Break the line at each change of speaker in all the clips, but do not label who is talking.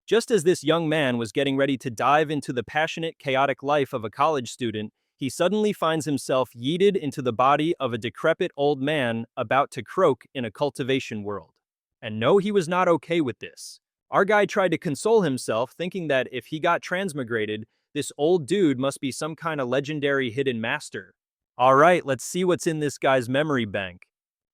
Just as this young man was getting ready to dive into the passionate, chaotic life of a college student, he suddenly finds himself yeeted into the body of a decrepit old man about to croak in a cultivation world. And no, he was not okay with this. Our guy tried to console himself, thinking that if he got transmigrated, this old dude must be some kind of legendary hidden master. Alright, let's see what's in this guy's memory bank.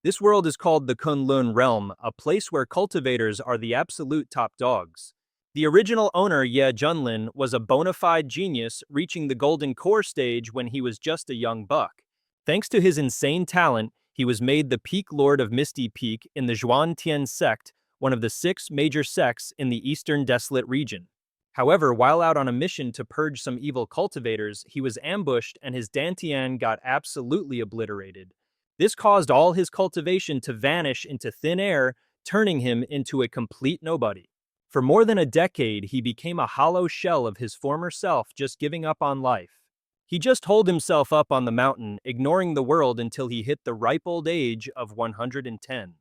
This world is called the Kunlun Realm, a place where cultivators are the absolute top dogs. The original owner, Ye Junlin, was a bona fide genius, reaching the golden core stage when he was just a young buck. Thanks to his insane talent, he was made the Peak Lord of Misty Peak in the Zhuan sect, one of the 6 major sects in the eastern desolate region. However, while out on a mission to purge some evil cultivators, he was ambushed and his Dantian got absolutely obliterated. This caused all his cultivation to vanish into thin air, turning him into a complete nobody. For more than a decade, he became a hollow shell of his former self, just giving up on life. He just holed himself up on the mountain, ignoring the world until he hit the ripe old age of 110.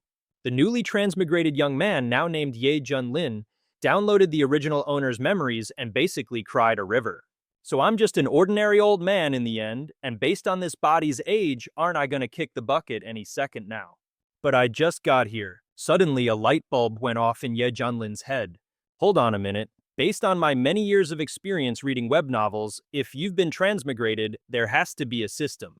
The newly transmigrated young man, now named Ye Junlin, downloaded the original owner's memories and basically cried a river. So I'm just an ordinary old man in the end, and based on this body's age, aren't I gonna kick the bucket any second now? But I just got here. Suddenly a light bulb went off in Ye Junlin's head. Hold on a minute. Based on my many years of experience reading web novels, if you've been transmigrated, there has to be a system.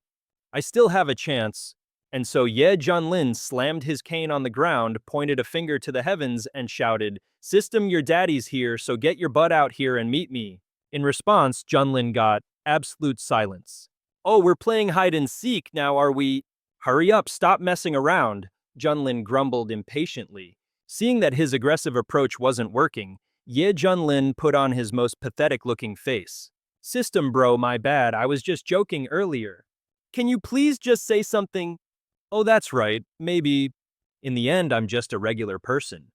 I still have a chance. And so Ye Junlin slammed his cane on the ground, pointed a finger to the heavens, and shouted, "System, your daddy's here, so get your butt out here and meet me." In response, Junlin got absolute silence. "Oh, we're playing hide and seek now, are we?" "Hurry up, stop messing around," Junlin grumbled impatiently. Seeing that his aggressive approach wasn't working, Ye Junlin put on his most pathetic-looking face. "System bro, my bad, I was just joking earlier. Can you please just say something?" "Oh, that's right, maybe. In the end, I'm just a regular person.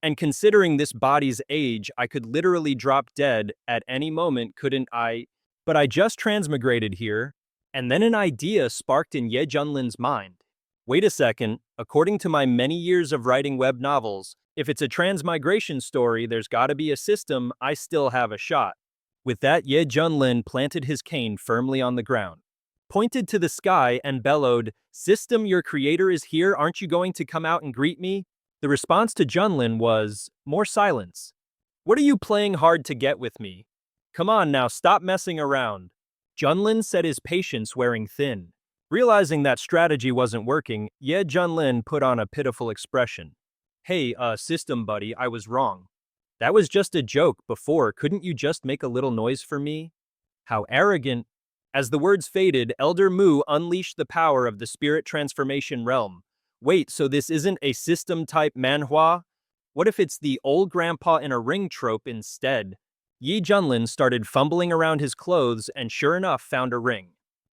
And considering this body's age, I could literally drop dead at any moment, couldn't I? But I just transmigrated here." And then an idea sparked in Ye Junlin's mind. Wait a second, according to my many years of writing web novels, if it's a transmigration story, there's gotta be a system, I still have a shot. With that, Ye Junlin planted his cane firmly on the ground, pointed to the sky, and bellowed, "System, your creator is here, aren't you going to come out and greet me?" The response to Junlin was, more silence. "What are you playing hard to get with me? Come on now, stop messing around." Junlin said, his patience wearing thin. Realizing that strategy wasn't working, Ye Junlin put on a pitiful expression. "Hey, system buddy, I was wrong. That was just a joke before, couldn't you just make a little noise for me?" How arrogant. As the words faded, Elder Mu unleashed the power of the spirit transformation realm. Wait, so this isn't a system-type manhwa? What if it's the old grandpa in a ring trope instead? Ye Junlin started fumbling around his clothes and sure enough found a ring.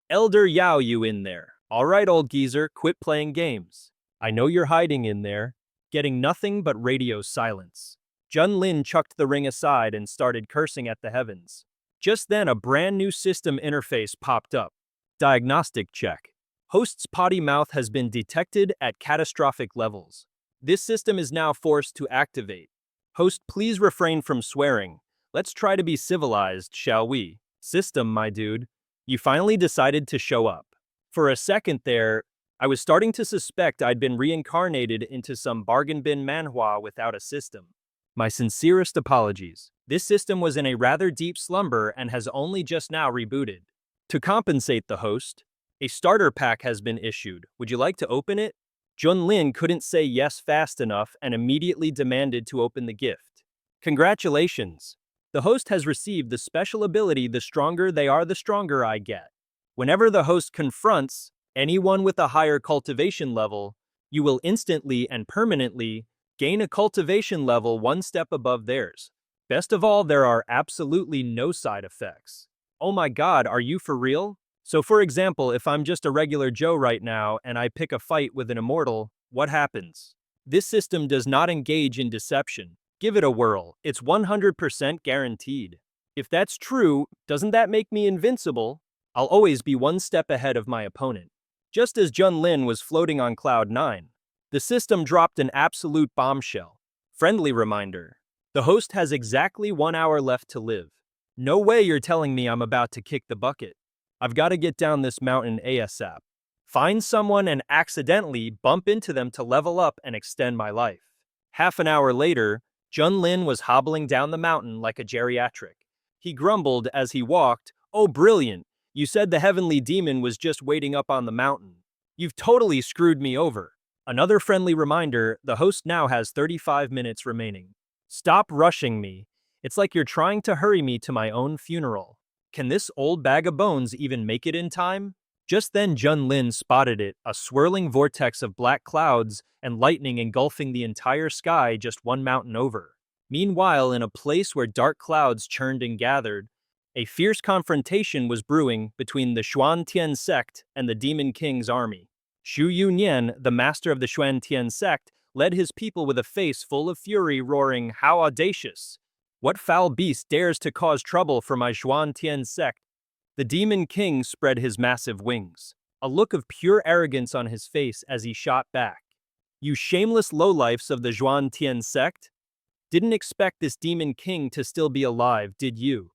"Elder Yao, you in there? All right, old geezer, quit playing games. I know you're hiding in there." Getting nothing but radio silence, Junlin chucked the ring aside and started cursing at the heavens. Just then, a brand new system interface popped up. Diagnostic check. Host's potty mouth has been detected at catastrophic levels. This system is now forced to activate. Host, please refrain from swearing. Let's try to be civilized, shall we? System, my dude. You finally decided to show up. For a second there, I was starting to suspect I'd been reincarnated into some bargain bin manhwa without a system. My sincerest apologies. This system was in a rather deep slumber and has only just now rebooted. To compensate the host, a starter pack has been issued. Would you like to open it? Junlin couldn't say yes fast enough and immediately demanded to open the gift. Congratulations. The host has received the special ability, the stronger they are, the stronger I get. Whenever the host confronts anyone with a higher cultivation level, you will instantly and permanently gain a cultivation level 1 step above theirs. Best of all, there are absolutely no side effects. Oh my god, are you for real? So for example, if I'm just a regular Joe right now and I pick a fight with an immortal, what happens? This system does not engage in deception. Give it a whirl, it's 100% guaranteed. If that's true, doesn't that make me invincible? I'll always be 1 step ahead of my opponent. Just as Junlin was floating on cloud 9, the system dropped an absolute bombshell. Friendly reminder. The host has exactly 1 hour left to live. No way you're telling me I'm about to kick the bucket. I've got to get down this mountain ASAP. Find someone and accidentally bump into them to level up and extend my life. Half an hour later, Junlin was hobbling down the mountain like a geriatric. He grumbled as he walked, "Oh, brilliant! You said the heavenly demon was just waiting up on the mountain. You've totally screwed me over." Another friendly reminder, the host now has 35 minutes remaining. Stop rushing me. It's like you're trying to hurry me to my own funeral. Can this old bag of bones even make it in time? Just then Junlin spotted it, a swirling vortex of black clouds and lightning engulfing the entire sky just one mountain over. Meanwhile, in a place where dark clouds churned and gathered, a fierce confrontation was brewing between the Xuantian sect and the Demon King's army. Xu Yunyan, the master of the Xuantian sect, led his people with a face full of fury, roaring, "How audacious! What foul beast dares to cause trouble for my Xuantian sect?" The Demon King spread his massive wings, a look of pure arrogance on his face as he shot back. "You shameless lowlifes of the Xuantian sect? Didn't expect this Demon King to still be alive, did you?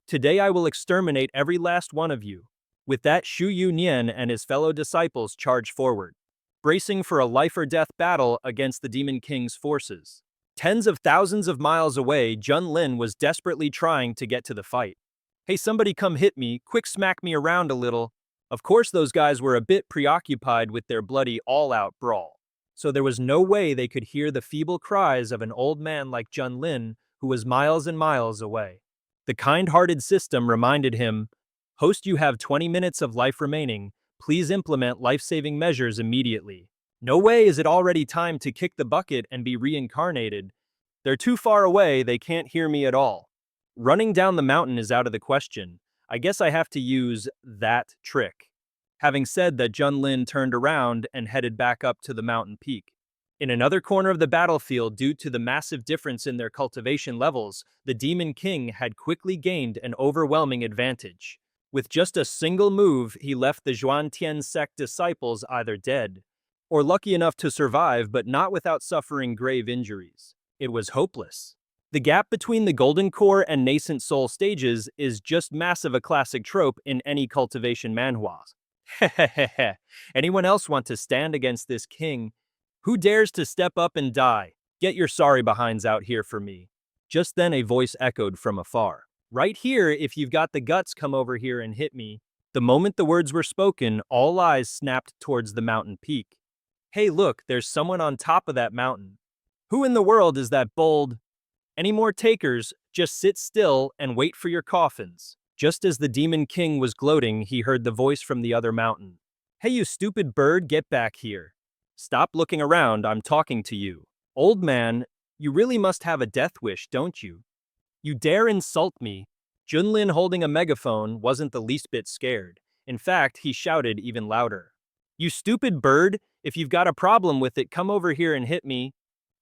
Today I will exterminate every last one of you." With that, Xu Yunyan and his fellow disciples charged forward, bracing for a life-or-death battle against the Demon King's forces. Tens of thousands of miles away, Junlin was desperately trying to get to the fight. "Hey, somebody come hit me, quick smack me around a little." Of course those guys were a bit preoccupied with their bloody all-out brawl, so there was no way they could hear the feeble cries of an old man like Junlin who was miles and miles away. The kind-hearted system reminded him, "Host, you have 20 minutes of life remaining. Please implement life-saving measures immediately." No way is it already time to kick the bucket and be reincarnated. They're too far away, they can't hear me at all. Running down the mountain is out of the question. I guess I have to use that trick. Having said that, Junlin turned around and headed back up to the mountain peak. In another corner of the battlefield, due to the massive difference in their cultivation levels, the Demon King had quickly gained an overwhelming advantage. With just a single move, he left the Xuantian sect disciples either dead or lucky enough to survive, but not without suffering grave injuries. It was hopeless. The gap between the golden core and nascent soul stages is just massive, a classic trope in any cultivation manhwa. Hehehehe. Anyone else want to stand against this king? Who dares to step up and die? Get your sorry behinds out here for me. Just then a voice echoed from afar. "Right here, if you've got the guts, come over here and hit me." The moment the words were spoken, all eyes snapped towards the mountain peak. "Hey look, there's someone on top of that mountain. Who in the world is that bold? Any more takers? Just sit still and wait for your coffins." Just as the Demon King was gloating, he heard the voice from the other mountain. "Hey you stupid bird, get back here. Stop looking around, I'm talking to you. Old man, you really must have a death wish, don't you? You dare insult me?" Junlin, holding a megaphone, wasn't the least bit scared. In fact, he shouted even louder. "You stupid bird, if you've got a problem with it, come over here and hit me.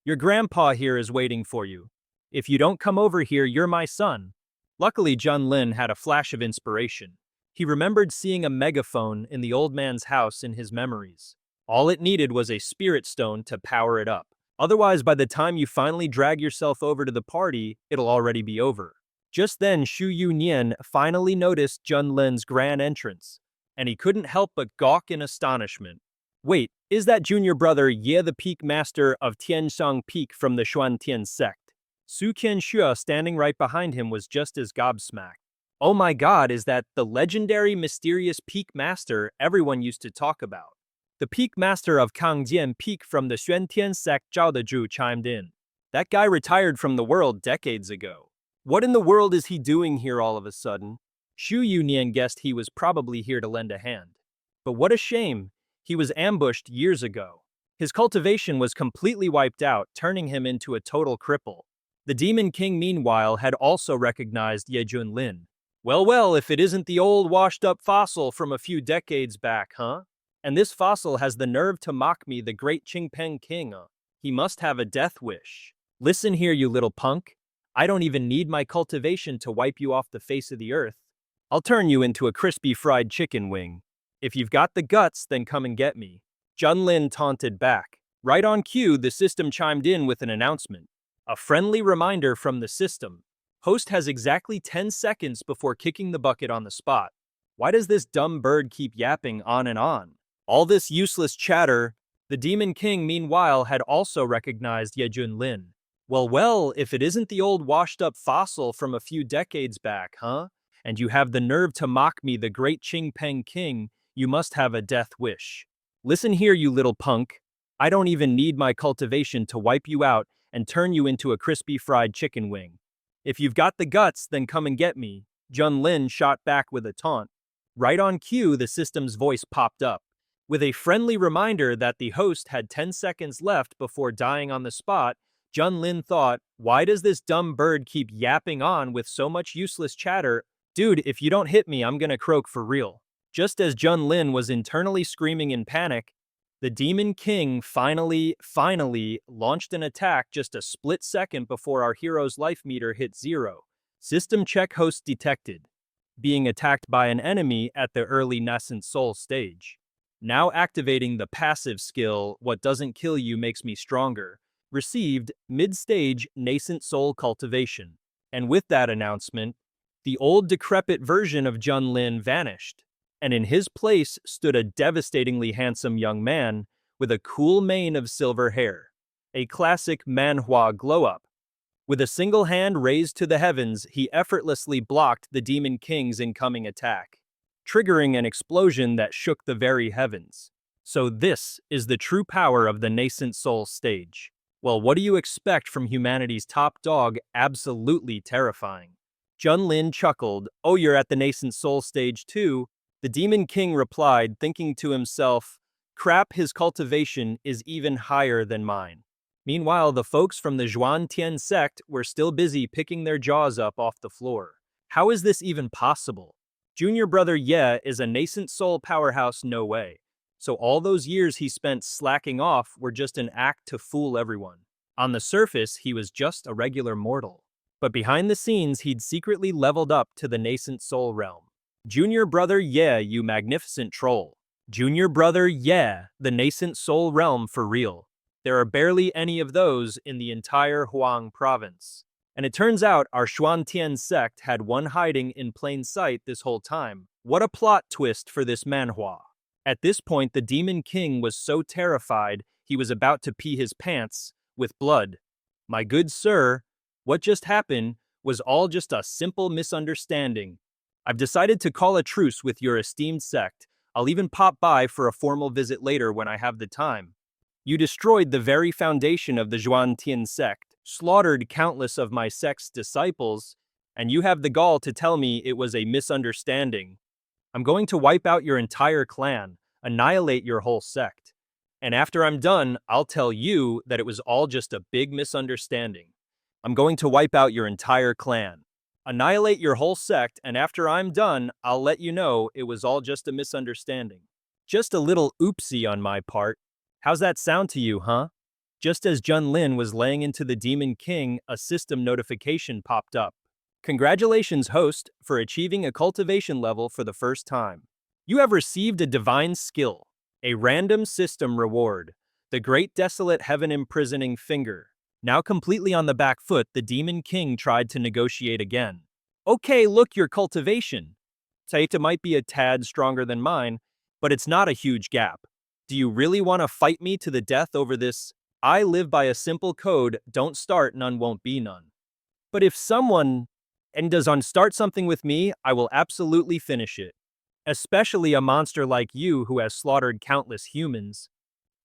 Your grandpa here is waiting for you. If you don't come over here, you're my son." Luckily, Junlin had a flash of inspiration. He remembered seeing a megaphone in the old man's house in his memories. All it needed was a spirit stone to power it up. Otherwise, by the time you finally drag yourself over to the party, it'll already be over. Just then, Xu Yunyan finally noticed Junlin's grand entrance, and he couldn't help but gawk in astonishment. "Wait, is that junior brother Ye the Peak Master of Tianshang Peak from the Xuantian sect?" Su Qianxue, standing right behind him, was just as gobsmacked. "Oh my god, is that the legendary mysterious Peak Master everyone used to talk about? The Peak Master of Kangjian Peak from the Xuantian sect?" Zhao Dezhu chimed in. "That guy retired from the world decades ago. What in the world is he doing here all of a sudden?" Xu Yunyan guessed he was probably here to lend a hand. But what a shame, he was ambushed years ago. His cultivation was completely wiped out, turning him into a total cripple. The Demon King, meanwhile, had also recognized Ye Junlin. Well, if it isn't the old washed-up fossil from a few decades back, huh? And this fossil has the nerve to mock me, the great Qingpeng King. He must have a death wish. Listen here, you little punk. I don't even need my cultivation to wipe you off the face of the earth. I'll turn you into a crispy fried chicken wing. If you've got the guts, then come and get me." Junlin taunted back. Right on cue, the system chimed in with an announcement. A friendly reminder from the system. Host has exactly 10 seconds before kicking the bucket on the spot. Why does this dumb bird keep yapping on and on? All this useless chatter. The Demon King, meanwhile, had also recognized Ye Junlin. Well, if it isn't the old washed-up fossil from a few decades back, huh? And you have the nerve to mock me, the great Qing Peng King, you must have a death wish. Listen here, you little punk. I don't even need my cultivation to wipe you out and turn you into a crispy fried chicken wing. If you've got the guts, then come and get me. Junlin shot back with a taunt. Right on cue, the system's voice popped up, with a friendly reminder that the host had 10 seconds left before dying on the spot. Junlin thought, why does this dumb bird keep yapping on with so much useless chatter? Dude, if you don't hit me, I'm gonna croak for real. Just as Junlin was internally screaming in panic, the Demon King finally launched an attack just a split second before our hero's life meter hit 0. System check, host detected. Being attacked by an enemy at the early nascent soul stage. Now activating the passive skill, what doesn't kill you makes me stronger. Received mid-stage nascent soul cultivation. And with that announcement, the old decrepit version of Junlin vanished, and in his place stood a devastatingly handsome young man with a cool mane of silver hair. A classic Manhwa glow-up. With a single hand raised to the heavens, he effortlessly blocked the Demon King's incoming attack, triggering an explosion that shook the very heavens. So this is the true power of the nascent soul stage. Well, what do you expect from humanity's top dog? Absolutely terrifying. Junlin chuckled, oh, you're at the nascent soul stage too? The Demon King replied, thinking to himself, crap, his cultivation is even higher than mine. Meanwhile, the folks from the Zhuan Tian sect were still busy picking their jaws up off the floor. How is this even possible? Junior brother Ye is a nascent soul powerhouse, no way. So all those years he spent slacking off were just an act to fool everyone. On the surface, he was just a regular mortal. But behind the scenes, he'd secretly leveled up to the nascent soul realm. Junior brother Ye, you magnificent troll. Junior brother Ye, the nascent soul realm for real. There are barely any of those in the entire Huang province. And it turns out our Xuantian sect had one hiding in plain sight this whole time. What a plot twist for this manhwa. At this point, the Demon King was so terrified he was about to pee his pants with blood. My good sir, what just happened was all just a simple misunderstanding. I've decided to call a truce with your esteemed sect. I'll even pop by for a formal visit later when I have the time. You destroyed the very foundation of the Zhuantian sect, slaughtered countless of my sect's disciples, and you have the gall to tell me it was a misunderstanding. I'm going to wipe out your entire clan, annihilate your whole sect. And after I'm done, I'll tell you that it was all just a big misunderstanding. I'm going to wipe out your entire clan, annihilate your whole sect, and after I'm done, I'll let you know it was all just a misunderstanding. Just a little oopsie on my part. How's that sound to you, huh? Just as Junlin was laying into the Demon King, a system notification popped up. Congratulations, host, for achieving a cultivation level for the first time. You have received a divine skill, a random system reward, the great desolate heaven imprisoning finger. Now completely on the back foot, the Demon King tried to negotiate again. Okay, look, your cultivation. Taita might be a tad stronger than mine, but it's not a huge gap. Do you really want to fight me to the death over this? I live by a simple code, don't start, none won't be none. But if someone does start something with me, I will absolutely finish it. Especially a monster like you who has slaughtered countless humans.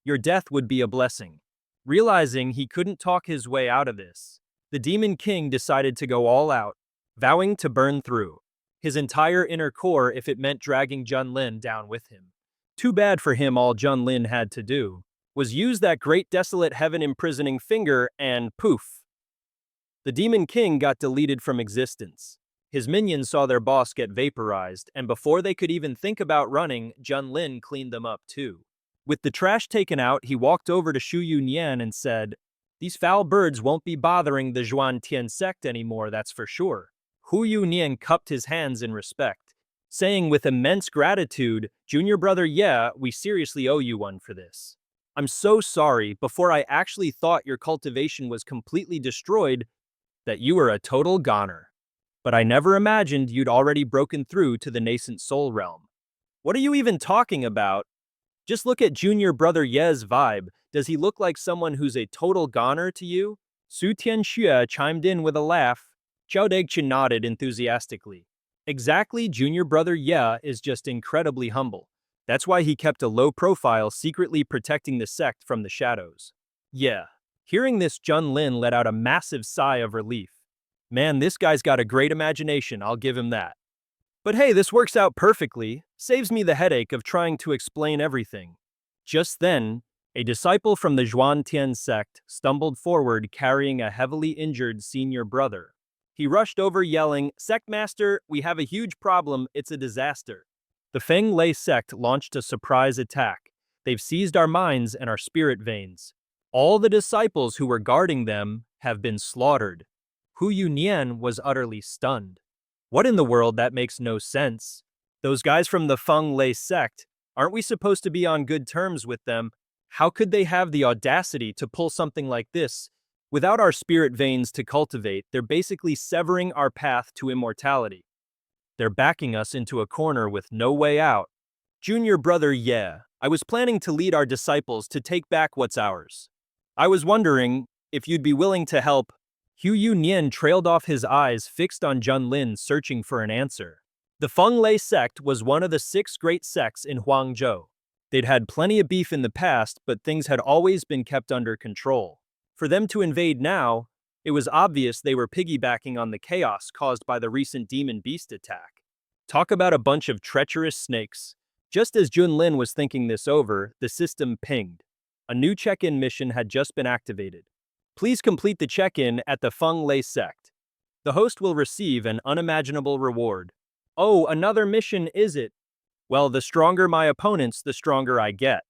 Your death would be a blessing. Realizing he couldn't talk his way out of this, the Demon King decided to go all out, vowing to burn through his entire inner core if it meant dragging Junlin down with him. Too bad for him, all Junlin had to do was use that great desolate heaven imprisoning finger and poof. The Demon King got deleted from existence. His minions saw their boss get vaporized, and before they could even think about running, Junlin cleaned them up too. With the trash taken out, he walked over to Shu Yunyan and said, "These foul birds won't be bothering the Zhuan Tian sect anymore, that's for sure." Hu Yunyan cupped his hands in respect, saying with immense gratitude, "Junior brother, yeah, we seriously owe you one for this." I'm so sorry, before I actually thought your cultivation was completely destroyed, that you were a total goner. But I never imagined you'd already broken through to the nascent soul realm. What are you even talking about? Just look at junior brother Ye's vibe. Does he look like someone who's a total goner to you? Su Tianxue chimed in with a laugh. Zhao Degchen nodded enthusiastically. Exactly, junior brother Ye is just incredibly humble. That's why he kept a low profile, secretly protecting the sect from the shadows. Yeah. Hearing this, Junlin let out a massive sigh of relief. Man, this guy's got a great imagination, I'll give him that. But hey, this works out perfectly, saves me the headache of trying to explain everything. Just then, a disciple from the Zhuantian sect stumbled forward carrying a heavily injured senior brother. He rushed over yelling, "Sect Master, we have a huge problem, it's a disaster." The Feng Lei sect launched a surprise attack. They've seized our minds and our spirit veins. All the disciples who were guarding them have been slaughtered. Hu Yunian was utterly stunned. What in the world? That makes no sense. Those guys from the Feng Lei sect, aren't we supposed to be on good terms with them? How could they have the audacity to pull something like this? Without our spirit veins to cultivate, they're basically severing our path to immortality. They're backing us into a corner with no way out. Junior brother Ye, I was planning to lead our disciples to take back what's ours. I was wondering if you'd be willing to help. Hu Yunian trailed off, his eyes fixed on Junlin, searching for an answer. The Feng Lei sect was one of the 6 great sects in Huangzhou. They'd had plenty of beef in the past, but things had always been kept under control. For them to invade now, it was obvious they were piggybacking on the chaos caused by the recent demon beast attack. Talk about a bunch of treacherous snakes. Just as Junlin was thinking this over, the system pinged. A new check-in mission had just been activated. Please complete the check-in at the Feng Lei sect. The host will receive an unimaginable reward. Oh, another mission, is it? Well, the stronger my opponents, the stronger I get.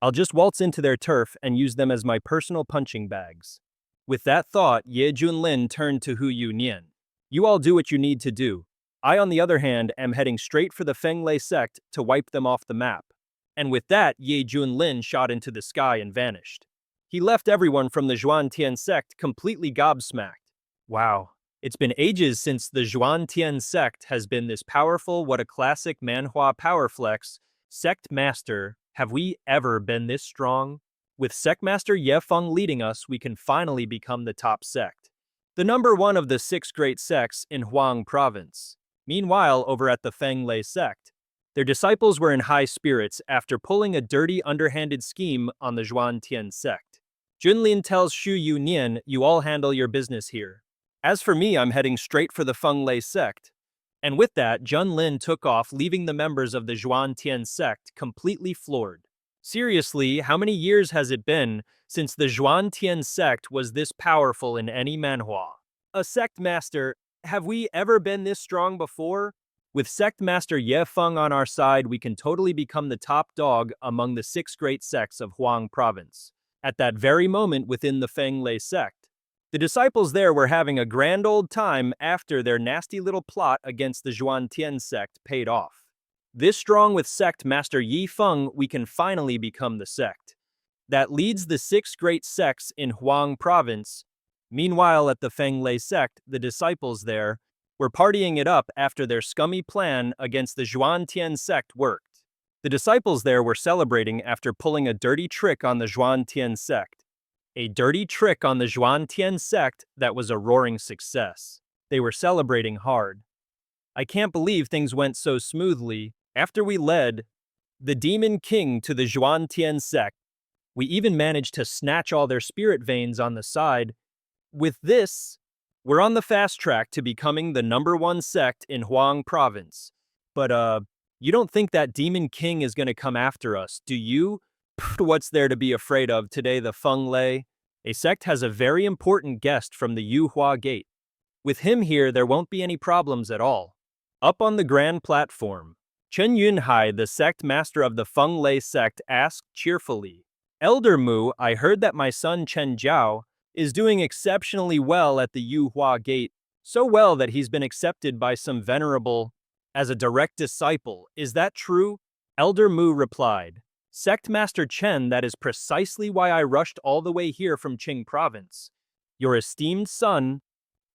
I'll just waltz into their turf and use them as my personal punching bags. With that thought, Ye Junlin turned to Hu Yunian. You all do what you need to do. I, on the other hand, am heading straight for the Feng Lei sect to wipe them off the map. And with that, Ye Junlin shot into the sky and vanished. He left everyone from the Zhuantian sect completely gobsmacked. Wow, it's been ages since the Zhuantian sect has been this powerful. What a classic Manhwa power flex. Sect Master, have we ever been this strong? With Sect Master Ye Feng leading us, we can finally become the top sect. The number 1 of the 6 great sects in Huang province. Meanwhile, over at the Feng Lei sect, their disciples were in high spirits after pulling a dirty, underhanded scheme on the Zhuantian sect. Junlin tells Shu Yunian, you all handle your business here. As for me, I'm heading straight for the Feng Lei sect. And with that, Junlin took off, leaving the members of the Zhuantian sect completely floored. Seriously, how many years has it been since the Zhuantian sect was this powerful in any manhwa? A sect master, have we ever been this strong before? With Sect Master Ye Feng on our side, we can totally become the top dog among the 6 great sects of Huang province. At that very moment within the Feng Lei sect, the disciples there were having a grand old time after their nasty little plot against the Zhuantian sect paid off. This strong with Sect Master Ye Feng, we can finally become the sect that leads the 6 great sects in Huang province. Meanwhile, at the Feng Lei sect, the disciples there were partying it up after their scummy plan against the Zhuantian sect worked. The disciples there were celebrating after pulling a dirty trick on the Zhuantian sect. A dirty trick on the Zhuantian sect that was a roaring success. They were celebrating hard. I can't believe things went so smoothly. After we led the Demon King to the Zhuantian sect, we even managed to snatch all their spirit veins on the side. With this, we're on the fast track to becoming the number 1 sect in Huang province. But, you don't think that Demon King is gonna come after us, do you? What's there to be afraid of today, the Feng Lei? A sect has a very important guest from the Yuhua Gate. With him here, there won't be any problems at all. Up on the grand platform, Chen Yunhai, the sect master of the Feng Lei sect, asked cheerfully, Elder Mu, I heard that my son Chen Jiao is doing exceptionally well at the Yuhua Gate, so well that he's been accepted by some venerable as a direct disciple. Is that true? Elder Mu replied, Sect Master Chen, that is precisely why I rushed all the way here from Qing Province. Your esteemed son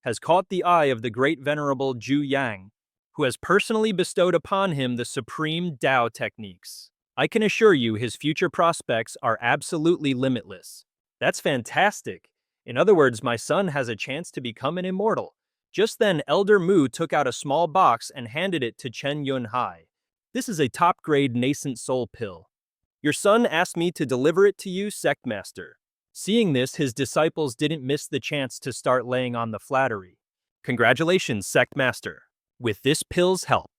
has caught the eye of the great venerable Zhu Yang, who has personally bestowed upon him the supreme Tao techniques. I can assure you his future prospects are absolutely limitless. That's fantastic. In other words, my son has a chance to become an immortal. Just then, Elder Mu took out a small box and handed it to Chen Yunhai. This is a top-grade nascent soul pill. Your son asked me to deliver it to you, Sect Master. Seeing this, his disciples didn't miss the chance to start laying on the flattery. Congratulations, Sect Master. With this pill's help,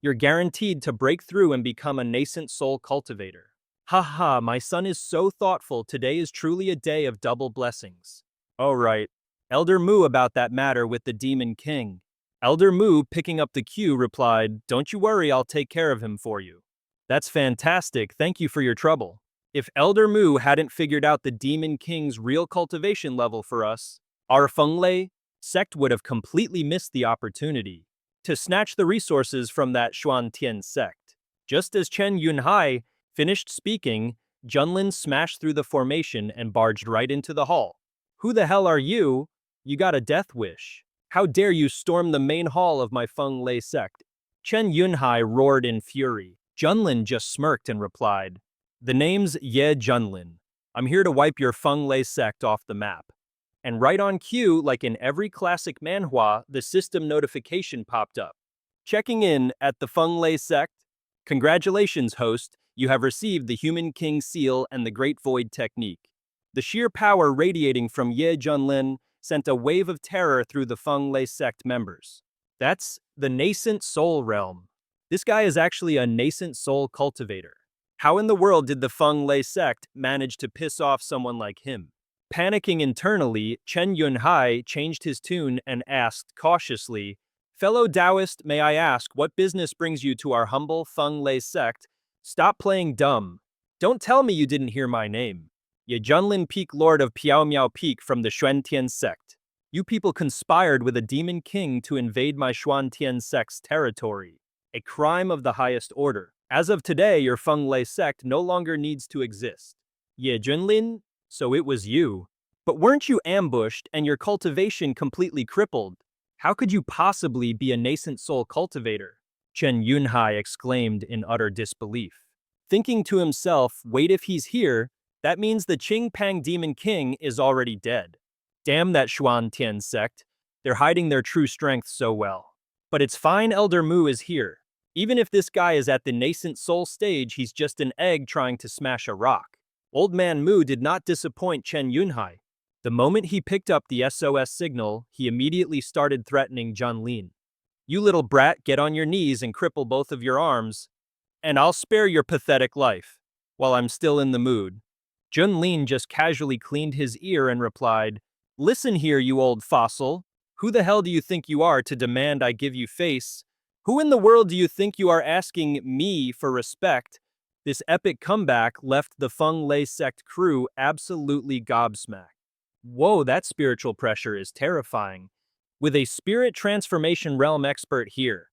you're guaranteed to break through and become a nascent soul cultivator. Haha, my son is so thoughtful. Today is truly a day of double blessings. Oh right. Elder Mu about that matter with the Demon King. Elder Mu, picking up the cue, replied, "Don't you worry, I'll take care of him for you." That's fantastic, thank you for your trouble. If Elder Mu hadn't figured out the Demon King's real cultivation level for us, our Fenglei sect would have completely missed the opportunity to snatch the resources from that Xuantian sect. Just as Chen Yunhai finished speaking, Junlin smashed through the formation and barged right into the hall. "Who the hell are you? You got a death wish. How dare you storm the main hall of my Fenglei sect?" Chen Yunhai roared in fury. Junlin just smirked and replied, "The name's Ye Junlin. I'm here to wipe your Fenglei sect off the map." And right on cue, like in every classic manhwa, the system notification popped up. "Checking in at the Fenglei sect. Congratulations, host. You have received the Human King seal and the Great Void technique." The sheer power radiating from Ye Junlin sent a wave of terror through the Fenglei sect members. That's the nascent soul realm. This guy is actually a nascent soul cultivator. How in the world did the Fenglei sect manage to piss off someone like him? Panicking internally, Chen Yunhai changed his tune and asked cautiously, "Fellow Taoist, may I ask what business brings you to our humble Fenglei sect? Stop playing dumb. Don't tell me you didn't hear my name. Ye Junlin Peak, Lord of Piaomiao Peak from the Xuantian sect. You people conspired with a demon king to invade my Xuantian sect's territory. A crime of the highest order. As of today, your Fenglei sect no longer needs to exist." "Ye Junlin? So it was you. But weren't you ambushed and your cultivation completely crippled? How could you possibly be a nascent soul cultivator?" Chen Yunhai exclaimed in utter disbelief. Thinking to himself, wait, if he's here, that means the Qingpang Demon King is already dead. Damn that Xuantian sect. They're hiding their true strength so well. But it's fine, Elder Mu is here. Even if this guy is at the nascent soul stage, he's just an egg trying to smash a rock. Old Man Mu did not disappoint Chen Yunhai. The moment he picked up the SOS signal, he immediately started threatening Junlin. "You little brat, get on your knees and cripple both of your arms, and I'll spare your pathetic life, while I'm still in the mood." Junlin just casually cleaned his ear and replied, "Listen here, you old fossil. Who the hell do you think you are to demand I give you face? Who in the world do you think you are asking me for respect?" This epic comeback left the Fenglei sect crew absolutely gobsmacked. Whoa, that spiritual pressure is terrifying. With a spirit transformation realm expert here,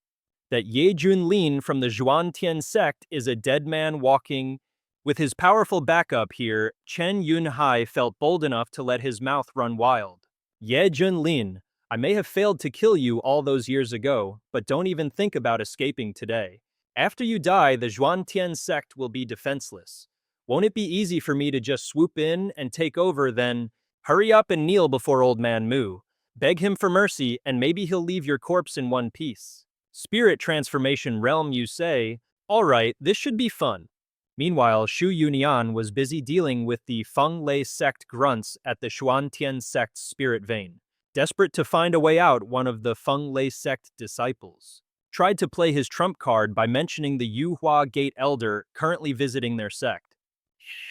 that Ye Junlin from the Xuantian sect is a dead man walking. With his powerful backup here, Chen Yunhai felt bold enough to let his mouth run wild. "Ye Junlin, I may have failed to kill you all those years ago, but don't even think about escaping today. After you die, the Xuantian sect will be defenseless. Won't it be easy for me to just swoop in and take over then? Hurry up and kneel before Old Man Mu. Beg him for mercy, and maybe he'll leave your corpse in one piece." Spirit transformation realm, you say? Alright, this should be fun. Meanwhile, Shu Yunian was busy dealing with the Fenglei sect grunts at the Xuantian sect's spirit vein. Desperate to find a way out, one of the Fenglei sect disciples tried to play his trump card by mentioning the Yuhua Gate Elder currently visiting their sect.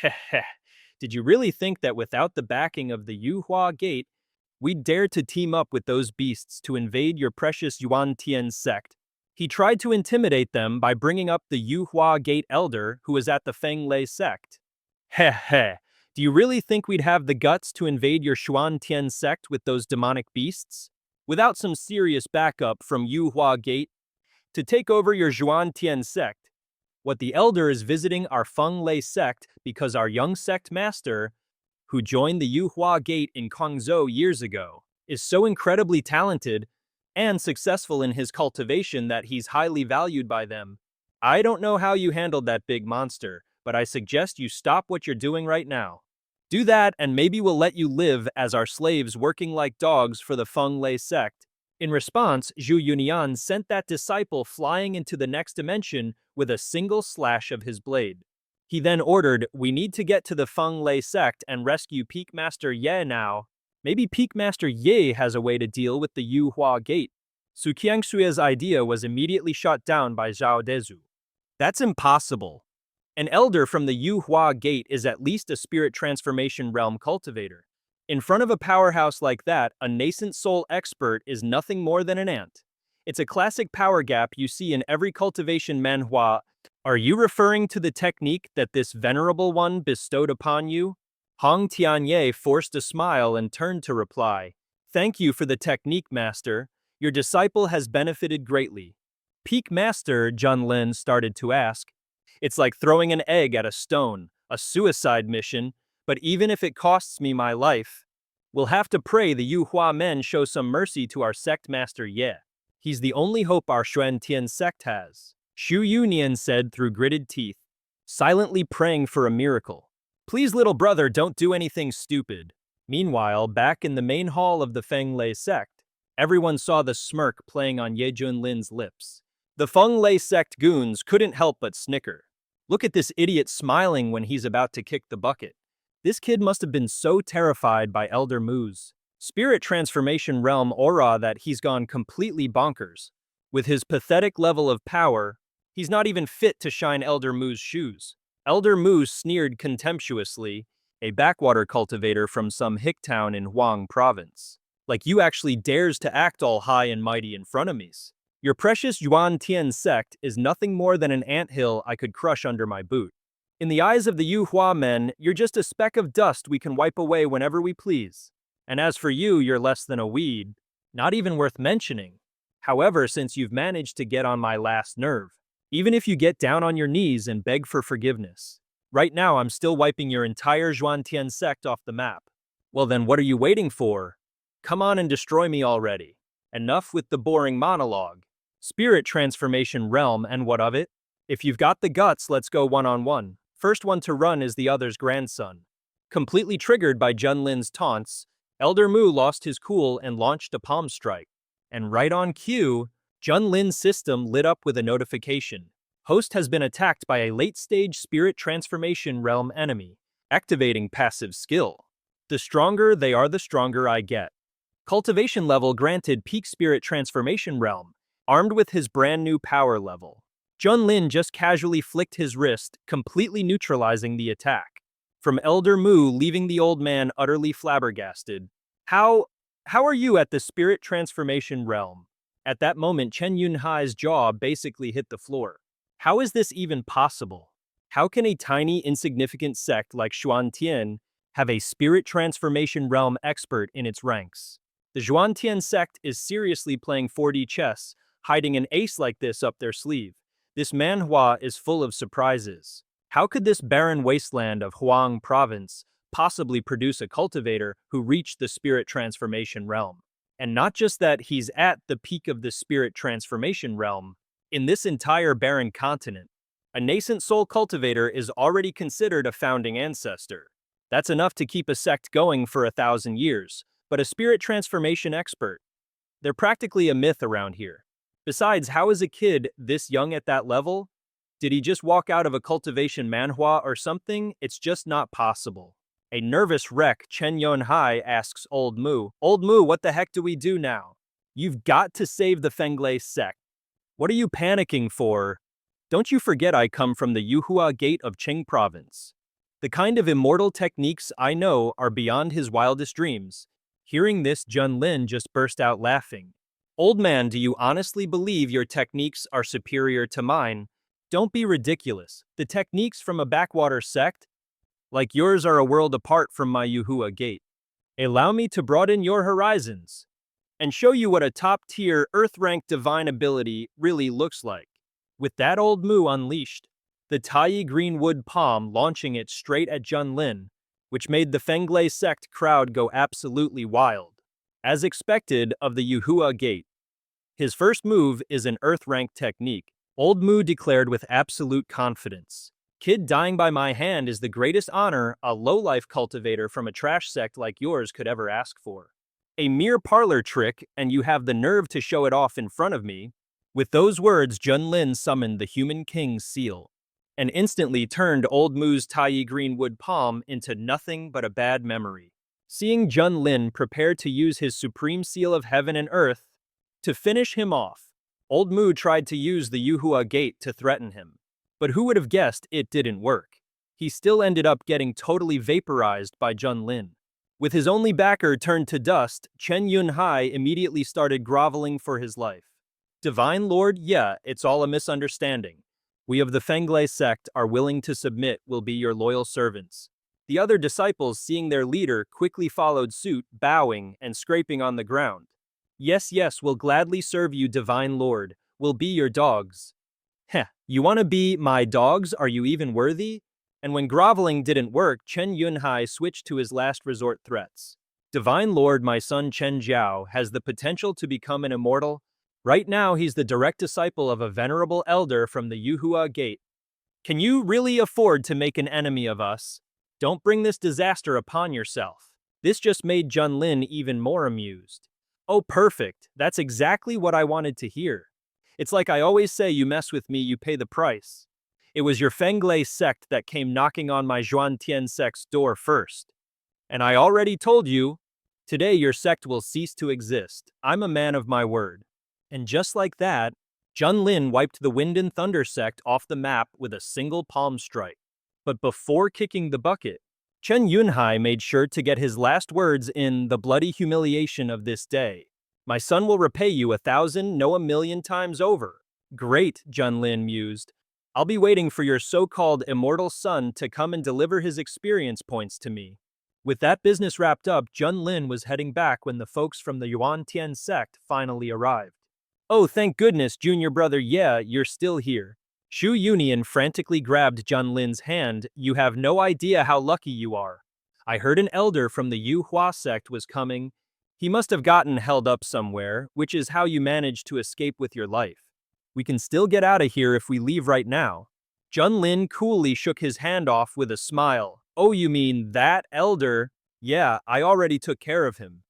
Heh. Did you really think that without the backing of the Yuhua Gate, we'd dare to team up with those beasts to invade your precious Yuantian sect? He tried to intimidate them by bringing up the Yuhua Gate Elder who was at the Fenglei sect. Heh. Do you really think we'd have the guts to invade your Xuantian sect with those demonic beasts? Without some serious backup from Yuhua Gate to take over your Xuantian sect? What the elder is visiting our Feng Lei sect because our young sect master, who joined the Yuhua Gate in Guangzhou years ago, is so incredibly talented and successful in his cultivation that he's highly valued by them. I don't know how you handled that big monster, but I suggest you stop what you're doing right now. Do that, and maybe we'll let you live as our slaves working like dogs for the Feng Lei sect. In response, Zhu Yunyan sent that disciple flying into the next dimension with a single slash of his blade. He then ordered, "We need to get to the Feng Lei sect and rescue Peak Master Ye now." Maybe Peak Master Ye has a way to deal with the Yuhua Gate. Su Qiangshui's idea was immediately shot down by Zhao Dezu. That's impossible. An elder from the Yuhua Gate is at least a spirit transformation realm cultivator. In front of a powerhouse like that, a nascent soul expert is nothing more than an ant. It's a classic power gap you see in every cultivation manhwa. Are you referring to the technique that this venerable one bestowed upon you? Hong Tianye forced a smile and turned to reply. Thank you for the technique, master. Your disciple has benefited greatly. Peak Master Junlin started to ask. It's like throwing an egg at a stone, a suicide mission, but even if it costs me my life, we'll have to pray the Yuhua men show some mercy to our sect master Ye. He's the only hope our Xuantian sect has, Xu Yunian said through gritted teeth, silently praying for a miracle. Please, little brother, don't do anything stupid. Meanwhile, back in the main hall of the Feng Lei sect, everyone saw the smirk playing on Ye Junlin's lips. The Feng Lei sect goons couldn't help but snicker. Look at this idiot smiling when he's about to kick the bucket. This kid must have been so terrified by Elder Mu's spirit transformation realm aura that he's gone completely bonkers. With his pathetic level of power, he's not even fit to shine Elder Mu's shoes. Elder Mu sneered contemptuously, a backwater cultivator from some hick town in Huang province. Like you actually dares to act all high and mighty in front of me. Your precious Yuan Tian sect is nothing more than an anthill I could crush under my boot. In the eyes of the Yuhua men, you're just a speck of dust we can wipe away whenever we please. And as for you, you're less than a weed, not even worth mentioning. However, since you've managed to get on my last nerve, even if you get down on your knees and beg for forgiveness, right now I'm still wiping your entire Zhuantian sect off the map. Well then, what are you waiting for? Come on and destroy me already. Enough with the boring monologue. Spirit transformation realm, and what of it? If you've got the guts, let's go one-on-one. First one to run is the other's grandson. Completely triggered by Junlin's taunts, Elder Mu lost his cool and launched a palm strike. And right on cue, Junlin's system lit up with a notification. Host has been attacked by a late-stage spirit transformation realm enemy, activating passive skill. The stronger they are, the stronger I get. Cultivation level granted peak spirit transformation realm, armed with his brand new power level. Junlin just casually flicked his wrist, completely neutralizing the attack. From Elder Mu leaving the old man utterly flabbergasted. How are you at the spirit transformation realm? At that moment, Chen Yunhai's jaw basically hit the floor. How is this even possible? How can a tiny, insignificant sect like Xuantian have a spirit transformation realm expert in its ranks? The Xuantian sect is seriously playing 4D chess, hiding an ace like this up their sleeve. This manhwa is full of surprises. How could this barren wasteland of Huang province possibly produce a cultivator who reached the spirit transformation realm? And not just that he's at the peak of the spirit transformation realm, in this entire barren continent, a nascent soul cultivator is already considered a founding ancestor. That's enough to keep a sect going for 1,000 years, but a spirit transformation expert, they're practically a myth around here. Besides, how is a kid this young at that level? Did he just walk out of a cultivation manhwa or something? It's just not possible. A nervous wreck, Chen Yunhai asks Old Mu, "Old Mu, what the heck do we do now? You've got to save the Feng Lei sect. What are you panicking for? Don't you forget I come from the Yuhua Gate of Qing province. The kind of immortal techniques I know are beyond his wildest dreams." Hearing this, Junlin just burst out laughing. "Old man, do you honestly believe your techniques are superior to mine? Don't be ridiculous. The techniques from a backwater sect like yours are a world apart from my Yuhua Gate. Allow me to broaden your horizons and show you what a top-tier, earth-ranked divine ability really looks like." With that, Old Mu unleashed the taiyi green wood palm launching it straight at Junlin, which made the Fenglai sect crowd go absolutely wild. As expected of the Yuhua Gate, his first move is an earth rank technique. Old Mu declared with absolute confidence. Kid, dying by my hand is the greatest honor a lowlife cultivator from a trash sect like yours could ever ask for. A mere parlor trick, and you have the nerve to show it off in front of me. With those words, Junlin summoned the Human King's seal, and instantly turned Old Mu's taiyi green wood palm into nothing but a bad memory. Seeing Junlin prepare to use his supreme seal of heaven and earth to finish him off, Old Mu tried to use the Yuhua Gate to threaten him. But who would have guessed it didn't work? He still ended up getting totally vaporized by Junlin. With his only backer turned to dust, Chen Yunhai immediately started groveling for his life. Divine Lord, yeah, it's all a misunderstanding. We of the Fenglai sect are willing to submit, will be your loyal servants. The other disciples, seeing their leader, quickly followed suit, bowing and scraping on the ground. Yes, yes, we'll gladly serve you, Divine Lord. We'll be your dogs. Heh, you want to be my dogs? Are you even worthy? And when groveling didn't work, Chen Yunhai switched to his last resort threats. Divine Lord, my son Chen Jiao has the potential to become an immortal. Right now, he's the direct disciple of a venerable elder from the Yuhua Gate. Can you really afford to make an enemy of us? Don't bring this disaster upon yourself. This just made Junlin even more amused. Oh, perfect. That's exactly what I wanted to hear. It's like I always say, you mess with me, you pay the price. It was your Fenglai sect that came knocking on my Zhuantian sect's door first. And I already told you, today your sect will cease to exist. I'm a man of my word. And just like that, Junlin wiped the Wind and Thunder sect off the map with a single palm strike. But before kicking the bucket, Chen Yunhai made sure to get his last words in the bloody humiliation of this day. My son will repay you 1,000, no 1,000,000 times over. Great, Junlin mused. I'll be waiting for your so-called immortal son to come and deliver his experience points to me. With that business wrapped up, Junlin was heading back when the folks from the Yuantian sect finally arrived. Oh, thank goodness, junior brother, yeah, you're still here. Shu Yunian frantically grabbed Junlin's hand. You have no idea how lucky you are. I heard an elder from the Yu Hua sect was coming. He must have gotten held up somewhere, which is how you managed to escape with your life. We can still get out of here if we leave right now. Junlin coolly shook his hand off with a smile. Oh, you mean that elder? Yeah, I already took care of him.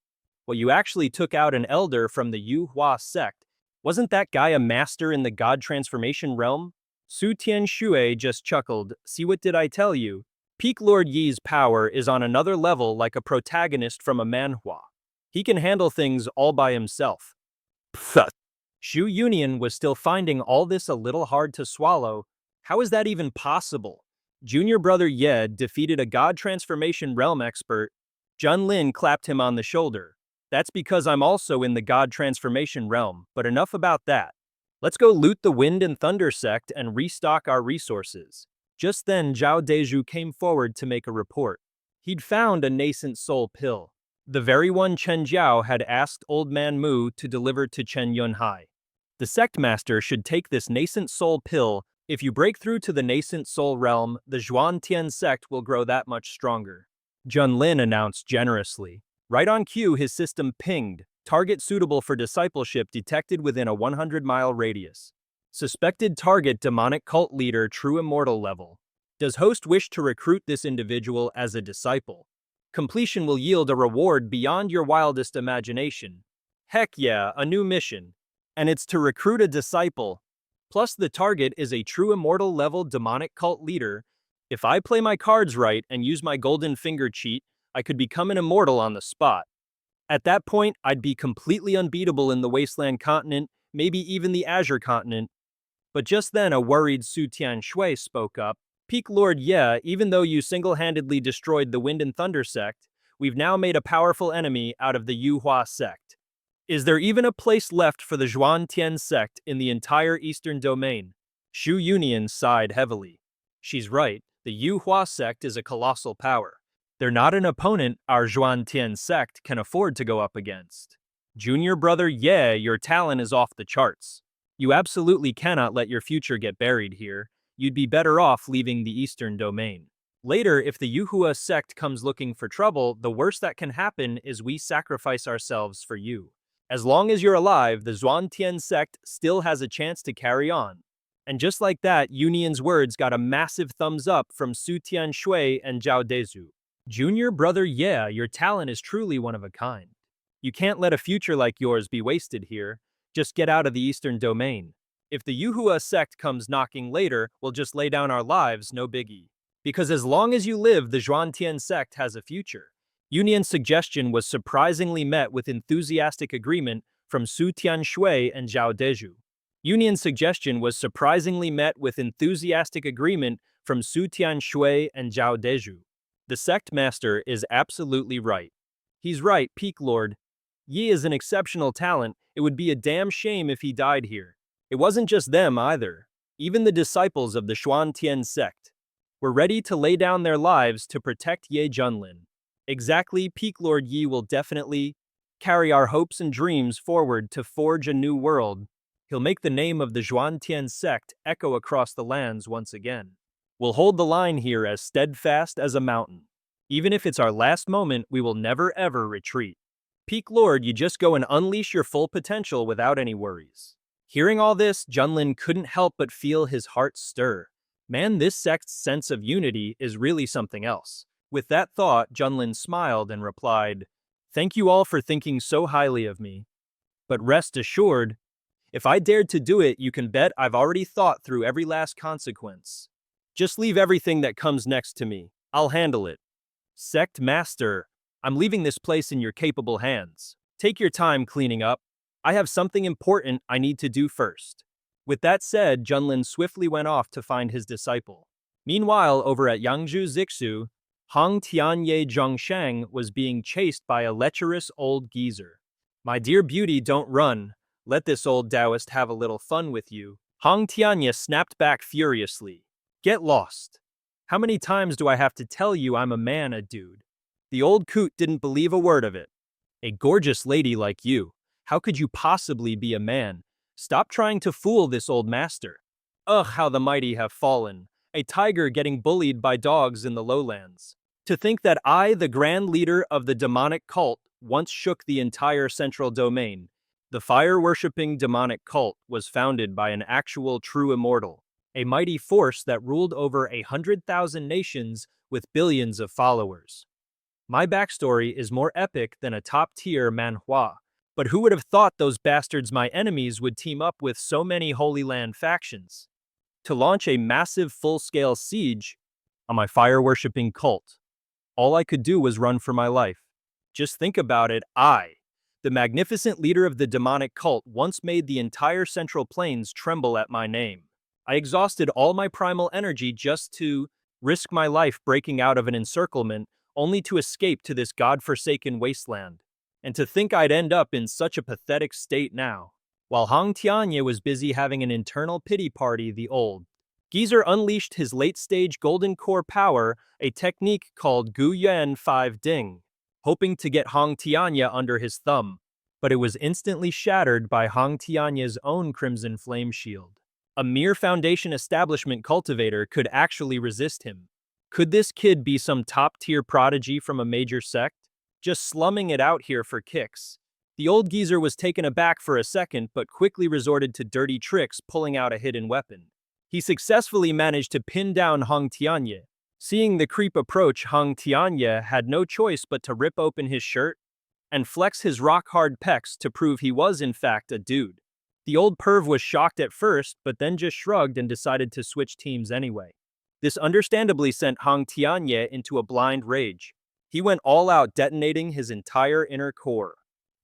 Well, you actually took out an elder from the Yu Hua sect. Wasn't that guy a master in the god transformation realm? Su Tianxue just chuckled. See, what did I tell you? Peak Lord Yi's power is on another level, like a protagonist from a manhwa. He can handle things all by himself. Pfft. Shu Yunian was still finding all this a little hard to swallow. How is that even possible? Junior brother Ye defeated a god transformation realm expert. Junlin clapped him on the shoulder. That's because I'm also in the god transformation realm, but enough about that. Let's go loot the Wind and Thunder sect and restock our resources. Just then, Zhao Deju came forward to make a report. He'd found a nascent soul pill, the very one Chen Jiao had asked Old Man Mu to deliver to Chen Yunhai. The sect master should take this nascent soul pill. If you break through to the nascent soul realm, the Zhuantian sect will grow that much stronger. Junlin announced generously. Right on cue, his system pinged. Target suitable for discipleship detected within a 100-mile radius. Suspected target demonic cult leader, true immortal level. Does host wish to recruit this individual as a disciple? Completion will yield a reward beyond your wildest imagination. Heck yeah, a new mission. And it's to recruit a disciple. Plus the target is a true immortal level demonic cult leader. If I play my cards right and use my golden finger cheat, I could become an immortal on the spot. At that point, I'd be completely unbeatable in the Wasteland continent, maybe even the Azure continent. But just then a worried Su Tianxue spoke up. Peak Lord Ye, even though you single-handedly destroyed the Wind and Thunder sect, we've now made a powerful enemy out of the Yu Hua sect. Is there even a place left for the Zhuantian sect in the entire eastern domain? Shu Yunian sighed heavily. She's right, the Yu Hua sect is a colossal power. They're not an opponent our Zhuantian sect can afford to go up against. Junior brother Ye, your talent is off the charts. You absolutely cannot let your future get buried here. you'd be better off leaving the eastern domain. Later, if the Yuhua sect comes looking for trouble, the worst that can happen is we sacrifice ourselves for you. As long as you're alive, the Zhuantian sect still has a chance to carry on. And just like that, Union's words got a massive thumbs up from Su Tianshui and Zhao Dezu. Junior brother Ye, your talent is truly one of a kind. You can't let a future like yours be wasted here. Just get out of the eastern domain. If the Yuhua sect comes knocking later, we'll just lay down our lives, no biggie. Because as long as you live, the Zhuantian sect has a future. Union's suggestion was surprisingly met with enthusiastic agreement from Su Tianshui and Zhao Deju. Union's suggestion was surprisingly met with enthusiastic agreement from Su Tianshui and Zhao Deju. The sect master is absolutely right. He's right, Peak Lord. Yi is an exceptional talent. It would be a damn shame if he died here. It wasn't just them either. Even the disciples of the Zhuantian sect were ready to lay down their lives to protect Ye Junlin. Exactly, Peak Lord Yi will definitely carry our hopes and dreams forward to forge a new world. He'll make the name of the Zhuantian sect echo across the lands once again. We'll hold the line here as steadfast as a mountain. Even if it's our last moment, we will never ever retreat. Peak Lord, you just go and unleash your full potential without any worries. Hearing all this, Junlin couldn't help but feel his heart stir. Man, this sect's sense of unity is really something else. With that thought, Junlin smiled and replied, "Thank you all for thinking so highly of me. But rest assured, if I dared to do it, you can bet I've already thought through every last consequence. Just leave everything that comes next to me. I'll handle it. Sect Master, I'm leaving this place in your capable hands. Take your time cleaning up. I have something important I need to do first." With that said, Junlin swiftly went off to find his disciple. Meanwhile, over at Yangzhou Zixu, Hong Tianye Zhongshang was being chased by a lecherous old geezer. "My dear beauty, don't run. Let this old Taoist have a little fun with you." Hong Tianye snapped back furiously. "Get lost. How many times do I have to tell you I'm a man, a dude?" The old coot didn't believe a word of it. "A gorgeous lady like you. How could you possibly be a man? Stop trying to fool this old master. Ugh, how the mighty have fallen. A tiger getting bullied by dogs in the lowlands. To think that I, the grand leader of the demonic cult, once shook the entire central domain. The fire-worshipping demonic cult was founded by an actual true immortal, a mighty force that ruled over 100,000 nations with billions of followers. My backstory is more epic than a top-tier manhwa. But who would have thought those bastards, my enemies, would team up with so many Holy Land factions to launch a massive full-scale siege on my fire-worshipping cult? All I could do was run for my life. Just think about it, I, the magnificent leader of the demonic cult, once made the entire Central Plains tremble at my name. I exhausted all my primal energy just to risk my life breaking out of an encirclement, only to escape to this god-forsaken wasteland. And to think I'd end up in such a pathetic state now. While Hong Tianye was busy having an internal pity party, the old geezer unleashed his late-stage golden core power, a technique called Gu Yuan 5 Ding, hoping to get Hong Tianye under his thumb. But it was instantly shattered by Hong Tianye's own Crimson Flame Shield. A mere Foundation Establishment cultivator could actually resist him. Could this kid be some top-tier prodigy from a major sect? Just slumming it out here for kicks. The old geezer was taken aback for a second, but quickly resorted to dirty tricks, pulling out a hidden weapon. He successfully managed to pin down Hong Tianye. Seeing the creep approach, Hong Tianye had no choice but to rip open his shirt and flex his rock-hard pecs to prove he was in fact a dude. The old perv was shocked at first, but then just shrugged and decided to switch teams anyway. This understandably sent Hong Tianye into a blind rage. He went all out, detonating his entire inner core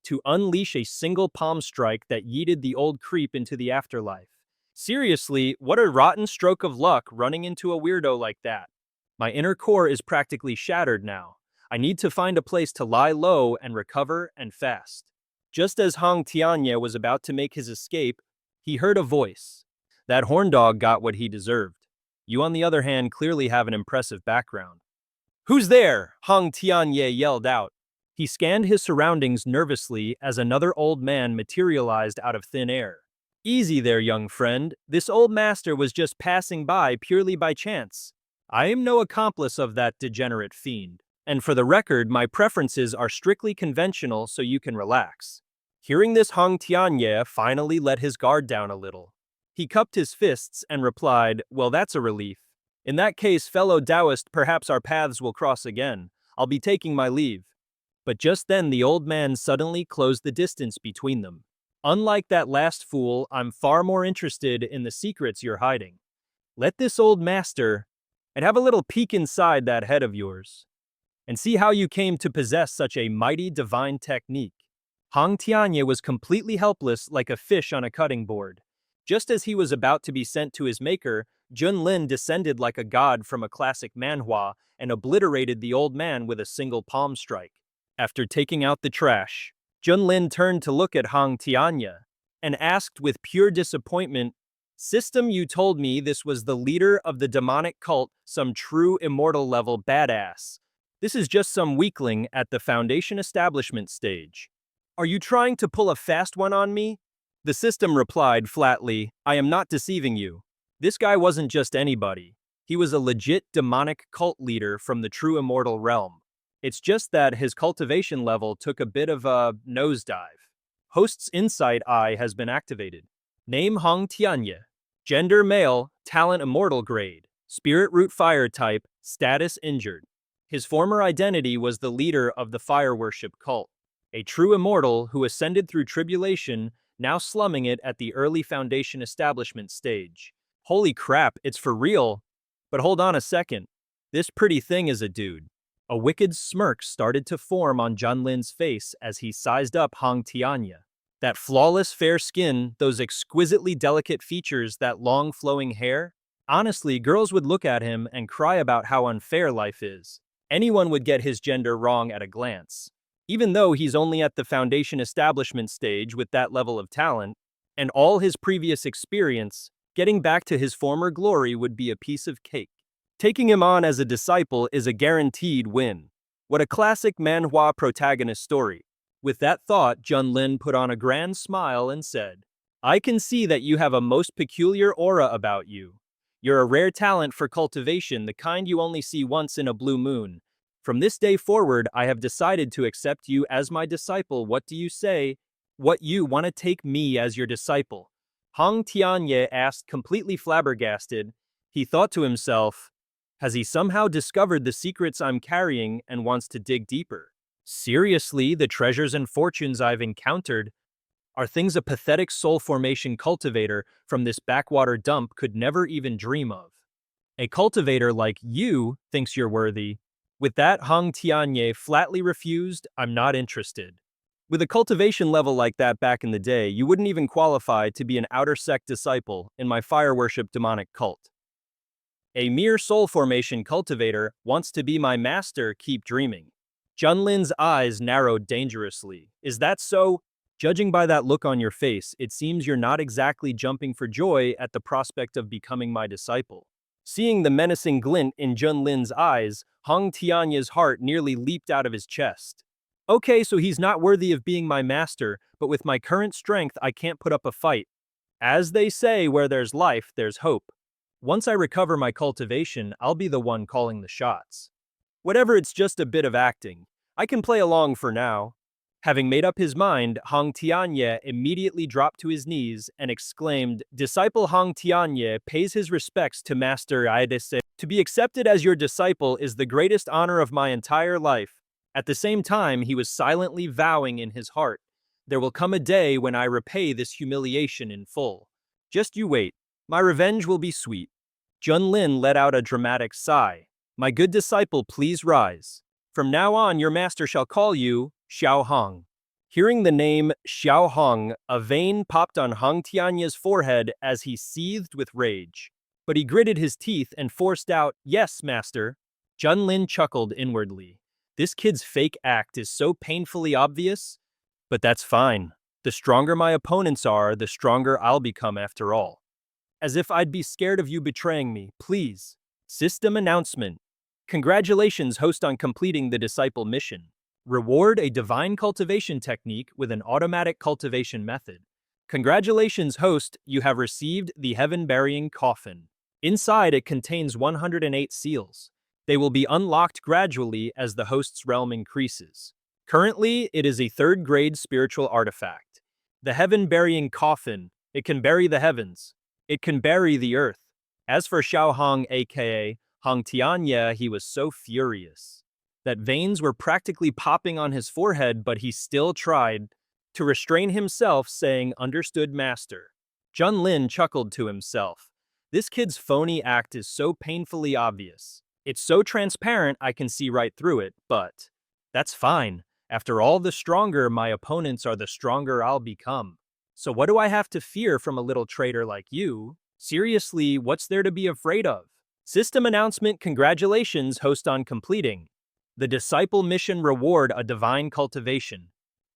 to unleash a single palm strike that yeeted the old creep into the afterlife. Seriously, what a rotten stroke of luck running into a weirdo like that. My inner core is practically shattered now. I need to find a place to lie low and recover and fast. Just as Hong Tianye was about to make his escape, he heard a voice. That horn dog got what he deserved. You, on the other hand, clearly have an impressive background. "Who's there?" Hong Tianye yelled out. He scanned his surroundings nervously as another old man materialized out of thin air. Easy there, young friend. This old master was just passing by purely by chance. I am no accomplice of that degenerate fiend. And for the record, my preferences are strictly conventional, so you can relax. Hearing this, Hong Tianye finally let his guard down a little. He cupped his fists and replied, "Well, that's a relief. In that case, fellow Taoist, perhaps our paths will cross again. I'll be taking my leave." But just then the old man suddenly closed the distance between them. "Unlike that last fool, I'm far more interested in the secrets you're hiding. Let this old master and have a little peek inside that head of yours, and see how you came to possess such a mighty divine technique." Hong Tianye was completely helpless like a fish on a cutting board. Just as he was about to be sent to his maker, Junlin descended like a god from a classic manhwa and obliterated the old man with a single palm strike. After taking out the trash, Junlin turned to look at Hong Tianye and asked with pure disappointment, "System, you told me this was the leader of the demonic cult, some true immortal level badass. This is just some weakling at the Foundation establishment stage. Are you trying to pull a fast one on me?" The system replied flatly, "I am not deceiving you. This guy wasn't just anybody. He was a legit demonic cult leader from the true immortal realm. It's just that his cultivation level took a bit of a nosedive. Host's insight eye has been activated. Name Hong Tianye. Gender male, talent immortal grade. Spirit root fire type, status injured. His former identity was the leader of the fire worship cult. A true immortal who ascended through tribulation, now slumming it at the early Foundation establishment stage. Holy crap, it's for real. But hold on a second. This pretty thing is a dude." A wicked smirk started to form on Junlin's face as he sized up Hong Tianye. That flawless fair skin, those exquisitely delicate features, that long flowing hair. Honestly, girls would look at him and cry about how unfair life is. Anyone would get his gender wrong at a glance. Even though he's only at the Foundation establishment stage with that level of talent, and all his previous experience, getting back to his former glory would be a piece of cake. Taking him on as a disciple is a guaranteed win. What a classic manhwa protagonist story. With that thought, Junlin put on a grand smile and said, "I can see that you have a most peculiar aura about you. You're a rare talent for cultivation, the kind you only see once in a blue moon. From this day forward, I have decided to accept you as my disciple. What do you say? What, you want to take me as your disciple?" Hong Tianye asked, completely flabbergasted. He thought to himself, has he somehow discovered the secrets I'm carrying and wants to dig deeper? Seriously, the treasures and fortunes I've encountered are things a pathetic soul formation cultivator from this backwater dump could never even dream of. A cultivator like you thinks you're worthy. With that, Hong Tianye flatly refused, "I'm not interested." With a cultivation level like that back in the day, you wouldn't even qualify to be an outer sect disciple in my fire worship demonic cult. A mere soul formation cultivator wants to be my master, keep dreaming. Junlin's eyes narrowed dangerously. Is that so? Judging by that look on your face, it seems you're not exactly jumping for joy at the prospect of becoming my disciple. Seeing the menacing glint in Junlin's eyes, Hong Tianye's heart nearly leaped out of his chest. Okay, so he's not worthy of being my master, but with my current strength, I can't put up a fight. As they say, where there's life, there's hope. Once I recover my cultivation, I'll be the one calling the shots. Whatever, it's just a bit of acting. I can play along for now. Having made up his mind, Hong Tianye immediately dropped to his knees and exclaimed, "Disciple Hong Tianye pays his respects to Master Aidese. To be accepted as your disciple is the greatest honor of my entire life." At the same time, he was silently vowing in his heart, "There will come a day when I repay this humiliation in full. Just you wait. My revenge will be sweet." Junlin let out a dramatic sigh. "My good disciple, please rise. From now on, your master shall call you Xiao Hong." Hearing the name Xiao Hong, a vein popped on Hong Tianye's forehead as he seethed with rage. But he gritted his teeth and forced out, "Yes, master." Junlin chuckled inwardly. This kid's fake act is so painfully obvious. But that's fine. The stronger my opponents are, the stronger I'll become after all. As if I'd be scared of you betraying me, please. System announcement. Congratulations, host, on completing the disciple mission. Reward: a divine cultivation technique with an automatic cultivation method. Congratulations, host, you have received the heaven-burying coffin. Inside, it contains 108 seals. They will be unlocked gradually as the host's realm increases. Currently, it is a third-grade spiritual artifact. The heaven-burying coffin, it can bury the heavens. It can bury the earth. As for Xiao Hong, aka Hong Tianye, he was so furious that veins were practically popping on his forehead, but he still tried to restrain himself, saying, "Understood, master." Junlin chuckled to himself. This kid's phony act is so painfully obvious. It's so transparent I can see right through it, but that's fine. After all, the stronger my opponents are, the stronger I'll become. So what do I have to fear from a little traitor like you? Seriously, what's there to be afraid of? System announcement: congratulations, host, on completing the Disciple Mission Reward, a divine cultivation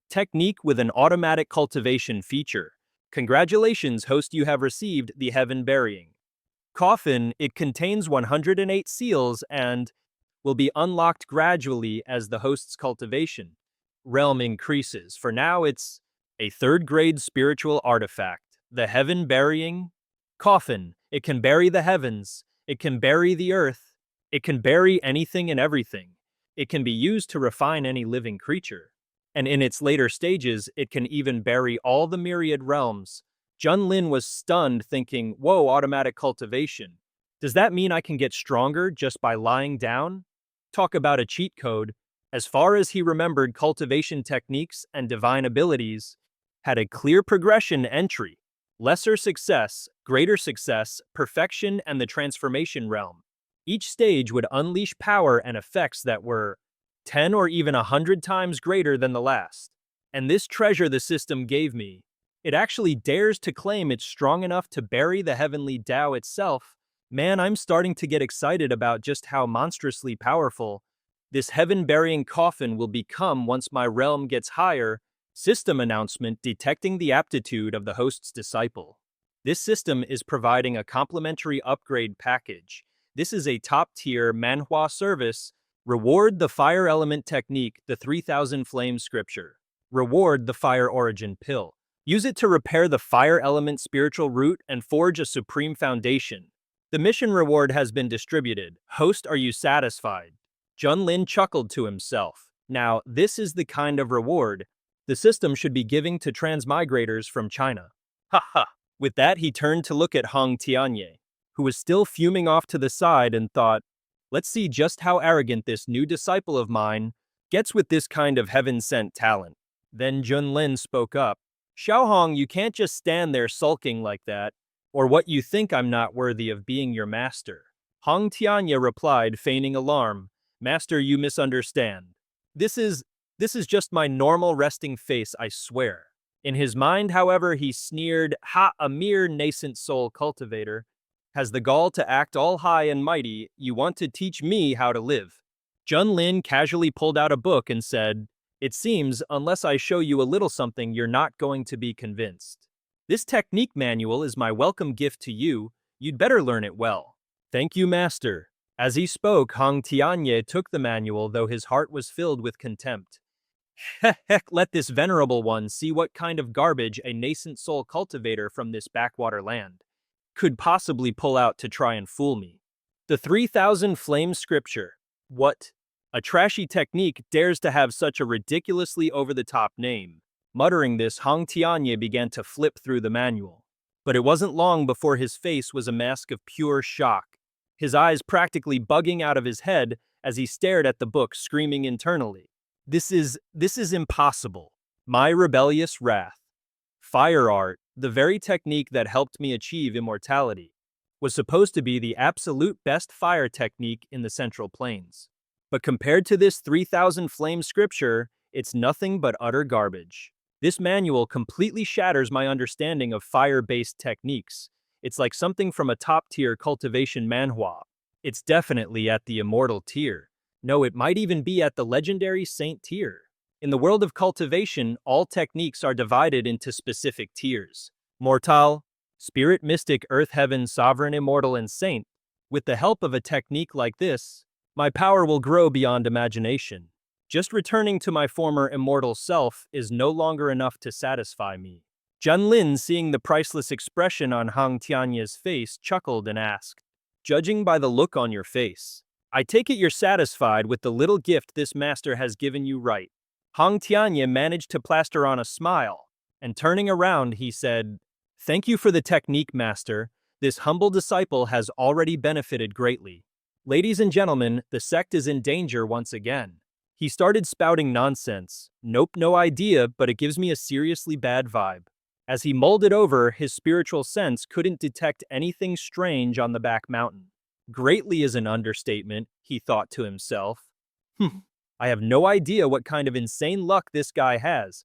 technique with an automatic cultivation feature. Congratulations, host, you have received the heaven burying coffin. It contains 108 seals and will be unlocked gradually as the host's cultivation realm increases. For now, it's a third-grade spiritual artifact. The heaven burying coffin. It can bury the heavens. It can bury the earth. It can bury anything and everything. It can be used to refine any living creature. And in its later stages, it can even bury all the myriad realms. Junlin was stunned, thinking, whoa, automatic cultivation. Does that mean I can get stronger just by lying down? Talk about a cheat code. As far as he remembered, cultivation techniques and divine abilities had a clear progression entry: lesser success, greater success, perfection, and the transformation realm. Each stage would unleash power and effects that were 10 or even 100 times greater than the last. And this treasure the system gave me, it actually dares to claim it's strong enough to bury the heavenly Tao itself. Man, I'm starting to get excited about just how monstrously powerful this heaven-burying coffin will become once my realm gets higher. System announcement: detecting the aptitude of the host's disciple. This system is providing a complimentary upgrade package. This is a top-tier Manhwa service. Reward: the fire element technique, the 3000 flame scripture. Reward: the fire origin pill. Use it to repair the fire element spiritual root and forge a supreme foundation. The mission reward has been distributed. Host, are you satisfied? Junlin chuckled to himself. Now, this is the kind of reward the system should be giving to transmigrators from China. Ha ha! With that, he turned to look at Hong Tianye, who was still fuming off to the side, and thought, let's see just how arrogant this new disciple of mine gets with this kind of heaven-sent talent. Then Junlin spoke up. Xiaohong, you can't just stand there sulking like that, or what, you think I'm not worthy of being your master? Hong Tianye replied, feigning alarm. Master, you misunderstand. This is just my normal resting face, I swear. In his mind, however, he sneered, ha, a mere nascent soul cultivator has the gall to act all high and mighty. You want to teach me how to live? Junlin casually pulled out a book and said, it seems, unless I show you a little something, you're not going to be convinced. This technique manual is my welcome gift to you. You'd better learn it well. Thank you, master. As he spoke, Hong Tianye took the manual, though his heart was filled with contempt. Heck, let this venerable one see what kind of garbage a nascent soul cultivator from this backwater land could possibly pull out to try and fool me. The 3000 flame scripture. What? A trashy technique dares to have such a ridiculously over-the-top name. Muttering this, Hong Tianye began to flip through the manual. But it wasn't long before his face was a mask of pure shock, his eyes practically bugging out of his head as he stared at the book, screaming internally. This is impossible. My rebellious wrath. Fire art, the very technique that helped me achieve immortality, was supposed to be the absolute best fire technique in the Central Plains. But compared to this 3000 flame scripture, it's nothing but utter garbage. This manual completely shatters my understanding of fire-based techniques. It's like something from a top-tier cultivation manhwa. It's definitely at the immortal tier. No, it might even be at the legendary saint tier. In the world of cultivation, all techniques are divided into specific tiers. Mortal, spirit, mystic, earth, heaven, sovereign, immortal, and saint. With the help of a technique like this, my power will grow beyond imagination. Just returning to my former immortal self is no longer enough to satisfy me. Junlin, seeing the priceless expression on Hang Tianya's face, chuckled and asked, "Judging by the look on your face, I take it you're satisfied with the little gift this master has given you, right?" Hang Tianya managed to plaster on a smile, and turning around, he said, "Thank you for the technique, master. This humble disciple has already benefited greatly. Ladies and gentlemen, the sect is in danger once again." He started spouting nonsense. "Nope, no idea, but it gives me a seriously bad vibe." As he mulled it over, his spiritual sense couldn't detect anything strange on the back mountain. Greatly is an understatement, he thought to himself. I have no idea what kind of insane luck this guy has.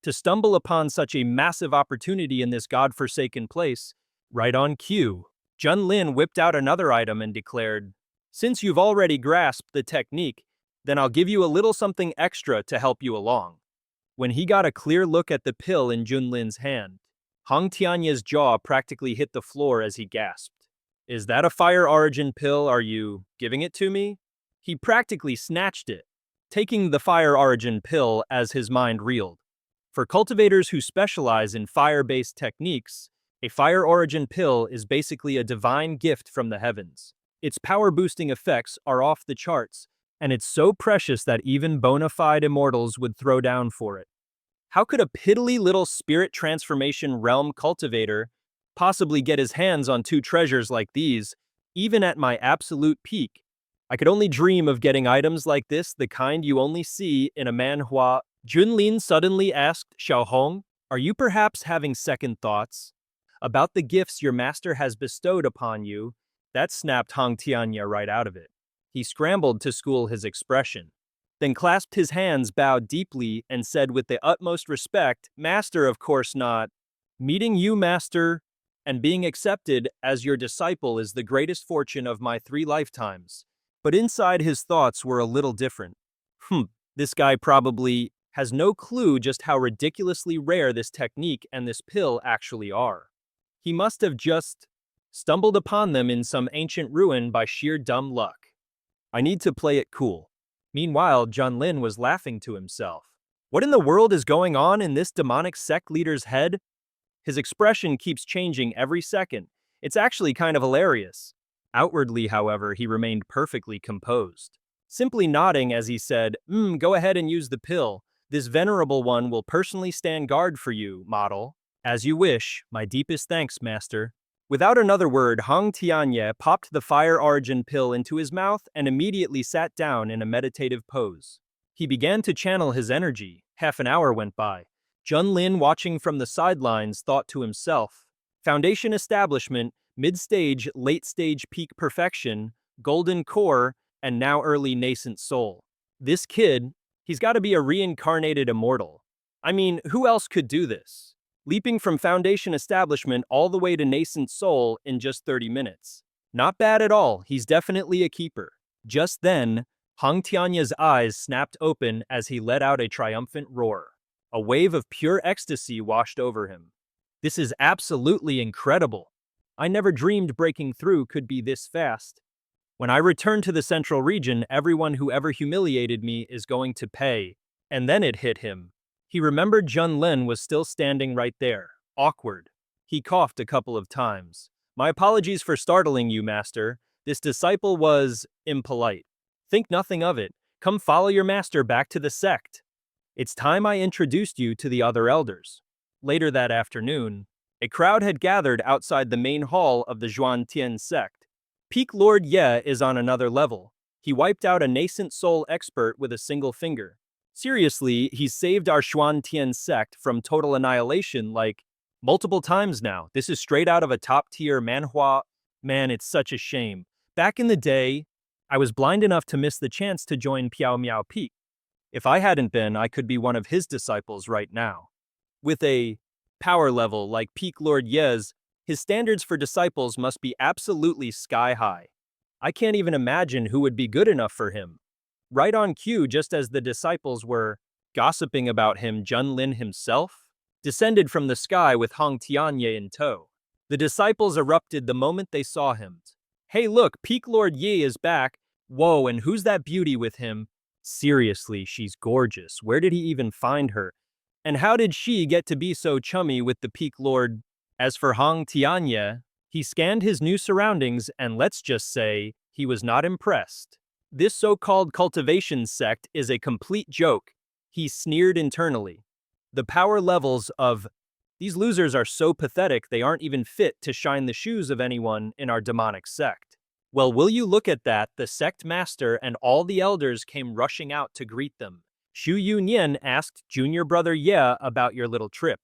To stumble upon such a massive opportunity in this godforsaken place, right on cue, Junlin whipped out another item and declared, "Since you've already grasped the technique, then I'll give you a little something extra to help you along." When he got a clear look at the pill in Junlin's hand, Hang Tianya's jaw practically hit the floor as he gasped. "Is that a fire origin pill? Are you giving it to me?" He practically snatched it, taking the fire origin pill as his mind reeled. For cultivators who specialize in fire-based techniques, a fire origin pill is basically a divine gift from the heavens. Its power-boosting effects are off the charts, and it's so precious that even bona fide immortals would throw down for it. How could a piddly little spirit transformation realm cultivator possibly get his hands on two treasures like these, even at my absolute peak? I could only dream of getting items like this, the kind you only see in a manhwa. Junlin suddenly asked Xiaohong, "Are you perhaps having second thoughts about the gifts your master has bestowed upon you?" That snapped Hang Tianya right out of it. He scrambled to school his expression, then clasped his hands, bowed deeply, and said with the utmost respect, "Master, of course not. Meeting you, master, and being accepted as your disciple is the greatest fortune of my 3 lifetimes." But inside his thoughts were a little different. This guy probably has no clue just how ridiculously rare this technique and this pill actually are. He must have just stumbled upon them in some ancient ruin by sheer dumb luck. I need to play it cool. Meanwhile, Junlin was laughing to himself. What in the world is going on in this demonic sect leader's head? His expression keeps changing every second. It's actually kind of hilarious. Outwardly, however, he remained perfectly composed, simply nodding as he said, "Go ahead and use the pill. This venerable one will personally stand guard for you, model." "As you wish. My deepest thanks, master." Without another word, Hang Tianya popped the fire origin pill into his mouth and immediately sat down in a meditative pose. He began to channel his energy. Half an hour went by. Junlin, watching from the sidelines, thought to himself, "Foundation establishment, mid-stage, late-stage peak perfection, golden core, and now early nascent soul. This kid, he's got to be a reincarnated immortal. I mean, who else could do this? Leaping from foundation establishment all the way to nascent soul in just 30 minutes. Not bad at all, he's definitely a keeper." Just then, Hang Tianya's eyes snapped open as he let out a triumphant roar. A wave of pure ecstasy washed over him. "This is absolutely incredible. I never dreamed breaking through could be this fast. When I return to the central region, everyone who ever humiliated me is going to pay." And then it hit him. He remembered Junlin was still standing right there, awkward. He coughed a couple of times. "My apologies for startling you, master. This disciple was impolite. Think nothing of it. Come follow your master back to the sect. It's time I introduced you to the other elders." Later that afternoon, a crowd had gathered outside the main hall of the Zhuantian sect. Peak Lord Ye is on another level. He wiped out a nascent soul expert with a single finger. Seriously, he's saved our Zhuantian sect from total annihilation like multiple times now. This is straight out of a top-tier manhwa. Man, it's such a shame. Back in the day, I was blind enough to miss the chance to join Piao Miao Peak. If I hadn't been, I could be one of his disciples right now. With a power level like Peak Lord Ye's, his standards for disciples must be absolutely sky high. I can't even imagine who would be good enough for him. Right on cue, just as the disciples were gossiping about him, Junlin himself descended from the sky with Hang Tianye in tow. The disciples erupted the moment they saw him. "Hey look, Peak Lord Ye is back. Whoa, and who's that beauty with him? Seriously, she's gorgeous. Where did he even find her? And how did she get to be so chummy with the peak lord? As for Hong Tianye, he scanned his new surroundings and let's just say, he was not impressed. This so-called cultivation sect is a complete joke, he sneered internally. The power levels of these losers are so pathetic they aren't even fit to shine the shoes of anyone in our demonic sect. Well, will you look at that, the sect master and all the elders came rushing out to greet them. Xu Yunyan asked junior brother Ye about your little trip.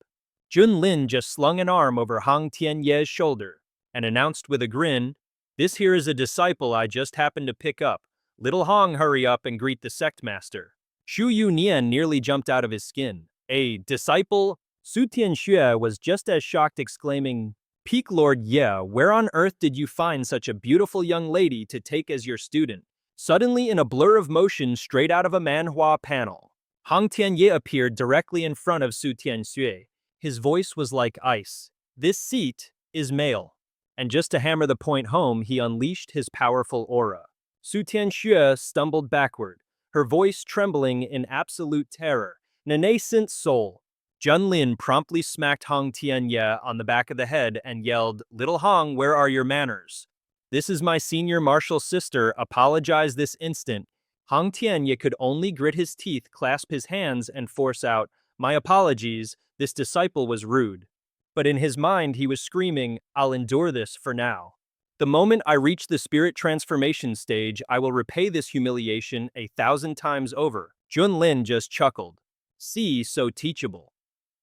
Junlin just slung an arm over Hong Tianye's shoulder and announced with a grin, "This here is a disciple I just happened to pick up. Little Hong, hurry up and greet the sect master." Xu Yunyan nearly jumped out of his skin. "A disciple?" Su Tianxue was just as shocked, exclaiming, "Peak Lord Ye, where on earth did you find such a beautiful young lady to take as your student?" Suddenly, in a blur of motion straight out of a Manhwa panel, Hong Tianye appeared directly in front of Su Tianxue. His voice was like ice. "This seat is male." And just to hammer the point home, he unleashed his powerful aura. Su Tianxue stumbled backward, her voice trembling in absolute terror. "Nascent soul." Junlin promptly smacked Hong Tianye on the back of the head and yelled, "Little Hong, where are your manners? This is my senior martial sister, apologize this instant." Hong Tianye could only grit his teeth, clasp his hands, and force out, "My apologies, this disciple was rude." But in his mind he was screaming, "I'll endure this for now. The moment I reach the spirit transformation stage, I will repay this humiliation 1,000 times over." Junlin just chuckled. "See, so teachable.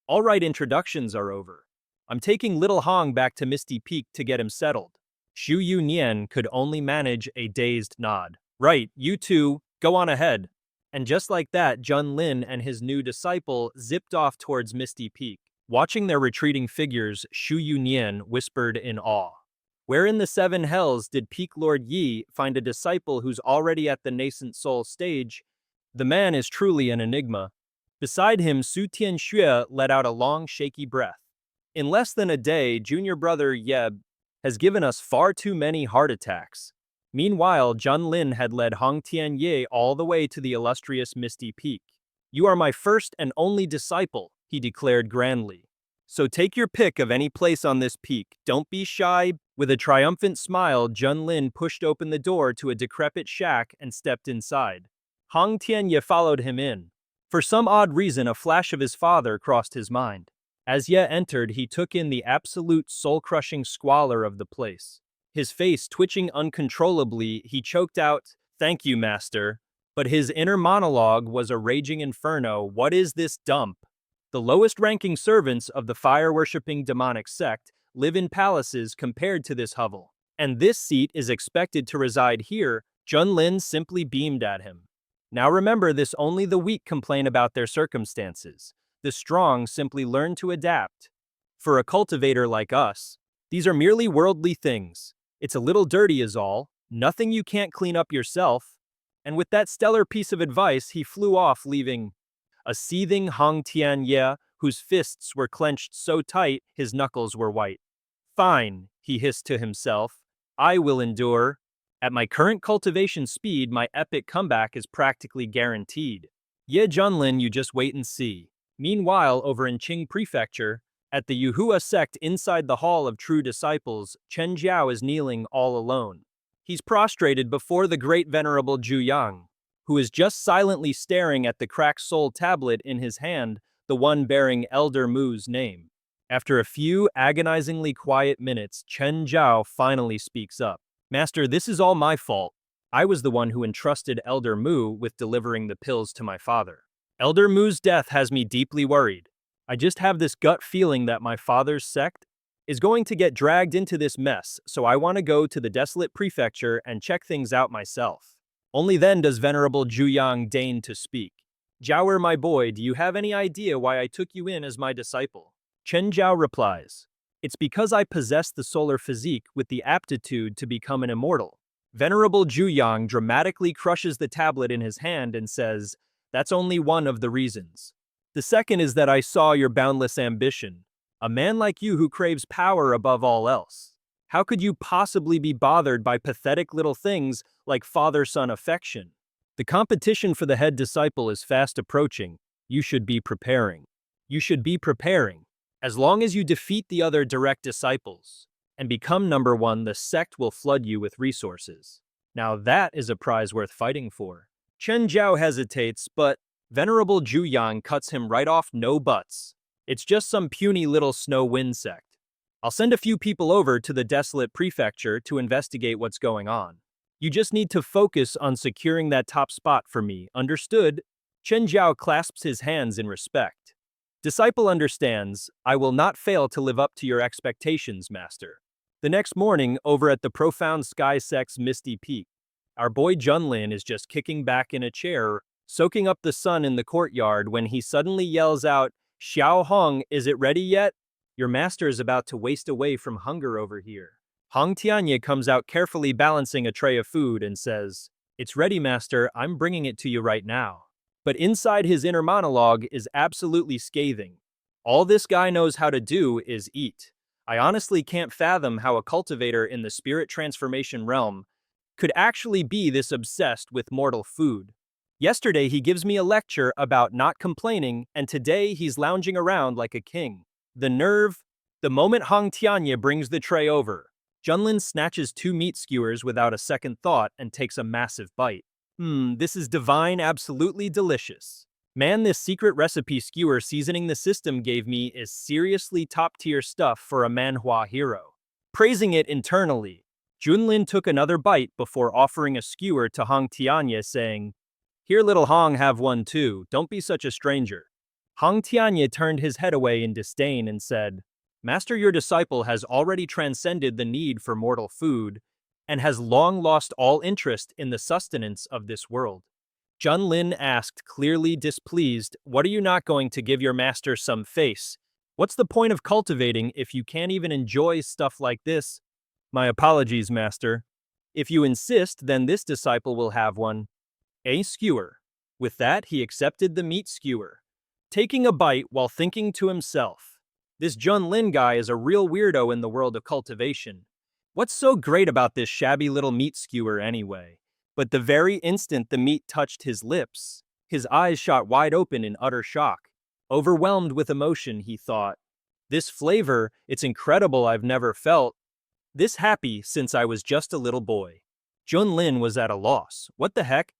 All right, introductions are over. I'm taking little Hong back to Misty Peak to get him settled." Xu Yunyan could only manage a dazed nod. "Right, you two, go on ahead." And just like that, Junlin and his new disciple zipped off towards Misty Peak. Watching their retreating figures, Xu Yunyan whispered in awe, "Where in the seven hells did Peak Lord Yi find a disciple who's already at the nascent soul stage? The man is truly an enigma." Beside him, Su Tianxue let out a long, shaky breath. "In less than a day, junior brother Yeb has given us far too many heart attacks." Meanwhile, Junlin had led Hong Tianye all the way to the illustrious Misty Peak. "You are my first and only disciple," he declared grandly. "So take your pick of any place on this peak. Don't be shy." With a triumphant smile, Junlin pushed open the door to a decrepit shack and stepped inside. Hong Tianye followed him in. For some odd reason, a flash of his father crossed his mind. As Ye entered, he took in the absolute soul-crushing squalor of the place. His face twitching uncontrollably, he choked out, "Thank you, master." But his inner monologue was a raging inferno. "What is this dump? The lowest-ranking servants of the fire-worshipping demonic sect live in palaces compared to this hovel. And this seat is expected to reside here." Junlin simply beamed at him. "Now remember this, only the weak complain about their circumstances. The strong simply learn to adapt. For a cultivator like us, these are merely worldly things. It's a little dirty is all, nothing you can't clean up yourself." And with that stellar piece of advice, he flew off, leaving a seething Hong Tianye, whose fists were clenched so tight his knuckles were white. "Fine," he hissed to himself. "I will endure. At my current cultivation speed, my epic comeback is practically guaranteed. Ye Junlin, you just wait and see." Meanwhile, over in Qing Prefecture, at the Yuhua sect inside the Hall of True Disciples, Chen Jiao is kneeling all alone. He's prostrated before the great venerable Zhu Yang, who is just silently staring at the cracked soul tablet in his hand, the one bearing Elder Mu's name. After a few agonizingly quiet minutes, Chen Jiao finally speaks up. "Master, this is all my fault. I was the one who entrusted Elder Mu with delivering the pills to my father. Elder Mu's death has me deeply worried. I just have this gut feeling that my father's sect is going to get dragged into this mess, so I want to go to the desolate prefecture and check things out myself." Only then does Venerable Zhu Yang deign to speak. "Jiaoer, my boy, do you have any idea why I took you in as my disciple?" Chen Jiao replies, "It's because I possess the solar physique with the aptitude to become an immortal." Venerable Zhu Yang dramatically crushes the tablet in his hand and says, "That's only one of the reasons. The second is that I saw your boundless ambition. A man like you who craves power above all else. How could you possibly be bothered by pathetic little things like father-son affection? The competition for the head disciple is fast approaching. You should be preparing." You should be preparing. As long as you defeat the other direct disciples and become number one, the sect will flood you with resources. Now that is a prize worth fighting for. Chen Jiao hesitates, but Venerable Zhu Yang cuts him right off, no buts. It's just some puny little snow wind sect. I'll send a few people over to the desolate prefecture to investigate what's going on. You just need to focus on securing that top spot for me, understood? Chen Jiao clasps his hands in respect. Disciple understands, I will not fail to live up to your expectations, master. The next morning, over at the Profound Sky Sect's misty peak, our boy Junlin is just kicking back in a chair, soaking up the sun in the courtyard when he suddenly yells out, Xiao Hong, is it ready yet? Your master is about to waste away from hunger over here. Hong Tianye comes out carefully balancing a tray of food and says, It's ready, master, I'm bringing it to you right now. But inside his inner monologue is absolutely scathing. All this guy knows how to do is eat. I honestly can't fathom how a cultivator in the spirit transformation realm could actually be this obsessed with mortal food. Yesterday he gives me a lecture about not complaining, and today he's lounging around like a king. The nerve! The moment Hong Tianye brings the tray over, Junlin snatches 2 meat skewers without a second thought and takes a massive bite. This is divine, absolutely delicious. Man, this secret recipe skewer seasoning the system gave me is seriously top-tier stuff for a Manhwa hero. Praising it internally, Junlin took another bite before offering a skewer to Hong Tianye, saying, Here, little Hong, have one too, don't be such a stranger. Hong Tianye turned his head away in disdain and said, Master, your disciple has already transcended the need for mortal food and has long lost all interest in the sustenance of this world. Junlin asked, clearly displeased, What are you not going to give your master some face? What's the point of cultivating if you can't even enjoy stuff like this? My apologies, master. If you insist, then this disciple will have one. A skewer. With that, he accepted the meat skewer, taking a bite while thinking to himself, This Junlin guy is a real weirdo in the world of cultivation. What's so great about this shabby little meat skewer anyway? But the very instant the meat touched his lips, his eyes shot wide open in utter shock. Overwhelmed with emotion, he thought, This flavor, it's incredible, I've never felt this happy since I was just a little boy. Junlin was at a loss. What the heck?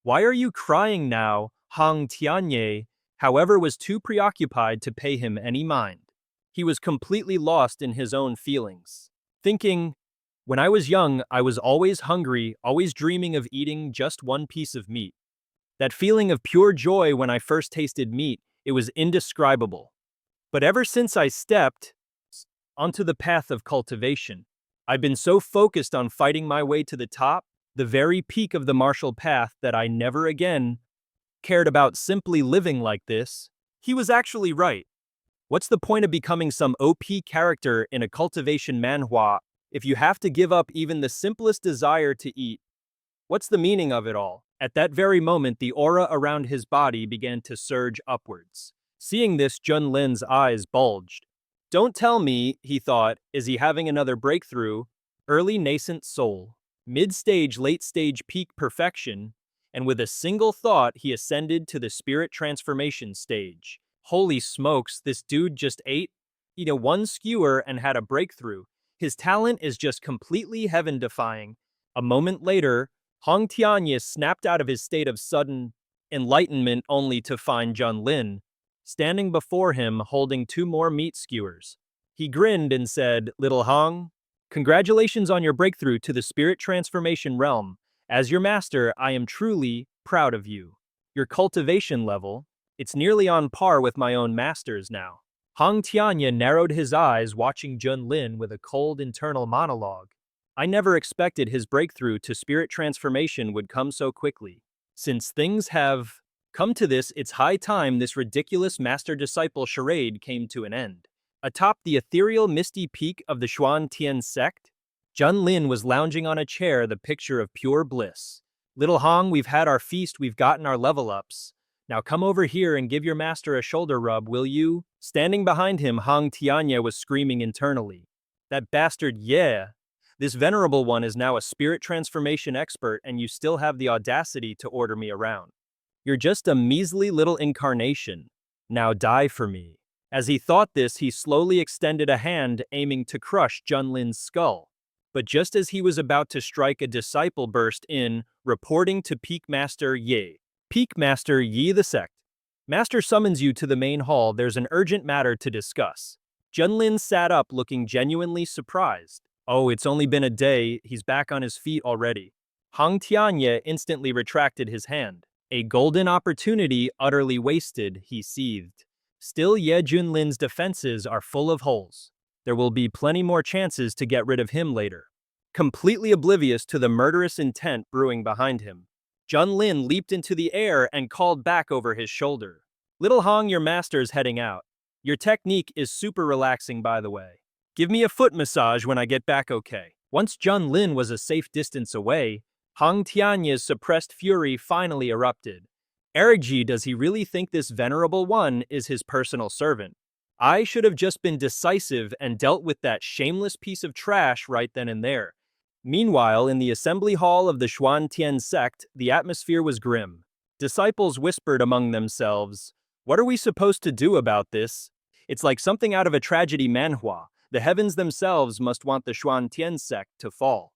Why are you crying now? Hong Tianye, however, was too preoccupied to pay him any mind. He was completely lost in his own feelings, thinking, When I was young, I was always hungry, always dreaming of eating just one piece of meat. That feeling of pure joy when I first tasted meat, it was indescribable. But ever since I stepped onto the path of cultivation, I've been so focused on fighting my way to the top, the very peak of the martial path, that I never again cared about simply living like this. He was actually right. What's the point of becoming some OP character in a cultivation manhwa if you have to give up even the simplest desire to eat? What's the meaning of it all? At that very moment, the aura around his body began to surge upwards. Seeing this, Junlin's eyes bulged. Don't tell me, he thought, is he having another breakthrough? Early nascent soul, mid-stage, late-stage peak perfection, and with a single thought, he ascended to the spirit transformation stage. Holy smokes, this dude just ate one skewer and had a breakthrough. His talent is just completely heaven-defying. A moment later, Hong Tianye snapped out of his state of sudden enlightenment only to find Junlin standing before him holding 2 more meat skewers. He grinned and said, Little Hong, congratulations on your breakthrough to the spirit transformation realm. As your master, I am truly proud of you. Your cultivation level, it's nearly on par with my own master's now. Hong Tianye narrowed his eyes, watching Junlin with a cold internal monologue. I never expected his breakthrough to spirit transformation would come so quickly. Since things have come to this, it's high time this ridiculous master-disciple charade came to an end. Atop the ethereal misty peak of the Xuan Tian sect, Junlin was lounging on a chair, the picture of pure bliss. Little Hong, we've had our feast, we've gotten our level ups. Now come over here and give your master a shoulder rub, will you? Standing behind him, Hong Tianye was screaming internally. That bastard, yeah. This venerable one is now a spirit transformation expert, and you still have the audacity to order me around. You're just a measly little incarnation. Now die for me. As he thought this, he slowly extended a hand, aiming to crush Junlin's skull. But just as he was about to strike, a disciple burst in, reporting to Peak Master Ye. Peak Master Ye the sect. Master summons you to the main hall. There's an urgent matter to discuss. Junlin sat up, looking genuinely surprised. Oh, it's only been a day. He's back on his feet already. Hang Tianye instantly retracted his hand. A golden opportunity utterly wasted, he seethed. Still, Ye Junlin's defenses are full of holes. There will be plenty more chances to get rid of him later. Completely oblivious to the murderous intent brewing behind him, Junlin leaped into the air and called back over his shoulder. Little Hong, your master's heading out. Your technique is super relaxing, by the way. Give me a foot massage when I get back, okay? Once Junlin was a safe distance away, Hang Tianye's suppressed fury finally erupted. Erigji, does he really think this venerable one is his personal servant? I should have just been decisive and dealt with that shameless piece of trash right then and there. Meanwhile, in the assembly hall of the Xuantian sect, the atmosphere was grim. Disciples whispered among themselves, "What are we supposed to do about this? It's like something out of a tragedy manhwa. The heavens themselves must want the Xuantian sect to fall."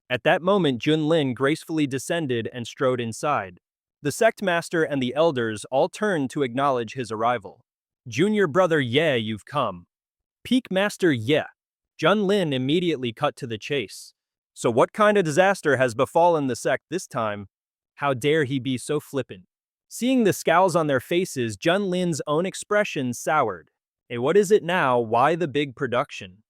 At that moment, Junlin gracefully descended and strode inside. The sect master and the elders all turned to acknowledge his arrival. "Junior brother Ye, you've come." "Peak Master Ye." Junlin immediately cut to the chase. "So what kind of disaster has befallen the sect this time? How dare he be so flippant?" Seeing the scowls on their faces, Junlin's own expression soured. "Hey, what is it now? Why the big production?"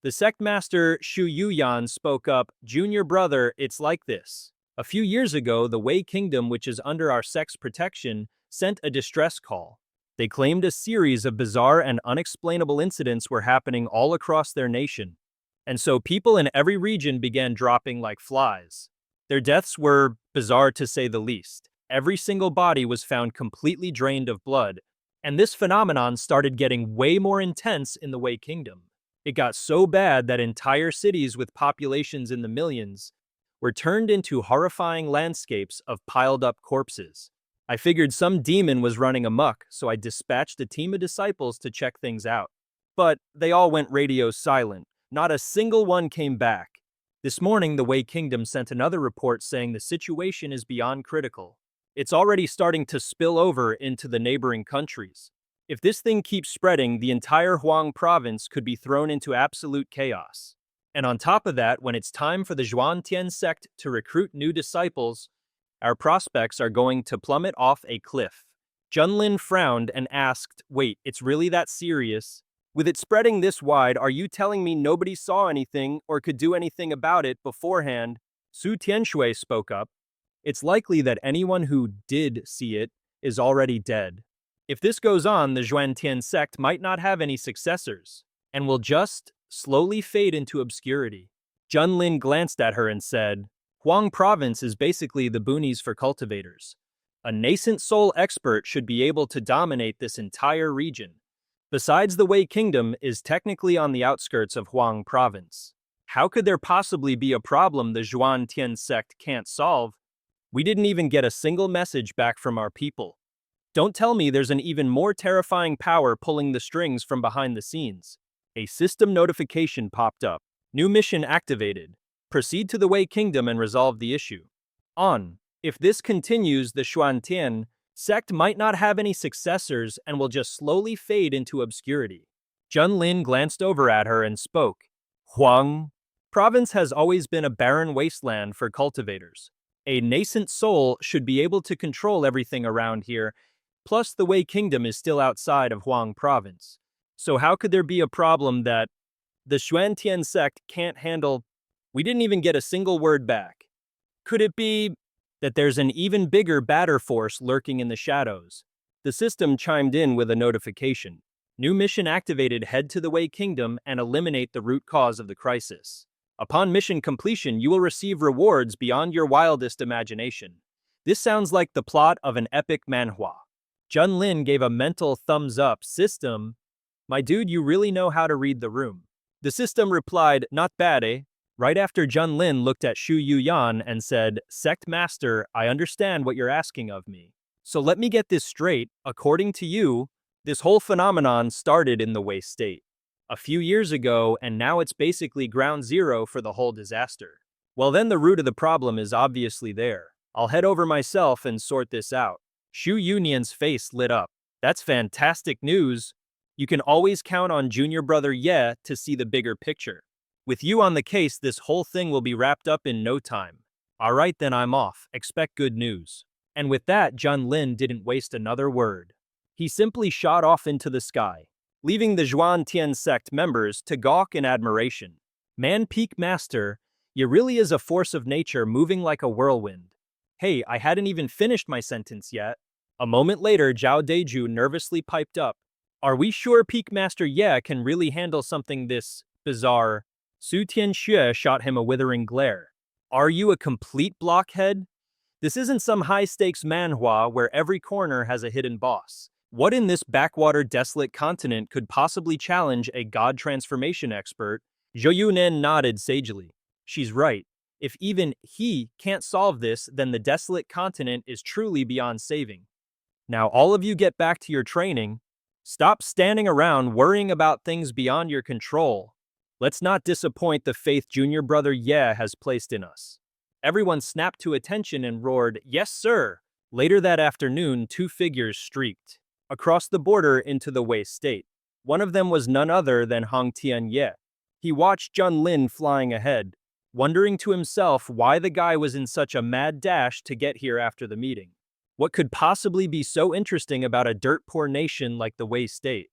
The sect master Shu Yuyan spoke up, "Junior brother, it's like this. A few years ago, the Wei Kingdom, which is under our sect's protection, sent a distress call. They claimed a series of bizarre and unexplainable incidents were happening all across their nation. And so people in every region began dropping like flies. Their deaths were bizarre to say the least. Every single body was found completely drained of blood, and this phenomenon started getting way more intense in the Wei Kingdom. It got so bad that entire cities with populations in the millions were turned into horrifying landscapes of piled-up corpses. I figured some demon was running amok, so I dispatched a team of disciples to check things out. But they all went radio silent. Not a single one came back. This morning, the Wei Kingdom sent another report saying the situation is beyond critical. It's already starting to spill over into the neighboring countries. If this thing keeps spreading, the entire Huang province could be thrown into absolute chaos. And on top of that, when it's time for the Xuantian sect to recruit new disciples, our prospects are going to plummet off a cliff." Junlin frowned and asked, "Wait, it's really that serious? With it spreading this wide, are you telling me nobody saw anything or could do anything about it beforehand?" Su Tianshui spoke up. "It's likely that anyone who did see it is already dead. If this goes on, the Xuantian sect might not have any successors, and will just slowly fade into obscurity." Junlin glanced at her and said, "Huang province is basically the boonies for cultivators. A nascent soul expert should be able to dominate this entire region. Besides, the Wei Kingdom is technically on the outskirts of Huang province. How could there possibly be a problem the Xuantian sect can't solve? We didn't even get a single message back from our people. Don't tell me there's an even more terrifying power pulling the strings from behind the scenes." A system notification popped up. "New mission activated. Proceed to the Wei Kingdom and resolve the issue." On. If this continues, the Xuantian sect might not have any successors and will just slowly fade into obscurity. Junlin glanced over at her and spoke. "Huang province has always been a barren wasteland for cultivators. A nascent soul should be able to control everything around here, plus the Wei Kingdom is still outside of Huang province. So how could there be a problem that the Xuantian sect can't handle?" We didn't even get a single word back. Could it be that there's an even bigger, badder force lurking in the shadows? The system chimed in with a notification. "New mission activated. Head to the Wei Kingdom and eliminate the root cause of the crisis. Upon mission completion, you will receive rewards beyond your wildest imagination." This sounds like the plot of an epic manhwa. Junlin gave a mental thumbs up. "System, my dude, you really know how to read the room." The system replied, "Not bad, eh?" Right after, Junlin looked at Shu Yuyan and said, "Sect Master, I understand what you're asking of me. So let me get this straight. According to you, This whole phenomenon started in the waste state a few years ago, and now it's basically ground zero for the whole disaster. Well, then the root of the problem is obviously there. I'll head over myself and sort this out. Shu Yunyan's face lit up. That's fantastic news. You can always count on junior brother Ye to see the bigger picture. With you on the case, this whole thing will be wrapped up in no time. All right, then I'm off. Expect good news. And with that, Junlin didn't waste another word. He simply shot off into the sky, leaving the Zhuan-Tian sect members to gawk in admiration. Man Peak Master, you really is a force of nature moving like a whirlwind. Hey, I hadn't even finished my sentence yet. A moment later, Zhao Deju nervously piped up. Are we sure Peak Master Ye can really handle something this bizarre? Su Tianxue shot him a withering glare. Are you a complete blockhead? This isn't some high-stakes manhwa where every corner has a hidden boss. What in this backwater desolate continent could possibly challenge a god transformation expert? Zhou Yunen nodded sagely. She's right. If even he can't solve this, then the desolate continent is truly beyond saving. Now all of you get back to your training. Stop standing around worrying about things beyond your control. Let's not disappoint the faith junior brother Ye has placed in us. Everyone snapped to attention and roared, "Yes, sir!" Later that afternoon, two figures streaked across the border into the Wei state. One of them was none other than Hong Tianye. He watched Junlin flying ahead, wondering to himself why the guy was in such a mad dash to get here after the meeting. What could possibly be so interesting about a dirt-poor nation like the Wei state?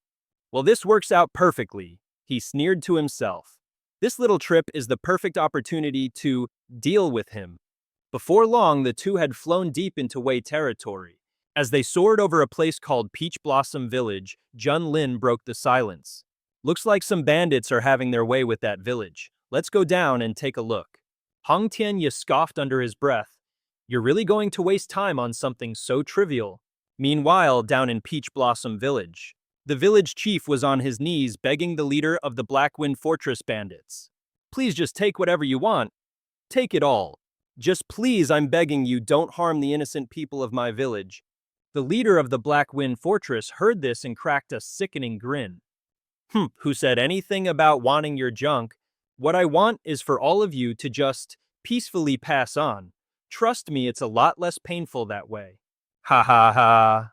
Well, this works out perfectly, he sneered to himself. This little trip is the perfect opportunity to deal with him. Before long, the two had flown deep into Wei territory. As they soared over a place called Peach Blossom Village, Junlin broke the silence. Looks like some bandits are having their way with that village. Let's go down and take a look. Hong Tianye scoffed under his breath. You're really going to waste time on something so trivial? Meanwhile, down in Peach Blossom Village, the village chief was on his knees begging the leader of the Blackwind Fortress bandits. Please just take whatever you want. Take it all. Just please, I'm begging you, don't harm the innocent people of my village. The leader of the Blackwind Fortress heard this and cracked a sickening grin. Who said anything about wanting your junk? What I want is for all of you to just peacefully pass on. Trust me, it's a lot less painful that way. Ha ha ha.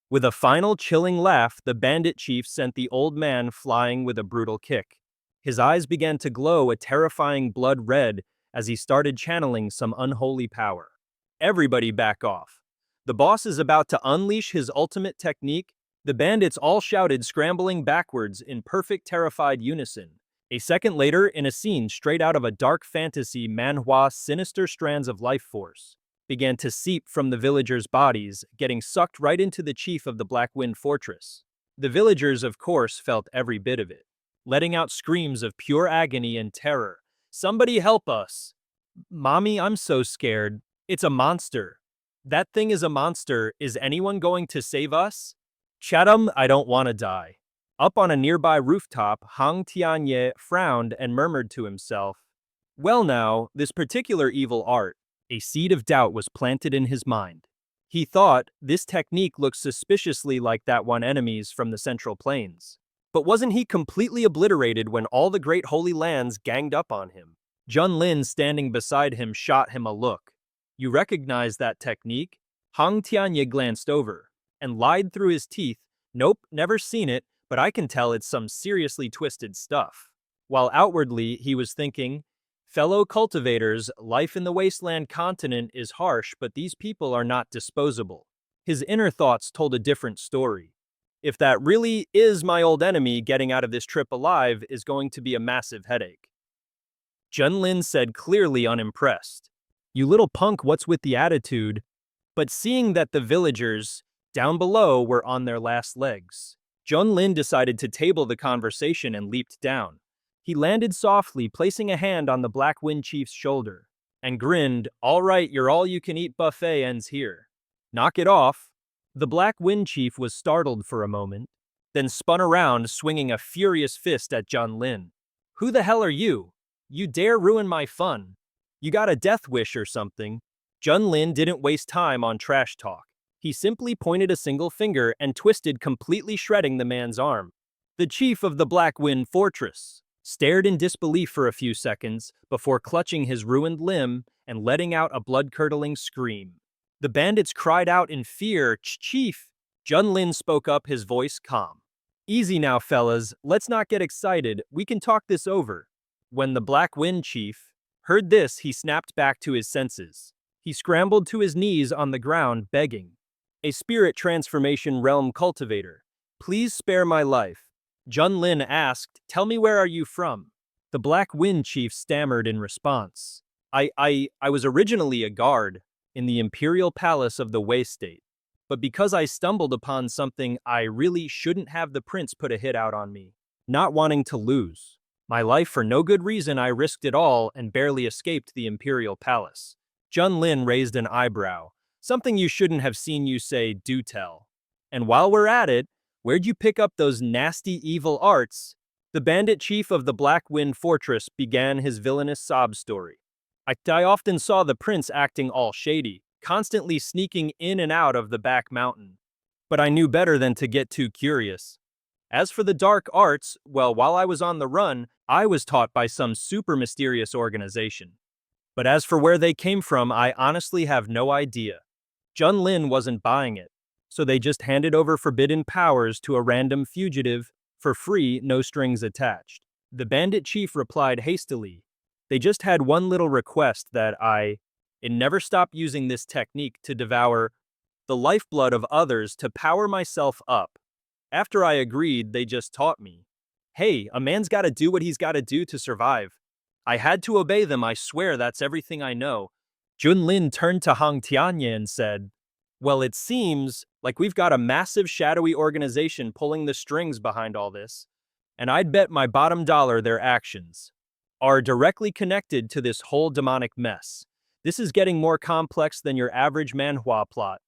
With a final chilling laugh, the bandit chief sent the old man flying with a brutal kick. His eyes began to glow a terrifying blood red as he started channeling some unholy power. Everybody back off. The boss is about to unleash his ultimate technique. The bandits all shouted, scrambling backwards in perfect terrified unison. A second later, in a scene straight out of a dark fantasy manhwa, sinister strands of life force began to seep from the villagers' bodies, getting sucked right into the chief of the Blackwind Fortress. The villagers, of course, felt every bit of it, letting out screams of pure agony and terror. Somebody help us! Mommy, I'm so scared. It's a monster. That thing is a monster. Is anyone going to save us? Chatham, I don't want to die. Up on a nearby rooftop, Hong Tianye frowned and murmured to himself. Well now, this particular evil art, a seed of doubt was planted in his mind. He thought, this technique looks suspiciously like that one enemy's from the Central Plains. But wasn't he completely obliterated when all the great holy lands ganged up on him? Junlin, standing beside him, shot him a look. You recognize that technique? Hong Tianye glanced over and lied through his teeth. Nope, never seen it, but I can tell it's some seriously twisted stuff. While outwardly he was thinking, fellow cultivators, life in the wasteland continent is harsh, but these people are not disposable. His inner thoughts told a different story. If that really is my old enemy, getting out of this trip alive is going to be a massive headache. Junlin said, clearly unimpressed. You little punk, what's with the attitude? But seeing that the villagers down below were on their last legs, Junlin decided to table the conversation and leaped down. He landed softly, placing a hand on the Black Wind Chief's shoulder, and grinned, all right, your all-you-can-eat buffet ends here. Knock it off. The Black Wind Chief was startled for a moment, then spun around, swinging a furious fist at Junlin. Who the hell are you? You dare ruin my fun? You got a death wish or something? Junlin didn't waste time on trash talk. He simply pointed a single finger and twisted, completely shredding the man's arm. The chief of the Black Wind Fortress stared in disbelief for a few seconds before clutching his ruined limb and letting out a blood-curdling scream. The bandits cried out in fear. Chief! Junlin spoke up, his voice calm. Easy now, fellas. Let's not get excited. We can talk this over. When the Black Wind Chief heard this, he snapped back to his senses. He scrambled to his knees on the ground, begging. A spirit transformation realm cultivator. Please spare my life. Junlin asked, tell me, where are you from? The Black Wind Chief stammered in response. I was originally a guard in the imperial palace of the Wei state. But because I stumbled upon something, I really shouldn't have the prince put a hit out on me. Not wanting to lose my life for no good reason, I risked it all and barely escaped the imperial palace. Junlin raised an eyebrow. Something you shouldn't have seen you say, do tell. And while we're at it, where'd you pick up those nasty evil arts? The bandit chief of the Black Wind Fortress began his villainous sob story. I often saw the prince acting all shady, constantly sneaking in and out of the back mountain. But I knew better than to get too curious. As for the dark arts, well, while I was on the run, I was taught by some super mysterious organization. But as for where they came from, I honestly have no idea. Junlin wasn't buying it, so they just handed over forbidden powers to a random fugitive, for free, no strings attached. The bandit chief replied hastily. They just had one little request that it never stop using this technique to devour the lifeblood of others to power myself up. After I agreed, they just taught me. Hey, a man's gotta do what he's gotta do to survive. I had to obey them, I swear that's everything I know. Junlin turned to Hong Tianye and said, well, it seems like we've got a massive shadowy organization pulling the strings behind all this, and I'd bet my bottom dollar their actions are directly connected to this whole demonic mess. This is getting more complex than your average manhwa plot.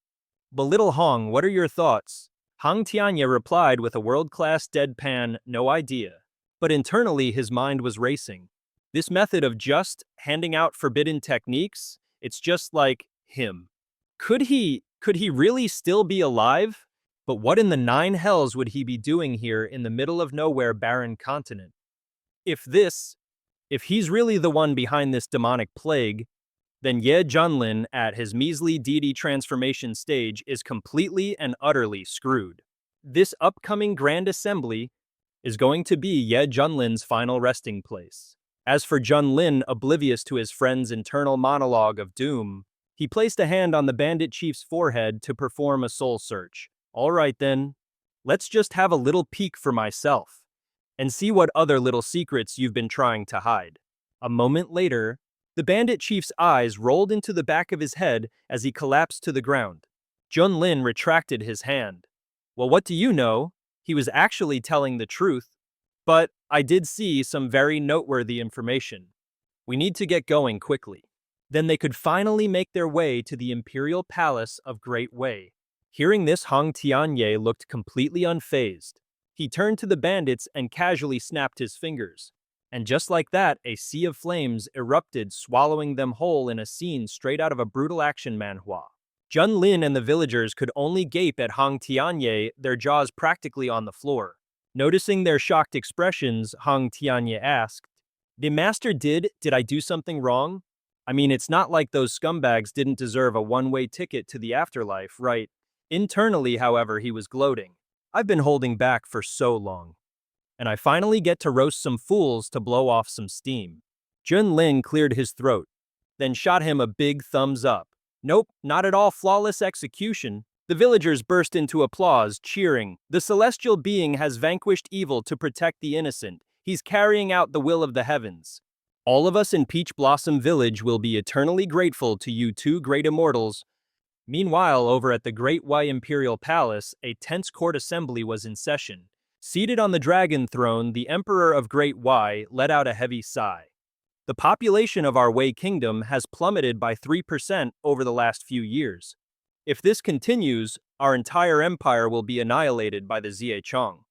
But little Hong, what are your thoughts? Hong Tianye replied with a world-class deadpan, no idea. But internally his mind was racing. This method of just handing out forbidden techniques, it's just like him. Could he really still be alive? But what in the nine hells would he be doing here in the middle of nowhere barren continent? If he's really the one behind this demonic plague, then Ye Junlin at his measly deity transformation stage is completely and utterly screwed. This upcoming Grand Assembly is going to be Ye Junlin's final resting place. As for Junlin, oblivious to his friend's internal monologue of doom, he placed a hand on the bandit chief's forehead to perform a soul search. All right then, let's just have a little peek for myself and see what other little secrets you've been trying to hide. A moment later, the bandit chief's eyes rolled into the back of his head as he collapsed to the ground. Junlin retracted his hand. Well, what do you know? He was actually telling the truth. But I did see some very noteworthy information. We need to get going quickly. Then they could finally make their way to the imperial palace of Great Wei. Hearing this, Hong Tianye looked completely unfazed. He turned to the bandits and casually snapped his fingers. And just like that, a sea of flames erupted, swallowing them whole in a scene straight out of a brutal action manhwa. Junlin and the villagers could only gape at Hong Tianye, their jaws practically on the floor. Noticing their shocked expressions, Hong Tianye asked, "The master did I do something wrong? I mean, it's not like those scumbags didn't deserve a one-way ticket to the afterlife, right?" Internally, however, he was gloating. I've been holding back for so long. And I finally get to roast some fools to blow off some steam. Junlin cleared his throat, then shot him a big thumbs up. Nope, not at all flawless execution. The villagers burst into applause, cheering. The celestial being has vanquished evil to protect the innocent. He's carrying out the will of the heavens. All of us in Peach Blossom Village will be eternally grateful to you two great immortals. Meanwhile, over at the Great Wei Imperial Palace, a tense court assembly was in session. Seated on the dragon throne, the Emperor of Great Wei let out a heavy sigh. The population of our Wei Kingdom has plummeted by 3% over the last few years. If this continues, our entire empire will be annihilated by the Ziechong.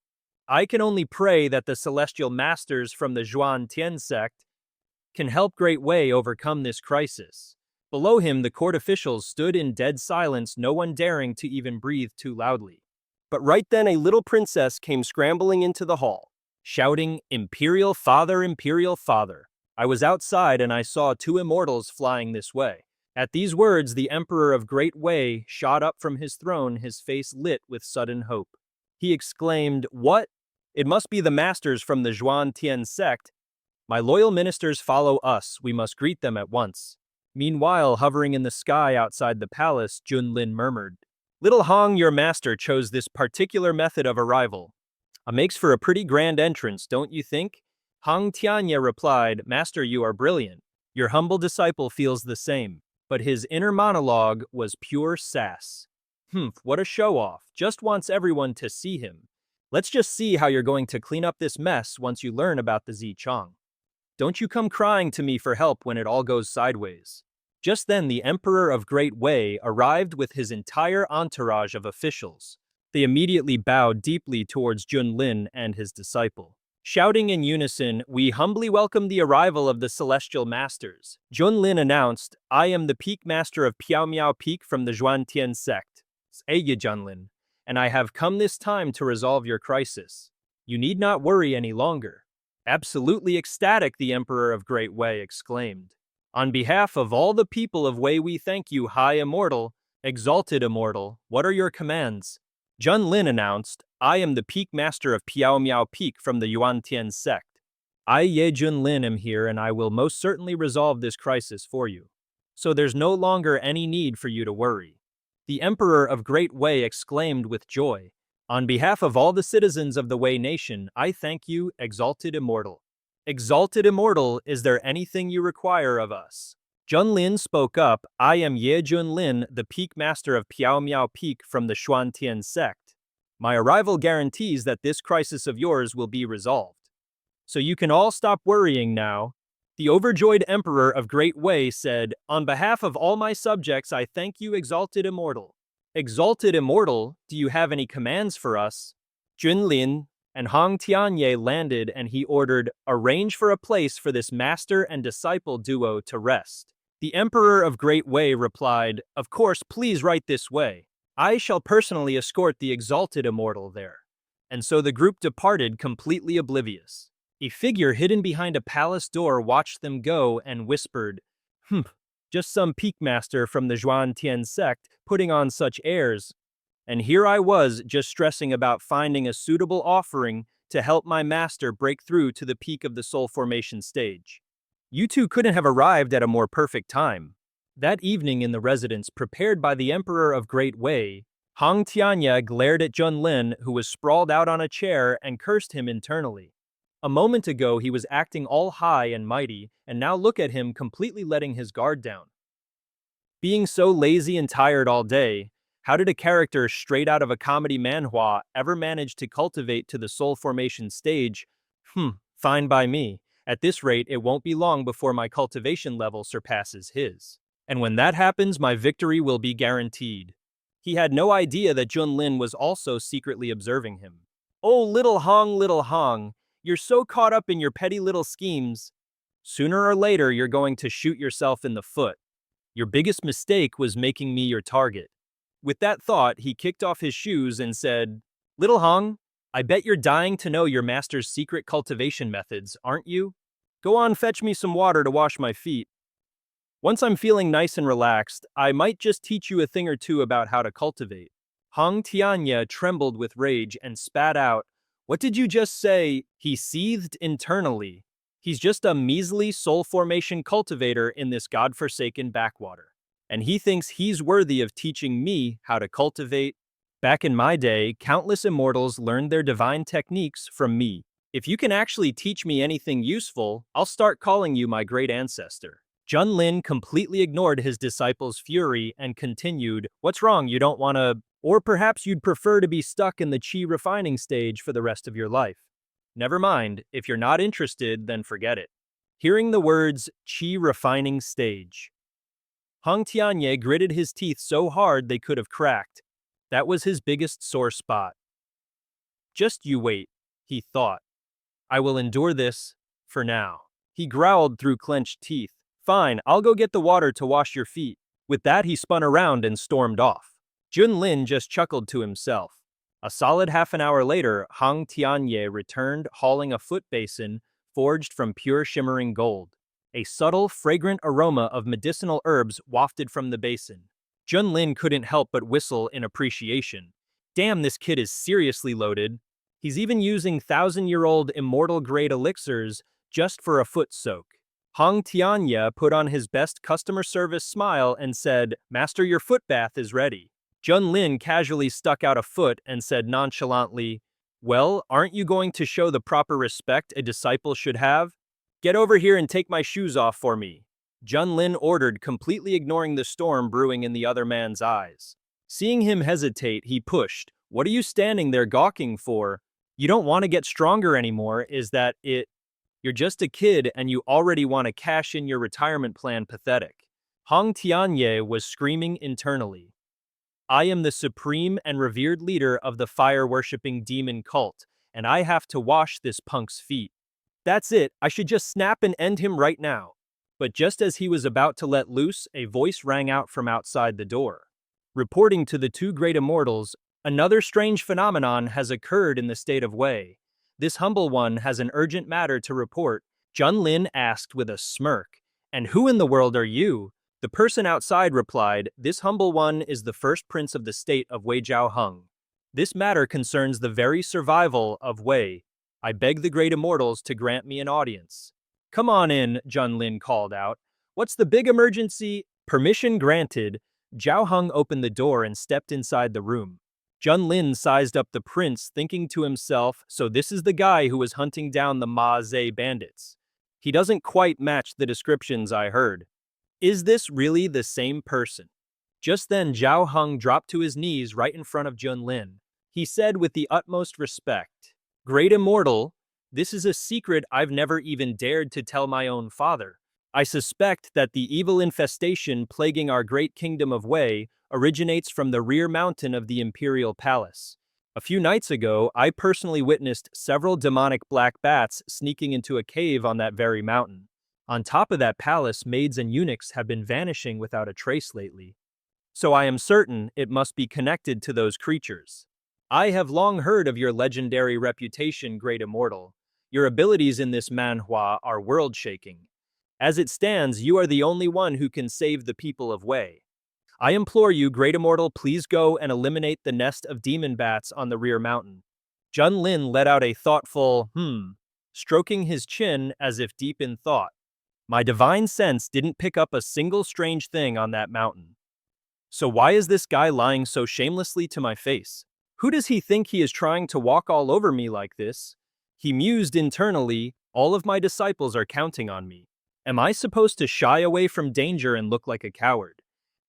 I can only pray that the celestial masters from the Zhuan Tian sect can help Great Wei overcome this crisis. Below him, the court officials stood in dead silence, no one daring to even breathe too loudly. But right then a little princess came scrambling into the hall, shouting, Imperial Father, Imperial Father. I was outside and I saw two immortals flying this way. At these words, the Emperor of Great Wei shot up from his throne, his face lit with sudden hope. He exclaimed, What? It must be the masters from the Zhuan sect. My loyal ministers follow us, we must greet them at once. Meanwhile, hovering in the sky outside the palace, Junlin murmured, Little Hong, your master chose this particular method of arrival. Makes for a pretty grand entrance, don't you think? Hong Tianye replied, Master, you are brilliant. Your humble disciple feels the same. But his inner monologue was pure sass. What a show-off. Just wants everyone to see him. Let's just see how you're going to clean up this mess once you learn about the Zichong. Don't you come crying to me for help when it all goes sideways. Just then the Emperor of Great Wei arrived with his entire entourage of officials. They immediately bowed deeply towards Junlin and his disciple. Shouting in unison, We humbly welcome the arrival of the Celestial Masters. Junlin announced, I am the Peak Master of Piaomiao Peak from the Zhuan sect, Ye Junlin, and I have come this time to resolve your crisis. You need not worry any longer. Absolutely ecstatic, the Emperor of Great Wei exclaimed. On behalf of all the people of Wei, we thank you, High Immortal, Exalted Immortal. What are your commands? Junlin announced, I am the Peak Master of Piaomiao Peak from the Yuantian sect. I, Ye Junlin, am here and I will most certainly resolve this crisis for you. So there's no longer any need for you to worry. The Emperor of Great Wei exclaimed with joy, On behalf of all the citizens of the Wei nation, I thank you, Exalted Immortal. Exalted Immortal, is there anything you require of us? Junlin spoke up, I am Ye Junlin, the Peak Master of Piaomiao Peak from the Xuantian sect. My arrival guarantees that this crisis of yours will be resolved. So you can all stop worrying now. The overjoyed Emperor of Great Wei said, On behalf of all my subjects, I thank you, Exalted Immortal. Exalted Immortal, do you have any commands for us? Junlin and Hong Tianye landed and he ordered, Arrange for a place for this master and disciple duo to rest. The Emperor of Great Wei replied, Of course, please right this way. I shall personally escort the Exalted Immortal there. And so the group departed completely oblivious. A figure hidden behind a palace door watched them go and whispered, Just some peak master from the Zhuan sect putting on such airs. And here I was, just stressing about finding a suitable offering to help my master break through to the peak of the soul formation stage. You two couldn't have arrived at a more perfect time. That evening in the residence prepared by the Emperor of Great Wei, Hong Tianya glared at Junlin, who was sprawled out on a chair, and cursed him internally. A moment ago he was acting all high and mighty, and now look at him completely letting his guard down. Being so lazy and tired all day, how did a character straight out of a comedy manhwa ever manage to cultivate to the soul formation stage? Fine by me. At this rate, it won't be long before my cultivation level surpasses his. And when that happens, my victory will be guaranteed. He had no idea that Junlin was also secretly observing him. Oh, little Hong, you're so caught up in your petty little schemes. Sooner or later, you're going to shoot yourself in the foot. Your biggest mistake was making me your target. With that thought, he kicked off his shoes and said, Little Hong, I bet you're dying to know your master's secret cultivation methods, aren't you? Go on, fetch me some water to wash my feet. Once I'm feeling nice and relaxed, I might just teach you a thing or two about how to cultivate. Hong Tianya trembled with rage and spat out, What did you just say? He seethed internally. He's just a measly soul formation cultivator in this godforsaken backwater. And he thinks he's worthy of teaching me how to cultivate. Back in my day, countless immortals learned their divine techniques from me. If you can actually teach me anything useful, I'll start calling you my great ancestor. Junlin completely ignored his disciple's fury and continued, What's wrong, you don't want to... Or perhaps you'd prefer to be stuck in the chi refining stage for the rest of your life. Never mind, if you're not interested, then forget it. Hearing the words, chi refining stage, Hong Tianye gritted his teeth so hard they could have cracked. That was his biggest sore spot. Just you wait, he thought. I will endure this, for now. He growled through clenched teeth. Fine, I'll go get the water to wash your feet. With that, he spun around and stormed off. Junlin just chuckled to himself. A solid half an hour later, Hang Tianye returned hauling a foot basin forged from pure shimmering gold. A subtle, fragrant aroma of medicinal herbs wafted from the basin. Junlin couldn't help but whistle in appreciation. Damn, this kid is seriously loaded. He's even using thousand-year-old immortal-grade elixirs just for a foot soak. Hang Tianya put on his best customer service smile and said, "Master, your foot bath is ready." Junlin casually stuck out a foot and said nonchalantly, "Well, aren't you going to show the proper respect a disciple should have? Get over here and take my shoes off for me." Junlin ordered, completely ignoring the storm brewing in the other man's eyes. Seeing him hesitate, he pushed. "What are you standing there gawking for? You don't want to get stronger anymore, is that it? You're just a kid and you already want to cash in your retirement plan. Pathetic." Hang Tianye was screaming internally. "I am the supreme and revered leader of the fire-worshipping demon cult, and I have to wash this punk's feet. That's it, I should just snap and end him right now." But just as he was about to let loose, a voice rang out from outside the door. Reporting to the two great immortals, "Another strange phenomenon has occurred in the state of Wei. This humble one has an urgent matter to report." Junlin asked with a smirk, "And who in the world are you?" The person outside replied, "This humble one is the first prince of the state of Wei Jiaoheng. This matter concerns the very survival of Wei. I beg the great immortals to grant me an audience." "Come on in," Junlin called out. "What's the big emergency?" Permission granted, Jiaoheng opened the door and stepped inside the room. Junlin sized up the prince, thinking to himself, so this is the guy who was hunting down the Ma Zhe bandits. He doesn't quite match the descriptions I heard. Is this really the same person? Just then Jiaoheng dropped to his knees right in front of Junlin. He said with the utmost respect, "Great immortal, this is a secret I've never even dared to tell my own father. I suspect that the evil infestation plaguing our great kingdom of Wei originates from the rear mountain of the imperial palace. A few nights ago, I personally witnessed several demonic black bats sneaking into a cave on that very mountain. On top of that palace, maids and eunuchs have been vanishing without a trace lately. So I am certain it must be connected to those creatures. I have long heard of your legendary reputation, great immortal. Your abilities in this manhwa are world-shaking. As it stands, you are the only one who can save the people of Wei. I implore you, great immortal, please go and eliminate the nest of demon bats on the rear mountain." Junlin let out a thoughtful, stroking his chin as if deep in thought. "My divine sense didn't pick up a single strange thing on that mountain. So why is this guy lying so shamelessly to my face? Who does he think he is trying to walk all over me like this?" He mused internally, "All of my disciples are counting on me. Am I supposed to shy away from danger and look like a coward?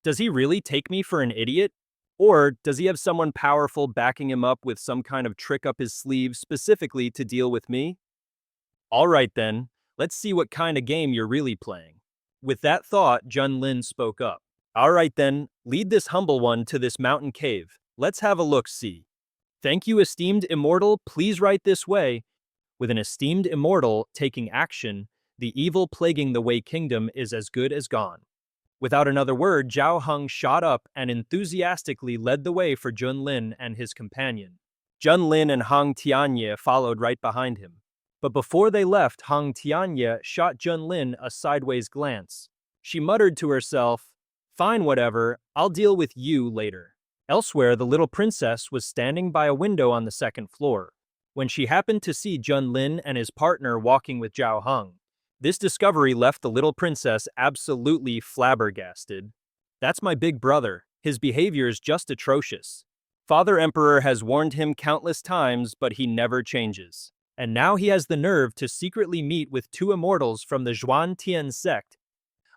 Does he really take me for an idiot? Or does he have someone powerful backing him up with some kind of trick up his sleeve specifically to deal with me? All right then, let's see what kind of game you're really playing." With that thought, Junlin spoke up. "All right then, lead this humble one to this mountain cave. Let's have a look-see." "Thank you, esteemed immortal, please right this way." With an esteemed immortal taking action, the evil plaguing the Wei Kingdom is as good as gone. Without another word, Jiaoheng shot up and enthusiastically led the way for Junlin and his companion. Junlin and Hang Tianye followed right behind him. But before they left, Hang Tianye shot Junlin a sideways glance. She muttered to herself, "Fine, whatever, I'll deal with you later." Elsewhere, the little princess was standing by a window on the second floor, when she happened to see Junlin and his partner walking with Jiaoheng. This discovery left the little princess absolutely flabbergasted. "That's my big brother. His behavior is just atrocious. Father Emperor has warned him countless times, but he never changes. And now he has the nerve to secretly meet with two immortals from the Zhuan-Tian sect.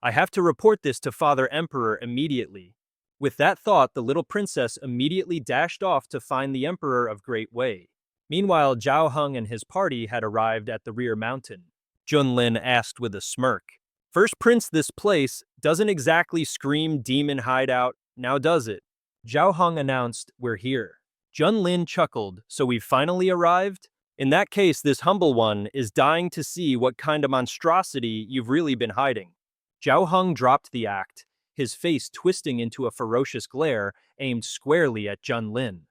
I have to report this to Father Emperor immediately." With that thought, the little princess immediately dashed off to find the Emperor of Great Wei. Meanwhile, Jiaoheng and his party had arrived at the rear mountain. Junlin asked with a smirk. "First prince, this place doesn't exactly scream demon hideout, now does it?" Jiaoheng announced, "We're here." Junlin chuckled, "So we've finally arrived? In that case, this humble one is dying to see what kind of monstrosity you've really been hiding." Zhao Heng dropped the act, his face twisting into a ferocious glare aimed squarely at Junlin.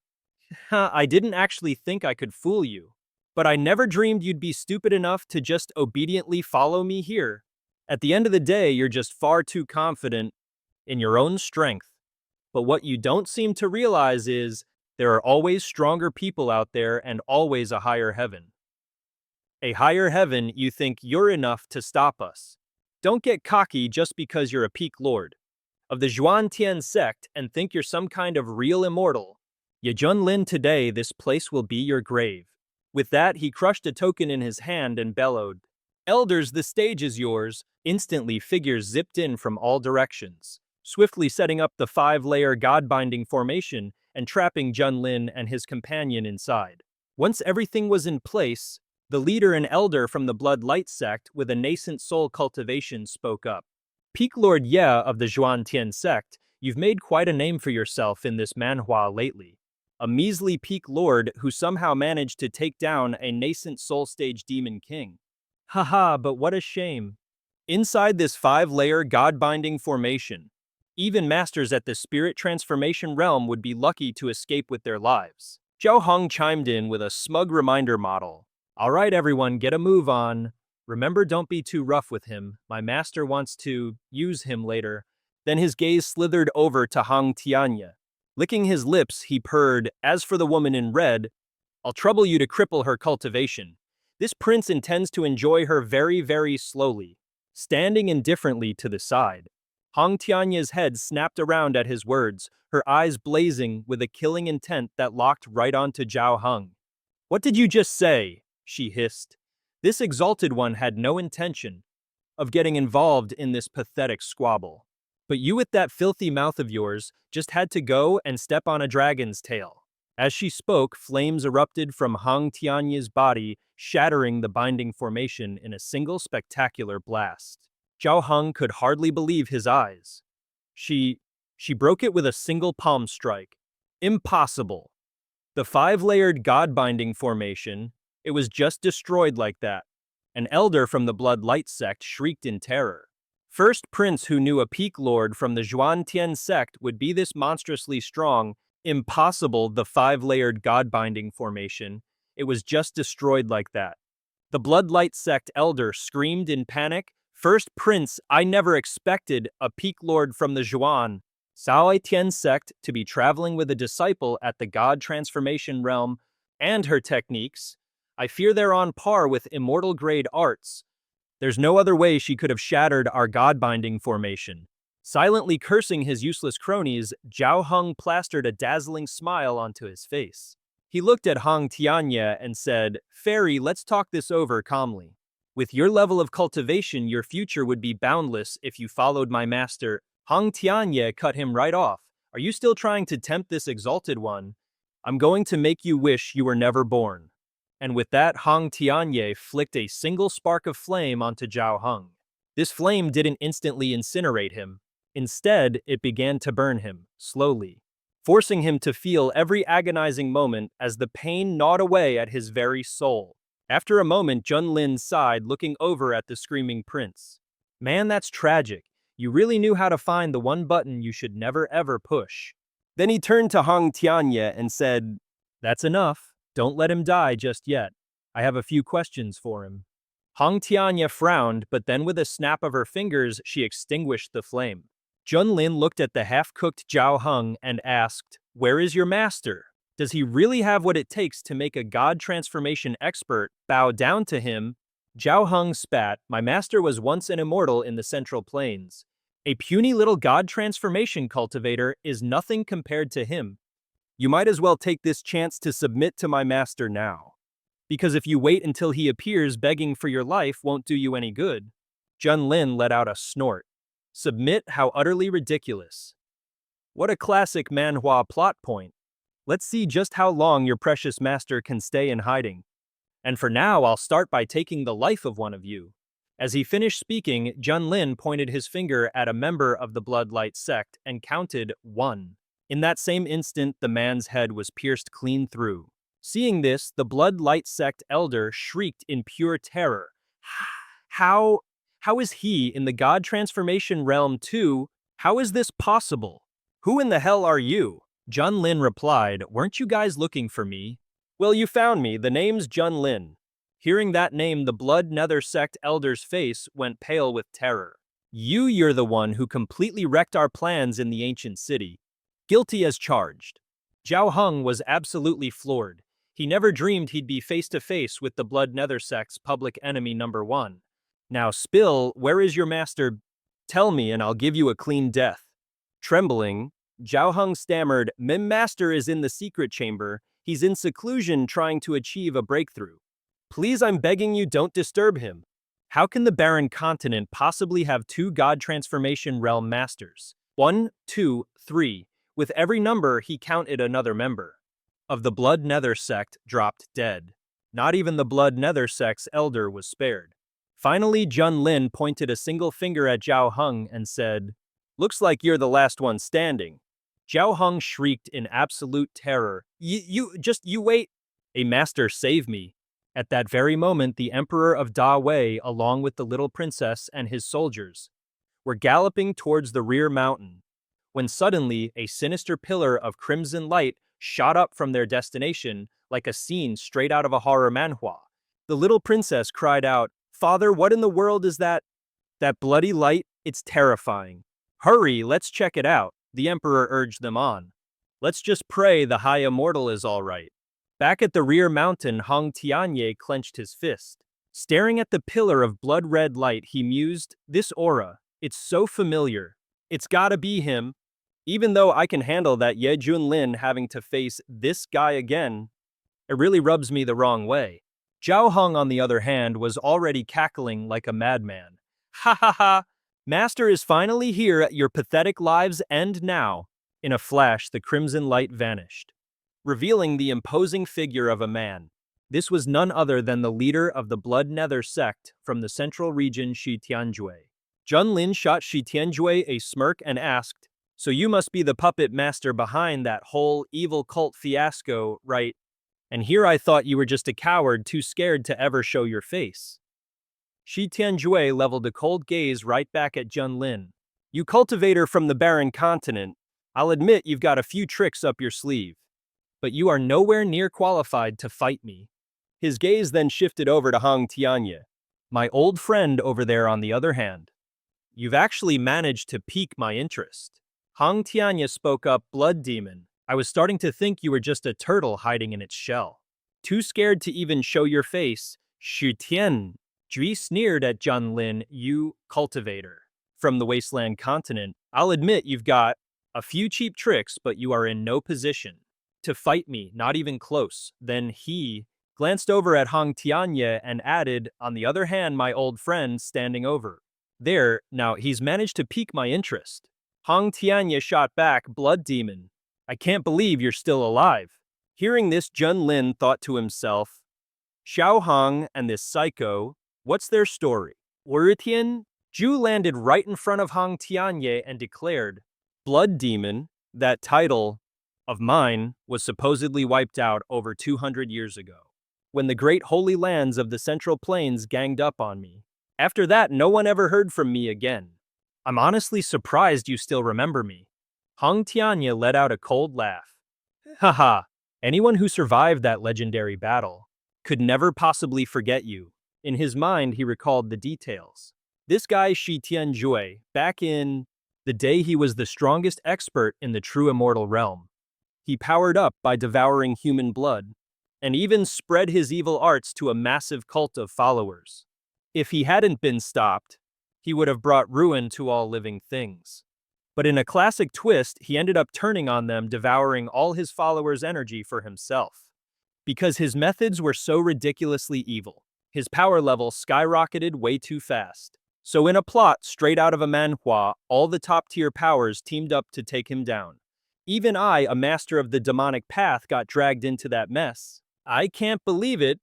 I didn't actually think I could fool you, but I never dreamed you'd be stupid enough to just obediently follow me here. At the end of the day, you're just far too confident in your own strength. But what you don't seem to realize is there are always stronger people out there and always a higher heaven. A higher heaven you think you're enough to stop us. Don't get cocky just because you're a peak lord of the Zhuantian sect and think you're some kind of real immortal. Ye Junlin, today this place will be your grave. With that, he crushed a token in his hand and bellowed, Elders, the stage is yours. Instantly, figures zipped in from all directions, swiftly setting up the 5-layer god-binding formation and trapping Junlin and his companion inside. Once everything was in place, the leader and elder from the Blood Light sect with a nascent soul cultivation spoke up. Peak Lord Ye of the Zhuantian sect, you've made quite a name for yourself in this Manhwa lately. A measly peak lord who somehow managed to take down a nascent soul stage demon king. Haha, but what a shame. Inside this 5-layer god-binding formation, even masters at the spirit transformation realm would be lucky to escape with their lives. Zhao Heng chimed in with a smug reminder model. All right, everyone, get a move on. Remember, don't be too rough with him. My master wants to use him later. Then his gaze slithered over to Hang Tianye. Licking his lips, he purred, as for the woman in red, I'll trouble you to cripple her cultivation. This prince intends to enjoy her very, very slowly, standing indifferently to the side. Hang Tianye's head snapped around at his words, her eyes blazing with a killing intent that locked right onto Zhao Heng. What did you just say? She hissed. This exalted one had no intention of getting involved in this pathetic squabble. But you with that filthy mouth of yours just had to go and step on a dragon's tail. As she spoke, flames erupted from Hang Tianye's body, shattering the binding formation in a single spectacular blast. Zhao Heng could hardly believe his eyes. She broke it with a single palm strike. Impossible. The 5-layered god-binding formation, it was just destroyed like that. An elder from the Blood Light sect shrieked in terror. First prince who knew a peak lord from the Zhuantian sect would be this monstrously strong. Impossible, the 5-layered god-binding formation. It was just destroyed like that. The Blood Light sect elder screamed in panic. First prince, I never expected a peak lord from the Zhuan Sao Tian sect to be traveling with a disciple at the god transformation realm and her techniques. I fear they're on par with immortal grade arts. There's no other way she could have shattered our god-binding formation. Silently cursing his useless cronies, Zhao Heng plastered a dazzling smile onto his face. He looked at Hang Tianye and said, Fairy, let's talk this over calmly. With your level of cultivation, your future would be boundless if you followed my master. Hang Tianye cut him right off. Are you still trying to tempt this exalted one? I'm going to make you wish you were never born. And with that, Hang Tianye flicked a single spark of flame onto Zhao Heng. This flame didn't instantly incinerate him. Instead, it began to burn him, slowly, forcing him to feel every agonizing moment as the pain gnawed away at his very soul. After a moment, Junlin sighed, looking over at the screaming prince. Man, that's tragic. You really knew how to find the one button you should never ever push. Then he turned to Hang Tianye and said, That's enough. Don't let him die just yet. I have a few questions for him. Hang Tianye frowned, but then with a snap of her fingers, she extinguished the flame. Junlin looked at the half-cooked Zhao Heng and asked, Where is your master? Does he really have what it takes to make a god transformation expert bow down to him? Zhao Heng spat. My master was once an immortal in the Central Plains. A puny little god transformation cultivator is nothing compared to him. You might as well take this chance to submit to my master now. Because if you wait until he appears begging for your life won't do you any good. Junlin let out a snort. Submit? How utterly ridiculous. What a classic manhwa plot point. Let's see just how long your precious master can stay in hiding. And for now, I'll start by taking the life of one of you. As he finished speaking, Junlin pointed his finger at a member of the Blood Light sect and counted 1. In that same instant, the man's head was pierced clean through. Seeing this, the Blood Light sect elder shrieked in pure terror. How How is he in the God transformation realm too? How is this possible? Who in the hell are you? Junlin replied, weren't you guys looking for me? Well, you found me. The name's Junlin. Hearing that name, the Blood Nether sect elder's face went pale with terror. You're the one who completely wrecked our plans in the ancient city. Guilty as charged. Zhao Heng was absolutely floored. He never dreamed he'd be face to face with the Blood Nether sect's public enemy #1. Now, Spill, where is your master? Tell me and I'll give you a clean death. Trembling, Zhao Heng stammered, Mim Master is in the secret chamber. He's in seclusion trying to achieve a breakthrough. Please, I'm begging you, don't disturb him. How can the barren continent possibly have 2 God transformation realm masters? 1, 2, 3. With every number, he counted another member of the Blood Nether sect dropped dead. Not even the Blood Nether sect's elder was spared. Finally, Junlin pointed a single finger at Zhao Heng and said, looks like you're the last one standing. Zhao Heng shrieked in absolute terror. You wait. A master, save me. At that very moment, the Emperor of Da Wei, along with the little princess and his soldiers, were galloping towards the rear mountain, when suddenly a sinister pillar of crimson light shot up from their destination like a scene straight out of a horror manhwa. The little princess cried out, Father, what in the world is that? That bloody light? It's terrifying. Hurry, let's check it out, the Emperor urged them on. Let's just pray the High Immortal is all right. Back at the rear mountain, Hong Tianye clenched his fist. Staring at the pillar of blood-red light, he mused, this aura, it's so familiar. It's gotta be him. Even though I can handle that Ye Junlin having to face this guy again, it really rubs me the wrong way. Zhao Heng, on the other hand, was already cackling like a madman. Ha ha ha! Master is finally here at your pathetic lives' end now. In a flash, the crimson light vanished, revealing the imposing figure of a man. This was none other than the leader of the Blood Nether sect from the central region Shi Tianjue. Junlin shot Shi Tianjue a smirk and asked, so you must be the puppet master behind that whole evil cult fiasco, right? And here I thought you were just a coward too scared to ever show your face. Shi Tianjue leveled a cold gaze right back at Junlin. You cultivator from the barren continent, I'll admit you've got a few tricks up your sleeve, but you are nowhere near qualified to fight me. His gaze then shifted over to Hong Tianye. My old friend over there, on the other hand. You've actually managed to pique my interest. Hong Tianye spoke up, Blood Demon. I was starting to think you were just a turtle hiding in its shell. Too scared to even show your face, Xu Tian. Jui sneered at Junlin, you cultivator from the wasteland continent. I'll admit you've got a few cheap tricks, but you are in no position to fight me, not even close. Then he glanced over at Hong Tianye and added, on the other hand, my old friend standing over there. Now, he's managed to pique my interest. Hong Tianye shot back, Blood Demon. I can't believe you're still alive. Hearing this, Junlin thought to himself, Xiao Hong and this psycho, what's their story? Wuritian? Zhu landed right in front of Hong Tianye and declared, Blood Demon, that title of mine was supposedly wiped out over 200 years ago, when the great holy lands of the Central Plains ganged up on me. After that, no one ever heard from me again. I'm honestly surprised you still remember me. Hong Tianye let out a cold laugh. Haha, anyone who survived that legendary battle could never possibly forget you. In his mind, he recalled the details. This guy Shi Tianjue, back in the day he was the strongest expert in the true immortal realm. He powered up by devouring human blood, and even spread his evil arts to a massive cult of followers. If he hadn't been stopped, he would have brought ruin to all living things. But in a classic twist, he ended up turning on them, devouring all his followers' energy for himself. Because his methods were so ridiculously evil, his power level skyrocketed way too fast. So in a plot straight out of a manhwa, all the top-tier powers teamed up to take him down. Even I, a master of the demonic path, got dragged into that mess. I can't believe it.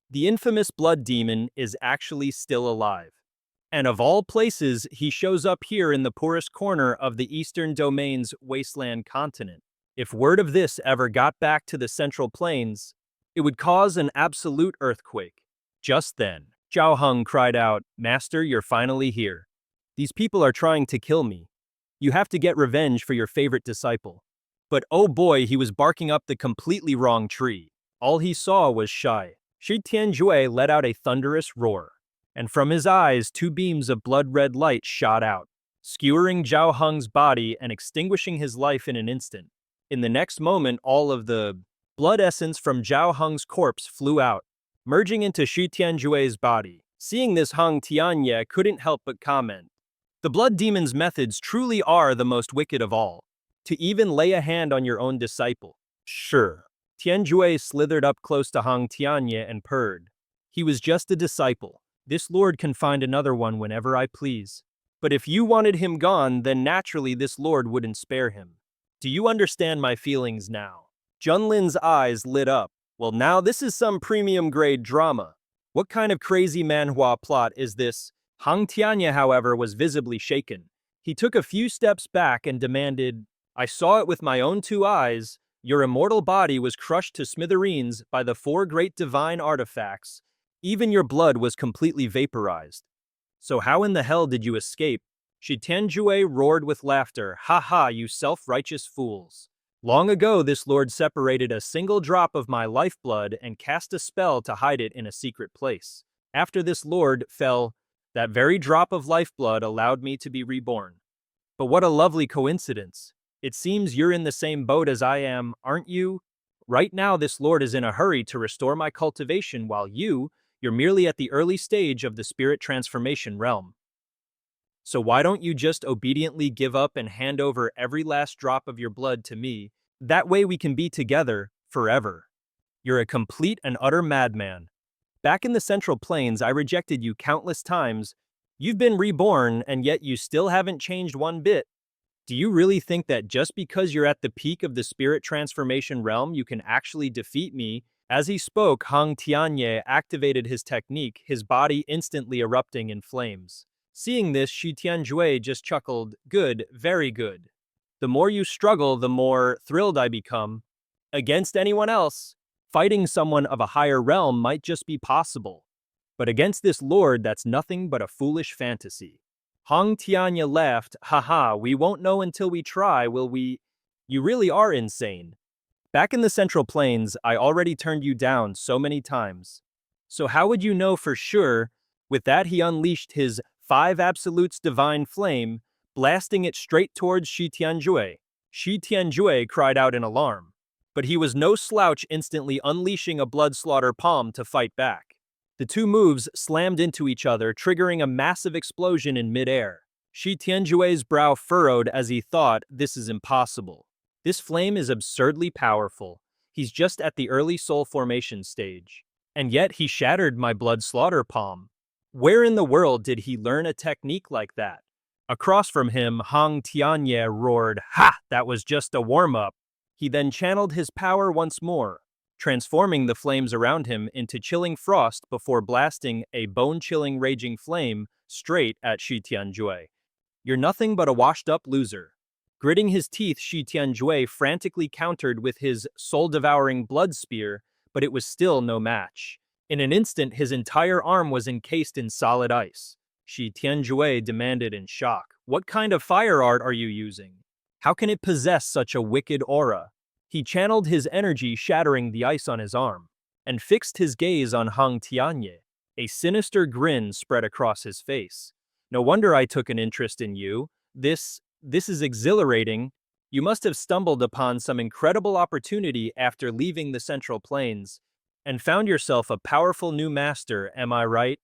The infamous Blood Demon is actually still alive. And of all places, he shows up here in the poorest corner of the Eastern Domain's wasteland continent. If word of this ever got back to the Central Plains, it would cause an absolute earthquake. Just then, Zhao Heng cried out, "Master, you're finally here. These people are trying to kill me. You have to get revenge for your favorite disciple." But oh boy, he was barking up the completely wrong tree. All he saw was Shai. Shi Tianjue let out a thunderous roar, and from his eyes 2 beams of blood-red light shot out, skewering Zhao Heng's body and extinguishing his life in an instant. In the next moment, all of the blood essence from Zhao Heng's corpse flew out, merging into Shi Tianjue's body. Seeing this, Heng Tianye couldn't help but comment, "The blood demon's methods truly are the most wicked of all. To even lay a hand on your own disciple." Sure. Tianjue slithered up close to Heng Tianye and purred. "He was just a disciple. This lord can find another one whenever I please. But if you wanted him gone, then naturally this lord wouldn't spare him. Do you understand my feelings now?" Junlin's eyes lit up. "Well, now this is some premium grade drama. What kind of crazy manhwa plot is this?" Heng Tianye, however, was visibly shaken. He took a few steps back and demanded, "I saw it with my own 2 eyes. Your immortal body was crushed to smithereens by the 4 great divine artifacts. Even your blood was completely vaporized. So how in the hell did you escape?" Shi Tianjue roared with laughter. "Ha ha, you self-righteous fools. Long ago this lord separated a single drop of my lifeblood and cast a spell to hide it in a secret place. After this lord fell, that very drop of lifeblood allowed me to be reborn. But what a lovely coincidence. It seems you're in the same boat as I am, aren't you? Right now this lord is in a hurry to restore my cultivation while you're merely at the early stage of the spirit transformation realm. So why don't you just obediently give up and hand over every last drop of your blood to me? That way we can be together forever. You're a complete and utter madman. Back in the Central Plains, I rejected you countless times. You've been reborn, and yet you still haven't changed one bit. Do you really think that just because you're at the peak of the spirit transformation realm, you can actually defeat me?" As he spoke, Heng Tianye activated his technique, his body instantly erupting in flames. Seeing this, Shi Tianjue just chuckled, "Good, very good. The more you struggle, the more thrilled I become. Against anyone else, fighting someone of a higher realm might just be possible. But against this lord, that's nothing but a foolish fantasy." Heng Tianye laughed. "Haha, we won't know until we try, will we? You really are insane. Back in the Central Plains, I already turned you down so many times. So how would you know for sure?" With that, he unleashed his 5 absolutes divine flame, blasting it straight towards Shi Tianjue. Shi Tianjue cried out in alarm. But he was no slouch, instantly unleashing a blood slaughter palm to fight back. The 2 moves slammed into each other, triggering a massive explosion in midair. Shi Tianjue's brow furrowed as he thought, "This is impossible. This flame is absurdly powerful. He's just at the early soul formation stage. And yet he shattered my blood slaughter palm. Where in the world did he learn a technique like that?" Across from him, Heng Tianye roared, "Ha! That was just a warm-up." He then channeled his power once more, transforming the flames around him into chilling frost before blasting a bone-chilling raging flame straight at Shi Tianjue. "You're nothing but a washed-up loser." Gritting his teeth, Shi Tianjue frantically countered with his soul-devouring blood spear, but it was still no match. In an instant, his entire arm was encased in solid ice. Shi Tianjue demanded in shock, "What kind of fire art are you using? How can it possess such a wicked aura?" He channeled his energy, shattering the ice on his arm, and fixed his gaze on Heng Tianye. A sinister grin spread across his face. "No wonder I took an interest in you. This is exhilarating. You must have stumbled upon some incredible opportunity after leaving the Central Plains, and found yourself a powerful new master, am I right?"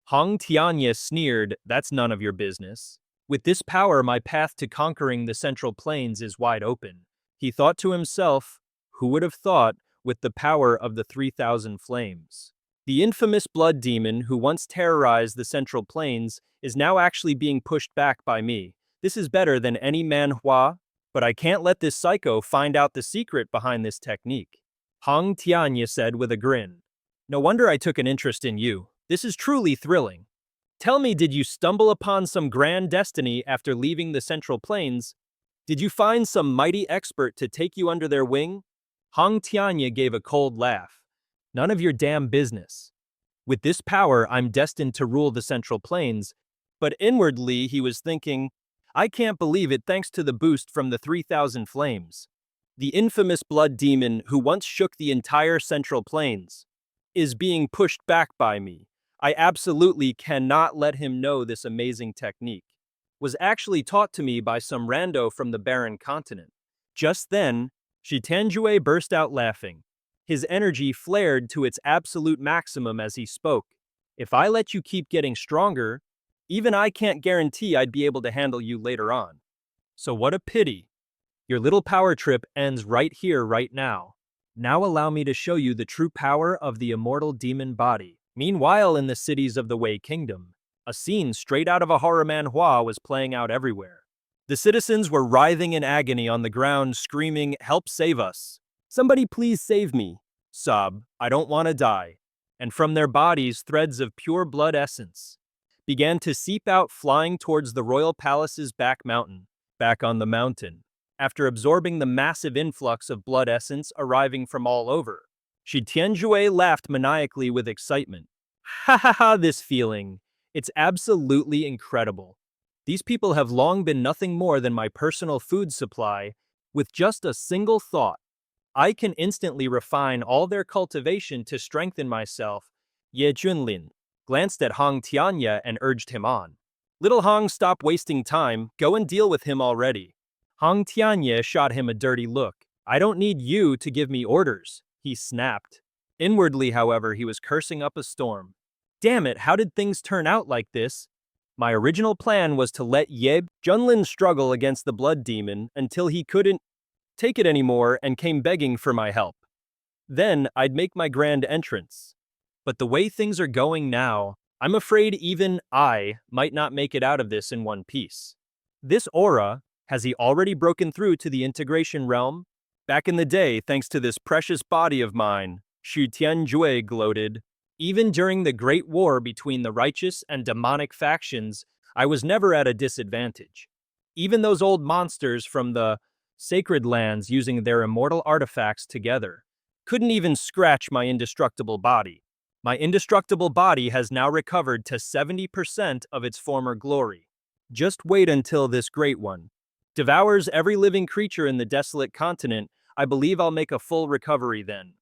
Heng Tianye sneered, "That's none of your business. With this power, my path to conquering the Central Plains is wide open." He thought to himself, who would have thought, with the power of the 3,000 flames. The infamous blood demon who once terrorized the Central Plains is now actually being pushed back by me. This is better than any manhwa, but I can't let this psycho find out the secret behind this technique. Heng Tianye said with a grin. "No wonder I took an interest in you. This is truly thrilling. Tell me, did you stumble upon some grand destiny after leaving the Central Plains? Did you find some mighty expert to take you under their wing?" Heng Tianye gave a cold laugh. "None of your damn business. With this power, I'm destined to rule the Central Plains. But inwardly, he was thinking, I can't believe it thanks to the boost from the 3,000 flames. The infamous blood demon who once shook the entire Central Plains is being pushed back by me. I absolutely cannot let him know this amazing technique was actually taught to me by some rando from the barren continent. Just then, Shitanjue burst out laughing. His energy flared to its absolute maximum as he spoke. If I let you keep getting stronger, even I can't guarantee I'd be able to handle you later on. So what a pity. Your little power trip ends right here, right now. Now allow me to show you the true power of the immortal demon body. Meanwhile, in the cities of the Wei Kingdom, a scene straight out of a horror manhwa was playing out everywhere. The citizens were writhing in agony on the ground, screaming, "Help save us! Somebody please save me!" Sob, "I don't want to die." And from their bodies, threads of pure blood essence began to seep out, flying towards the royal palace's back on the mountain. After absorbing the massive influx of blood essence arriving from all over, Shi Tianjue laughed maniacally with excitement. Ha ha ha, this feeling. It's absolutely incredible. These people have long been nothing more than my personal food supply. With just a single thought, I can instantly refine all their cultivation to strengthen myself. Ye Junlin glanced at Hong Tianya and urged him on. Little Hong, stop wasting time, go and deal with him already. Hong Tianya shot him a dirty look. I don't need you to give me orders, he snapped. Inwardly, however, he was cursing up a storm. Damn it, how did things turn out like this? My original plan was to let Ye Junlin struggle against the blood demon until he couldn't take it anymore and came begging for my help. Then I'd make my grand entrance. But the way things are going now, I'm afraid even I might not make it out of this in one piece. This aura, has he already broken through to the integration realm? Back in the day, thanks to this precious body of mine, Xu Tianjue gloated. Even during the Great War between the righteous and demonic factions, I was never at a disadvantage. Even those old monsters from the sacred lands using their immortal artifacts together couldn't even scratch my indestructible body. My indestructible body has now recovered to 70% of its former glory. Just wait until this great one devours every living creature in the desolate continent. I believe I'll make a full recovery then.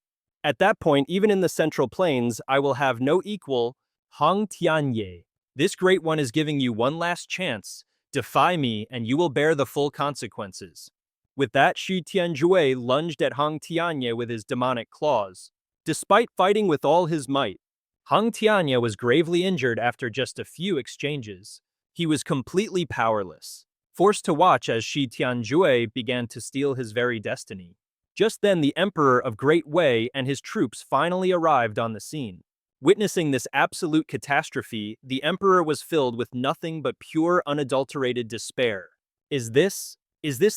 At that point, even in the Central Plains, I will have no equal. Hong Tianye, this great one is giving you one last chance. Defy me, and you will bear the full consequences. With that, Xu Tianjue lunged at Hong Tianye with his demonic claws. Despite fighting with all his might, Hong Tianye was gravely injured after just a few exchanges. He was completely powerless, forced to watch as Shi Tianjue began to steal his very destiny. Just then, the Emperor of Great Wei and his troops finally arrived on the scene. Witnessing this absolute catastrophe, the Emperor was filled with nothing but pure, unadulterated despair. Is this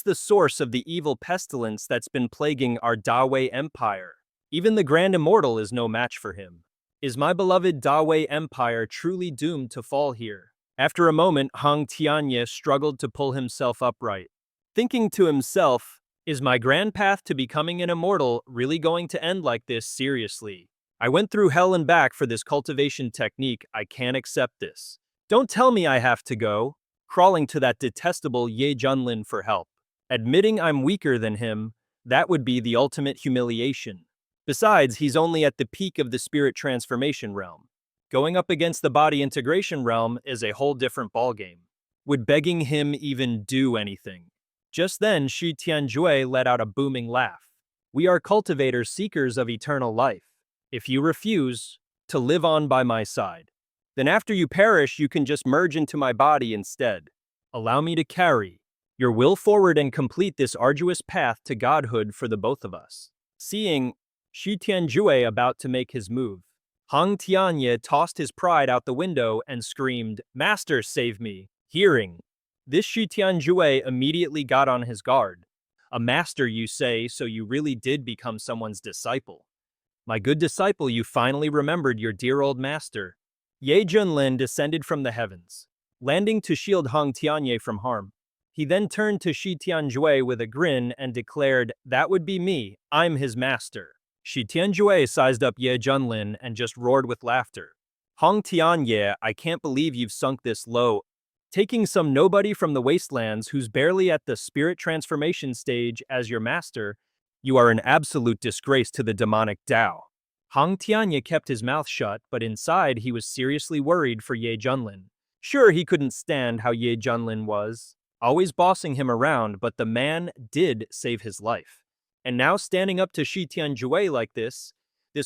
the source of the evil pestilence that's been plaguing our Dawei Empire? Even the Grand Immortal is no match for him. Is my beloved Dawei Empire truly doomed to fall here? After a moment, Hong Tianye struggled to pull himself upright. Thinking to himself, is my grand path to becoming an immortal really going to end like this? Seriously? I went through hell and back for this cultivation technique. I can't accept this. Don't tell me I have to go. Crawling to that detestable Ye Junlin for help. Admitting I'm weaker than him, that would be the ultimate humiliation. Besides, he's only at the peak of the spirit transformation realm. Going up against the body integration realm is a whole different ballgame. Would begging him even do anything? Just then, Shi Tianjue let out a booming laugh. We are cultivators, seekers of eternal life. If you refuse to live on by my side, then after you perish, you can just merge into my body instead. Allow me to carry your will forward and complete this arduous path to godhood for the both of us. Seeing Shi Tianjue about to make his move, Hong Tianye tossed his pride out the window and screamed, "Master, save me!" Hearing this, Shi Tianjue immediately got on his guard. A master, you say, so you really did become someone's disciple. My good disciple, you finally remembered your dear old master. Ye Junlin descended from the heavens, landing to shield Hong Tianye from harm. He then turned to Shi Tianjue with a grin and declared, "That would be me. I'm his master." Shi Tianjue sized up Ye Junlin and just roared with laughter. Hong Tianye, I can't believe you've sunk this low. Taking some nobody from the wastelands who's barely at the spirit transformation stage as your master, you are an absolute disgrace to the demonic Tao. Hong Tianye kept his mouth shut, but inside he was seriously worried for Ye Junlin. Sure, he couldn't stand how Ye Junlin was, always bossing him around, but the man did save his life. And now standing up to Shi Tianjue like this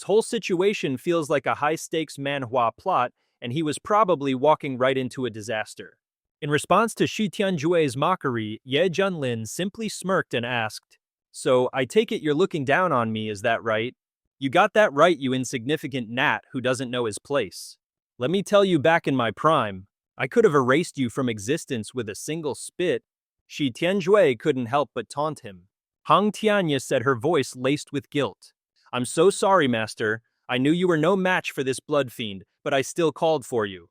whole situation feels like a high-stakes Manhwa plot, and he was probably walking right into a disaster. In response to Shi Tianjue's mockery, Ye Junlin simply smirked and asked, "So, I take it you're looking down on me, is that right? You got that right, you insignificant gnat who doesn't know his place. Let me tell you, back in my prime, I could have erased you from existence with a single spit." Shi Tianjue couldn't help but taunt him. Hong Tianye said, her voice laced with guilt. "I'm so sorry, master. I knew you were no match for this blood fiend, but I still called for you.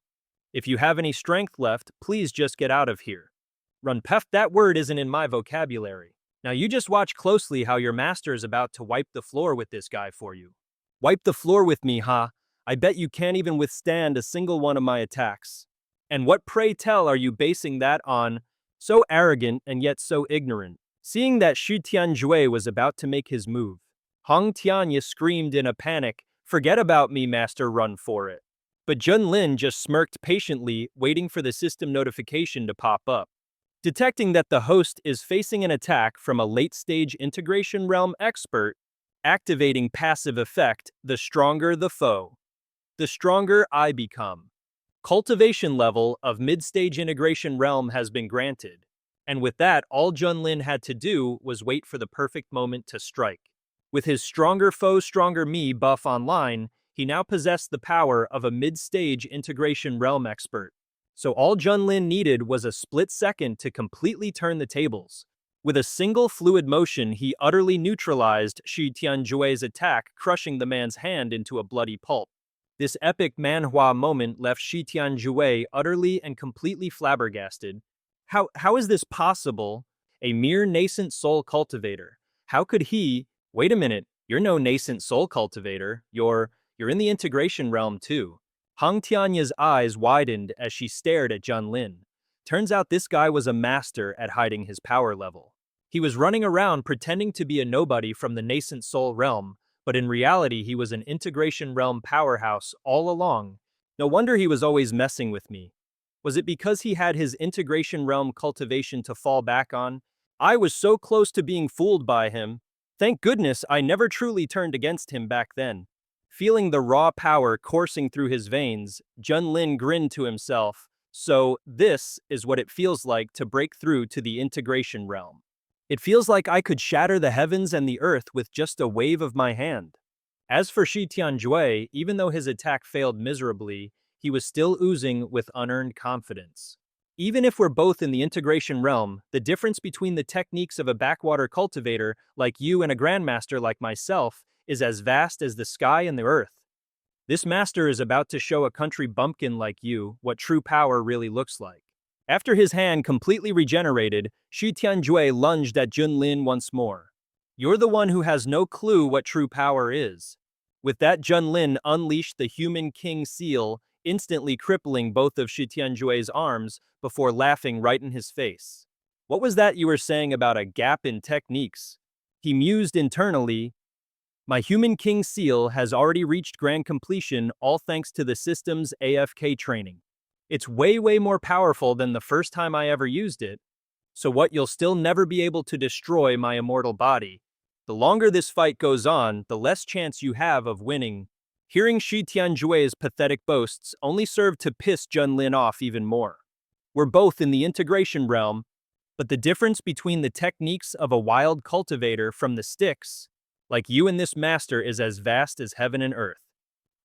If you have any strength left, please just get out of here." Run peft, that word isn't in my vocabulary. Now you just watch closely how your master is about to wipe the floor with this guy for you. Wipe the floor with me, huh? I bet you can't even withstand a single one of my attacks. And what, pray tell, are you basing that on? So arrogant and yet so ignorant. Seeing that Shi Tianjue was about to make his move, Hong Tianye screamed in a panic, "Forget about me, master, run for it." But Junlin just smirked patiently, waiting for the system notification to pop up. Detecting that the host is facing an attack from a late-stage integration realm expert, activating passive effect, the stronger the foe, the stronger I become. Cultivation level of mid-stage integration realm has been granted. And with that, all Junlin had to do was wait for the perfect moment to strike. With his stronger foe, stronger me buff online, he now possessed the power of a mid-stage integration realm expert. So all Junlin needed was a split second to completely turn the tables. With a single fluid motion, he utterly neutralized Shi Tianjue's attack, crushing the man's hand into a bloody pulp. This epic Manhwa moment left Shi Tianjue utterly and completely flabbergasted. How is this possible? A mere nascent soul cultivator. How could he— Wait a minute, you're no nascent soul cultivator. You're in the integration realm too. Hong Tianye's eyes widened as she stared at Junlin. Turns out this guy was a master at hiding his power level. He was running around pretending to be a nobody from the nascent soul realm, but in reality he was an integration realm powerhouse all along. No wonder he was always messing with me. Was it because he had his integration realm cultivation to fall back on? I was so close to being fooled by him. Thank goodness I never truly turned against him back then. Feeling the raw power coursing through his veins, Junlin grinned to himself. So, this is what it feels like to break through to the integration realm. It feels like I could shatter the heavens and the earth with just a wave of my hand. As for Shi Tianjue, even though his attack failed miserably, he was still oozing with unearned confidence. Even if we're both in the integration realm, the difference between the techniques of a backwater cultivator like you and a grandmaster like myself is as vast as the sky and the earth. This master is about to show a country bumpkin like you what true power really looks like. After his hand completely regenerated, Shi Tianjue lunged at Junlin once more. You're the one who has no clue what true power is. With that, Junlin unleashed the human king seal, instantly crippling both of Shi Tianjue's arms before laughing right in his face. What was that you were saying about a gap in techniques? He mused internally. My human king seal has already reached grand completion, all thanks to the system's AFK training. It's way more powerful than the first time I ever used it. So what, you'll still never be able to destroy my immortal body. The longer this fight goes on, the less chance you have of winning. Hearing Shi Tianjue's pathetic boasts only served to piss Junlin off even more. We're both in the integration realm, but the difference between the techniques of a wild cultivator from the sticks, like you and this master, is as vast as heaven and earth.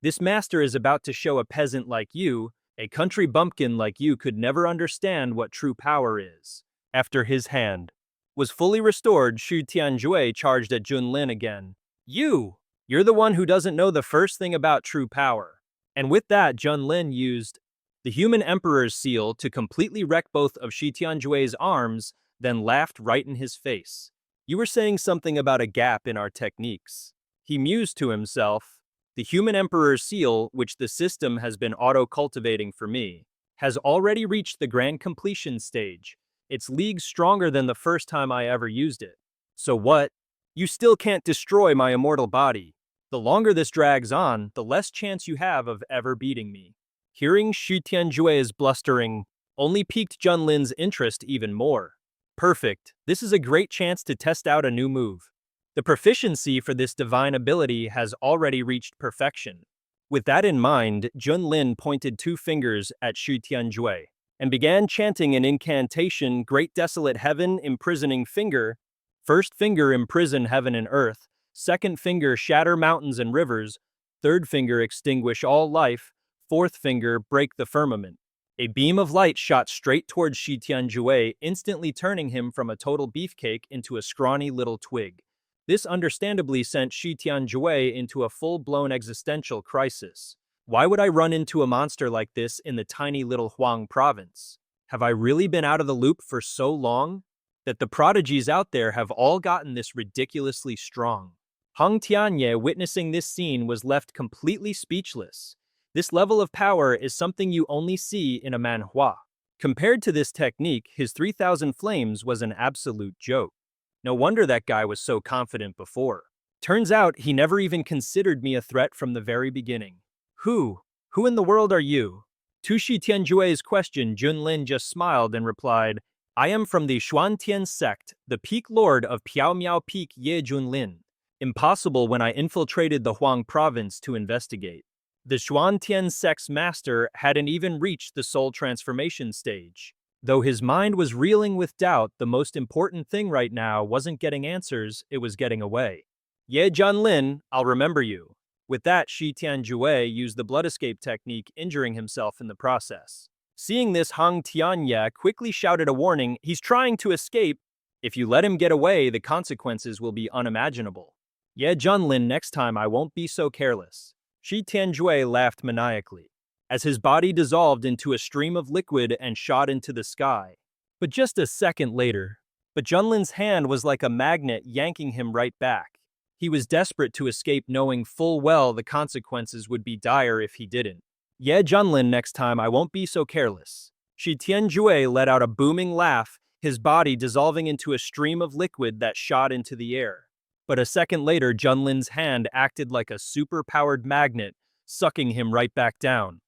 This master is about to show a peasant like you, a country bumpkin like you, could never understand what true power is. After his hand was fully restored, Shi Tianjue charged at Junlin again. You're the one who doesn't know the first thing about true power. And with that, Junlin used the human emperor's seal to completely wreck both of Shi Tianjue's arms, then laughed right in his face. You were saying something about a gap in our techniques. He mused to himself. The human emperor's seal, which the system has been auto-cultivating for me, has already reached the grand completion stage. It's leagues stronger than the first time I ever used it. So what? You still can't destroy my immortal body. The longer this drags on, the less chance you have of ever beating me. Hearing Xu Tianjue's blustering only piqued Junlin's interest even more. Perfect. This is a great chance to test out a new move. The proficiency for this divine ability has already reached perfection. With that in mind, Junlin pointed two fingers at Xu Tianjue and began chanting an incantation, Great Desolate Heaven, Imprisoning Finger. First finger, imprison heaven and earth. Second finger, shatter mountains and rivers. Third finger, extinguish all life. Fourth finger, break the firmament. A beam of light shot straight towards Shi Tianjue, instantly turning him from a total beefcake into a scrawny little twig. This understandably sent Shi Tianjue into a full-blown existential crisis. Why would I run into a monster like this in the tiny little Huang province? Have I really been out of the loop for so long that the prodigies out there have all gotten this ridiculously strong? Hong Tianye, witnessing this scene, was left completely speechless. This level of power is something you only see in a manhwa. Compared to this technique, his 3,000 flames was an absolute joke. No wonder that guy was so confident before. Turns out he never even considered me a threat from the very beginning. Who in the world are you? To Shi Tianjue's question, Junlin just smiled and replied, I am from the Xuantian sect, the peak lord of Piaomiao Peak Ye Junlin. Impossible when I infiltrated the Huang province to investigate. The Xuantian sect's master hadn't even reached the soul transformation stage. Though his mind was reeling with doubt, the most important thing right now wasn't getting answers, it was getting away. Ye Junlin, I'll remember you. With that, Shi Tianjue used the blood escape technique, injuring himself in the process. Seeing this, Hong Tianye quickly shouted a warning, he's trying to escape. If you let him get away, the consequences will be unimaginable. Ye Junlin, next time I won't be so careless. Shi Tianjue laughed maniacally, as his body dissolved into a stream of liquid and shot into the sky. But just a second later, Junlin's hand was like a magnet yanking him right back. He was desperate to escape, knowing full well the consequences would be dire if he didn't. Ye Junlin, next time I won't be so careless. Shi Tianjue let out a booming laugh, his body dissolving into a stream of liquid that shot into the air. But a second later, Junlin's hand acted like a super-powered magnet, sucking him right back down,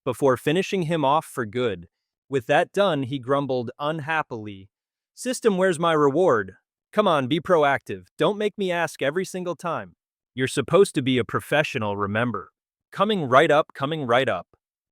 before finishing him off for good. With that done, he grumbled unhappily, System, where's my reward? Come on, be proactive. Don't make me ask every single time. You're supposed to be a professional, remember. Coming right up, coming right up.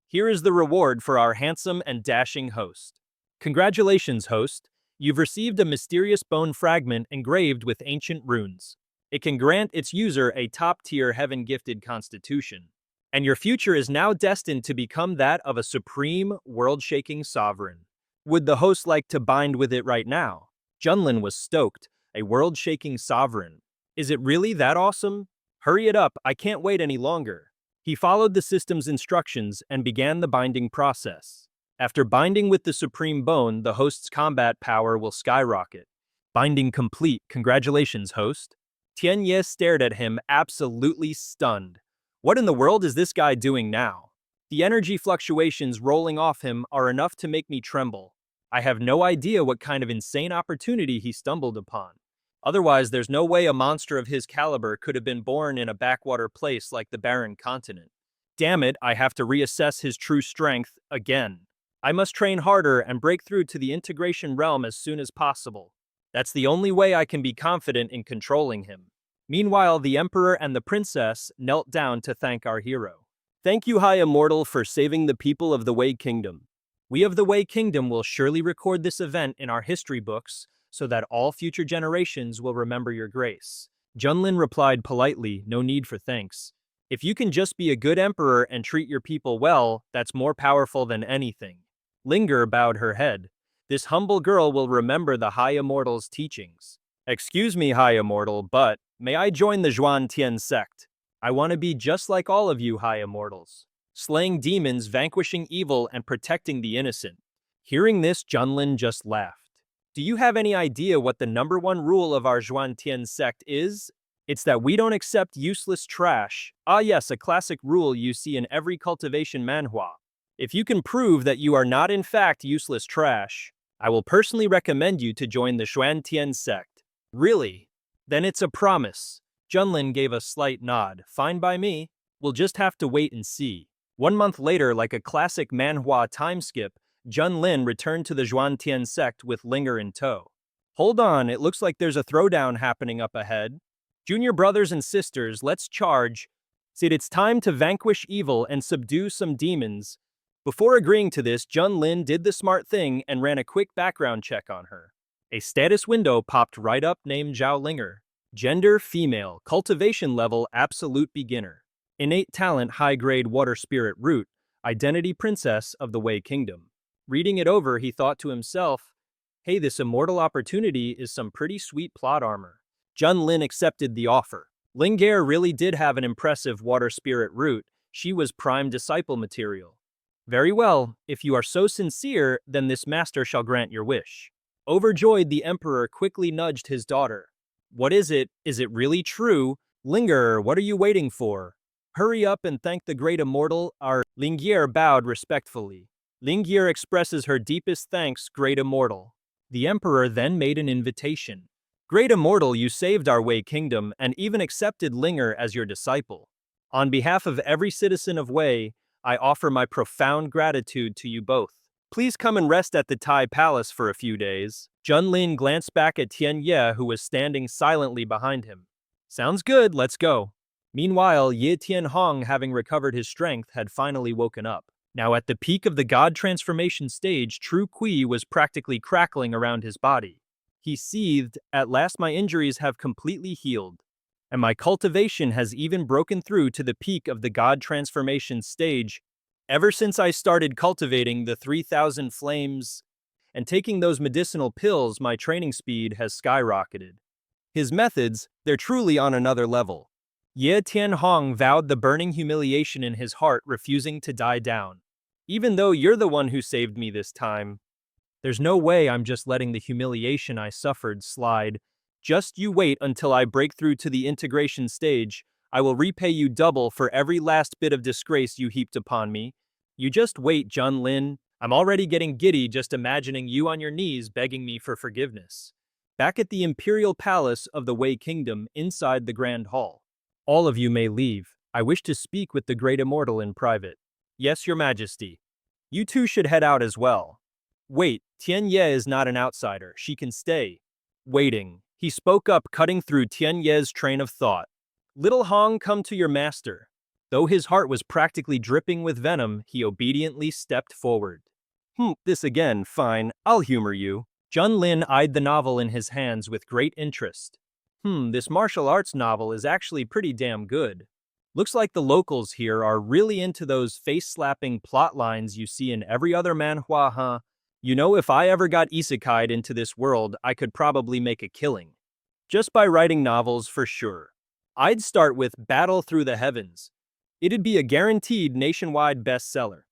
Here is the reward for our handsome and dashing host. Congratulations, host. You've received a mysterious bone fragment engraved with ancient runes. It can grant its user a top-tier heaven-gifted constitution. And your future is now destined to become that of a supreme, world-shaking sovereign. Would the host like to bind with it right now? Junlin was stoked. A world-shaking sovereign. Is it really that awesome? Hurry it up, I can't wait any longer. He followed the system's instructions and began the binding process. After binding with the supreme bone, the host's combat power will skyrocket. Binding complete. Congratulations, host. Tianye stared at him, absolutely stunned. What in the world is this guy doing now? The energy fluctuations rolling off him are enough to make me tremble. I have no idea what kind of insane opportunity he stumbled upon. Otherwise, there's no way a monster of his caliber could have been born in a backwater place like the barren continent. Damn it, I have to reassess his true strength again. I must train harder and break through to the integration realm as soon as possible. That's the only way I can be confident in controlling him. Meanwhile, the Emperor and the Princess knelt down to thank our hero. Thank you, High Immortal, for saving the people of the Wei Kingdom. We of the Wei Kingdom will surely record this event in our history books so that all future generations will remember your grace. Junlin replied politely, no need for thanks. If you can just be a good emperor and treat your people well, that's more powerful than anything. Linger bowed her head. This humble girl will remember the High Immortal's teachings. Excuse me, High Immortal, but may I join the Xuantian sect? I want to be just like all of you High Immortals, slaying demons, vanquishing evil, and protecting the innocent. Hearing this, Junlin just laughed. Do you have any idea what the #1 rule of our Xuantian sect is? It's that we don't accept useless trash. Ah yes, a classic rule you see in every cultivation manhwa. If you can prove that you are not in fact useless trash, I will personally recommend you to join the Xuantian sect. Really? Then it's a promise. Junlin gave a slight nod. Fine by me. We'll just have to wait and see. 1 month later, like a classic manhwa time skip, Junlin returned to the Xuantian sect with Linger in tow. Hold on, it looks like there's a throwdown happening up ahead. Junior brothers and sisters, let's charge. Said it's time to vanquish evil and subdue some demons. Before agreeing to this, Junlin did the smart thing and ran a quick background check on her. A status window popped right up named Zhao Linger. Gender, female. Cultivation level, absolute beginner. Innate talent, high-grade water spirit root. Identity princess of the Wei Kingdom. Reading it over, he thought to himself, hey, this immortal opportunity is some pretty sweet plot armor. Junlin accepted the offer. Linger really did have an impressive water spirit root. She was prime disciple material. Very well, if you are so sincere, then this master shall grant your wish. Overjoyed, the emperor quickly nudged his daughter. What is it? Is it really true? Linger, what are you waiting for? Hurry up and thank the great immortal. Our Linger bowed respectfully. Linger expresses her deepest thanks, great immortal. The emperor then made an invitation. Great immortal, you saved our Wei Kingdom and even accepted Linger as your disciple. On behalf of every citizen of Wei, I offer my profound gratitude to you both. Please come and rest at the Tai Palace for a few days. Junlin glanced back at Tian Ye, who was standing silently behind him. Sounds good, let's go. Meanwhile, Ye Tianhong, having recovered his strength, had finally woken up. Now at the peak of the god transformation stage, true Qi was practically crackling around his body. He seethed, at last my injuries have completely healed. And my cultivation has even broken through to the peak of the god transformation stage. Ever since I started cultivating the 3,000 flames and taking those medicinal pills, my training speed has skyrocketed. His methods, they're truly on another level. Ye Tianhong vowed the burning humiliation in his heart, refusing to die down. Even though you're the one who saved me this time, there's no way I'm just letting the humiliation I suffered slide. Just you wait until I break through to the integration stage. I will repay you double for every last bit of disgrace you heaped upon me. You just wait, Junlin. I'm already getting giddy just imagining you on your knees begging me for forgiveness. Back at the imperial palace of the Wei Kingdom, inside the Grand Hall. All of you may leave. I wish to speak with the great immortal in private. Yes, your majesty. You two should head out as well. Wait, Tian Ye is not an outsider. She can stay. Waiting. He spoke up, cutting through Tian Ye's train of thought. Little Hong, come to your master. Though his heart was practically dripping with venom, he obediently stepped forward. This again, fine, I'll humor you. Junlin eyed the novel in his hands with great interest. This martial arts novel is actually pretty damn good. Looks like the locals here are really into those face-slapping plot lines you see in every other manhwa, huh? You know, if I ever got isekai'd into this world, I could probably make a killing. Just by writing novels, for sure. I'd start with Battle Through the Heavens. It'd be a guaranteed nationwide bestseller.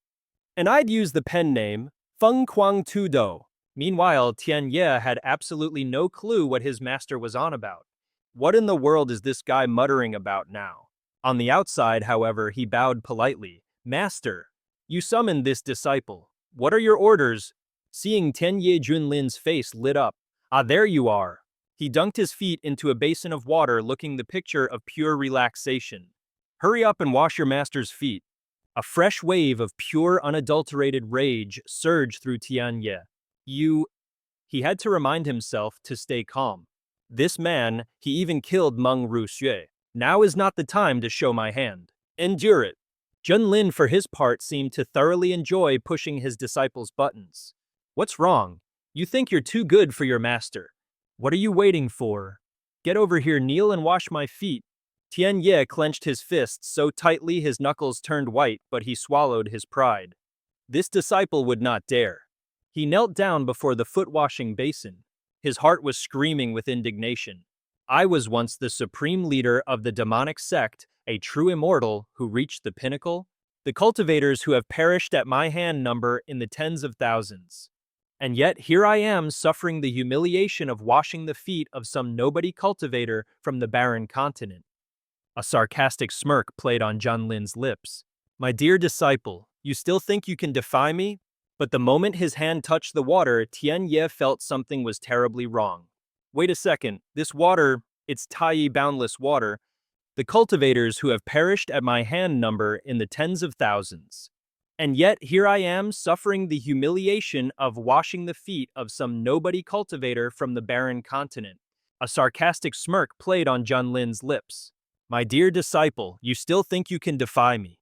And I'd use the pen name Feng Quang Tu Do. Meanwhile, Tian Ye had absolutely no clue what his master was on about. What in the world is this guy muttering about now? On the outside, however, he bowed politely. Master, you summoned this disciple. What are your orders? Seeing Ye Junlin's face lit up. Ah, there you are. He dunked his feet into a basin of water, looking the picture of pure relaxation. Hurry up and wash your master's feet. A fresh wave of pure, unadulterated rage surged through Tian Ye. He had to remind himself to stay calm. This man, he even killed Meng Ruxue. Now is not the time to show my hand. Endure it. Junlin, for his part, seemed to thoroughly enjoy pushing his disciple's buttons. What's wrong? You think you're too good for your master. What are you waiting for? Get over here, kneel and wash my feet. Tian Ye clenched his fists so tightly his knuckles turned white, but he swallowed his pride. This disciple would not dare. He knelt down before the foot-washing basin. His heart was screaming with indignation. I was once the supreme leader of the demonic sect, a true immortal who reached the pinnacle. The cultivators who have perished at my hand number in the tens of thousands. And yet here I am suffering the humiliation of washing the feet of some nobody cultivator from the barren continent. A sarcastic smirk played on Junlin's lips. My dear disciple, you still think you can defy me? But the moment his hand touched the water, Tian Ye felt something was terribly wrong. Wait a second, this water, it's Tai boundless water, the cultivators who have perished at my hand number in the tens of thousands. And yet here I am suffering the humiliation of washing the feet of some nobody cultivator from the barren continent. A sarcastic smirk played on Junlin's lips. My dear disciple, you still think you can defy me.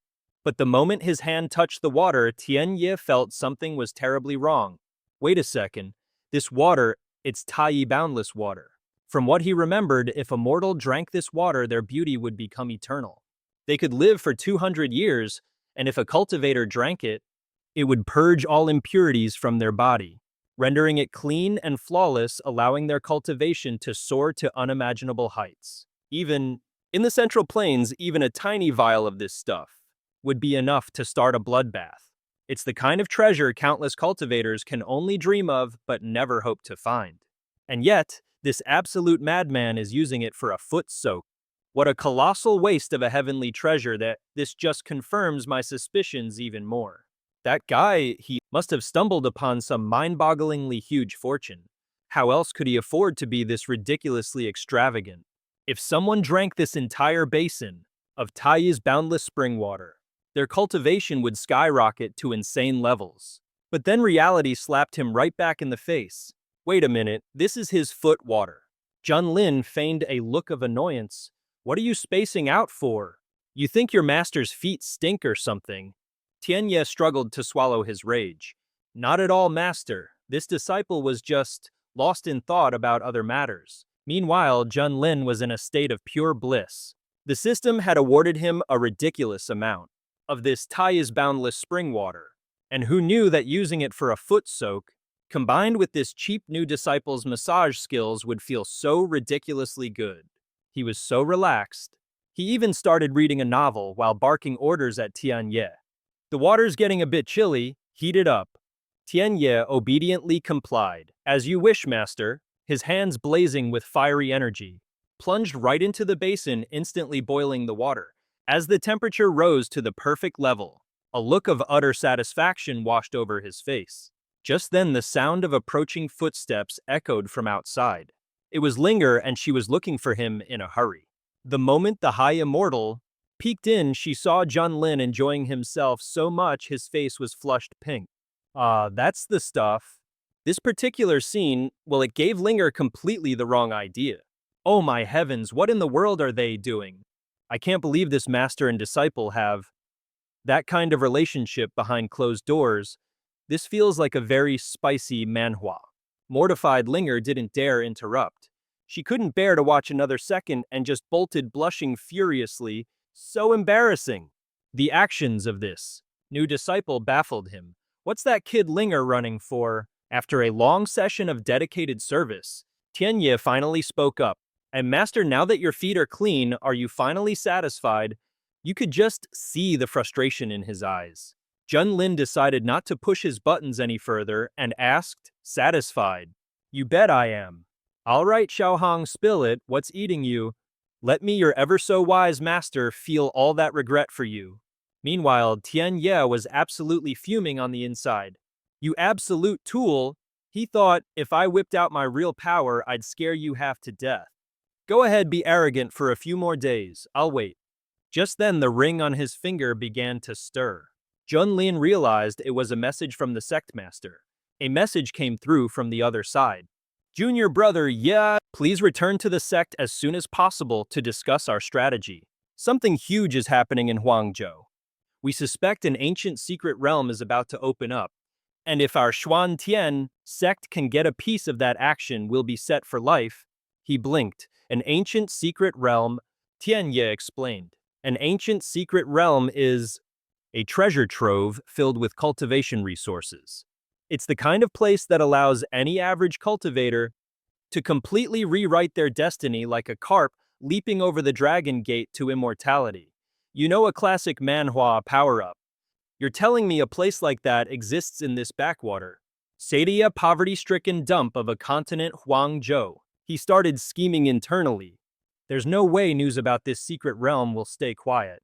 But the moment his hand touched the water, Tian Ye felt something was terribly wrong. Wait a second, this water, it's Tai boundless water. From what he remembered, if a mortal drank this water, their beauty would become eternal. They could live for 200 years, and if a cultivator drank it, it would purge all impurities from their body, rendering it clean and flawless, allowing their cultivation to soar to unimaginable heights. Even in the Central Plains, even a tiny vial of this stuff would be enough to start a bloodbath. It's the kind of treasure countless cultivators can only dream of but never hope to find. And yet, this absolute madman is using it for a foot soak. What a colossal waste of a heavenly treasure that this just confirms my suspicions even more. That guy, he must have stumbled upon some mind-bogglingly huge fortune. How else could he afford to be this ridiculously extravagant? If someone drank this entire basin of Tai's boundless spring water, their cultivation would skyrocket to insane levels. But then reality slapped him right back in the face. Wait a minute, this is his foot water. Junlin feigned a look of annoyance. What are you spacing out for? You think your master's feet stink or something? Tianye struggled to swallow his rage. Not at all, master. This disciple was just lost in thought about other matters. Meanwhile, Junlin was in a state of pure bliss. The system had awarded him a ridiculous amount of this Tai's boundless spring water, and who knew that using it for a foot soak, combined with this cheap new disciple's massage skills, would feel so ridiculously good. He was so relaxed. He even started reading a novel while barking orders at Tianye. The water's getting a bit chilly, heat it up. Tianye obediently complied. As you wish, master. His hands blazing with fiery energy, plunged right into the basin, instantly boiling the water. As the temperature rose to the perfect level, a look of utter satisfaction washed over his face. Just then the sound of approaching footsteps echoed from outside. It was Linger, and she was looking for him in a hurry. The moment the high immortal peeked in, she saw Junlin enjoying himself so much his face was flushed pink. That's the stuff. This particular scene, well, it gave Linger completely the wrong idea. Oh my heavens, what in the world are they doing? I can't believe this master and disciple have that kind of relationship behind closed doors. This feels like a very spicy manhwa. Mortified Linger didn't dare interrupt. She couldn't bear to watch another second and just bolted, blushing furiously. So embarrassing. The actions of this new disciple baffled him. What's that kid Linger running for? After a long session of dedicated service, Tianye finally spoke up. And master, now that your feet are clean, are you finally satisfied? You could just see the frustration in his eyes. Junlin decided not to push his buttons any further and asked, satisfied. You bet I am. All right, Xiaohong, spill it. What's eating you? Let me, your ever-so-wise master, feel all that regret for you. Meanwhile, Tian Ye was absolutely fuming on the inside. You absolute tool! He thought, if I whipped out my real power, I'd scare you half to death. Go ahead, be arrogant for a few more days. I'll wait. Just then, the ring on his finger began to stir. Junlin realized it was a message from the sect master. A message came through from the other side. Junior brother, yeah, please return to the sect as soon as possible to discuss our strategy. Something huge is happening in Huangzhou. We suspect an ancient secret realm is about to open up. And if our Xuan Tian sect can get a piece of that action, we'll be set for life. He blinked. An ancient secret realm, Tian Ye explained. An ancient secret realm is a treasure trove filled with cultivation resources. It's the kind of place that allows any average cultivator to completely rewrite their destiny, like a carp leaping over the dragon gate to immortality. You know, a classic manhwa power-up. You're telling me a place like that exists in this backwater? Sadia poverty-stricken dump of a continent Huangzhou. He started scheming internally. There's no way news about this secret realm will stay quiet.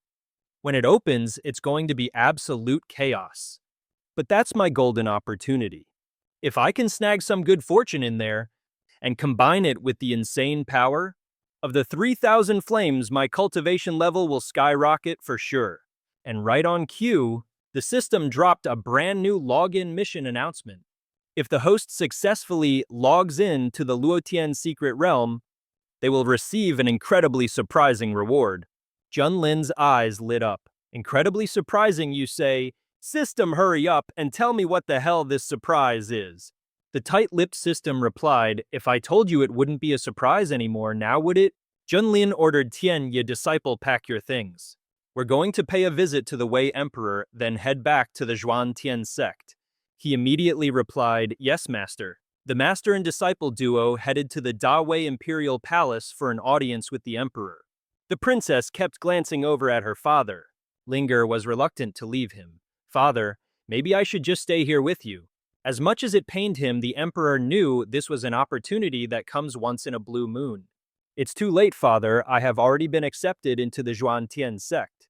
When it opens, it's going to be absolute chaos. But that's my golden opportunity. If I can snag some good fortune in there and combine it with the insane power of the 3,000 flames, my cultivation level will skyrocket for sure. And right on cue, the system dropped a brand new login mission announcement. If the host successfully logs in to the Luotian secret realm, they will receive an incredibly surprising reward. Junlin's eyes lit up. Incredibly surprising, you say? System, hurry up and tell me what the hell this surprise is. The tight-lipped system replied, if I told you it wouldn't be a surprise anymore, now would it? Junlin ordered Tian, Ye disciple, pack your things. We're going to pay a visit to the Wei Emperor, then head back to the Zhuan Tian sect. He immediately replied, yes, master. The master and disciple duo headed to the Dawei Imperial Palace for an audience with the emperor. The princess kept glancing over at her father. Linger was reluctant to leave him. Father, maybe I should just stay here with you. As much as it pained him, the emperor knew this was an opportunity that comes once in a blue moon. It's too late, father. I have already been accepted into the Zhuan Tian sect.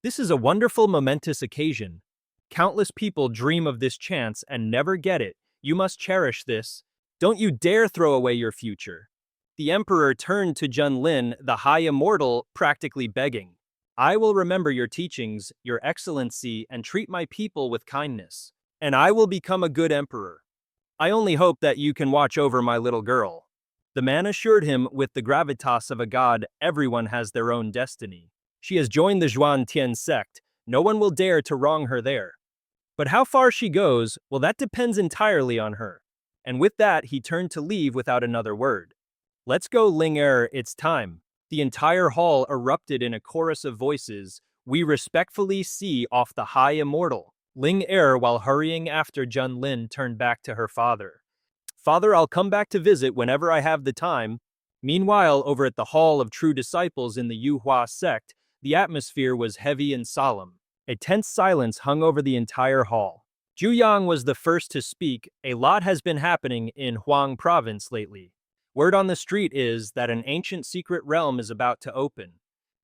This is a wonderful, momentous occasion. Countless people dream of this chance and never get it. You must cherish this. Don't you dare throw away your future. The emperor turned to Junlin, the high immortal, practically begging. I will remember your teachings, your excellency, and treat my people with kindness. And I will become a good emperor. I only hope that you can watch over my little girl. The man assured him with the gravitas of a god, everyone has their own destiny. She has joined the Zhuan Tian sect. No one will dare to wrong her there. But how far she goes, well, that depends entirely on her. And with that, he turned to leave without another word. Let's go, Ling Er, it's time. The entire hall erupted in a chorus of voices. We respectfully see off the high immortal. Ling Er, while hurrying after Junlin, turned back to her father. Father, I'll come back to visit whenever I have the time. Meanwhile, over at the Hall of True Disciples in the Yuhua sect, the atmosphere was heavy and solemn. A tense silence hung over the entire hall. Zhu Yang was the first to speak. A lot has been happening in Huang province lately. Word on the street is that an ancient secret realm is about to open.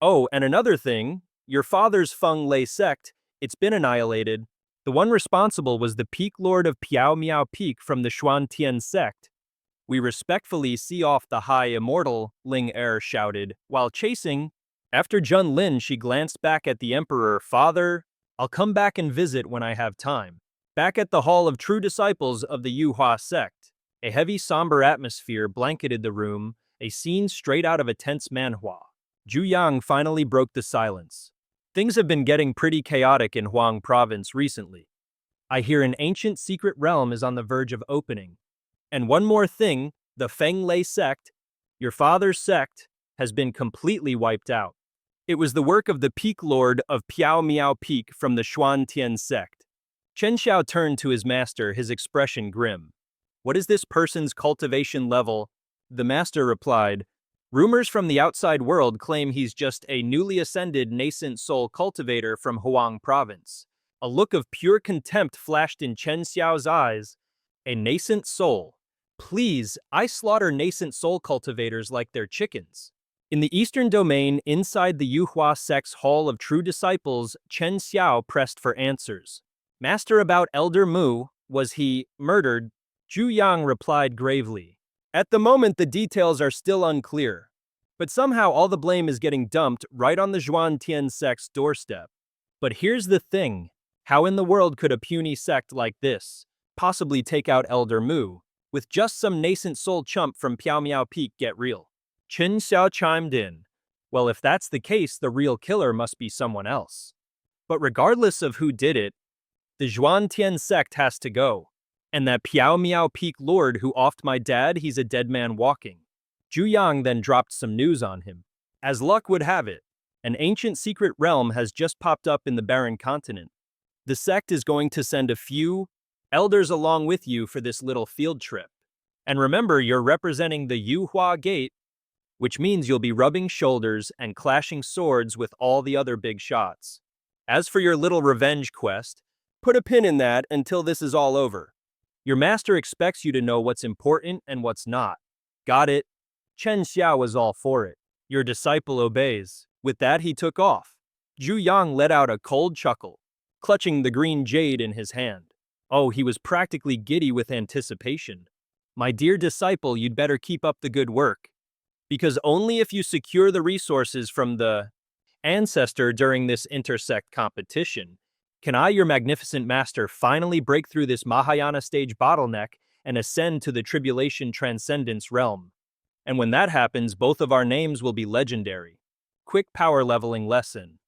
Oh, and another thing, your father's Feng Lei sect, it's been annihilated. The one responsible was the Peak Lord of Piao Miao Peak from the Xuan Tian sect. We respectfully see off the high immortal, Ling Er shouted, while chasing. After Junlin, she glanced back at the emperor. Father, I'll come back and visit when I have time. Back at the Hall of True Disciples of the Yuhua sect, a heavy, somber atmosphere blanketed the room, a scene straight out of a tense manhwa. Zhu Yang finally broke the silence. Things have been getting pretty chaotic in Huang province recently. I hear an ancient secret realm is on the verge of opening. And one more thing, the Feng Lei sect, your father's sect, has been completely wiped out. It was the work of the Peak Lord of Piao Miao Peak from the Xuan Tian sect. Chen Xiao turned to his master, his expression grim. What is this person's cultivation level? The master replied, rumors from the outside world claim he's just a newly ascended nascent soul cultivator from Huang province. A look of pure contempt flashed in Chen Xiao's eyes. A nascent soul. Please, I slaughter nascent soul cultivators like they're chickens. In the eastern domain, inside the Yuhua sect's Hall of True Disciples, Chen Xiao pressed for answers. Master, about Elder Mu, was he murdered? Zhu Yang replied gravely. At the moment, the details are still unclear. But somehow all the blame is getting dumped right on the Zhuan Tian sect's doorstep. But here's the thing. How in the world could a puny sect like this possibly take out Elder Mu, with just some nascent soul chump from Piao Miao Peak get real? Chen Xiao chimed in. Well, if that's the case, the real killer must be someone else. But regardless of who did it, the Zhuan Tian sect has to go. And that Piao Miao Peak Lord who offed my dad, he's a dead man walking. Zhu Yang then dropped some news on him. As luck would have it, an ancient secret realm has just popped up in the barren continent. The sect is going to send a few elders along with you for this little field trip. And remember, you're representing the Yuhua Gate, which means you'll be rubbing shoulders and clashing swords with all the other big shots. As for your little revenge quest, put a pin in that until this is all over. Your master expects you to know what's important and what's not. Got it? Chen Xia was all for it. Your disciple obeys. With that, he took off. Zhu Yang let out a cold chuckle, clutching the green jade in his hand. Oh, he was practically giddy with anticipation. My dear disciple, you'd better keep up the good work. Because only if you secure the resources from the ancestor during this intersect competition can I, your magnificent master, finally break through this Mahayana stage bottleneck and ascend to the tribulation transcendence realm. And when that happens, both of our names will be legendary. Quick power leveling lesson.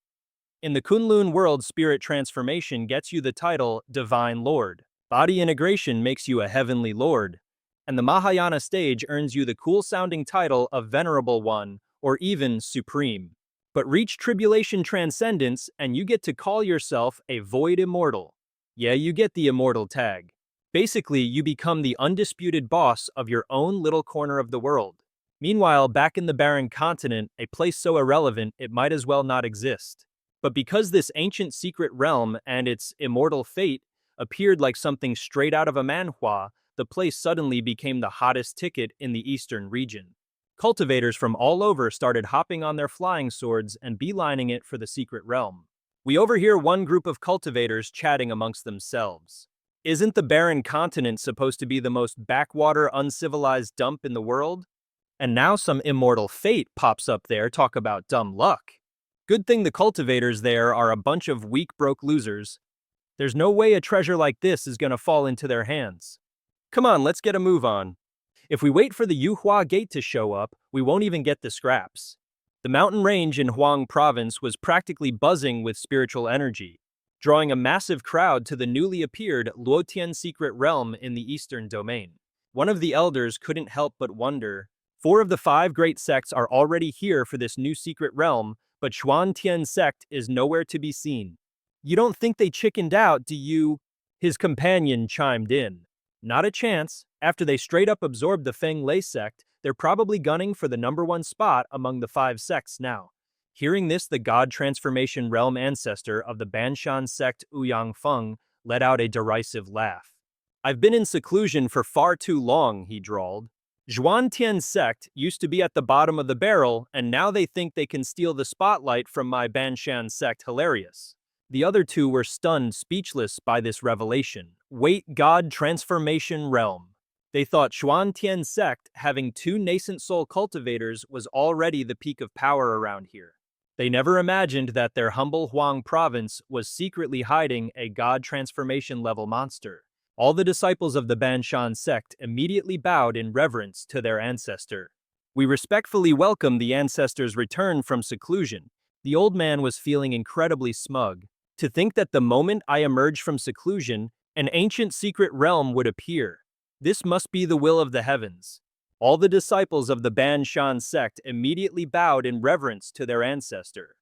In the Kunlun world, spirit transformation gets you the title Divine Lord. Body integration makes you a heavenly lord. And the Mahayana stage earns you the cool-sounding title of Venerable One, or even Supreme. But reach tribulation transcendence, and you get to call yourself a void immortal. Yeah, you get the immortal tag. Basically, you become the undisputed boss of your own little corner of the world. Meanwhile, back in the barren continent, a place so irrelevant it might as well not exist. But because this ancient secret realm and its immortal fate appeared like something straight out of a manhwa, the place suddenly became the hottest ticket in the eastern region. Cultivators from all over started hopping on their flying swords and beelining it for the secret realm. We overhear one group of cultivators chatting amongst themselves. Isn't the barren continent supposed to be the most backwater, uncivilized dump in the world? And now some immortal fate pops up there, talk about dumb luck. Good thing the cultivators there are a bunch of weak broke losers. There's no way a treasure like this is gonna fall into their hands. Come on, let's get a move on. If we wait for the Yuhua Gate to show up, we won't even get the scraps. The mountain range in Huang Province was practically buzzing with spiritual energy, drawing a massive crowd to the newly appeared Luotian secret realm in the eastern domain. One of the elders couldn't help but wonder, 4 of the 5 great sects are already here for this new secret realm, but Xuantian sect is nowhere to be seen. You don't think they chickened out, do you? His companion chimed in. Not a chance. After they straight up absorbed the Feng Lei sect, they're probably gunning for the #1 spot among the 5 sects now. Hearing this, the god transformation realm ancestor of the Banshan sect Ouyang Feng let out a derisive laugh. I've been in seclusion for far too long, he drawled. Zhuantian sect used to be at the bottom of the barrel, and now they think they can steal the spotlight from my Banshan sect. Hilarious. The other 2 were stunned, speechless by this revelation. Wait, God transformation realm. They thought Xuantian sect, having 2 nascent soul cultivators, was already the peak of power around here. They never imagined that their humble Huang province was secretly hiding a God transformation level monster. All the disciples of the Banshan sect immediately bowed in reverence to their ancestor. We respectfully welcome the ancestor's return from seclusion. The old man was feeling incredibly smug. To think that the moment I emerge from seclusion, an ancient secret realm would appear. This must be the will of the heavens. All the disciples of the Banshan sect immediately bowed in reverence to their ancestor.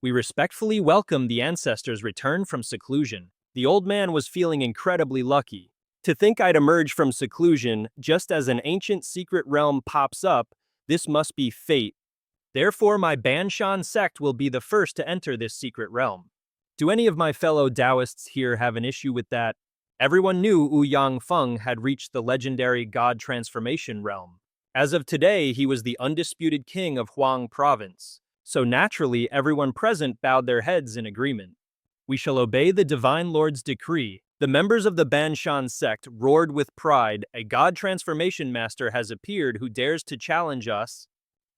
We respectfully welcome the ancestor's return from seclusion. The old man was feeling incredibly lucky. To think I'd emerge from seclusion just as an ancient secret realm pops up, this must be fate. Therefore, my Banshan sect will be the first to enter this secret realm. Do any of my fellow Taoists here have an issue with that? Everyone knew Ouyang Feng had reached the legendary God transformation realm. As of today, he was the undisputed king of Huang province. So naturally, everyone present bowed their heads in agreement. We shall obey the Divine Lord's decree. The members of the Banshan sect roared with pride. A God transformation master has appeared who dares to challenge us.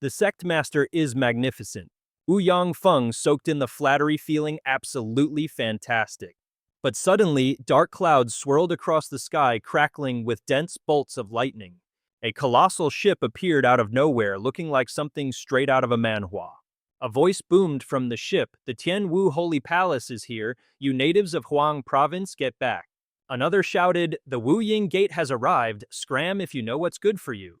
The sect master is magnificent. Ouyang Feng soaked in the flattery, feeling absolutely fantastic. But suddenly, dark clouds swirled across the sky, crackling with dense bolts of lightning. A colossal ship appeared out of nowhere, looking like something straight out of a manhwa. A voice boomed from the ship. The Tianwu Holy Palace is here. You natives of Huang Province, get back. Another shouted, the Wu Ying Gate has arrived. Scram if you know what's good for you.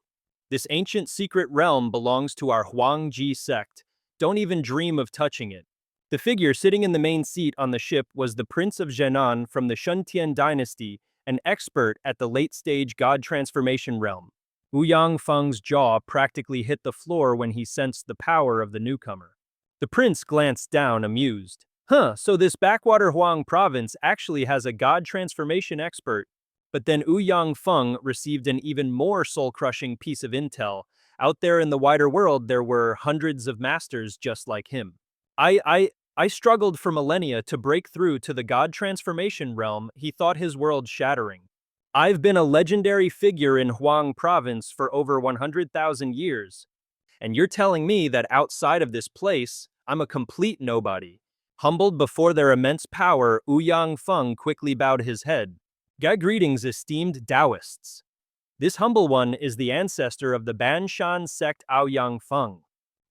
This ancient secret realm belongs to our Huangji sect. Don't even dream of touching it. The figure sitting in the main seat on the ship was the Prince of Zhenan from the Shuntian dynasty, an expert at the late-stage God transformation realm. Ouyang Feng's jaw practically hit the floor when he sensed the power of the newcomer. The prince glanced down, amused. So this backwater Huang province actually has a God transformation expert. But then Ouyang Feng received an even more soul-crushing piece of intel. Out there in the wider world, there were hundreds of masters just like him. I struggled for millennia to break through to the god transformation realm. He thought his world shattering. I've been a legendary figure in Huang province for over 100,000 years. And you're telling me that outside of this place, I'm a complete nobody. Humbled before their immense power, Ouyang Feng quickly bowed his head. Greetings, esteemed Taoists. This humble one is the ancestor of the Banshan sect Ouyang Feng.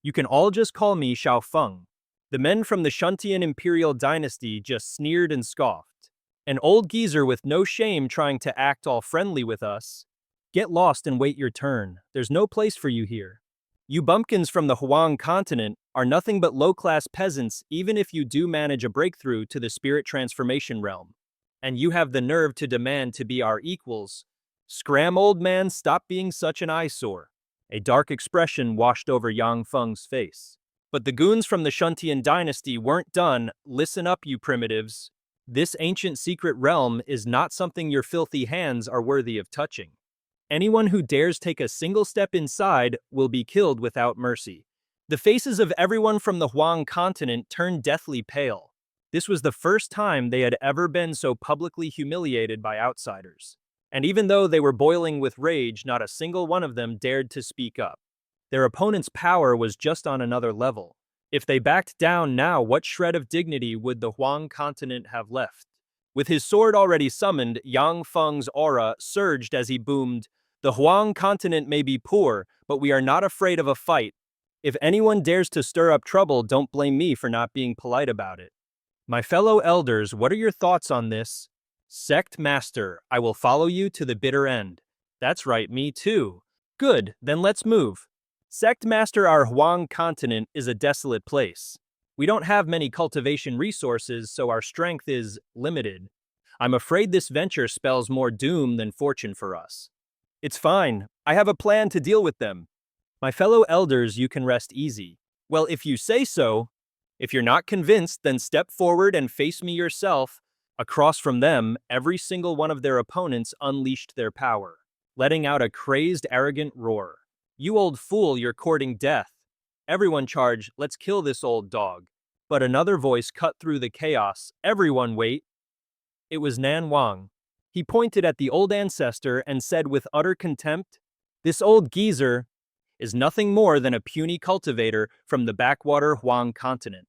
You can all just call me Xiao Feng. The men from the Shuntian imperial dynasty just sneered and scoffed. An old geezer with no shame trying to act all friendly with us. Get lost and wait your turn. There's no place for you here. You bumpkins from the Huang continent are nothing but low-class peasants even if you do manage a breakthrough to the spirit transformation realm. And you have the nerve to demand to be our equals. Scram, old man, stop being such an eyesore. A dark expression washed over Yang Feng's face. But the goons from the Shuntian dynasty weren't done. Listen up, you primitives. This ancient secret realm is not something your filthy hands are worthy of touching. Anyone who dares take a single step inside will be killed without mercy. The faces of everyone from the Huang continent turned deathly pale. This was the first time they had ever been so publicly humiliated by outsiders. And even though they were boiling with rage, not a single one of them dared to speak up. Their opponent's power was just on another level. If they backed down now, what shred of dignity would the Huang continent have left? With his sword already summoned, Yang Feng's aura surged as he boomed, "The Huang continent may be poor, but we are not afraid of a fight. If anyone dares to stir up trouble, don't blame me for not being polite about it." My fellow elders, what are your thoughts on this? Sect Master, I will follow you to the bitter end. That's right, me too. Good, then let's move. Sect Master, our Huang continent is a desolate place. We don't have many cultivation resources, so our strength is limited. I'm afraid this venture spells more doom than fortune for us. It's fine. I have a plan to deal with them. My fellow elders, you can rest easy. Well, if you say so. If you're not convinced, then step forward and face me yourself. Across from them, every single one of their opponents unleashed their power, letting out a crazed, arrogant roar. You old fool, you're courting death. Everyone charge, let's kill this old dog. But another voice cut through the chaos. Everyone wait. It was Nan Wang. He pointed at the old ancestor and said with utter contempt, "This old geezer is nothing more than a puny cultivator from the backwater Huang continent.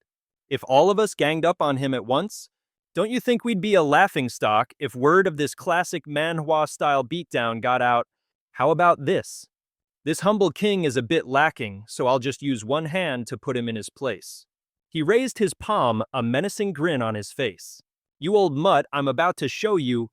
If all of us ganged up on him at once, don't you think we'd be a laughingstock if word of this classic Manhwa-style beatdown got out? How about this? This humble king is a bit lacking, so I'll just use one hand to put him in his place." He raised his palm, a menacing grin on his face. "You old mutt, I'm about to show you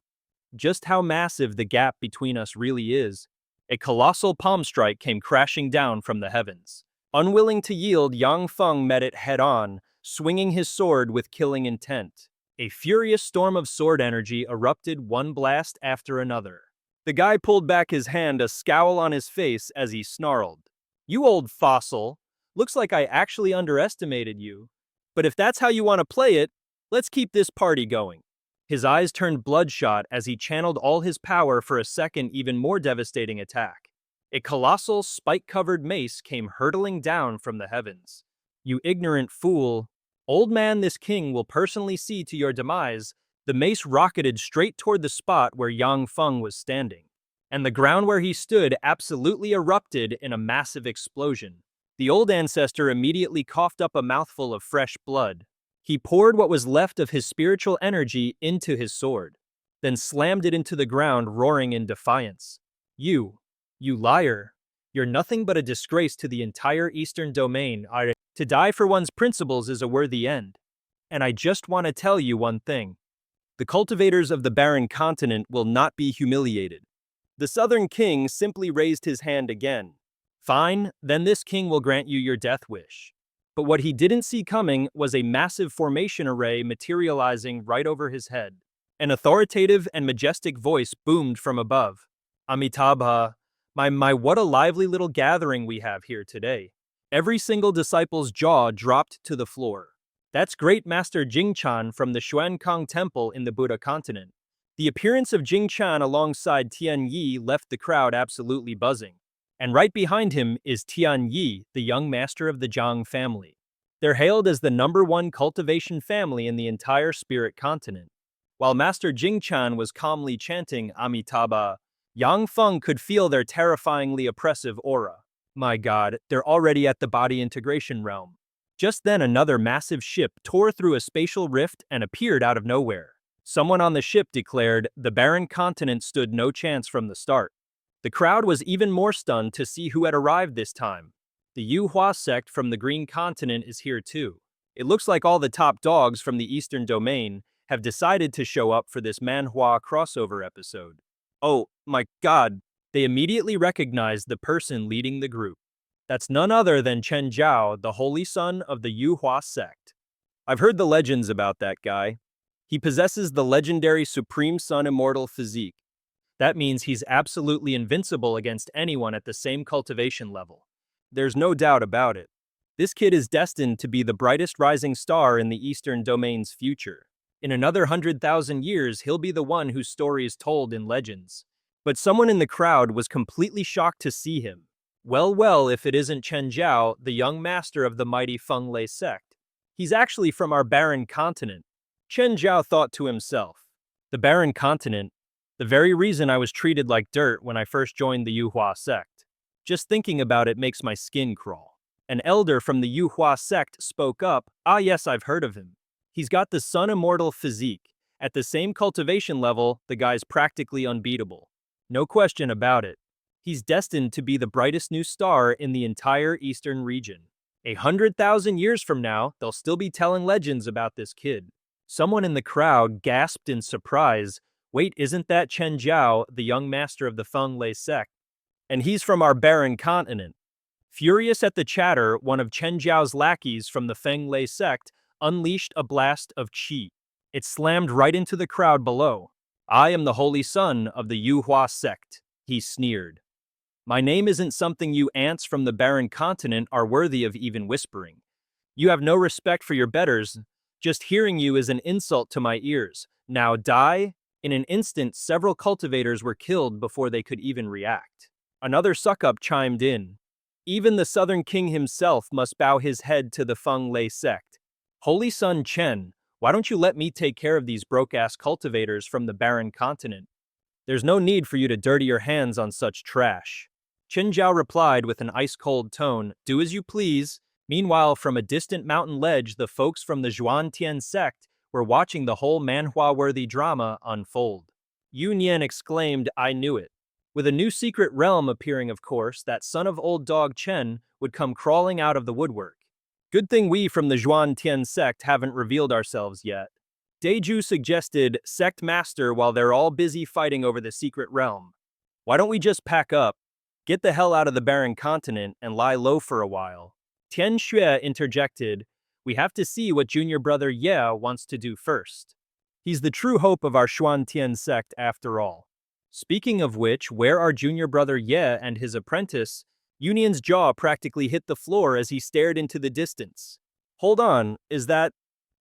just how massive the gap between us really is." A colossal palm strike came crashing down from the heavens. Unwilling to yield, Yang Feng met it head-on, swinging his sword with killing intent. A furious storm of sword energy erupted, one blast after another. The guy pulled back his hand, a scowl on his face as he snarled. "You old fossil, looks like I actually underestimated you. But if that's how you want to play it, let's keep this party going." His eyes turned bloodshot as he channeled all his power for a second, even more devastating attack. A colossal, spike-covered mace came hurtling down from the heavens. "You ignorant fool. Old man, this king will personally see to your demise." The mace rocketed straight toward the spot where Yang Feng was standing, and the ground where he stood absolutely erupted in a massive explosion. The old ancestor immediately coughed up a mouthful of fresh blood. He poured what was left of his spiritual energy into his sword, then slammed it into the ground, roaring in defiance. You liar. You're nothing but a disgrace to the entire Eastern domain. To die for one's principles is a worthy end. And I just want to tell you one thing. The cultivators of the barren continent will not be humiliated. The southern king simply raised his hand again. Fine, then this king will grant you your death wish. But what he didn't see coming was a massive formation array materializing right over his head. An authoritative and majestic voice boomed from above. "Amitabha, my what a lively little gathering we have here today." Every single disciple's jaw dropped to the floor. "That's great Master Jingchan from the Xuankang Temple in the Buddha continent. The appearance of Jing Chan alongside Tian Yi left the crowd absolutely buzzing. And right behind him is Tian Yi, the young master of the Zhang family. They're hailed as the #1 cultivation family in the entire spirit continent. While Master Jing Chan was calmly chanting Amitabha, Yang Feng could feel their terrifyingly oppressive aura. My god, they're already at the body integration realm. Just then another massive ship tore through a spatial rift and appeared out of nowhere. Someone on the ship declared the barren continent stood no chance from the start. The crowd was even more stunned to see who had arrived this time. The Yuhua sect from the Green Continent is here too. It looks like all the top dogs from the Eastern Domain have decided to show up for this Manhwa crossover episode. Oh, my god, they immediately recognized the person leading the group. That's none other than Chen Zhao, the holy son of the Yuhua sect. I've heard the legends about that guy. He possesses the legendary Supreme Sun Immortal physique. That means he's absolutely invincible against anyone at the same cultivation level. There's no doubt about it. This kid is destined to be the brightest rising star in the Eastern Domain's future. In another 100,000 years, he'll be the one whose story is told in legends. But someone in the crowd was completely shocked to see him. Well, if it isn't Chen Zhao, the young master of the mighty Feng Lei sect. He's actually from our barren continent. Chen Zhao thought to himself. The barren continent? The very reason I was treated like dirt when I first joined the Yuhua sect. Just thinking about it makes my skin crawl. An elder from the Yuhua sect spoke up. Ah yes, I've heard of him. He's got the Sun Immortal physique. At the same cultivation level, the guy's practically unbeatable. No question about it. He's destined to be the brightest new star in the entire Eastern region. 100,000 years from now, they'll still be telling legends about this kid. Someone in the crowd gasped in surprise. Wait, isn't that Chen Zhao, the young master of the Feng Lei sect? And he's from our barren continent. Furious at the chatter, one of Chen Zhao's lackeys from the Feng Lei sect unleashed a blast of qi. It slammed right into the crowd below. I am the holy son of the Yuhua sect, he sneered. My name isn't something you ants from the barren continent are worthy of even whispering. You have no respect for your betters. Just hearing you is an insult to my ears. Now die? In an instant, several cultivators were killed before they could even react. Another suck-up chimed in. Even the Southern King himself must bow his head to the Feng Lei sect. Holy Son Chen, why don't you let me take care of these broke-ass cultivators from the barren continent? There's no need for you to dirty your hands on such trash. Chen Zhao replied with an ice-cold tone, do as you please. Meanwhile, from a distant mountain ledge, the folks from the Zhuan-Tian sect were watching the whole Manhwa-worthy drama unfold. Yu Nian exclaimed, I knew it. With a new secret realm appearing, of course, that son of old dog Chen would come crawling out of the woodwork. Good thing we from the Zhuan-Tian sect haven't revealed ourselves yet. Deju suggested, sect master, while they're all busy fighting over the secret realm. Why don't we just pack up, get the hell out of the barren continent, and lie low for a while? Tian Xue interjected, we have to see what junior brother Ye wants to do first. He's the true hope of our Zhuan-Tian sect after all. Speaking of which, where are junior brother Ye and his apprentice? Yunyan's jaw practically hit the floor as he stared into the distance. Hold on, is that...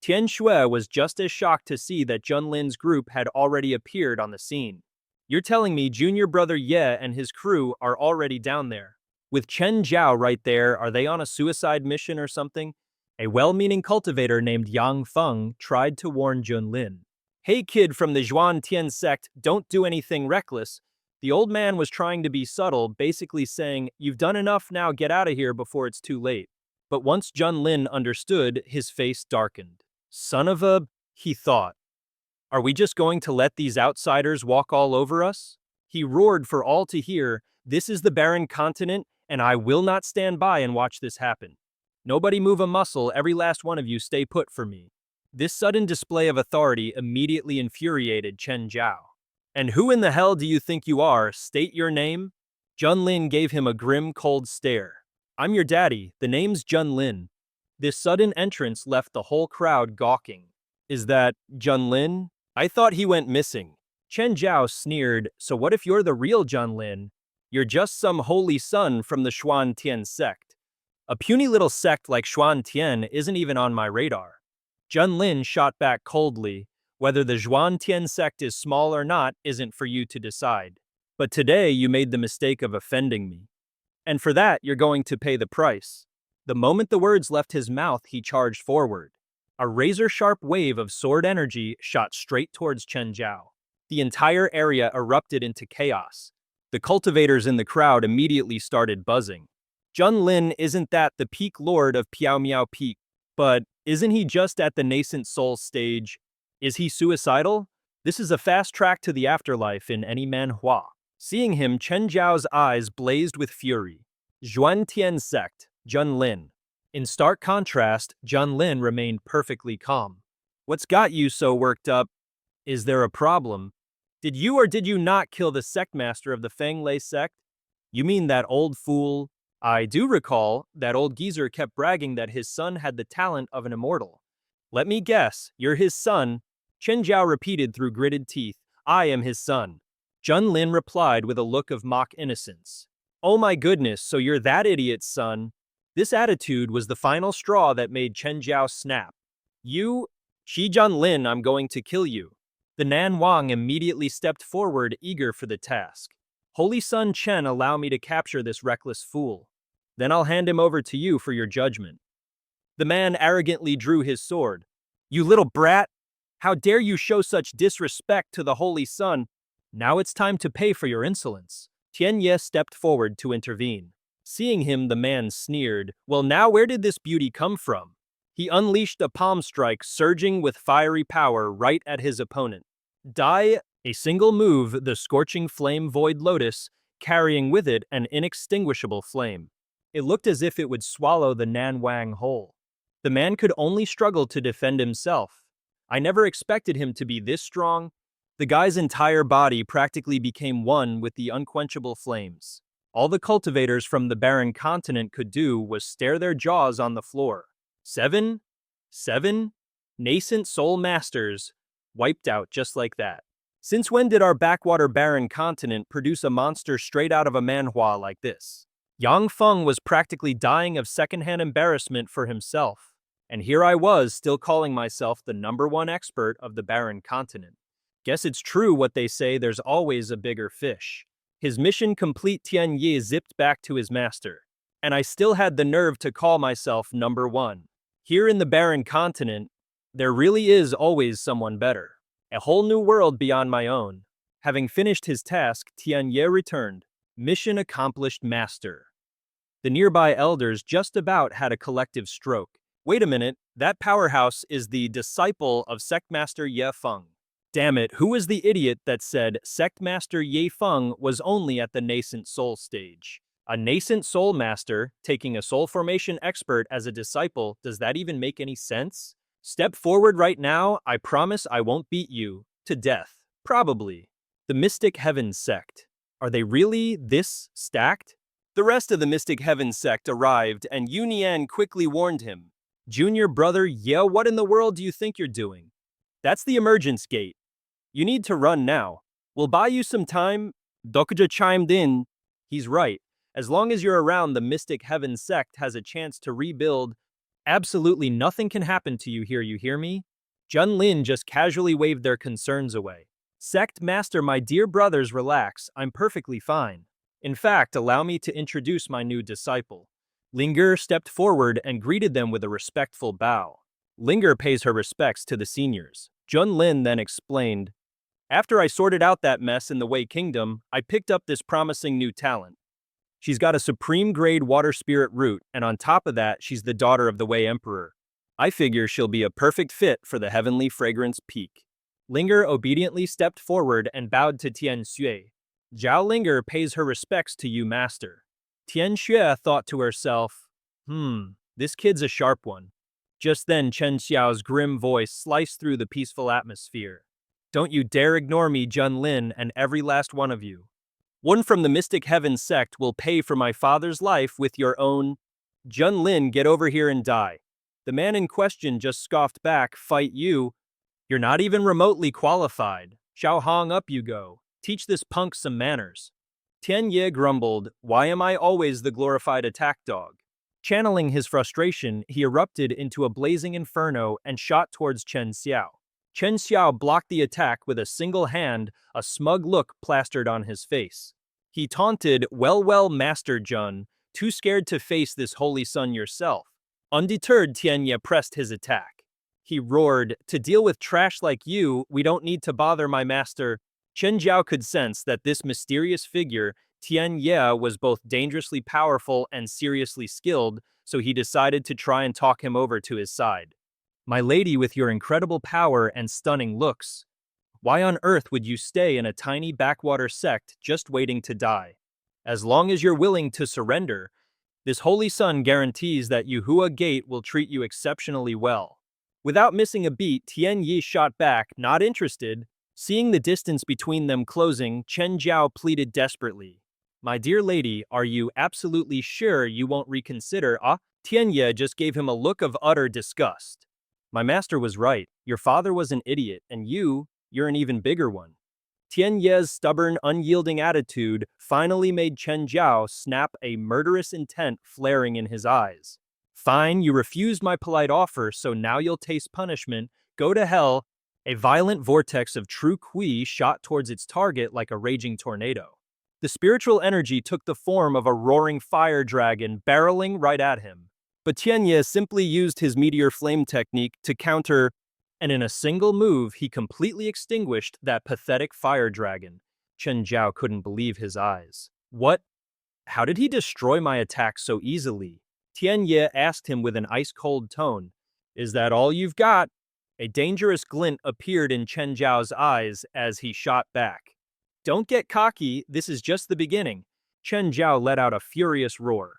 Tian Xue was just as shocked to see that Junlin's group had already appeared on the scene. You're telling me junior brother Ye and his crew are already down there? With Chen Zhao right there, are they on a suicide mission or something? A well-meaning cultivator named Yang Feng tried to warn Junlin. Hey kid from the Zhuan-Tian sect, don't do anything reckless. The old man was trying to be subtle, basically saying, you've done enough, now get out of here before it's too late. But once Junlin understood, his face darkened. Son of a... he thought. Are we just going to let these outsiders walk all over us? He roared for all to hear, this is the barren continent, and I will not stand by and watch this happen. Nobody move a muscle, every last one of you stay put for me. This sudden display of authority immediately infuriated Chen Zhao. And who in the hell do you think you are? State your name? Junlin gave him a grim, cold stare. I'm your daddy, the name's Junlin. This sudden entrance left the whole crowd gawking. Is that Junlin? I thought he went missing. Chen Zhao sneered, so what if you're the real Junlin? You're just some holy son from the Zhuan-Tian sect. A puny little sect like Zhuan-Tian isn't even on my radar. Junlin shot back coldly, Whether the Zhuan sect is small or not isn't for you to decide. But today you made the mistake of offending me. And for that, you're going to pay the price. The moment the words left his mouth, he charged forward. A razor-sharp wave of sword energy shot straight towards Chen Zhao. The entire area erupted into chaos. The cultivators in the crowd immediately started buzzing. Junlin, isn't that the peak lord of Piao Miao Peak? But isn't he just at the nascent soul stage? Is he suicidal? This is a fast track to the afterlife in any Manhwa. Seeing him, Chen Zhao's eyes blazed with fury. Zhuan sect, Junlin. In stark contrast, Junlin remained perfectly calm. What's got you so worked up? Is there a problem? Did you or did you not kill the sect master of the Feng Lei sect? You mean that old fool? I do recall that old geezer kept bragging that his son had the talent of an immortal. Let me guess, you're his son? Chen Zhao repeated through gritted teeth. I am his son. Junlin replied with a look of mock innocence. Oh my goodness, so you're that idiot's son. This attitude was the final straw that made Chen Zhao snap. You, Shi Junlin, I'm going to kill you. The Nan Wang immediately stepped forward, eager for the task. Holy Son Chen, allow me to capture this reckless fool. Then I'll hand him over to you for your judgment. The man arrogantly drew his sword. You little brat! How dare you show such disrespect to the Holy Son? Now it's time to pay for your insolence. Tian Ye stepped forward to intervene. Seeing him, the man sneered. Well, now where did this beauty come from? He unleashed a palm strike, surging with fiery power right at his opponent. Die, a single move, the scorching flame void lotus, carrying with it an inextinguishable flame. It looked as if it would swallow the Nan Wang whole. The man could only struggle to defend himself. I never expected him to be this strong. The guy's entire body practically became one with the unquenchable flames. All the cultivators from the barren continent could do was stare their jaws on the floor. Seven nascent soul masters wiped out just like that. Since when did our backwater barren continent produce a monster straight out of a manhwa like this? Yang Feng was practically dying of secondhand embarrassment for himself. And here I was, still calling myself the #1 expert of the barren continent. Guess it's true what they say, there's always a bigger fish. His mission complete, Tian Yi zipped back to his master. And I still had the nerve to call myself #1. Here in the barren continent, there really is always someone better. A whole new world beyond my own. Having finished his task, Tian Ye returned. Mission accomplished, master. The nearby elders just about had a collective stroke. Wait a minute, that powerhouse is the disciple of Sect Master Ye Feng. Damn it, who was the idiot that said Sect Master Ye Feng was only at the nascent soul stage? A nascent soul master, taking a soul formation expert as a disciple, does that even make any sense? Step forward right now, I promise I won't beat you. To death. Probably. The Mystic Heavens sect. Are they really this stacked? The rest of the Mystic Heavens sect arrived, and Yunian quickly warned him. Junior brother, yeah, what in the world do you think you're doing? That's the emergence gate. You need to run now. We'll buy you some time. Dokuja chimed in. He's right. As long as you're around, the Mystic Heavens sect has a chance to rebuild. Absolutely nothing can happen to you here, you hear me? Junlin just casually waved their concerns away. Sect Master, my dear brothers, relax. I'm perfectly fine. In fact, allow me to introduce my new disciple. Linger stepped forward and greeted them with a respectful bow. Linger pays her respects to the seniors. Junlin then explained, after I sorted out that mess in the Wei Kingdom, I picked up this promising new talent. She's got a supreme-grade water spirit root, and on top of that, she's the daughter of the Wei Emperor. I figure she'll be a perfect fit for the Heavenly Fragrance Peak. Linger obediently stepped forward and bowed to Tian Xue. Zhao Linger pays her respects to you, master. Tian Xue thought to herself, this kid's a sharp one. Just then, Chen Xiao's grim voice sliced through the peaceful atmosphere. Don't you dare ignore me, Junlin, and every last one of you. One from the Mystic Heavens sect will pay for my father's life with your own. Junlin, get over here and die. The man in question just scoffed back, fight you? You're not even remotely qualified. Xiao Hong, up you go. Teach this punk some manners. Tian Ye grumbled, why am I always the glorified attack dog? Channeling his frustration, he erupted into a blazing inferno and shot towards Chen Xiao. Chen Xiao blocked the attack with a single hand, a smug look plastered on his face. He taunted, well, Master Jun, too scared to face this holy sun yourself. Undeterred, Tianye pressed his attack. He roared, to deal with trash like you, we don't need to bother my master. Chen Jiao could sense that this mysterious figure, Tian Ye, was both dangerously powerful and seriously skilled, so he decided to try and talk him over to his side. My lady, with your incredible power and stunning looks, why on earth would you stay in a tiny backwater sect just waiting to die? As long as you're willing to surrender, this holy sun guarantees that Yuhua Gate will treat you exceptionally well. Without missing a beat, Tian Yi shot back, not interested. Seeing the distance between them closing, Chen Jiao pleaded desperately. My dear lady, are you absolutely sure you won't reconsider? Tian Ye just gave him a look of utter disgust. My master was right. Your father was an idiot, and you're an even bigger one. Tian Ye's stubborn, unyielding attitude finally made Chen Jiao snap, a murderous intent flaring in his eyes. Fine, you refused my polite offer, so now you'll taste punishment. Go to hell. A violent vortex of true Kui shot towards its target like a raging tornado. The spiritual energy took the form of a roaring fire dragon barreling right at him. But Tianye simply used his meteor flame technique to counter, and in a single move, he completely extinguished that pathetic fire dragon. Chen Jiao couldn't believe his eyes. What? How did he destroy my attack so easily? Tianye asked him with an ice-cold tone. Is that all you've got? A dangerous glint appeared in Chen Jiao's eyes as he shot back. Don't get cocky, this is just the beginning. Chen Jiao let out a furious roar,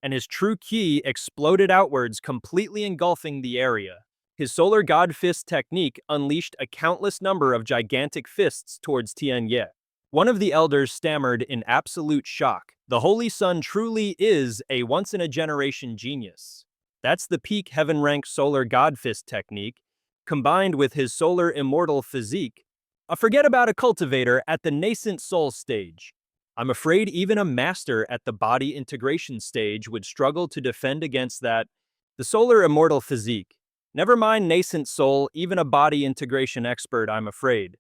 and his true ki exploded outwards, completely engulfing the area. His solar god fist technique unleashed a countless number of gigantic fists towards Tianye. One of the elders stammered in absolute shock. The Holy Sun truly is a once-in-a-generation genius. That's the peak heaven-rank solar god fist technique, combined with his solar immortal physique. Forget about a cultivator at the nascent soul stage. I'm afraid even a master at the body integration stage would struggle to defend against that. The solar immortal physique. Never mind nascent soul, even a body integration expert, I'm afraid.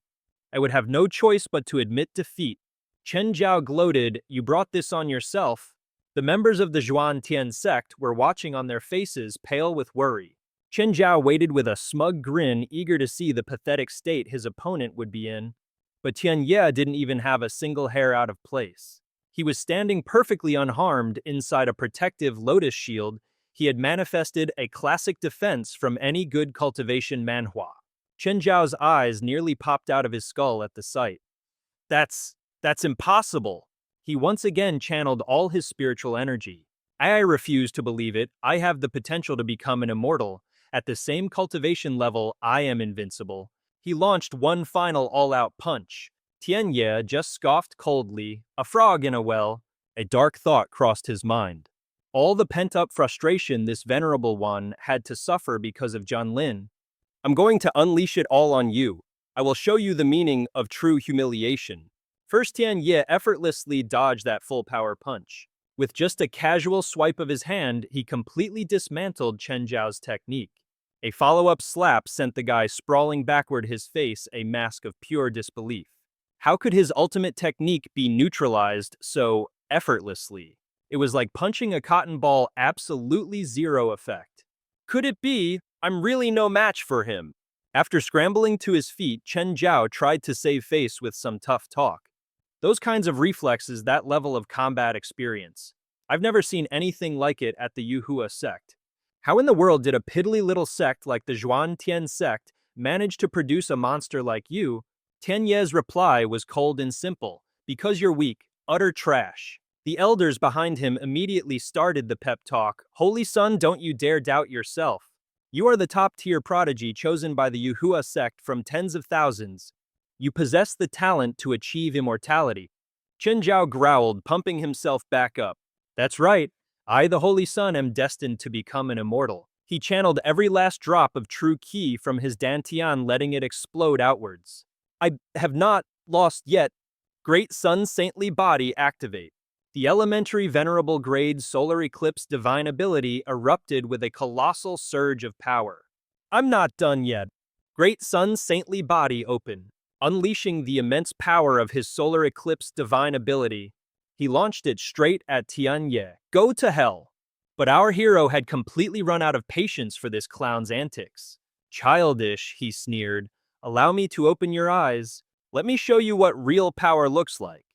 I would have no choice but to admit defeat. Chen Jiao gloated, you brought this on yourself. The members of the Zhuan Tian sect were watching on their faces, pale with worry. Chen Jiao waited with a smug grin, eager to see the pathetic state his opponent would be in. But Tian Ye didn't even have a single hair out of place. He was standing perfectly unharmed inside a protective lotus shield. He had manifested a classic defense from any good cultivation manhwa. Chen Jiao's eyes nearly popped out of his skull at the sight. That's impossible. He once again channeled all his spiritual energy. I refuse to believe it. I have the potential to become an immortal. At the same cultivation level, I am invincible. He launched one final all-out punch. Tianye just scoffed coldly. A frog in a well. A dark thought crossed his mind. All the pent-up frustration this venerable one had to suffer because of Junlin. I'm going to unleash it all on you. I will show you the meaning of true humiliation. First, Tianye effortlessly dodged that full-power punch. With just a casual swipe of his hand, he completely dismantled Chen Jiao's technique. A follow-up slap sent the guy sprawling backward, his face a mask of pure disbelief. How could his ultimate technique be neutralized so effortlessly? It was like punching a cotton ball, absolutely zero effect. Could it be, I'm really no match for him? After scrambling to his feet, Chen Jiao tried to save face with some tough talk. Those kinds of reflexes, that level of combat experience. I've never seen anything like it at the Yuhua sect. How in the world did a piddly little sect like the Zhuan Tian sect manage to produce a monster like you? Tianye's reply was cold and simple. Because you're weak, utter trash. The elders behind him immediately started the pep talk. Holy Sun, don't you dare doubt yourself. You are the top-tier prodigy chosen by the Yuhua sect from tens of thousands. You possess the talent to achieve immortality. Chen Jiao growled, pumping himself back up. That's right. I, the Holy Sun, am destined to become an immortal. He channeled every last drop of true ki from his dantian, letting it explode outwards. I have not lost yet. Great Sun's saintly body activate. The elementary venerable grade solar eclipse divine ability erupted with a colossal surge of power. I'm not done yet. Great Sun's saintly body open, unleashing the immense power of his solar eclipse divine ability. He launched it straight at Tianye. Go to hell! But our hero had completely run out of patience for this clown's antics. Childish, he sneered. Allow me to open your eyes. Let me show you what real power looks like.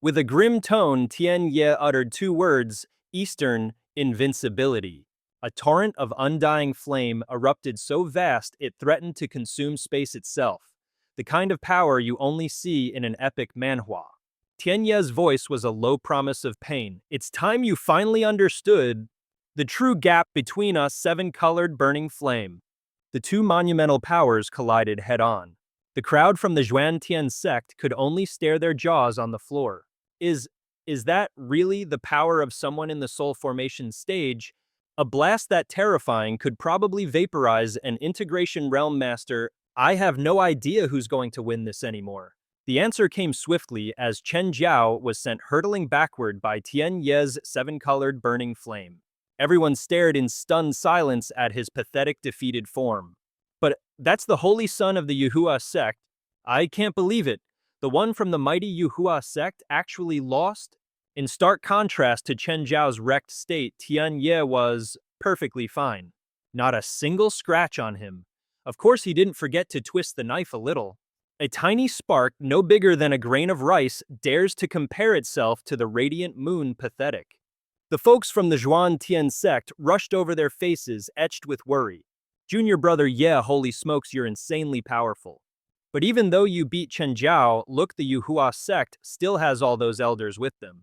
With a grim tone, Tianye uttered two words, Eastern invincibility. A torrent of undying flame erupted so vast it threatened to consume space itself, the kind of power you only see in an epic manhwa. Tianye's voice was a low promise of pain. It's time you finally understood the true gap between us, seven-colored burning flame. The two monumental powers collided head-on. The crowd from the Zhuantian sect could only stare their jaws on the floor. Is that really the power of someone in the soul formation stage? A blast that terrifying could probably vaporize an integration realm master. I have no idea who's going to win this anymore. The answer came swiftly as Chen Jiao was sent hurtling backward by Tian Ye's seven-colored burning flame. Everyone stared in stunned silence at his pathetic defeated form. But that's the holy son of the Yuhua sect. I can't believe it. The one from the mighty Yuhua sect actually lost? In stark contrast to Chen Jiao's wrecked state, Tian Ye was perfectly fine. Not a single scratch on him. Of course he didn't forget to twist the knife a little. A tiny spark, no bigger than a grain of rice, dares to compare itself to the radiant moon. Pathetic. The folks from the Zhuantian sect rushed over their faces, etched with worry. Junior brother Ye, holy smokes, you're insanely powerful. But even though you beat Chen Jiao, look, the Yuhua sect still has all those elders with them.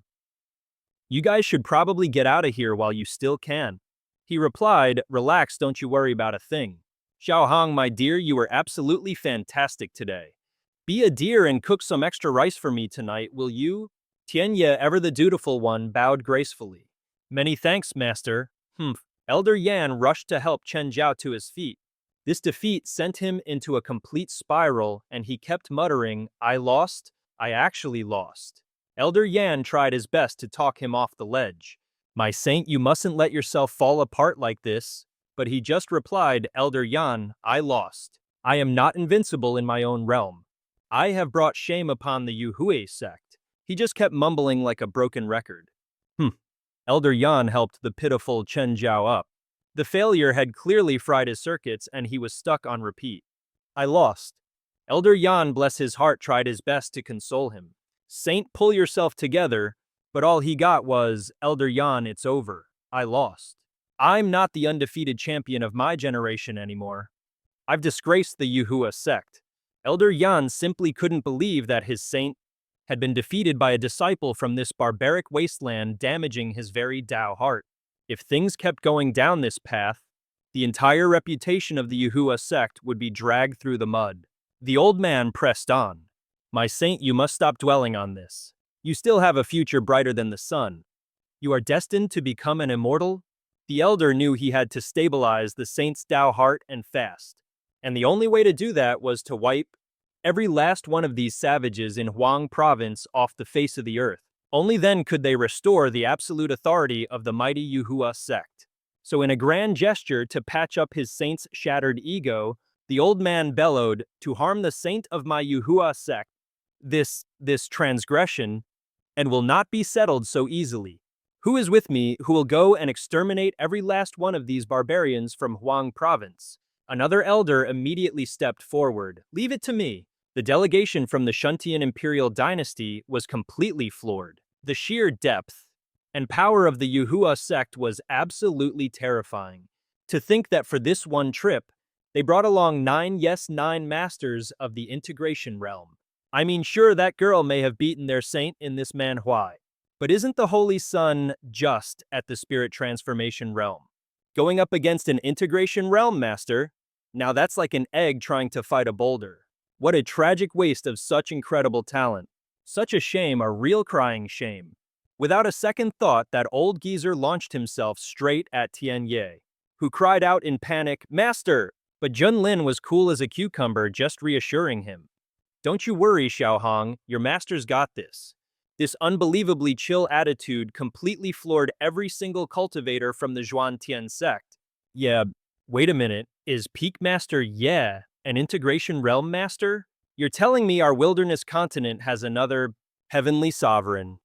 You guys should probably get out of here while you still can. He replied, relax, don't you worry about a thing. Xiaohang, my dear, you were absolutely fantastic today. Be a dear and cook some extra rice for me tonight, will you? Tianye, ever the dutiful one, bowed gracefully. Many thanks, master. Elder Yan rushed to help Chen Jiao to his feet. This defeat sent him into a complete spiral, and he kept muttering, I lost? I actually lost. Elder Yan tried his best to talk him off the ledge. My saint, you mustn't let yourself fall apart like this. But he just replied, Elder Yan, I lost. I am not invincible in my own realm. I have brought shame upon the Yuhui sect. He just kept mumbling like a broken record. Elder Yan helped the pitiful Chen Jiao up. The failure had clearly fried his circuits and he was stuck on repeat. I lost. Elder Yan, bless his heart, tried his best to console him. Saint, pull yourself together, but all he got was, Elder Yan, it's over. I lost. I'm not the undefeated champion of my generation anymore. I've disgraced the Yuhua sect. Elder Yan simply couldn't believe that his saint had been defeated by a disciple from this barbaric wasteland, damaging his very Tao heart. If things kept going down this path, the entire reputation of the Yuhua sect would be dragged through the mud. The old man pressed on. My saint, you must stop dwelling on this. You still have a future brighter than the sun. You are destined to become an immortal. The elder knew he had to stabilize the saint's Tao heart and fast. And the only way to do that was to wipe every last one of these savages in Huang province off the face of the earth. Only then could they restore the absolute authority of the mighty Yuhua sect. So in a grand gesture to patch up his saint's shattered ego, the old man bellowed, to harm the saint of my Yuhua sect, this transgression, and will not be settled so easily. Who is with me who will go and exterminate every last one of these barbarians from Huang province? Another elder immediately stepped forward. Leave it to me. The delegation from the Shuntian imperial dynasty was completely floored. The sheer depth and power of the Yuhua sect was absolutely terrifying. To think that for this one trip, they brought along 9 masters of the integration realm. I mean, sure, that girl may have beaten their saint in this Manhwa, but isn't the Holy Sun just at the spirit transformation realm? Going up against an integration realm master? Now that's like an egg trying to fight a boulder. What a tragic waste of such incredible talent. Such a shame, a real crying shame. Without a second thought, that old geezer launched himself straight at Tianye, who cried out in panic, Master! But Junlin was cool as a cucumber, just reassuring him. Don't you worry, Xiaohang, your master's got this. This unbelievably chill attitude completely floored every single cultivator from the Zhuantian sect. Yeah, wait a minute, is Peak Master Ye An integration realm master? You're telling me our wilderness continent has another heavenly sovereign.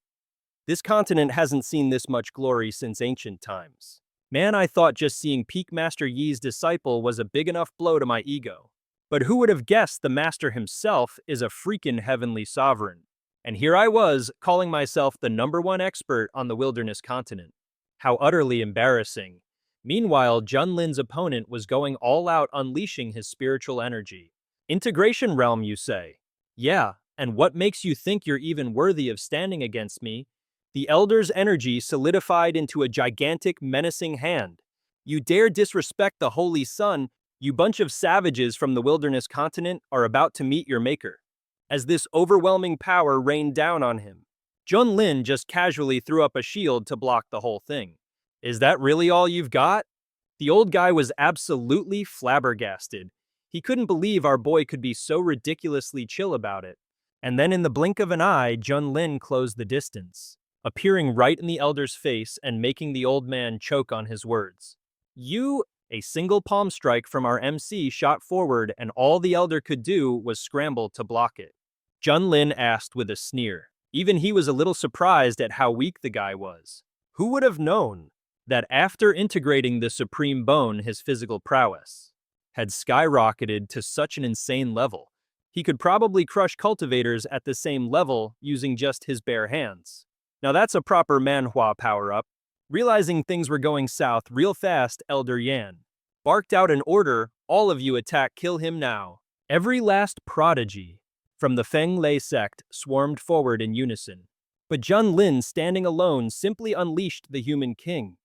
This continent hasn't seen this much glory since ancient times. Man, I thought just seeing Peak Master Yi's disciple was a big enough blow to my ego. But who would have guessed the master himself is a freaking heavenly sovereign? And here I was, calling myself the #1 expert on the wilderness continent. How utterly embarrassing. Meanwhile, Junlin's opponent was going all out, unleashing his spiritual energy. Integration realm, you say? Yeah, and what makes you think you're even worthy of standing against me? The Elder's energy solidified into a gigantic, menacing hand. You dare disrespect the Holy Sun, you bunch of savages from the wilderness continent are about to meet your maker. As this overwhelming power rained down on him, Junlin just casually threw up a shield to block the whole thing. Is that really all you've got? The old guy was absolutely flabbergasted. He couldn't believe our boy could be so ridiculously chill about it. And then in the blink of an eye, Junlin closed the distance, appearing right in the elder's face and making the old man choke on his words. A single palm strike from our MC shot forward, and all the elder could do was scramble to block it. Junlin asked with a sneer. Even he was a little surprised at how weak the guy was. Who would have known that after integrating the supreme bone, his physical prowess had skyrocketed to such an insane level? He could probably crush cultivators at the same level using just his bare hands. Now that's a proper Manhwa power-up. Realizing things were going south real fast, Elder Yan barked out an order, all of you attack, kill him now. Every last prodigy from the Feng Lei sect swarmed forward in unison. But Junlin, standing alone, simply unleashed the human king,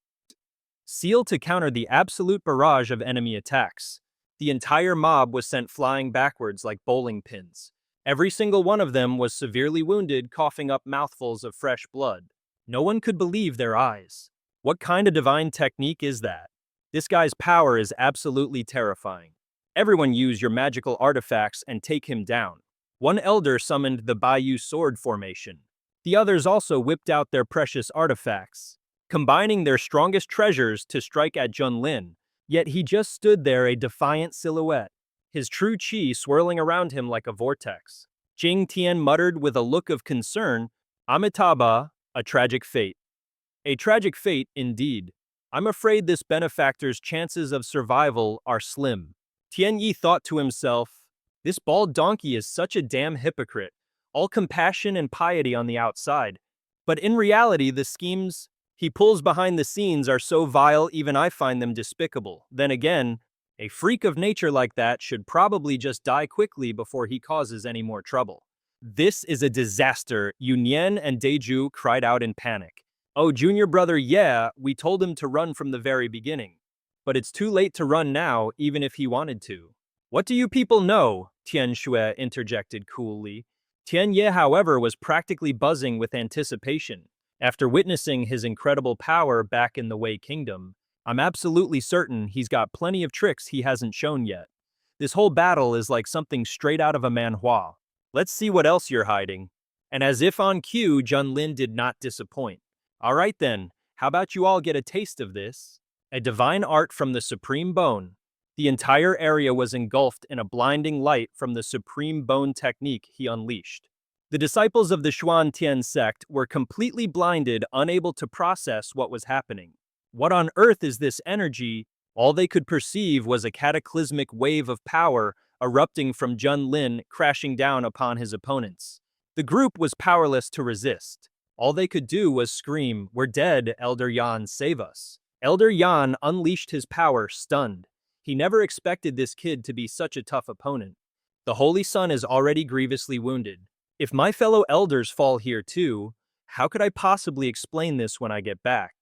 sealed to counter the absolute barrage of enemy attacks. The entire mob was sent flying backwards like bowling pins. Every single one of them was severely wounded, coughing up mouthfuls of fresh blood. No one could believe their eyes. What kind of divine technique is that? This guy's power is absolutely terrifying. Everyone use your magical artifacts and take him down. One elder summoned the Bayou sword formation. The others also whipped out their precious artifacts, combining their strongest treasures to strike at Junlin. Yet he just stood there, a defiant silhouette, his true chi swirling around him like a vortex. Jing Tian muttered with a look of concern, Amitabha, a tragic fate. A tragic fate, indeed. I'm afraid this benefactor's chances of survival are slim. Tian Yi thought to himself, this bald donkey is such a damn hypocrite, all compassion and piety on the outside. But in reality, the schemes he pulls behind the scenes are so vile even I find them despicable. Then again, a freak of nature like that should probably just die quickly before he causes any more trouble. This is a disaster, Yunyan and Deju cried out in panic. Oh, junior brother, yeah, we told him to run from the very beginning. But it's too late to run now, even if he wanted to. What do you people know? Tian Shui interjected coolly. Tian Ye, however, was practically buzzing with anticipation. After witnessing his incredible power back in the Wei Kingdom, I'm absolutely certain he's got plenty of tricks he hasn't shown yet. This whole battle is like something straight out of a manhwa. Let's see what else you're hiding. And as if on cue, Junlin did not disappoint. All right then, how about you all get a taste of this? A divine art from the supreme bone. The entire area was engulfed in a blinding light from the supreme bone technique he unleashed. The disciples of the Xuantian sect were completely blinded, unable to process what was happening. What on earth is this energy? All they could perceive was a cataclysmic wave of power erupting from Junlin, crashing down upon his opponents. The group was powerless to resist. All they could do was scream, "We're dead, Elder Yan, save us." Elder Yan unleashed his power, stunned. He never expected this kid to be such a tough opponent. The Holy Sun is already grievously wounded. If my fellow elders fall here too, how could I possibly explain this when I get back?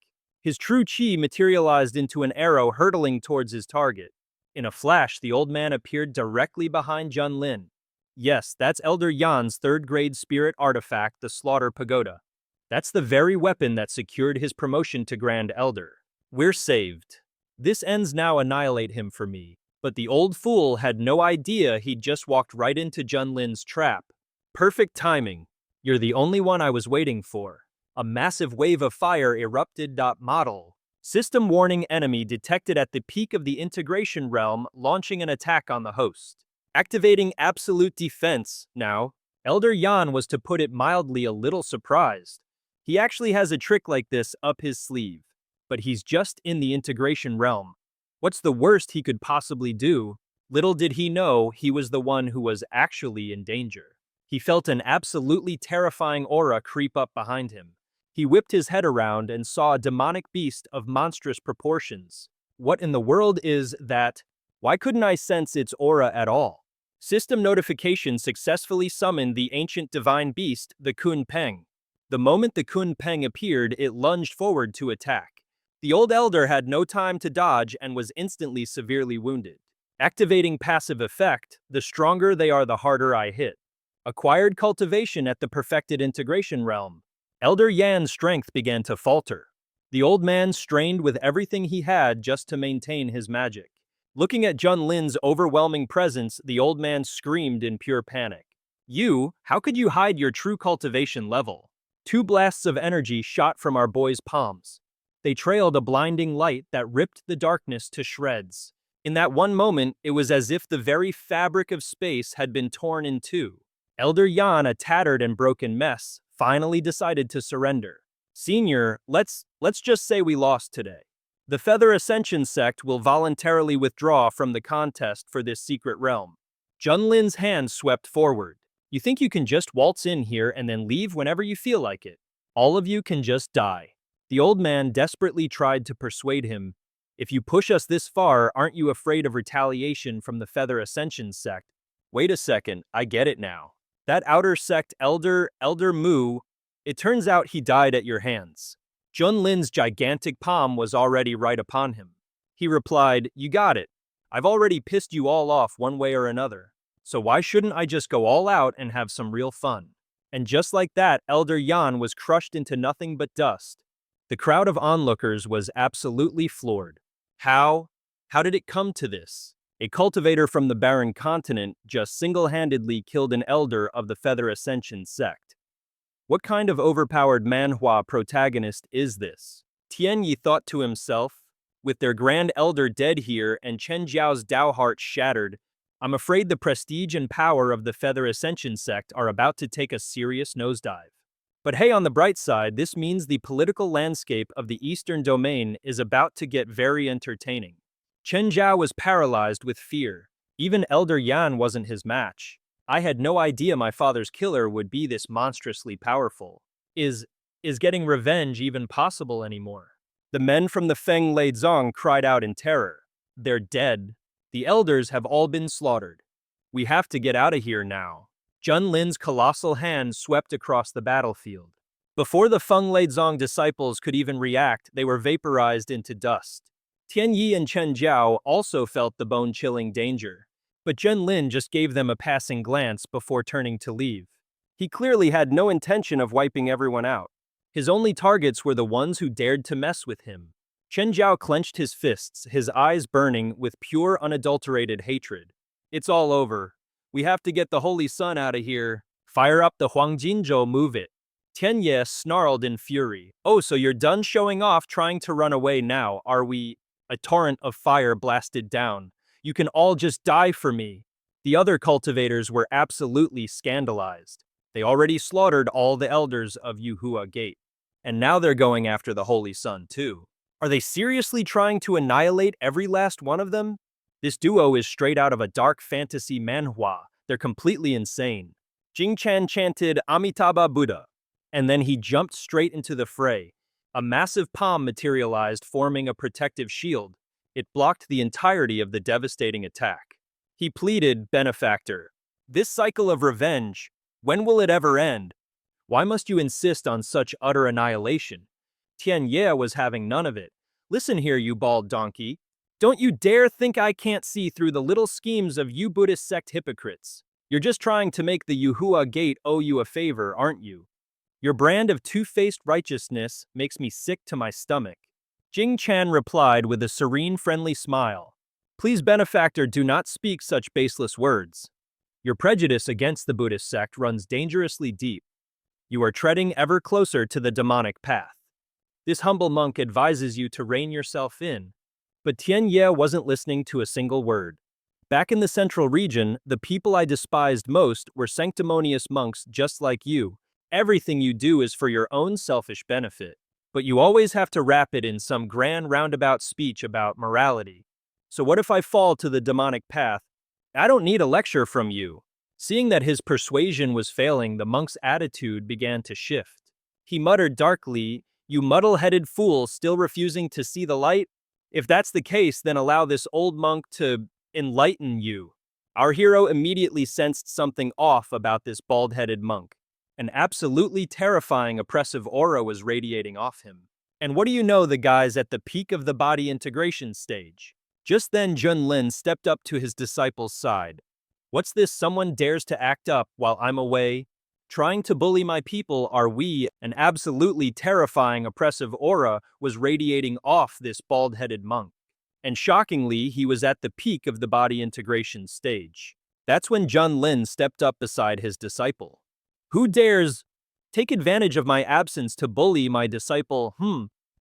His true chi materialized into an arrow hurtling towards his target. In a flash, the old man appeared directly behind Junlin. Yes, that's Elder Yan's third-grade spirit artifact, the Slaughter Pagoda. That's the very weapon that secured his promotion to Grand Elder. We're saved. This ends now, annihilate him for me. But the old fool had no idea he'd just walked right into Junlin's trap. Perfect timing. You're the only one I was waiting for. A massive wave of fire erupted. Model. System warning, enemy detected at the peak of the integration realm, launching an attack on the host. activating absolute defense. Now, Elder Yan was, to put it mildly, a little surprised. He actually has a trick like this up his sleeve, but he's just in the integration realm. What's the worst he could possibly do? Little did he know he was the one who was actually in danger. He felt an absolutely terrifying aura creep up behind him. He whipped his head around and saw a demonic beast of monstrous proportions. What in the world is that? Why couldn't I sense its aura at all? System notification successfully summoned the ancient divine beast, the Kun Peng. The moment the Kun Peng appeared, it lunged forward to attack. The old elder had no time to dodge and was instantly severely wounded. Activating passive effect, the stronger they are, the harder I hit. Acquired cultivation at the perfected integration realm. Elder Yan's strength began to falter. The old man strained with everything he had just to maintain his magic. Looking at Junlin's overwhelming presence, the old man screamed in pure panic. How could you hide your true cultivation level? 2 blasts of energy shot from our boy's palms. They trailed a blinding light that ripped the darkness to shreds. In that one moment, it was as if the very fabric of space had been torn in two. Elder Yan, a tattered and broken mess, finally decided to surrender. Senior, let's just say we lost today. The Feather Ascension sect will voluntarily withdraw from the contest for this secret realm. Junlin's hand swept forward. You think you can just waltz in here and then leave whenever you feel like it? All of you can just die. The old man desperately tried to persuade him. If you push us this far, aren't you afraid of retaliation from the Feather Ascension sect? Wait a second, I get it now. That outer sect Elder Mu, it turns out he died at your hands. Junlin's gigantic palm was already right upon him. He replied, you got it. I've already pissed you all off one way or another. So why shouldn't I just go all out and have some real fun? And just like that, Elder Yan was crushed into nothing but dust. The crowd of onlookers was absolutely floored. How did it come to this? A cultivator from the barren continent just single-handedly killed an elder of the Feather Ascension sect. What kind of overpowered Manhwa protagonist is this? Tianyi thought to himself. With their grand elder dead here and Chen Jiao's Dao heart shattered, I'm afraid the prestige and power of the Feather Ascension sect are about to take a serious nosedive. But hey, on the bright side, this means the political landscape of the Eastern Domain is about to get very entertaining. Chen Jiao was paralyzed with fear. Even Elder Yan wasn't his match. I had no idea my father's killer would be this monstrously powerful. Is getting revenge even possible anymore? The men from the Feng Lei Zong cried out in terror. They're dead. The elders have all been slaughtered. We have to get out of here now. Junlin's colossal hand swept across the battlefield. Before the Feng Lei Zong disciples could even react, they were vaporized into dust. Tianyi and Chen Jiao also felt the bone-chilling danger, but Junlin just gave them a passing glance before turning to leave. He clearly had no intention of wiping everyone out. His only targets were the ones who dared to mess with him. Chen Jiao clenched his fists, his eyes burning with pure unadulterated hatred. It's all over. We have to get the Holy Sun out of here. Fire up the Huangjinzhou, move it. Tianyi snarled in fury. Oh, so you're done showing off trying to run away now, are we? A torrent of fire blasted down. You can all just die for me. The other cultivators were absolutely scandalized. They already slaughtered all the elders of Yuhua Gate. And now they're going after the Holy Sun too. Are they seriously trying to annihilate every last one of them? This duo is straight out of a dark fantasy manhwa. They're completely insane. Jing Chan chanted Amitabha Buddha, and then he jumped straight into the fray. A massive palm materialized, forming a protective shield. It blocked the entirety of the devastating attack. He pleaded, benefactor, this cycle of revenge, when will it ever end? Why must you insist on such utter annihilation? Tianyi was having none of it. Listen here, you bald donkey. Don't you dare think I can't see through the little schemes of you Buddhist sect hypocrites. You're just trying to make the Yuhua Gate owe you a favor, aren't you? Your brand of two-faced righteousness makes me sick to my stomach. Jing Chan replied with a serene, friendly smile. Please, benefactor, do not speak such baseless words. Your prejudice against the Buddhist sect runs dangerously deep. You are treading ever closer to the demonic path. This humble monk advises you to rein yourself in. But Tianyi wasn't listening to a single word. Back in the central region, the people I despised most were sanctimonious monks just like you. Everything you do is for your own selfish benefit. But you always have to wrap it in some grand roundabout speech about morality. So what if I fall to the demonic path? I don't need a lecture from you. Seeing that his persuasion was failing, the monk's attitude began to shift. He muttered darkly, "You muddle-headed fool, still refusing to see the light? If that's the case, then allow this old monk to enlighten you." Our hero immediately sensed something off about this bald-headed monk. An absolutely terrifying oppressive aura was radiating off him. And what do you know, the guy's at the peak of the body integration stage. Just then Junlin stepped up to his disciple's side. "What's this someone dares to act up while I'm away? Trying to bully my people, are we?" An absolutely terrifying oppressive aura was radiating off this bald-headed monk. And shockingly, he was at the peak of the body integration stage. That's when Junlin stepped up beside his disciple. "Who dares take advantage of my absence to bully my disciple?"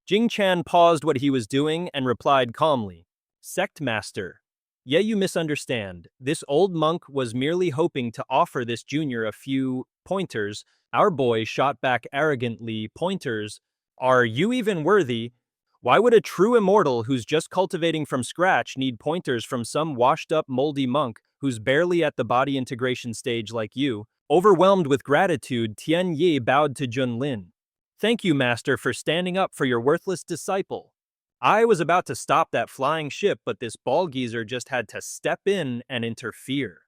Jing Chan paused what he was doing and replied calmly. "Sect master. Yeah, you misunderstand. This old monk was merely hoping to offer this junior a few pointers." Our boy shot back arrogantly, "Pointers? Are you even worthy? Why would a true immortal who's just cultivating from scratch need pointers from some washed-up moldy monk who's barely at the body integration stage like you?" Overwhelmed with gratitude, Tian Yi bowed to Junlin. "Thank you, master, for standing up for your worthless disciple. I was about to stop that flying ship, but this ball geezer just had to step in and interfere."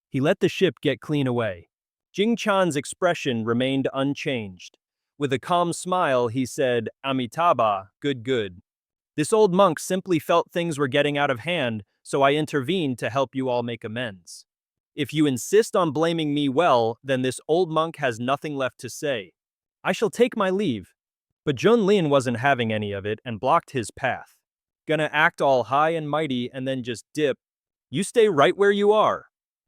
He let the ship get clean away. Jing Chan's expression remained unchanged. With a calm smile, he said, "Amitabha, good. This old monk simply felt things were getting out of hand, so I intervened to help you all make amends. If you insist on blaming me, well, then this old monk has nothing left to say. I shall take my leave." But Junlin wasn't having any of it and blocked his path. "Gonna act all high and mighty and then just dip? You stay right where you are."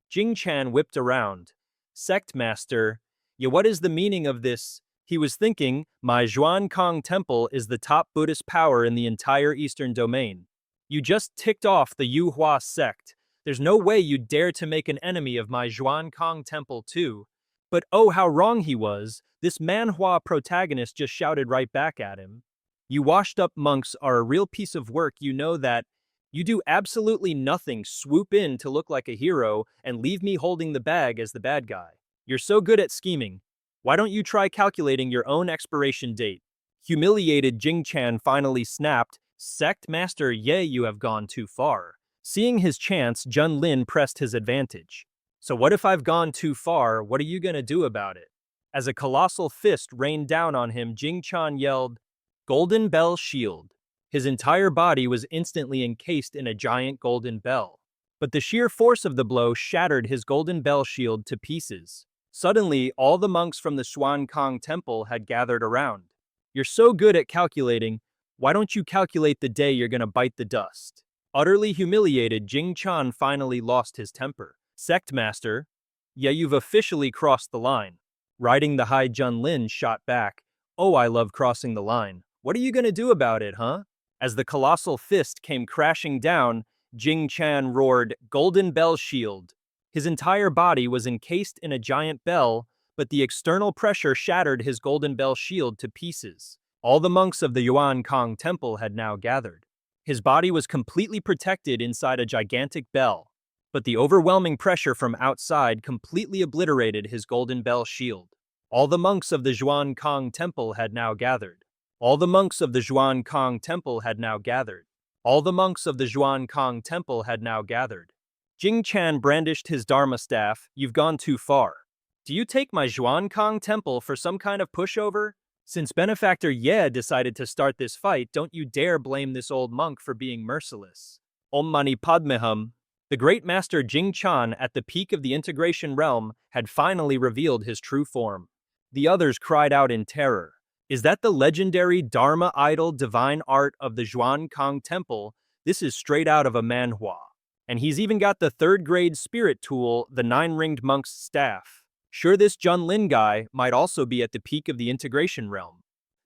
Jing Chan whipped around. "Sect master, yeah, what is the meaning of this?" He was thinking, "My Zhuan Kong Temple is the top Buddhist power in the entire Eastern domain. You just ticked off the Yuhua sect. There's no way you'd dare to make an enemy of my Zhuan Kong Temple too." But oh, how wrong he was. This Manhwa protagonist just shouted right back at him. "You washed-up monks are a real piece of work, you know that. You do absolutely nothing, swoop in to look like a hero, and leave me holding the bag as the bad guy. You're so good at scheming. Why don't you try calculating your own expiration date?" Humiliated, Jing Chan finally snapped, "Sect master Ye, you have gone too far." Seeing his chance, Junlin pressed his advantage. "So what if I've gone too far? What are you gonna do about it?" As a colossal fist rained down on him, Jing Chan yelled, "Golden Bell Shield." His entire body was instantly encased in a giant golden bell. But the sheer force of the blow shattered his golden bell shield to pieces. Suddenly, all the monks from the Zhuan Kong Temple had gathered around. "You're so good at calculating. Why don't you calculate the day you're gonna bite the dust?" Utterly humiliated, Jing Chan finally lost his temper. "Sect master, yeah, you've officially crossed the line." Riding the high, Junlin shot back, "Oh, I love crossing the line. What are you gonna do about it, huh?" As the colossal fist came crashing down, Jing Chan roared, "Golden Bell Shield." His entire body was encased in a giant bell, but the external pressure shattered his golden bell shield to pieces. All the monks of the Yuan Kong Temple had now gathered. His body was completely protected inside a gigantic bell, but the overwhelming pressure from outside completely obliterated his golden bell shield. All the monks of the Zhuan Kong Temple had now gathered. All the monks of the Zhuan Kong Temple had now gathered. All the monks of the Zhuan Kong Temple had now gathered. Jing Chan brandished his Dharma staff. "You've gone too far. Do you take my Zhuan Kong Temple for some kind of pushover? Since Benefactor Ye decided to start this fight, don't you dare blame this old monk for being merciless." Om Mani Padme Hum. The great master Jing Chan, at the peak of the integration realm, had finally revealed his true form. The others cried out in terror. "Is that the legendary Dharma idol divine art of the Zhuan Kong Temple? This is straight out of a manhwa. And he's even got the third-grade spirit tool, the nine-ringed monk's staff. Sure, this Junlin guy might also be at the peak of the integration realm.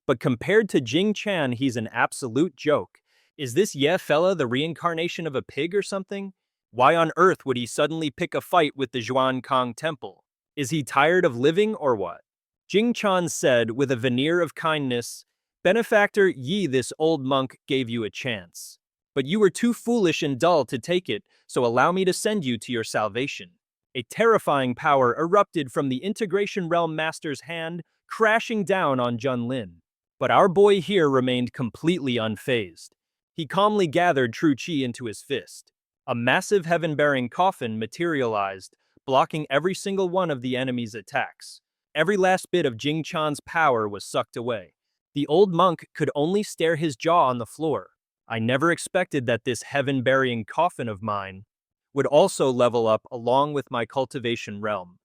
But compared to Jing Chan, he's an absolute joke. Is this Ye fella the reincarnation of a pig or something? Why on earth would he suddenly pick a fight with the Zhuangkong Temple? Is he tired of living or what? Jing Chan said with a veneer of kindness, Benefactor Yi, this old monk gave you a chance. But you were too foolish and dull to take it, so allow me to send you to your salvation. A terrifying power erupted from the Integration Realm Master's hand, crashing down on Junlin. But our boy here remained completely unfazed. He calmly gathered true chi into his fist. A massive heaven-bearing coffin materialized, blocking every single one of the enemy's attacks. Every last bit of Jing Chan's power was sucked away. The old monk could only stare his jaw on the floor. I never expected that this heaven-burying coffin of mine would also level up along with my cultivation realm.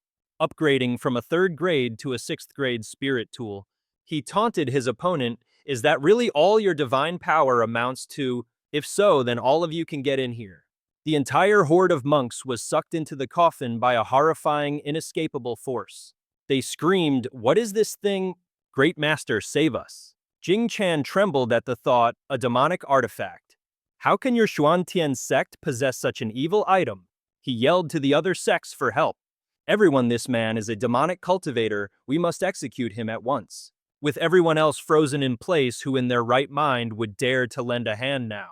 Upgrading from a 3rd grade to a 6th grade spirit tool, he taunted his opponent, is that really all your divine power amounts to? If so, then all of you can get in here. The entire horde of monks was sucked into the coffin by a horrifying, inescapable force. They screamed, what is this thing? Great Master, save us. Jing Chan trembled at the thought, a demonic artifact. How can your Xuantian sect possess such an evil item? He yelled to the other sects for help. Everyone, this man is a demonic cultivator, we must execute him at once. With everyone else frozen in place who in their right mind would dare to lend a hand now.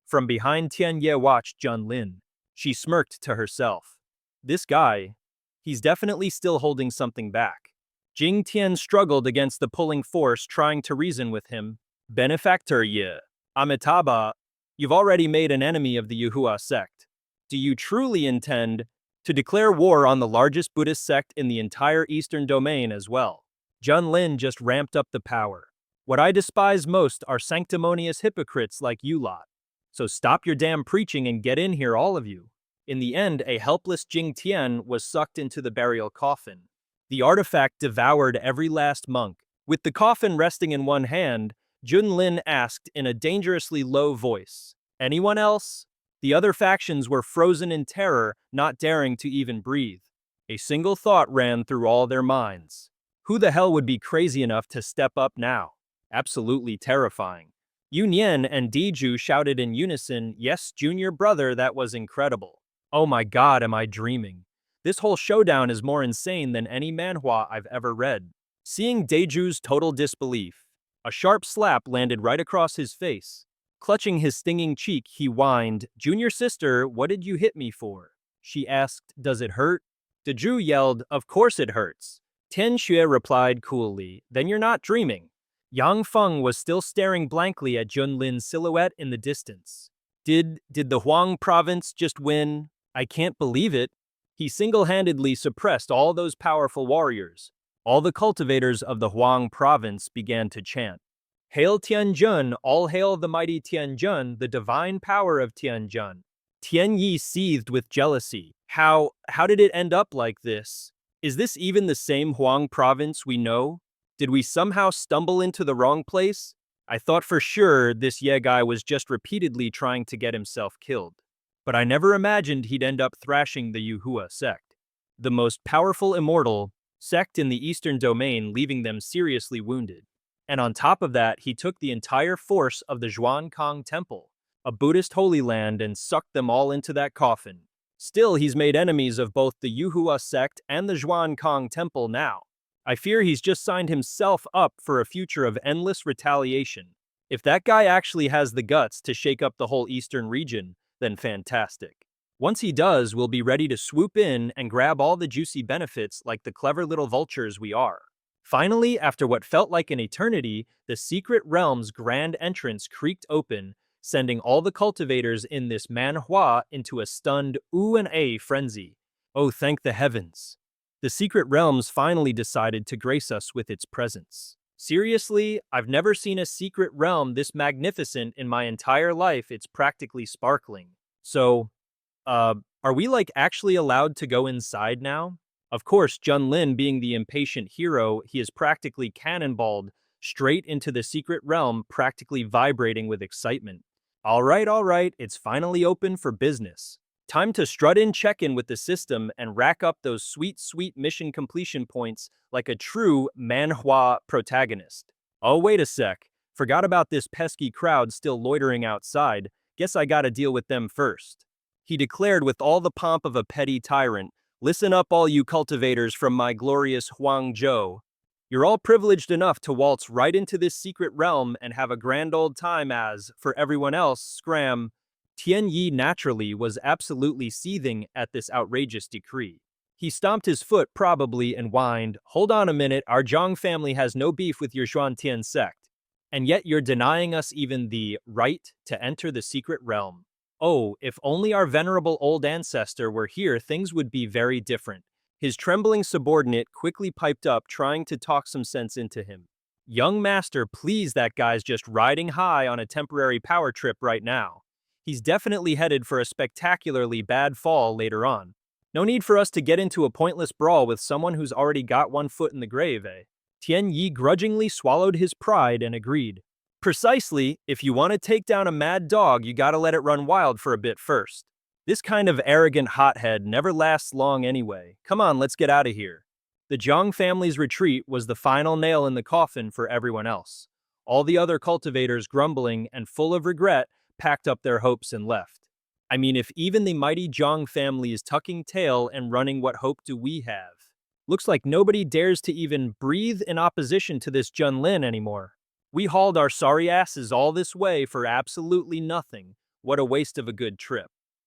From behind Tian Ye watched Junlin. She smirked to herself. This guy, he's definitely still holding something back. Jing Tian struggled against the pulling force, trying to reason with him. Benefactor Ye, Amitabha, you've already made an enemy of the Yuhua sect. Do you truly intend to declare war on the largest Buddhist sect in the entire Eastern Domain as well? Junlin just ramped up the power. What I despise most are sanctimonious hypocrites like you lot. So stop your damn preaching and get in here, all of you. In the end, a helpless Jing Tian was sucked into the burial coffin. The artifact devoured every last monk. With the coffin resting in one hand, Junlin asked in a dangerously low voice, anyone else? The other factions were frozen in terror, not daring to even breathe. A single thought ran through all their minds. Who the hell would be crazy enough to step up now? Absolutely terrifying. Yunyan and Diju shouted in unison, yes, junior brother, that was incredible. Oh my god, am I dreaming? This whole showdown is more insane than any manhwa I've ever read. Seeing Daeju's total disbelief, a sharp slap landed right across his face. Clutching his stinging cheek, he whined, Junior sister, what did you hit me for? She asked, does it hurt? Daeju yelled, of course it hurts. Tian Xue replied coolly, then you're not dreaming. Yang Feng was still staring blankly at Junlin's silhouette in the distance. Did the Huang province just win? I can't believe it. He single-handedly suppressed all those powerful warriors. All the cultivators of the Huang province began to chant. Hail Tianjun, all hail the mighty Tianjun, the divine power of Tianjun. Tian Yi seethed with jealousy. How did it end up like this? Is this even the same Huang province we know? Did we somehow stumble into the wrong place? I thought for sure this Ye guy was just repeatedly trying to get himself killed. But I never imagined he'd end up thrashing the Yuhua sect. The most powerful immortal sect in the Eastern Domain, leaving them seriously wounded. And on top of that, he took the entire force of the Zhuangkong Temple, a Buddhist holy land, and sucked them all into that coffin. Still, he's made enemies of both the Yuhua sect and the Zhuangkong Temple now. I fear he's just signed himself up for a future of endless retaliation. If that guy actually has the guts to shake up the whole eastern region, then fantastic. Once he does, we'll be ready to swoop in and grab all the juicy benefits like the clever little vultures we are. Finally, after what felt like an eternity, the secret realm's grand entrance creaked open, sending all the cultivators in this manhwa into a stunned ooh and ah frenzy. Oh, thank the heavens. The secret realms finally decided to grace us with its presence. Seriously, I've never seen a secret realm this magnificent in my entire life. It's practically sparkling. So, are we actually allowed to go inside now? Of course, Junlin being the impatient hero, he is practically cannonballed straight into the secret realm, practically vibrating with excitement. All right, it's finally open for business. Time to strut in, check in with the system, and rack up those sweet, sweet mission completion points like a true manhwa protagonist. Oh, wait a sec. Forgot about this pesky crowd still loitering outside. Guess I gotta deal with them first. He declared with all the pomp of a petty tyrant, "Listen up, all you cultivators from my glorious Huangzhou. You're all privileged enough to waltz right into this secret realm and have a grand old time as, for everyone else, scram." Tian Yi naturally was absolutely seething at this outrageous decree. He stomped his foot probably and whined, "Hold on a minute, our Zhang family has no beef with your Xuantian sect. And yet you're denying us even the right to enter the secret realm. Oh, if only our venerable old ancestor were here, things would be very different." His trembling subordinate quickly piped up, trying to talk some sense into him. "Young master, please, that guy's just riding high on a temporary power trip right now. He's definitely headed for a spectacularly bad fall later on. No need for us to get into a pointless brawl with someone who's already got one foot in the grave, eh?" Tian Yi grudgingly swallowed his pride and agreed. "Precisely, if you want to take down a mad dog, you gotta let it run wild for a bit first. This kind of arrogant hothead never lasts long anyway. Come on, let's get out of here." The Zhang family's retreat was the final nail in the coffin for everyone else. All the other cultivators, grumbling and full of regret, packed up their hopes and left. I mean, if even the mighty Zhang family is tucking tail and running, what hope do we have? Looks like nobody dares to even breathe in opposition to this Junlin anymore. We hauled our sorry asses all this way for absolutely nothing. What a waste of a good trip.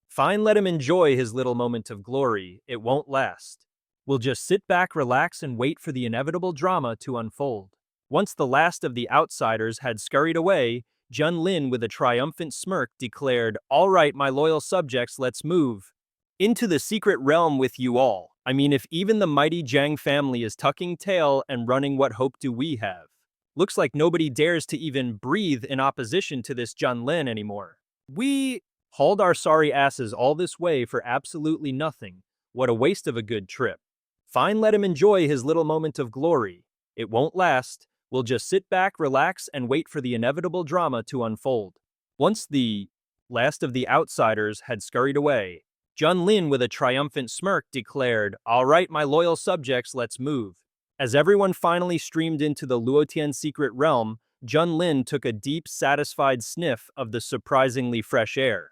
Fine, let him enjoy his little moment of glory. It won't last. We'll just sit back, relax, and wait for the inevitable drama to unfold. Once the last of the outsiders had scurried away, Junlin, with a triumphant smirk, declared, "All right, my loyal subjects, let's move into the secret realm with you all. I mean, if even the mighty Zhang family is tucking tail and running, what hope do we have? Looks like nobody dares to even breathe in opposition to this Junlin anymore. We hauled our sorry asses all this way for absolutely nothing. What a waste of a good trip. Fine, let him enjoy his little moment of glory. It won't last. We'll just sit back, relax, and wait for the inevitable drama to unfold." Once the last of the outsiders had scurried away, Junlin, with a triumphant smirk, declared, "All right, my loyal subjects, let's move." As everyone finally streamed into the Luotian secret realm, Junlin took a deep, satisfied sniff of the surprisingly fresh air.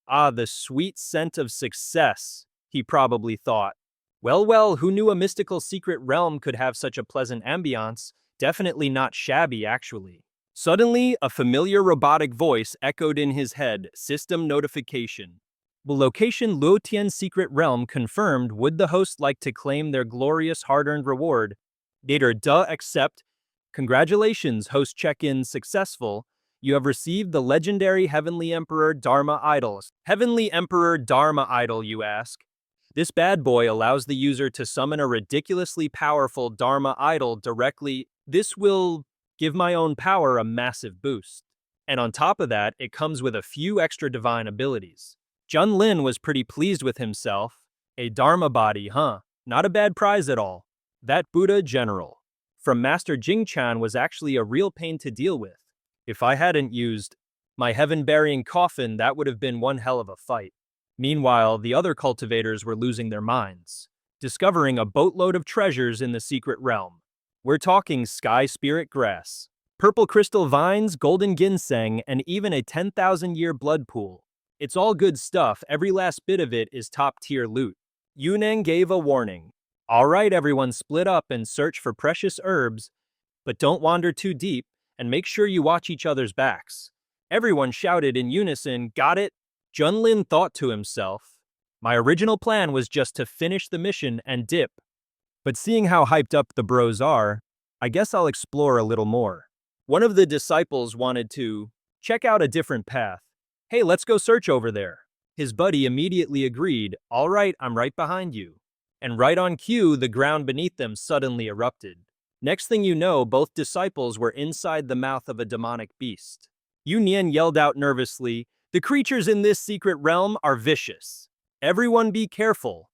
"Ah, the sweet scent of success," he probably thought. Well, well, who knew a mystical secret realm could have such a pleasant ambiance? Definitely not shabby, actually. Suddenly, a familiar robotic voice echoed in his head, system notification. The location, Luotian secret realm confirmed. Would the host like to claim their glorious hard-earned reward? Dater, accept. Congratulations, host check-in successful. You have received the legendary Heavenly Emperor Dharma Idol. Heavenly Emperor Dharma Idol, you ask? This bad boy allows the user to summon a ridiculously powerful Dharma idol directly. This will give my own power a massive boost. And on top of that, it comes with a few extra divine abilities. Junlin was pretty pleased with himself. A Dharma body, huh? Not a bad prize at all. That Buddha general from Master Jingchan was actually a real pain to deal with. If I hadn't used my heaven-burying coffin, that would have been one hell of a fight. Meanwhile, the other cultivators were losing their minds, discovering a boatload of treasures in the secret realm. We're talking sky spirit grass, purple crystal vines, golden ginseng, and even a 10,000-year blood pool. It's all good stuff. Every last bit of it is top-tier loot. Yuneng gave a warning. All right, everyone, split up and search for precious herbs, but don't wander too deep, and make sure you watch each other's backs. Everyone shouted in unison, "Got it?" Junlin thought to himself, my original plan was just to finish the mission and dip. But seeing how hyped up the bros are, I guess I'll explore a little more. One of the disciples wanted to check out a different path. "Hey, let's go search over there." His buddy immediately agreed, "All right, I'm right behind you." And right on cue, the ground beneath them suddenly erupted. Next thing you know, both disciples were inside the mouth of a demonic beast. Yunyan yelled out nervously, "The creatures in this secret realm are vicious. Everyone be careful.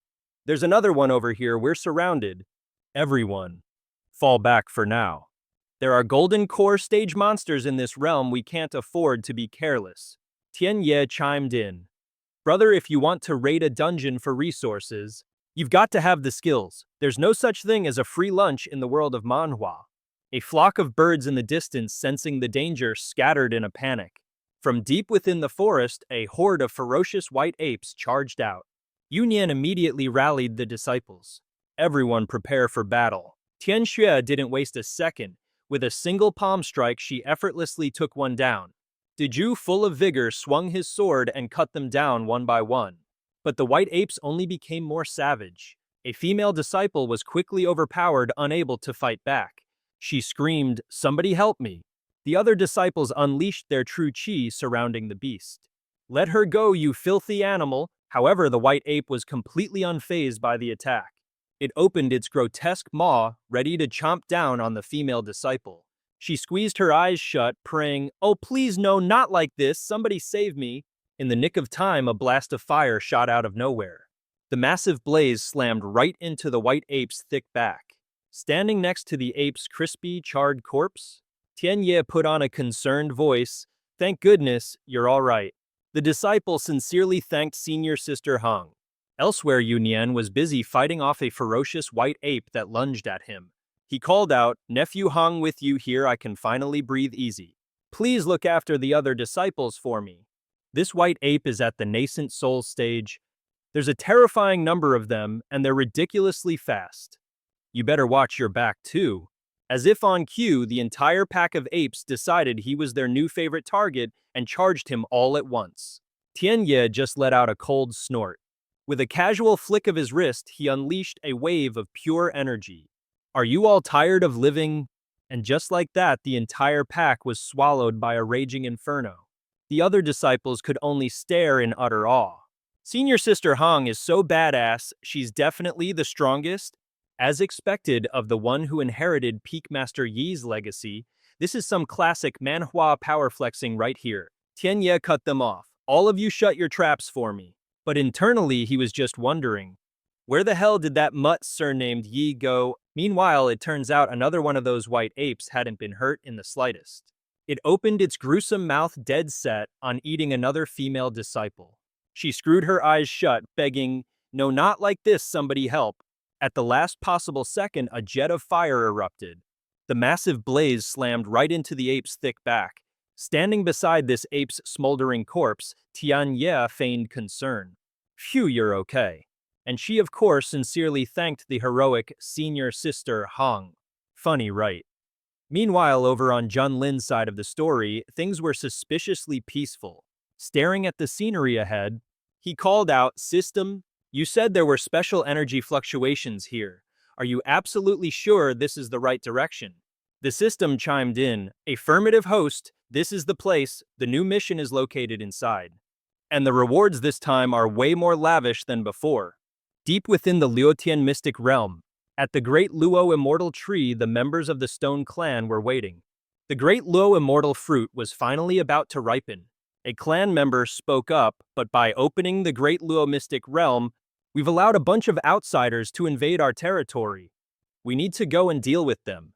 There's another one over here, we're surrounded." Everyone, fall back for now. There are golden core stage monsters in this realm, we can't afford to be careless. Tian Ye chimed in. Brother, if you want to raid a dungeon for resources, you've got to have the skills. There's no such thing as a free lunch in the world of Manhwa. A flock of birds in the distance, sensing the danger, scattered in a panic. From deep within the forest, a horde of ferocious white apes charged out. Yunyan immediately rallied the disciples. Everyone prepare for battle. Tianxue didn't waste a second. With a single palm strike, she effortlessly took one down. Diju, full of vigor, swung his sword and cut them down one by one. But the white apes only became more savage. A female disciple was quickly overpowered, unable to fight back. She screamed, "Somebody help me!" The other disciples unleashed their true chi surrounding the beast. "Let her go, you filthy animal!" However, the white ape was completely unfazed by the attack. It opened its grotesque maw, ready to chomp down on the female disciple. She squeezed her eyes shut, praying, "Oh, please no, not like this, somebody save me." In the nick of time, a blast of fire shot out of nowhere. The massive blaze slammed right into the white ape's thick back. Standing next to the ape's crispy, charred corpse, Tianye put on a concerned voice, "Thank goodness, you're all right." The disciple sincerely thanked Senior Sister Hong. Elsewhere, Yunyan was busy fighting off a ferocious white ape that lunged at him. He called out, "Nephew Hong, with you here I can finally breathe easy. Please look after the other disciples for me." This white ape is at the nascent soul stage. There's a terrifying number of them, and they're ridiculously fast. You better watch your back too. As if on cue, the entire pack of apes decided he was their new favorite target and charged him all at once. Tianye just let out a cold snort. With a casual flick of his wrist, he unleashed a wave of pure energy. "Are you all tired of living?" And just like that, the entire pack was swallowed by a raging inferno. The other disciples could only stare in utter awe. Senior Sister Hong is so badass, she's definitely the strongest. As expected of the one who inherited Peak Master Yi's legacy, this is some classic Manhwa power flexing right here. Tianye cut them off. "All of you shut your traps for me." But internally, he was just wondering, where the hell did that mutt surnamed Yi go? Meanwhile, it turns out another one of those white apes hadn't been hurt in the slightest. It opened its gruesome mouth dead set on eating another female disciple. She screwed her eyes shut, begging, "No, not like this, somebody help." At the last possible second, a jet of fire erupted. The massive blaze slammed right into the ape's thick back. Standing beside this ape's smoldering corpse, Tianye feigned concern. "Phew, you're okay." And she, of course, sincerely thanked the heroic Senior Sister Hong. Funny, right? Meanwhile, over on Junlin's side of the story, things were suspiciously peaceful. Staring at the scenery ahead, he called out, "System, you said there were special energy fluctuations here. Are you absolutely sure this is the right direction?" The system chimed in, "Affirmative host, this is the place, the new mission is located inside." And the rewards this time are way more lavish than before. Deep within the Liuotian mystic realm, at the Great Luo Immortal Tree, the members of the Stone Clan were waiting. The Great Luo Immortal Fruit was finally about to ripen. A clan member spoke up, but by opening the Great Luo Mystic Realm, we've allowed a bunch of outsiders to invade our territory. We need to go and deal with them.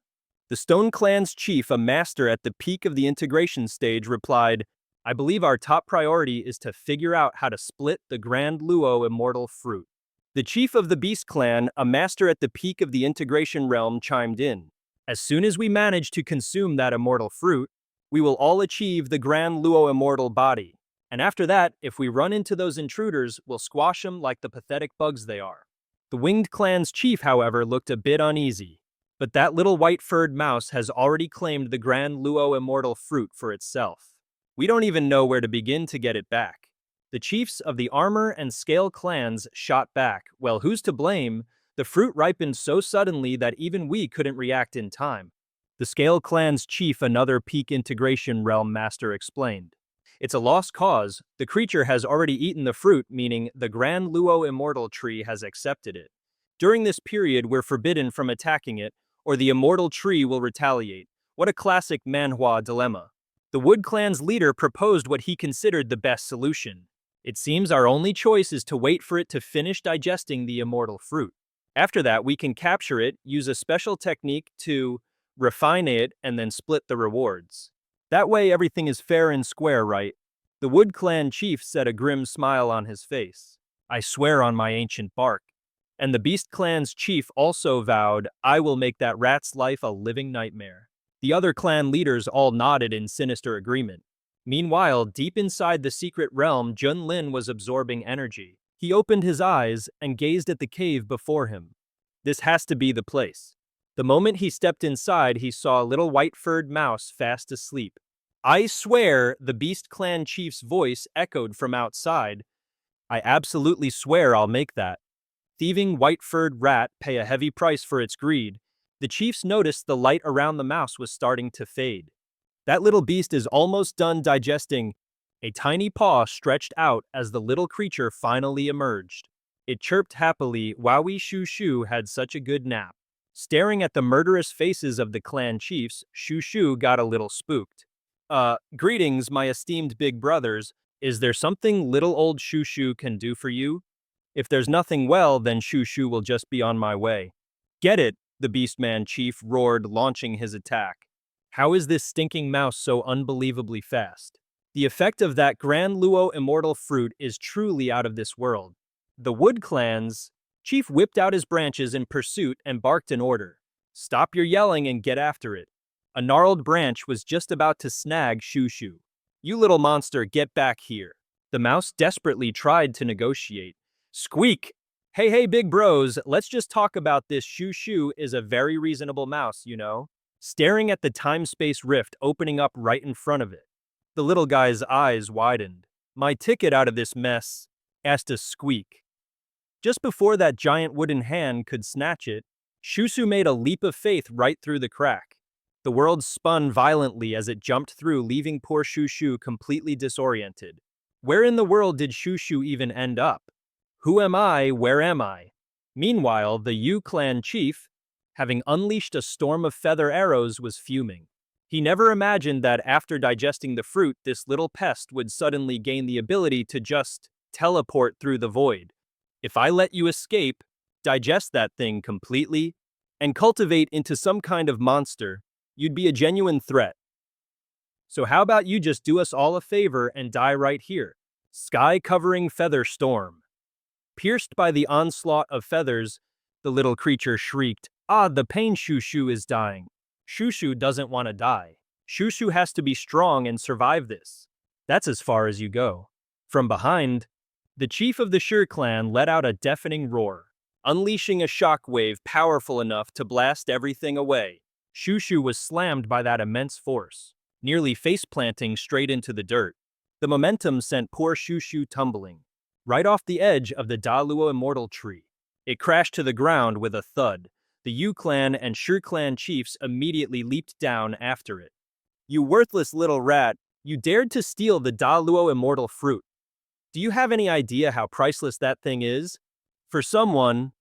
The Stone Clan's chief, a master at the peak of the integration stage, replied, "I believe our top priority is to figure out how to split the Grand Luo Immortal Fruit." The chief of the Beast Clan, a master at the peak of the integration realm, chimed in. "As soon as we manage to consume that immortal fruit, we will all achieve the Grand Luo Immortal Body. And after that, if we run into those intruders, we'll squash them like the pathetic bugs they are." The Winged Clan's chief, however, looked a bit uneasy. But that little white-furred mouse has already claimed the Grand Luo Immortal Fruit for itself. We don't even know where to begin to get it back. The chiefs of the Armor and Scale clans shot back. "Well, who's to blame? The fruit ripened so suddenly that even we couldn't react in time." The Scale clan's chief, another peak integration realm master, explained. "It's a lost cause. The creature has already eaten the fruit, meaning the Grand Luo Immortal Tree has accepted it. During this period, we're forbidden from attacking it, or the Immortal Tree will retaliate." What a classic Manhwa dilemma. The Wood Clan's leader proposed what he considered the best solution. "It seems our only choice is to wait for it to finish digesting the immortal fruit. After that, we can capture it, use a special technique to refine it, and then split the rewards. That way everything is fair and square, right?" The Wood Clan chief said, a grim smile on his face. "I swear on my ancient bark." And the Beast Clan's chief also vowed, "I will make that rat's life a living nightmare." The other clan leaders all nodded in sinister agreement. Meanwhile, deep inside the secret realm, Junlin was absorbing energy. He opened his eyes and gazed at the cave before him. This has to be the place. The moment he stepped inside, he saw a little white-furred mouse fast asleep. I swear, the Beast Clan chief's voice echoed from outside. I absolutely swear I'll make that. Thieving white-furred rat pay a heavy price for its greed. The chiefs noticed the light around the mouse was starting to fade. That little beast is almost done digesting. A tiny paw stretched out as the little creature finally emerged. It chirped happily, "Wowie Shoo Shoo had such a good nap." Staring at the murderous faces of the clan chiefs, Shoo Shoo got a little spooked. Greetings, my esteemed big brothers. Is there something little old Shoo Shoo can do for you? If there's nothing, well, then Shoo Shoo will just be on my way. Get it, the Beastman chief roared, launching his attack. How is this stinking mouse so unbelievably fast? The effect of that Grand Luo immortal fruit is truly out of this world. The Wood Clan's chief whipped out his branches in pursuit and barked an order. Stop your yelling and get after it. A gnarled branch was just about to snag Shoo Shoo. You little monster, get back here. The mouse desperately tried to negotiate. Squeak! Hey, big bros, let's just talk about this. Shoo Shoo is a very reasonable mouse, you know? Staring at the time-space rift opening up right in front of it. The little guy's eyes widened. My ticket out of this mess? Asked a squeak. Just before that giant wooden hand could snatch it, Shoo Shoo made a leap of faith right through the crack. The world spun violently as it jumped through, leaving poor Shoo Shoo completely disoriented. Where in the world did Shoo Shoo even end up? Who am I? Where am I? Meanwhile, the Yu clan chief, having unleashed a storm of feather arrows, was fuming. He never imagined that after digesting the fruit, this little pest would suddenly gain the ability to just teleport through the void. If I let you escape, digest that thing completely, and cultivate into some kind of monster, you'd be a genuine threat. So how about you just do us all a favor and die right here? Sky-covering feather storm. Pierced by the onslaught of feathers, the little creature shrieked, the pain. Shoo Shoo is dying. Shoo Shoo doesn't want to die. Shoo Shoo has to be strong and survive this. That's as far as you go. From behind, the chief of the Shur clan let out a deafening roar, unleashing a shockwave powerful enough to blast everything away. Shoo Shoo was slammed by that immense force, nearly face-planting straight into the dirt. The momentum sent poor Shoo Shoo tumbling, right off the edge of the Daluo immortal tree. It crashed to the ground with a thud. The Yu clan and Shur clan chiefs immediately leaped down after it. You worthless little rat, you dared to steal the Daluo immortal fruit. Do you have any idea how priceless that thing is? For someone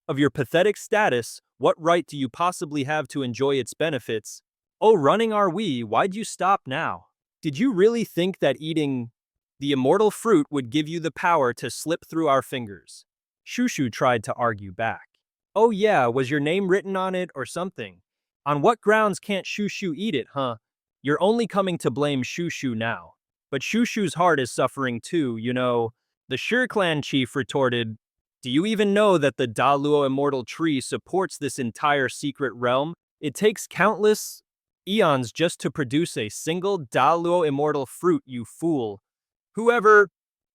of your pathetic status, what right do you possibly have to enjoy its benefits? Oh, running are we, why'd you stop now? Did you really think that eating the immortal fruit would give you the power to slip through our fingers? Shoo Shoo tried to argue back. Oh yeah, was your name written on it or something? On what grounds can't Shoo Shoo eat it, huh? You're only coming to blame Shoo Shoo now. But Shoo Shoo's heart is suffering too, you know. The Shur clan chief retorted, do you even know that the Daluo immortal tree supports this entire secret realm? It takes countless eons just to produce a single Daluo immortal fruit, you fool. Whoever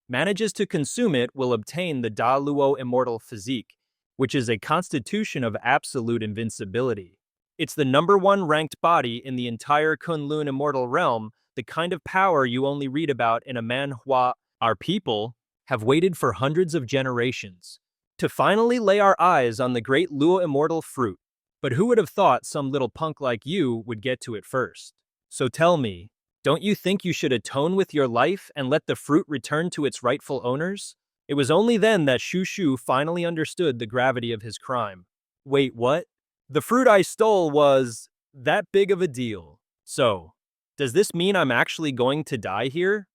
manages to consume it will obtain the Daluo immortal physique, which is a constitution of absolute invincibility. It's the #1 ranked body in the entire Kunlun immortal realm, the kind of power you only read about in a manhwa. Our people have waited for hundreds of generations to finally lay our eyes on the great Luo immortal fruit. But who would have thought some little punk like you would get to it first? So tell me, don't you think you should atone with your life and let the fruit return to its rightful owners? It was only then that Shoo Shoo finally understood the gravity of his crime. Wait, what? The fruit I stole was that big of a deal. So, does this mean I'm actually going to die here?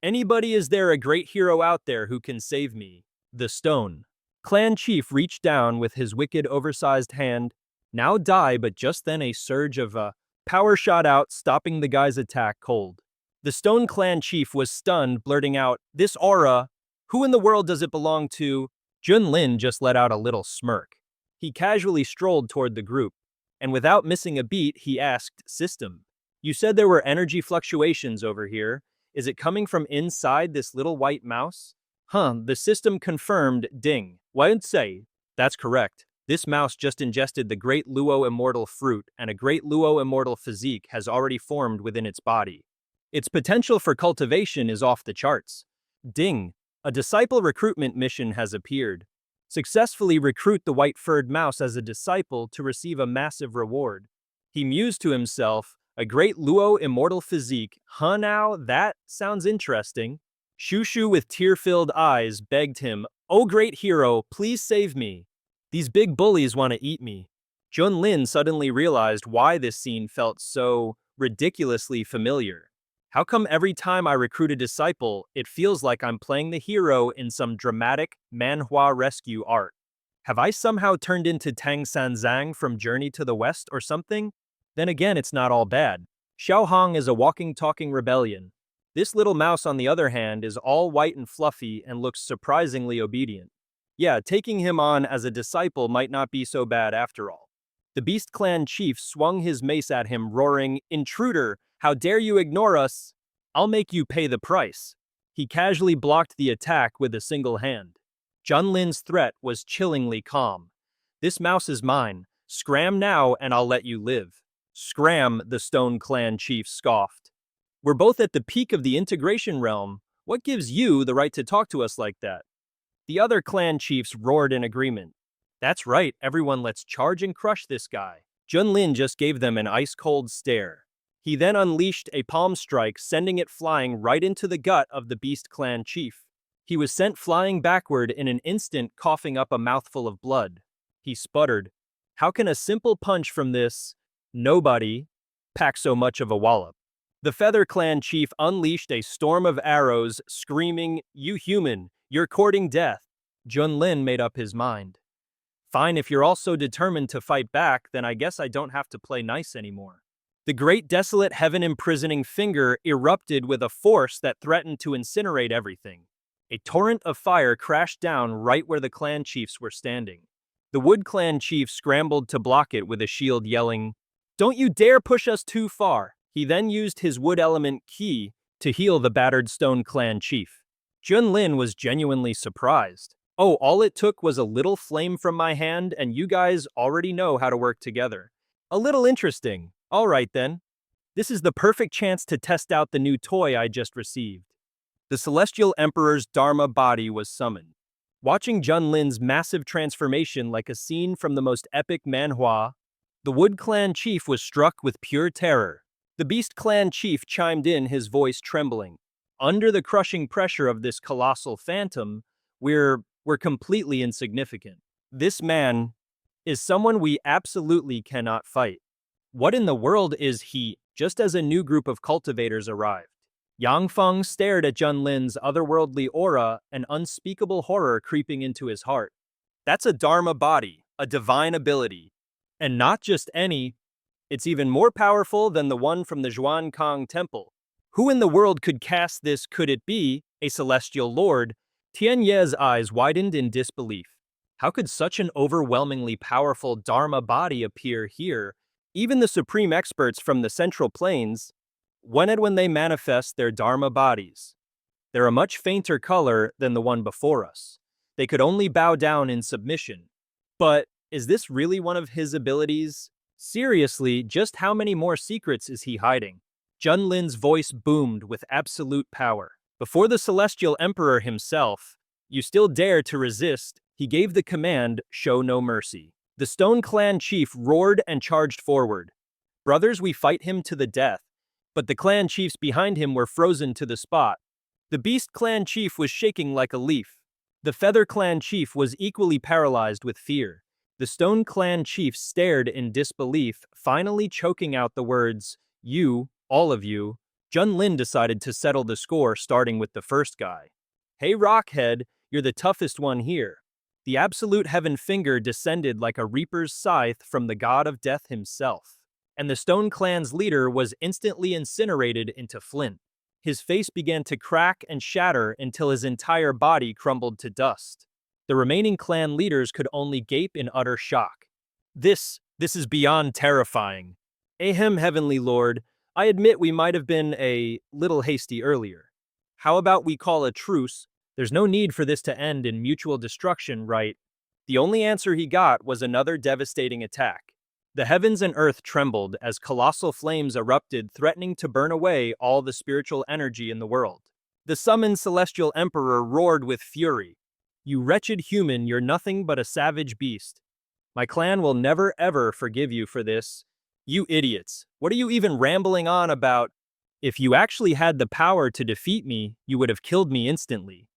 Anybody, is there a great hero out there who can save me? The stone clan chief reached down with his wicked oversized hand. Now die, but just then a surge of power shot out, stopping the guy's attack cold. The stone clan chief was stunned, blurting out, this aura, who in the world does it belong to? Junlin just let out a little smirk. He casually strolled toward the group, and without missing a beat, he asked, System, You said there were energy fluctuations over here. Is it coming from inside this little white mouse? The system confirmed, ding. Why'd say? That's correct. This mouse just ingested the Great Luo Immortal fruit, and a Great Luo Immortal physique has already formed within its body. Its potential for cultivation is off the charts. Ding! A disciple recruitment mission has appeared. Successfully recruit the white-furred mouse as a disciple to receive a massive reward. He mused to himself, a Great Luo Immortal physique, huh now, that sounds interesting. Shushu with tear-filled eyes begged him, "Oh great hero, please save me. These big bullies want to eat me." Junlin suddenly realized why this scene felt so ridiculously familiar. How come every time I recruit a disciple, it feels like I'm playing the hero in some dramatic Manhwa rescue art? Have I somehow turned into Tang Sanzang from Journey to the West or something? Then again, it's not all bad. Xiaohong is a walking, talking rebellion. This little mouse, on the other hand, is all white and fluffy and looks surprisingly obedient. Yeah, taking him on as a disciple might not be so bad after all. The Beast Clan chief swung his mace at him, roaring, "Intruder, how dare you ignore us? I'll make you pay the price." He casually blocked the attack with a single hand. Junlin's threat was chillingly calm. "This mouse is mine. Scram now and I'll let you live." "Scram," the Stone Clan chief scoffed. "We're both at the peak of the integration realm. What gives you the right to talk to us like that?" The other clan chiefs roared in agreement. "That's right, everyone, let's charge and crush this guy." Junlin just gave them an ice-cold stare. He then unleashed a palm strike, sending it flying right into the gut of the Beast Clan chief. He was sent flying backward in an instant, coughing up a mouthful of blood. He sputtered, "How can a simple punch from this nobody pack so much of a wallop?" The Feather Clan chief unleashed a storm of arrows, screaming, "You human, you're courting death." Junlin made up his mind. "Fine, if you're all so determined to fight back, then I guess I don't have to play nice anymore." The great desolate heaven-imprisoning finger erupted with a force that threatened to incinerate everything. A torrent of fire crashed down right where the clan chiefs were standing. The Wood Clan chief scrambled to block it with a shield, yelling, "Don't you dare push us too far." He then used his wood element ki to heal the battered Stone Clan chief. Junlin was genuinely surprised. "Oh, all it took was a little flame from my hand and you guys already know how to work together. A little interesting. All right then. This is the perfect chance to test out the new toy I just received." The Celestial Emperor's Dharma body was summoned. Watching Junlin's massive transformation like a scene from the most epic manhwa, the Wood Clan chief was struck with pure terror. The Beast Clan chief chimed in, his voice trembling. "Under the crushing pressure of this colossal phantom, we're completely insignificant. This man is someone we absolutely cannot fight. What in the world is he?" Just as a new group of cultivators arrived, Yang Feng stared at Junlin's otherworldly aura, an unspeakable horror creeping into his heart. "That's a Dharma body, a divine ability. And not just any. It's even more powerful than the one from the Zhuankang Temple. Who in the world could cast this? Could it be a celestial lord?" Tian Ye's eyes widened in disbelief. How could such an overwhelmingly powerful Dharma body appear here? Even the supreme experts from the Central Plains, when they manifest their Dharma bodies, they're a much fainter color than the one before us. They could only bow down in submission. But is this really one of his abilities? Seriously, just how many more secrets is he hiding? Junlin's voice boomed with absolute power. Before the Celestial Emperor himself, "You still dare to resist?" He gave the command, "Show no mercy." The Stone Clan chief roared and charged forward. "Brothers, we fight him to the death." But the clan chiefs behind him were frozen to the spot. The Beast Clan chief was shaking like a leaf. The Feather Clan chief was equally paralyzed with fear. The Stone Clan chief stared in disbelief, finally choking out the words, "You, all of you." Junlin decided to settle the score, starting with the first guy. "Hey Rockhead, you're the toughest one here." The Absolute Heaven finger descended like a reaper's scythe from the god of death himself, and the Stone Clan's leader was instantly incinerated into flint. His face began to crack and shatter until his entire body crumbled to dust. The remaining clan leaders could only gape in utter shock. This is beyond terrifying. "Ahem, Heavenly Lord, I admit we might have been a little hasty earlier. How about we call a truce? There's no need for this to end in mutual destruction, right? The only answer he got was another devastating attack. The heavens and earth trembled as colossal flames erupted, threatening to burn away all the spiritual energy in the world. The summoned celestial emperor roared with fury. You wretched human, you're nothing but a savage beast. My clan will never ever forgive you for this. You idiots, what are you even rambling on about? If you actually had the power to defeat me, you would have killed me instantly.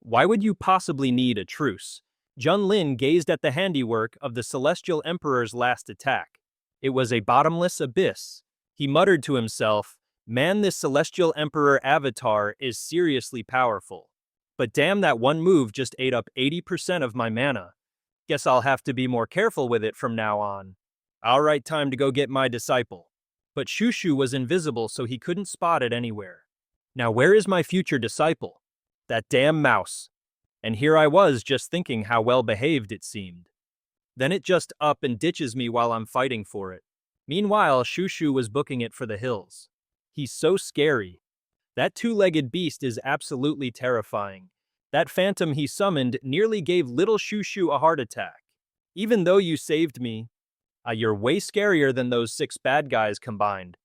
Why would you possibly need a truce? Junlin gazed at the handiwork of the celestial emperor's last attack. It was a bottomless abyss. He muttered to himself, man, this celestial emperor avatar is seriously powerful. But damn, that one move just ate up 80% of my mana. Guess I'll have to be more careful with it from now on. Alright, time to go get my disciple. But Shushu was invisible, so he couldn't spot it anywhere. Now where is my future disciple? That damn mouse. And here I was just thinking how well behaved it seemed. Then it just up and ditches me while I'm fighting for it. Meanwhile, Shushu was booking it for the hills. He's so scary. That two-legged beast is absolutely terrifying. That phantom he summoned nearly gave little Shushu a heart attack. Even though you saved me, you're way scarier than those 6 bad guys combined.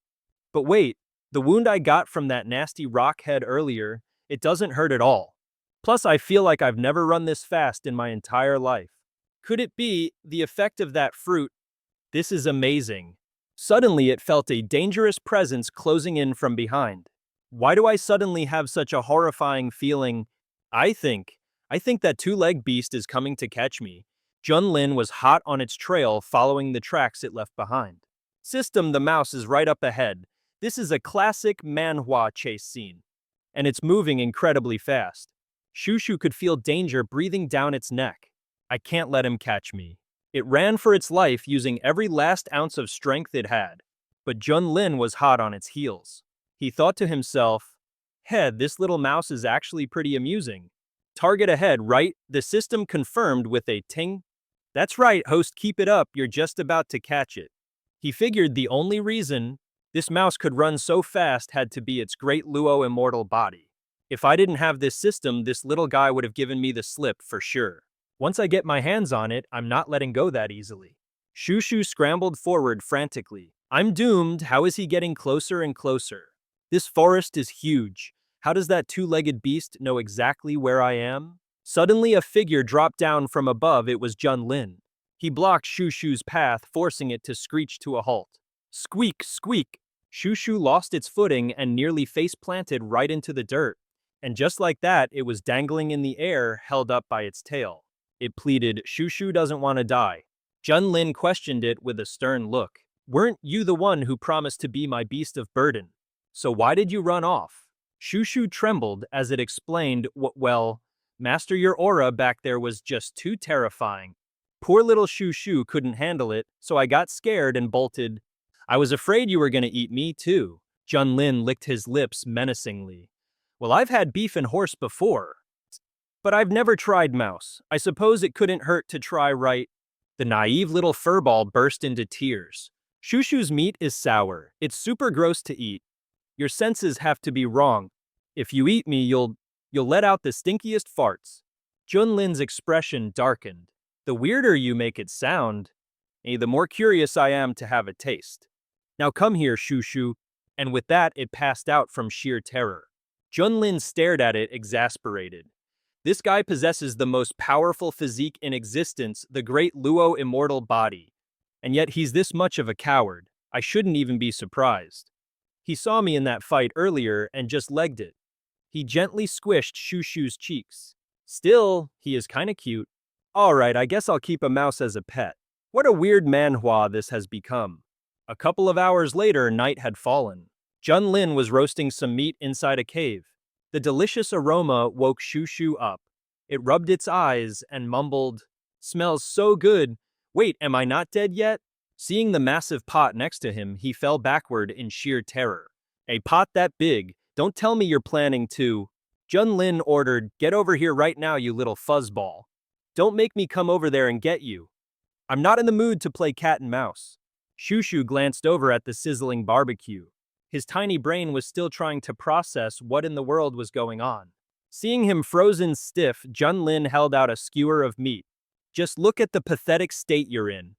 But wait, the wound I got from that nasty rock head earlier, it doesn't hurt at all. Plus, I feel like I've never run this fast in my entire life. Could it be the effect of that fruit? This is amazing. Suddenly, it felt a dangerous presence closing in from behind. Why do I suddenly have such a horrifying feeling? I think that two-legged beast is coming to catch me. Junlin was hot on its trail, following the tracks it left behind. System, the mouse is right up ahead. This is a classic Manhwa chase scene. And it's moving incredibly fast. Shushu could feel danger breathing down its neck. I can't let him catch me. It ran for its life, using every last ounce of strength it had. But Junlin was hot on its heels. He thought to himself, head, this little mouse is actually pretty amusing. Target ahead, right? The system confirmed with a ting. That's right, host, keep it up, you're just about to catch it. He figured the only reason this mouse could run so fast had to be its great Luo immortal body. If I didn't have this system, this little guy would have given me the slip for sure. Once I get my hands on it, I'm not letting go that easily. Shushu scrambled forward frantically. I'm doomed, how is he getting closer and closer? This forest is huge. How does that two-legged beast know exactly where I am? Suddenly a figure dropped down from above. It was Junlin. He blocked Shushu's path, forcing it to screech to a halt. Squeak, squeak! Shushu lost its footing and nearly face-planted right into the dirt. And just like that, it was dangling in the air, held up by its tail. It pleaded, Shushu doesn't want to die. Junlin questioned it with a stern look. Weren't you the one who promised to be my beast of burden? So why did you run off? Shushu trembled as it explained, well, master, your aura back there was just too terrifying. Poor little Shushu couldn't handle it, so I got scared and bolted. I was afraid you were going to eat me too. Junlin licked his lips menacingly. Well, I've had beef and horse before, but I've never tried mouse. I suppose it couldn't hurt to try, right? The naive little furball burst into tears. Shushu's meat is sour. It's super gross to eat. Your senses have to be wrong. If you eat me, you'll let out the stinkiest farts. Junlin's expression darkened. The weirder you make it sound, the more curious I am to have a taste. Now come here, Shushu. And with that, it passed out from sheer terror. Junlin stared at it, exasperated. This guy possesses the most powerful physique in existence, the great Luo immortal body. And yet he's this much of a coward. I shouldn't even be surprised. He saw me in that fight earlier and just legged it. He gently squished Shushu's cheeks. Still, he is kinda cute. Alright, I guess I'll keep a mouse as a pet. What a weird manhwa this has become. A couple of hours later, night had fallen. Junlin was roasting some meat inside a cave. The delicious aroma woke Shushu up. It rubbed its eyes and mumbled, smells so good. Wait, am I not dead yet? Seeing the massive pot next to him, he fell backward in sheer terror. A pot that big? Don't tell me you're planning to. Junlin ordered, get over here right now, you little fuzzball. Don't make me come over there and get you. I'm not in the mood to play cat and mouse. Shushu glanced over at the sizzling barbecue. His tiny brain was still trying to process what in the world was going on. Seeing him frozen stiff, Junlin held out a skewer of meat. Just look at the pathetic state you're in.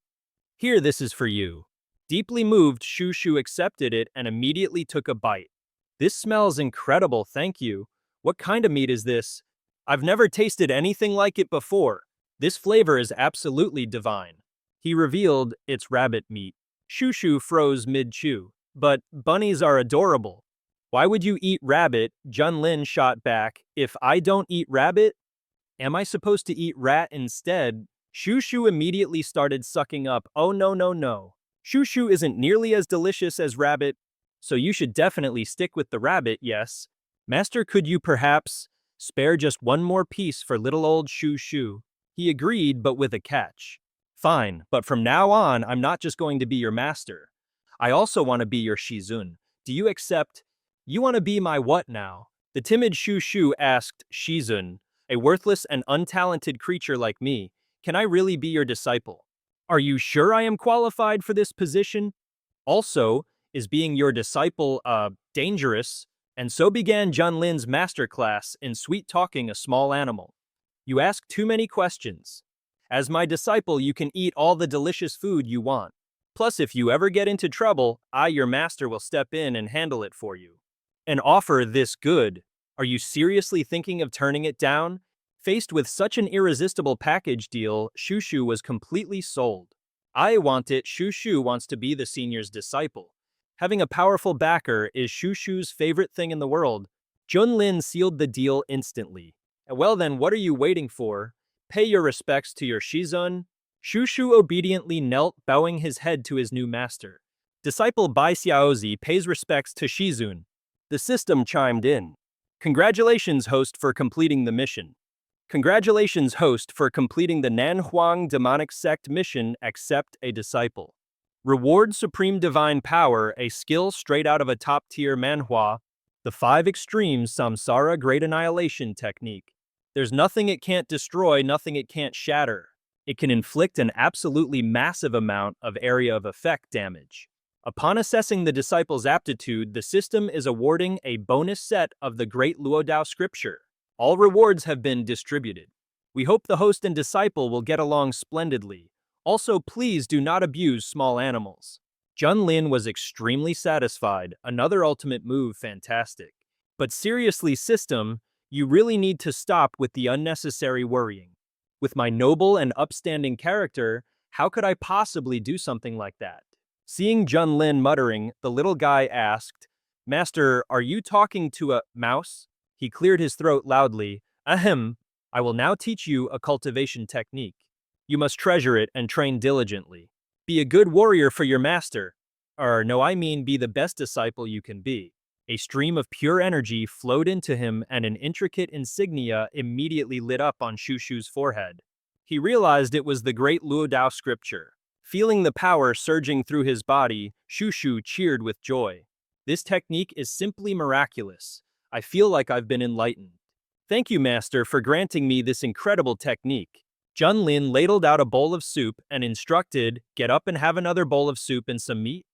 Here, this is for you. Deeply moved, Shushu accepted it and immediately took a bite. This smells incredible, thank you. What kind of meat is this? I've never tasted anything like it before. This flavor is absolutely divine. He revealed it's rabbit meat. Shushu froze mid-chew. But bunnies are adorable. Why would you eat rabbit? Junlin shot back. If I don't eat rabbit, am I supposed to eat rat instead? Shushu immediately started sucking up. Oh no no no. Shushu isn't nearly as delicious as rabbit, so you should definitely stick with the rabbit, yes. Master, could you perhaps spare just one more piece for little old Shushu? He agreed, but with a catch. Fine, but from now on, I'm not just going to be your master. I also want to be your Shizun. Do you accept? You want to be my what now? The timid Shushu asked. Shizun, a worthless and untalented creature like me, can I really be your disciple? Are you sure I am qualified for this position? Also, is being your disciple, dangerous? And so began Junlin's masterclass in sweet-talking a small animal. You ask too many questions. As my disciple, you can eat all the delicious food you want. Plus, if you ever get into trouble, I, your master, will step in and handle it for you. An offer this good. Are you seriously thinking of turning it down? Faced with such an irresistible package deal, Shushu was completely sold. I want it. Shushu wants to be the senior's disciple. Having a powerful backer is Shushu's favorite thing in the world. Junlin sealed the deal instantly. Well then, what are you waiting for? Pay your respects to your Shizun. Shushu obediently knelt, bowing his head to his new master. Disciple Bai Xiaozi pays respects to Shizun. The system chimed in. Congratulations, host, for completing the mission. Congratulations, host, for completing the Nanhuang demonic sect mission. Accept a disciple. Reward supreme divine power, a skill straight out of a top-tier Manhwa. The 5 extremes samsara great annihilation technique. There's nothing it can't destroy, nothing it can't shatter. It can inflict an absolutely massive amount of area of effect damage. Upon assessing the disciple's aptitude, the system is awarding a bonus set of the Great Luodao scripture. All rewards have been distributed. We hope the host and disciple will get along splendidly. Also, please do not abuse small animals. Junlin was extremely satisfied. Another ultimate move, fantastic. But seriously, system, you really need to stop with the unnecessary worrying. With my noble and upstanding character, how could I possibly do something like that? Seeing Junlin muttering, the little guy asked, Master, are you talking to a mouse? He cleared his throat loudly. Ahem, I will now teach you a cultivation technique. You must treasure it and train diligently. Be a good warrior for your master. No, I mean be the best disciple you can be. A stream of pure energy flowed into him and an intricate insignia immediately lit up on Shushu's forehead. He realized it was the great Luodao scripture. Feeling the power surging through his body, Shushu cheered with joy. This technique is simply miraculous. I feel like I've been enlightened. Thank you, Master, for granting me this incredible technique. Junlin ladled out a bowl of soup and instructed, get up and have another bowl of soup and some meat.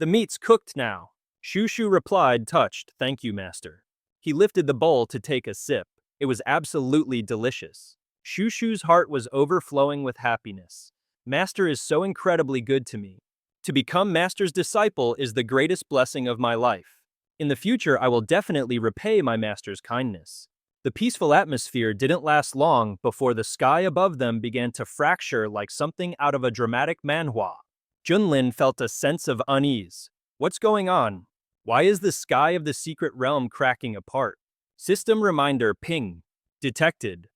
The meat's cooked now. Shushu replied, touched, thank you, Master. He lifted the bowl to take a sip. It was absolutely delicious. Shushu's heart was overflowing with happiness. Master is so incredibly good to me. To become Master's disciple is the greatest blessing of my life. In the future, I will definitely repay my Master's kindness. The peaceful atmosphere didn't last long before the sky above them began to fracture like something out of a dramatic manhwa. Junlin felt a sense of unease. What's going on? Why is the sky of the secret realm cracking apart? System reminder ping. Detected.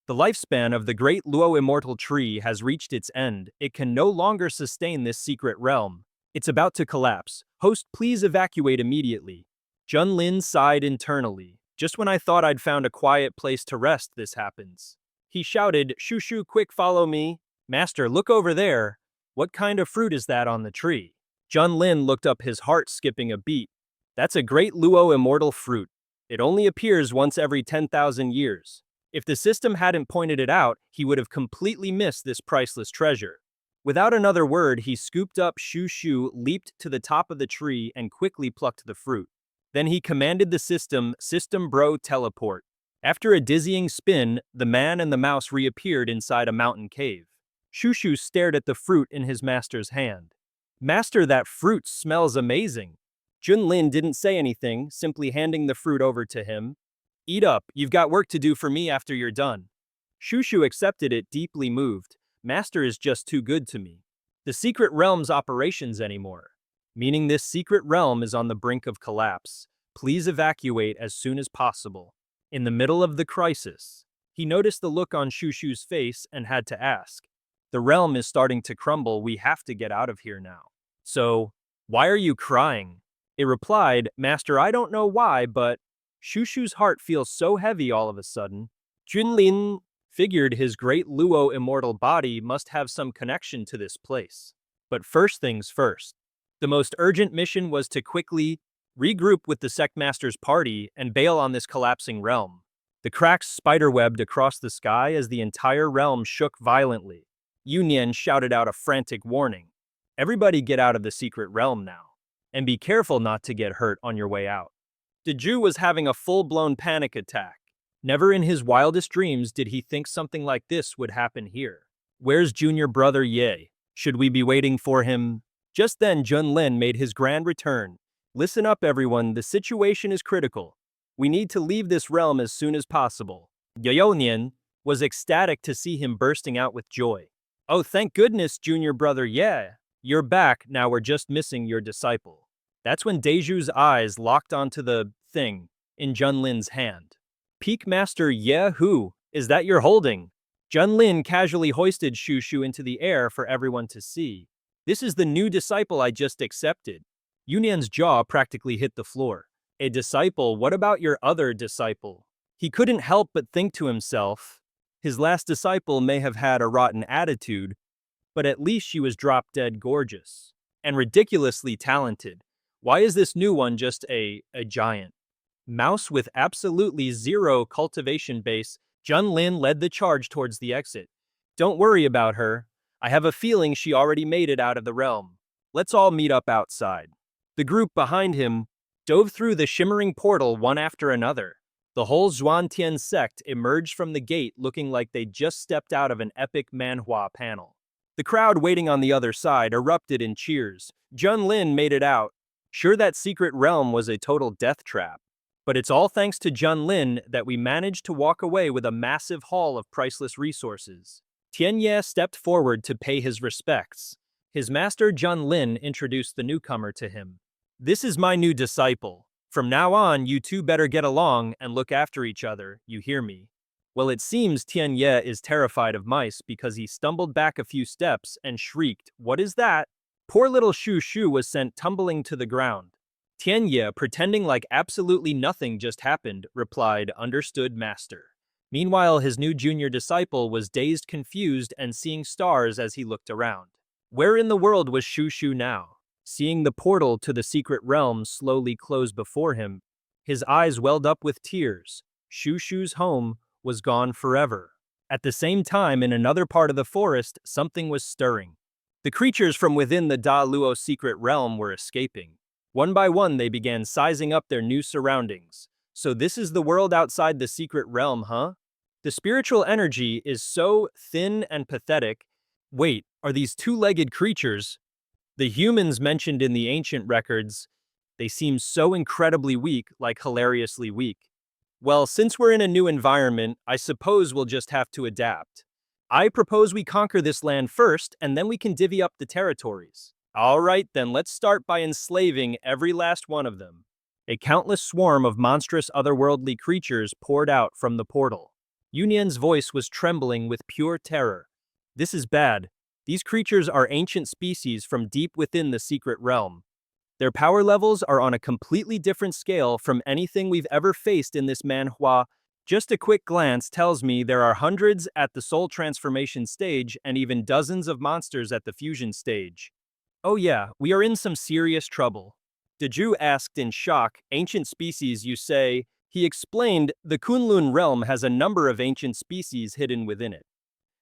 The lifespan of the great Luo immortal tree has reached its end. It can no longer sustain this secret realm. It's about to collapse. Host, please evacuate immediately. Junlin sighed internally. Just when I thought I'd found a quiet place to rest, this happens. He shouted, Shushu, quick, follow me. Master, look over there. What kind of fruit is that on the tree? Junlin looked up, his heart skipping a beat. That's a great Luo immortal fruit. It only appears once every 10,000 years. If the system hadn't pointed it out, he would have completely missed this priceless treasure. Without another word, he scooped up Shu Shu, leaped to the top of the tree, and quickly plucked the fruit. Then he commanded the System Bro teleport. After a dizzying spin, the man and the mouse reappeared inside a mountain cave. Shu Shu stared at the fruit in his master's hand. Master, that fruit smells amazing. Junlin didn't say anything, simply handing the fruit over to him. Eat up, you've got work to do for me after you're done. Shu Shu accepted it, deeply moved. Master is just too good to me. The secret realm's operations anymore. Meaning this secret realm is on the brink of collapse. Please evacuate as soon as possible. In the middle of the crisis, he noticed the look on Shu Shu's face and had to ask. The realm is starting to crumble, we have to get out of here now. So, why are you crying? It replied, Master, I don't know why, but Shu Shu's heart feels so heavy all of a sudden. Junlin figured his great Luo immortal body must have some connection to this place. But first things first. The most urgent mission was to quickly regroup with the sect master's party and bail on this collapsing realm. The cracks spiderwebbed across the sky as the entire realm shook violently. Yunyan shouted out a frantic warning. Everybody get out of the secret realm now. And be careful not to get hurt on your way out. Deju was having a full-blown panic attack. Never in his wildest dreams did he think something like this would happen here. Where's junior brother Ye? Should we be waiting for him? Just then Junlin made his grand return. Listen up everyone, the situation is critical. We need to leave this realm as soon as possible. Yeonian was ecstatic to see him bursting out with joy. Oh, thank goodness, junior brother Ye. You're back, now we're just missing your disciple. That's when Deju's eyes locked onto the thing in Junlin's hand. Peak Master Ye, who is that you're holding? Junlin casually hoisted Shu Shu into the air for everyone to see. This is the new disciple I just accepted. Yunyan's jaw practically hit the floor. A disciple? What about your other disciple? He couldn't help but think to himself, his last disciple may have had a rotten attitude, but at least she was drop-dead gorgeous and ridiculously talented. Why is this new one just a giant? Mouse with absolutely zero cultivation base, Junlin led the charge towards the exit. Don't worry about her. I have a feeling she already made it out of the realm. Let's all meet up outside. The group behind him dove through the shimmering portal one after another. The whole Zhuantian sect emerged from the gate looking like they'd just stepped out of an epic Manhwa panel. The crowd waiting on the other side erupted in cheers. Junlin made it out. Sure, that secret realm was a total death trap. But it's all thanks to Junlin that we managed to walk away with a massive haul of priceless resources. Tianye stepped forward to pay his respects. His master Junlin introduced the newcomer to him. This is my new disciple. From now on, you two better get along and look after each other, you hear me? Well, it seems Tianye is terrified of mice because he stumbled back a few steps and shrieked, "What is that?" Poor little Shu Shu was sent tumbling to the ground. Tianye, pretending like absolutely nothing just happened, replied, "Understood, master." Meanwhile, his new junior disciple was dazed, confused, and seeing stars as he looked around. Where in the world was Shu Shu now? Seeing the portal to the secret realm slowly close before him, his eyes welled up with tears. Shu Shu's home was gone forever. At the same time, in another part of the forest, something was stirring. The creatures from within the Da Luo secret realm were escaping. One by one, they began sizing up their new surroundings. So this is the world outside the secret realm, huh? The spiritual energy is so thin and pathetic. Wait, are these two-legged creatures? The humans mentioned in the ancient records, they seem so incredibly weak, like hilariously weak. Well, since we're in a new environment, I suppose we'll just have to adapt. I propose we conquer this land first, and then we can divvy up the territories. All right, then let's start by enslaving every last one of them. A countless swarm of monstrous otherworldly creatures poured out from the portal. Yunyan's voice was trembling with pure terror. This is bad. These creatures are ancient species from deep within the secret realm. Their power levels are on a completely different scale from anything we've ever faced in this Manhwa. Just a quick glance tells me there are hundreds at the soul transformation stage and even dozens of monsters at the fusion stage. Oh yeah, we are in some serious trouble. Deju asked in shock, ancient species you say? He explained, the Kunlun Realm has a number of ancient species hidden within it.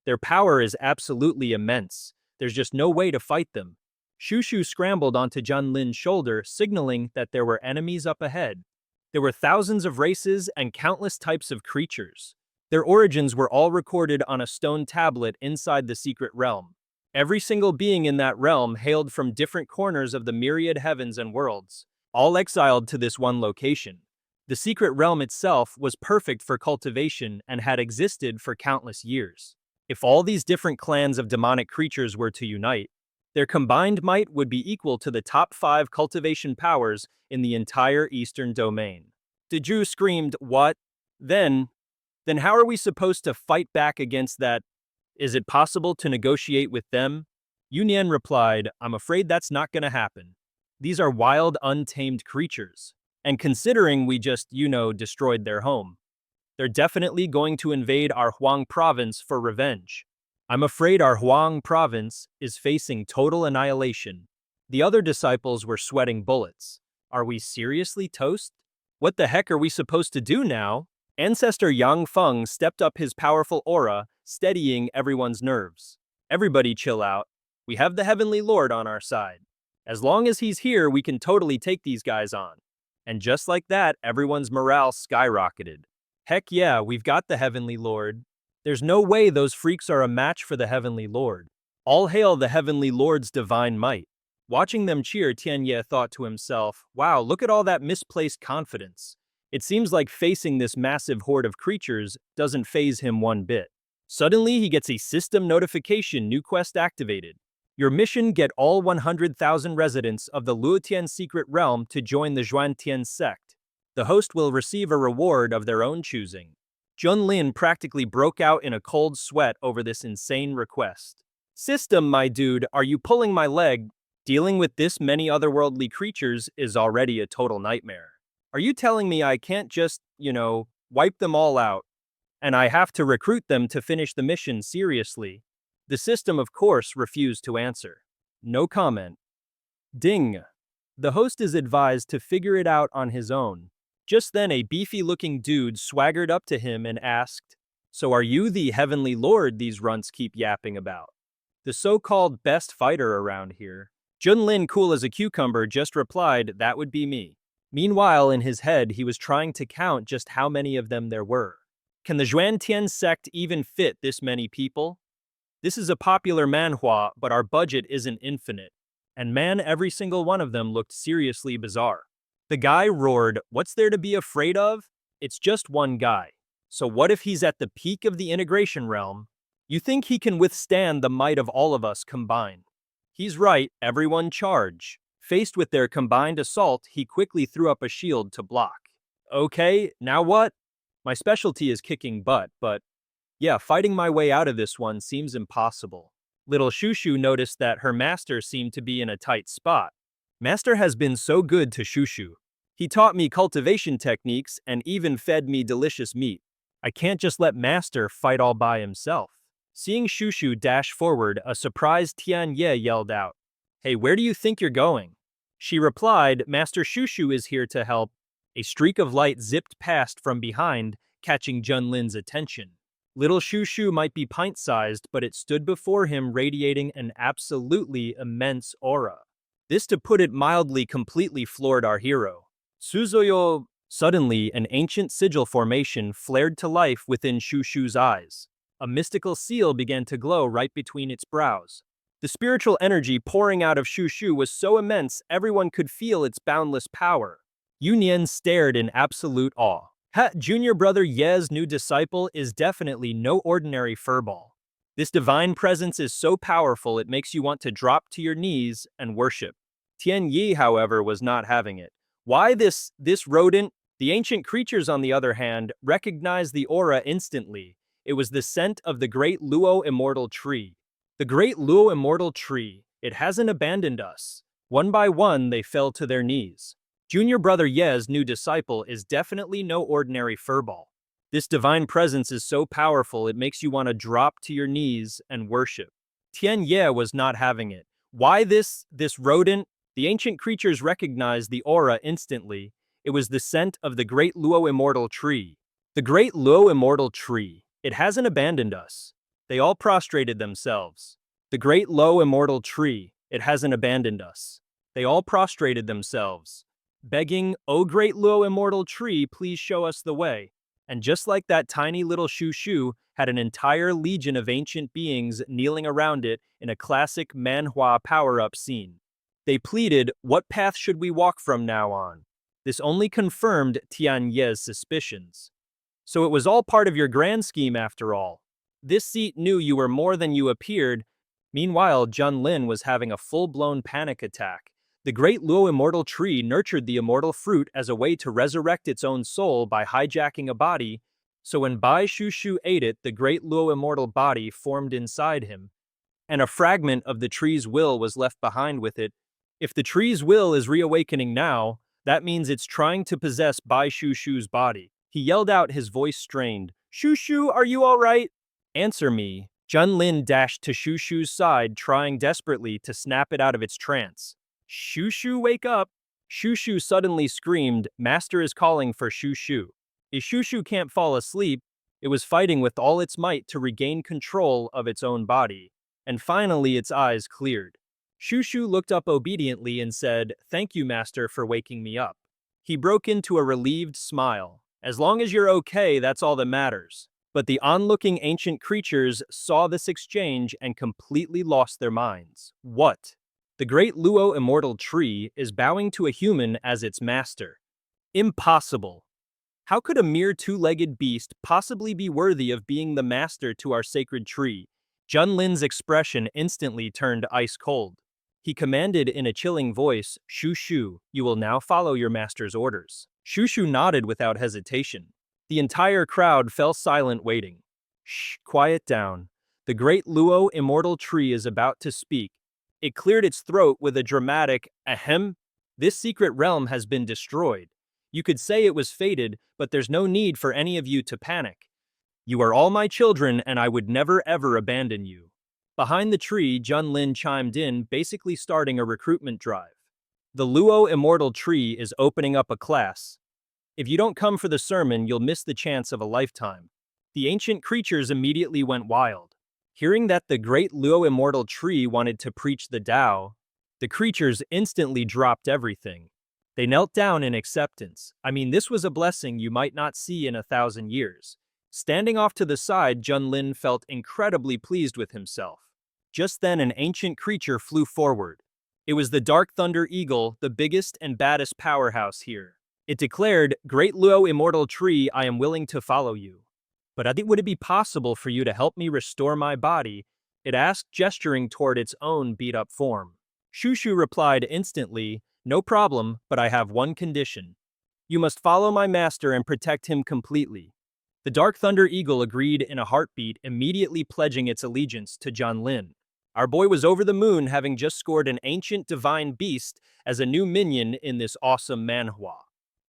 Their power is absolutely immense. There's just no way to fight them. Shushu scrambled onto Junlin's shoulder, signaling that there were enemies up ahead. There were thousands of races and countless types of creatures. Their origins were all recorded on a stone tablet inside the secret realm. Every single being in that realm hailed from different corners of the myriad heavens and worlds, all exiled to this one location. The secret realm itself was perfect for cultivation and had existed for countless years. If all these different clans of demonic creatures were to unite, their combined might would be equal to the top 5 cultivation powers in the entire eastern domain. Deju screamed, "What? Then how are we supposed to fight back against that? Is it possible to negotiate with them?" Yunyan replied, "I'm afraid that's not gonna happen. These are wild, untamed creatures. And considering we just, destroyed their home, they're definitely going to invade our Huang province for revenge. I'm afraid our Huang province is facing total annihilation." The other disciples were sweating bullets. Are we seriously toast? What the heck are we supposed to do now? Ancestor Yang Feng stepped up his powerful aura, steadying everyone's nerves. Everybody chill out. We have the Heavenly Lord on our side. As long as he's here, we can totally take these guys on. And just like that, everyone's morale skyrocketed. Heck yeah, we've got the Heavenly Lord. There's no way those freaks are a match for the Heavenly Lord. All hail the Heavenly Lord's divine might. Watching them cheer, Tianye thought to himself, wow, look at all that misplaced confidence. It seems like facing this massive horde of creatures doesn't faze him one bit. Suddenly, he gets a system notification: new quest activated. Your mission: get all 100,000 residents of the Luotian secret realm to join the Zhuantian sect. The host will receive a reward of their own choosing. Junlin practically broke out in a cold sweat over this insane request. System, my dude, are you pulling my leg? Dealing with this many otherworldly creatures is already a total nightmare. Are you telling me I can't just, wipe them all out, and I have to recruit them to finish the mission seriously? The system, of course, refused to answer. No comment. Ding. The host is advised to figure it out on his own. Just then, a beefy-looking dude swaggered up to him and asked, "So are you the Heavenly Lord these runts keep yapping about? The so-called best fighter around here?" Junlin, cool as a cucumber, just replied, "That would be me." Meanwhile, in his head, he was trying to count just how many of them there were. Can the Zhuantian sect even fit this many people? This is a popular manhwa, but our budget isn't infinite. And man, every single one of them looked seriously bizarre. The guy roared, "What's there to be afraid of? It's just one guy. So what if he's at the peak of the integration realm? You think he can withstand the might of all of us combined?" He's right, everyone charge. Faced with their combined assault, he quickly threw up a shield to block. Okay, now what? My specialty is kicking butt, but yeah, fighting my way out of this one seems impossible. Little Shushu noticed that her master seemed to be in a tight spot. Master has been so good to Shushu. He taught me cultivation techniques and even fed me delicious meat. I can't just let Master fight all by himself. Seeing Shushu dash forward, a surprised Tianye yelled out, "Hey, where do you think you're going?" She replied, "Master Shushu is here to help." A streak of light zipped past from behind, catching Junlin's attention. Little Shushu might be pint-sized, but it stood before him radiating an absolutely immense aura. This, to put it mildly, completely floored our hero. Suzoyo. Suddenly, an ancient sigil formation flared to life within Shushu's eyes. A mystical seal began to glow right between its brows. The spiritual energy pouring out of Shushu was so immense everyone could feel its boundless power. Yunyan stared in absolute awe. Junior brother Ye's new disciple is definitely no ordinary furball. This divine presence is so powerful it makes you want to drop to your knees and worship. Tian Yi, however, was not having it. Why this rodent? The ancient creatures, on the other hand, recognized the aura instantly. It was the scent of the great Luo immortal tree. The great Luo immortal tree. It hasn't abandoned us. One by one, they fell to their knees. Junior brother Ye's new disciple is definitely no ordinary furball. This divine presence is so powerful it makes you want to drop to your knees and worship. Tian Ye was not having it. Why this rodent? The ancient creatures recognized the aura instantly. It was the scent of the great Luo immortal tree. The great Luo immortal tree. It hasn't abandoned us. They all prostrated themselves. The great low immortal tree, it hasn't abandoned us. They all prostrated themselves, begging, "O great low immortal tree, please show us the way." And just like that tiny little shushu had an entire legion of ancient beings kneeling around it in a classic Manhwa power-up scene. They pleaded, "What path should we walk from now on?" This only confirmed Tian Ye's suspicions. So it was all part of your grand scheme after all. This seat knew you were more than you appeared. Meanwhile, Junlin was having a full-blown panic attack. The great Luo immortal tree nurtured the immortal fruit as a way to resurrect its own soul by hijacking a body, so when Bai Shushu ate it, the great Luo immortal body formed inside him, and a fragment of the tree's will was left behind with it. If the tree's will is reawakening now, that means it's trying to possess Bai Shushu's body. He yelled out, his voice strained. "Shushu, are you all right? Answer me." Junlin dashed to Shushu's side, trying desperately to snap it out of its trance. "Shushu, wake up!" Shushu suddenly screamed, "Master is calling for Shushu." If Shushu can't fall asleep, it was fighting with all its might to regain control of its own body. And finally its eyes cleared. Shushu looked up obediently and said, "Thank you, Master, for waking me up." He broke into a relieved smile. "As long as you're okay, that's all that matters." But the onlooking ancient creatures saw this exchange and completely lost their minds. What? The great Luo immortal tree is bowing to a human as its master. Impossible. How could a mere two-legged beast possibly be worthy of being the master to our sacred tree? Junlin's expression instantly turned ice cold. He commanded in a chilling voice, "Shushu, you will now follow your master's orders." Shushu nodded without hesitation. The entire crowd fell silent waiting. "Shh, quiet down. The great Luo immortal tree is about to speak." It cleared its throat with a dramatic, "Ahem." "This secret realm has been destroyed. You could say it was fated, but there's no need for any of you to panic. You are all my children, and I would never ever abandon you." Behind the tree, Junlin chimed in, basically starting a recruitment drive. "The Luo immortal tree is opening up a class. If you don't come for the sermon, you'll miss the chance of a lifetime." The ancient creatures immediately went wild. Hearing that the great Luo immortal tree wanted to preach the Tao, the creatures instantly dropped everything. They knelt down in acceptance. I mean, this was a blessing you might not see in 1,000 years. Standing off to the side, Junlin felt incredibly pleased with himself. Just then, an ancient creature flew forward. It was the Dark Thunder Eagle, the biggest and baddest powerhouse here. It declared, "Great Luo immortal tree, I am willing to follow you. But would it be possible for you to help me restore my body?" It asked, gesturing toward its own beat-up form. Shushu replied instantly, "No problem, but I have one condition. You must follow my master and protect him completely." The Dark Thunder Eagle agreed in a heartbeat, immediately pledging its allegiance to Junlin. Our boy was over the moon, having just scored an ancient divine beast as a new minion in this awesome manhwa.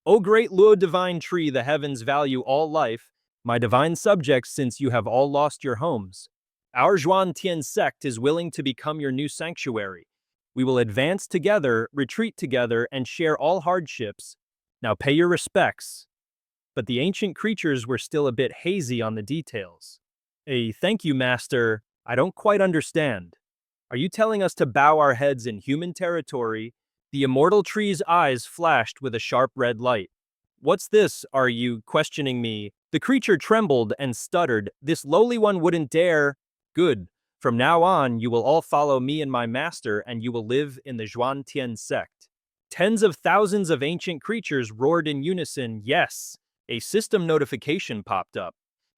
"O great Luo divine tree, the heavens value all life, my divine subjects, since you have all lost your homes. Our Zhuan Tian sect is willing to become your new sanctuary. We will advance together, retreat together, and share all hardships. Now pay your respects." But the ancient creatures were still a bit hazy on the details. Thank you, Master. I don't quite understand. Are you telling us to bow our heads in human territory?" The immortal tree's eyes flashed with a sharp red light. "What's this? Are you questioning me?" The creature trembled and stuttered. "This lowly one wouldn't dare." "Good. From now on, you will all follow me and my master, and you will live in the Zhuan Tian sect." Tens of thousands of ancient creatures roared in unison, "Yes!" A system notification popped up.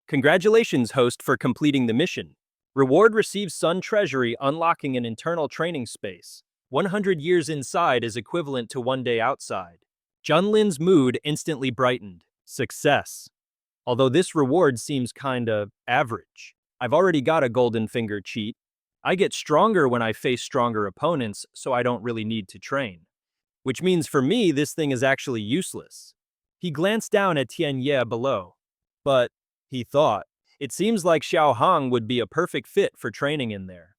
"Congratulations, host, for completing the mission. Reward receives Sun Treasury, unlocking an internal training space. 100 years inside is equivalent to 1 day outside." Junlin's mood instantly brightened. Success. Although this reward seems kinda average. I've already got a golden finger cheat. I get stronger when I face stronger opponents, so I don't really need to train. Which means for me, this thing is actually useless. He glanced down at Tian Ye below. But, he thought, it seems like Xiao Hong would be a perfect fit for training in there.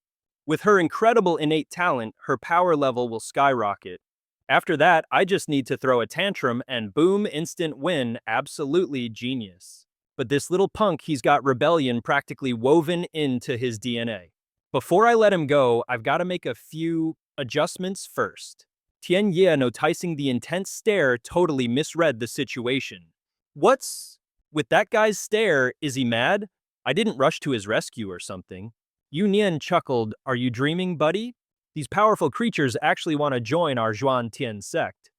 With her incredible innate talent, her power level will skyrocket. After that, I just need to throw a tantrum and boom, instant win, absolutely genius. But this little punk, he's got rebellion practically woven into his DNA. Before I let him go, I've got to make a few adjustments first. Tian Ye, noticing the intense stare, totally misread the situation. What's with that guy's stare? Is he mad? I didn't rush to his rescue or something. Yu Nian chuckled. Are you dreaming, buddy? These powerful creatures actually want to join our Zhuan Tian sect.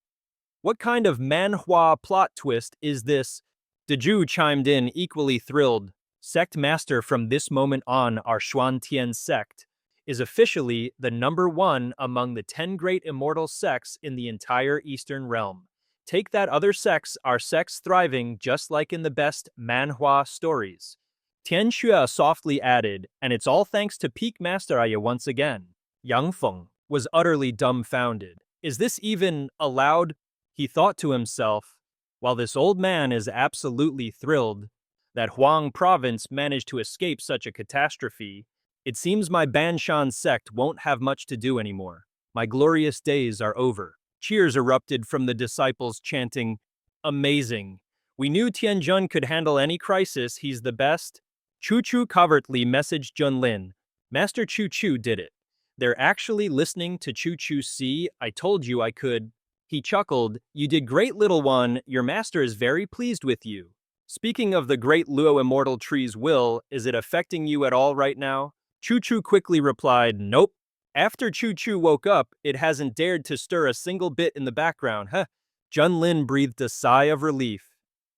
What kind of Manhwa plot twist is this? Deju chimed in, equally thrilled. Sect master, from this moment on, our Xuan Tian sect is officially the #1 among the 10 great immortal sects in the entire Eastern Realm. Take that, other sects are sects thriving just like in the best manhwa stories. Tian Xue softly added, and it's all thanks to Peak Master Aya once again. Yang Feng was utterly dumbfounded. Is this even allowed? He thought to himself, while this old man is absolutely thrilled that Huang province managed to escape such a catastrophe. It seems my Banshan sect won't have much to do anymore. My glorious days are over. Cheers erupted from the disciples chanting, amazing. We knew Tianjun could handle any crisis, he's the best. Chu Chu covertly messaged Junlin. Master Chu Chu did it. They're actually listening to Chu Chu. See, I told you I could. He chuckled. You did great, little one. Your master is very pleased with you. Speaking of the great Luo immortal tree's will, is it affecting you at all right now? Chu Chu quickly replied, nope. After Chu Chu woke up, it hasn't dared to stir a single bit in the background. Huh. Junlin breathed a sigh of relief.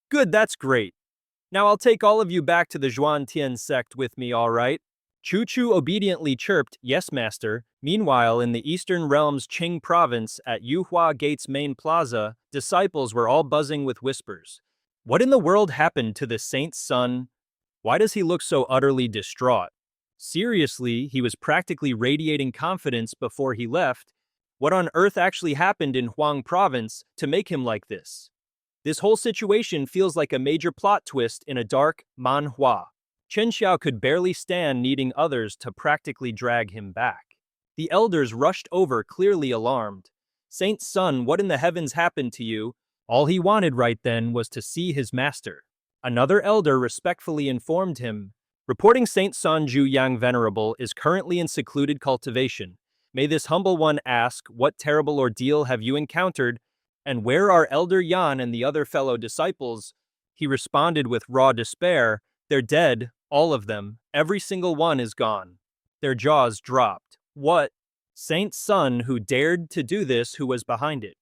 Good, that's great. Now I'll take all of you back to the Zhuan Tian sect with me, all right? Chu Chu obediently chirped, yes, master. Meanwhile, in the Eastern Realm's Qing province at Yuhua Gate's main plaza, disciples were all buzzing with whispers. What in the world happened to the saint's son? Why does he look so utterly distraught? Seriously, he was practically radiating confidence before he left. What on earth actually happened in Huang province to make him like this? This whole situation feels like a major plot twist in a dark manhwa. Chen Xiao could barely stand needing others to practically drag him back. The elders rushed over, clearly alarmed. Saint's son, what in the heavens happened to you? All he wanted right then was to see his master. Another elder respectfully informed him, reporting Saint San Ju Yang Venerable is currently in secluded cultivation. May this humble one ask, what terrible ordeal have you encountered, and where are Elder Yan and the other fellow disciples? He responded with raw despair, they're dead, all of them, every single one is gone. Their jaws dropped. What? Saint's son who dared to do this, who was behind it?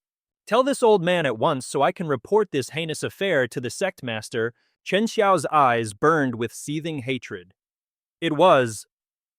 Tell this old man at once so I can report this heinous affair to the sect master. Chen Xiao's eyes burned with seething hatred. It was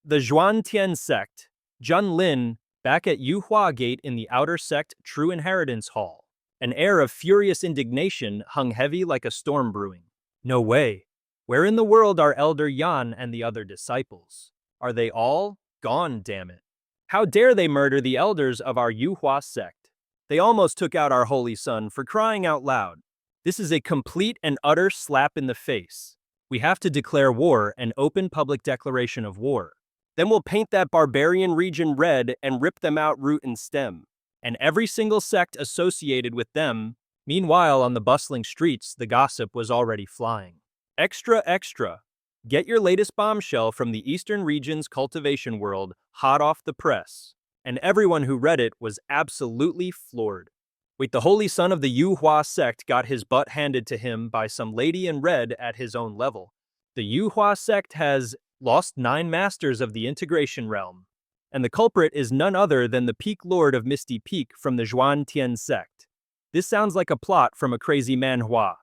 the Zhuan Tian sect, Junlin, back at Yuhua Gate in the outer sect True Inheritance Hall. An air of furious indignation hung heavy like a storm brewing. No way. Where in the world are Elder Yan and the other disciples? Are they all gone, damn it? How dare they murder the elders of our Yuhua sect? They almost took out our holy son, for crying out loud. This is a complete and utter slap in the face. We have to declare war, an open public declaration of war. Then we'll paint that barbarian region red and rip them out root and stem. And every single sect associated with them. Meanwhile, on the bustling streets, the gossip was already flying. Extra, extra. Get your latest bombshell from the Eastern region's cultivation world, hot off the press. And everyone who read it was absolutely floored. Wait, the holy son of the Yuhua sect got his butt handed to him by some lady in red at his own level. The Yuhua sect has lost 9 masters of the integration realm, and the culprit is none other than the Peak Lord of Misty Peak from the Zhuan Tian sect. This sounds like a plot from a crazy manhwa.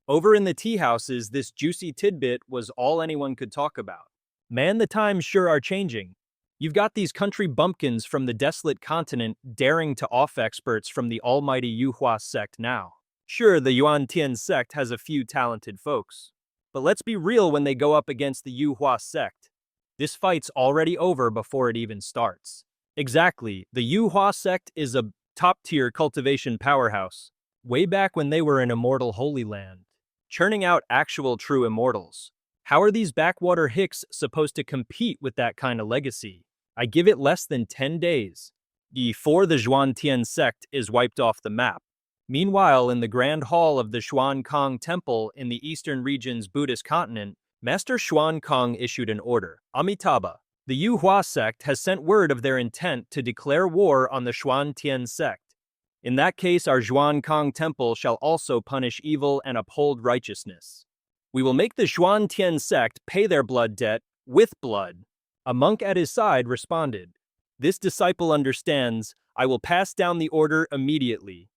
Over in the tea houses, this juicy tidbit was all anyone could talk about. Man, the times sure are changing. You've got these country bumpkins from the desolate continent daring to off experts from the almighty Yuhua sect now. Sure, the Yuan Tian sect has a few talented folks. But let's be real when they go up against the Yuhua sect. This fight's already over before it even starts. Exactly, the Yuhua sect is a top-tier cultivation powerhouse, way back when they were an immortal holy land, churning out actual true immortals. How are these backwater hicks supposed to compete with that kind of legacy? I give it less than 10 days before the Zhuan Tian sect is wiped off the map. Meanwhile, in the Grand Hall of the Xuan Kong Temple in the Eastern region's Buddhist continent, Master Xuan Kong issued an order. Amitabha, The Yuhua sect has sent word of their intent to declare war on the Xuantian sect. In that case, our Zhuangkong temple shall also punish evil and uphold righteousness. We will make the Xuantian sect pay their blood debt with blood. A monk at his side responded, "This disciple understands. I will pass down the order immediately."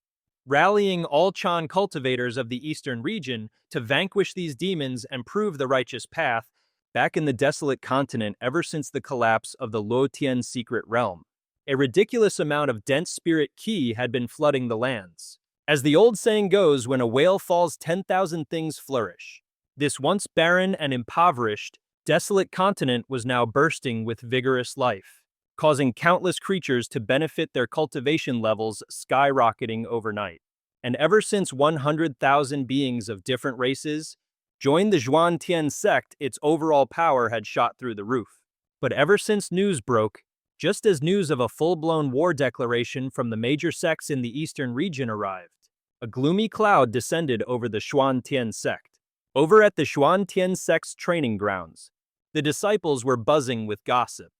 Rallying all Chan cultivators of the eastern region to vanquish these demons and prove the righteous path, back in the desolate continent ever since the collapse of the Luotian secret realm. A ridiculous amount of dense spirit qi had been flooding the lands. As the old saying goes, when a whale falls, 10,000 things flourish. This once barren and impoverished, desolate continent was now bursting with vigorous life, causing countless creatures to benefit, their cultivation levels skyrocketing overnight. And ever since 100,000 beings of different races joined the Zhuangtian sect, its overall power had shot through the roof. But ever since news broke, just as news of a full-blown war declaration from the major sects in the eastern region arrived, a gloomy cloud descended over the Xuantian sect. Over at the Xuantian sect's training grounds, the disciples were buzzing with gossip.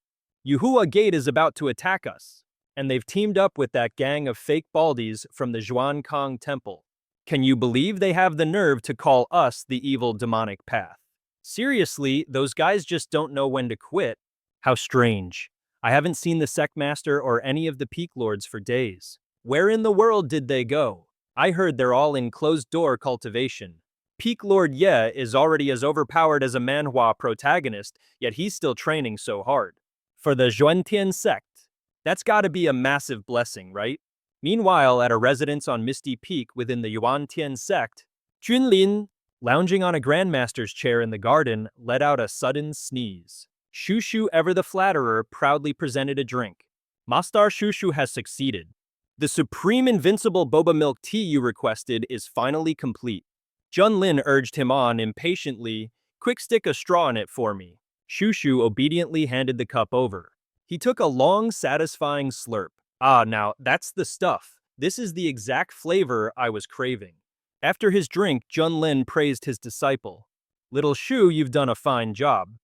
Yuhua Gate is about to attack us, and they've teamed up with that gang of fake baldies from the Zhuangkong temple. Can you believe they have the nerve to call us the evil demonic path? Seriously, those guys just don't know when to quit. How strange. I haven't seen the sect master or any of the peak lords for days. Where in the world did they go? I heard they're all in closed-door cultivation. Peak Lord Ye is already as overpowered as a Manhwa protagonist, yet he's still training so hard. For the Zhuantian sect, that's gotta be a massive blessing, right? Meanwhile, at a residence on Misty Peak within the Yuantian sect, Junlin, lounging on a grandmaster's chair in the garden, let out a sudden sneeze. Shushu, ever the flatterer, proudly presented a drink. Master Shushu has succeeded. The supreme invincible boba milk tea you requested is finally complete. Junlin urged him on impatiently. Quick, stick a straw in it for me. Shushu obediently handed the cup over. He took a long, satisfying slurp. Ah, now, that's the stuff. This is the exact flavor I was craving. After his drink, Junlin praised his disciple. Little Shu, you've done a fine job.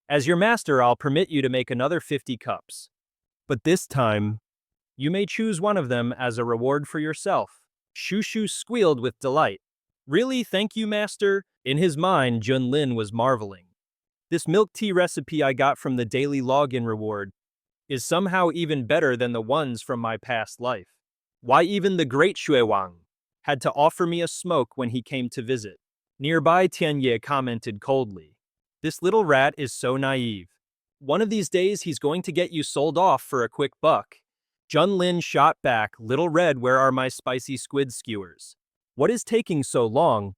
As your master, I'll permit you to make another 50 cups. But this time, you may choose one of them as a reward for yourself. Shushu squealed with delight. Really, thank you, master? In his mind, Junlin was marveling. This milk tea recipe I got from the daily login reward is somehow even better than the ones from my past life. Why, even the great Xuewang had to offer me a smoke when he came to visit. Nearby, Tianye commented coldly. This little rat is so naive. One of these days, he's going to get you sold off for a quick buck. Junlin shot back, Little Red, where are my spicy squid skewers? What is taking so long?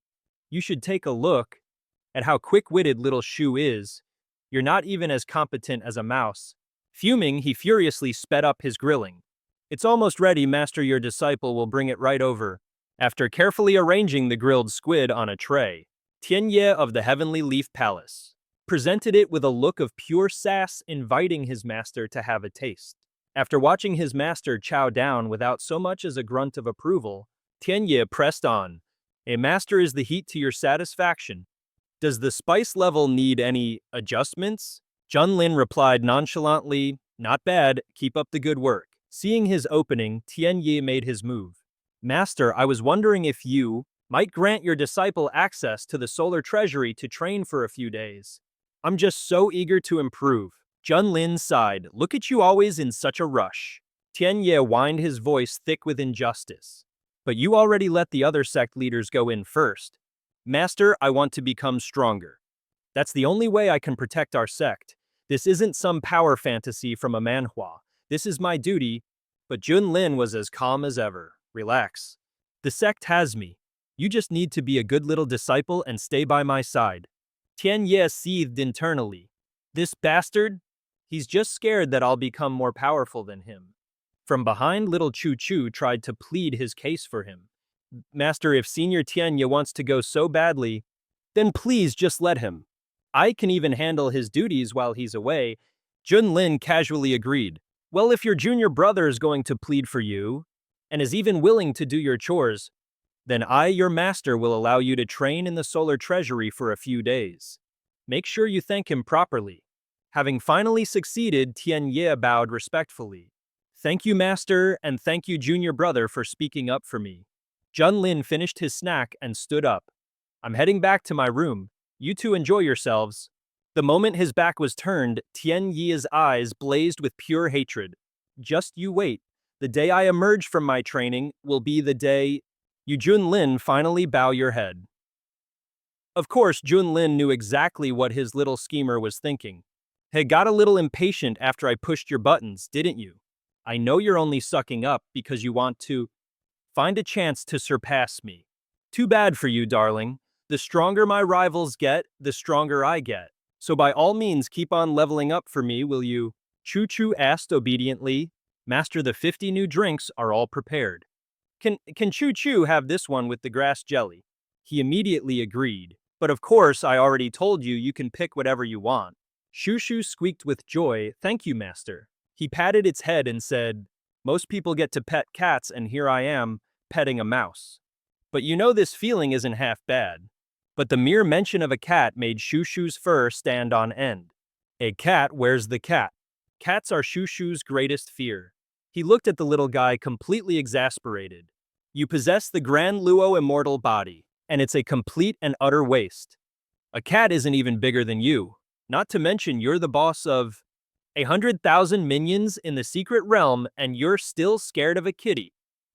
You should take a look at how quick-witted little Shu is. You're not even as competent as a mouse. Fuming, he furiously sped up his grilling. It's almost ready, master. Your disciple will bring it right over. After carefully arranging the grilled squid on a tray, Tianye of the Heavenly Leaf Palace presented it with a look of pure sass, inviting his master to have a taste. After watching his master chow down without so much as a grunt of approval, Tianye pressed on. A master is the heat to your satisfaction. Does the spice level need any adjustments? Junlin replied nonchalantly, not bad, keep up the good work. Seeing his opening, Tianye made his move. Master, I was wondering if you might grant your disciple access to the solar treasury to train for a few days. I'm just so eager to improve. Junlin sighed. Look at you, always in such a rush. Tianye whined, his voice thick with injustice. But you already let the other sect leaders go in first. Master, I want to become stronger. That's the only way I can protect our sect. This isn't some power fantasy from a manhwa. This is my duty. But Junlin was as calm as ever. Relax. The sect has me. You just need to be a good little disciple and stay by my side. Tianye seethed internally. This bastard? He's just scared that I'll become more powerful than him. From behind, little Chu Chu tried to plead his case for him. Master, if Senior Tianye wants to go so badly, then please just let him. I can even handle his duties while he's away. Junlin casually agreed. Well, if your junior brother is going to plead for you, and is even willing to do your chores, then I, your master, will allow you to train in the solar treasury for a few days. Make sure you thank him properly. Having finally succeeded, Tian Ye bowed respectfully. Thank you, master, and thank you, junior brother, for speaking up for me. Junlin finished his snack and stood up. I'm heading back to my room. You two enjoy yourselves. The moment his back was turned, Tian Ye's eyes blazed with pure hatred. Just you wait. The day I emerge from my training will be the day you Junlin finally bow your head. Of course, Junlin knew exactly what his little schemer was thinking. Hey, got a little impatient after I pushed your buttons, didn't you? I know you're only sucking up because you want to find a chance to surpass me. Too bad for you, darling. The stronger my rivals get, the stronger I get. So by all means, keep on leveling up for me, will you? Choo-Choo asked obediently. Master, the 50 new drinks are all prepared. Can Choo-Choo have this one with the grass jelly? He immediately agreed. But of course, I already told you can pick whatever you want. Shoo-Shoo squeaked with joy, thank you, master. He patted its head and said, most people get to pet cats and here I am, petting a mouse. But you know this feeling isn't half bad. But the mere mention of a cat made Shoo-Shoo's fur stand on end. A cat, where's the cat? Cats are Shoo-Shoo's greatest fear. He looked at the little guy completely exasperated. You possess the Grand Luo immortal body, and it's a complete and utter waste. A cat isn't even bigger than you. Not to mention you're the boss of 100,000 minions in the secret realm and you're still scared of a kitty.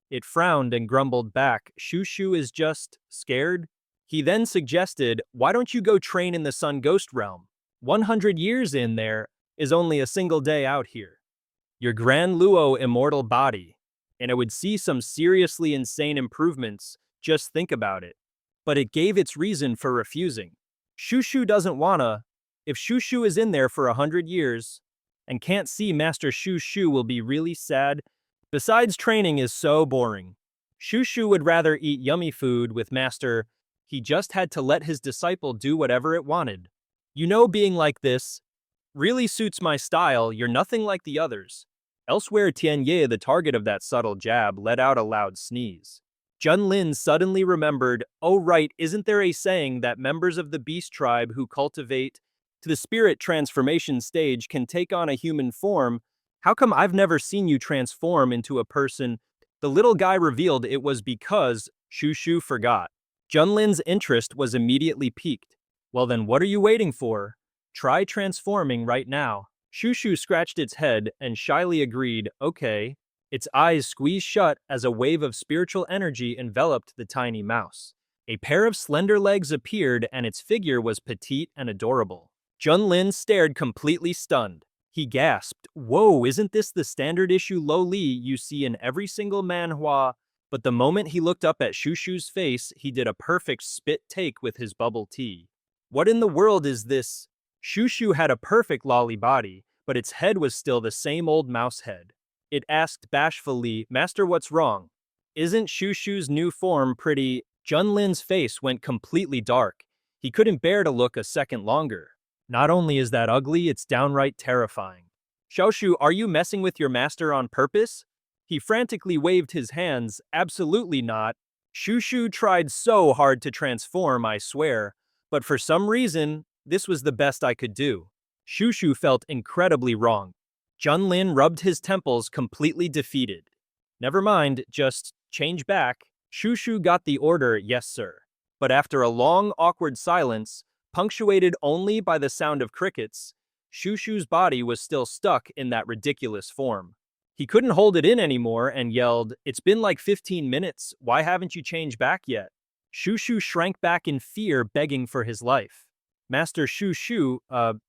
It frowned and grumbled back, Shoo-Shoo is just scared? He then suggested, why don't you go train in the Sun Ghost realm? 100 years in there is only a single day out here. Your Grand Luo immortal body, and it would see some seriously insane improvements, just think about it. But it gave its reason for refusing. Shoo-Shoo doesn't wanna. If Shoo-Shoo is in there for 100 years and can't see Master Shoo-Shoo will be really sad. Besides, training is so boring. Shoo-Shoo would rather eat yummy food with Master. He just had to let his disciple do whatever it wanted. You know, being like this really suits my style. You're nothing like the others. Elsewhere, Tian Ye, the target of that subtle jab, let out a loud sneeze. Junlin suddenly remembered, oh right, isn't there a saying that members of the beast tribe who cultivate to the spirit transformation stage can take on a human form? How come I've never seen you transform into a person? The little guy revealed it was because Shoo-Shoo forgot. Junlin's interest was immediately piqued. Well then, what are you waiting for? Try transforming right now. Shoo-Shoo scratched its head and shyly agreed, okay. Its eyes squeezed shut as a wave of spiritual energy enveloped the tiny mouse. A pair of slender legs appeared and its figure was petite and adorable. Junlin stared completely stunned. He gasped, whoa, isn't this the standard issue Lo Li you see in every single manhwa? But the moment he looked up at Shoo-Shoo's face, he did a perfect spit take with his bubble tea. What in the world is this? Shoo-Shoo had a perfect lolly body, but its head was still the same old mouse head. It asked bashfully, Master, what's wrong? Isn't Shoo-Shoo's new form pretty? Junlin's face went completely dark. He couldn't bear to look a second longer. Not only is that ugly, it's downright terrifying. Xiaoshu, are you messing with your master on purpose? He frantically waved his hands, absolutely not. Shoo-Shoo tried so hard to transform, I swear. But for some reason, this was the best I could do. Shoo-Shoo felt incredibly wrong. Junlin rubbed his temples, completely defeated. Never mind, just change back. Shoo-Shoo got the order, yes sir. But after a long, awkward silence, punctuated only by the sound of crickets, Shoo-Shoo's body was still stuck in that ridiculous form. He couldn't hold it in anymore and yelled, it's been like 15 minutes, why haven't you changed back yet? Shoo-Shoo shrank back in fear, begging for his life. Master Shoo-Shoo,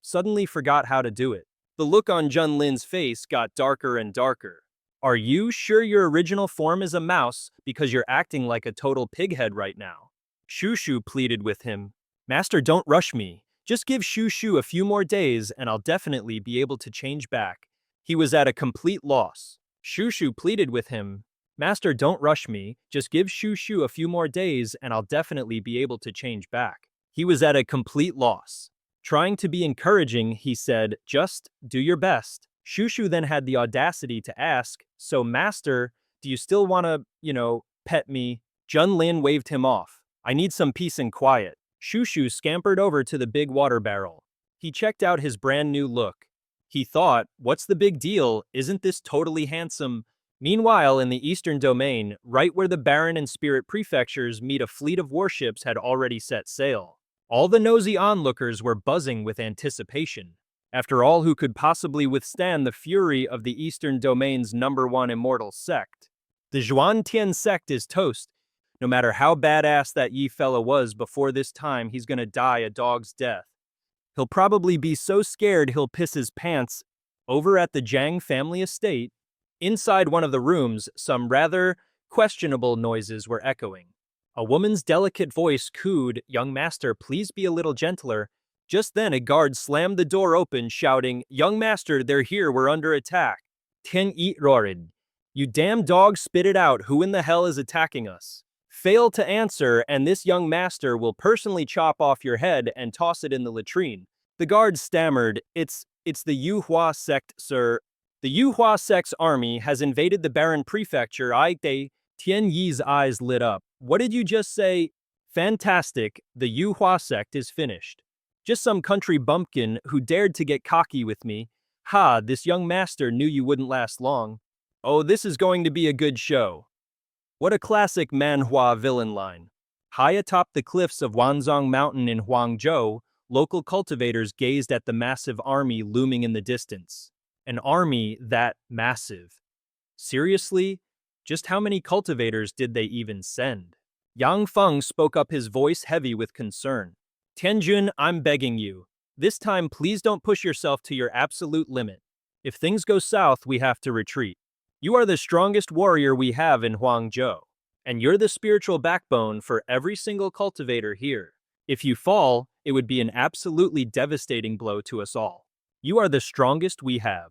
suddenly forgot how to do it. The look on Junlin's face got darker and darker. Are you sure your original form is a mouse because you're acting like a total pighead right now? Shoo-Shoo pleaded with him. Master, don't rush me. Just give Shoo-Shoo a few more days and I'll definitely be able to change back. He was at a complete loss. Shoo-Shoo pleaded with him. Master, don't rush me. Just give Shoo-Shoo a few more days and I'll definitely be able to change back. He was at a complete loss. Trying to be encouraging, he said, just do your best. Shoo-Shoo then had the audacity to ask, so master, do you still want to, pet me? Junlin waved him off. I need some peace and quiet. Shoo-Shoo scampered over to the big water barrel. He checked out his brand new look. He thought, what's the big deal? Isn't this totally handsome? Meanwhile, in the eastern domain, right where the Baron and Spirit prefectures meet, a fleet of warships had already set sail. All the nosy onlookers were buzzing with anticipation. After all, who could possibly withstand the fury of the eastern domain's #1 immortal sect? The Zhuan sect is toast. No matter how badass that Yi fella was before this time, he's gonna die a dog's death. He'll probably be so scared he'll piss his pants. Over at the Jiang family estate, inside one of the rooms, some rather questionable noises were echoing. A woman's delicate voice cooed, "Young master, please be a little gentler." Just then a guard slammed the door open, shouting, "Young master, they're here, we're under attack." Tian Yi roared, "You damn dog, spit it out, who in the hell is attacking us? Fail to answer, and this young master will personally chop off your head and toss it in the latrine." The guard stammered, It's the Yuhua sect, sir. The Yuhua sect's army has invaded the Baron prefecture. Tian Yi's eyes lit up. What did you just say? Fantastic, the Yuhua sect is finished. Just some country bumpkin who dared to get cocky with me. Ha, this young master knew you wouldn't last long. Oh, this is going to be a good show. What a classic Manhwa villain line. High atop the cliffs of Wanzhong Mountain in Huangzhou, local cultivators gazed at the massive army looming in the distance. An army that massive. Seriously? Just how many cultivators did they even send? Yang Feng spoke up, his voice heavy with concern. Tianjun, I'm begging you. This time please don't push yourself to your absolute limit. If things go south, we have to retreat. You are the strongest warrior we have in Huangzhou, and you're the spiritual backbone for every single cultivator here. If you fall, it would be an absolutely devastating blow to us all. You are the strongest we have.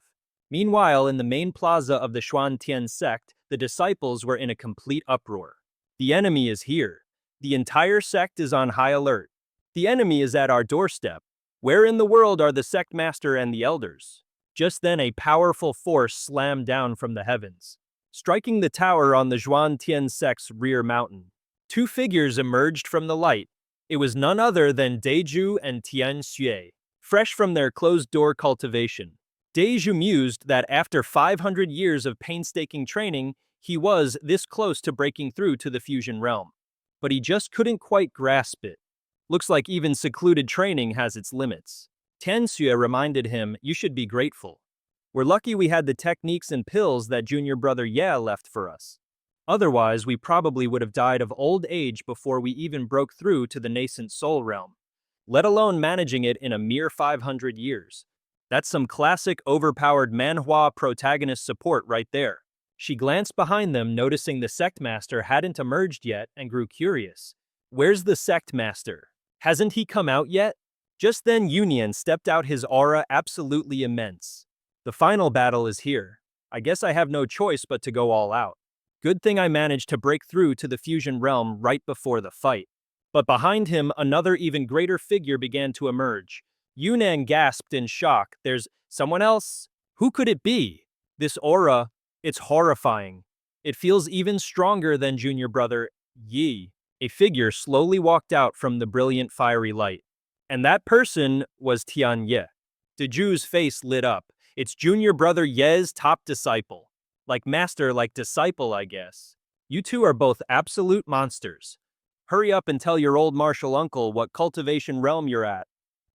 Meanwhile, in the main plaza of the Xuantian sect, the disciples were in a complete uproar. The enemy is here. The entire sect is on high alert. The enemy is at our doorstep. Where in the world are the sect master and the elders? Just then a powerful force slammed down from the heavens, striking the tower on the Xuantian sect's rear mountain. Two figures emerged from the light. It was none other than Deju and Tian Xue, fresh from their closed-door cultivation. Deju mused that after 500 years of painstaking training, he was this close to breaking through to the fusion realm. But he just couldn't quite grasp it. Looks like even secluded training has its limits. Tian Xue reminded him, "You should be grateful. We're lucky we had the techniques and pills that junior brother Ye left for us. Otherwise, we probably would have died of old age before we even broke through to the nascent soul realm, let alone managing it in a mere 500 years. That's some classic overpowered Manhwa protagonist support right there." She glanced behind them, noticing the sect master hadn't emerged yet, and grew curious. Where's the sect master? Hasn't he come out yet? Just then Union stepped out, his aura absolutely immense. The final battle is here. I guess I have no choice but to go all out. Good thing I managed to break through to the fusion realm right before the fight. But behind him, another even greater figure began to emerge. Yunnan gasped in shock. There's someone else? Who could it be? This aura, it's horrifying. It feels even stronger than junior brother Yi. A figure slowly walked out from the brilliant fiery light. And that person was Tian Ye. Deju's face lit up. It's junior brother Ye's top disciple. Like master, like disciple, I guess. You two are both absolute monsters. Hurry up and tell your old martial uncle what cultivation realm you're at.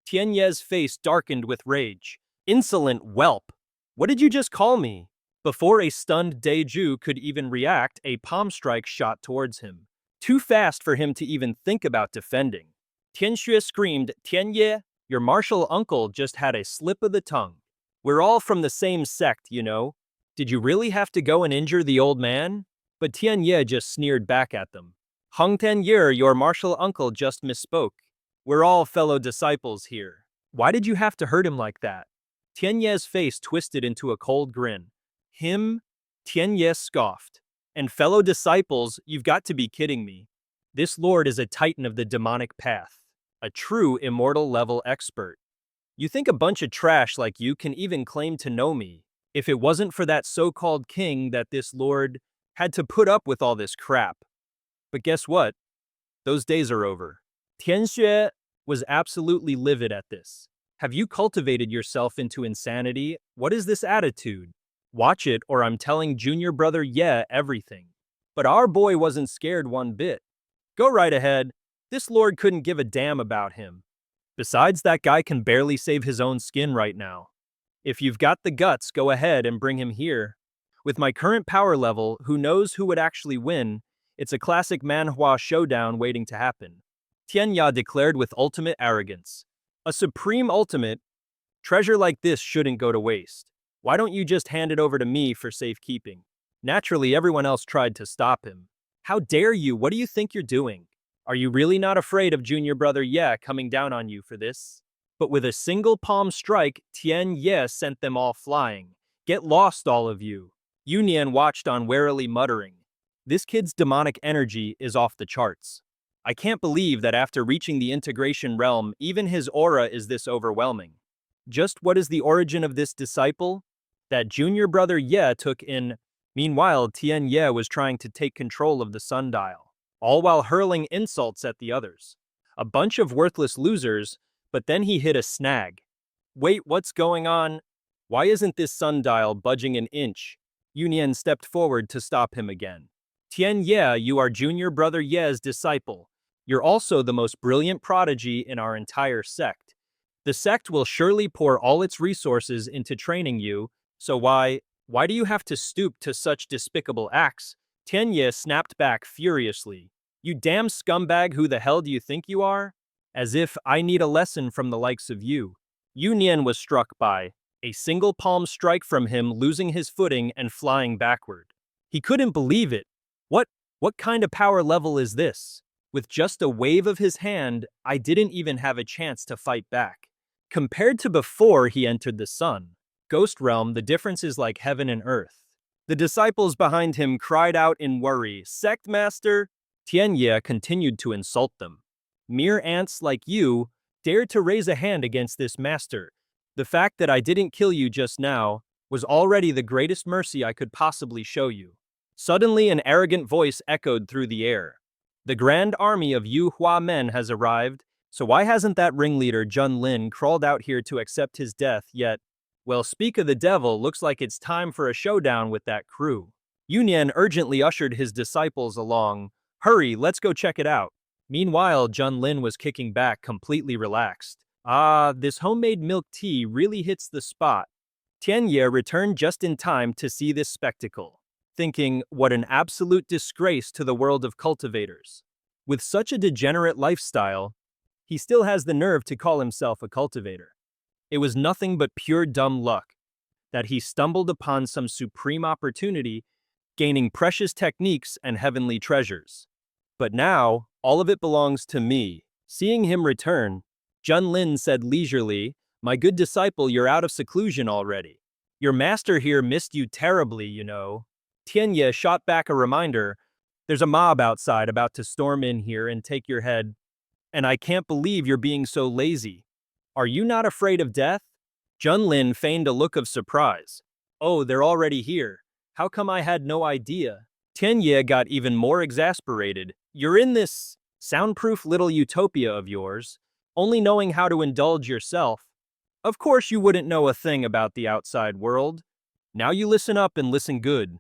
Tian Ye's face darkened with rage. Insolent whelp! What did you just call me? Before a stunned Deju could even react, a palm strike shot towards him. Too fast for him to even think about defending. Tian Xue screamed, "Tian Ye, your martial uncle just had a slip of the tongue. We're all from the same sect, you know. Did you really have to go and injure the old man?" But Tian Ye just sneered back at them. "Hong Tian Ye, your martial uncle just misspoke. We're all fellow disciples here. Why did you have to hurt him like that?" Tian Ye's face twisted into a cold grin. Him? Tian Ye scoffed. "And fellow disciples, you've got to be kidding me. This lord is a titan of the demonic path. A true immortal level expert. You think a bunch of trash like you can even claim to know me? If it wasn't for that so-called king that this lord had to put up with all this crap." But guess what? Those days are over. Tian Xue was absolutely livid at this. Have you cultivated yourself into insanity? What is this attitude? Watch it, or I'm telling junior brother yeah everything. But our boy wasn't scared one bit. Go right ahead. This lord couldn't give a damn about him. Besides, that guy can barely save his own skin right now. If you've got the guts, go ahead and bring him here. With my current power level, who knows who would actually win? It's a classic Manhwa showdown waiting to happen. Tianya declared with ultimate arrogance. A supreme ultimate? Treasure like this shouldn't go to waste. Why don't you just hand it over to me for safekeeping? Naturally, everyone else tried to stop him. How dare you? What do you think you're doing? Are you really not afraid of junior brother Ye coming down on you for this? But with a single palm strike, Tian Ye sent them all flying. Get lost, all of you. Yunian watched on warily muttering. This kid's demonic energy is off the charts. I can't believe that after reaching the integration realm, even his aura is this overwhelming. Just what is the origin of this disciple? That junior brother Ye took in. Meanwhile, Tian Ye was trying to take control of the sundial, all while hurling insults at the others. A bunch of worthless losers, but then he hit a snag. Wait, what's going on? Why isn't this sundial budging an inch? Yunian stepped forward to stop him again. Tian Ye, you are junior brother Ye's disciple. You're also the most brilliant prodigy in our entire sect. The sect will surely pour all its resources into training you, so why do you have to stoop to such despicable acts? Tian Ye snapped back furiously. You damn scumbag, who the hell do you think you are? As if I need a lesson from the likes of you. Yunian was struck by a single palm strike from him, losing his footing and flying backward. He couldn't believe it. What kind of power level is this? With just a wave of his hand, I didn't even have a chance to fight back. Compared to before he entered the sun, Ghost Realm, the difference is like heaven and earth. The disciples behind him cried out in worry, Sect Master! Tian Ye continued to insult them. Mere ants like you dared to raise a hand against this master. The fact that I didn't kill you just now was already the greatest mercy I could possibly show you. Suddenly, an arrogant voice echoed through the air. The grand army of Yu Hua men has arrived, so why hasn't that ringleader Ye Junlin crawled out here to accept his death yet? Well, speak of the devil, looks like it's time for a showdown with that crew. Yunian urgently ushered his disciples along. Hurry, let's go check it out. Meanwhile, Ye Junlin was kicking back, completely relaxed. Ah, this homemade milk tea really hits the spot. Tian Ye returned just in time to see this spectacle, thinking, what an absolute disgrace to the world of cultivators. With such a degenerate lifestyle, he still has the nerve to call himself a cultivator. It was nothing but pure dumb luck that he stumbled upon some supreme opportunity, gaining precious techniques and heavenly treasures. But now, all of it belongs to me. Seeing him return, Ye Junlin said leisurely, my good disciple, you're out of seclusion already. Your master here missed you terribly, you know. Tian Ye shot back a reminder, there's a mob outside about to storm in here and take your head. And I can't believe you're being so lazy. Are you not afraid of death? Ye Junlin feigned a look of surprise. Oh, they're already here. How come I had no idea? Tian Ye got even more exasperated. You're in this soundproof little utopia of yours, only knowing how to indulge yourself. Of course you wouldn't know a thing about the outside world. Now you listen up and listen good.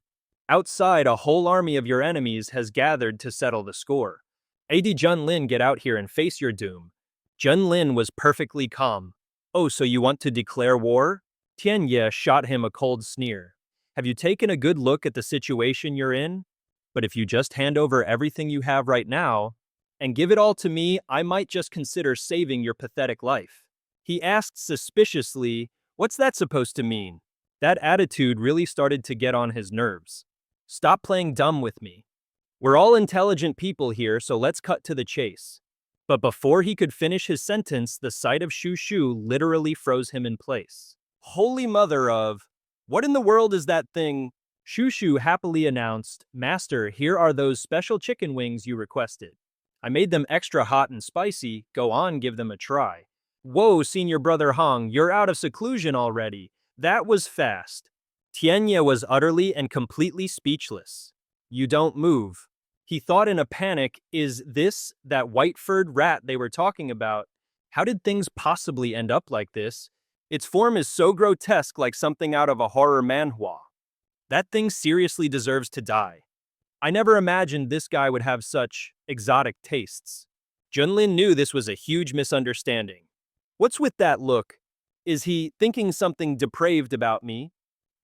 Outside, a whole army of your enemies has gathered to settle the score. Ye Junlin, get out here and face your doom. Ye Junlin was perfectly calm. Oh, so you want to declare war? Tian Ye shot him a cold sneer. Have you taken a good look at the situation you're in? But if you just hand over everything you have right now, and give it all to me, I might just consider saving your pathetic life. He asked suspiciously, what's that supposed to mean? That attitude really started to get on his nerves. Stop playing dumb with me. We're all intelligent people here, so let's cut to the chase. But before he could finish his sentence, the sight of Shu Shu literally froze him in place. Holy mother of... What in the world is that thing? Shu Shu happily announced, Master, here are those special chicken wings you requested. I made them extra hot and spicy. Go on, give them a try. Whoa, senior brother Hong, you're out of seclusion already. That was fast. Tian Ye was utterly and completely speechless. You don't move. He thought in a panic, is this that white-furred rat they were talking about? How did things possibly end up like this? Its form is so grotesque, like something out of a horror manhwa. That thing seriously deserves to die. I never imagined this guy would have such exotic tastes. Junlin knew this was a huge misunderstanding. What's with that look? Is he thinking something depraved about me?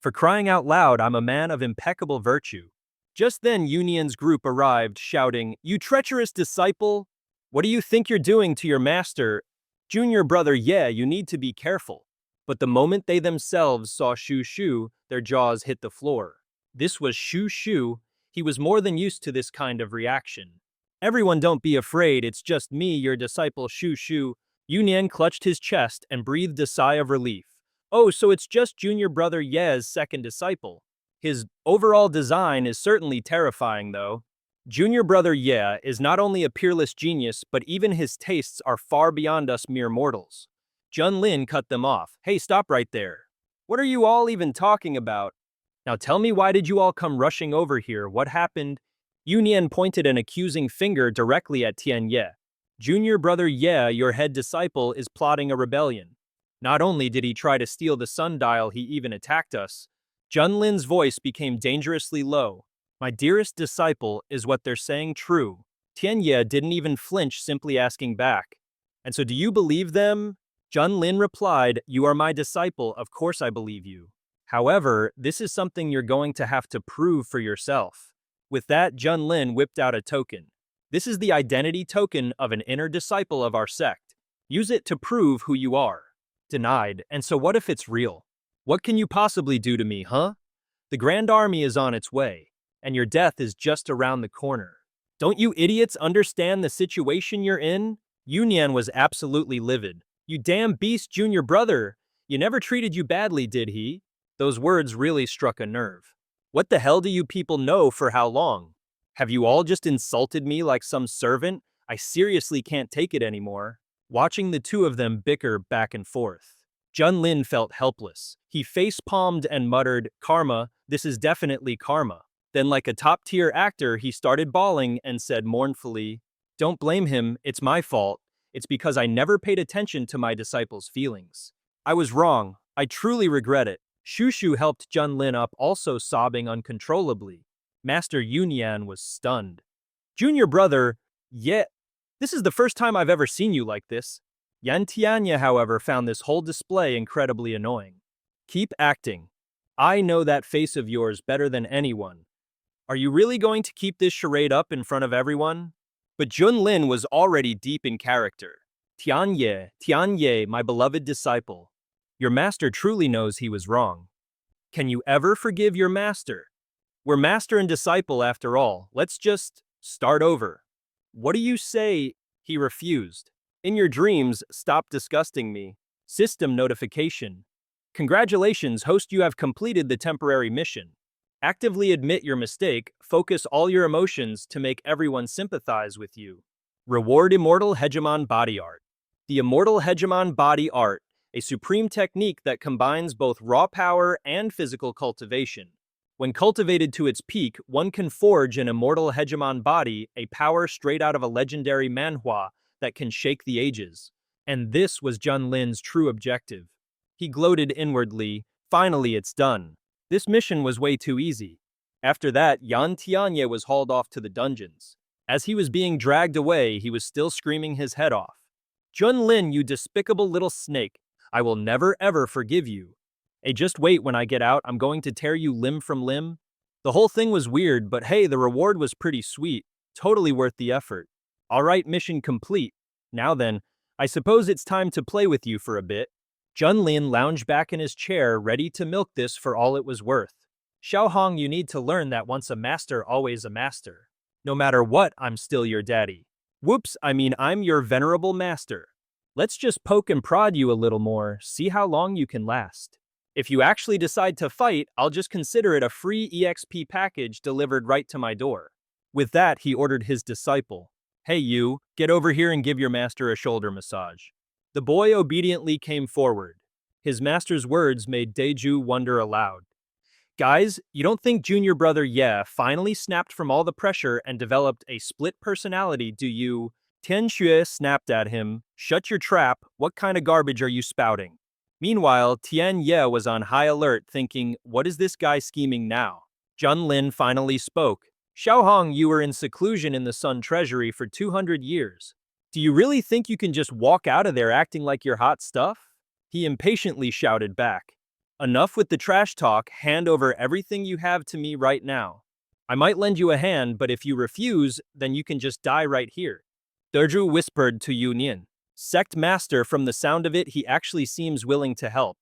For crying out loud, I'm a man of impeccable virtue. Just then, Union's group arrived, shouting, "You treacherous disciple! What do you think you're doing to your master? Junior brother, yeah, you need to be careful." But the moment they themselves saw Shu Shu, their jaws hit the floor. This was Shu Shu. He was more than used to this kind of reaction. "Everyone don't be afraid, it's just me, your disciple Shu Shu." Yunyan clutched his chest and breathed a sigh of relief. Oh, so it's just junior brother Ye's second disciple. His overall design is certainly terrifying, though. Junior brother Ye is not only a peerless genius, but even his tastes are far beyond us mere mortals. Junlin cut them off. Hey, stop right there. What are you all even talking about? Now tell me, why did you all come rushing over here? What happened? Yunyan pointed an accusing finger directly at Tian Ye. Junior brother Ye, your head disciple, is plotting a rebellion. Not only did he try to steal the sundial, he even attacked us. Junlin's voice became dangerously low. My dearest disciple, is what they're saying true? Tian Ye didn't even flinch, simply asking back. And so do you believe them? Junlin replied, you are my disciple, of course I believe you. However, this is something you're going to have to prove for yourself. With that, Junlin whipped out a token. This is the identity token of an inner disciple of our sect. Use it to prove who you are. Denied. And so what if it's real? What can you possibly do to me, huh? The Grand Army is on its way, and your death is just around the corner. Don't you idiots understand the situation you're in? Yunyan was absolutely livid. You damn beast, junior brother! You never treated you badly, did he? Those words really struck a nerve. What the hell do you people know for how long? Have you all just insulted me like some servant? I seriously can't take it anymore. Watching the two of them bicker back and forth, Junlin felt helpless. He face-palmed and muttered, "Karma, this is definitely karma." Then, like a top-tier actor, he started bawling and said mournfully, "Don't blame him, it's my fault. It's because I never paid attention to my disciples' feelings. I was wrong. I truly regret it." Shushu helped Junlin up, also sobbing uncontrollably. Master Yunyan was stunned. Junior brother, yeah, this is the first time I've ever seen you like this. Yan Tianya, however, found this whole display incredibly annoying. Keep acting. I know that face of yours better than anyone. Are you really going to keep this charade up in front of everyone? But Junlin was already deep in character. Tianye, my beloved disciple. Your master truly knows he was wrong. Can you ever forgive your master? We're master and disciple after all. Let's just start over. What do you say? He refused. In your dreams, stop disgusting me. System notification. Congratulations, host, you have completed the temporary mission. Actively admit your mistake, focus all your emotions to make everyone sympathize with you. Reward Immortal Hegemon Body Art. The Immortal Hegemon Body Art, a supreme technique that combines both raw power and physical cultivation. When cultivated to its peak, one can forge an immortal hegemon body, a power straight out of a legendary manhwa that can shake the ages. And this was Junlin's true objective. He gloated inwardly, finally it's done. This mission was way too easy. After that, Yan Tianye was hauled off to the dungeons. As he was being dragged away, he was still screaming his head off. Junlin, you despicable little snake, I will never ever forgive you. Hey, just wait, when I get out, I'm going to tear you limb from limb. The whole thing was weird, but hey, the reward was pretty sweet. Totally worth the effort. Alright, mission complete. Now then, I suppose it's time to play with you for a bit. Junlin lounged back in his chair, ready to milk this for all it was worth. Xiaohong, you need to learn that once a master, always a master. No matter what, I'm still your daddy. Whoops, I mean I'm your venerable master. Let's just poke and prod you a little more, see how long you can last. If you actually decide to fight, I'll just consider it a free EXP package delivered right to my door. With that, he ordered his disciple. Hey you, get over here and give your master a shoulder massage. The boy obediently came forward. His master's words made Daeju wonder aloud. Guys, you don't think junior brother Ye finally snapped from all the pressure and developed a split personality, do you? Tian Xue snapped at him, "Shut your trap, what kind of garbage are you spouting?" Meanwhile, Tian Ye was on high alert thinking, what is this guy scheming now? Junlin finally spoke. Xiaohong, you were in seclusion in the Sun Treasury for 200 years. Do you really think you can just walk out of there acting like you're hot stuff? He impatiently shouted back. Enough with the trash talk, hand over everything you have to me right now. I might lend you a hand, but if you refuse, then you can just die right here. Deju whispered to Yu Nian. Sect master, from the sound of it, he actually seems willing to help.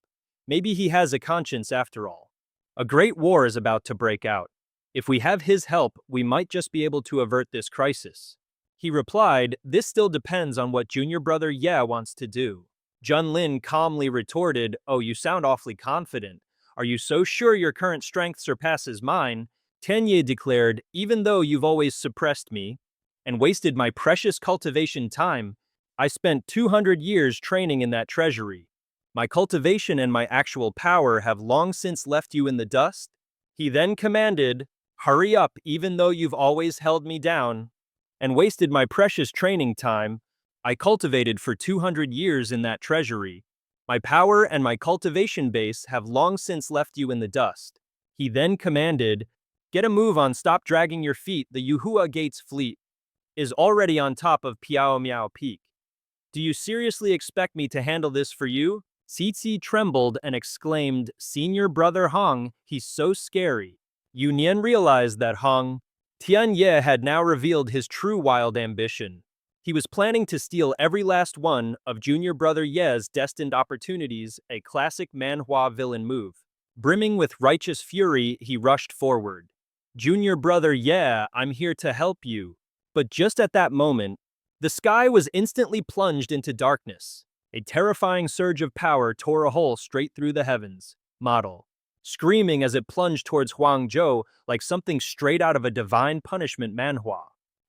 Maybe he has a conscience after all. A great war is about to break out. If we have his help, we might just be able to avert this crisis. He replied, this still depends on what junior brother Ye wants to do. Junlin calmly retorted, oh, you sound awfully confident. Are you so sure your current strength surpasses mine? Tenye declared, even though you've always suppressed me and wasted my precious cultivation time, I spent 200 years training in that treasury. My cultivation and my actual power have long since left you in the dust. He then commanded, hurry up, even though you've always held me down and wasted my precious training time. I cultivated for 200 years in that treasury. My power and my cultivation base have long since left you in the dust. He then commanded, get a move on, stop dragging your feet. The Yuhua Gates fleet is already on top of Piao Miao Peak. Do you seriously expect me to handle this for you? Cici trembled and exclaimed, Senior brother Hong, he's so scary. Yu Nian realized that Hong Tianye had now revealed his true wild ambition. He was planning to steal every last one of junior brother Ye's destined opportunities, a classic Manhwa villain move. Brimming with righteous fury, he rushed forward. Junior brother Ye, I'm here to help you. But just at that moment, the sky was instantly plunged into darkness. A terrifying surge of power tore a hole straight through the heavens. Model, screaming as it plunged towards Huangzhou like something straight out of a divine punishment manhwa.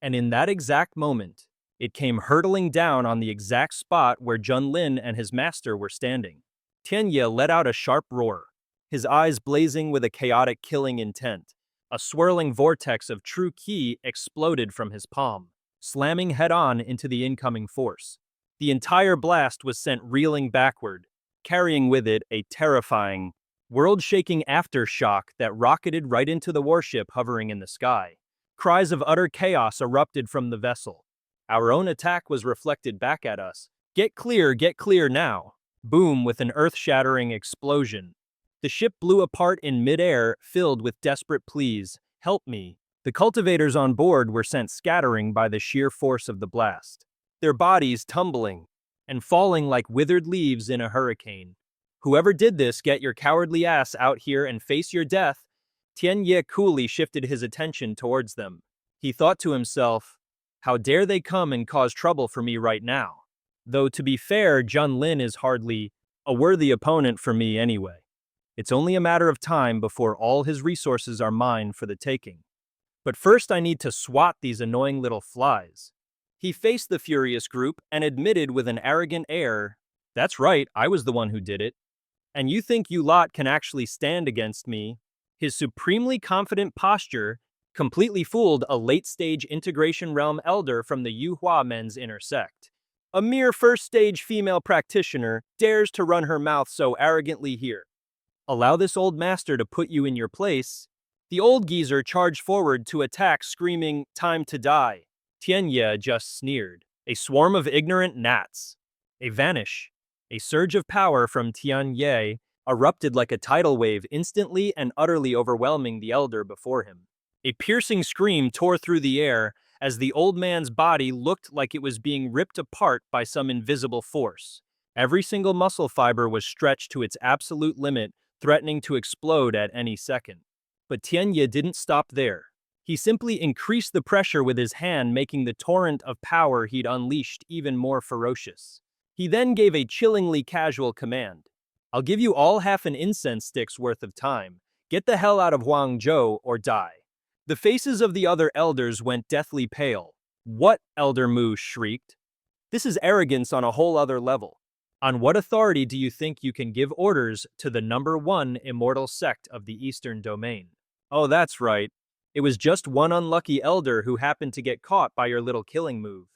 And in that exact moment, it came hurtling down on the exact spot where Junlin and his master were standing. Tianye let out a sharp roar, his eyes blazing with a chaotic killing intent. A swirling vortex of true ki exploded from his palm, slamming head-on into the incoming force. The entire blast was sent reeling backward, carrying with it a terrifying, world-shaking aftershock that rocketed right into the warship hovering in the sky. Cries of utter chaos erupted from the vessel. Our own attack was reflected back at us. Get clear now. Boom, with an earth-shattering explosion. The ship blew apart in mid-air, filled with desperate pleas, help me. The cultivators on board were sent scattering by the sheer force of the blast, their bodies tumbling and falling like withered leaves in a hurricane. Whoever did this, get your cowardly ass out here and face your death. Tian Ye coolly shifted his attention towards them. He thought to himself, how dare they come and cause trouble for me right now? Though to be fair, Junlin is hardly a worthy opponent for me anyway. It's only a matter of time before all his resources are mine for the taking. But first I need to swat these annoying little flies. He faced the furious group and admitted with an arrogant air, that's right, I was the one who did it. And you think you lot can actually stand against me? His supremely confident posture completely fooled a late-stage integration realm elder from the Yuhua men's inner sect. A mere first-stage female practitioner dares to run her mouth so arrogantly here. Allow this old master to put you in your place. The old geezer charged forward to attack, screaming, time to die. Tianye just sneered. A swarm of ignorant gnats. A vanish. A surge of power from Tianye erupted like a tidal wave, instantly and utterly overwhelming the elder before him. A piercing scream tore through the air as the old man's body looked like it was being ripped apart by some invisible force. Every single muscle fiber was stretched to its absolute limit, threatening to explode at any second. But Tianye didn't stop there. He simply increased the pressure with his hand, making the torrent of power he'd unleashed even more ferocious. He then gave a chillingly casual command. I'll give you all half an incense stick's worth of time. Get the hell out of Huangzhou or die. The faces of the other elders went deathly pale. What? Elder Mu shrieked. This is arrogance on a whole other level. On what authority do you think you can give orders to the #1 immortal sect of the Eastern Domain? Oh, that's right. It was just one unlucky elder who happened to get caught by your little killing move.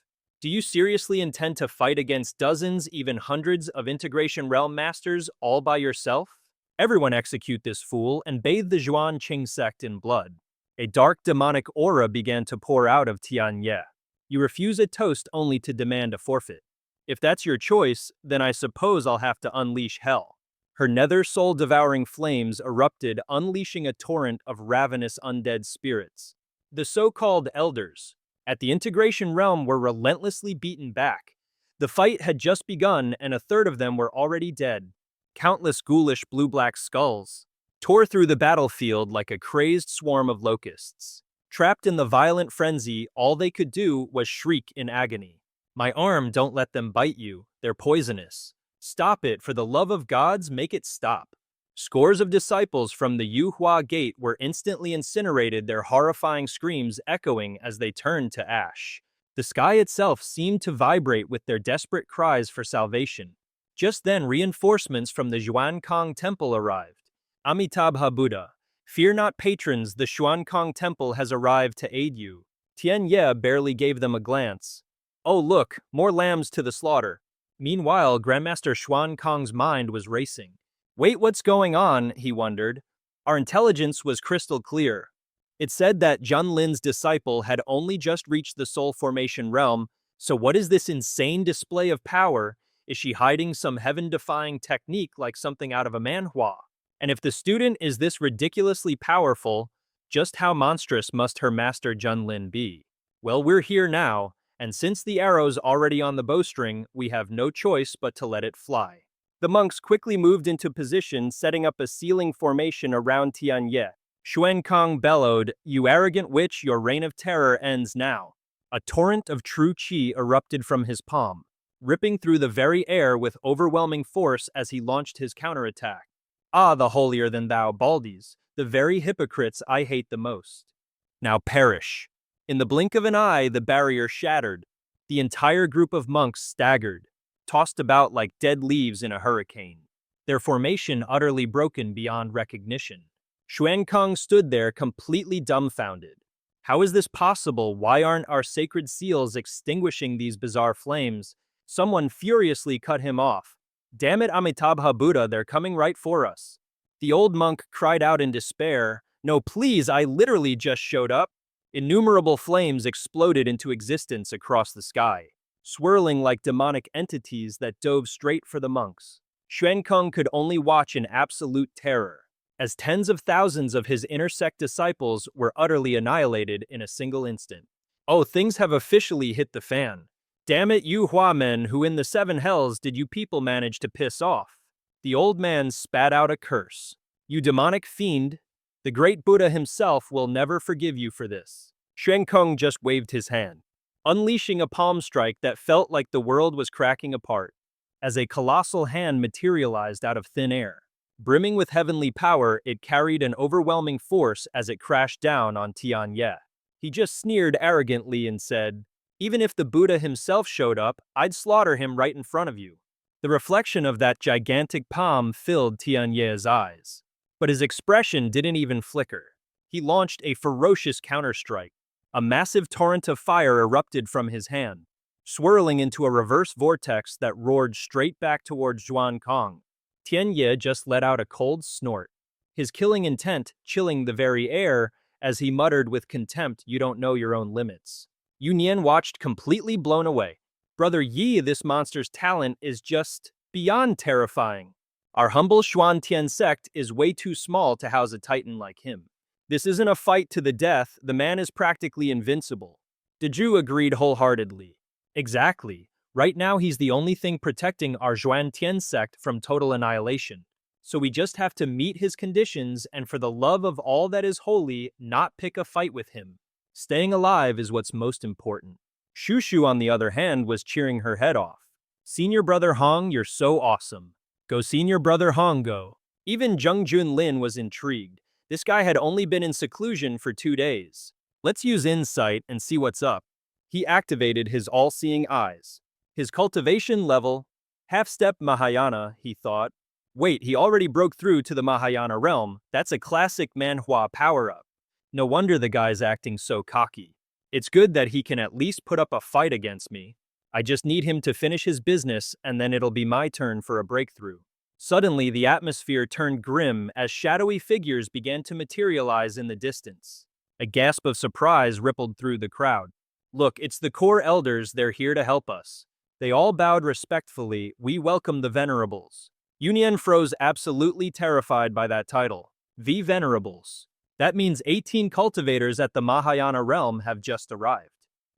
Do you seriously intend to fight against dozens, even hundreds of integration realm masters all by yourself? Everyone execute this fool and bathe the Zhuan Qing sect in blood. A dark demonic aura began to pour out of Tianye. You refuse a toast only to demand a forfeit. If that's your choice, then I suppose I'll have to unleash hell. Her nether soul-devouring flames erupted, unleashing a torrent of ravenous undead spirits. The so-called elders at the integration realm were relentlessly beaten back. The fight had just begun, and a third of them were already dead. Countless ghoulish blue-black skulls tore through the battlefield like a crazed swarm of locusts. Trapped in the violent frenzy, all they could do was shriek in agony. My arm, don't let them bite you. They're poisonous. Stop it, for the love of gods, make it stop. Scores of disciples from the Yuhua Gate were instantly incinerated, their horrifying screams echoing as they turned to ash. The sky itself seemed to vibrate with their desperate cries for salvation. Just then, reinforcements from the Xuankang Temple arrived. Amitabha Buddha, fear not patrons, the Xuankang Temple has arrived to aid you. Tianye barely gave them a glance. Oh look, more lambs to the slaughter. Meanwhile, Grandmaster Xuankang's mind was racing. Wait, what's going on, he wondered. Our intelligence was crystal clear. It said that Junlin's disciple had only just reached the soul formation realm, so what is this insane display of power? Is she hiding some heaven-defying technique like something out of a manhwa? And if the student is this ridiculously powerful, just how monstrous must her master Junlin be? Well, we're here now, and since the arrow's already on the bowstring, we have no choice but to let it fly. The monks quickly moved into position, setting up a sealing formation around Tianye. Xuankang bellowed, "You arrogant witch, your reign of terror ends now." A torrent of true qi erupted from his palm, ripping through the very air with overwhelming force as he launched his counterattack. Ah, the holier-than-thou Baldies, the very hypocrites I hate the most. Now perish. In the blink of an eye, the barrier shattered. The entire group of monks staggered, tossed about like dead leaves in a hurricane, their formation utterly broken beyond recognition. Xuankang stood there completely dumbfounded. How is this possible? Why aren't our sacred seals extinguishing these bizarre flames? Someone furiously cut him off. Damn it, Amitabha Buddha, they're coming right for us. The old monk cried out in despair. No, please, I literally just showed up. Innumerable flames exploded into existence across the sky, swirling like demonic entities that dove straight for the monks. Xuankang could only watch in absolute terror, as tens of thousands of his inner sect disciples were utterly annihilated in a single instant. Oh, things have officially hit the fan. Damn it, you Hua men, who in the seven hells did you people manage to piss off? The old man spat out a curse. You demonic fiend, the great Buddha himself will never forgive you for this. Xuankang just waved his hand, unleashing a palm strike that felt like the world was cracking apart, as a colossal hand materialized out of thin air. Brimming with heavenly power, it carried an overwhelming force as it crashed down on Tianye. He just sneered arrogantly and said, "Even if the Buddha himself showed up, I'd slaughter him right in front of you." The reflection of that gigantic palm filled Tianye's eyes, but his expression didn't even flicker. He launched a ferocious counterstrike. A massive torrent of fire erupted from his hand, swirling into a reverse vortex that roared straight back towards Xuankang. Tianye just let out a cold snort, his killing intent chilling the very air as he muttered with contempt, "You don't know your own limits." Yu Nian watched completely blown away. Brother Yi, this monster's talent is just beyond terrifying. Our humble Xuantian sect is way too small to house a titan like him. This isn't a fight to the death, the man is practically invincible. Deju agreed wholeheartedly. Exactly. Right now he's the only thing protecting our Xuantian sect from total annihilation. So we just have to meet his conditions and for the love of all that is holy, not pick a fight with him. Staying alive is what's most important. Shushu, on the other hand, was cheering her head off. Senior Brother Hong, you're so awesome. Go Senior Brother Hong, go. Even Ye Junlin was intrigued. This guy had only been in seclusion for 2 days. Let's use insight and see what's up. He activated his all-seeing eyes. His cultivation level, half-step Mahayana, he thought. Wait, he already broke through to the Mahayana realm. That's a classic Manhwa power-up. No wonder the guy's acting so cocky. It's good that he can at least put up a fight against me. I just need him to finish his business, and then it'll be my turn for a breakthrough. Suddenly, the atmosphere turned grim as shadowy figures began to materialize in the distance. A gasp of surprise rippled through the crowd. Look, it's the core elders, they're here to help us. They all bowed respectfully. We welcome the venerables. Yunyan froze, absolutely terrified by that title. The venerables. That means 18 cultivators at the Mahayana realm have just arrived.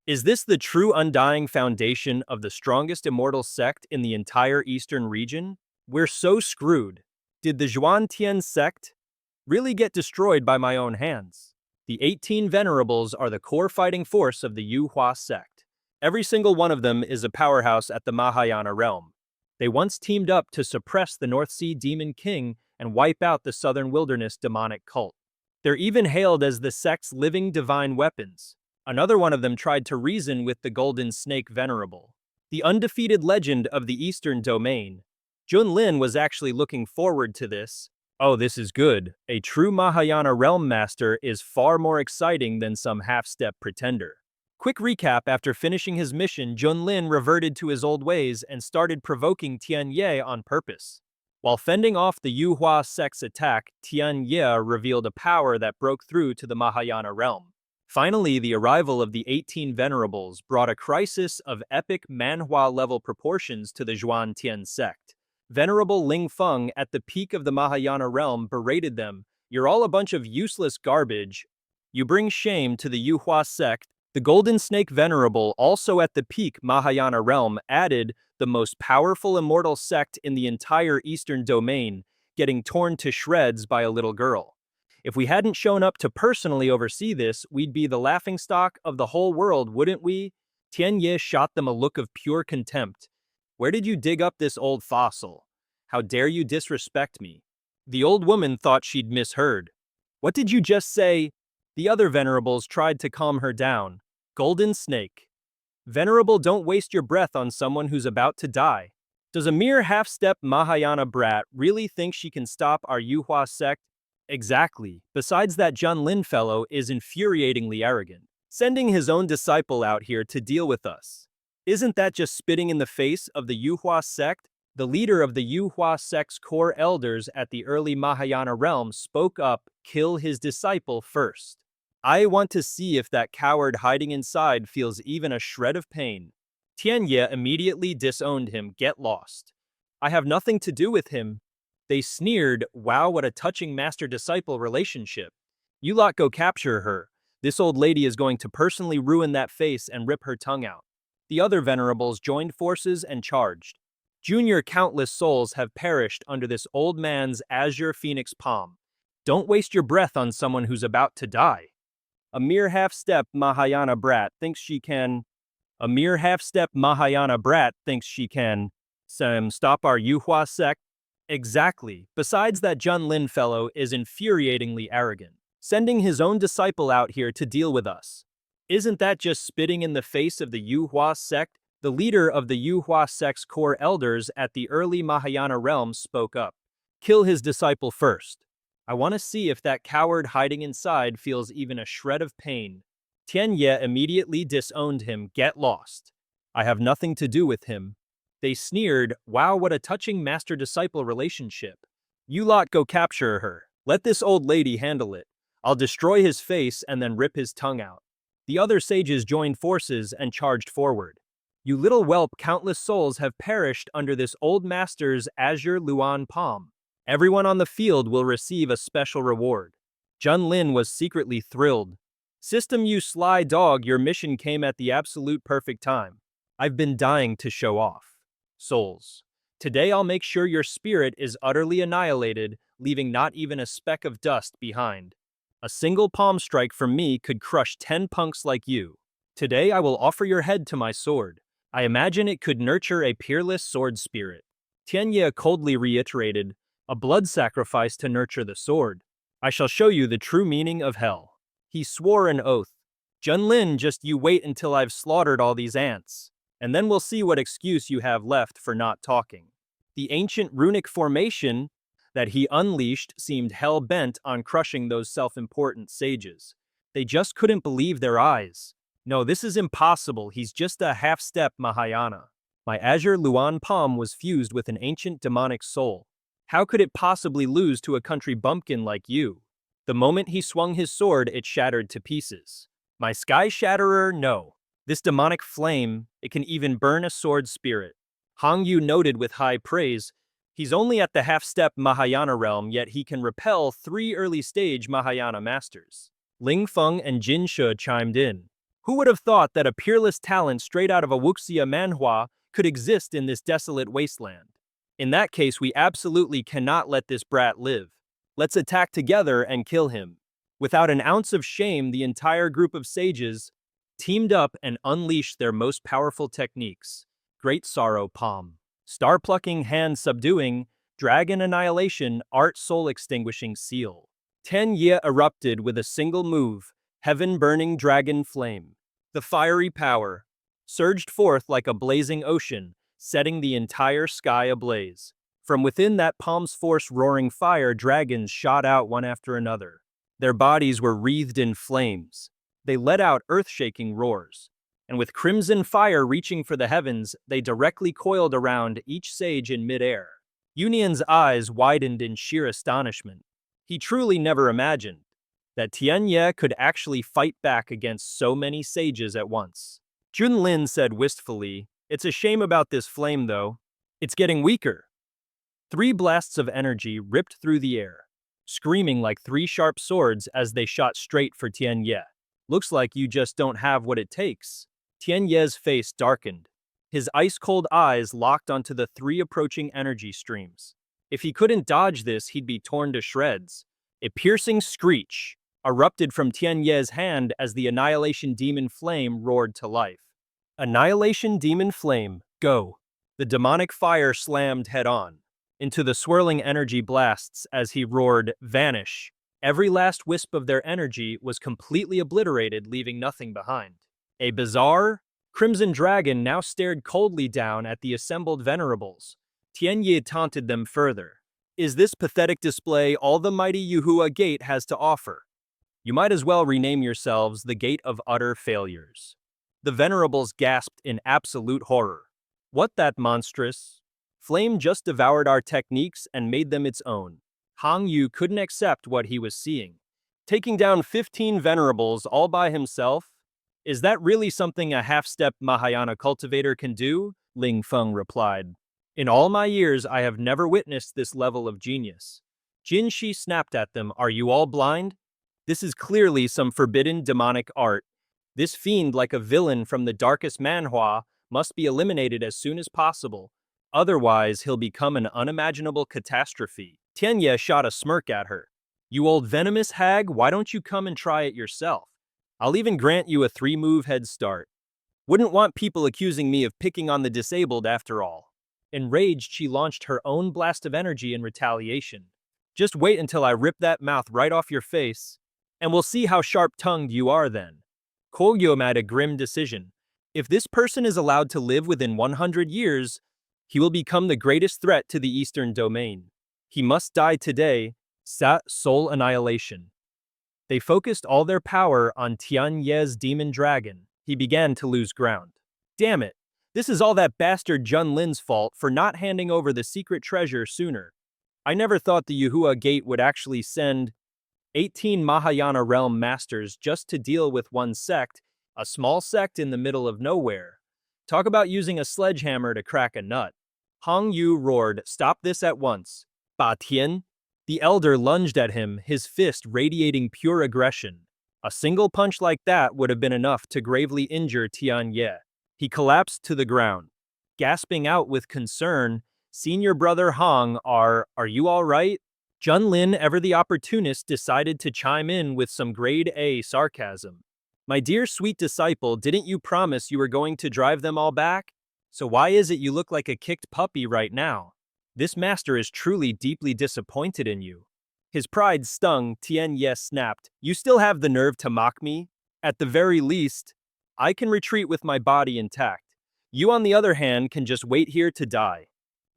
Is this the true undying foundation of the strongest immortal sect in the entire eastern region? We're so screwed. Did the Zhuan sect really get destroyed by my own hands? The 18 venerables are the core fighting force of the Yuhua sect. Every single one of them is a powerhouse at the Mahayana realm. They once teamed up to suppress the North Sea Demon King and wipe out the Southern Wilderness demonic cult. They're even hailed as the sect's living divine weapons. Another one of them tried to reason with the Golden Snake Venerable. The undefeated legend of the Eastern Domain. Junlin was actually looking forward to this. Oh, this is good. A true Mahayana Realm Master is far more exciting than some half-step pretender. Quick recap: after finishing his mission, Junlin reverted to his old ways and started provoking Tian Ye on purpose. While fending off the Yuhua sect's attack, Tian Ye revealed a power that broke through to the Mahayana realm. Finally, the arrival of the 18 venerables brought a crisis of epic Manhwa-level proportions to the Zhuan sect. Venerable Ling Feng, at the peak of the Mahayana realm, berated them. You're all a bunch of useless garbage. You bring shame to the Yuhua sect. The Golden Snake Venerable, also at the peak Mahayana realm, added the most powerful immortal sect in the entire Eastern Domain, getting torn to shreds by a little girl. If we hadn't shown up to personally oversee this, we'd be the laughingstock of the whole world, wouldn't we? Tian Ye shot them a look of pure contempt. Where did you dig up this old fossil? How dare you disrespect me? The old woman thought she'd misheard. What did you just say? The other venerables tried to calm her down. Golden Snake. Venerable, don't waste your breath on someone who's about to die. Does a mere half-step Mahayana brat really think she can stop our Yuhua sect? Exactly. Besides, that Junlin fellow is infuriatingly arrogant, sending his own disciple out here to deal with us. Isn't that just spitting in the face of the Yuhua sect? The leader of the Yuhua sect's core elders at the early Mahayana realm spoke up. Kill his disciple first. I want to see if that coward hiding inside feels even a shred of pain. Tian Ye immediately disowned him. Get lost. I have nothing to do with him. They sneered. Wow, what a touching master-disciple relationship. You lot go capture her. This old lady is going to personally ruin that face and rip her tongue out. The other venerables joined forces and charged. Junior, countless souls have perished under this old man's azure phoenix palm. Don't waste your breath on someone who's about to die. A mere half-step Mahayana brat thinks she can... A mere half-step Mahayana brat thinks she can... stop our Yuhua sect? Exactly. Besides, that Junlin fellow is infuriatingly arrogant, sending his own disciple out here to deal with us. Isn't that just spitting in the face of the Yuhua sect? The leader of the Yuhua sect's core elders at the early Mahayana realm spoke up. Kill his disciple first. I want to see if that coward hiding inside feels even a shred of pain. Tian Ye immediately disowned him. Get lost. I have nothing to do with him. They sneered. Wow, what a touching master-disciple relationship. You lot go capture her. Let this old lady handle it. I'll destroy his face and then rip his tongue out. The other sages joined forces and charged forward. You little whelp, countless souls have perished under this old master's azure Luan palm. Everyone on the field will receive a special reward. Junlin was secretly thrilled. System, you sly dog, your mission came at the absolute perfect time. I've been dying to show off. Souls. Today I'll make sure your spirit is utterly annihilated, leaving not even a speck of dust behind. A single palm strike from me could crush 10 punks like you. Today I will offer your head to my sword. I imagine it could nurture a peerless sword spirit. Tian Ye coldly reiterated, a blood sacrifice to nurture the sword. I shall show you the true meaning of hell. He swore an oath. Junlin, just you wait until I've slaughtered all these ants, and then we'll see what excuse you have left for not talking. The ancient runic formation that he unleashed seemed hell-bent on crushing those self-important sages. They just couldn't believe their eyes. No, this is impossible. He's just a half-step Mahayana. My azure Luan palm was fused with an ancient demonic soul. How could it possibly lose to a country bumpkin like you? The moment he swung his sword, it shattered to pieces. My sky shatterer, no. This demonic flame, it can even burn a sword spirit. Hong Yu noted with high praise, he's only at the half-step Mahayana realm, yet he can repel 3 early-stage Mahayana masters. Ling Feng and Jin She chimed in. Who would have thought that a peerless talent straight out of a wuxia Manhwa could exist in this desolate wasteland? In that case, we absolutely cannot let this brat live. Let's attack together and kill him. Without an ounce of shame, the entire group of sages teamed up and unleashed their most powerful techniques. Great Sorrow Palm, Star Plucking Hand Subduing, Dragon Annihilation, Art Soul Extinguishing Seal. Ye erupted with a single move, Heaven Burning Dragon Flame. The fiery power surged forth like a blazing ocean, setting the entire sky ablaze. From within that palm's force roaring fire, dragons shot out one after another. Their bodies were wreathed in flames. They let out earth-shaking roars. And with crimson fire reaching for the heavens, they directly coiled around each sage in midair. Yunion's eyes widened in sheer astonishment. He truly never imagined that Ye could actually fight back against so many sages at once. Junlin said wistfully, "It's a shame about this flame, though. It's getting weaker." 3 blasts of energy ripped through the air, screaming like 3 sharp swords as they shot straight for Ye. Looks like you just don't have what it takes. Ye's face darkened. His ice-cold eyes locked onto the 3 approaching energy streams. If he couldn't dodge this, he'd be torn to shreds. A piercing screech erupted from Ye's hand as the Annihilation Demon Flame roared to life. Annihilation Demon Flame, go! The demonic fire slammed head-on into the swirling energy blasts as he roared, vanish. Every last wisp of their energy was completely obliterated, leaving nothing behind. A bizarre, crimson dragon now stared coldly down at the assembled venerables. Ye taunted them further. Is this pathetic display all the mighty Yuhua Gate has to offer? You might as well rename yourselves the Gate of Utter Failures. The venerables gasped in absolute horror. What that monstrous flame just devoured our techniques and made them its own. Hong Yu couldn't accept what he was seeing. Taking down 15 venerables all by himself? Is that really something a half-step Mahayana cultivator can do? Ling Feng replied. In all my years, I have never witnessed this level of genius. Jin Shi snapped at them, are you all blind? This is clearly some forbidden demonic art. This fiend, like a villain from the darkest Manhwa, must be eliminated as soon as possible. Otherwise, he'll become an unimaginable catastrophe. Ye shot a smirk at her. You old venomous hag, why don't you come and try it yourself? I'll even grant you a 3-move head start. Wouldn't want people accusing me of picking on the disabled after all. Enraged, she launched her own blast of energy in retaliation. Just wait until I rip that mouth right off your face, and we'll see how sharp-tongued you are then. Koyo made a grim decision. If this person is allowed to live within 100 years, he will become the greatest threat to the Eastern Domain. He must die today, soul annihilation. They focused all their power on Ye's demon dragon. He began to lose ground. Damn it! This is all that bastard Junlin's fault for not handing over the secret treasure sooner. I never thought the Yuhua Gate would actually send 18 Mahayana realm masters just to deal with one sect, a small sect in the middle of nowhere. Talk about using a sledgehammer to crack a nut. Hong Yu roared, stop this at once. Ba Tian? The elder lunged at him, his fist radiating pure aggression. A single punch like that would have been enough to gravely injure Ye. He collapsed to the ground, gasping out with concern, Senior Brother Hong, are you all right? Junlin, ever the opportunist, decided to chime in with some grade A sarcasm. My dear sweet disciple, didn't you promise you were going to drive them all back? So why is it you look like a kicked puppy right now? This master is truly deeply disappointed in you. His pride stung. Ye snapped. You still have the nerve to mock me? At the very least, I can retreat with my body intact. You, on the other hand, can just wait here to die.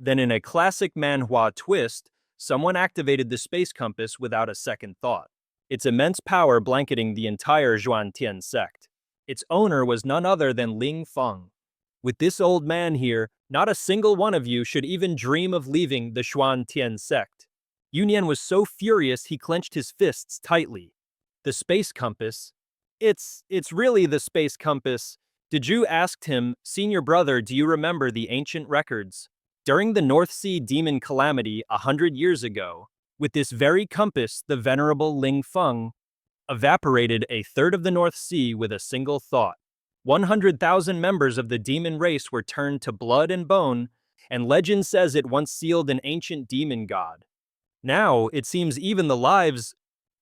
Then in a classic Manhwa twist, someone activated the space compass without a second thought. Its immense power blanketing the entire Zhuantian sect. Its owner was none other than Ling Feng. With this old man here, not a single one of you should even dream of leaving the Xuan Tian sect. Yunyan was so furious he clenched his fists tightly. The space compass? It's really the space compass. Diju asked him, "Senior brother, do you remember the ancient records? During the North Sea demon calamity 100 years ago, with this very compass, the venerable Ling Feng evaporated a third of the North Sea with a single thought. 100,000 members of the demon race were turned to blood and bone, and legend says it once sealed an ancient demon god. Now, it seems even the lives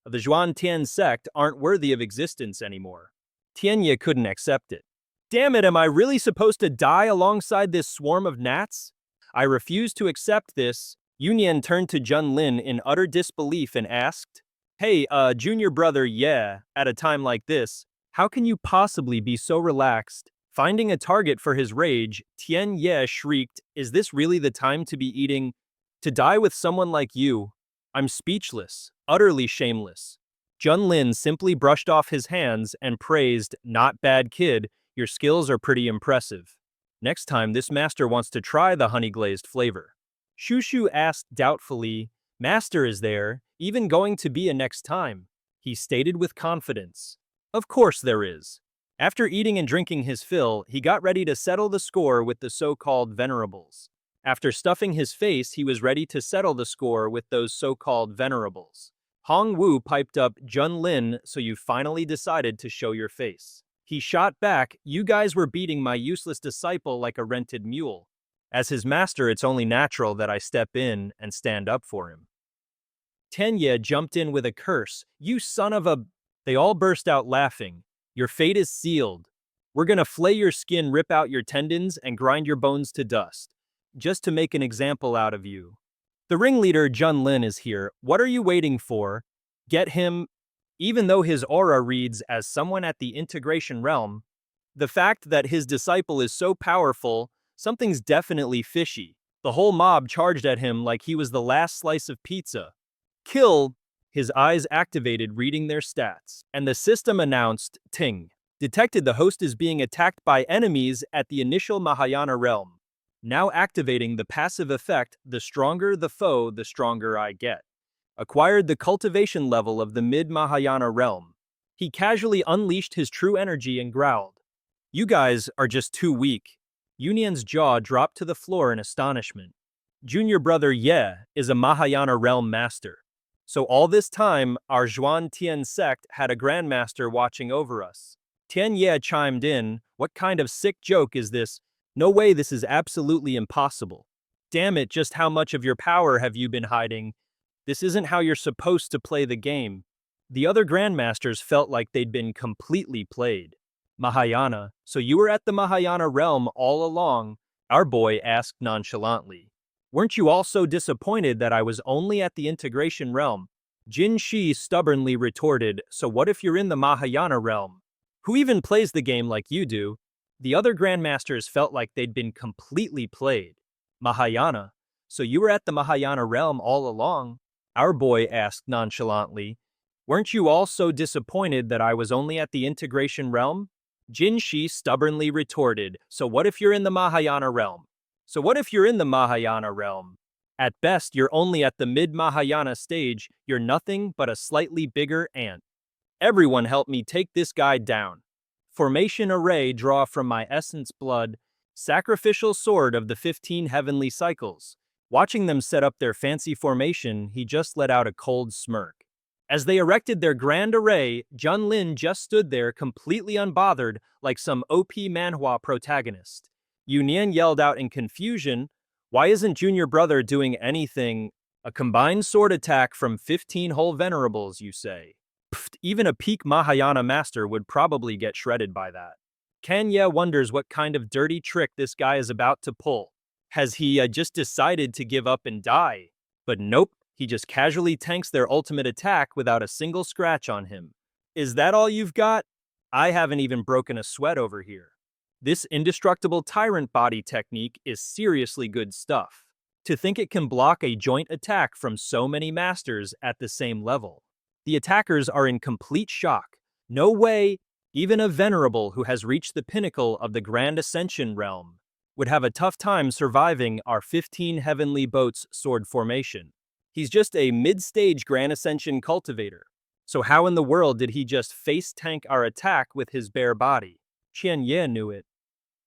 of the Zhuan Tian sect aren't worthy of existence anymore." Tianye couldn't accept it. "Damn it, am I really supposed to die alongside this swarm of gnats? I refuse to accept this." Yunyan turned to Junlin in utter disbelief and asked, "Hey, junior brother, yeah, at a time like this, how can you possibly be so relaxed?" Finding a target for his rage, Tian Ye shrieked, "Is this really the time to be eating? To die with someone like you? I'm speechless, utterly shameless." Junlin simply brushed off his hands and praised, "Not bad, kid, your skills are pretty impressive. Next time this master wants to try the honey-glazed flavor." Shushu asked doubtfully, "Master, is there even going to be a next time?" He stated with confidence, "Of course there is." After eating and drinking his fill, he got ready to settle the score with the so-called venerables. After stuffing his face, he was ready to settle the score with those so-called venerables. Hong Wu piped up, "Junlin, so you finally decided to show your face." He shot back, "You guys were beating my useless disciple like a rented mule. As his master, it's only natural that I step in and stand up for him." Tenya jumped in with a curse, "You son of a..." They all burst out laughing. "Your fate is sealed. We're gonna flay your skin, rip out your tendons, and grind your bones to dust, just to make an example out of you. The ringleader, Junlin, is here. What are you waiting for? Get him." Even though his aura reads as someone at the integration realm, the fact that his disciple is so powerful, something's definitely fishy. The whole mob charged at him like he was the last slice of pizza. "Kill." His eyes activated, reading their stats, and the system announced, "Ting. Detected the host is being attacked by enemies at the initial Mahayana realm. Now activating the passive effect, the stronger the foe, the stronger I get. Acquired the cultivation level of the mid-Mahayana realm." He casually unleashed his true energy and growled, "You guys are just too weak." Yunyan's jaw dropped to the floor in astonishment. Junior brother Ye is a Mahayana realm master. So all this time, our Zhuan Tian sect had a grandmaster watching over us. Tian Ye chimed in, "What kind of sick joke is this? No way, this is absolutely impossible. Damn it, just how much of your power have you been hiding? This isn't how you're supposed to play the game." The other grandmasters felt like they'd been completely played. "Mahayana, so you were at the Mahayana realm all along?" Our boy asked nonchalantly. "Weren't you all so disappointed that I was only at the integration realm?" Jin Shi stubbornly retorted, "So what if you're in the Mahayana realm? Who even plays the game like you do?" The other grandmasters felt like they'd been completely played. "Mahayana, so you were at the Mahayana realm all along?" Our boy asked nonchalantly. "Weren't you all so disappointed that I was only at the integration realm?" Jin Shi stubbornly retorted, "So what if you're in the Mahayana realm? So what if you're in the Mahayana realm? At best, you're only at the mid-Mahayana stage. You're nothing but a slightly bigger ant. Everyone help me take this guy down. Formation array, draw from my essence blood. Sacrificial sword of the 15 heavenly cycles." Watching them set up their fancy formation, he just let out a cold smirk. As they erected their grand array, Junlin just stood there completely unbothered, like some OP Manhwa protagonist. Yunyan yelled out in confusion, "Why isn't junior brother doing anything? A combined sword attack from 15 whole venerables, you say? Pfft, even a peak Mahayana master would probably get shredded by that." Kanya wonders what kind of dirty trick this guy is about to pull. Has he just decided to give up and die? But nope, he just casually tanks their ultimate attack without a single scratch on him. "Is that all you've got? I haven't even broken a sweat over here." This indestructible tyrant body technique is seriously good stuff. To think it can block a joint attack from so many masters at the same level. The attackers are in complete shock. "No way! Even a venerable who has reached the pinnacle of the Grand Ascension realm would have a tough time surviving our 15 heavenly boats sword formation. He's just a mid-stage Grand Ascension cultivator. So how in the world did he just face tank our attack with his bare body? Qian Ye knew it.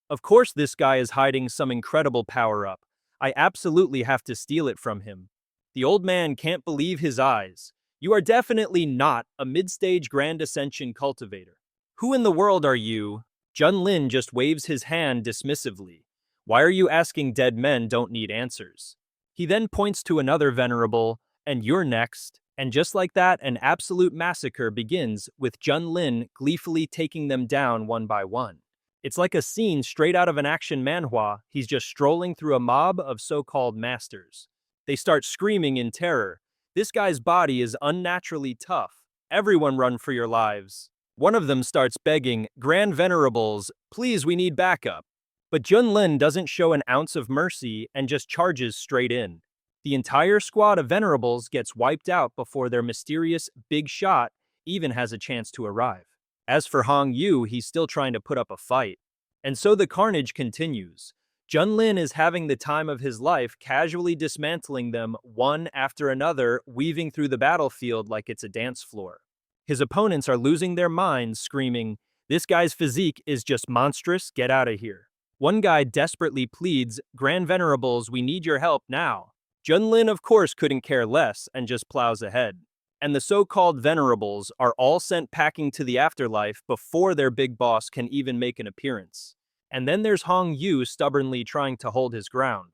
Of course this guy is hiding some incredible power-up. I absolutely have to steal it from him. The old man can't believe his eyes. You are definitely not a mid-stage Grand Ascension cultivator. Who in the world are you? Junlin just waves his hand dismissively. Why are you asking? Dead men don't need answers. He then points to another venerable, and you're next. And just like that, an absolute massacre begins, with Junlin gleefully taking them down one by one. It's like a scene straight out of an action manhwa. He's just strolling through a mob of so-called masters. They start screaming in terror. This guy's body is unnaturally tough. Everyone run for your lives. One of them starts begging, Grand Venerables, please, we need backup. But Junlin doesn't show an ounce of mercy and just charges straight in. The entire squad of Venerables gets wiped out before their mysterious big shot even has a chance to arrive. As for Hong Yu, he's still trying to put up a fight. And so the carnage continues. Junlin is having the time of his life, casually dismantling them one after another, weaving through the battlefield like it's a dance floor. His opponents are losing their minds, screaming, this guy's physique is just monstrous, get out of here. One guy desperately pleads, Grand Venerables, we need your help now. Junlin, of course, couldn't care less and just plows ahead. And the so-called Venerables are all sent packing to the afterlife before their big boss can even make an appearance. And then there's Hong Yu stubbornly trying to hold his ground.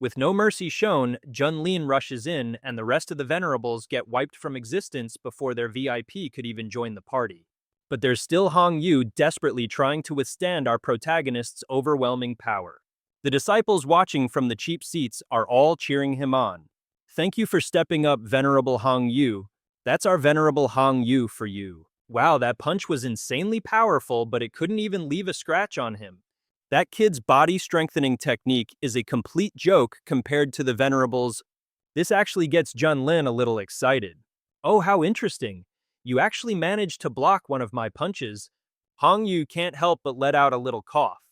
With no mercy shown, Junlin rushes in and the rest of the Venerables get wiped from existence before their VIP could even join the party. But there's still Hong Yu desperately trying to withstand our protagonist's overwhelming power. The disciples watching from the cheap seats are all cheering him on. Thank you for stepping up, Venerable Hong Yu. That's our Venerable Hong Yu for you. Wow, that punch was insanely powerful, but it couldn't even leave a scratch on him. That kid's body-strengthening technique is a complete joke compared to the Venerables. This actually gets Junlin a little excited. Oh, how interesting. You actually managed to block one of my punches. Hong Yu can't help but let out a little cough.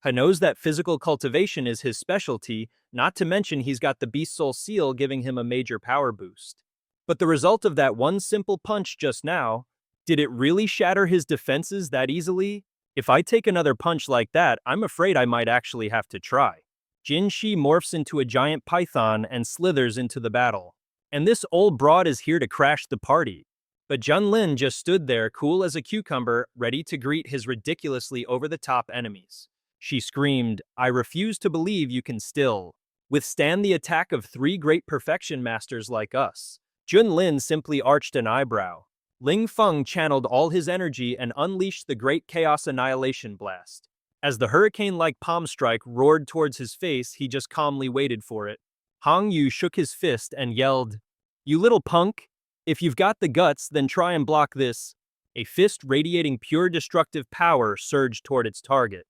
He knows that physical cultivation is his specialty, not to mention he's got the Beast Soul Seal giving him a major power boost. But the result of that one simple punch just now, did it really shatter his defenses that easily? If I take another punch like that, I'm afraid I might actually have to try. Jin Shi morphs into a giant python and slithers into the battle. And this old broad is here to crash the party. But Junlin just stood there, cool as a cucumber, ready to greet his ridiculously over-the-top enemies. She screamed, I refuse to believe you can still withstand the attack of 3 great perfection masters like us. Junlin simply arched an eyebrow. Ling Feng channeled all his energy and unleashed the Great Chaos Annihilation Blast. As the hurricane-like palm strike roared towards his face, he just calmly waited for it. Hong Yu shook his fist and yelled, You little punk! If you've got the guts, then try and block this. A fist radiating pure destructive power surged toward its target.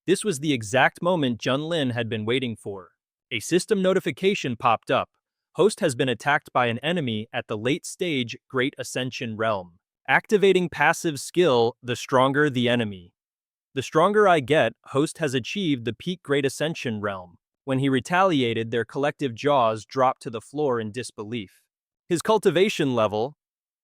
This was the exact moment Junlin had been waiting for. A system notification popped up. Host has been attacked by an enemy at the late stage Great Ascension Realm. Activating passive skill, the stronger the enemy. The stronger I get, Host has achieved the peak Great Ascension Realm. When he retaliated, their collective jaws dropped to the floor in disbelief. His cultivation level,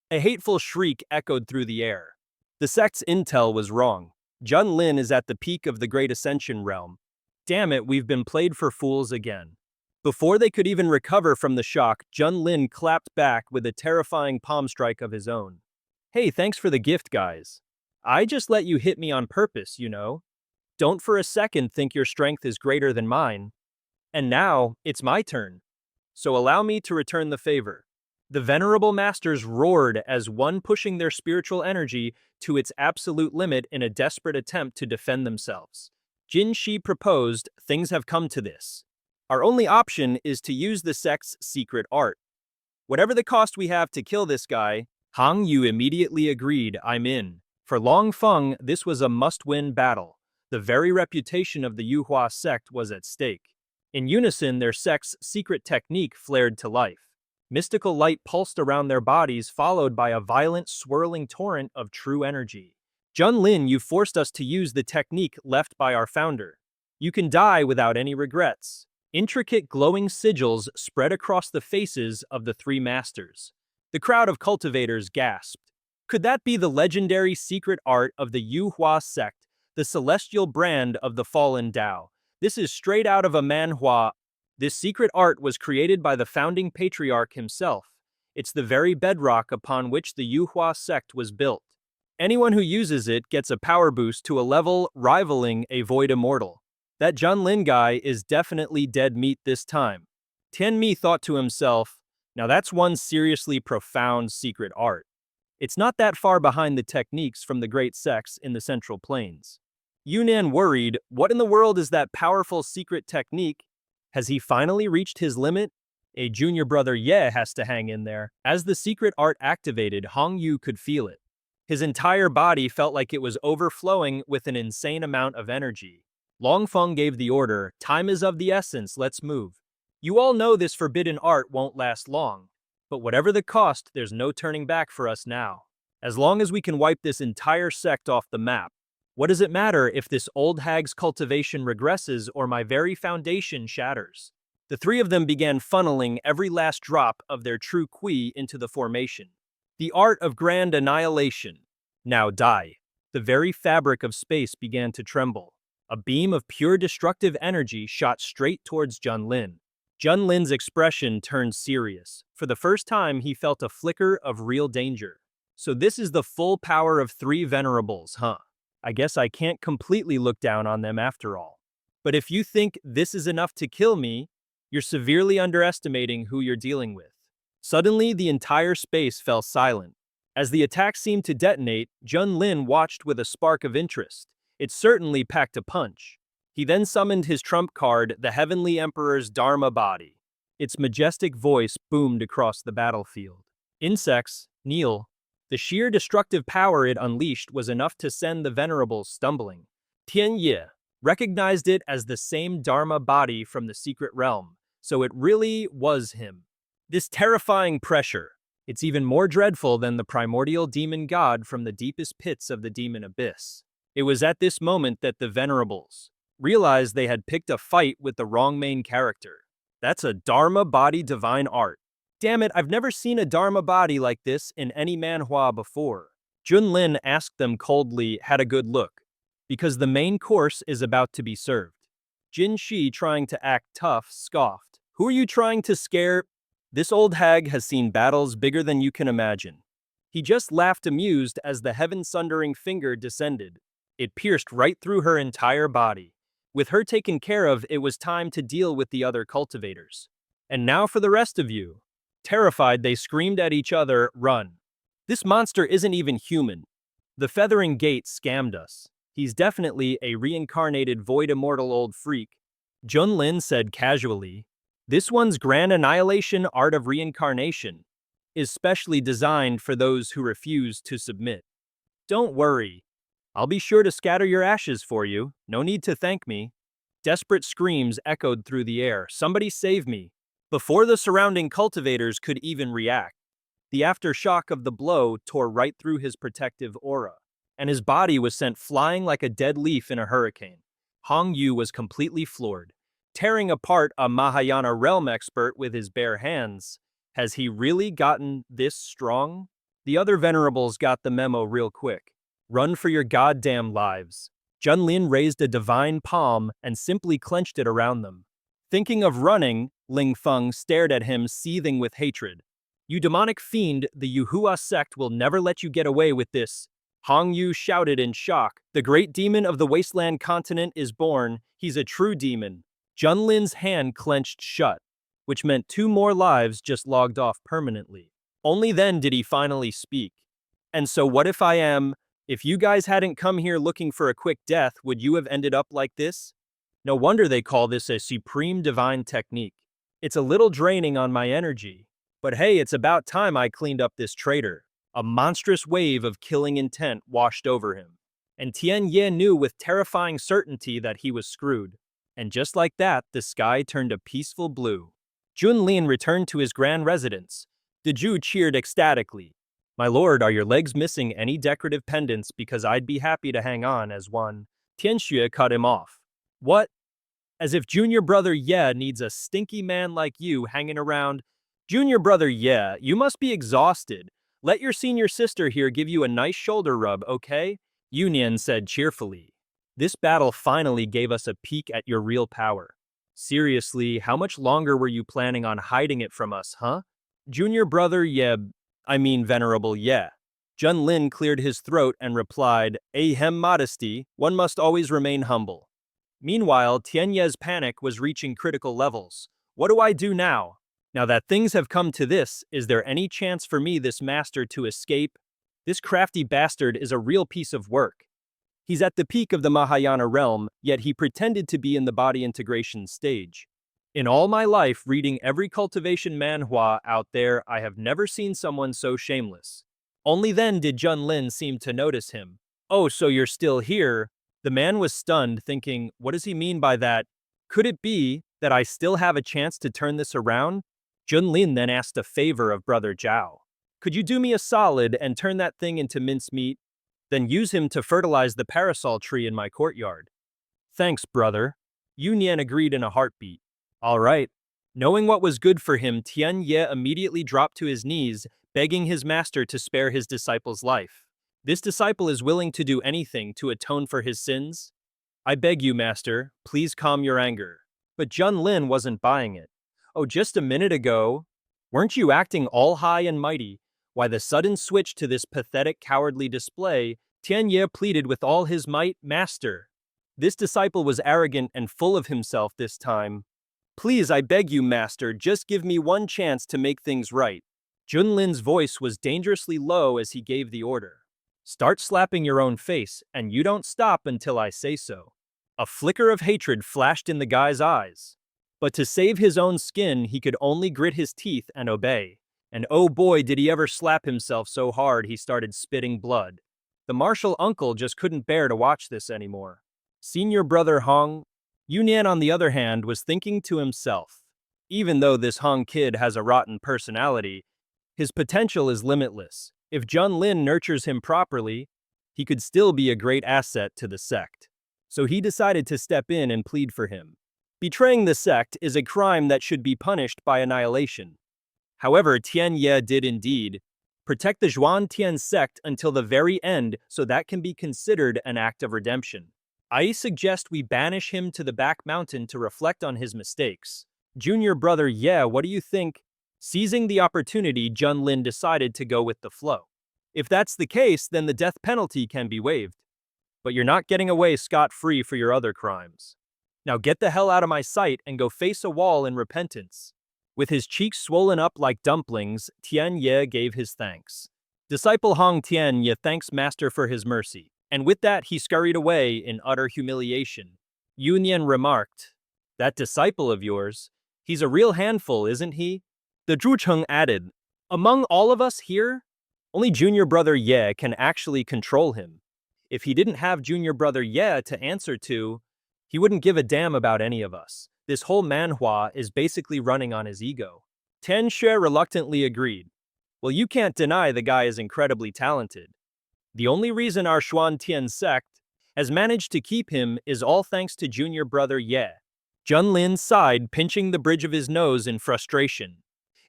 a hateful shriek echoed through the air. The sect's intel was wrong. Junlin is at the peak of the Great Ascension Realm. Damn it, we've been played for fools again. Before they could even recover from the shock, Junlin clapped back with a terrifying palm strike of his own. Hey, thanks for the gift, guys. I just let you hit me on purpose, you know. Don't for a second think your strength is greater than mine. And now, it's my turn. So allow me to return the favor. The venerable masters roared as one pushing their spiritual energy to its absolute limit in a desperate attempt to defend themselves. Jin Shi proposed, things have come to this. Our only option is to use the sect's secret art. Whatever the cost we have to kill this guy, Hong Yu immediately agreed, I'm in. For Long Feng, this was a must-win battle. The very reputation of the Yuhua sect was at stake. In unison, their sect's secret technique flared to life. Mystical light pulsed around their bodies, followed by a violent, swirling torrent of true energy. Junlin, you forced us to use the technique left by our founder. You can die without any regrets. Intricate glowing sigils spread across the faces of the three masters. The crowd of cultivators gasped. Could that be the legendary secret art of the Yuhua sect, the celestial brand of the fallen Tao? This is straight out of a manhwa. This secret art was created by the founding patriarch himself. It's the very bedrock upon which the Yuhua sect was built. Anyone who uses it gets a power boost to a level rivaling a void immortal. That Junlin guy is definitely dead meat this time. Tianmi thought to himself, now that's one seriously profound secret art. It's not that far behind the techniques from the great sects in the Central Plains. Yunnan worried, what in the world is that powerful secret technique? Has he finally reached his limit? A junior brother Ye has to hang in there. As the secret art activated, Hong Yu could feel it. His entire body felt like it was overflowing with an insane amount of energy. Longfeng gave the order, time is of the essence, let's move. You all know this forbidden art won't last long. But whatever the cost, there's no turning back for us now. As long as we can wipe this entire sect off the map, what does it matter if this old hag's cultivation regresses or my very foundation shatters? The three of them began funneling every last drop of their true qi into the formation. The art of grand annihilation. Now die. The very fabric of space began to tremble. A beam of pure destructive energy shot straight towards Junlin. Junlin's expression turned serious. For the first time, he felt a flicker of real danger. So this is the full power of three venerables, huh? I guess I can't completely look down on them after all. But if you think this is enough to kill me, you're severely underestimating who you're dealing with. Suddenly, the entire space fell silent. As the attack seemed to detonate, Junlin watched with a spark of interest. It certainly packed a punch. He then summoned his trump card, the Heavenly Emperor's Dharma body. Its majestic voice boomed across the battlefield. Insects, kneel. The sheer destructive power it unleashed was enough to send the venerables stumbling. Tian Ye recognized it as the same Dharma body from the secret realm, so it really was him. This terrifying pressure, it's even more dreadful than the primordial demon god from the deepest pits of the demon abyss. It was at this moment that the venerables realized they had picked a fight with the wrong main character. That's a Dharma body divine art. Damn it, I've never seen a Dharma body like this in any manhwa before. Junlin asked them coldly, had a good look, because the main course is about to be served. Jin Shi, trying to act tough, scoffed. Who are you trying to scare? This old hag has seen battles bigger than you can imagine. He just laughed amused as the heaven-sundering finger descended. It pierced right through her entire body. With her taken care of, it was time to deal with the other cultivators. And now for the rest of you. Terrified, they screamed at each other, run. This monster isn't even human. The feathering gate scammed us. He's definitely a reincarnated void immortal old freak. Junlin said casually, this one's grand annihilation art of reincarnation is specially designed for those who refuse to submit. Don't worry. I'll be sure to scatter your ashes for you. No need to thank me. Desperate screams echoed through the air. Somebody save me. Before the surrounding cultivators could even react, the aftershock of the blow tore right through his protective aura, and his body was sent flying like a dead leaf in a hurricane. Hong Yu was completely floored, tearing apart a Mahayana realm expert with his bare hands. Has he really gotten this strong? The other venerables got the memo real quick. Run for your goddamn lives. Junlin raised a divine palm and simply clenched it around them. Thinking of running, Ling Feng stared at him, seething with hatred. You demonic fiend, the Yuhua sect will never let you get away with this. Hong Yu shouted in shock. The great demon of the wasteland continent is born. He's a true demon. Junlin's hand clenched shut, which meant 2 more lives just logged off permanently. Only then did he finally speak. And so what if I am? If you guys hadn't come here looking for a quick death, would you have ended up like this? No wonder they call this a supreme divine technique. It's a little draining on my energy. But hey, it's about time I cleaned up this traitor. A monstrous wave of killing intent washed over him. And Tian Ye knew with terrifying certainty that he was screwed. And just like that, the sky turned a peaceful blue. Junlin returned to his grand residence. The Jew cheered ecstatically. My lord, are your legs missing any decorative pendants because I'd be happy to hang on as one. Tianxue cut him off. What? As if junior brother Ye needs a stinky man like you hanging around. Junior brother Ye, you must be exhausted. Let your senior sister here give you a nice shoulder rub, okay? Yunian said cheerfully. This battle finally gave us a peek at your real power. Seriously, how much longer were you planning on hiding it from us, huh? Junior brother Venerable Ye. Junlin cleared his throat and replied, Ahem modesty, one must always remain humble. Meanwhile, Tianye's panic was reaching critical levels. What do I do now? Now that things have come to this, is there any chance for me, this master, to escape? This crafty bastard is a real piece of work. He's at the peak of the Mahayana realm, yet he pretended to be in the body integration stage. In all my life reading every cultivation manhwa out there, I have never seen someone so shameless. Only then did Junlin seem to notice him. Oh, so you're still here? The man was stunned, thinking, what does he mean by that? Could it be that I still have a chance to turn this around? Junlin then asked a favor of Brother Zhao. Could you do me a solid and turn that thing into mincemeat? Then use him to fertilize the parasol tree in my courtyard. Thanks, brother. Yunian agreed in a heartbeat. All right. Knowing what was good for him, Tian Ye immediately dropped to his knees, begging his master to spare his disciple's life. This disciple is willing to do anything to atone for his sins? I beg you, master, please calm your anger. But Junlin wasn't buying it. Oh, just a minute ago, weren't you acting all high and mighty? Why the sudden switch to this pathetic, cowardly display? Tian Ye pleaded with all his might, Master. This disciple was arrogant and full of himself this time. Please, I beg you, Master, just give me one chance to make things right. Junlin's voice was dangerously low as he gave the order. Start slapping your own face, and you don't stop until I say so. A flicker of hatred flashed in the guy's eyes. But to save his own skin, he could only grit his teeth and obey. And oh boy, did he ever slap himself so hard he started spitting blood. The martial uncle just couldn't bear to watch this anymore. Senior brother Hong, Yunian on the other hand was thinking to himself, even though this Hong kid has a rotten personality, his potential is limitless. If Junlin nurtures him properly, he could still be a great asset to the sect. So he decided to step in and plead for him. Betraying the sect is a crime that should be punished by annihilation. However, Tian Ye did indeed protect the Zhuan-Tian sect until the very end, so that can be considered an act of redemption. I suggest we banish him to the back mountain to reflect on his mistakes. Junior brother Ye, what do you think? Seizing the opportunity, Junlin decided to go with the flow. If that's the case, then the death penalty can be waived. But you're not getting away scot-free for your other crimes. Now get the hell out of my sight and go face a wall in repentance. With his cheeks swollen up like dumplings, Tian Ye gave his thanks. Disciple Hong Tian Ye thanks Master for his mercy. And with that, he scurried away in utter humiliation. Yunian remarked, that disciple of yours, he's a real handful, isn't he? The Zhucheng added, among all of us here, only junior brother Ye can actually control him. If he didn't have junior brother Ye to answer to, he wouldn't give a damn about any of us. This whole manhwa is basically running on his ego. Ten Xue reluctantly agreed. Well, you can't deny the guy is incredibly talented. The only reason our Zhuan-Tian sect has managed to keep him is all thanks to junior brother Ye. Junlin sighed, pinching the bridge of his nose in frustration.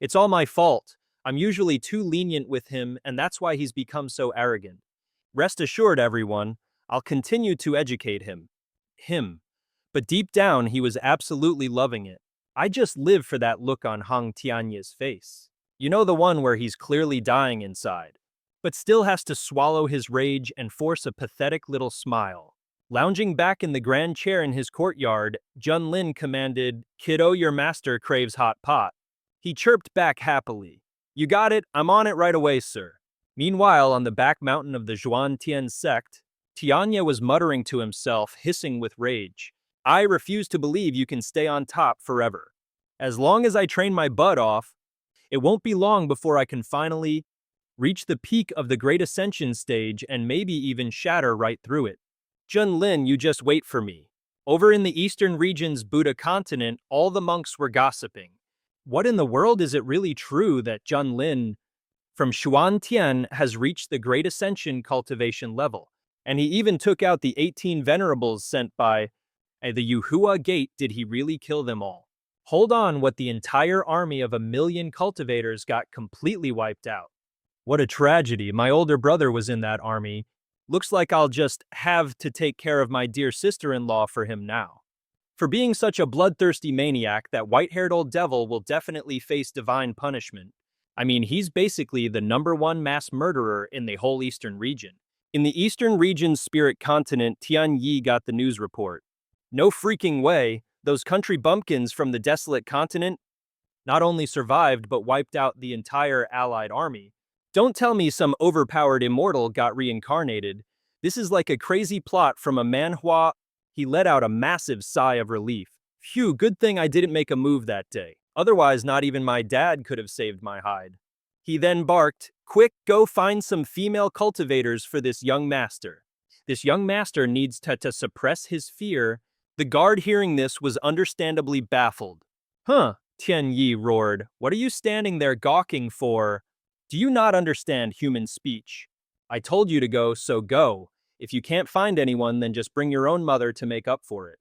It's all my fault. I'm usually too lenient with him, and that's why he's become so arrogant. Rest assured, everyone, I'll continue to educate him. But deep down, he was absolutely loving it. I just live for that look on Hong Tianye's face. You know, the one where he's clearly dying inside, but still has to swallow his rage and force a pathetic little smile. Lounging back in the grand chair in his courtyard, Junlin commanded, Kiddo, your master craves hot pot. He chirped back happily. You got it, I'm on it right away, sir. Meanwhile, on the back mountain of the Zhuan-Tian sect, Tianya was muttering to himself, hissing with rage. I refuse to believe you can stay on top forever. As long as I train my butt off, it won't be long before I can finally reach the peak of the Great Ascension stage and maybe even shatter right through it. Junlin, you just wait for me. Over in the eastern region's Buddha continent, all the monks were gossiping. What in the world, is it really true that Junlin from Xuan Tian has reached the Great Ascension cultivation level, and he even took out the 18 venerables sent by the Yuhua Gate. Did he really kill them all? Hold on, what, the entire army of 1 million cultivators got completely wiped out. What a tragedy. My older brother was in that army. Looks like I'll just have to take care of my dear sister-in-law for him now. For being such a bloodthirsty maniac, that white-haired old devil will definitely face divine punishment. I mean, he's basically the #1 mass murderer in the whole Eastern region. In the Eastern region's spirit continent, Tian Yi got the news report. No freaking way, those country bumpkins from the desolate continent not only survived but wiped out the entire allied army. Don't tell me some overpowered immortal got reincarnated. This is like a crazy plot from a manhwa. He let out a massive sigh of relief. Phew, good thing I didn't make a move that day. Otherwise, not even my dad could have saved my hide. He then barked, "Quick, go find some female cultivators for this young master. This young master needs to suppress his fear." The guard hearing this was understandably baffled. Huh, Tian Yi roared. What are you standing there gawking for? Do you not understand human speech? I told you to go, so go. If you can't find anyone, then just bring your own mother to make up for it.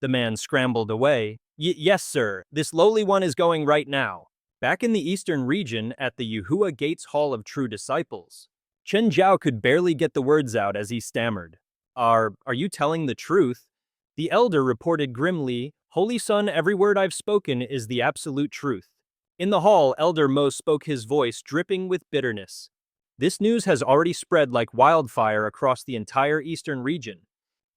The man scrambled away. Yes, sir. This lowly one is going right now. Back in the eastern region, at the Yuhua Gates Hall of True Disciples, Chen Zhao could barely get the words out as he stammered. Are you telling the truth? The elder reported grimly, Holy Son, every word I've spoken is the absolute truth. In the hall, Elder Mo spoke, his voice dripping with bitterness. This news has already spread like wildfire across the entire eastern region.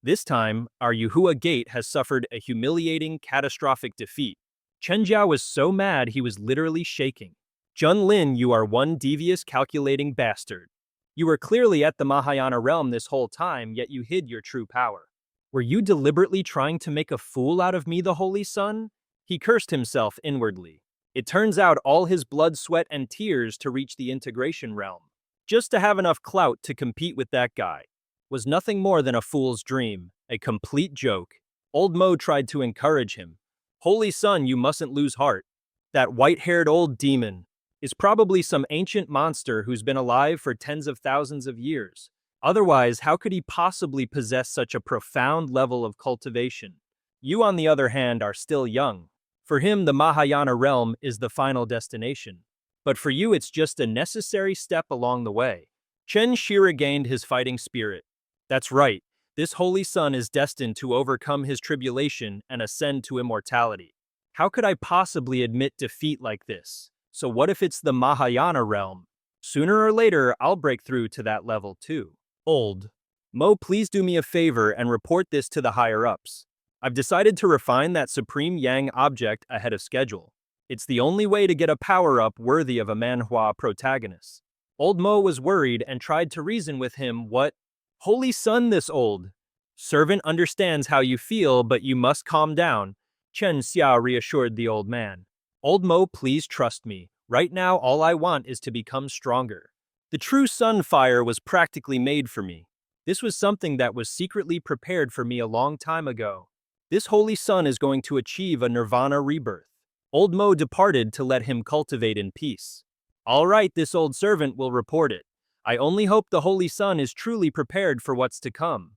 This time, our Yuhua Gate has suffered a humiliating, catastrophic defeat. Chen Jiao was so mad he was literally shaking. Junlin, you are one devious, calculating bastard. You were clearly at the Mahayana realm this whole time, yet you hid your true power. Were you deliberately trying to make a fool out of me, the Holy Son? He cursed himself inwardly. It turns out all his blood, sweat, and tears to reach the integration realm, just to have enough clout to compete with that guy, was nothing more than a fool's dream, a complete joke. Old Mo tried to encourage him. Holy Son, you mustn't lose heart. That white-haired old demon is probably some ancient monster who's been alive for tens of thousands of years. Otherwise, how could he possibly possess such a profound level of cultivation? You, on the other hand, are still young. For him, the Mahayana realm is the final destination. But for you, it's just a necessary step along the way. Chen Shi regained his fighting spirit. That's right, this Holy Son is destined to overcome his tribulation and ascend to immortality. How could I possibly admit defeat like this? So what if it's the Mahayana realm? Sooner or later, I'll break through to that level too. Old Mo, please do me a favor and report this to the higher-ups. I've decided to refine that Supreme Yang object ahead of schedule. It's the only way to get a power-up worthy of a manhwa protagonist. Old Mo was worried and tried to reason with him. What? Holy Son, this old servant understands how you feel, but you must calm down. Chen Xia reassured the old man. Old Mo, please trust me. Right now, all I want is to become stronger. The true sun fire was practically made for me. This was something that was secretly prepared for me a long time ago. This Holy Son is going to achieve a nirvana rebirth. Old Mo departed to let him cultivate in peace. All right, this old servant will report it. I only hope the Holy Son is truly prepared for what's to come.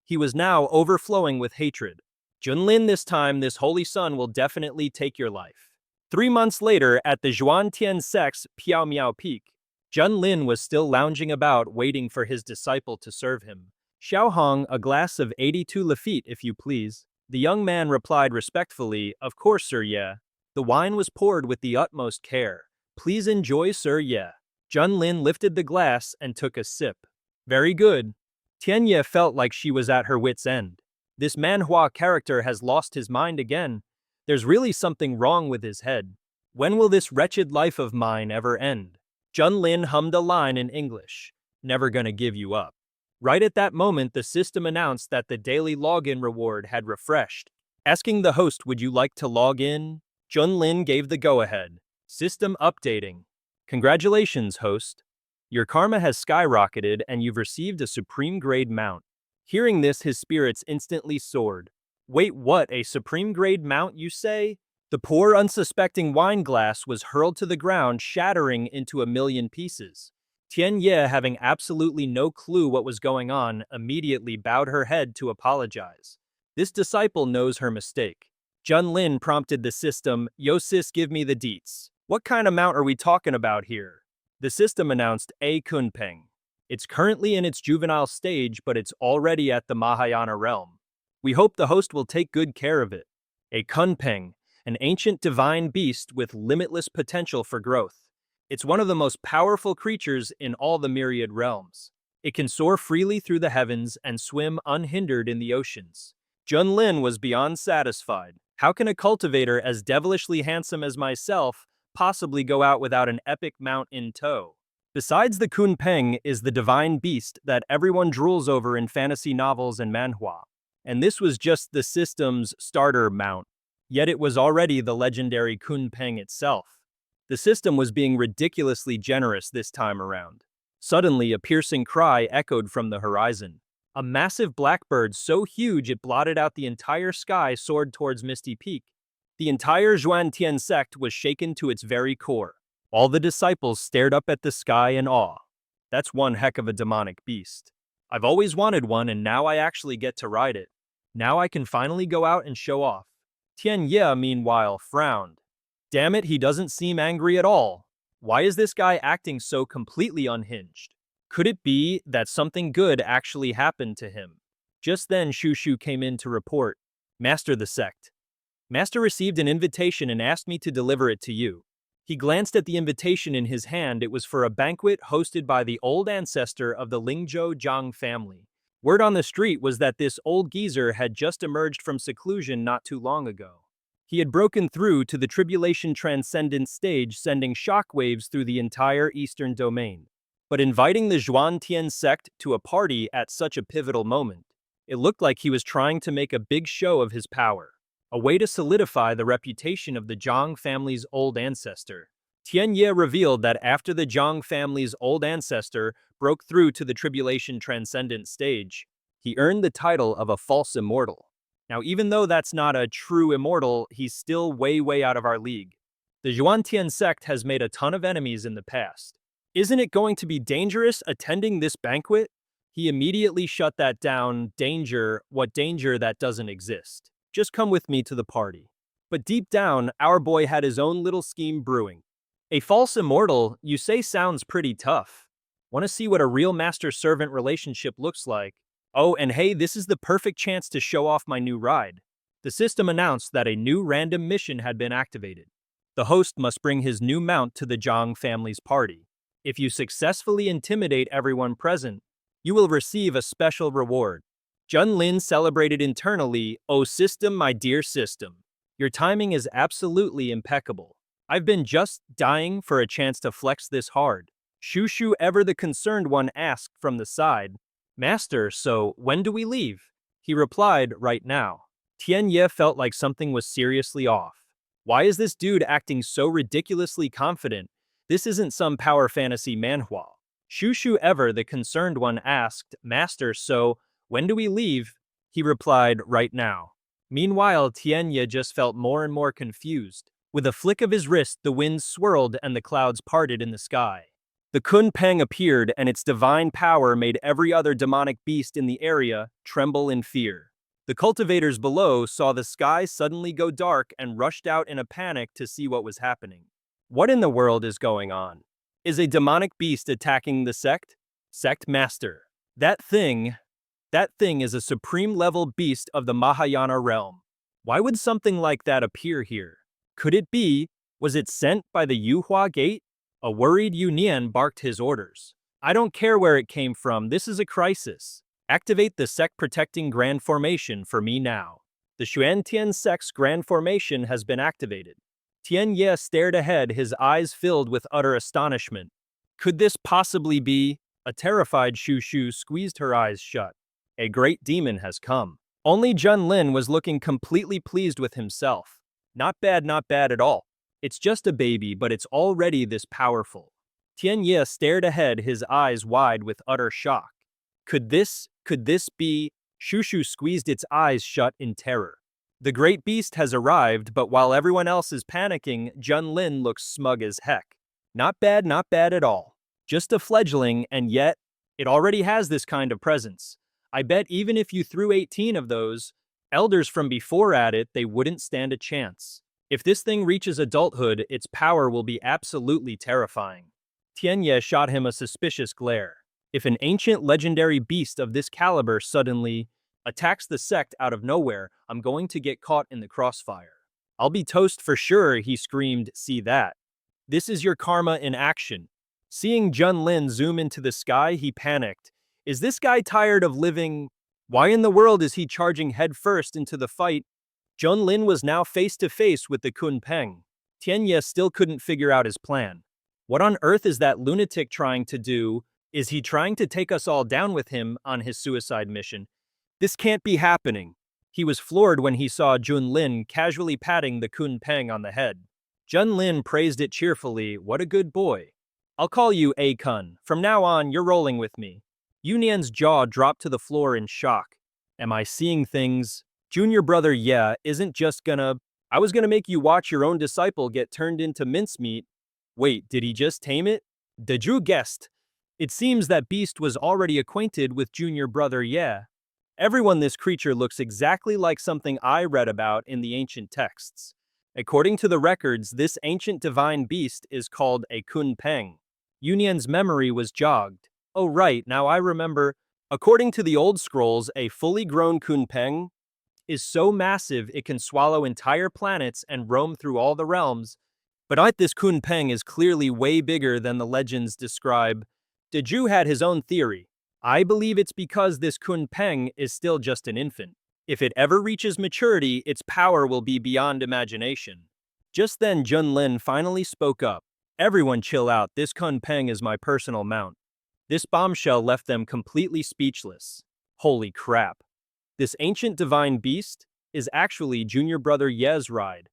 He was now overflowing with hatred. Junlin, this time, this Holy Son will definitely take your life. 3 months later, at the Zhuantian sect's Piao Miao Peak, Junlin was still lounging about, waiting for his disciple to serve him. Xiaohong, a glass of 82 Lafite, if you please. The young man replied respectfully, Of course, Sir Ye. The wine was poured with the utmost care. Please enjoy, Sir Ye. Junlin lifted the glass and took a sip. Very good. Tianye felt like she was at her wit's end. This manhwa character has lost his mind again. There's really something wrong with his head. When will this wretched life of mine ever end? Junlin hummed a line in English. Never gonna give you up. Right at that moment, the system announced that the daily login reward had refreshed. Asking the host, would you like to log in? Junlin gave the go-ahead. System updating. Congratulations, host. Your karma has skyrocketed and you've received a supreme grade mount. Hearing this, his spirits instantly soared. Wait, what, a supreme grade mount, you say? The poor unsuspecting wine glass was hurled to the ground, shattering into a million pieces. Tian Ye, having absolutely no clue what was going on, immediately bowed her head to apologize. This disciple knows her mistake. Junlin prompted the system, "Yo sis, give me the deets. What kind of mount are we talking about here?" The system announced a Kunpeng. It's currently in its juvenile stage, but it's already at the Mahayana realm. We hope the host will take good care of it. A Kunpeng, an ancient divine beast with limitless potential for growth. It's one of the most powerful creatures in all the myriad realms. It can soar freely through the heavens and swim unhindered in the oceans. Junlin was beyond satisfied. How can a cultivator as devilishly handsome as myself possibly go out without an epic mount in tow? Besides the Kunpeng is the divine beast that everyone drools over in fantasy novels and manhwa. And this was just the system's starter mount. Yet it was already the legendary Kunpeng itself. The system was being ridiculously generous this time around. Suddenly, a piercing cry echoed from the horizon. A massive blackbird so huge it blotted out the entire sky soared towards Misty Peak. The entire Zhuantian sect was shaken to its very core. All the disciples stared up at the sky in awe. That's one heck of a demonic beast. I've always wanted one, and now I actually get to ride it. Now I can finally go out and show off. Tian Ye, meanwhile, frowned. Damn it, he doesn't seem angry at all. Why is this guy acting so completely unhinged? Could it be that something good actually happened to him? Just then, Shushu came in to report. Master, the sect. Master received an invitation and asked me to deliver it to you. He glanced at the invitation in his hand. It was for a banquet hosted by the old ancestor of the Lingzhou Zhang family. Word on the street was that this old geezer had just emerged from seclusion not too long ago. He had broken through to the tribulation transcendent stage, sending shockwaves through the entire eastern domain. But inviting the Zhuantian sect to a party at such a pivotal moment, it looked like he was trying to make a big show of his power. A way to solidify the reputation of the Zhang family's old ancestor. Tian Ye revealed that after the Zhang family's old ancestor broke through to the tribulation transcendent stage, he earned the title of a false immortal. Now, even though that's not a true immortal, he's still way out of our league. The Zhuantian sect has made a ton of enemies in the past. Isn't it going to be dangerous attending this banquet? He immediately shut that down. Danger? What danger that doesn't exist? Just come with me to the party. But deep down, our boy had his own little scheme brewing. A false immortal, you say, sounds pretty tough. Want to see what a real master-servant relationship looks like? Oh, and hey, this is the perfect chance to show off my new ride. The system announced that a new random mission had been activated. The host must bring his new mount to the Zhang family's party. If you successfully intimidate everyone present, you will receive a special reward. Junlin celebrated internally, "Oh system, my dear system. Your timing is absolutely impeccable. I've been just dying for a chance to flex this hard." Shushu, ever the concerned one, asked from the side, "Master, so when do we leave?" He replied, "Right now." Tian Ye felt like something was seriously off. Why is this dude acting so ridiculously confident? This isn't some power fantasy manhwa. Shushu, ever the concerned one, asked, "Master, so when do we leave?" He replied, "Right now." Meanwhile, Tian Ye just felt more and more confused. With a flick of his wrist, the winds swirled and the clouds parted in the sky. The Kunpeng appeared, and its divine power made every other demonic beast in the area tremble in fear. The cultivators below saw the sky suddenly go dark and rushed out in a panic to see what was happening. What in the world is going on? Is a demonic beast attacking the sect? Sect master. That thing is a supreme-level beast of the Mahayana realm. Why would something like that appear here? Could it be, was it sent by the Yuhua Gate? A worried Yunian barked his orders. "I don't care where it came from, this is a crisis. Activate the sect-protecting Grand Formation for me now." The Xuantian sect's Grand Formation has been activated. Tian Ye stared ahead, his eyes filled with utter astonishment. Could this possibly be? A terrified Shushu squeezed her eyes shut. A great demon has come. Only Junlin was looking completely pleased with himself. Not bad at all. It's just a baby, but it's already this powerful. Tian Ye stared ahead, his eyes wide with utter shock. Could this be? Shushu squeezed its eyes shut in terror. The great beast has arrived, but while everyone else is panicking, Junlin looks smug as heck. Not bad at all. Just a fledgling, and yet, it already has this kind of presence. I bet even if you threw 18 of those elders from before at it, they wouldn't stand a chance. If this thing reaches adulthood, its power will be absolutely terrifying. Tianye shot him a suspicious glare. If an ancient legendary beast of this caliber suddenly attacks the sect out of nowhere, I'm going to get caught in the crossfire. I'll be toast for sure, he screamed, see that. This is your karma in action. Seeing Junlin zoom into the sky, he panicked. Is this guy tired of living? Why in the world is he charging headfirst into the fight? Junlin was now face to face with the Kun Peng. Tianye still couldn't figure out his plan. What on earth is that lunatic trying to do? Is he trying to take us all down with him on his suicide mission? This can't be happening. He was floored when he saw Junlin casually patting the Kun Peng on the head. Junlin praised it cheerfully, what a good boy. I'll call you A-Kun. From now on, you're rolling with me. Yunian's jaw dropped to the floor in shock. Am I seeing things? Junior brother Ye isn't just I was gonna make you watch your own disciple get turned into mincemeat. Wait, did he just tame it? Did you guessed? It seems that beast was already acquainted with junior brother Ye. Everyone, this creature looks exactly like something I read about in the ancient texts. According to the records, this ancient divine beast is called a Kun Peng. Yunian's memory was jogged. Oh right, now I remember. According to the old scrolls, a fully grown Kun Peng is so massive it can swallow entire planets and roam through all the realms. But this Kun Peng is clearly way bigger than the legends describe. Deju had his own theory. I believe it's because this Kun Peng is still just an infant. If it ever reaches maturity, its power will be beyond imagination. Just then Junlin finally spoke up. Everyone chill out, this Kun Peng is my personal mount. This bombshell left them completely speechless. Holy crap. This ancient divine beast is actually junior brother Ye's ride.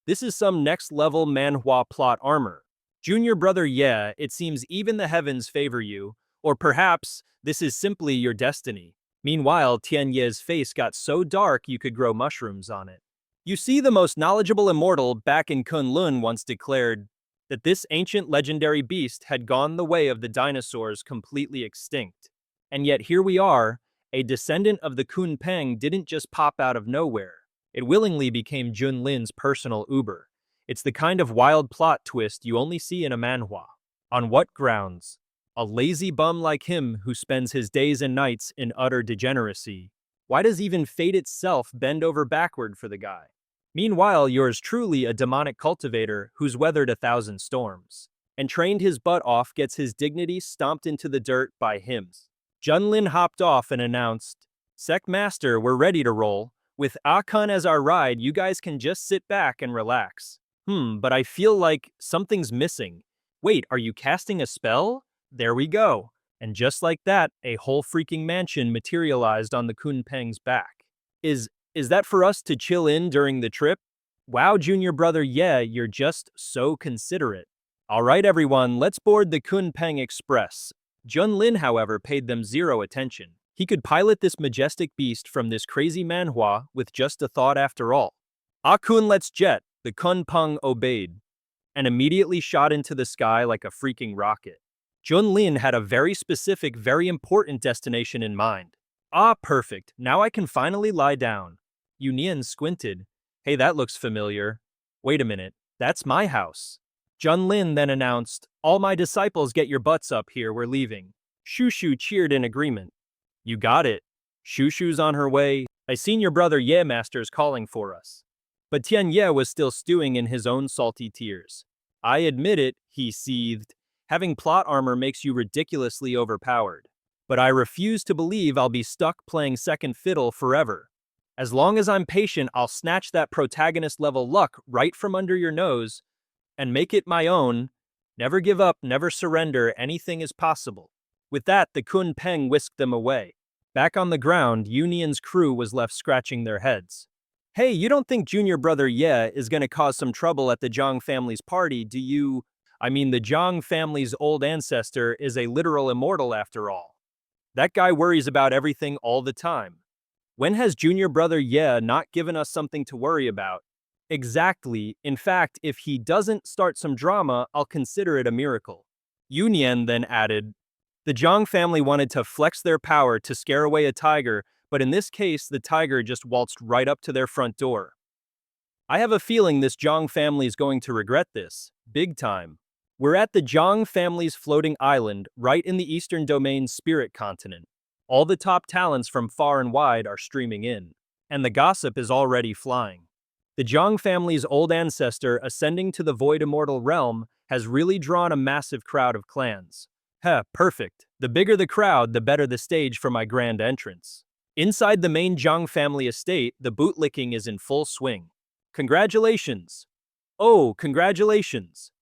This is some next-level Manhwa plot armor. Junior brother Ye, it seems even the heavens favor you, or perhaps this is simply your destiny. Meanwhile, Tianye's face got so dark you could grow mushrooms on it. You see, the most knowledgeable immortal back in Kunlun once declared that this ancient legendary beast had gone the way of the dinosaurs, completely extinct. And yet here we are, a descendant of the Kun Peng didn't just pop out of nowhere. It willingly became Junlin's personal Uber. It's the kind of wild plot twist you only see in a manhwa. On what grounds? A lazy bum like him who spends his days and nights in utter degeneracy. Why does even fate itself bend over backward for the guy? Meanwhile, yours truly, a demonic cultivator who's weathered 1,000 storms and trained his butt off, gets his dignity stomped into the dirt by hymns. Junlin hopped off and announced, Sect Master, we're ready to roll. With A-Kun as our ride, you guys can just sit back and relax. But I feel like something's missing. Wait, are you casting a spell? There we go. And just like that, a whole freaking mansion materialized on the Kun Peng's back. Is that for us to chill in during the trip? Wow, junior brother Ye, you're just so considerate. All right, everyone, let's board the Kun Peng Express. Junlin, however, paid them zero attention. He could pilot this majestic beast from this crazy manhwa with just a thought after all. A-Kun, let's jet. The Kun Peng obeyed and immediately shot into the sky like a freaking rocket. Junlin had a very specific, very important destination in mind. Ah, perfect. Now I can finally lie down. Yunian squinted. Hey, that looks familiar. Wait a minute. That's my house. Junlin then announced, all my disciples, get your butts up here, we're leaving. Shushu cheered in agreement. You got it. Shushu's on her way. I seen your brother Ye Master's calling for us. But Tianye was still stewing in his own salty tears. I admit it, he seethed. Having plot armor makes you ridiculously overpowered. But I refuse to believe I'll be stuck playing second fiddle forever. As long as I'm patient, I'll snatch that protagonist-level luck right from under your nose and make it my own. Never give up, never surrender, anything is possible. With that, the Kun Peng whisked them away. Back on the ground, Yunian's crew was left scratching their heads. Hey, you don't think junior brother Ye is going to cause some trouble at the Zhang family's party, do you? I mean, the Zhang family's old ancestor is a literal immortal after all. That guy worries about everything all the time. When has junior brother Ye not given us something to worry about? Exactly. In fact, if he doesn't start some drama, I'll consider it a miracle. Yunyan then added, the Zhang family wanted to flex their power to scare away a tiger, but in this case, the tiger just waltzed right up to their front door. I have a feeling this Zhang family is going to regret this. Big time. We're at the Zhang family's floating island, right in the Eastern Domain's spirit continent. All the top talents from far and wide are streaming in, and the gossip is already flying. The Zhang family's old ancestor ascending to the void immortal realm has really drawn a massive crowd of clans. Heh, perfect. The bigger the crowd, the better the stage for my grand entrance. Inside the main Zhang family estate, the bootlicking is in full swing. Congratulations! Oh, congratulations!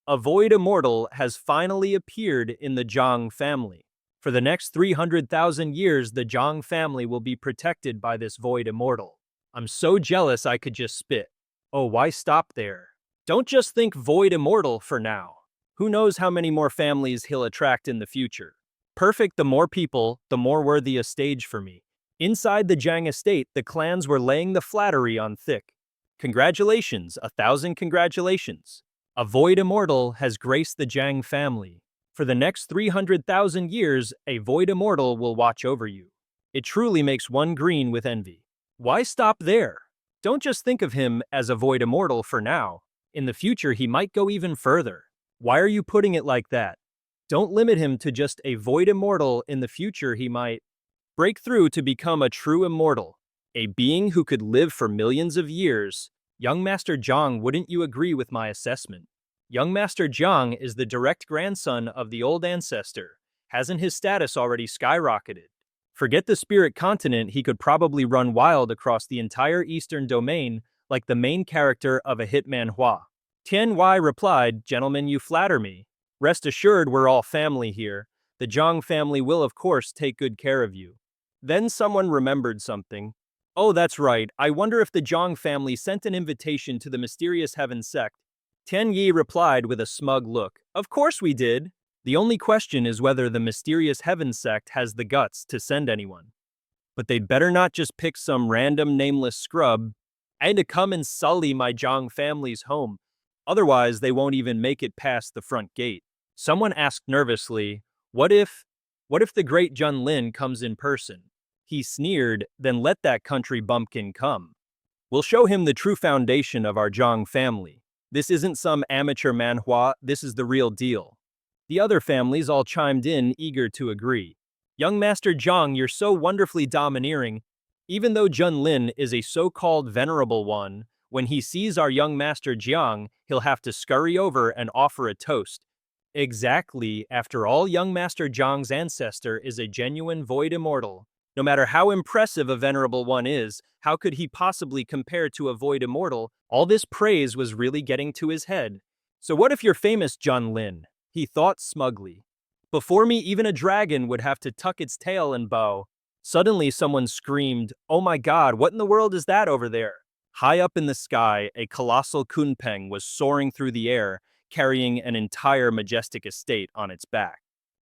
A void immortal has finally appeared in the Zhang family. For the next 300,000 years, the Zhang family will be protected by this void immortal. I'm so jealous I could just spit. Oh, why stop there? Don't just think void immortal for now. Who knows how many more families he'll attract in the future. Perfect, the more people, the more worthy a stage for me. Inside the Zhang estate, the clans were laying the flattery on thick. Congratulations, 1,000 congratulations. A void immortal has graced the Zhang family. For the next 300,000 years, a void immortal will watch over you. It truly makes one green with envy. Why stop there? Don't just think of him as a void immortal for now. In the future, he might go even further. Why are you putting it like that? Don't limit him to just a void immortal. In the future, he might break through to become a true immortal, a being who could live for millions of years. Young Master Zhang, wouldn't you agree with my assessment? Young Master Zhang is the direct grandson of the old ancestor. Hasn't his status already skyrocketed? Forget the spirit continent, he could probably run wild across the entire eastern domain like the main character of a hit Manhwa. Tian Wei replied, gentlemen, you flatter me. Rest assured we're all family here. The Zhang family will of course take good care of you. Then someone remembered something. Oh, that's right, I wonder if the Zhang family sent an invitation to the mysterious heaven sect. Tian Yi replied with a smug look. Of course we did. The only question is whether the mysterious heaven sect has the guts to send anyone. But they'd better not just pick some random nameless scrub and to come and sully my Zhang family's home. Otherwise, they won't even make it past the front gate. Someone asked nervously, what if the great Junlin comes in person? He sneered, then let that country bumpkin come. We'll show him the true foundation of our Zhang family. This isn't some amateur manhwa, this is the real deal. The other families all chimed in, eager to agree. Young Master Zhang, you're so wonderfully domineering. Even though Junlin is a so-called venerable one, when he sees our young Master Jiang, he'll have to scurry over and offer a toast. Exactly, after all, young Master Zhang's ancestor is a genuine void immortal. No matter how impressive a venerable one is, how could he possibly compare to a void immortal? All this praise was really getting to his head. So what if you're famous, Junlin? He thought smugly. Before me, even a dragon would have to tuck its tail and bow. Suddenly, someone screamed, oh my god, what in the world is that over there? High up in the sky, a colossal kunpeng was soaring through the air, carrying an entire majestic estate on its back.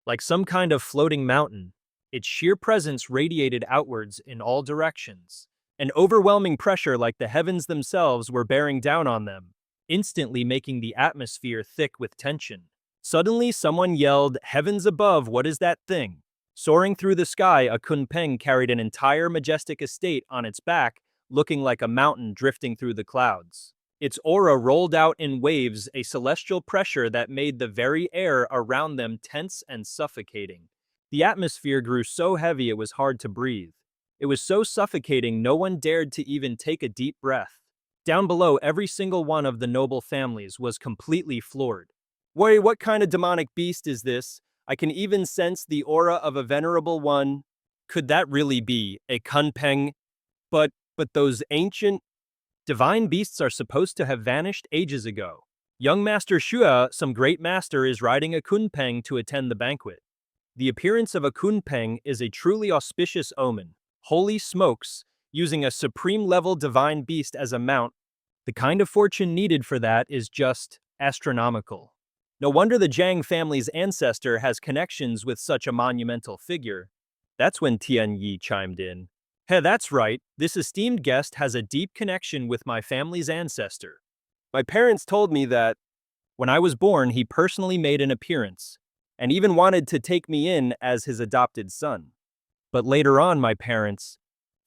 Like some kind of floating mountain, its sheer presence radiated outwards in all directions. An overwhelming pressure like the heavens themselves were bearing down on them, instantly making the atmosphere thick with tension. Suddenly, someone yelled, heavens above, what is that thing? Soaring through the sky, a kunpeng carried an entire majestic estate on its back, looking like a mountain drifting through the clouds. Its aura rolled out in waves, a celestial pressure that made the very air around them tense and suffocating. The atmosphere grew so heavy it was hard to breathe. It was so suffocating no one dared to even take a deep breath. Down below, every single one of the noble families was completely floored. Wait, what kind of demonic beast is this? I can even sense the aura of a venerable one. Could that really be a kunpeng? But those ancient divine beasts are supposed to have vanished ages ago. Young Master Shua, some great master, is riding a kunpeng to attend the banquet. The appearance of a kunpeng is a truly auspicious omen. Holy smokes, using a supreme-level divine beast as a mount, the kind of fortune needed for that is just astronomical. No wonder the Zhang family's ancestor has connections with such a monumental figure. That's when Tian Yi chimed in. Hey, that's right, this esteemed guest has a deep connection with my family's ancestor. My parents told me that when I was born, he personally made an appearance, and even wanted to take me in as his adopted son. But later on, my parents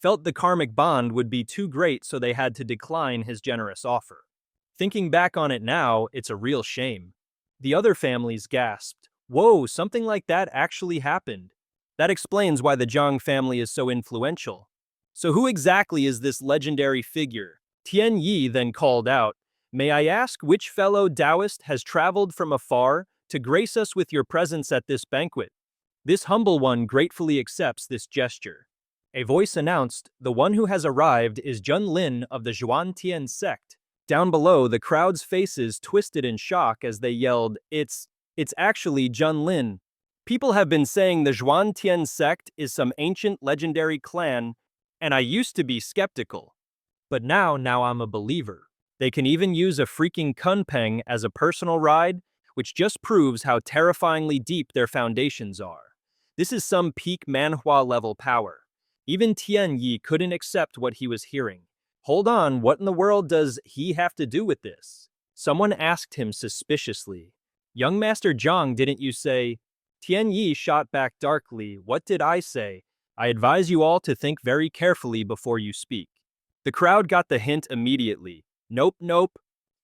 felt the karmic bond would be too great, so they had to decline his generous offer. Thinking back on it now, it's a real shame. The other families gasped, "Whoa, something like that actually happened." That explains why the Zhang family is so influential. So who exactly is this legendary figure? Tian Yi then called out, "May I ask which fellow Taoist has traveled from afar to grace us with your presence at this banquet?" This humble one gratefully accepts this gesture. A voice announced, "The one who has arrived is Junlin of the Zhuantian sect." Down below, the crowd's faces twisted in shock as they yelled, It's actually Junlin." People have been saying the Zhuantian sect is some ancient legendary clan, and I used to be skeptical. But now I'm a believer. They can even use a freaking kunpeng as a personal ride, which just proves how terrifyingly deep their foundations are. This is some peak Manhwa level power. Even Tian Yi couldn't accept what he was hearing. Hold on, what in the world does he have to do with this? Someone asked him suspiciously. Young Master Zhang, didn't you say? Tian Yi shot back darkly, "What did I say? I advise you all to think very carefully before you speak." The crowd got the hint immediately. Nope, nope.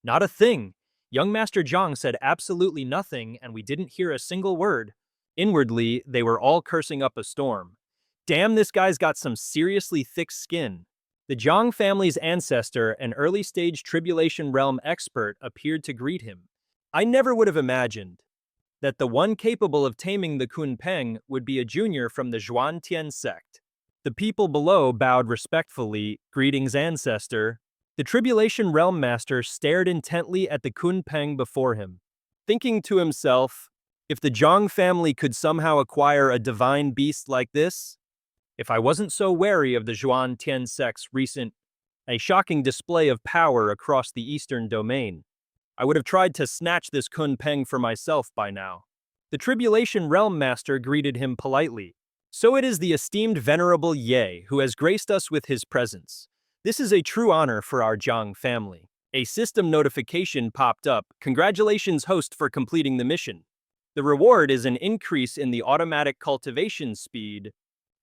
Not a thing. Young Master Zhang said absolutely nothing, and we didn't hear a single word. Inwardly, they were all cursing up a storm. Damn, this guy's got some seriously thick skin. The Zhang family's ancestor, an early-stage tribulation realm expert, appeared to greet him. I never would have imagined that the one capable of taming the Kunpeng would be a junior from the Zhuantian sect. The people below bowed respectfully, "Greetings, ancestor." The Tribulation Realm Master stared intently at the Kunpeng before him, thinking to himself, if the Zhang family could somehow acquire a divine beast like this, if I wasn't so wary of the Zhuantian sect's recent, a shocking display of power across the eastern domain, I would have tried to snatch this Kunpeng for myself by now. The Tribulation Realm Master greeted him politely. "So it is the esteemed Venerable Ye who has graced us with his presence. This is a true honor for our Zhang family." A system notification popped up. "Congratulations, host, for completing the mission. The reward is an increase in the automatic cultivation speed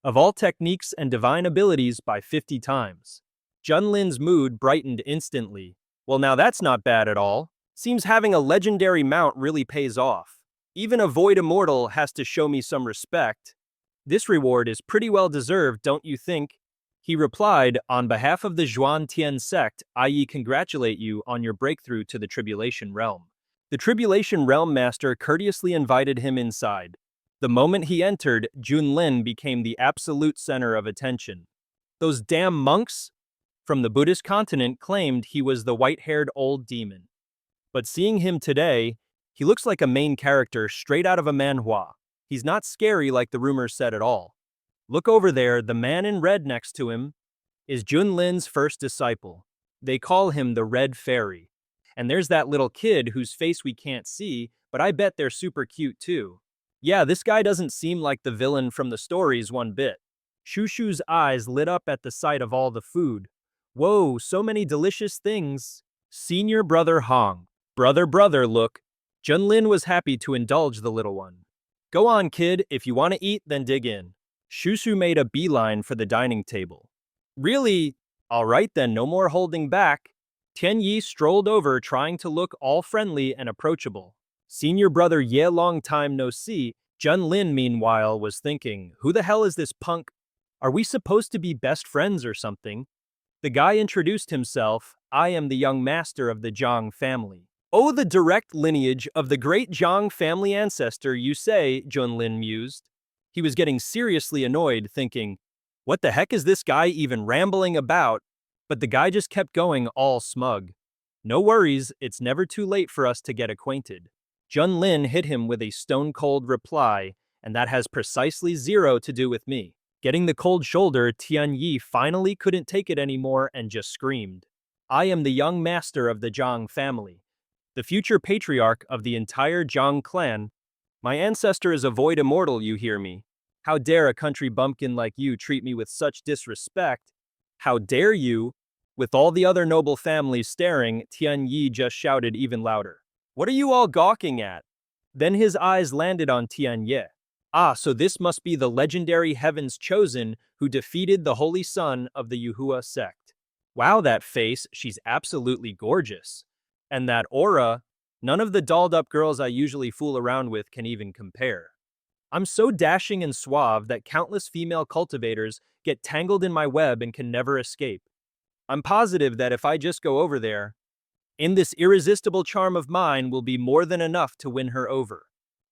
of all techniques and divine abilities by 50 times. Junlin's mood brightened instantly. "Well, now that's not bad at all. Seems having a legendary mount really pays off. Even a void immortal has to show me some respect. This reward is pretty well deserved, don't you think?" He replied, "On behalf of the Zhuantian sect, I congratulate you on your breakthrough to the Tribulation Realm." The Tribulation Realm Master courteously invited him inside. The moment he entered, Junlin became the absolute center of attention. Those damn monks from the Buddhist continent claimed he was the white-haired old demon. But seeing him today, he looks like a main character straight out of a manhwa. He's not scary like the rumors said at all. Look over there, the man in red next to him is Junlin's first disciple. They call him the Red Fairy. And there's that little kid whose face we can't see, but I bet they're super cute too. Yeah, this guy doesn't seem like the villain from the stories one bit. Shushu's eyes lit up at the sight of all the food. Whoa, so many delicious things. Senior brother Hong. Brother, look. Junlin was happy to indulge the little one. "Go on, kid, if you want to eat, then dig in." Shushu made a beeline for the dining table. "Really? All right then, no more holding back." Tian Yi strolled over, trying to look all friendly and approachable. Senior brother Ye, long time no see. Junlin, meanwhile, was thinking, who the hell is this punk? Are we supposed to be best friends or something? The guy introduced himself. "I am the young master of the Zhang family." "Oh, the direct lineage of the great Zhang family ancestor, you say," Junlin mused. He was getting seriously annoyed, thinking, what the heck is this guy even rambling about? But the guy just kept going, all smug. "No worries, it's never too late for us to get acquainted." Junlin hit him with a stone-cold reply, "And that has precisely zero to do with me." Getting the cold shoulder, Tian Yi finally couldn't take it anymore and just screamed, "I am the young master of the Zhang family, the future patriarch of the entire Zhang clan. My ancestor is a void immortal, you hear me. How dare a country bumpkin like you treat me with such disrespect? How dare you? With all the other noble families staring, Tian Yi just shouted even louder. What are you all gawking at? Then his eyes landed on Tian Ye. Ah, so this must be the legendary Heaven's Chosen who defeated the Holy Son of the Yuhua sect. Wow, that face, she's absolutely gorgeous. And that aura, none of the dolled-up girls I usually fool around with can even compare. I'm so dashing and suave that countless female cultivators get tangled in my web and can never escape. I'm positive that if I just go over there, in this irresistible charm of mine will be more than enough to win her over.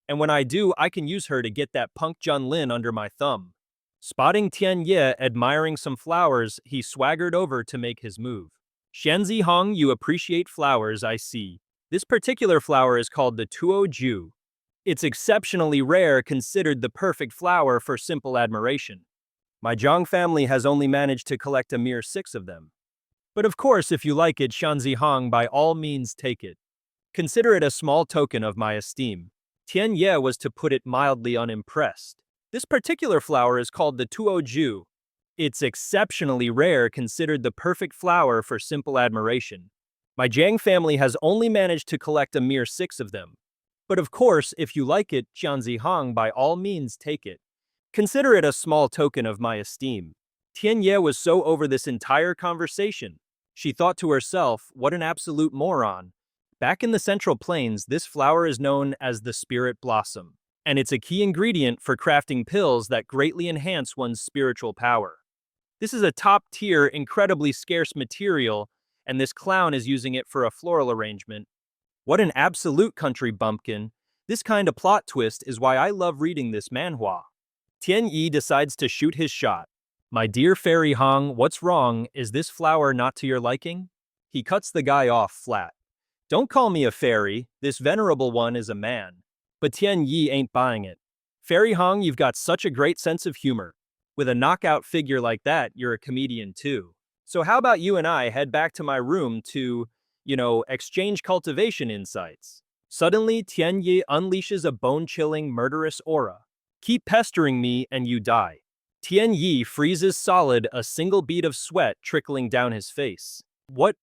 And when I do, I can use her to get that punk Junlin under my thumb. Spotting Tian Ye admiring some flowers, he swaggered over to make his move. Xianzi Hong, you appreciate flowers, I see. This particular flower is called the Tuo Ju. It's exceptionally rare, considered the perfect flower for simple admiration. My Zhang family has only managed to collect a mere 6 of them. But of course, if you like it, Xianzi Hong, by all means take it. Consider it a small token of my esteem. Tian Ye was, to put it mildly, unimpressed. This particular flower is called the Tuo Ju. It's exceptionally rare, considered the perfect flower for simple admiration. My Zhang family has only managed to collect a mere 6 of them. But of course, if you like it, Xianzi Hong, by all means take it. Consider it a small token of my esteem. Tian Ye was so over this entire conversation. She thought to herself, what an absolute moron. Back in the Central Plains, this flower is known as the spirit blossom, and it's a key ingredient for crafting pills that greatly enhance one's spiritual power. This is a top-tier, incredibly scarce material, and this clown is using it for a floral arrangement. What an absolute country bumpkin. This kind of plot twist is why I love reading this manhwa. Tian Yi decides to shoot his shot. My dear Fairy Hong, what's wrong? Is this flower not to your liking? He cuts the guy off flat. Don't call me a fairy, this venerable one is a man. But Tian Yi ain't buying it. Fairy Hong, you've got such a great sense of humor. With a knockout figure like that, you're a comedian too. So how about you and I head back to my room to, exchange cultivation insights? Suddenly, Tian Yi unleashes a bone-chilling, murderous aura. Keep pestering me and you die. Tian Yi freezes solid, a single bead of sweat trickling down his face. What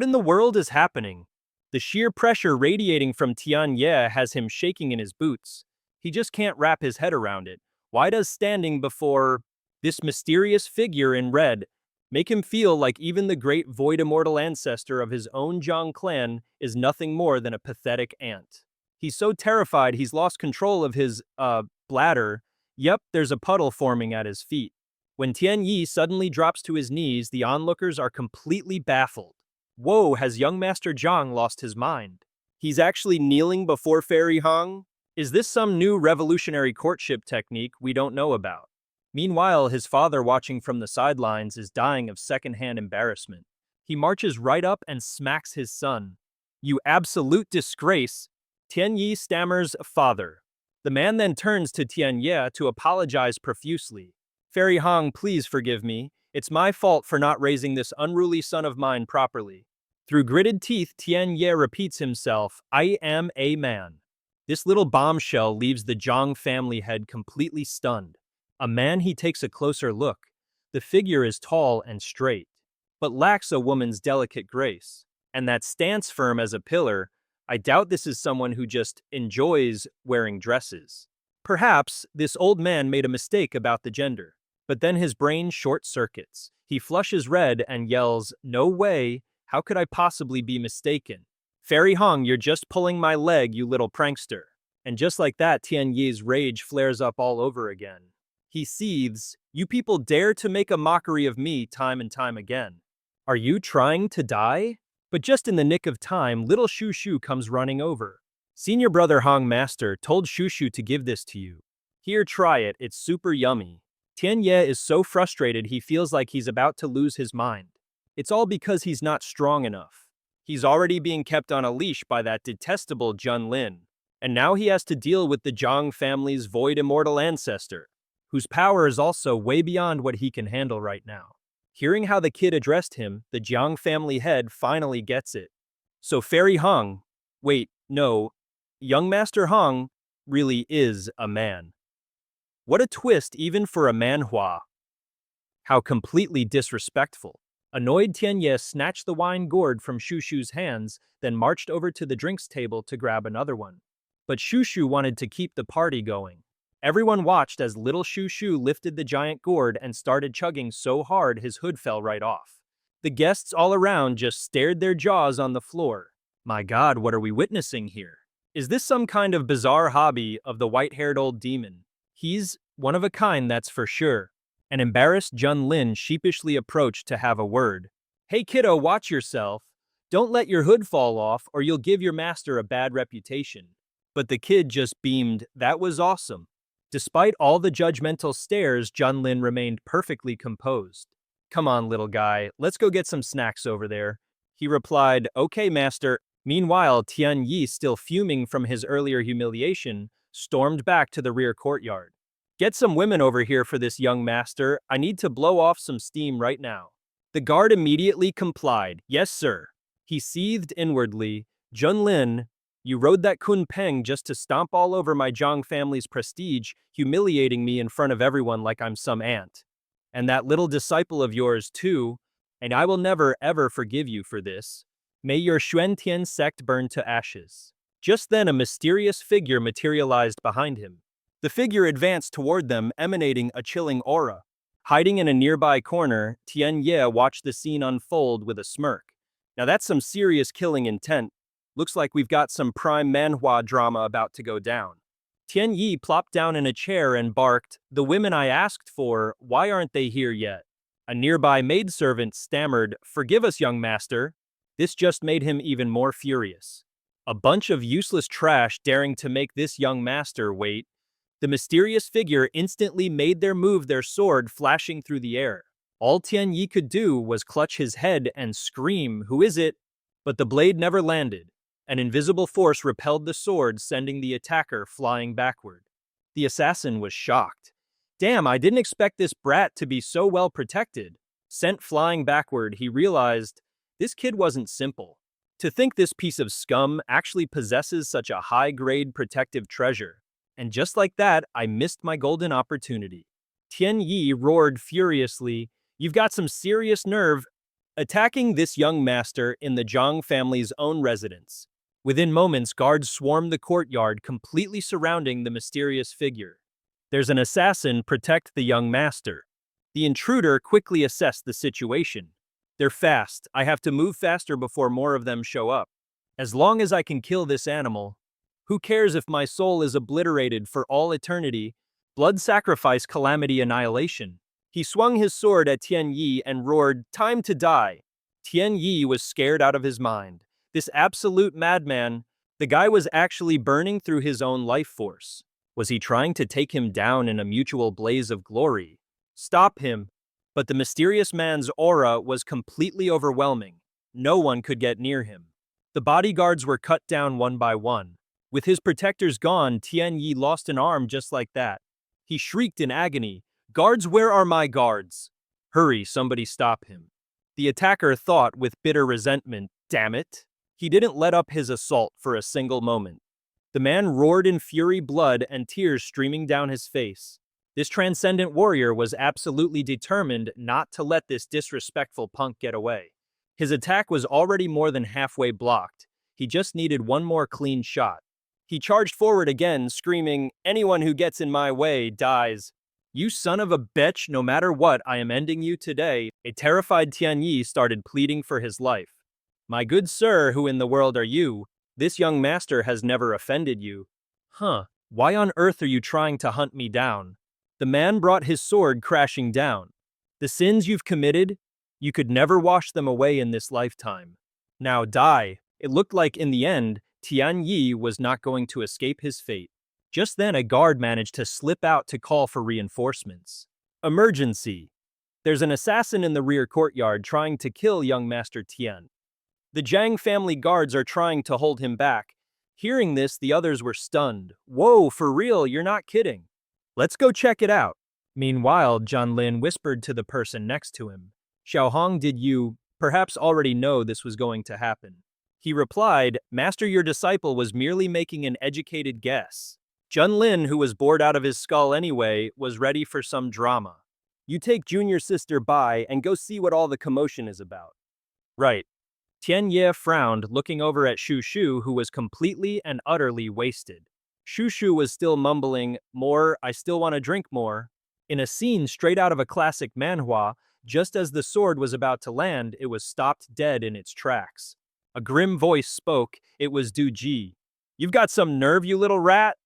in the world is happening? The sheer pressure radiating from Tian Ye has him shaking in his boots. He just can't wrap his head around it. Why does standing before this mysterious figure in red make him feel like even the great void immortal ancestor of his own Zhang clan is nothing more than a pathetic ant? He's so terrified he's lost control of his, bladder. Yep, there's a puddle forming at his feet. When Tian Yi suddenly drops to his knees, the onlookers are completely baffled. Whoa, has young Master Zhang lost his mind? He's actually kneeling before Fairy Hong? Is this some new revolutionary courtship technique we don't know about? Meanwhile, his father, watching from the sidelines, is dying of secondhand embarrassment. He marches right up and smacks his son. You absolute disgrace! Tian Yi stammers, father. The man then turns to Tian Ye to apologize profusely. Fairy Hong, please forgive me. It's my fault for not raising this unruly son of mine properly. Through gritted teeth, Tian Ye repeats himself, I am a man. This little bombshell leaves the Zhang family head completely stunned. A man, he takes a closer look. The figure is tall and straight, but lacks a woman's delicate grace. And that stance firm as a pillar, I doubt this is someone who just enjoys wearing dresses. Perhaps this old man made a mistake about the gender. But then his brain short-circuits. He flushes red and yells, no way, how could I possibly be mistaken? Fairy Hong, you're just pulling my leg, you little prankster. And just like that, Tian Yi's rage flares up all over again. He seethes, you people dare to make a mockery of me time and time again. Are you trying to die? But just in the nick of time, little Shu Shu comes running over. Senior brother Hong Master told Shu Shu to give this to you. Here, try it, it's super yummy. Tian Ye is so frustrated he feels like he's about to lose his mind. It's all because he's not strong enough. He's already being kept on a leash by that detestable Junlin. And now he has to deal with the Zhang family's void immortal ancestor, whose power is also way beyond what he can handle right now. Hearing how the kid addressed him, the Zhang family head finally gets it. So Fairy Hong, wait, no, young Master Hong really is a man. What a twist even for a manhwa. How completely disrespectful. Annoyed Tianye snatched the wine gourd from Shushu's hands, then marched over to the drinks table to grab another one. But Shushu wanted to keep the party going. Everyone watched as little Shushu lifted the giant gourd and started chugging so hard his hood fell right off. The guests all around just stared their jaws on the floor. My God, what are we witnessing here? Is this some kind of bizarre hobby of the white-haired old demon? He's one of a kind, that's for sure. An embarrassed Junlin sheepishly approached to have a word. Hey kiddo, watch yourself. Don't let your hood fall off or you'll give your master a bad reputation. But the kid just beamed, that was awesome. Despite all the judgmental stares, Junlin remained perfectly composed. Come on, little guy, let's go get some snacks over there. He replied, okay, master. Meanwhile, Tian Yi, still fuming from his earlier humiliation, stormed back to the rear courtyard. Get some women over here for this young master. I need to blow off some steam right now. The guard immediately complied. Yes, sir. He seethed inwardly. Junlin, you rode that Kun Peng just to stomp all over my Zhang family's prestige, humiliating me in front of everyone like I'm some ant. And that little disciple of yours, too, and I will never ever forgive you for this. May your Xuantian sect burn to ashes. Just then a mysterious figure materialized behind him. The figure advanced toward them, emanating a chilling aura. Hiding in a nearby corner, Tian Ye watched the scene unfold with a smirk. Now that's some serious killing intent. Looks like we've got some prime manhwa drama about to go down. Tian Yi plopped down in a chair and barked, the women I asked for, why aren't they here yet? A nearby maidservant stammered, forgive us, young master. This just made him even more furious. A bunch of useless trash daring to make this young master wait. The mysterious figure instantly made their sword flashing through the air. All Tian Yi could do was clutch his head and scream, who is it? But the blade never landed. An invisible force repelled the sword, sending the attacker flying backward. The assassin was shocked. Damn, I didn't expect this brat to be so well protected. Sent flying backward, he realized this kid wasn't simple. To think this piece of scum actually possesses such a high-grade protective treasure. And just like that, I missed my golden opportunity. Tian Yi roared furiously, you've got some serious nerve, attacking this young master in the Zhang family's own residence. Within moments, guards swarmed the courtyard, completely surrounding the mysterious figure. There's an assassin, protect the young master. The intruder quickly assessed the situation. They're fast, I have to move faster before more of them show up. As long as I can kill this animal, who cares if my soul is obliterated for all eternity? Blood sacrifice, calamity, annihilation. He swung his sword at Tian Yi and roared, time to die. Tian Yi was scared out of his mind. This absolute madman, the guy was actually burning through his own life force. Was he trying to take him down in a mutual blaze of glory? Stop him. But the mysterious man's aura was completely overwhelming. No one could get near him. The bodyguards were cut down one by one. With his protectors gone, Tian Yi lost an arm just like that. He shrieked in agony, guards, where are my guards? Hurry, somebody stop him. The attacker thought with bitter resentment, damn it. He didn't let up his assault for a single moment. The man roared in fury, blood and tears streaming down his face. This transcendent warrior was absolutely determined not to let this disrespectful punk get away. His attack was already more than halfway blocked. He just needed one more clean shot. He charged forward again, screaming, anyone who gets in my way dies. You son of a bitch, no matter what, I am ending you today. A terrified Tian Yi started pleading for his life. My good sir, who in the world are you? This young master has never offended you. Why on earth are you trying to hunt me down? The man brought his sword crashing down. The sins you've committed, you could never wash them away in this lifetime. Now die. It looked like in the end, Tian Yi was not going to escape his fate. Just then a guard managed to slip out to call for reinforcements. Emergency. There's an assassin in the rear courtyard trying to kill young Master Tian. The Zhang family guards are trying to hold him back. Hearing this, the others were stunned. Whoa, for real, you're not kidding. Let's go check it out. Meanwhile, Junlin whispered to the person next to him. Xiaohong, did you perhaps already know this was going to happen? He replied, Master, your disciple was merely making an educated guess. Junlin, who was bored out of his skull anyway, was ready for some drama. You take junior sister by and go see what all the commotion is about. Right. Tian Ye frowned, looking over at Shu Shu, who was completely and utterly wasted. Shu Shu was still mumbling, "More, I still want to drink more." In a scene straight out of a classic manhwa, just as the sword was about to land, it was stopped dead in its tracks. A grim voice spoke. It was Du Ji. "You've got some nerve, you little rat!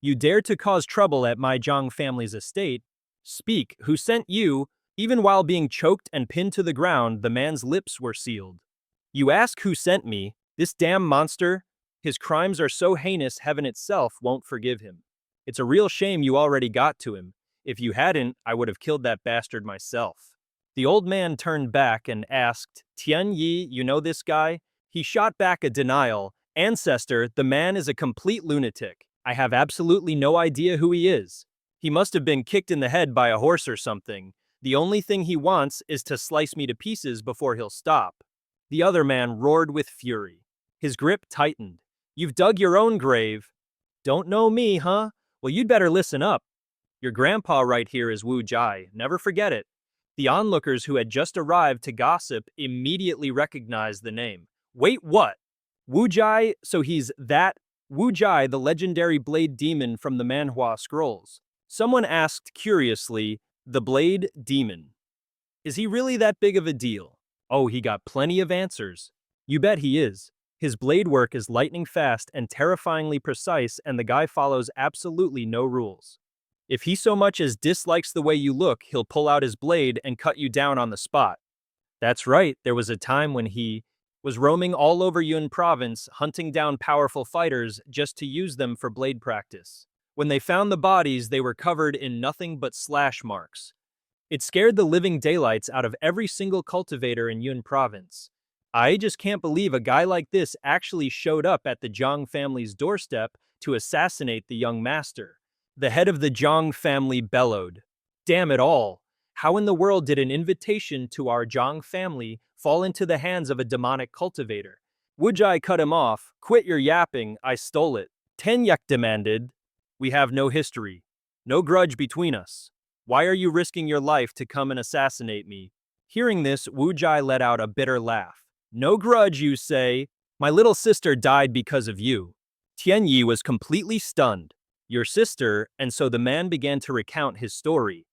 You dare to cause trouble at my Zhang family's estate? Speak, who sent you?" Even while being choked and pinned to the ground, the man's lips were sealed. "You ask who sent me? This damn monster? His crimes are so heinous heaven itself won't forgive him. It's a real shame you already got to him. If you hadn't, I would have killed that bastard myself." The old man turned back and asked, "Tian Yi, you know this guy?" He shot back a denial. "Ancestor, the man is a complete lunatic. I have absolutely no idea who he is. He must have been kicked in the head by a horse or something. The only thing he wants is to slice me to pieces before he'll stop." The other man roared with fury. His grip tightened. "You've dug your own grave. Don't know me, huh? Well, you'd better listen up. Your grandpa right here is Wu Jai. Never forget it." The onlookers who had just arrived to gossip immediately recognized the name. "Wait, what? Wu Jai? So he's that Wu Jai, the legendary blade demon from the Manhwa scrolls?" Someone asked curiously, "The blade demon. Is he really that big of a deal?" Oh, he got plenty of answers. You bet he is. His blade work is lightning fast and terrifyingly precise, and the guy follows absolutely no rules. If he so much as dislikes the way you look, he'll pull out his blade and cut you down on the spot. That's right, there was a time when he was roaming all over Yun province, hunting down powerful fighters just to use them for blade practice. When they found the bodies, they were covered in nothing but slash marks. It scared the living daylights out of every single cultivator in Yun province. I just can't believe a guy like this actually showed up at the Zhang family's doorstep to assassinate the young master. The head of the Zhang family bellowed. Damn it all! How in the world did an invitation to our Zhang family fall into the hands of a demonic cultivator? Wujai cut him off. "Quit your yapping, I stole it." Tenyak demanded. "We have no history. No grudge between us. Why are you risking your life to come and assassinate me?" Hearing this, Wu Jai let out a bitter laugh. "No grudge, you say? My little sister died because of you." Tian Yi was completely stunned. "Your sister," and so the man began to recount his story.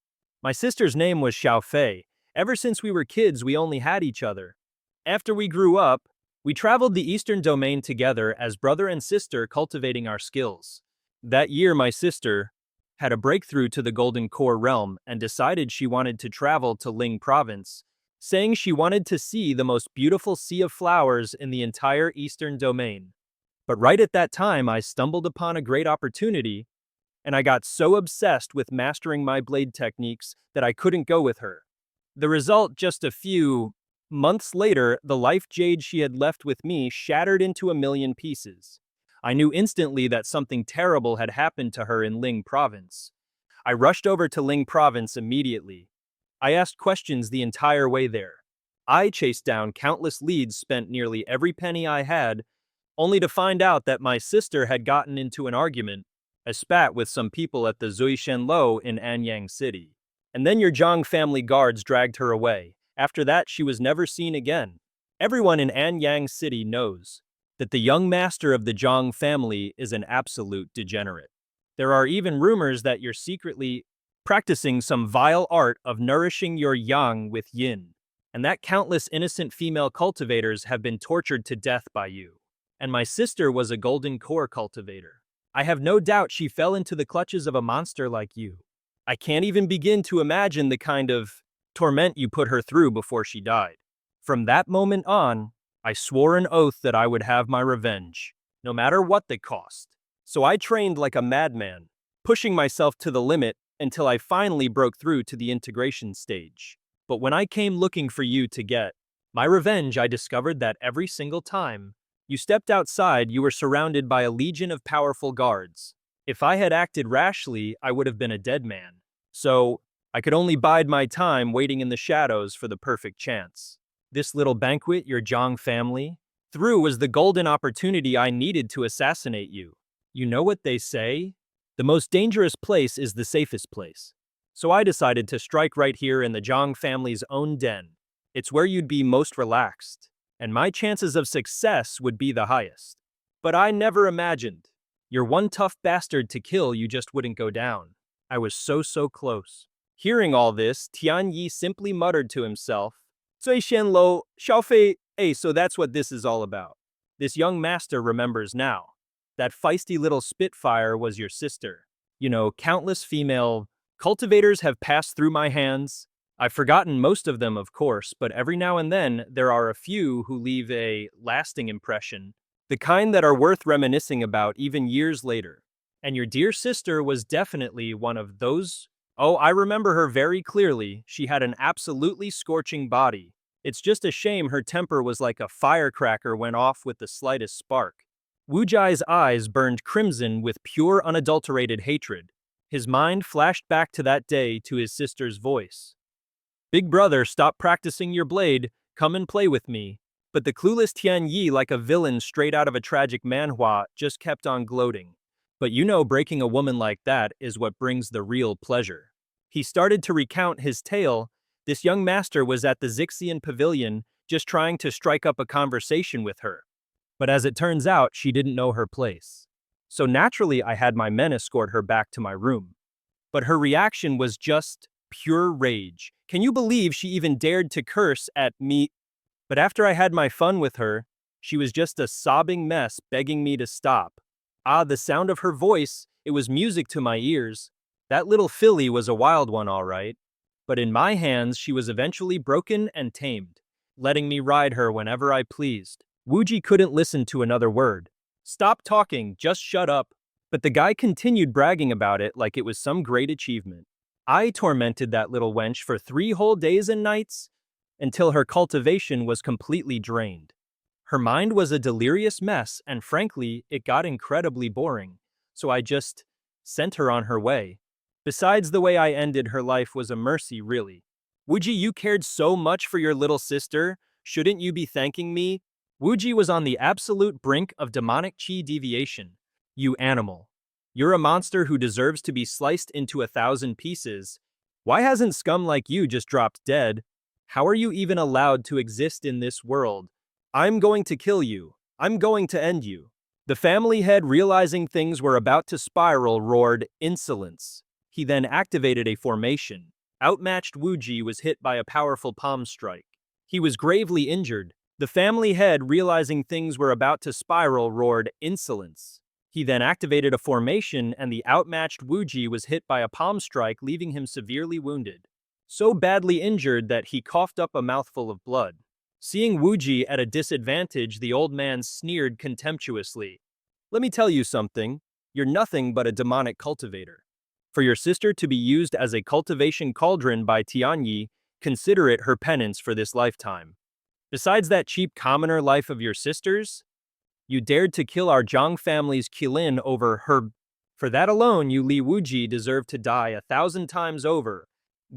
"My sister's name was Xiao Fei. Ever since we were kids, we only had each other. After we grew up, we traveled the eastern domain together as brother and sister, cultivating our skills. That year, my sister had a breakthrough to the Golden Core realm and decided she wanted to travel to Ling province, saying she wanted to see the most beautiful sea of flowers in the entire eastern domain. But right at that time, I stumbled upon a great opportunity, and I got so obsessed with mastering my blade techniques that I couldn't go with her. The result, just a few months later, the life jade she had left with me shattered into a million pieces. I knew instantly that something terrible had happened to her in Ling province. I rushed over to Ling province immediately. I asked questions the entire way there. I chased down countless leads, spent nearly every penny I had, only to find out that my sister had gotten into an argument, a spat with some people at the Zuishen Lo in Anyang City. And then your Zhang family guards dragged her away. After that, she was never seen again. Everyone in Anyang City knows that the young master of the Zhang family is an absolute degenerate. There are even rumors that you're secretly practicing some vile art of nourishing your yang with yin, and that countless innocent female cultivators have been tortured to death by you. And my sister was a golden core cultivator. I have no doubt she fell into the clutches of a monster like you. I can't even begin to imagine the kind of torment you put her through before she died. From that moment on, I swore an oath that I would have my revenge, no matter what the cost. So I trained like a madman, pushing myself to the limit until I finally broke through to the integration stage. But when I came looking for you to get my revenge, I discovered that every single time you stepped outside, you were surrounded by a legion of powerful guards. If I had acted rashly, I would have been a dead man. So I could only bide my time waiting in the shadows for the perfect chance. This little banquet your Zhang family threw was the golden opportunity I needed to assassinate you. You know what they say? The most dangerous place is the safest place. So I decided to strike right here in the Zhang family's own den. It's where you'd be most relaxed, and my chances of success would be the highest. But I never imagined. You're one tough bastard to kill, you just wouldn't go down. I was so close. Hearing all this, Tian Yi simply muttered to himself, 最先lo, Xiaofei, so that's what this is all about. This young master remembers now. That feisty little spitfire was your sister. You know, countless female cultivators have passed through my hands. I've forgotten most of them, of course, but every now and then there are a few who leave a lasting impression, the kind that are worth reminiscing about even years later. And your dear sister was definitely one of those. Oh, I remember her very clearly. She had an absolutely scorching body. It's just a shame her temper was like a firecracker went off with the slightest spark. Wu Ji's eyes burned crimson with pure unadulterated hatred. His mind flashed back to that day, to his sister's voice. Big brother, stop practicing your blade, come and play with me. But the clueless Tian Yi, like a villain straight out of a tragic manhwa, just kept on gloating. But you know, breaking a woman like that is what brings the real pleasure. He started to recount his tale. This young master was at the Zixian pavilion, just trying to strike up a conversation with her. But as it turns out, she didn't know her place. So naturally, I had my men escort her back to my room. But her reaction was just pure rage. Can you believe she even dared to curse at me? But after I had my fun with her, she was just a sobbing mess begging me to stop. Ah, the sound of her voice, it was music to my ears. That little filly was a wild one, all right. But in my hands, she was eventually broken and tamed, letting me ride her whenever I pleased. Wuji couldn't listen to another word. Stop talking, just shut up. But the guy continued bragging about it like it was some great achievement. I tormented that little wench for 3 whole days and nights, until her cultivation was completely drained. Her mind was a delirious mess, and frankly, it got incredibly boring, so I just sent her on her way. Besides, the way I ended her life was a mercy, really. Wuji, you cared so much for your little sister, shouldn't you be thanking me? Wuji was on the absolute brink of demonic chi deviation. You animal. You're a monster who deserves to be sliced into 1,000 pieces. Why hasn't scum like you just dropped dead? How are you even allowed to exist in this world? I'm going to kill you. I'm going to end you. The family head, realizing things were about to spiral, roared, insolence. He then activated a formation. Outmatched Wuji was hit by a powerful palm strike. He was gravely injured. The family head, realizing things were about to spiral, roared, insolence. He then activated a formation, and the outmatched Wuji was hit by a palm strike, leaving him severely wounded. So badly injured that he coughed up a mouthful of blood. Seeing Wuji at a disadvantage, the old man sneered contemptuously. Let me tell you something. You're nothing but a demonic cultivator. For your sister to be used as a cultivation cauldron by Tianyi, consider it her penance for this lifetime. Besides that cheap commoner life of your sister's, you dared to kill our Zhang family's Qilin over her. For that alone, you Li Wuji deserve to die 1,000 times over.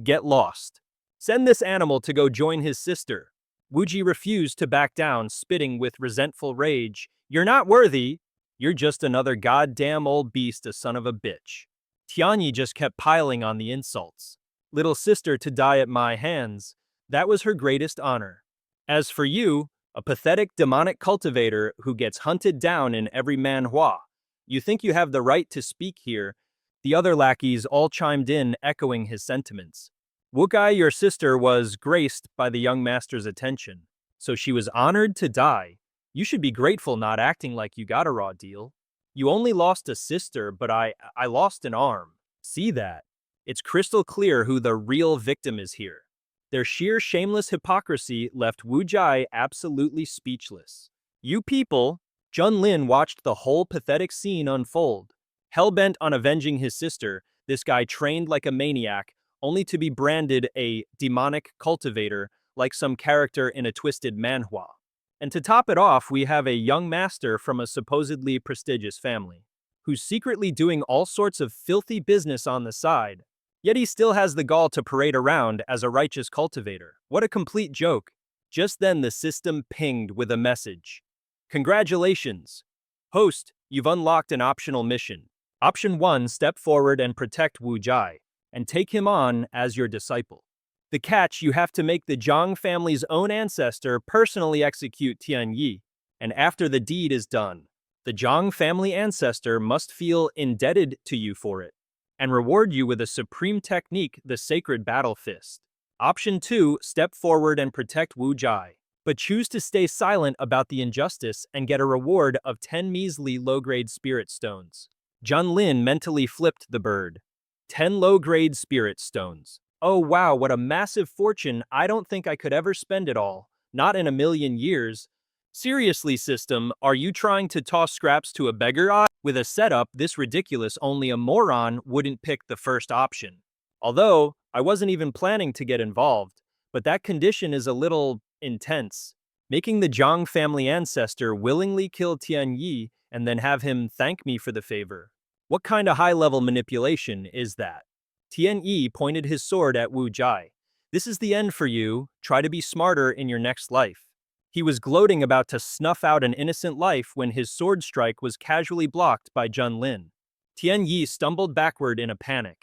Get lost. Send this animal to go join his sister. Wuji refused to back down, spitting with resentful rage. You're not worthy. You're just another goddamn old beast, a son of a bitch. Tianyi just kept piling on the insults. Little sister to die at my hands. That was her greatest honor. As for you, a pathetic demonic cultivator who gets hunted down in every manhwa, you think you have the right to speak here. The other lackeys all chimed in, echoing his sentiments. Wukai, your sister, was graced by the young master's attention, so she was honored to die. You should be grateful, not acting like you got a raw deal. You only lost a sister, but I lost an arm. See that? It's crystal clear who the real victim is here. Their sheer shameless hypocrisy left Wu Jai absolutely speechless. You people, Junlin watched the whole pathetic scene unfold. Hell-bent on avenging his sister, this guy trained like a maniac, only to be branded a demonic cultivator like some character in a twisted manhwa. And to top it off, we have a young master from a supposedly prestigious family, who's secretly doing all sorts of filthy business on the side. Yet he still has the gall to parade around as a righteous cultivator. What a complete joke. Just then the system pinged with a message. Congratulations. Host, you've unlocked an optional mission. Option 1, step forward and protect Wu Jai, and take him on as your disciple. The catch, you have to make the Zhang family's own ancestor personally execute Tian Yi, and after the deed is done, the Zhang family ancestor must feel indebted to you for it, and reward you with a supreme technique, the sacred battle fist. Option 2, step forward and protect Wu Jai, but choose to stay silent about the injustice and get a reward of 10 measly low-grade spirit stones. Junlin mentally flipped the bird. 10 low-grade spirit stones. Oh wow, what a massive fortune. I don't think I could ever spend it all. Not in a million years. Seriously, system, are you trying to toss scraps to a beggar? With a setup this ridiculous, only a moron wouldn't pick the first option. Although, I wasn't even planning to get involved, but that condition is a little intense. Making the Zhang family ancestor willingly kill Tian Yi and then have him thank me for the favor. What kind of high-level manipulation is that? Tian Yi pointed his sword at Wu Jai. This is the end for you. Try to be smarter in your next life. He was gloating about to snuff out an innocent life when his sword strike was casually blocked by Junlin. Tian Yi stumbled backward in a panic.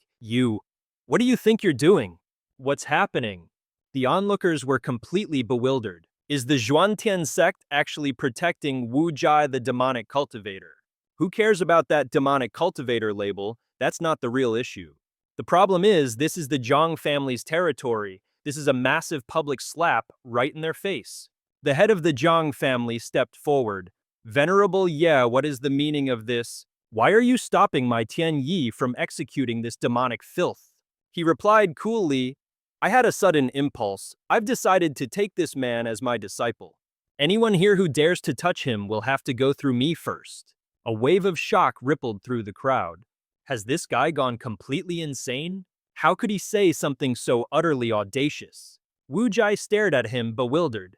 What do you think you're doing? What's happening? The onlookers were completely bewildered. Is the Zhuantian sect actually protecting Wu Jai, the demonic cultivator? Who cares about that demonic cultivator label? That's not the real issue. The problem is, this is the Zhang family's territory. This is a massive public slap right in their face. The head of the Zhang family stepped forward. Venerable Ye, what is the meaning of this? Why are you stopping my Tian Yi from executing this demonic filth? He replied coolly, I had a sudden impulse. I've decided to take this man as my disciple. Anyone here who dares to touch him will have to go through me first. A wave of shock rippled through the crowd. Has this guy gone completely insane? How could he say something so utterly audacious? Wu Jai stared at him, bewildered.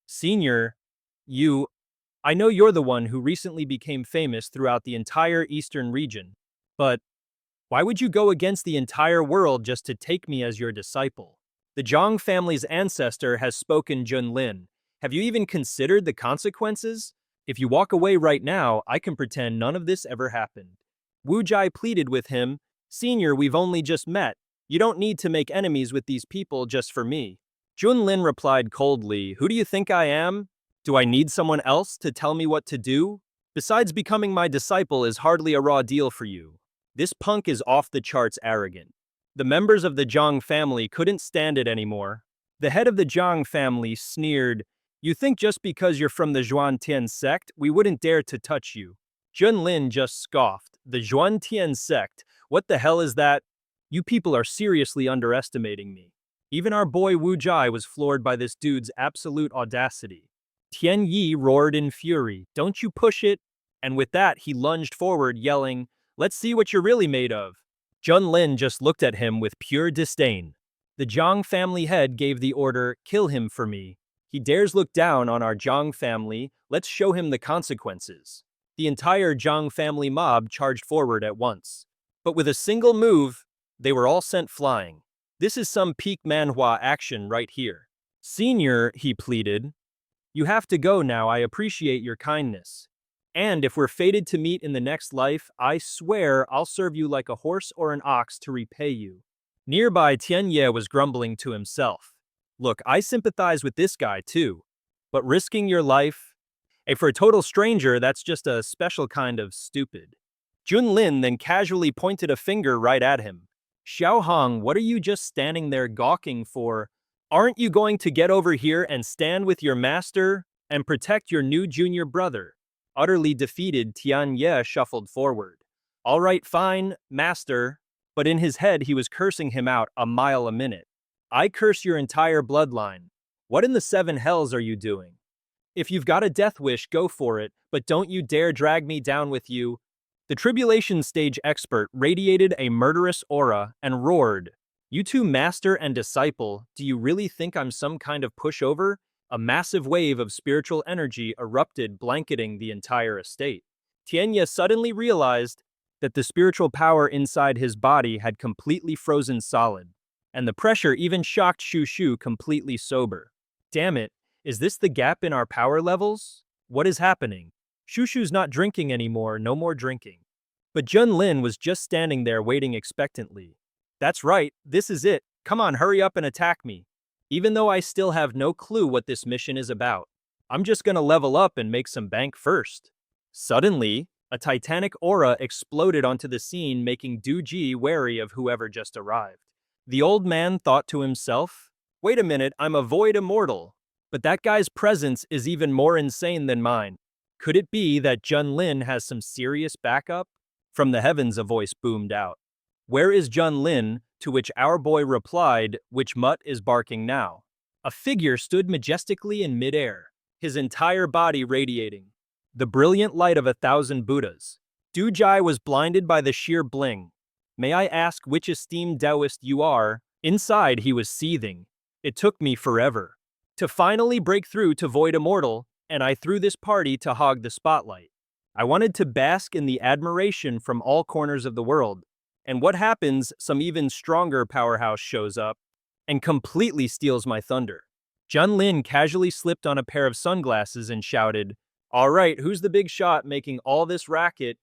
Senior, I know you're the one who recently became famous throughout the entire eastern region, but why would you go against the entire world just to take me as your disciple? The Zhang family's ancestor has spoken, Junlin. Have you even considered the consequences? If you walk away right now, I can pretend none of this ever happened. Wu Jai pleaded with him, Senior, we've only just met. You don't need to make enemies with these people just for me. Junlin replied coldly, Who do you think I am? Do I need someone else to tell me what to do? Besides, becoming my disciple is hardly a raw deal for you. This punk is off the charts arrogant. The members of the Zhang family couldn't stand it anymore. The head of the Zhang family sneered, You think just because you're from the Zhuantian sect, we wouldn't dare to touch you? Junlin just scoffed. The Zhuantian sect? What the hell is that? You people are seriously underestimating me. Even our boy Wu Jai was floored by this dude's absolute audacity. Tian Yi roared in fury, Don't you push it? And with that, he lunged forward, yelling, Let's see what you're really made of. Junlin just looked at him with pure disdain. The Zhang family head gave the order, Kill him for me. He dares look down on our Zhang family, let's show him the consequences. The entire Zhang family mob charged forward at once. But with a single move, they were all sent flying. This is some peak Manhwa action right here. Senior, he pleaded, you have to go now, I appreciate your kindness. And if we're fated to meet in the next life, I swear I'll serve you like a horse or an ox to repay you. Nearby, Tian Ye was grumbling to himself. Look, I sympathize with this guy too. But risking your life? For a total stranger, that's just a special kind of stupid. Junlin then casually pointed a finger right at him. Xiao Hong, what are you just standing there gawking for? Aren't you going to get over here and stand with your master and protect your new junior brother? Utterly defeated, Tian Ye shuffled forward. All right, fine, master. But in his head, he was cursing him out a mile a minute. I curse your entire bloodline. What in the seven hells are you doing? If you've got a death wish, go for it, but don't you dare drag me down with you. The tribulation stage expert radiated a murderous aura and roared, You two master and disciple, do you really think I'm some kind of pushover? A massive wave of spiritual energy erupted, blanketing the entire estate. Tianya suddenly realized that the spiritual power inside his body had completely frozen solid, and the pressure even shocked Shu Shu completely sober. Damn it, is this the gap in our power levels? What is happening? Shu Shu's not drinking anymore, no more drinking. But Junlin was just standing there waiting expectantly. That's right, this is it. Come on, hurry up and attack me. Even though I still have no clue what this mission is about, I'm just gonna level up and make some bank first. Suddenly, a titanic aura exploded onto the scene, making Duji wary of whoever just arrived. The old man thought to himself, wait a minute, I'm a void immortal. But that guy's presence is even more insane than mine. Could it be that Junlin has some serious backup? From the heavens a voice boomed out. Where is Junlin? To which our boy replied, which mutt is barking now? A figure stood majestically in midair, his entire body radiating the brilliant light of 1,000 Buddhas. Dujai was blinded by the sheer bling. May I ask which esteemed Taoist you are? Inside he was seething. It took me forever to finally break through to Void Immortal, and I threw this party to hog the spotlight. I wanted to bask in the admiration from all corners of the world. And what happens? Some even stronger powerhouse shows up and completely steals my thunder. Junlin casually slipped on a pair of sunglasses and shouted, all right, who's the big shot making all this racket?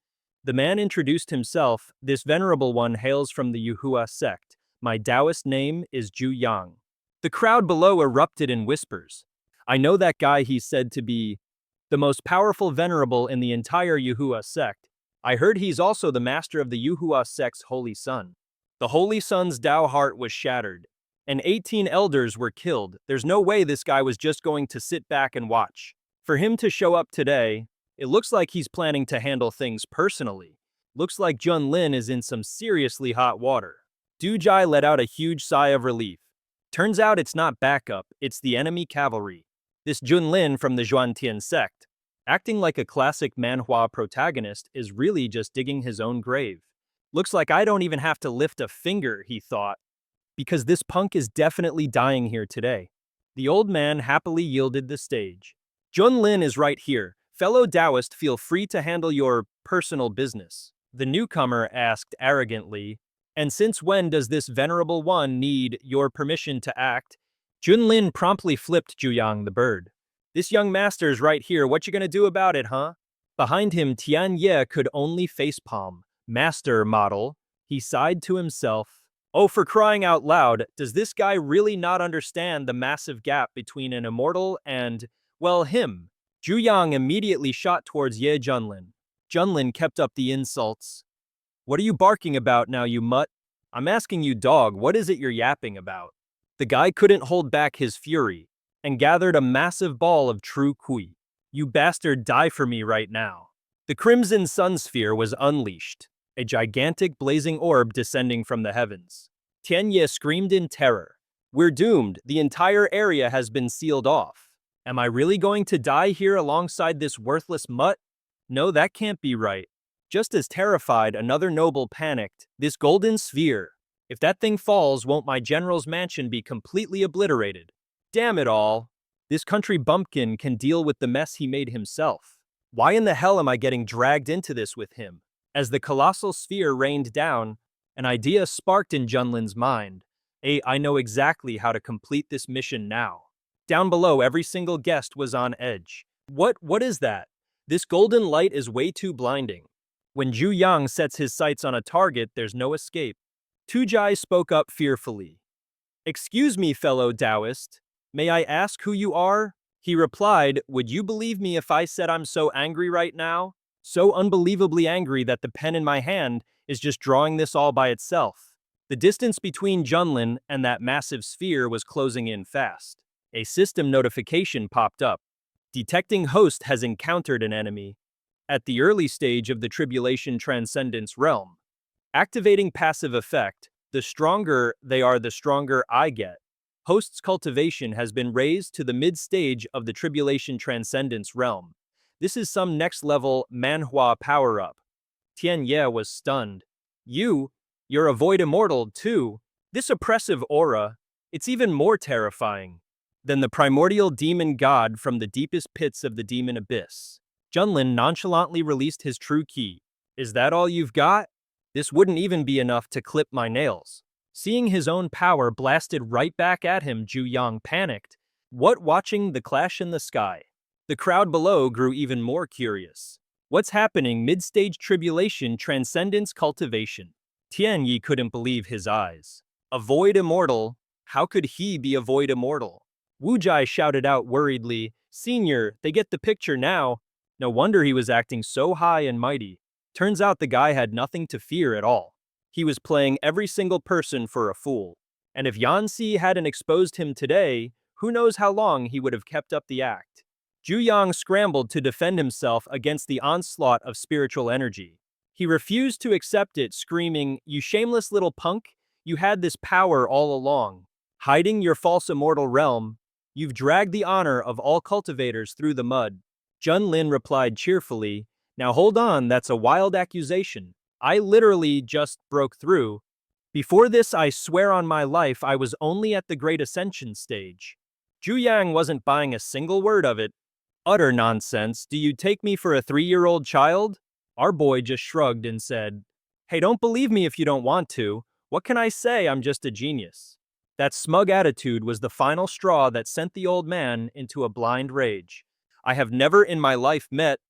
The man introduced himself. This venerable one hails from the Yuhua sect. My Taoist name is Zhu Yang. The crowd below erupted in whispers. I know that guy, he said to be the most powerful venerable in the entire Yuhua sect. I heard he's also the master of the Yuhua sect's holy son. The holy son's Tao heart was shattered, and 18 elders were killed. There's no way this guy was just going to sit back and watch. For him to show up today, it looks like he's planning to handle things personally. Looks like Junlin is in some seriously hot water. Dujai let out a huge sigh of relief. Turns out it's not backup, it's the enemy cavalry. This Junlin from the Zhuantian sect, acting like a classic Manhwa protagonist, is really just digging his own grave. Looks like I don't even have to lift a finger, he thought, because this punk is definitely dying here today. The old man happily yielded the stage. Junlin is right here. Fellow Taoist, feel free to handle your personal business. The newcomer asked arrogantly, and since when does this venerable one need your permission to act? Junlin promptly flipped Zhuyang the bird. This young master's right here, what you gonna do about it, huh? Behind him, Tian Ye could only facepalm. Master model, he sighed to himself. Oh, for crying out loud, does this guy really not understand the massive gap between an immortal and, well, him? Zhuyang immediately shot towards Ye Junlin. Junlin kept up the insults. What are you barking about now, you mutt? I'm asking you, dog, what is it you're yapping about? The guy couldn't hold back his fury and gathered a massive ball of true kui. You bastard, die for me right now. The crimson sun sphere was unleashed, a gigantic blazing orb descending from the heavens. Tianye screamed in terror. We're doomed. The entire area has been sealed off. Am I really going to die here alongside this worthless mutt? No, that can't be right. Just as terrified, another noble panicked. This golden sphere. If that thing falls, won't my general's mansion be completely obliterated? Damn it all. This country bumpkin can deal with the mess he made himself. Why in the hell am I getting dragged into this with him? As the colossal sphere rained down, an idea sparked in Junlin's mind. I know exactly how to complete this mission now. Down below, every single guest was on edge. What is that? This golden light is way too blinding. When Zhu Yang sets his sights on a target, there's no escape. Tujai spoke up fearfully. Excuse me, fellow Taoist. May I ask who you are? He replied, would you believe me if I said I'm so angry right now? So unbelievably angry that the pen in my hand is just drawing this all by itself. The distance between Junlin and that massive sphere was closing in fast. A system notification popped up. Detecting host has encountered an enemy at the early stage of the tribulation transcendence realm. Activating passive effect, the stronger they are, the stronger I get. Host's cultivation has been raised to the mid-stage of the tribulation transcendence realm. This is some next-level Manhwa power-up. Tian Ye was stunned. You're a void immortal, too. This oppressive aura, it's even more terrifying than the primordial demon god from the deepest pits of the demon abyss. Junlin nonchalantly released his true key. Is that all you've got? This wouldn't even be enough to clip my nails. Seeing his own power blasted right back at him, Zhu Yang panicked. Watching the clash in the sky? The crowd below grew even more curious. What's happening? Mid-stage tribulation, transcendence, cultivation. Tianyi couldn't believe his eyes. A void immortal? How could he be a void immortal? Wu Jai shouted out worriedly, Senior, they get the picture now. No wonder he was acting so high and mighty. Turns out the guy had nothing to fear at all. He was playing every single person for a fool. And if Yanxi hadn't exposed him today, who knows how long he would have kept up the act. Zhu Yang scrambled to defend himself against the onslaught of spiritual energy. He refused to accept it, screaming, You shameless little punk, you had this power all along. Hiding your false immortal realm, you've dragged the honor of all cultivators through the mud. Junlin replied cheerfully, Now hold on, that's a wild accusation. I literally just broke through. Before this, I swear on my life I was only at the Great Ascension stage. Zhu Yang wasn't buying a single word of it. Utter nonsense. Do you take me for a 3-year-old child? Our boy just shrugged and said, Hey, don't believe me if you don't want to. What can I say? I'm just a genius. That smug attitude was the final straw that sent the old man into a blind rage. I have never in my life met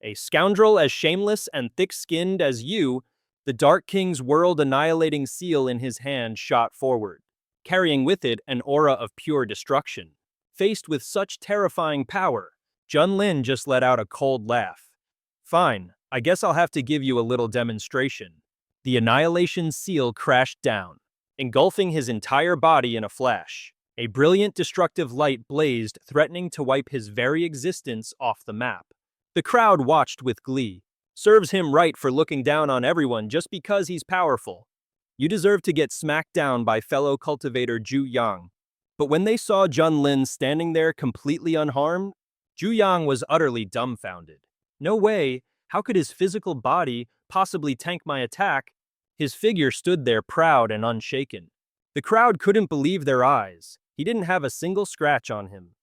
a scoundrel as shameless and thick-skinned as you. The Dark King's world-annihilating seal in his hand shot forward, carrying with it an aura of pure destruction. Faced with such terrifying power, Junlin just let out a cold laugh. Fine, I guess I'll have to give you a little demonstration. The annihilation seal crashed down, engulfing his entire body in a flash. A brilliant destructive light blazed, threatening to wipe his very existence off the map. The crowd watched with glee. Serves him right for looking down on everyone just because he's powerful. You deserve to get smacked down by fellow cultivator Zhu Yang. But when they saw Junlin standing there completely unharmed, Zhu Yang was utterly dumbfounded. No way, how could his physical body possibly tank my attack? His figure stood there proud and unshaken. The crowd couldn't believe their eyes. He didn't have a single scratch on him.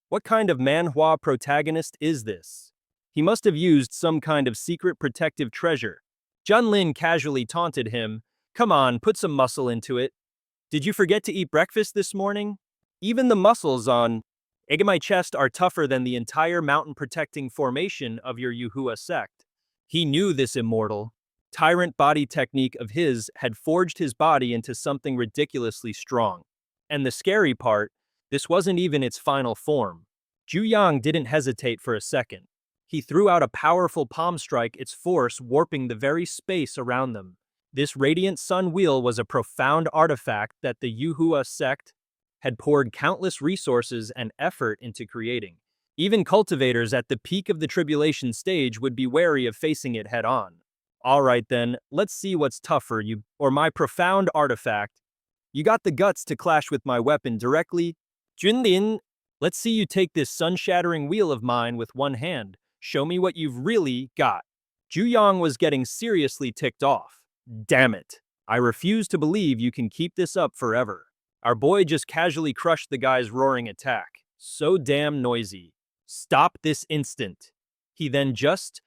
What kind of manhwa protagonist is this? He must have used some kind of secret protective treasure. Junlin casually taunted him, Come on, put some muscle into it. Did you forget to eat breakfast this morning? Even the muscles on my chest are tougher than the entire mountain-protecting formation of your Yuhua sect. He knew this immortal, tyrant body technique of his had forged his body into something ridiculously strong. And the scary part, this wasn't even its final form. Zhu Yang didn't hesitate for a second. He threw out a powerful palm strike, its force warping the very space around them. This radiant sun wheel was a profound artifact that the Yuhua sect had poured countless resources and effort into creating. Even cultivators at the peak of the tribulation stage would be wary of facing it head-on. Alright then, let's see what's tougher, you or my profound artifact. You got the guts to clash with my weapon directly? Junlin, let's see you take this sun-shattering wheel of mine with one hand. Show me what you've really got. Zhu Yang was getting seriously ticked off. Damn it. I refuse to believe you can keep this up forever. Our boy just casually crushed the guy's roaring attack. So damn noisy. Stop this instant. He then just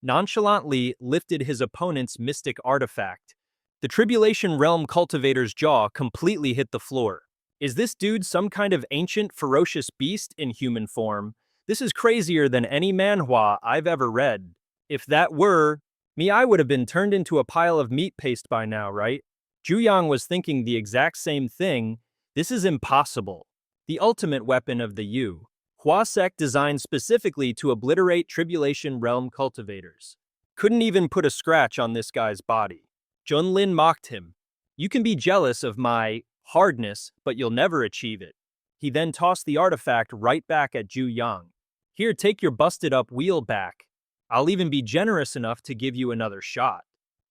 nonchalantly lifted his opponent's mystic artifact. The Tribulation Realm cultivator's jaw completely hit the floor. Is this dude some kind of ancient, ferocious beast in human form? This is crazier than any manhwa I've ever read. If that were me, I would have been turned into a pile of meat paste by now, right? Zhu Yang was thinking the exact same thing. This is impossible. The ultimate weapon of the Yuhua sect designed specifically to obliterate Tribulation Realm cultivators. Couldn't even put a scratch on this guy's body. Junlin mocked him. You can be jealous of my hardness, but you'll never achieve it. He then tossed the artifact right back at Zhu Yang. Here, take your busted-up wheel back. I'll even be generous enough to give you another shot.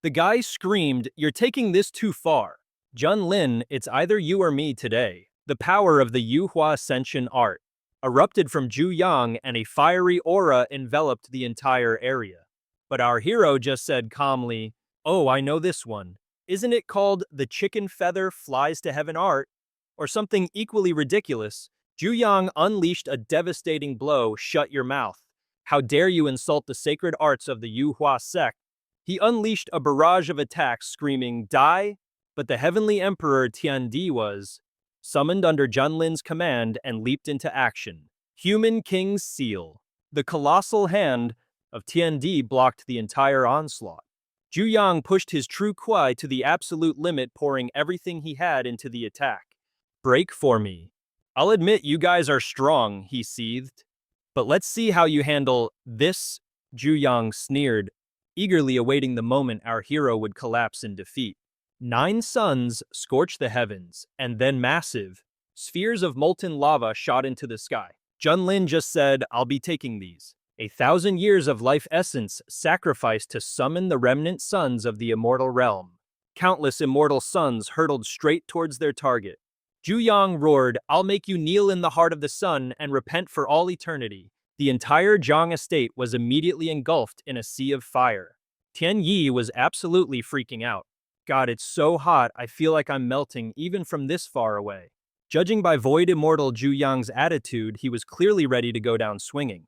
The guy screamed, You're taking this too far. Junlin, it's either you or me today. The power of the Yuhua Ascension art erupted from Zhu Yang and a fiery aura enveloped the entire area. But our hero just said calmly, Oh, I know this one. Isn't it called the chicken feather flies to heaven art? Or something equally ridiculous? Zhu Yang unleashed a devastating blow. Shut your mouth. How dare you insult the sacred arts of the Yuhua sect? He unleashed a barrage of attacks, screaming, Die! But the heavenly emperor Tiandi was summoned under Junlin's command and leaped into action. Human King's Seal. The colossal hand of TND blocked the entire onslaught. Zhu Yang pushed his true Kuai to the absolute limit, pouring everything he had into the attack. Break for me. I'll admit you guys are strong, he seethed. But let's see how you handle this, Zhu Yang sneered, eagerly awaiting the moment our hero would collapse in defeat. 9 suns scorched the heavens, and then massive spheres of molten lava shot into the sky. Junlin just said, I'll be taking these. 1,000 years of life essence sacrificed to summon the remnant suns of the immortal realm. Countless immortal suns hurtled straight towards their target. Zhu Yang roared, I'll make you kneel in the heart of the sun and repent for all eternity. The entire Zhang estate was immediately engulfed in a sea of fire. Tian Yi was absolutely freaking out. God, it's so hot, I feel like I'm melting even from this far away. Judging by Void Immortal Zhu Yang's attitude, he was clearly ready to go down swinging.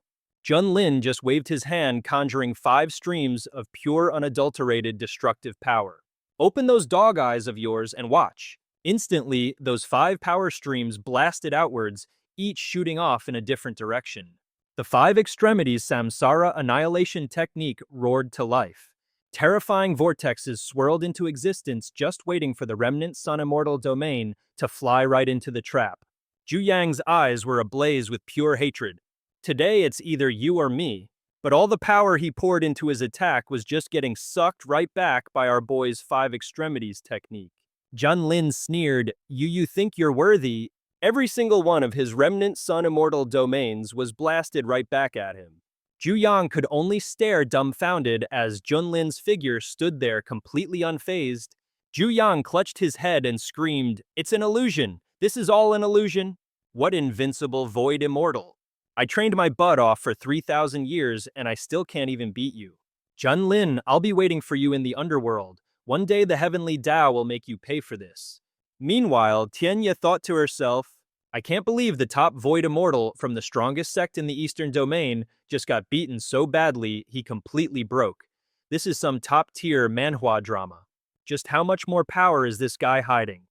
Junlin just waved his hand, conjuring 5 streams of pure, unadulterated, destructive power. Open those dog eyes of yours and watch. Instantly, those 5 power streams blasted outwards, each shooting off in a different direction. The 5 extremities Samsara Annihilation Technique roared to life. Terrifying vortexes swirled into existence, just waiting for the remnant Sun Immortal domain to fly right into the trap. Zhu Yang's eyes were ablaze with pure hatred. Today it's either you or me, but all the power he poured into his attack was just getting sucked right back by our boy's 5 extremities technique. Junlin sneered, You think you're worthy? Every single one of his remnant Sun Immortal domains was blasted right back at him. Zhu Yang could only stare dumbfounded as Junlin's figure stood there completely unfazed. Zhu Yang clutched his head and screamed, It's an illusion! This is all an illusion! What invincible Void Immortal! I trained my butt off for 3,000 years and I still can't even beat you. Junlin, I'll be waiting for you in the underworld. One day the heavenly Tao will make you pay for this. Meanwhile, Tianya thought to herself, I can't believe the top Void Immortal from the strongest sect in the Eastern Domain just got beaten so badly he completely broke. This is some top-tier Manhwa drama. Just how much more power is this guy hiding?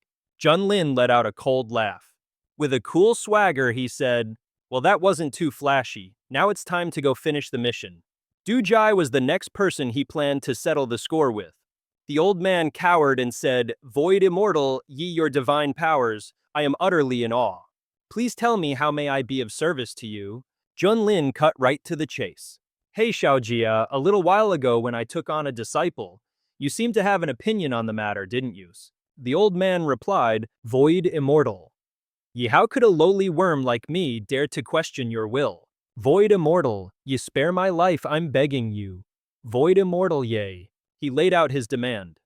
Junlin let out a cold laugh. With a cool swagger, he said, Well, that wasn't too flashy. Now it's time to go finish the mission. Dujai was the next person he planned to settle the score with. The old man cowered and said, Void Immortal, ye your divine powers, I am utterly in awe. Please tell me how may I be of service to you? Junlin cut right to the chase. Hey Xiaojia, a little while ago when I took on a disciple, you seemed to have an opinion on the matter, didn't you? The old man replied, Void Immortal. Ye, how could a lowly worm like me dare to question your will? Void Immortal, ye spare my life, I'm begging you. Void Immortal, yea. He laid out his demand.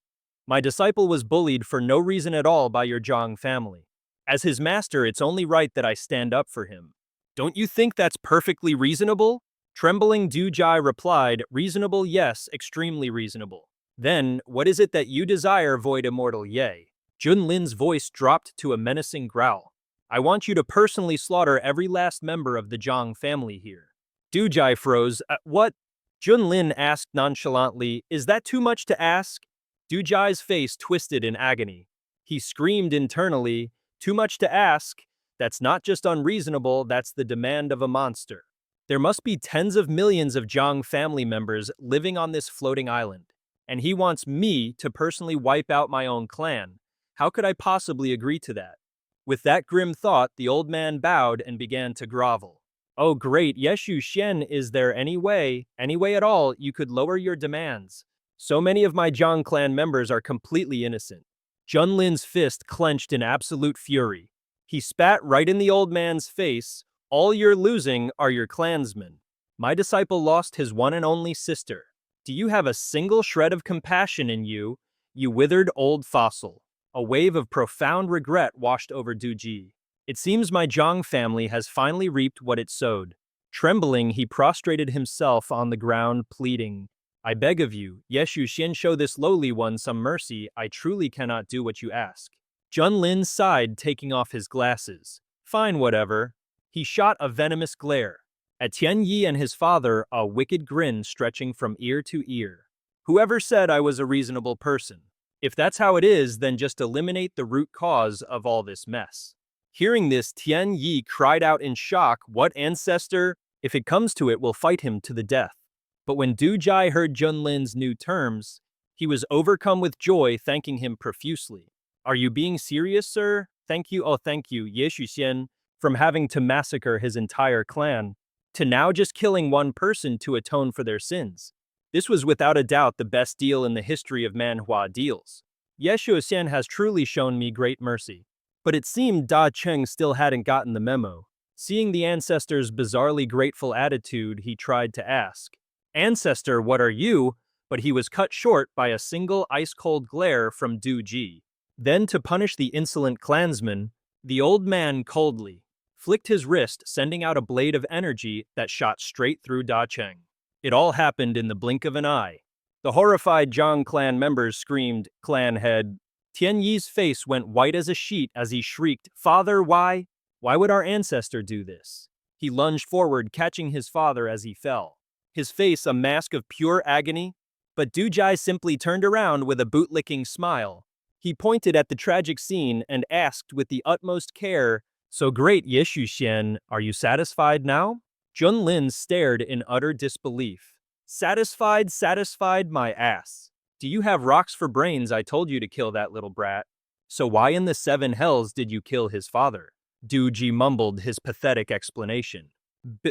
My disciple was bullied for no reason at all by your Zhang family. As his master, it's only right that I stand up for him. Don't you think that's perfectly reasonable? Trembling Dujai replied, Reasonable, yes, extremely reasonable. Then, what is it that you desire, Void Immortal, yea? Junlin's voice dropped to a menacing growl. I want you to personally slaughter every last member of the Zhang family here. Dujai froze. What? Junlin asked nonchalantly, Is that too much to ask? Dujai's face twisted in agony. He screamed internally, Too much to ask? That's not just unreasonable, that's the demand of a monster. There must be tens of millions of Zhang family members living on this floating island, and he wants me to personally wipe out my own clan. How could I possibly agree to that? With that grim thought, the old man bowed and began to grovel. Oh great, Yeshu Xian, is there any way at all, you could lower your demands? So many of my Zhang clan members are completely innocent. Junlin's fist clenched in absolute fury. He spat right in the old man's face. All you're losing are your clansmen. My disciple lost his one and only sister. Do you have a single shred of compassion in you, you withered old fossil? A wave of profound regret washed over Duji. It seems my Zhang family has finally reaped what it sowed. Trembling, he prostrated himself on the ground, pleading, I beg of you, Yeshu Xian, show this lowly one some mercy, I truly cannot do what you ask. Junlin sighed, taking off his glasses. Fine, whatever. He shot a venomous glare. At Tian Yi and his father, a wicked grin stretching from ear to ear. Whoever said I was a reasonable person? If that's how it is, then just eliminate the root cause of all this mess. Hearing this, Tian Yi cried out in shock, What ancestor? If it comes to it, we'll fight him to the death. But when Du Jai heard Junlin's new terms, he was overcome with joy, thanking him profusely. Are you being serious, sir? Thank you, oh thank you, Ye Xian, from having to massacre his entire clan, to now just killing one person to atone for their sins. This was without a doubt the best deal in the history of Manhwa deals. Ye Xian has truly shown me great mercy. But it seemed Da Cheng still hadn't gotten the memo. Seeing the ancestor's bizarrely grateful attitude, he tried to ask, "Ancestor, what are you?" But he was cut short by a single ice-cold glare from Du Ji. Then, to punish the insolent clansman, the old man coldly flicked his wrist, sending out a blade of energy that shot straight through Da Cheng. It all happened in the blink of an eye. The horrified Zhang clan members screamed, "Clan head." Tian Yi's face went white as a sheet as he shrieked, "Father, why? Why would our ancestor do this?" He lunged forward, catching his father as he fell, his face a mask of pure agony. But Du Jai simply turned around with a bootlicking smile. He pointed at the tragic scene and asked with the utmost care, "So great, Ye Xian, are you satisfied now?" Junlin stared in utter disbelief. "Satisfied, satisfied, my ass. Do you have rocks for brains? I told you to kill that little brat. So why in the seven hells did you kill his father?" Du Ji mumbled his pathetic explanation.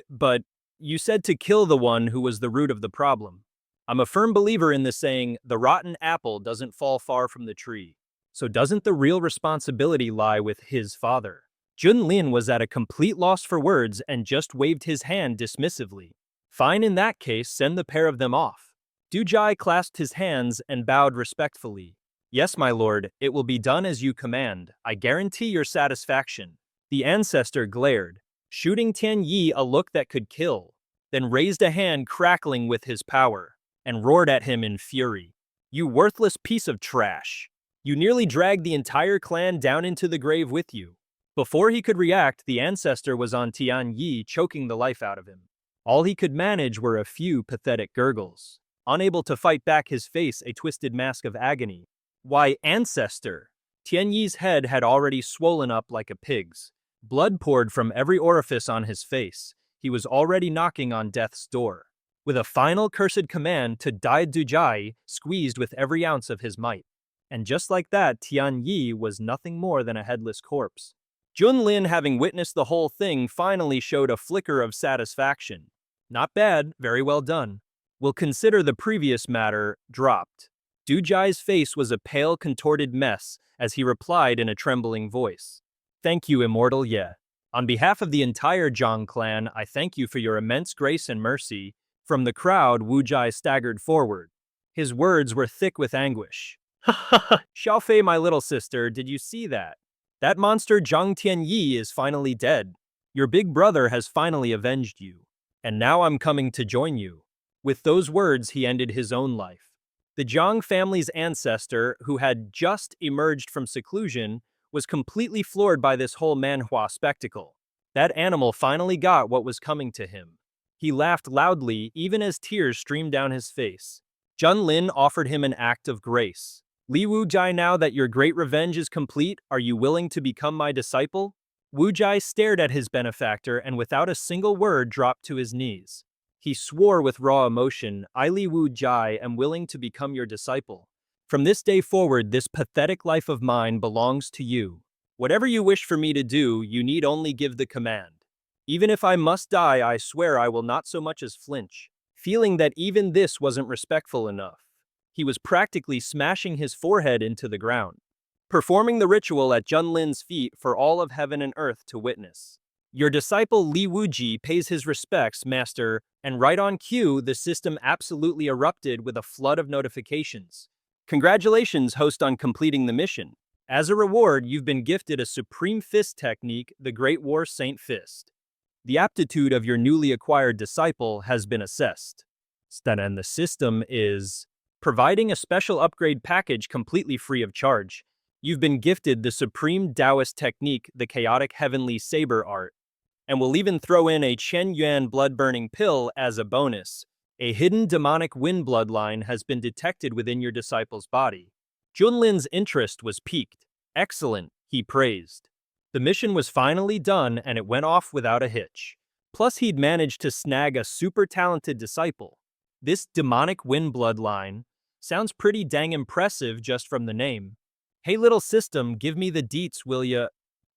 But you said to kill the one who was the root of the problem. I'm a firm believer in the saying, the rotten apple doesn't fall far from the tree. So doesn't the real responsibility lie with his father? Junlin was at a complete loss for words and just waved his hand dismissively. Fine, in that case, send the pair of them off. Du Jai clasped his hands and bowed respectfully. Yes, my lord, it will be done as you command. I guarantee your satisfaction. The ancestor glared, shooting Tian Yi a look that could kill, then raised a hand crackling with his power, and roared at him in fury. You worthless piece of trash. You nearly dragged the entire clan down into the grave with you. Before he could react, the ancestor was on Tian Yi, choking the life out of him. All he could manage were a few pathetic gurgles. Unable to fight back, his face a twisted mask of agony. Why, ancestor! Tian Yi's head had already swollen up like a pig's. Blood poured from every orifice on his face. He was already knocking on death's door. With a final cursed command to die, Du Jai squeezed with every ounce of his might. And just like that, Tian Yi was nothing more than a headless corpse. Junlin, having witnessed the whole thing, finally showed a flicker of satisfaction. Not bad, very well done. We'll consider the previous matter dropped. Du Jai's face was a pale, contorted mess as he replied in a trembling voice. Thank you, immortal Ye. On behalf of the entire Zhang clan, I thank you for your immense grace and mercy. From the crowd, Wu Jai staggered forward. His words were thick with anguish. Ha ha ha! Xiaofei, my little sister, did you see that? That monster Zhang Tianyi is finally dead. Your big brother has finally avenged you. And now I'm coming to join you. With those words, he ended his own life. The Zhang family's ancestor, who had just emerged from seclusion, was completely floored by this whole Manhwa spectacle. That animal finally got what was coming to him. He laughed loudly, even as tears streamed down his face. Junlin offered him an act of grace. Li Wu Jai, now that your great revenge is complete, are you willing to become my disciple? Wu Jai stared at his benefactor and without a single word dropped to his knees. He swore with raw emotion, I, Li Wu Jai, am willing to become your disciple. From this day forward, this pathetic life of mine belongs to you. Whatever you wish for me to do, you need only give the command. Even if I must die, I swear I will not so much as flinch. Feeling that even this wasn't respectful enough, he was practically smashing his forehead into the ground, performing the ritual at Junlin's feet for all of heaven and earth to witness. Your disciple Li Wuji pays his respects, master, and right on cue, the system absolutely erupted with a flood of notifications. Congratulations, host, on completing the mission. As a reward, you've been gifted a supreme fist technique, the Great War Saint Fist. The aptitude of your newly acquired disciple has been assessed. And the system is providing a special upgrade package completely free of charge. You've been gifted the supreme Taoist technique, the chaotic heavenly saber art, and we'll even throw in a Chen Yuan blood-burning pill as a bonus. A hidden demonic wind bloodline has been detected within your disciple's body. Junlin's interest was piqued. Excellent, he praised. The mission was finally done and it went off without a hitch. Plus, he'd managed to snag a super talented disciple. This demonic wind bloodline sounds pretty dang impressive just from the name. Hey little system, give me the deets, will ya?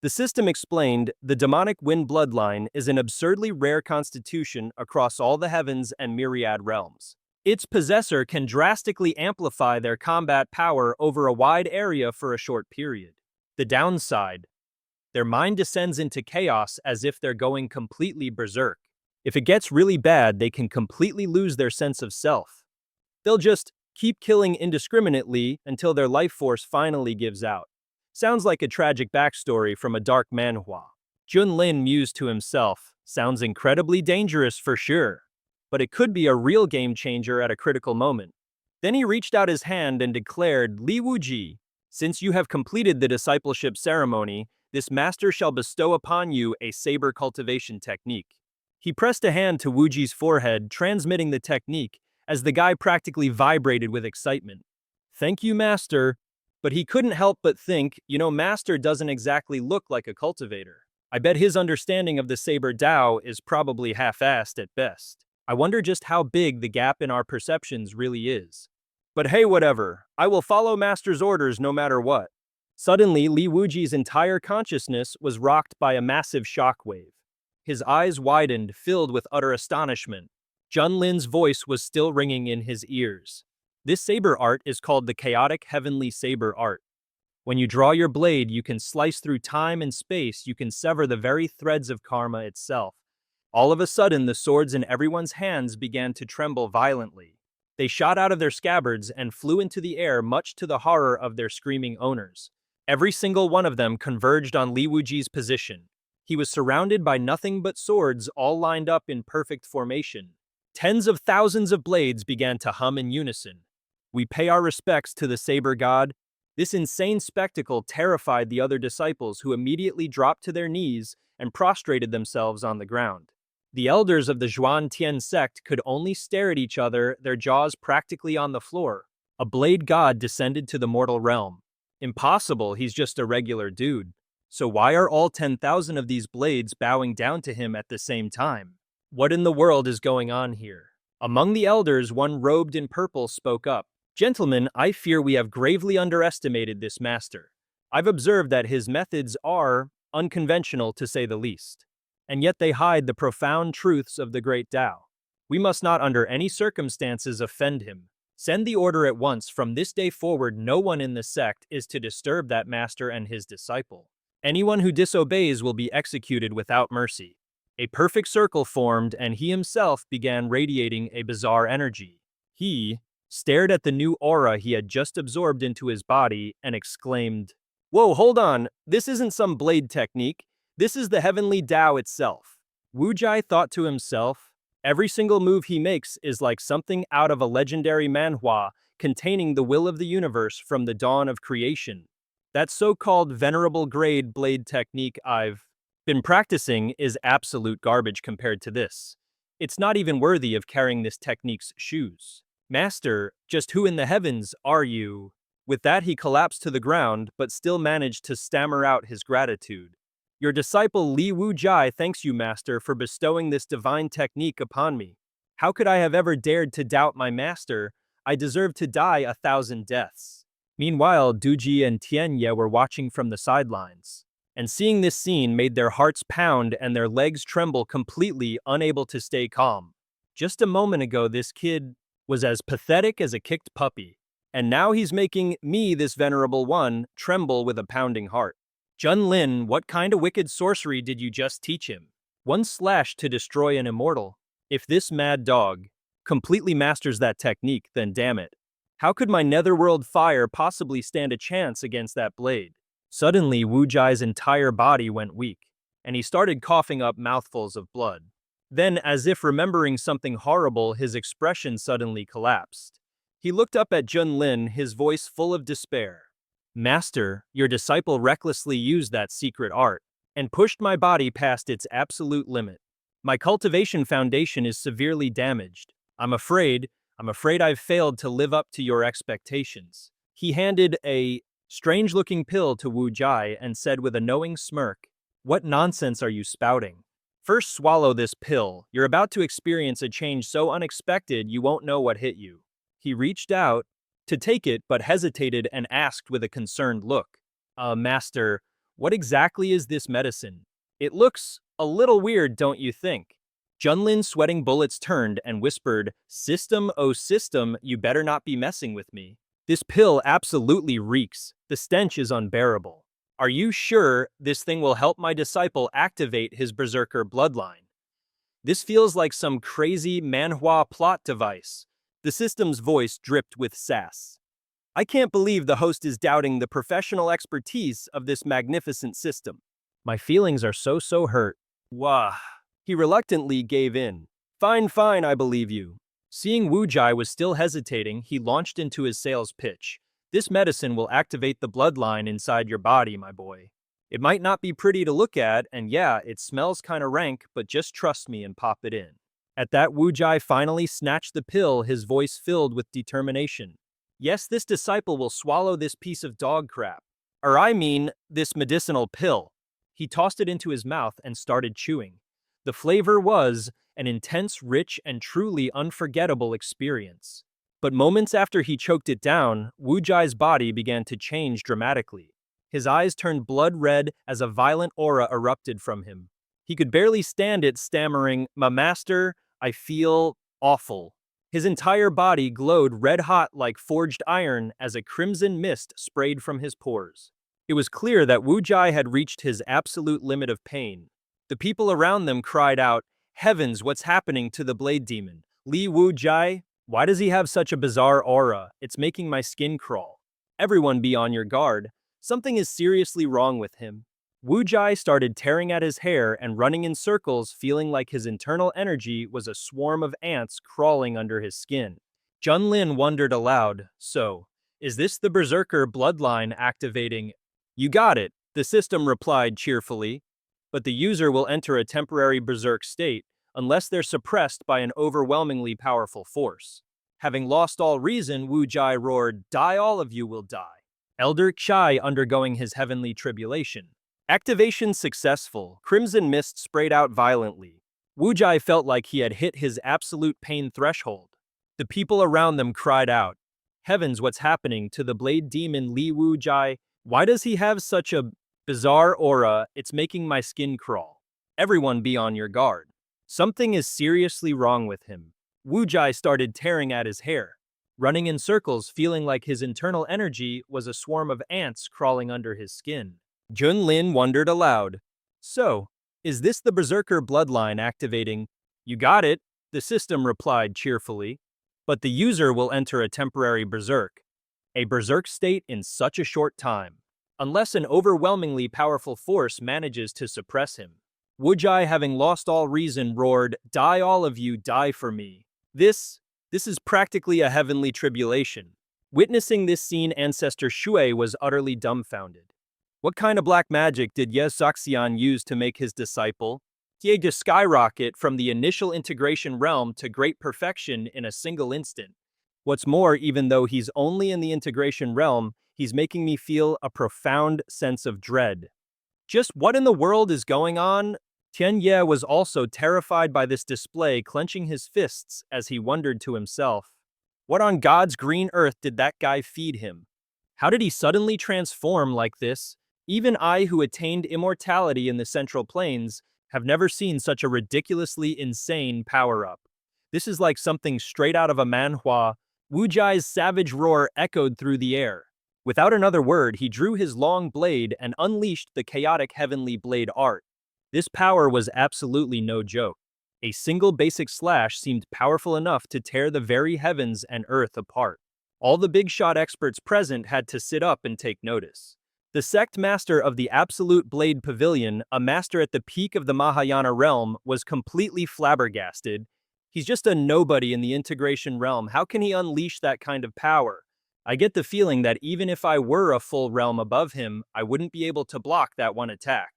The system explained, the demonic wind bloodline is an absurdly rare constitution across all the heavens and myriad realms. Its possessor can drastically amplify their combat power over a wide area for a short period. The downside, their mind descends into chaos as if they're going completely berserk. If it gets really bad, they can completely lose their sense of self. They'll just keep killing indiscriminately until their life force finally gives out. Sounds like a tragic backstory from a dark manhwa. Junlin mused to himself, sounds incredibly dangerous for sure, but it could be a real game changer at a critical moment. Then he reached out his hand and declared, Li Wuji, since you have completed the discipleship ceremony, this master shall bestow upon you a saber cultivation technique. He pressed a hand to Wuji's forehead, transmitting the technique, as the guy practically vibrated with excitement. Thank you, master. But he couldn't help but think, master doesn't exactly look like a cultivator. I bet his understanding of the saber Dao is probably half-assed at best. I wonder just how big the gap in our perceptions really is. But hey, whatever. I will follow master's orders no matter what. Suddenly, Li Wuji's entire consciousness was rocked by a massive shockwave. His eyes widened, filled with utter astonishment. Junlin's voice was still ringing in his ears. This saber art is called the chaotic heavenly saber art. When you draw your blade, you can slice through time and space, you can sever the very threads of karma itself. All of a sudden, the swords in everyone's hands began to tremble violently. They shot out of their scabbards and flew into the air, much to the horror of their screaming owners. Every single one of them converged on Li Wuji's position. He was surrounded by nothing but swords, all lined up in perfect formation. Tens of thousands of blades began to hum in unison. We pay our respects to the saber god. This insane spectacle terrified the other disciples, who immediately dropped to their knees and prostrated themselves on the ground. The elders of the Zhuan Tian sect could only stare at each other, their jaws practically on the floor. A blade god descended to the mortal realm. Impossible, he's just a regular dude. So why are all 10,000 of these blades bowing down to him at the same time? What in the world is going on here? Among the elders, one robed in purple spoke up. Gentlemen, I fear we have gravely underestimated this master. I've observed that his methods are unconventional, to say the least. And yet they hide the profound truths of the great Tao. We must not under any circumstances offend him. Send the order at once. From this day forward, no one in the sect is to disturb that master and his disciple. Anyone who disobeys will be executed without mercy. A perfect circle formed, and he himself began radiating a bizarre energy. He stared at the new aura he had just absorbed into his body and exclaimed, Whoa, hold on, this isn't some blade technique. This is the heavenly Tao itself. Wu Jai thought to himself, every single move he makes is like something out of a legendary manhwa containing the will of the universe from the dawn of creation. That so-called venerable grade blade technique I've been practicing is absolute garbage compared to this. It's not even worthy of carrying this technique's shoes. Master, just who in the heavens are you? With that, he collapsed to the ground, but still managed to stammer out his gratitude. Your disciple Li Wu Jai thanks you, Master, for bestowing this divine technique upon me. How could I have ever dared to doubt my master? I deserve to die 1,000 deaths. Meanwhile, Duji and Tianye were watching from the sidelines, and seeing this scene made their hearts pound and their legs tremble, completely unable to stay calm. Just a moment ago, this kid was as pathetic as a kicked puppy, and now he's making me, this venerable one, tremble with a pounding heart. Junlin, what kind of wicked sorcery did you just teach him? One slash to destroy an immortal. If this mad dog completely masters that technique, then damn it. How could my netherworld fire possibly stand a chance against that blade? Suddenly, Wu Jai's entire body went weak, and he started coughing up mouthfuls of blood. Then, as if remembering something horrible, his expression suddenly collapsed. He looked up at Junlin, his voice full of despair. Master, your disciple recklessly used that secret art and pushed my body past its absolute limit. My cultivation foundation is severely damaged. I'm afraid I've failed to live up to your expectations. He handed a strange-looking pill to Wu Jai and said with a knowing smirk, What nonsense are you spouting? First, swallow this pill. You're about to experience a change so unexpected you won't know what hit you. He reached out to take it but hesitated and asked with a concerned look. Master, what exactly is this medicine? It looks a little weird, don't you think? Junlin, sweating bullets, turned and whispered, System, oh system, you better not be messing with me. This pill absolutely reeks. The stench is unbearable. Are you sure this thing will help my disciple activate his berserker bloodline? This feels like some crazy Manhwa plot device. The system's voice dripped with sass. I can't believe the host is doubting the professional expertise of this magnificent system. My feelings are so hurt. Wah. He reluctantly gave in. Fine, I believe you. Seeing Wu Jai was still hesitating, he launched into his sales pitch. This medicine will activate the bloodline inside your body, my boy. It might not be pretty to look at, and yeah, it smells kinda rank, but just trust me and pop it in. At that, Wu Jai finally snatched the pill, his voice filled with determination. Yes, this disciple will swallow this piece of dog crap. Or I mean, this medicinal pill. He tossed it into his mouth and started chewing. The flavor was an intense, rich, and truly unforgettable experience. But moments after he choked it down, Wu Jai's body began to change dramatically. His eyes turned blood red as a violent aura erupted from him. He could barely stand it, stammering, "My master, I feel awful." His entire body glowed red-hot like forged iron as a crimson mist sprayed from his pores. It was clear that Wu Jai had reached his absolute limit of pain. The people around them cried out, Heavens, what's happening to the blade demon? Li Wu Jai? Why does he have such a bizarre aura? It's making my skin crawl. Everyone be on your guard. Something is seriously wrong with him. Wu Jai started tearing at his hair and running in circles, feeling like his internal energy was a swarm of ants crawling under his skin. Junlin wondered aloud, so, is this the berserker bloodline activating? You got it, the system replied cheerfully. But the user will enter a temporary berserk state unless they're suppressed by an overwhelmingly powerful force. Having lost all reason, Wu Jai roared, Die, all of you will die. Elder Chai undergoing his heavenly tribulation. Activation successful. Crimson mist sprayed out violently. Wu Jai felt like he had hit his absolute pain threshold. The people around them cried out, Heavens, what's happening to the blade demon Li Wu Jai? Why does he have such a bizarre aura? It's making my skin crawl. Everyone be on your guard. Something is seriously wrong with him. Wu Jai started tearing at his hair, running in circles, feeling like his internal energy was a swarm of ants crawling under his skin. Junlin wondered aloud. So, is this the berserker bloodline activating? You got it, the system replied cheerfully. But the user will enter a temporary berserk. A berserk state in such a short time, unless an overwhelmingly powerful force manages to suppress him. Wu Jai, having lost all reason, roared, Die, all of you, die for me. This is practically a heavenly tribulation. Witnessing this scene, Ancestor Shui was utterly dumbfounded. What kind of black magic did Ye Zuxian use to make his disciple? Ye to skyrocket from the initial integration realm to great perfection in a single instant. What's more, even though he's only in the integration realm, he's making me feel a profound sense of dread. Just what in the world is going on? Tian Ye was also terrified by this display, clenching his fists as he wondered to himself, what on God's green earth did that guy feed him? How did he suddenly transform like this? Even I, who attained immortality in the Central Plains, have never seen such a ridiculously insane power-up. This is like something straight out of a manhwa. Wu Jai's savage roar echoed through the air. Without another word, he drew his long blade and unleashed the chaotic heavenly blade art. This power was absolutely no joke. A single basic slash seemed powerful enough to tear the very heavens and earth apart. All the big shot experts present had to sit up and take notice. The sect master of the Absolute Blade Pavilion, a master at the peak of the Mahayana realm, was completely flabbergasted. He's just a nobody in the integration realm. How can he unleash that kind of power? I get the feeling that even if I were a full realm above him, I wouldn't be able to block that one attack.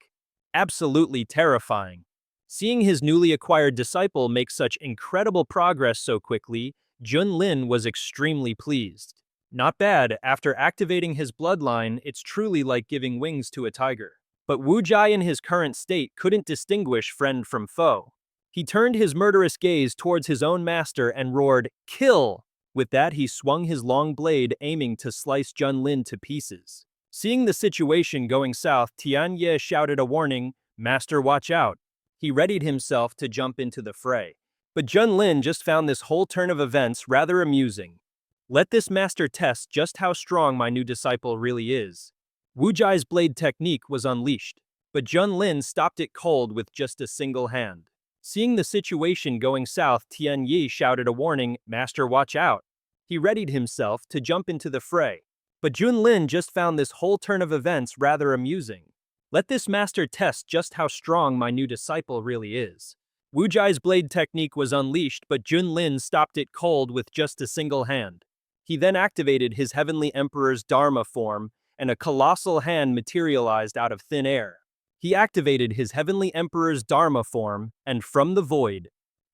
Absolutely terrifying. Seeing his newly acquired disciple make such incredible progress so quickly, Junlin was extremely pleased. Not bad, after activating his bloodline, it's truly like giving wings to a tiger. But Wu Jai in his current state couldn't distinguish friend from foe. He turned his murderous gaze towards his own master and roared, "Kill!" With that, he swung his long blade, aiming to slice Junlin to pieces. Seeing the situation going south, Tian Ye shouted a warning, "Master, watch out." He readied himself to jump into the fray. But Junlin just found this whole turn of events rather amusing. Let this master test just how strong my new disciple really is. Wu Jai's blade technique was unleashed, but Junlin stopped it cold with just a single hand. Seeing the situation going south, Tian Yi shouted a warning, "Master, watch out." He readied himself to jump into the fray. But Junlin just found this whole turn of events rather amusing. Let this master test just how strong my new disciple really is. Wu Jai's blade technique was unleashed, but Junlin stopped it cold with just a single hand. He then activated his Heavenly Emperor's Dharma form, and a colossal hand materialized out of thin air. He activated his Heavenly Emperor's Dharma form, and from the void,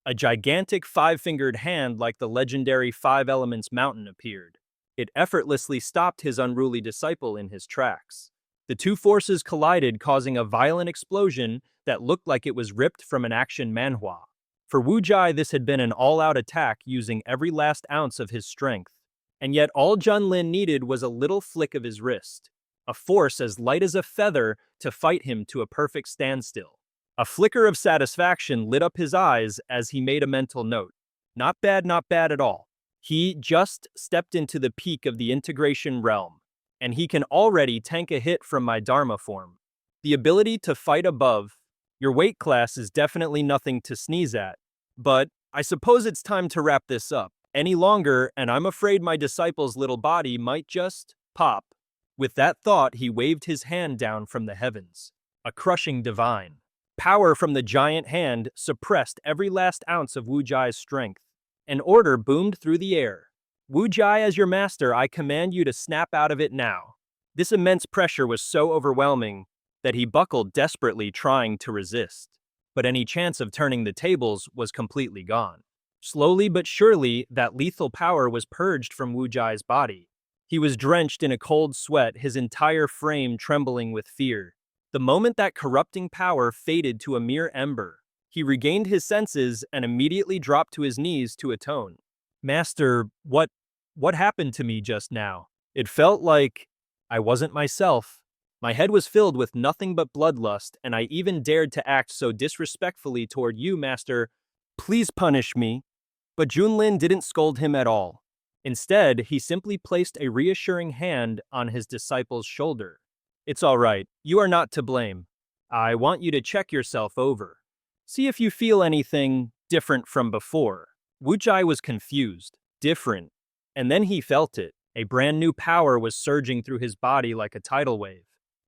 a gigantic five-fingered hand like the legendary Five Elements mountain appeared. It effortlessly stopped his unruly disciple in his tracks. The two forces collided, causing a violent explosion that looked like it was ripped from an action manhwa. For Wu Jai, this had been an all-out attack using every last ounce of his strength. And yet all Junlin needed was a little flick of his wrist, a force as light as a feather to fight him to a perfect standstill. A flicker of satisfaction lit up his eyes as he made a mental note. Not bad at all. He just stepped into the peak of the integration realm, and he can already tank a hit from my Dharma form. The ability to fight above your weight class is definitely nothing to sneeze at, but I suppose it's time to wrap this up. Any longer, and I'm afraid my disciple's little body might just pop. With that thought, he waved his hand down from the heavens. A crushing divine power from the giant hand suppressed every last ounce of Wu Jai's strength. An order boomed through the air. Wu Jai, as your master, I command you to snap out of it now. This immense pressure was so overwhelming that he buckled desperately, trying to resist. But any chance of turning the tables was completely gone. Slowly but surely, that lethal power was purged from Wu Jai's body. He was drenched in a cold sweat, his entire frame trembling with fear. The moment that corrupting power faded to a mere ember, he regained his senses and immediately dropped to his knees to atone. Master, what happened to me just now? It felt like I wasn't myself. My head was filled with nothing but bloodlust, and I even dared to act so disrespectfully toward you, Master. Please punish me. But Junlin didn't scold him at all. Instead, he simply placed a reassuring hand on his disciple's shoulder. It's all right. You are not to blame. I want you to check yourself over. See if you feel anything different from before. Wu Jai was confused, different, and then he felt it. A brand new power was surging through his body like a tidal wave.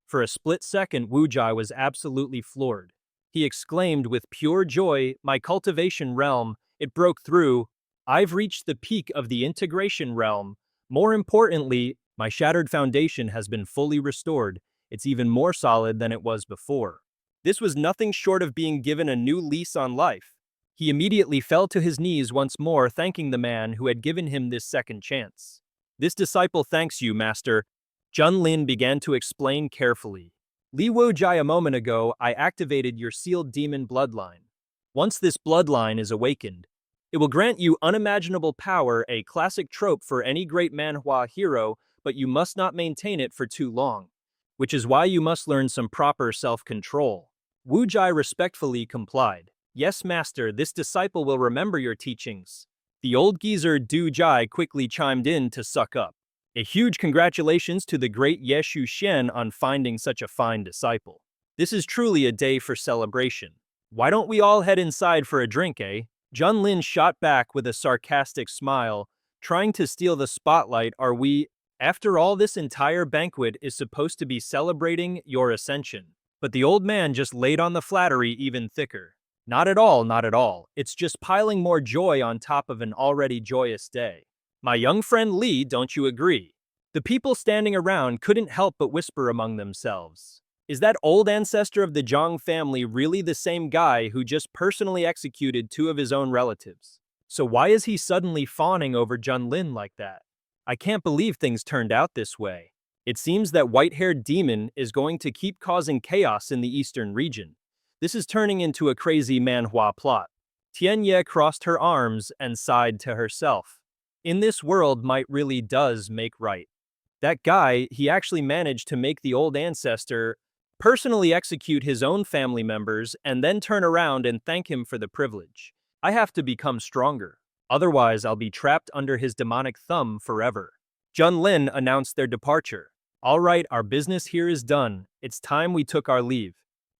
For a split second, Wu Jai was absolutely floored. He exclaimed with pure joy, "My cultivation realm, it broke through. I've reached the peak of the integration realm. More importantly, my shattered foundation has been fully restored. It's even more solid than it was before." This was nothing short of being given a new lease on life. He immediately fell to his knees once more, thanking the man who had given him this second chance. This disciple thanks you, Master. Junlin began to explain carefully. Li Wu Jai, a moment ago, I activated your sealed demon bloodline. Once this bloodline is awakened, it will grant you unimaginable power, a classic trope for any great manhwa hero, but you must not maintain it for too long, which is why you must learn some proper self-control. Wu Jai respectfully complied. Yes, Master, this disciple will remember your teachings. The old geezer Du Jai quickly chimed in to suck up. A huge congratulations to the great Ye Shen on finding such a fine disciple. This is truly a day for celebration. Why don't we all head inside for a drink, eh? Junlin shot back with a sarcastic smile, trying to steal the spotlight. Are we? After all, this entire banquet is supposed to be celebrating your ascension. But the old man just laid on the flattery even thicker. Not at all, not at all. It's just piling more joy on top of an already joyous day. My young friend Li, don't you agree? The people standing around couldn't help but whisper among themselves. Is that old ancestor of the Zhang family really the same guy who just personally executed two of his own relatives? So why is he suddenly fawning over Junlin like that? I can't believe things turned out this way. It seems that white-haired demon is going to keep causing chaos in the eastern region. This is turning into a crazy manhwa plot. Tianye crossed her arms and sighed to herself. In this world, might really does make right. That guy, he actually managed to make the old ancestor personally execute his own family members and then turn around and thank him for the privilege. I have to become stronger. Otherwise, I'll be trapped under his demonic thumb forever. Junlin announced their departure. All right, our business here is done. It's time we took our leave.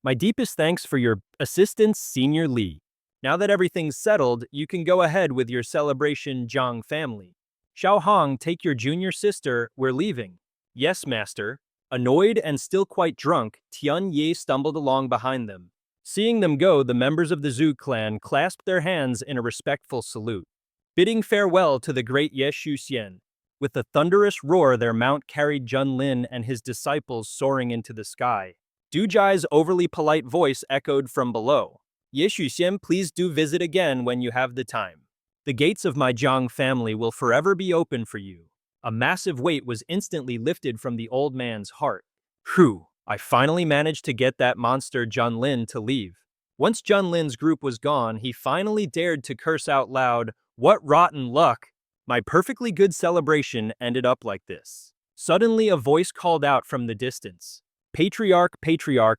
My deepest thanks for your assistance, Senior Li. Now that everything's settled, you can go ahead with your celebration, Zhang family. Xiao Hong, take your junior sister, we're leaving. Yes, master. Annoyed and still quite drunk, Tian Ye stumbled along behind them. Seeing them go, the members of the Zhu clan clasped their hands in a respectful salute, bidding farewell to the great Ye Shuxian. With a thunderous roar, their mount carried Junlin and his disciples soaring into the sky. Du Jai's overly polite voice echoed from below. Ye Shuxian, please do visit again when you have the time. The gates of my Zhang family will forever be open for you. A massive weight was instantly lifted from the old man's heart. Phew, I finally managed to get that monster Junlin to leave. Once Junlin's group was gone, he finally dared to curse out loud, "What rotten luck! My perfectly good celebration ended up like this." Suddenly a voice called out from the distance. Patriarch,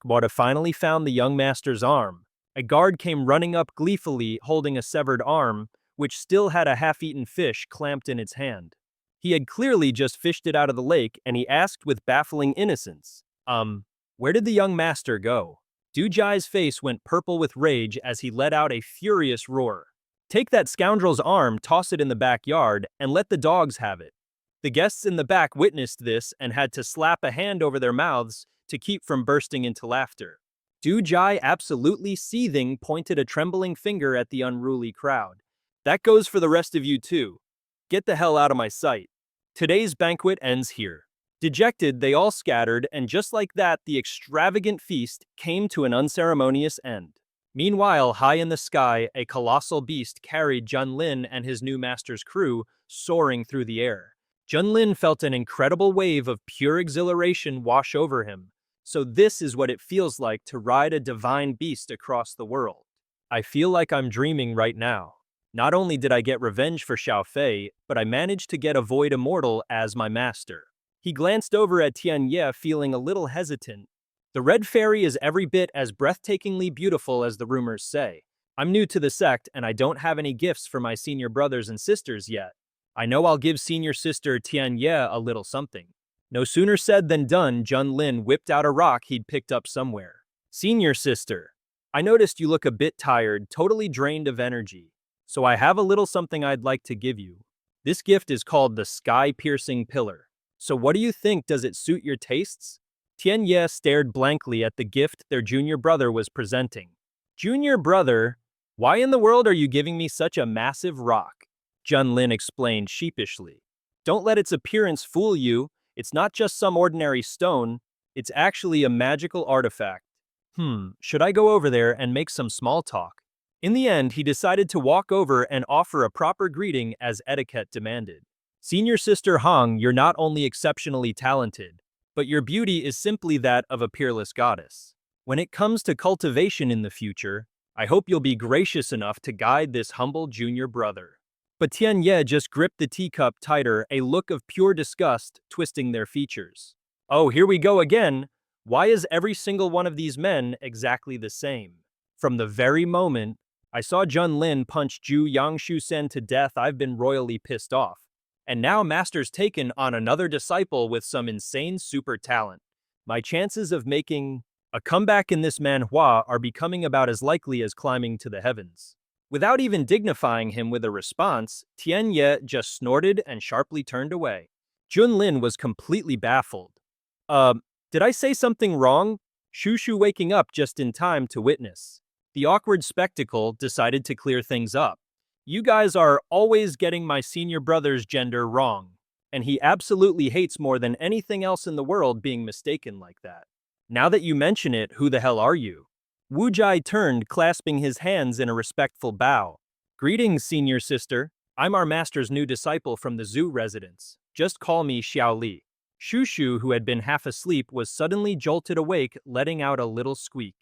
Wada finally found the young master's arm. A guard came running up gleefully, holding a severed arm, which still had a half-eaten fish clamped in its hand. He had clearly just fished it out of the lake, and he asked with baffling innocence, where did the young master go? Du Jai's face went purple with rage as he let out a furious roar. Take that scoundrel's arm, toss it in the backyard, and let the dogs have it. The guests in the back witnessed this and had to slap a hand over their mouths to keep from bursting into laughter. Du Jai, absolutely seething, pointed a trembling finger at the unruly crowd. That goes for the rest of you too. Get the hell out of my sight. Today's banquet ends here. Dejected, they all scattered, and just like that, the extravagant feast came to an unceremonious end. Meanwhile, high in the sky, a colossal beast carried Junlin and his new master's crew soaring through the air. Junlin felt an incredible wave of pure exhilaration wash over him. So this is what it feels like to ride a divine beast across the world. I feel like I'm dreaming right now. Not only did I get revenge for Xiao Fei, but I managed to get a Void Immortal as my master. He glanced over at Tianye, feeling a little hesitant. The red fairy is every bit as breathtakingly beautiful as the rumors say. I'm new to the sect, and I don't have any gifts for my senior brothers and sisters yet. I know I'll give senior sister Tianye a little something. No sooner said than done, Junlin whipped out a rock he'd picked up somewhere. Senior sister, I noticed you look a bit tired, totally drained of energy. So I have a little something I'd like to give you. This gift is called the Sky-Piercing Pillar. So what do you think, does it suit your tastes? Tianye stared blankly at the gift their junior brother was presenting. Junior brother? Why in the world are you giving me such a massive rock? Junlin explained sheepishly. Don't let its appearance fool you. It's not just some ordinary stone. It's actually a magical artifact. Should I go over there and make some small talk? In the end, he decided to walk over and offer a proper greeting as etiquette demanded. Senior sister Hong, you're not only exceptionally talented, but your beauty is simply that of a peerless goddess. When it comes to cultivation in the future, I hope you'll be gracious enough to guide this humble junior brother. But Tianye just gripped the teacup tighter, a look of pure disgust twisting their features. Oh, here we go again. Why is every single one of these men exactly the same? From the very moment I saw Junlin punch Zhu Yangshusen to death, I've been royally pissed off. And now Master's taken on another disciple with some insane super talent. My chances of making a comeback in this manhwa are becoming about as likely as climbing to the heavens. Without even dignifying him with a response, Tianye just snorted and sharply turned away. Junlin was completely baffled. Did I say something wrong? Shushu, waking up just in time to witness the awkward spectacle, decided to clear things up. You guys are always getting my senior brother's gender wrong, and he absolutely hates more than anything else in the world being mistaken like that. Now that you mention it, who the hell are you? Wu Jai turned, clasping his hands in a respectful bow. Greetings, senior sister. I'm our master's new disciple from the zoo residence. Just call me Xiao Li. Shushu, who had been half asleep, was suddenly jolted awake, letting out a little squeak.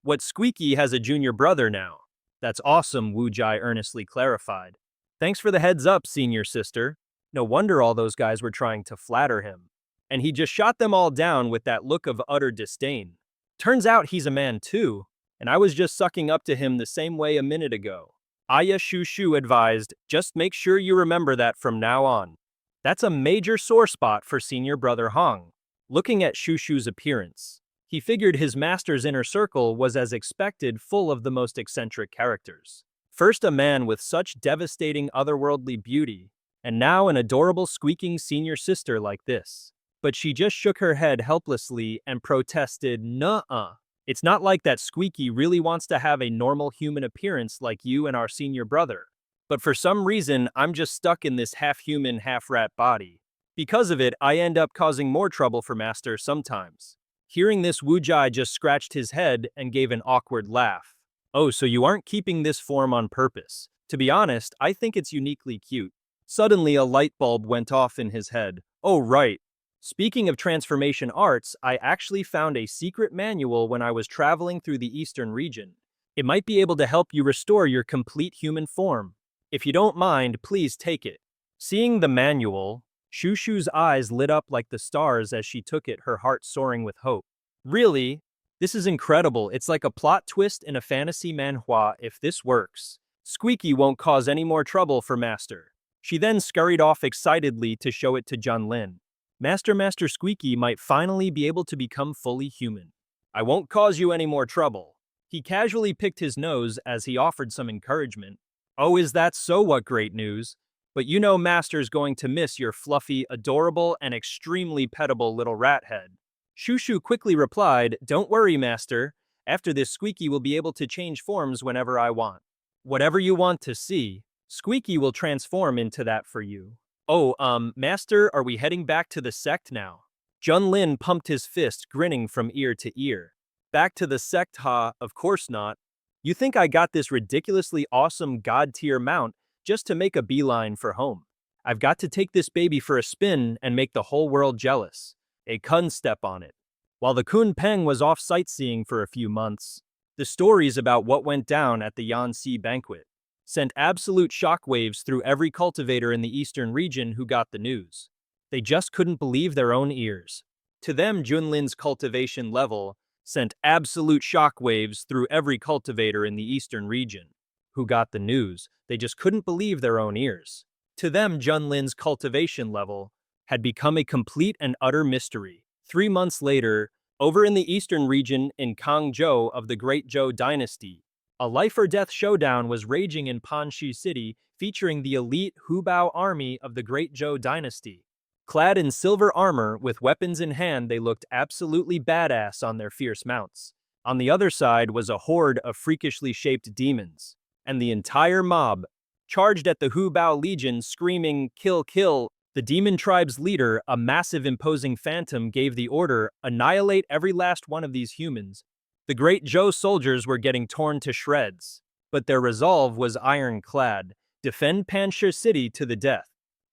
What Squeaky has a junior brother now? That's awesome, Wu Jai earnestly clarified. Thanks for the heads up, senior sister. No wonder all those guys were trying to flatter him. And he just shot them all down with that look of utter disdain. Turns out he's a man too, and I was just sucking up to him the same way a minute ago. Aya Shushu advised, just make sure you remember that from now on. That's a major sore spot for senior brother Hong. Looking at Shushu's appearance, he figured his master's inner circle was as expected, full of the most eccentric characters. First a man with such devastating otherworldly beauty, and now an adorable squeaking senior sister like this. But she just shook her head helplessly and protested, "Nuh-uh. It's not like that Squeaky really wants to have a normal human appearance like you and our senior brother. But for some reason, I'm just stuck in this half-human, half-rat body. Because of it, I end up causing more trouble for Master sometimes." Hearing this, Wu Jai just scratched his head and gave an awkward laugh. "Oh, so you aren't keeping this form on purpose. To be honest, I think it's uniquely cute." Suddenly, a light bulb went off in his head. "Oh, right. Speaking of transformation arts, I actually found a secret manual when I was traveling through the eastern region. It might be able to help you restore your complete human form. If you don't mind, please take it." Seeing the manual, Shushu's eyes lit up like the stars as she took it, her heart soaring with hope. "Really? This is incredible. It's like a plot twist in a fantasy manhwa. If this works, Squeaky won't cause any more trouble for Master." She then scurried off excitedly to show it to Junlin. Master Squeaky might finally be able to become fully human. "I won't cause you any more trouble." He casually picked his nose as he offered some encouragement. "Oh, is that so? What great news. But you know Master's going to miss your fluffy, adorable, and extremely pettable little rat head." Shushu quickly replied, "Don't worry, Master. After this, Squeaky will be able to change forms whenever I want. Whatever you want to see, Squeaky will transform into that for you." "Oh, Master, are we heading back to the sect now?" Junlin pumped his fist, grinning from ear to ear. "Back to the sect, ha? Of course not. You think I got this ridiculously awesome god-tier mount just to make a beeline for home? I've got to take this baby for a spin and make the whole world jealous. A kun step on it." While the Kun Peng was off sightseeing for a few months, the stories about what went down at the Yanxi banquet sent absolute shockwaves through every cultivator in the eastern region who got the news. They just couldn't believe their own ears. To them, Junlin's cultivation level sent absolute shockwaves through every cultivator in the eastern region who got the news. They just couldn't believe their own ears. To them, Junlin's cultivation level had become a complete and utter mystery. 3 months later, over in the eastern region in Kangzhou of the Great Zhou Dynasty, a life-or-death showdown was raging in Panshi City, featuring the elite Hubao army of the Great Zhou Dynasty. Clad in silver armor, with weapons in hand, they looked absolutely badass on their fierce mounts. On the other side was a horde of freakishly shaped demons, and the entire mob charged at the Hubao Legion, screaming, "Kill, kill!" The demon tribe's leader, a massive imposing phantom, gave the order, "Annihilate every last one of these humans." The great Zhou soldiers were getting torn to shreds, but their resolve was ironclad: defend Panshi City to the death.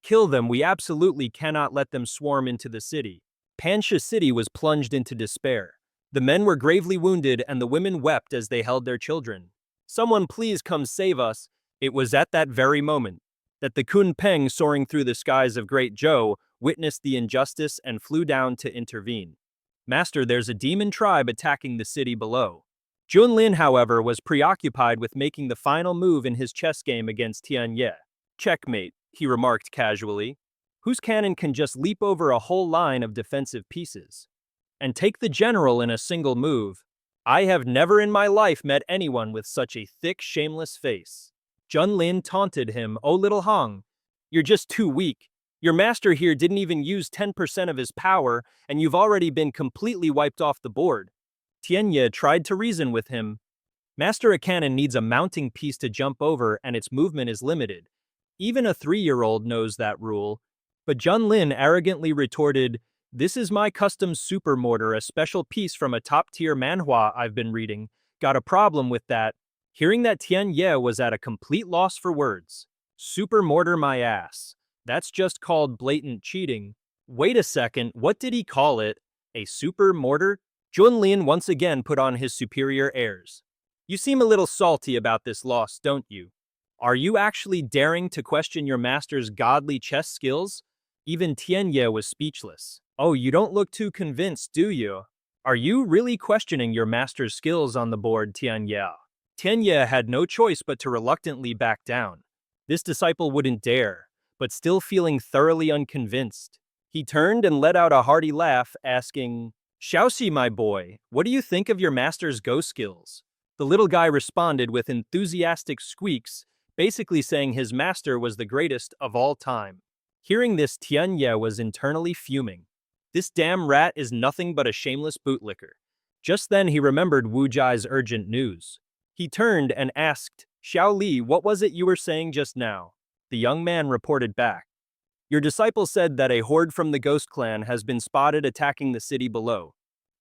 Kill them, we absolutely cannot let them swarm into the city. Panshi City was plunged into despair. The men were gravely wounded and the women wept as they held their children. "Someone please come save us." It was at that very moment that the Kun Peng, soaring through the skies of Great Zhou, witnessed the injustice and flew down to intervene. "Master, there's a demon tribe attacking the city below." Junlin, however, was preoccupied with making the final move in his chess game against Tian Ye. "Checkmate," he remarked casually. "Whose cannon can just leap over a whole line of defensive pieces and take the general in a single move? I have never in my life met anyone with such a thick, shameless face." Junlin taunted him, "Oh, little Hong, you're just too weak. Your master here didn't even use 10% of his power, and you've already been completely wiped off the board." Tianye tried to reason with him. "Master, a cannon needs a mounting piece to jump over, and its movement is limited. Even a 3-year-old knows that rule." But Junlin arrogantly retorted, "This is my custom super mortar, a special piece from a top-tier manhwa I've been reading. Got a problem with that?" Hearing that, Tian Ye was at a complete loss for words. "Super mortar my ass. That's just called blatant cheating." Wait a second, what did he call it? A super mortar? Junlin once again put on his superior airs. You seem a little salty about this loss, don't you? Are you actually daring to question your master's godly chess skills? Even Tianye was speechless. Oh, you don't look too convinced, do you? Are you really questioning your master's skills on the board, Tianye? Tianye had no choice but to reluctantly back down. This disciple wouldn't dare, but still feeling thoroughly unconvinced. He turned and let out a hearty laugh, asking, Xiaoxi, my boy, what do you think of your master's Go skills? The little guy responded with enthusiastic squeaks, basically saying his master was the greatest of all time. Hearing this, Tianye was internally fuming. This damn rat is nothing but a shameless bootlicker. Just then he remembered Wu Jai's urgent news. He turned and asked, Xiao Li, what was it you were saying just now? The young man reported back. Your disciple said that a horde from the Ghost Clan has been spotted attacking the city below.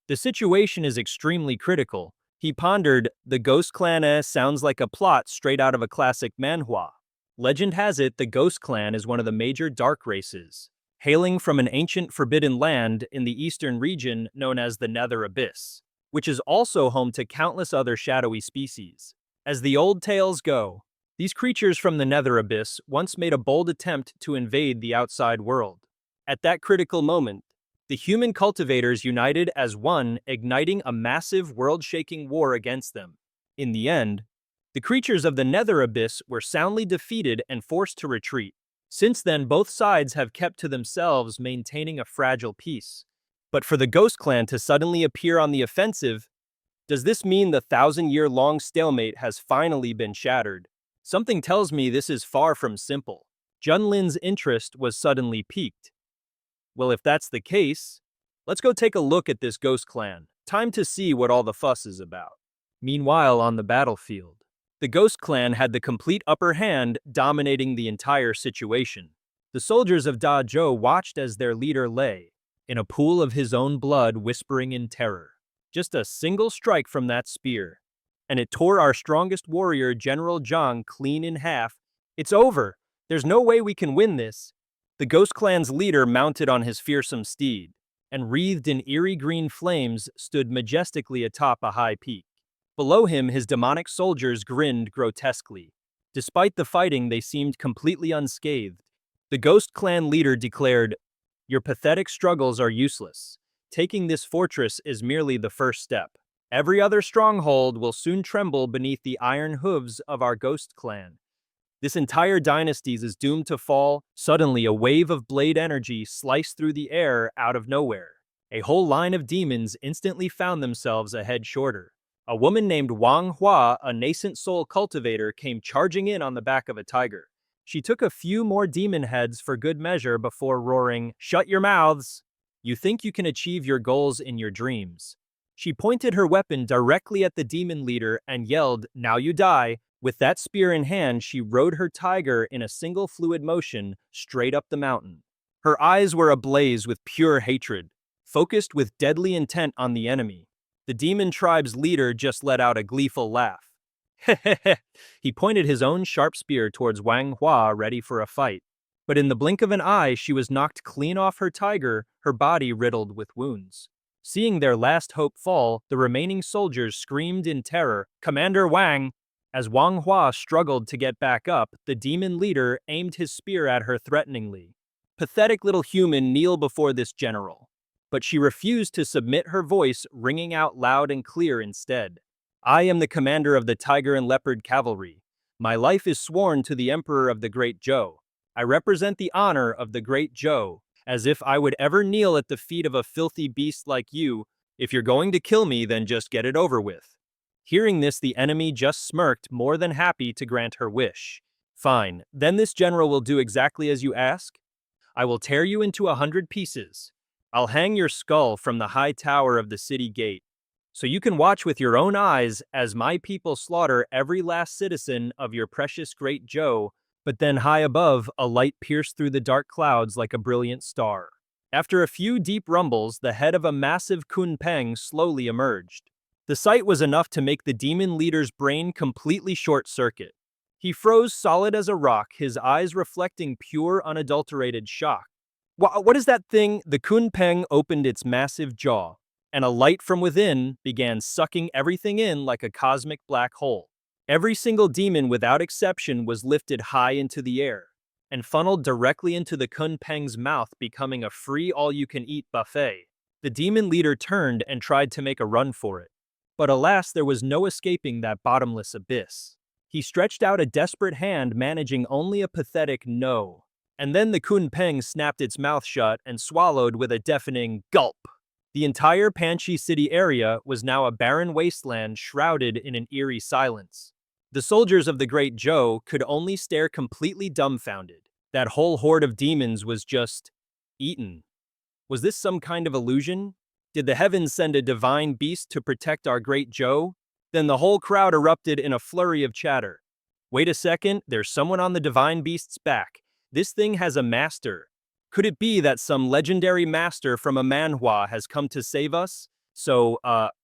The situation is extremely critical. He pondered, the Ghost Clan sounds like a plot straight out of a classic manhwa. Legend has it the Ghost Clan is one of the major dark races, hailing from an ancient forbidden land in the eastern region known as the Nether Abyss, which is also home to countless other shadowy species. As the old tales go, these creatures from the Nether Abyss once made a bold attempt to invade the outside world. At that critical moment, the human cultivators united as one, igniting a massive world-shaking war against them. In the end, the creatures of the Nether Abyss were soundly defeated and forced to retreat. Since then, both sides have kept to themselves, maintaining a fragile peace. But for the Ghost Clan to suddenly appear on the offensive, does this mean the 1,000-year-long stalemate has finally been shattered? Something tells me this is far from simple. Junlin's interest was suddenly piqued. Well, if that's the case, let's go take a look at this Ghost Clan. Time to see what all the fuss is about. Meanwhile, on the battlefield, the Ghost Clan had the complete upper hand, dominating the entire situation. The soldiers of Da Zhou watched as their leader lay in a pool of his own blood, whispering in terror. Just a single strike from that spear, and it tore our strongest warrior, General Zhang, clean in half. It's over. There's no way we can win this. The Ghost Clan's leader, mounted on his fearsome steed, and wreathed in eerie green flames, stood majestically atop a high peak. Below him, his demonic soldiers grinned grotesquely. Despite the fighting, they seemed completely unscathed. The Ghost Clan leader declared, Your pathetic struggles are useless. Taking this fortress is merely the first step. Every other stronghold will soon tremble beneath the iron hooves of our Ghost Clan. This entire dynasty is doomed to fall. Suddenly, a wave of blade energy sliced through the air out of nowhere. A whole line of demons instantly found themselves a head shorter. A woman named Wang Hua, a nascent soul cultivator, came charging in on the back of a tiger. She took a few more demon heads for good measure before roaring, Shut your mouths! You think you can achieve your goals in your dreams. She pointed her weapon directly at the demon leader and yelled, Now you die. With that spear in hand, she rode her tiger in a single fluid motion straight up the mountain. Her eyes were ablaze with pure hatred, focused with deadly intent on the enemy. The demon tribe's leader just let out a gleeful laugh. He pointed his own sharp spear towards Wang Hua, ready for a fight. But in the blink of an eye, she was knocked clean off her tiger, her body riddled with wounds. Seeing their last hope fall, the remaining soldiers screamed in terror, Commander Wang! As Wang Hua struggled to get back up, the demon leader aimed his spear at her threateningly. Pathetic little human, kneel before this general. But she refused to submit, her voice ringing out loud and clear instead. I am the commander of the Tiger and Leopard Cavalry. My life is sworn to the Emperor of the Great Zhou. I represent the honor of the Great Zhou. As if I would ever kneel at the feet of a filthy beast like you. If you're going to kill me, then just get it over with. Hearing this, the enemy just smirked, more than happy to grant her wish. Fine, then this general will do exactly as you ask. I will tear you into 100 pieces. I'll hang your skull from the high tower of the city gate, so you can watch with your own eyes as my people slaughter every last citizen of your precious Great Zhou. But then high above, a light pierced through the dark clouds like a brilliant star. After a few deep rumbles, the head of a massive Kunpeng slowly emerged. The sight was enough to make the demon leader's brain completely short-circuit. He froze solid as a rock, his eyes reflecting pure, unadulterated shock. What is that thing? The Kunpeng opened its massive jaw, and a light from within began sucking everything in like a cosmic black hole. Every single demon without exception was lifted high into the air and funneled directly into the Kunpeng's mouth, becoming a free all-you-can-eat buffet. The demon leader turned and tried to make a run for it. But alas, there was no escaping that bottomless abyss. He stretched out a desperate hand, managing only a pathetic no. And then the Kunpeng snapped its mouth shut and swallowed with a deafening gulp. The entire Panchi city area was now a barren wasteland shrouded in an eerie silence. The soldiers of the Great Zhou could only stare, completely dumbfounded. That whole horde of demons was just eaten. Was this some kind of illusion? Did the heavens send a divine beast to protect our Great Zhou? Then the whole crowd erupted in a flurry of chatter. Wait a second, there's someone on the divine beast's back. This thing has a master. Could it be that some legendary master from a manhwa has come to save us? So,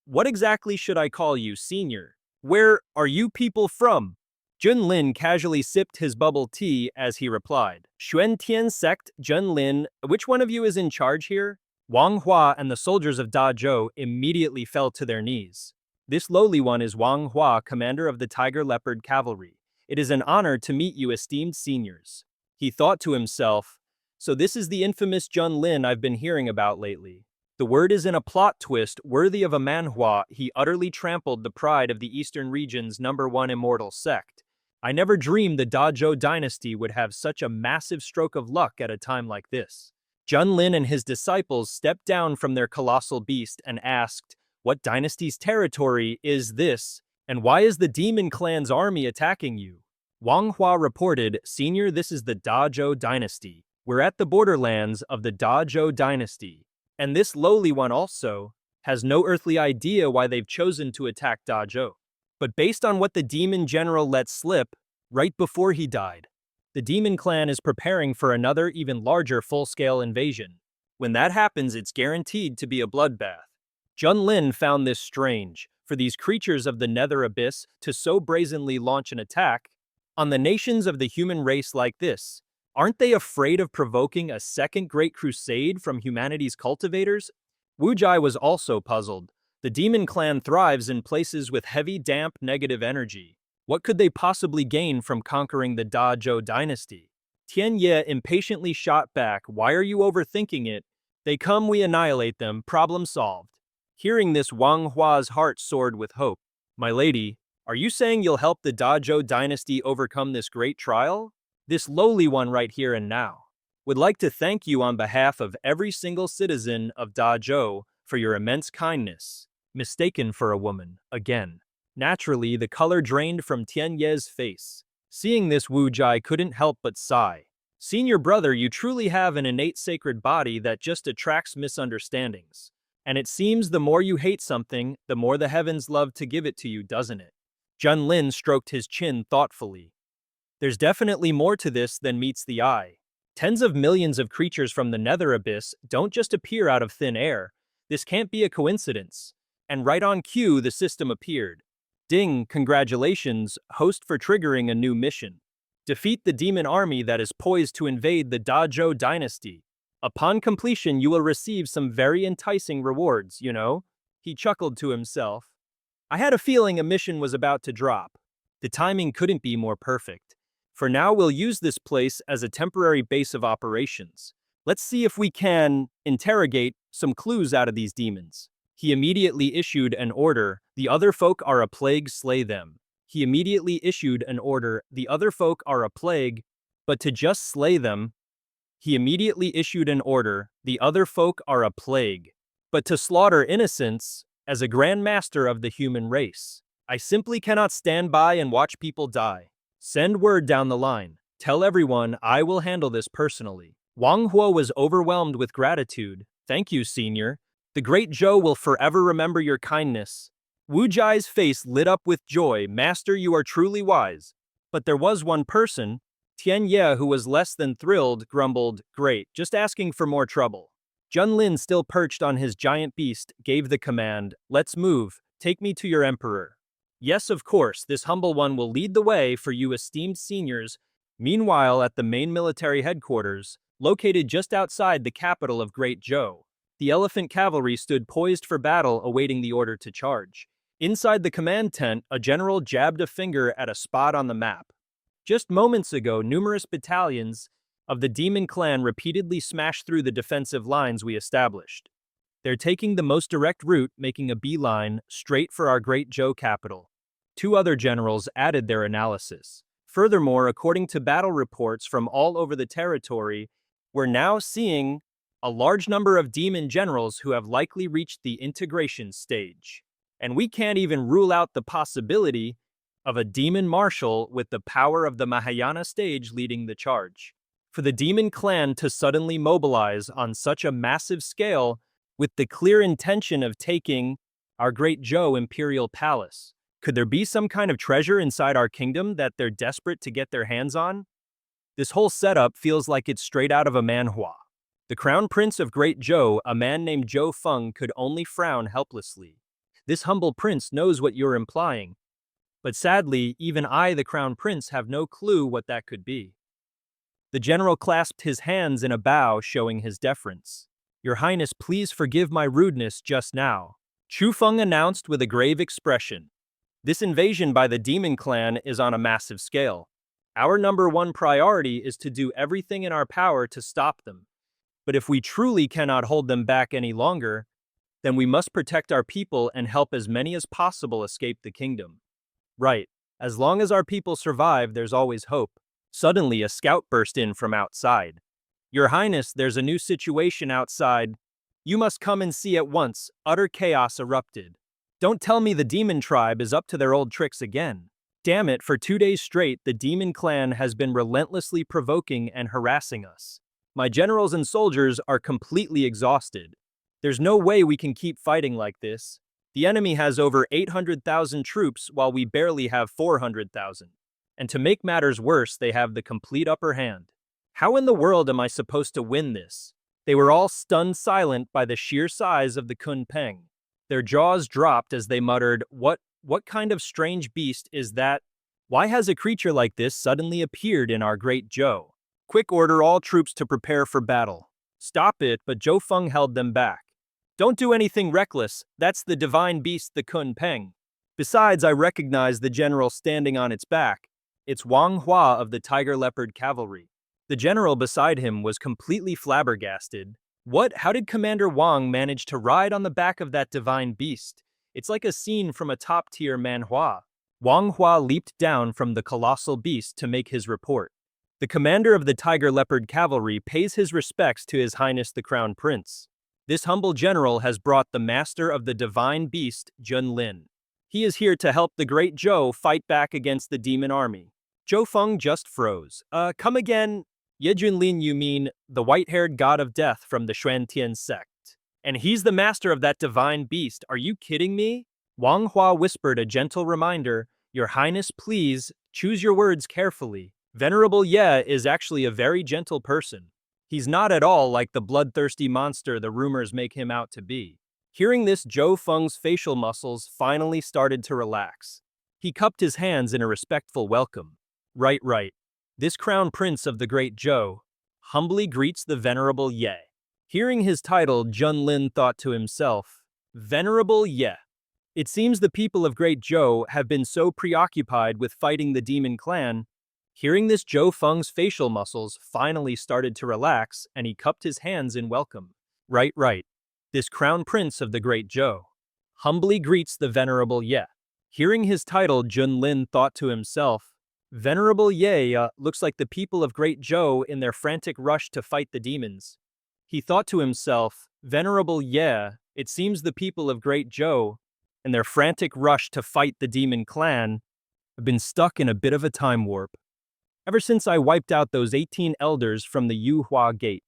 what exactly should I call you, senior? Where are you people from? Junlin casually sipped his bubble tea as he replied. Xuan Tian sect, Junlin, which one of you is in charge here? Wang Hua and the soldiers of Da Zhou immediately fell to their knees. This lowly one is Wang Hua, commander of the Tiger Leopard Cavalry. It is an honor to meet you, esteemed seniors. He thought to himself, so this is the infamous Junlin I've been hearing about lately. The word is in a plot twist worthy of a manhwa. He utterly trampled the pride of the Eastern region's #1 immortal sect. I never dreamed the Da Zhou dynasty would have such a massive stroke of luck at a time like this. Junlin and his disciples stepped down from their colossal beast and asked, what dynasty's territory is this, and why is the demon clan's army attacking you? Wang Hua reported, Senior, this is the Da Zhou dynasty. We're at the borderlands of the Da Zhou dynasty, and this lowly one also has no earthly idea why they've chosen to attack Da Zhou. But based on what the demon general let slip right before he died, the demon clan is preparing for another, even larger full-scale invasion. When that happens, it's guaranteed to be a bloodbath. Junlin found this strange, for these creatures of the nether abyss to so brazenly launch an attack on the nations of the human race like this. Aren't they afraid of provoking a second great crusade from humanity's cultivators? Wu Jai was also puzzled. The demon clan thrives in places with heavy, damp, negative energy. What could they possibly gain from conquering the Da Zhou dynasty? Tian Ye impatiently shot back, why are you overthinking it? They come, we annihilate them, problem solved. Hearing this, Wang Hua's heart soared with hope. My lady, are you saying you'll help the Da Zhou dynasty overcome this great trial? This lowly one right here and now would like to thank you on behalf of every single citizen of Da Zhou for your immense kindness. Mistaken for a woman, again. Naturally, the color drained from Tian Ye's face. Seeing this, Wu Jai couldn't help but sigh. Senior brother, you truly have an innate sacred body that just attracts misunderstandings. And it seems the more you hate something, the more the heavens love to give it to you, doesn't it? Junlin stroked his chin thoughtfully. There's definitely more to this than meets the eye. Tens of millions of creatures from the nether abyss don't just appear out of thin air. This can't be a coincidence. And right on cue, the system appeared. Ding, congratulations, host, for triggering a new mission. Defeat the demon army that is poised to invade the Da Zhou dynasty. Upon completion, you will receive some very enticing rewards, you know? He chuckled to himself. I had a feeling a mission was about to drop. The timing couldn't be more perfect. For now, we'll use this place as a temporary base of operations. Let's see if we can interrogate some clues out of these demons. He immediately issued an order. The other folk are a plague, slay them. He immediately issued an order. The other folk are a plague, but to just slay them. He immediately issued an order. The other folk are a plague, but to slaughter innocents as a grand master of the human race. I simply cannot stand by and watch people die. Send word down the line. Tell everyone I will handle this personally. Wang Huo was overwhelmed with gratitude. Thank you, senior. The Great Zhou will forever remember your kindness. Wu Jai's face lit up with joy. Master, you are truly wise. But there was one person, Tian Ye, who was less than thrilled, grumbled, great, just asking for more trouble. Junlin, still perched on his giant beast, gave the command, let's move, take me to your emperor. Yes, of course, this humble one will lead the way for you esteemed seniors. Meanwhile, at the main military headquarters, located just outside the capital of Great Zhou. The elephant cavalry stood poised for battle, awaiting the order to charge. Inside the command tent, a general jabbed a finger at a spot on the map. Just moments ago, numerous battalions of the demon clan repeatedly smashed through the defensive lines we established. They're taking the most direct route, making a beeline straight for our Great Zhou capital. Two other generals added their analysis. Furthermore, according to battle reports from all over the territory, we're now seeing a large number of demon generals who have likely reached the integration stage. And we can't even rule out the possibility of a demon marshal with the power of the Mahayana stage leading the charge. For the demon clan to suddenly mobilize on such a massive scale with the clear intention of taking our Great Zhou Imperial Palace, could there be some kind of treasure inside our kingdom that they're desperate to get their hands on? This whole setup feels like it's straight out of a manhwa. The crown prince of Great Zhou, a man named Zhou Feng, could only frown helplessly. This humble prince knows what you're implying. But sadly, even I, the crown prince, have no clue what that could be. The general clasped his hands in a bow, showing his deference. Your Highness, please forgive my rudeness just now, Chu Feng announced with a grave expression. This invasion by the demon clan is on a massive scale. Our number one priority is to do everything in our power to stop them. But if we truly cannot hold them back any longer, then we must protect our people and help as many as possible escape the kingdom. Right. As long as our people survive, there's always hope. Suddenly, a scout burst in from outside. Your Highness, there's a new situation outside. You must come and see at once. Utter chaos erupted. Don't tell me the demon tribe is up to their old tricks again. Damn it, for 2 days straight, the demon clan has been relentlessly provoking and harassing us. My generals and soldiers are completely exhausted. There's no way we can keep fighting like this. The enemy has over 800,000 troops while we barely have 400,000. And to make matters worse, they have the complete upper hand. How in the world am I supposed to win this? They were all stunned silent by the sheer size of the Kunpeng. Their jaws dropped as they muttered, What kind of strange beast is that? Why has a creature like this suddenly appeared in our Great Zhou? Quick, order all troops to prepare for battle. Stop it, but Zhou Feng held them back. Don't do anything reckless. That's the divine beast, the Kunpeng. Besides, I recognize the general standing on its back. It's Wang Hua of the Tiger Leopard Cavalry. The general beside him was completely flabbergasted. What? How did Commander Wang manage to ride on the back of that divine beast? It's like a scene from a top-tier manhwa. Wang Hua leaped down from the colossal beast to make his report. The commander of the Tiger Leopard Cavalry pays his respects to His Highness the Crown Prince. This humble general has brought the master of the divine beast, Ye Junlin. He is here to help the Great Zhou fight back against the demon army. Zhou Feng just froze. Come again? Ye Junlin, you mean the white-haired god of death from the Xuantian sect. And he's the master of that divine beast. Are you kidding me? Wang Hua whispered a gentle reminder. Your Highness, please, choose your words carefully. Venerable Ye is actually a very gentle person. He's not at all like the bloodthirsty monster the rumors make him out to be. Hearing this, Zhou Feng's facial muscles finally started to relax. He cupped his hands in a respectful welcome. Right. This crown prince of the Great Zhou humbly greets the Venerable Ye. Hearing his title, Junlin thought to himself, Venerable Ye. It seems the people of Great Zhou have been so preoccupied with fighting the demon clan. Hearing this, Zhou Feng's facial muscles finally started to relax, and he cupped his hands in welcome. Right. This crown prince of the Great Zhou humbly greets the Venerable Ye. Hearing his title, Junlin thought to himself, Venerable Ye, looks like the people of Great Zhou in their frantic rush to fight the demons. He thought to himself, Venerable Ye, it seems the people of Great Zhou, in their frantic rush to fight the demon clan, have been stuck in a bit of a time warp. Ever since I wiped out those 18 elders from the Yuhua Gate.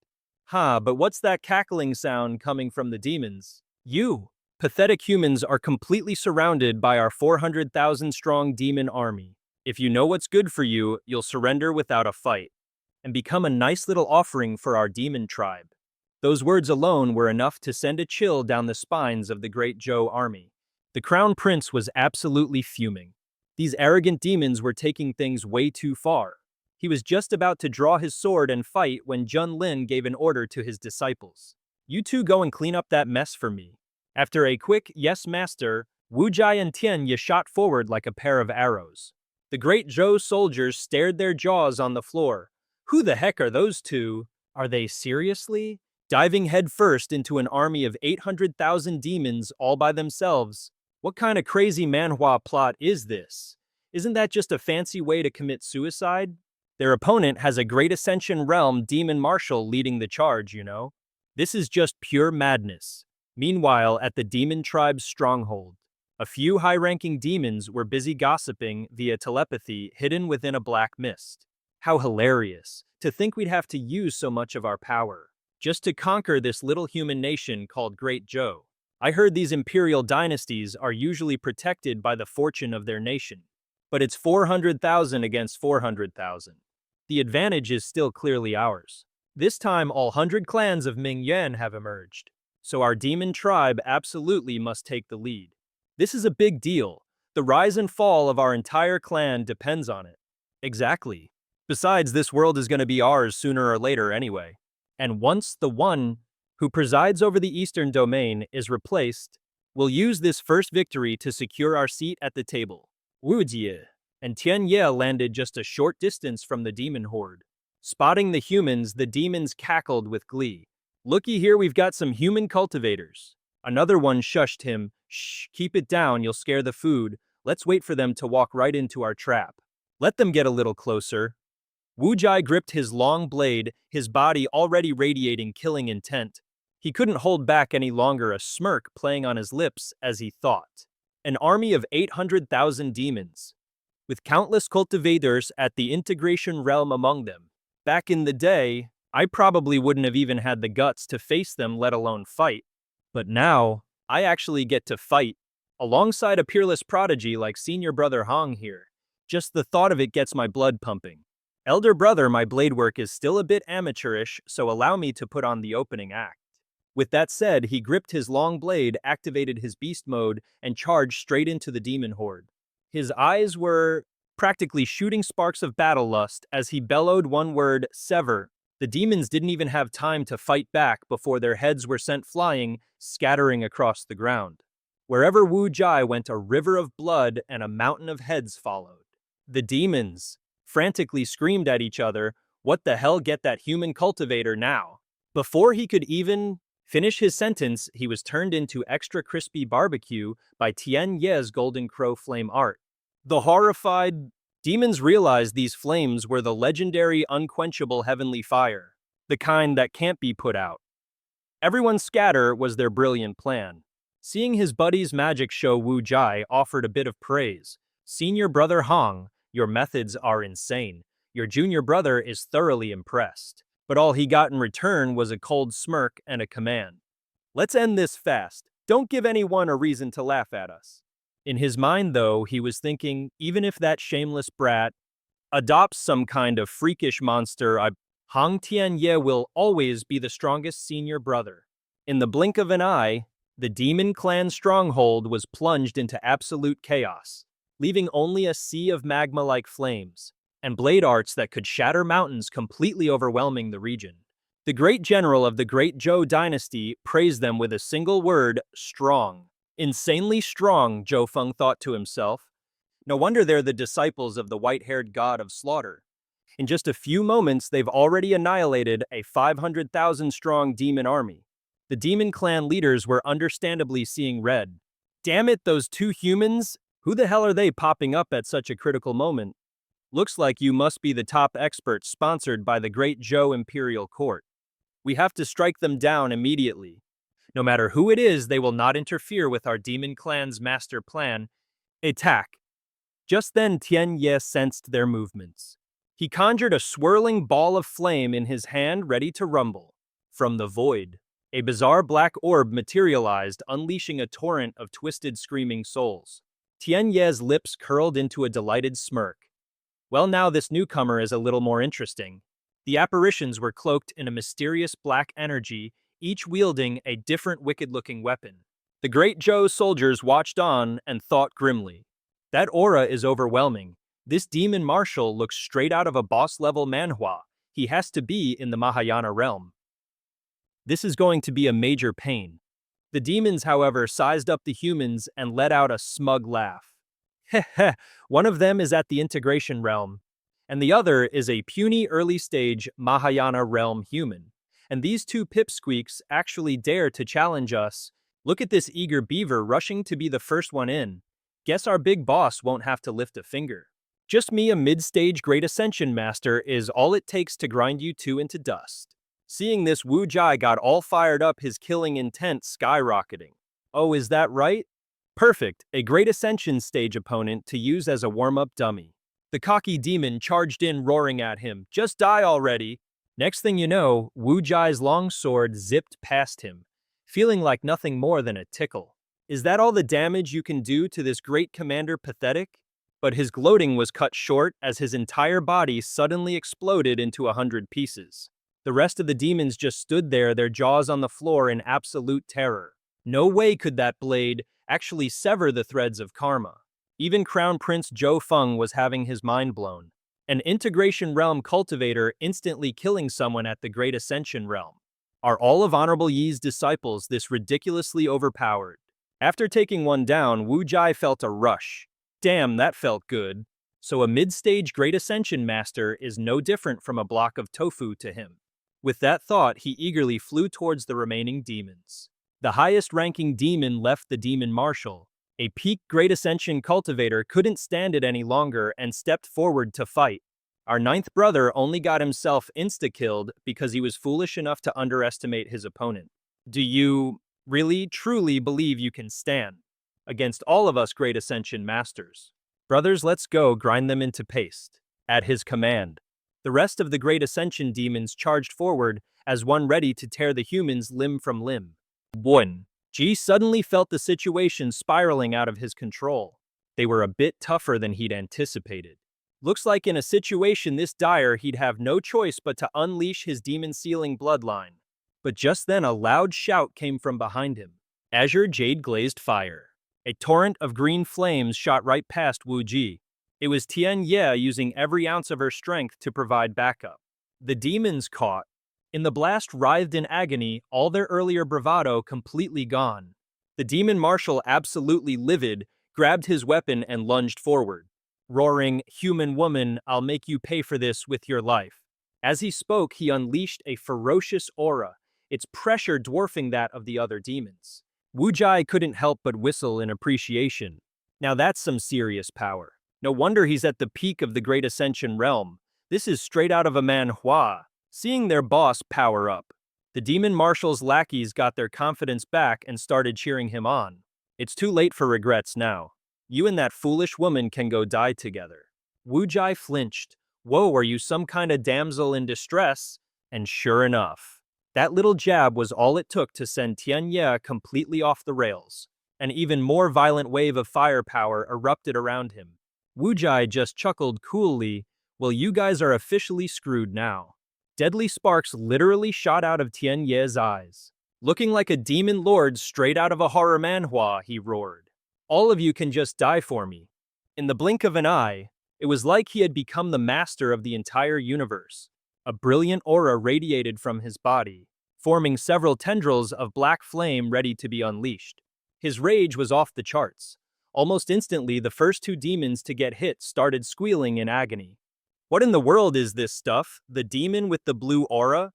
But what's that cackling sound coming from the demons? You, pathetic humans, are completely surrounded by our 400,000-strong demon army. If you know what's good for you, you'll surrender without a fight, and become a nice little offering for our demon tribe. Those words alone were enough to send a chill down the spines of the Great Zhou army. The Crown Prince was absolutely fuming. These arrogant demons were taking things way too far. He was just about to draw his sword and fight when Ye Junlin gave an order to his disciples. You two go and clean up that mess for me. After a quick yes master, Wu Jai and Tian Ye shot forward like a pair of arrows. The great Zhou soldiers stared their jaws on the floor. Who the heck are those two? Are they seriously? Diving headfirst into an army of 800,000 demons all by themselves. What kind of crazy manhwa plot is this? Isn't that just a fancy way to commit suicide? Their opponent has a Great Ascension Realm demon marshal leading the charge, you know? This is just pure madness. Meanwhile, at the demon tribe's stronghold, a few high-ranking demons were busy gossiping via telepathy hidden within a black mist. How hilarious, to think we'd have to use so much of our power just to conquer this little human nation called Great Zhou. I heard these imperial dynasties are usually protected by the fortune of their nation. But it's 400,000 against 400,000. The advantage is still clearly ours. This time all 100 clans of Ming Yuan have emerged. So our demon tribe absolutely must take the lead. This is a big deal. The rise and fall of our entire clan depends on it. Exactly. Besides, this world is going to be ours sooner or later anyway. And once the one who presides over the eastern domain is replaced, we'll use this first victory to secure our seat at the table. Wu Jie and Tian Ye landed just a short distance from the demon horde. Spotting the humans, the demons cackled with glee. Looky here, we've got some human cultivators. Another one shushed him. Shh, keep it down, you'll scare the food. Let's wait for them to walk right into our trap. Let them get a little closer. Wu Jai gripped his long blade, his body already radiating killing intent. He couldn't hold back any longer, a smirk playing on his lips as he thought. An army of 800,000 demons, with countless cultivators at the integration realm among them. Back in the day, I probably wouldn't have even had the guts to face them, let alone fight. But now, I actually get to fight, alongside a peerless prodigy like Senior Brother Hong here. Just the thought of it gets my blood pumping. Elder brother, my blade work is still a bit amateurish, so allow me to put on the opening act. With that said, he gripped his long blade, activated his beast mode, and charged straight into the demon horde. His eyes were practically shooting sparks of battle lust as he bellowed one word, sever. The demons didn't even have time to fight back before their heads were sent flying, scattering across the ground. Wherever Wu Jai went, a river of blood and a mountain of heads followed. The demons frantically screamed at each other, "What the hell, get that human cultivator now!" Before he could even finish his sentence, he was turned into extra crispy barbecue by Tian Ye's golden crow flame art. The horrified demons realized these flames were the legendary unquenchable heavenly fire, the kind that can't be put out. Everyone scatter was their brilliant plan. Seeing his buddy's magic show, Wu Jai offered a bit of praise. Senior Brother Hong, your methods are insane. Your junior brother is thoroughly impressed. But all he got in return was a cold smirk and a command. Let's end this fast. Don't give anyone a reason to laugh at us. In his mind, though, he was thinking, even if that shameless brat adopts some kind of freakish monster, Hong Tianye will always be the strongest senior brother. In the blink of an eye, the demon clan stronghold was plunged into absolute chaos, leaving only a sea of magma-like flames and blade arts that could shatter mountains, completely overwhelming the region. The great general of the Great Zhou dynasty praised them with a single word, strong. Insanely strong, Zhou Feng thought to himself. No wonder they're the disciples of the white-haired god of slaughter. In just a few moments, they've already annihilated a 500,000-strong demon army. The demon clan leaders were understandably seeing red. Damn it, those two humans! Who the hell are they popping up at such a critical moment? Looks like you must be the top expert sponsored by the Great Zhou Imperial Court. We have to strike them down immediately. No matter who it is, they will not interfere with our demon clan's master plan. Attack! Just then Tian Ye sensed their movements. He conjured a swirling ball of flame in his hand, ready to rumble. From the void, a bizarre black orb materialized, unleashing a torrent of twisted, screaming souls. Tian Ye's lips curled into a delighted smirk. Well, now this newcomer is a little more interesting. The apparitions were cloaked in a mysterious black energy, each wielding a different wicked-looking weapon. The Great Zhou soldiers watched on and thought grimly. That aura is overwhelming. This demon marshal looks straight out of a boss-level manhwa. He has to be in the Mahayana realm. This is going to be a major pain. The demons, however, sized up the humans and let out a smug laugh. Heh heh, one of them is at the integration realm, and the other is a puny early-stage Mahayana realm human. And these two pipsqueaks actually dare to challenge us. Look at this eager beaver rushing to be the first one in. Guess our big boss won't have to lift a finger. Just me, a mid-stage Great Ascension Master, is all it takes to grind you two into dust. Seeing this, Wu Jai got all fired up, his killing intent skyrocketing. Oh, is that right? Perfect, a Great Ascension stage opponent to use as a warm-up dummy. The cocky demon charged in, roaring at him, "Just die already!" Next thing you know, Wu Jai's long sword zipped past him, feeling like nothing more than a tickle. Is that all the damage you can do to this great commander? Pathetic? But his gloating was cut short as his entire body suddenly exploded into 100 pieces. The rest of the demons just stood there, their jaws on the floor in absolute terror. No way could that blade actually sever the threads of karma. Even Crown Prince Zhou Feng was having his mind blown. An integration realm cultivator instantly killing someone at the Great Ascension realm. Are all of Honorable Yi's disciples this ridiculously overpowered? After taking one down, Wu Jai felt a rush. Damn, that felt good. So a mid-stage Great Ascension Master is no different from a block of tofu to him. With that thought, he eagerly flew towards the remaining demons. The highest-ranking demon left the demon marshal. A peak Great Ascension cultivator couldn't stand it any longer and stepped forward to fight. Our ninth brother only got himself insta-killed because he was foolish enough to underestimate his opponent. Do you really, truly believe you can stand against all of us Great Ascension Masters? Brothers, let's go, grind them into paste. At his command, the rest of the Great Ascension demons charged forward as one ready to tear the humans limb from limb. One. Ji suddenly felt the situation spiraling out of his control. They were a bit tougher than he'd anticipated. Looks like in a situation this dire, he'd have no choice but to unleash his demon-sealing bloodline. But just then a loud shout came from behind him. Azure Jade glazed fire. A torrent of green flames shot right past Wu Ji. It was Tian Ye using every ounce of her strength to provide backup. The demons caught. In the blast writhed in agony, all their earlier bravado completely gone. The demon marshal, absolutely livid, grabbed his weapon and lunged forward, roaring, "Human woman, I'll make you pay for this with your life." As he spoke, he unleashed a ferocious aura, its pressure dwarfing that of the other demons. Wu Jai couldn't help but whistle in appreciation. Now that's some serious power. No wonder he's at the peak of the Great Ascension realm. This is straight out of a Manhwa. Seeing their boss power up, the demon marshal's lackeys got their confidence back and started cheering him on. It's too late for regrets now. You and that foolish woman can go die together. Wu Jai flinched. Whoa, are you some kind of damsel in distress? And sure enough, that little jab was all it took to send Tian Ye completely off the rails. An even more violent wave of firepower erupted around him. Wu Jai just chuckled coolly. Well, you guys are officially screwed now. Deadly sparks literally shot out of Tian Ye's eyes. Looking like a demon lord straight out of a horror manhwa, he roared. All of you can just die for me. In the blink of an eye, it was like he had become the master of the entire universe. A brilliant aura radiated from his body, forming several tendrils of black flame ready to be unleashed. His rage was off the charts. Almost instantly, the first two demons to get hit started squealing in agony. What in the world is this stuff? The demon with the blue aura?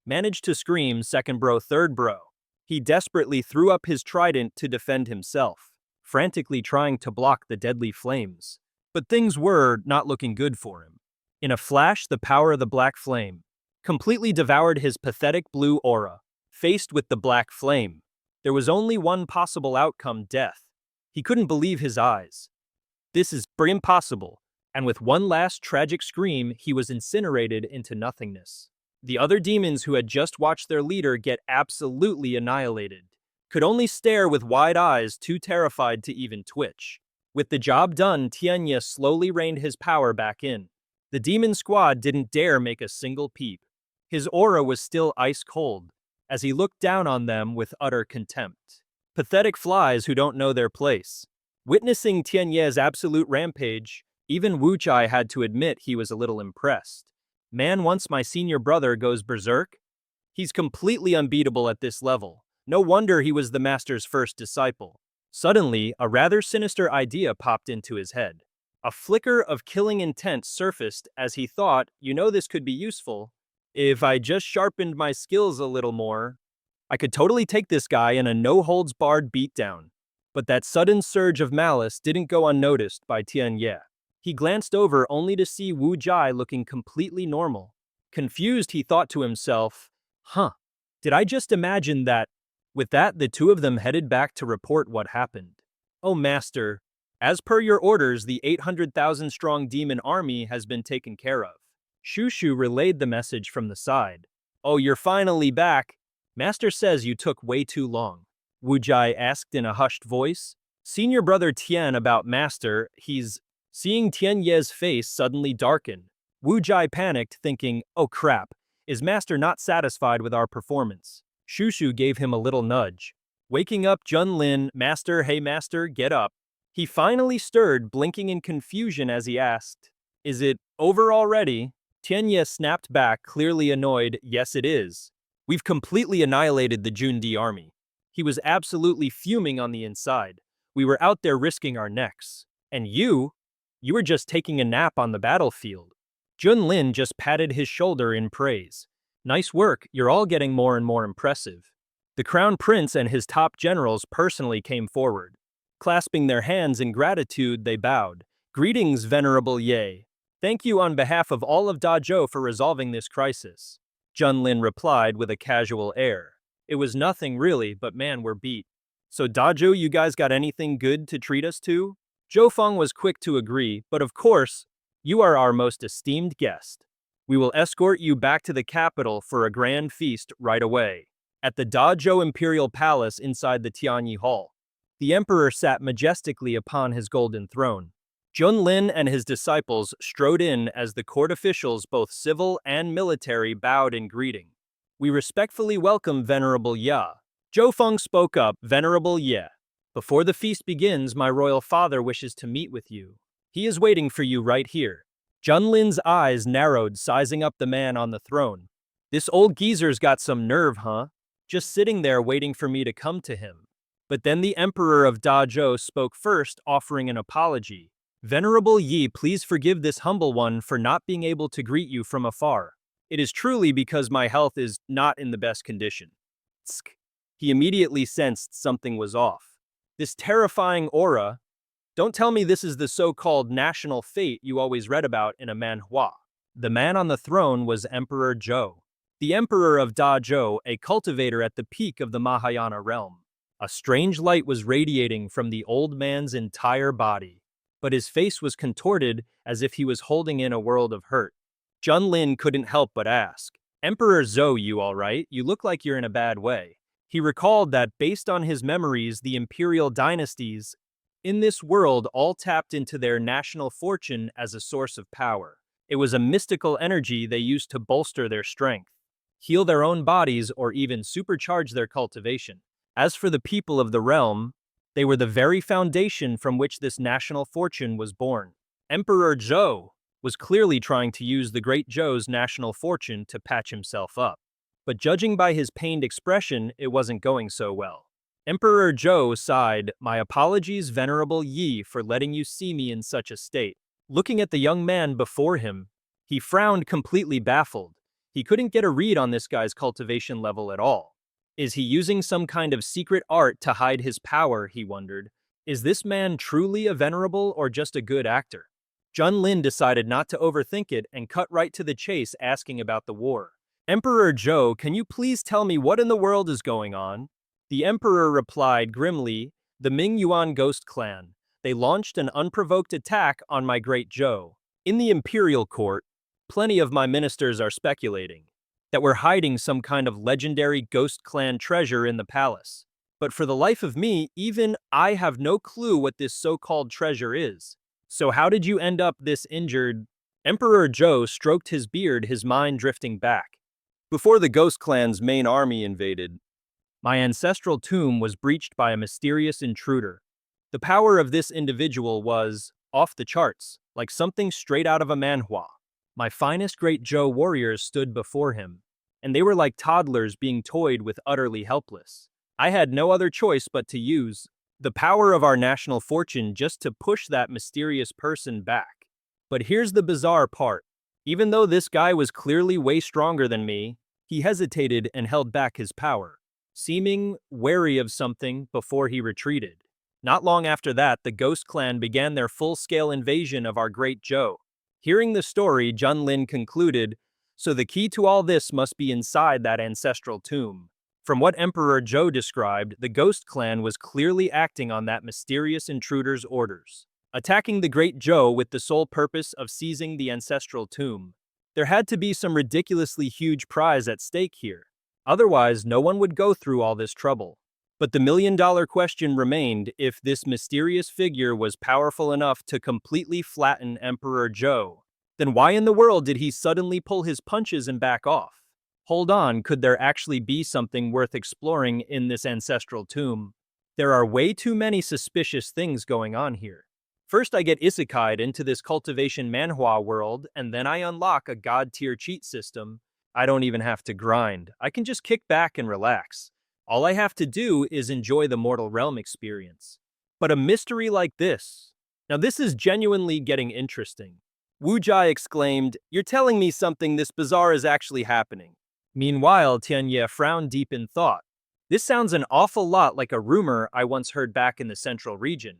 Managed to scream second bro, third bro. He desperately threw up his trident to defend himself, frantically trying to block the deadly flames. But things were not looking good for him. In a flash, the power of the black flame completely devoured his pathetic blue aura. Faced with the black flame, there was only one possible outcome: death. He couldn't believe his eyes. This is impossible. And with one last tragic scream, he was incinerated into nothingness. The other demons who had just watched their leader get absolutely annihilated could only stare with wide eyes, too terrified to even twitch. With the job done, Tian Ye slowly reined his power back in. The demon squad didn't dare make a single peep. His aura was still ice cold, as he looked down on them with utter contempt. Pathetic flies who don't know their place. Witnessing Tian Ye's absolute rampage, Even Wu Chai had to admit he was a little impressed. Man, once my senior brother goes berserk, he's completely unbeatable at this level. No wonder he was the master's first disciple. Suddenly, a rather sinister idea popped into his head. A flicker of killing intent surfaced as he thought, this could be useful. If I just sharpened my skills a little more, I could totally take this guy in a no-holds-barred beatdown. But that sudden surge of malice didn't go unnoticed by Tian Ye. He glanced over only to see Wu Jai looking completely normal. Confused, he thought to himself, did I just imagine that? With that, the two of them headed back to report what happened. Oh, master, as per your orders, the 800,000-strong demon army has been taken care of. Shushu relayed the message from the side. Oh, you're finally back. Master says you took way too long. Wu Jai asked in a hushed voice. Senior brother Tian about master, he's... Seeing Tian Ye's face suddenly darken, Wu Jai panicked, thinking, oh crap, is master not satisfied with our performance? Shushu gave him a little nudge. Waking up Junlin, master, hey master, get up. He finally stirred, blinking in confusion as he asked, is it over already? Tian Ye snapped back, clearly annoyed, yes it is. We've completely annihilated the Jundi army. He was absolutely fuming on the inside. We were out there risking our necks. And you were just taking a nap on the battlefield. Junlin just patted his shoulder in praise. Nice work, you're all getting more and more impressive. The Crown Prince and his top generals personally came forward. Clasping their hands in gratitude, they bowed. Greetings, Venerable Ye. Thank you on behalf of all of Dazhou for resolving this crisis. Junlin replied with a casual air. It was nothing really, but man, we're beat. So Dazhou, you guys got anything good to treat us to? Zhou Feng was quick to agree, but of course, you are our most esteemed guest. We will escort you back to the capital for a grand feast right away. At the Dazhou Imperial Palace inside the Tianyi Hall, the emperor sat majestically upon his golden throne. Junlin and his disciples strode in as the court officials, both civil and military, bowed in greeting. We respectfully welcome Venerable Ya. Zhou Feng spoke up, Venerable Ye. Before the feast begins, my royal father wishes to meet with you. He is waiting for you right here. Junlin's eyes narrowed, sizing up the man on the throne. This old geezer's got some nerve, huh? Just sitting there waiting for me to come to him. But then the emperor of Dazhou spoke first, offering an apology. Venerable Yi, please forgive this humble one for not being able to greet you from afar. It is truly because my health is not in the best condition. Tsk. He immediately sensed something was off. This terrifying aura. Don't tell me this is the so-called national fate you always read about in a manhwa. The man on the throne was Emperor Zhou, the emperor of Dazhou, a cultivator at the peak of the Mahayana realm. A strange light was radiating from the old man's entire body, but his face was contorted as if he was holding in a world of hurt. Junlin couldn't help but ask, Emperor Zhou, you all right? You look like you're in a bad way. He recalled that based on his memories, the imperial dynasties in this world all tapped into their national fortune as a source of power. It was a mystical energy they used to bolster their strength, heal their own bodies, or even supercharge their cultivation. As for the people of the realm, they were the very foundation from which this national fortune was born. Emperor Zhou was clearly trying to use the great Zhou's national fortune to patch himself up. But judging by his pained expression, it wasn't going so well. Emperor Zhou sighed, my apologies, Venerable Yi, for letting you see me in such a state. Looking at the young man before him, he frowned, completely baffled. He couldn't get a read on this guy's cultivation level at all. Is he using some kind of secret art to hide his power, he wondered. Is this man truly a venerable or just a good actor? Junlin decided not to overthink it and cut right to the chase, asking about the war. Emperor Zhou, can you please tell me what in the world is going on? The emperor replied grimly, the Ming Yuan ghost clan. They launched an unprovoked attack on my great Zhou. In the imperial court, plenty of my ministers are speculating that we're hiding some kind of legendary ghost clan treasure in the palace. But for the life of me, even I have no clue what this so-called treasure is. So how did you end up this injured? Emperor Zhou stroked his beard, his mind drifting back. Before the Ghost Clan's main army invaded, my ancestral tomb was breached by a mysterious intruder. The power of this individual was off the charts. like something straight out of a manhwa. My finest great Joe warriors stood before him, and they were like toddlers being toyed with, utterly helpless. I had no other choice but to use the power of our national fortune just to push that mysterious person back. But here's the bizarre part. Even though this guy was clearly way stronger than me, he hesitated and held back his power, seeming wary of something before he retreated. Not long after that, the Ghost Clan began their full-scale invasion of our great Joe. Hearing the story, Junlin concluded, so the key to all this must be inside that ancestral tomb. From what Emperor Zhou described, the Ghost Clan was clearly acting on that mysterious intruder's orders, attacking the Great Zhou with the sole purpose of seizing the ancestral tomb. There had to be some ridiculously huge prize at stake here. Otherwise, no one would go through all this trouble. But the million-dollar question remained: if this mysterious figure was powerful enough to completely flatten Emperor Zhou, then why in the world did he suddenly pull his punches and back off? Hold on, could there actually be something worth exploring in this ancestral tomb? There are way too many suspicious things going on here. First, I get isekai'd into this cultivation manhwa world, and then I unlock a god-tier cheat system. I don't even have to grind. I can just kick back and relax. All I have to do is enjoy the mortal realm experience. But a mystery like this? Now this is genuinely getting interesting. Wu Jai exclaimed, "You're telling me something this bizarre is actually happening." Meanwhile, Tianye frowned deep in thought. This sounds an awful lot like a rumor I once heard back in the central region.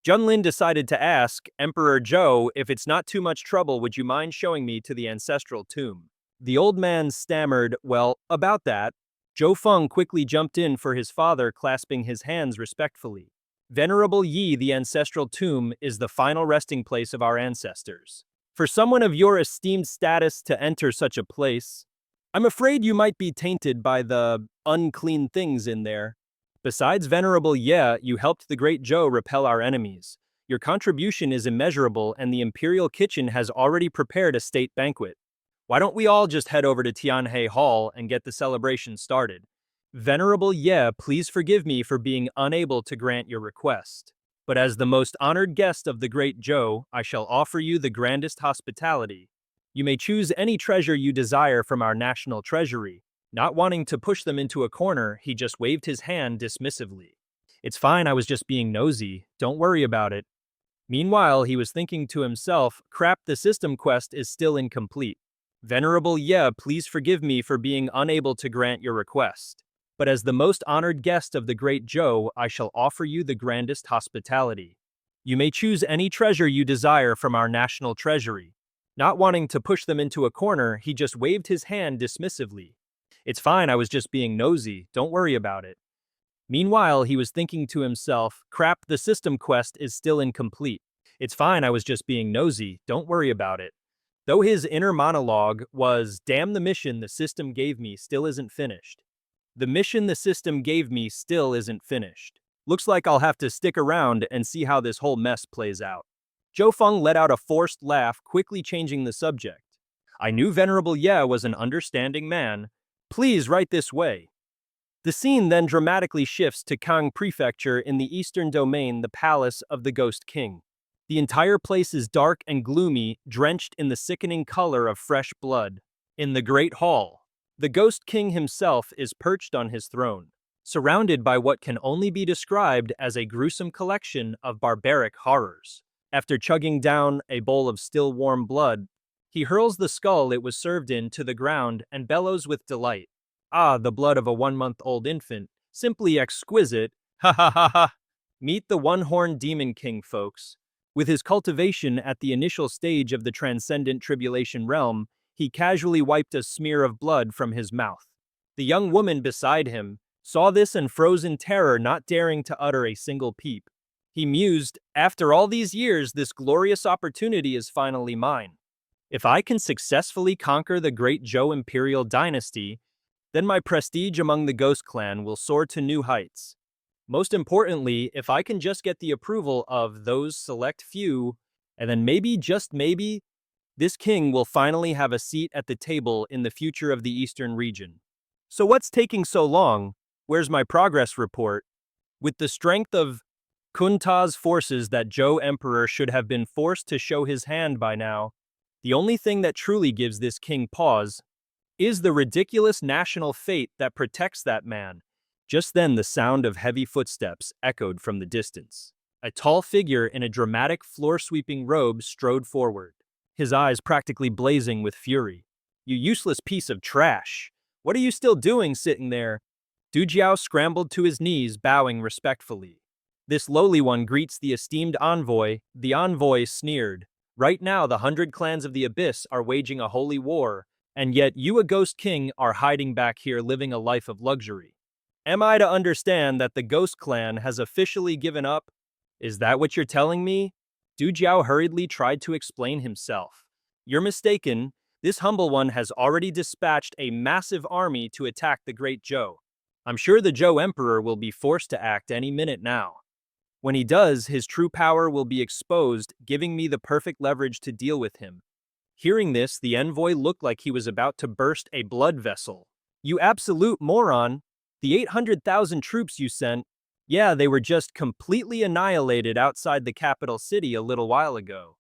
Junlin decided to ask, "Emperor Zhou, if it's not too much trouble, would you mind showing me to the ancestral tomb?" The old man stammered, "Well, about that." Zhou Feng quickly jumped in for his father, clasping his hands respectfully. "Venerable Yi, the ancestral tomb is the final resting place of our ancestors. For someone of your esteemed status to enter such a place, I'm afraid you might be tainted by the unclean things in there. Besides, Venerable Ye, you helped the great Zhou repel our enemies. Your contribution is immeasurable, and the Imperial Kitchen has already prepared a state banquet. Why don't we all just head over to Tianhe Hall and get the celebration started? Venerable Ye, please forgive me for being unable to grant your request. But as the most honored guest of the great Zhou, I shall offer you the grandest hospitality. You may choose any treasure you desire from our national treasury." Not wanting to push them into a corner, he just waved his hand dismissively. "It's fine, I was just being nosy. Don't worry about it." Meanwhile, he was thinking to himself, "Crap, the system quest is still incomplete. Venerable Ye, please forgive me for being unable to grant your request. But as the most honored guest of the great Zhou, I shall offer you the grandest hospitality. You may choose any treasure you desire from our national treasury." Not wanting to push them into a corner, he just waved his hand dismissively. "It's fine, I was just being nosy. Don't worry about it." Meanwhile, he was thinking to himself, "Crap, the system quest is still incomplete. It's fine, I was just being nosy. Don't worry about it." Though his inner monologue was, "Damn, the mission the system gave me still isn't finished. The mission the system gave me still isn't finished. Looks like I'll have to stick around and see how this whole mess plays out." Zhou Feng let out a forced laugh, quickly changing the subject. "I knew Venerable Ye was an understanding man. Please, right this way." The scene then dramatically shifts to Kang Prefecture in the eastern domain, the palace of the Ghost King. The entire place is dark and gloomy, drenched in the sickening color of fresh blood. In the Great Hall, the Ghost King himself is perched on his throne, surrounded by what can only be described as a gruesome collection of barbaric horrors. After chugging down a bowl of still warm blood, he hurls the skull it was served in to the ground and bellows with delight. "Ah, the blood of a 1-month-old infant. Simply exquisite. Ha ha ha ha." Meet the one-horned demon king, folks. With his cultivation at the initial stage of the transcendent tribulation realm, he casually wiped a smear of blood from his mouth. The young woman beside him saw this and froze in terror, not daring to utter a single peep. He mused, "After all these years, this glorious opportunity is finally mine. If I can successfully conquer the great Zhou imperial dynasty, then my prestige among the Ghost Clan will soar to new heights. Most importantly, if I can just get the approval of those select few, and then maybe, just maybe, this king will finally have a seat at the table in the future of the Eastern region. So what's taking so long? Where's my progress report? With the strength of Kunta's forces that Zhou Emperor should have been forced to show his hand by now. The only thing that truly gives this king pause is the ridiculous national fate that protects that man. Just then the sound of heavy footsteps echoed from the distance. A tall figure in a dramatic floor-sweeping robe strode forward, his eyes practically blazing with fury. "You useless piece of trash! What are you still doing sitting there?" Du Jiao scrambled to his knees, bowing respectfully. "This lowly one greets the esteemed envoy." The envoy sneered. "Right now the 100 clans of the Abyss are waging a holy war, and yet you, a ghost king, are hiding back here living a life of luxury. Am I to understand that the ghost clan has officially given up? Is that what you're telling me?" Du Jiao hurriedly tried to explain himself. "You're mistaken. This humble one has already dispatched a massive army to attack the great Zhou. I'm sure the Zhou Emperor will be forced to act any minute now. When he does, his true power will be exposed, giving me the perfect leverage to deal with him." Hearing this, the envoy looked like he was about to burst a blood vessel. "You absolute moron! The 800,000 troops you sent, yeah, they were just completely annihilated outside the capital city a little while ago.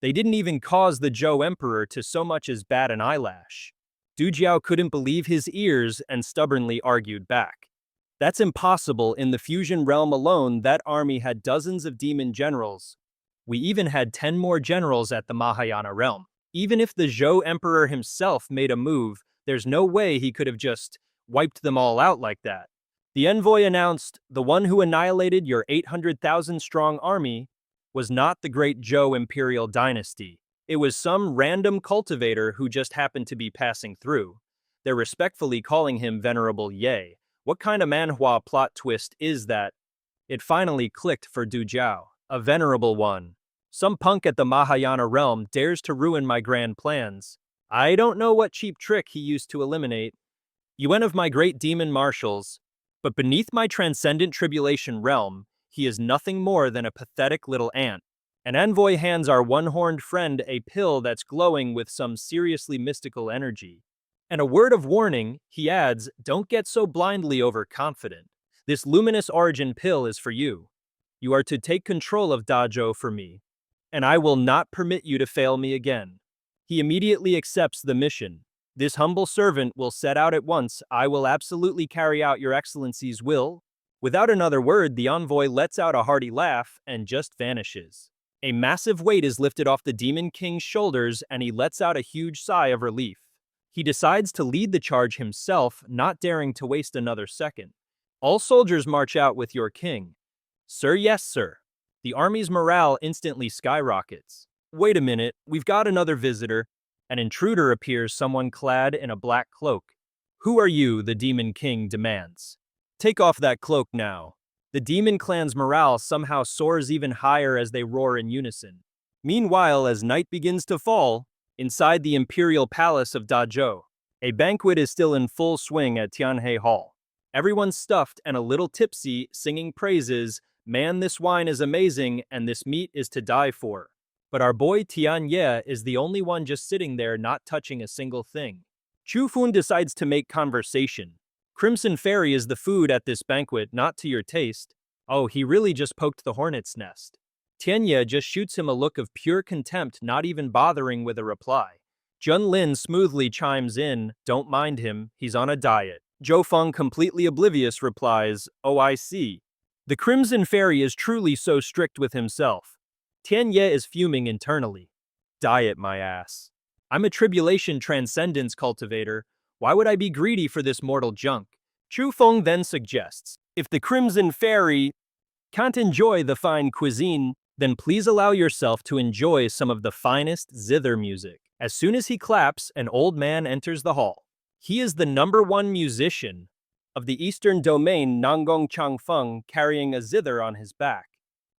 They didn't even cause the Zhou Emperor to so much as bat an eyelash." Du Jiao couldn't believe his ears and stubbornly argued back. "That's impossible. In the fusion realm alone, that army had dozens of demon generals. We even had 10 more generals at the Mahayana realm. Even if the Zhou Emperor himself made a move, there's no way he could have just wiped them all out like that." The envoy announced, "The one who annihilated your 800,000-strong army was not the great Zhou imperial dynasty. It was some random cultivator who just happened to be passing through. They're respectfully calling him Venerable Ye. What kind of manhwa plot twist is that?" It finally clicked for Du Jiao. "A venerable one. Some punk at the Mahayana realm dares to ruin my grand plans. I don't know what cheap trick he used to eliminate one of my great demon marshals, but beneath my transcendent tribulation realm, he is nothing more than a pathetic little ant." An envoy hands our one-horned friend a pill that's glowing with some seriously mystical energy. And a word of warning, he adds, "Don't get so blindly overconfident. This luminous origin pill is for you. You are to take control of Dazhou for me, and I will not permit you to fail me again." He immediately accepts the mission. "This humble servant will set out at once. I will absolutely carry out your excellency's will." Without another word, the envoy lets out a hearty laugh and just vanishes. A massive weight is lifted off the Demon King's shoulders, and he lets out a huge sigh of relief. He decides to lead the charge himself, not daring to waste another second. "All soldiers march out with your king." "Sir, yes, sir." The army's morale instantly skyrockets. "Wait a minute, we've got another visitor." An intruder appears, someone clad in a black cloak. "Who are you?" the Demon King demands. "Take off that cloak now." The demon clan's morale somehow soars even higher as they roar in unison. Meanwhile, as night begins to fall, inside the imperial palace of Dazhou, a banquet is still in full swing at Tianhe Hall. Everyone's stuffed and a little tipsy, singing praises. "Man, this wine is amazing, and this meat is to die for." But our boy Tianye is the only one just sitting there not touching a single thing. Chu Fun decides to make conversation. "Crimson Fairy is the food at this banquet, not to your taste." Oh, he really just poked the hornet's nest. Tianye just shoots him a look of pure contempt, not even bothering with a reply. Junlin smoothly chimes in, "Don't mind him, he's on a diet." Zhou Feng, completely oblivious, replies, "Oh, I see. The Crimson Fairy is truly so strict with himself." Tianye is fuming internally. "Diet, my ass. I'm a tribulation transcendence cultivator. Why would I be greedy for this mortal junk?" Chu Feng then suggests, "If the Crimson Fairy can't enjoy the fine cuisine, then please allow yourself to enjoy some of the finest zither music." As soon as he claps, an old man enters the hall. He is the #1 musician of the Eastern Domain, Nanggong Changfeng, carrying a zither on his back.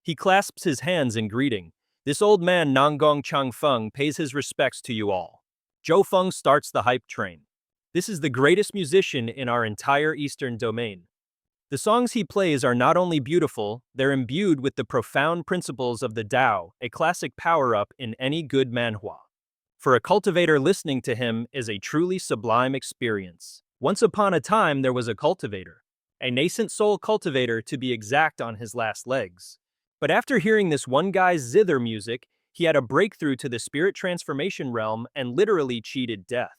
He clasps his hands in greeting. "This old man, Nanggong Changfeng, pays his respects to you all." Zhou Feng starts the hype train. "This is the greatest musician in our entire Eastern Domain. The songs he plays are not only beautiful, they're imbued with the profound principles of the Tao, a classic power-up in any good manhwa. For a cultivator, listening to him is a truly sublime experience." Once upon a time, there was a cultivator. A nascent soul cultivator, to be exact, on his last legs. But after hearing this one guy's zither music, he had a breakthrough to the spirit transformation realm and literally cheated death.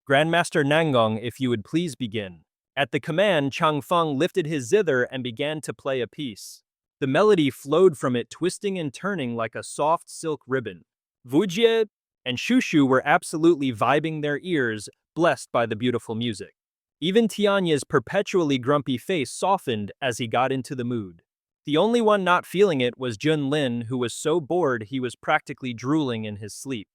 Grandmaster Nangong, if you would please begin. At the command, Chang Feng lifted his zither and began to play a piece. The melody flowed from it, twisting and turning like a soft silk ribbon. Vujie and Shushu were absolutely vibing their ears, blessed by the beautiful music. Even Tianya's perpetually grumpy face softened as he got into the mood. The only one not feeling it was Junlin, who was so bored he was practically drooling in his sleep.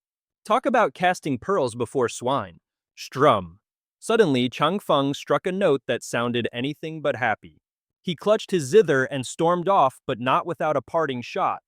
Talk about casting pearls before swine. Strum. Suddenly, Chang Feng struck a note that sounded anything but happy. He clutched his zither and stormed off, but not without a parting shot.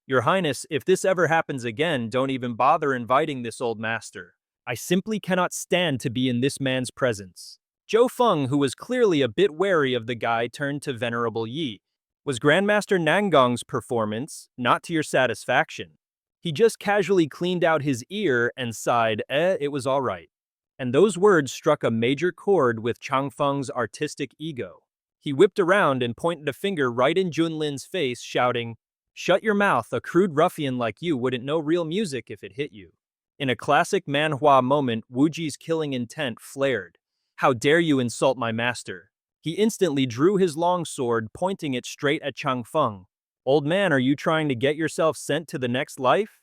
Your Highness, if this ever happens again, don't even bother inviting this old master. I simply cannot stand to be in this man's presence. Zhou Feng, who was clearly a bit wary of the guy, turned to Venerable Yi. Was Grandmaster Nangong's performance not to your satisfaction? He just casually cleaned out his ear and sighed, it was all right. And those words struck a major chord with Chang Feng's artistic ego. He whipped around and pointed a finger right in Junlin's face, shouting, "Shut your mouth, a crude ruffian like you wouldn't know real music if it hit you." In a classic Manhwa moment, Wuji's killing intent flared. "How dare you insult my master?" He instantly drew his long sword, pointing it straight at Chang Feng. "Old man, are you trying to get yourself sent to the next life?"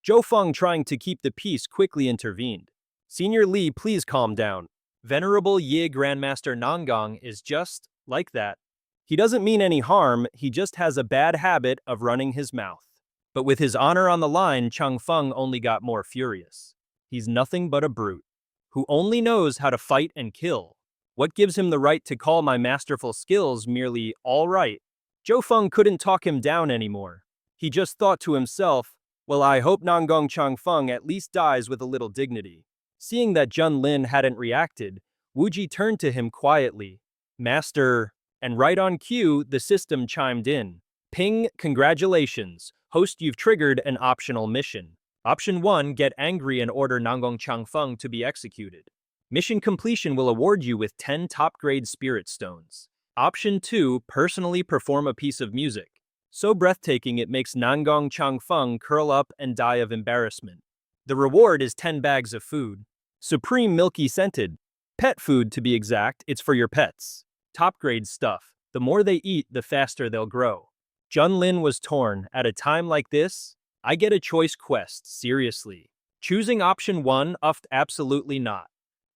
Zhou Feng, trying to keep the peace, quickly intervened. "Senior Li, please calm down. Venerable Ye Grandmaster Nangong is just like that. He doesn't mean any harm, he just has a bad habit of running his mouth." But with his honor on the line, Chang Feng only got more furious. He's nothing but a brute, who only knows how to fight and kill. What gives him the right to call my masterful skills merely all right? Zhou Feng couldn't talk him down anymore. He just thought to himself, well, I hope Nangong Chang Feng at least dies with a little dignity. Seeing that Junlin hadn't reacted, Wuji turned to him quietly. Master, and right on cue, the system chimed in. Ping, congratulations. Host, you've triggered an optional mission. Option 1, get angry and order Nangong Chang Feng to be executed. Mission completion will award you with 10 top-grade spirit stones. Option 2, personally perform a piece of music. So breathtaking it makes Nangong Chang Feng curl up and die of embarrassment. The reward is 10 bags of food. Supreme milky scented. Pet food to be exact, it's for your pets. Top-grade stuff. The more they eat, the faster they'll grow. Junlin was torn. At a time like this, I get a choice quest, seriously. Choosing option 1, absolutely not.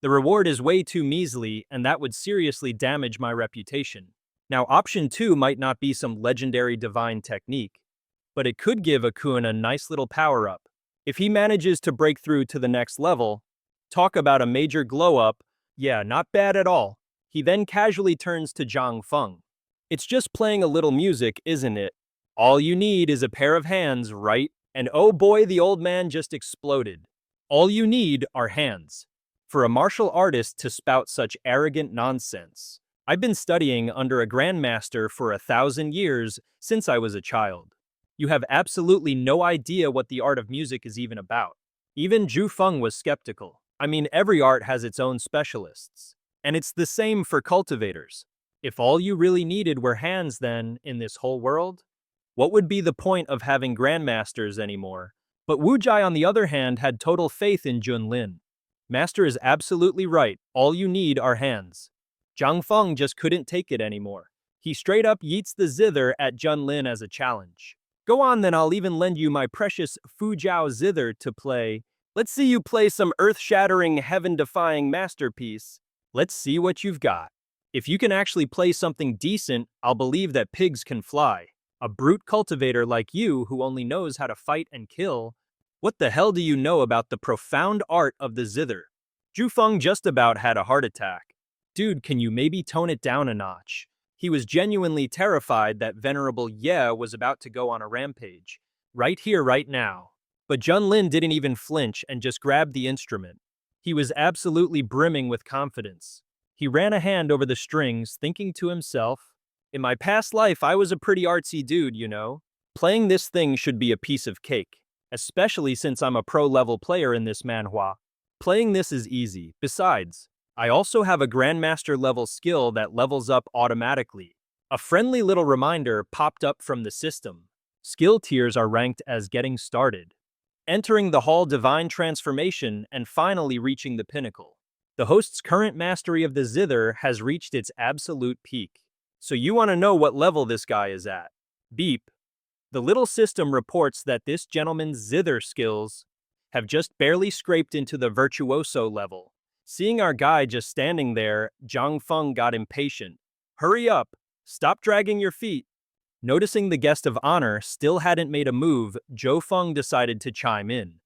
The reward is way too measly, and that would seriously damage my reputation. Now, option 2 might not be some legendary divine technique, but it could give Akun a nice little power-up. If he manages to break through to the next level, talk about a major glow-up, yeah, not bad at all. He then casually turns to Zhang Feng. It's just playing a little music, isn't it? All you need is a pair of hands, right? And oh boy, the old man just exploded. All you need are hands. For a martial artist to spout such arrogant nonsense. I've been studying under a grandmaster for 1,000 years since I was a child. You have absolutely no idea what the art of music is even about. Even Zhu Feng was skeptical. I mean, every art has its own specialists. And it's the same for cultivators. If all you really needed were hands then, in this whole world, what would be the point of having grandmasters anymore? But Wu Jai, on the other hand, had total faith in Junlin. Master is absolutely right. All you need are hands. Zhang Feng just couldn't take it anymore. He straight up yeets the zither at Junlin as a challenge. Go on then, I'll even lend you my precious Fu Jiao zither to play. Let's see you play some earth-shattering, heaven-defying masterpiece. Let's see what you've got. If you can actually play something decent, I'll believe that pigs can fly. A brute cultivator like you who only knows how to fight and kill. What the hell do you know about the profound art of the zither? Zhu Feng just about had a heart attack. Dude, can you maybe tone it down a notch? He was genuinely terrified that Venerable Ye was about to go on a rampage. Right here, right now. But Junlin didn't even flinch and just grabbed the instrument. He was absolutely brimming with confidence. He ran a hand over the strings, thinking to himself, in my past life, I was a pretty artsy dude, you know. Playing this thing should be a piece of cake. Especially since I'm a pro-level player in this manhwa. Playing this is easy. Besides, I also have a grandmaster-level skill that levels up automatically. A friendly little reminder popped up from the system. Skill tiers are ranked as getting started, entering the hall divine transformation, and finally reaching the pinnacle. The host's current mastery of the zither has reached its absolute peak. So you want to know what level this guy is at. Beep. The little system reports that this gentleman's zither skills have just barely scraped into the virtuoso level. Seeing our guy just standing there, Zhang Feng got impatient. Hurry up! Stop dragging your feet! Noticing the guest of honor still hadn't made a move, Zhou Feng decided to chime in.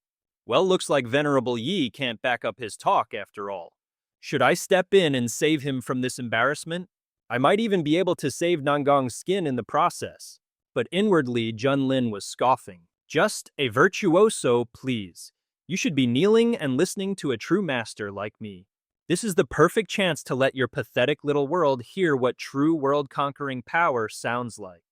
Well, looks like Venerable Yi can't back up his talk after all. Should I step in and save him from this embarrassment? I might even be able to save Nangong's skin in the process. But inwardly, Junlin was scoffing. Just a virtuoso, please. You should be kneeling and listening to a true master like me. This is the perfect chance to let your pathetic little world hear what true world-conquering power sounds like.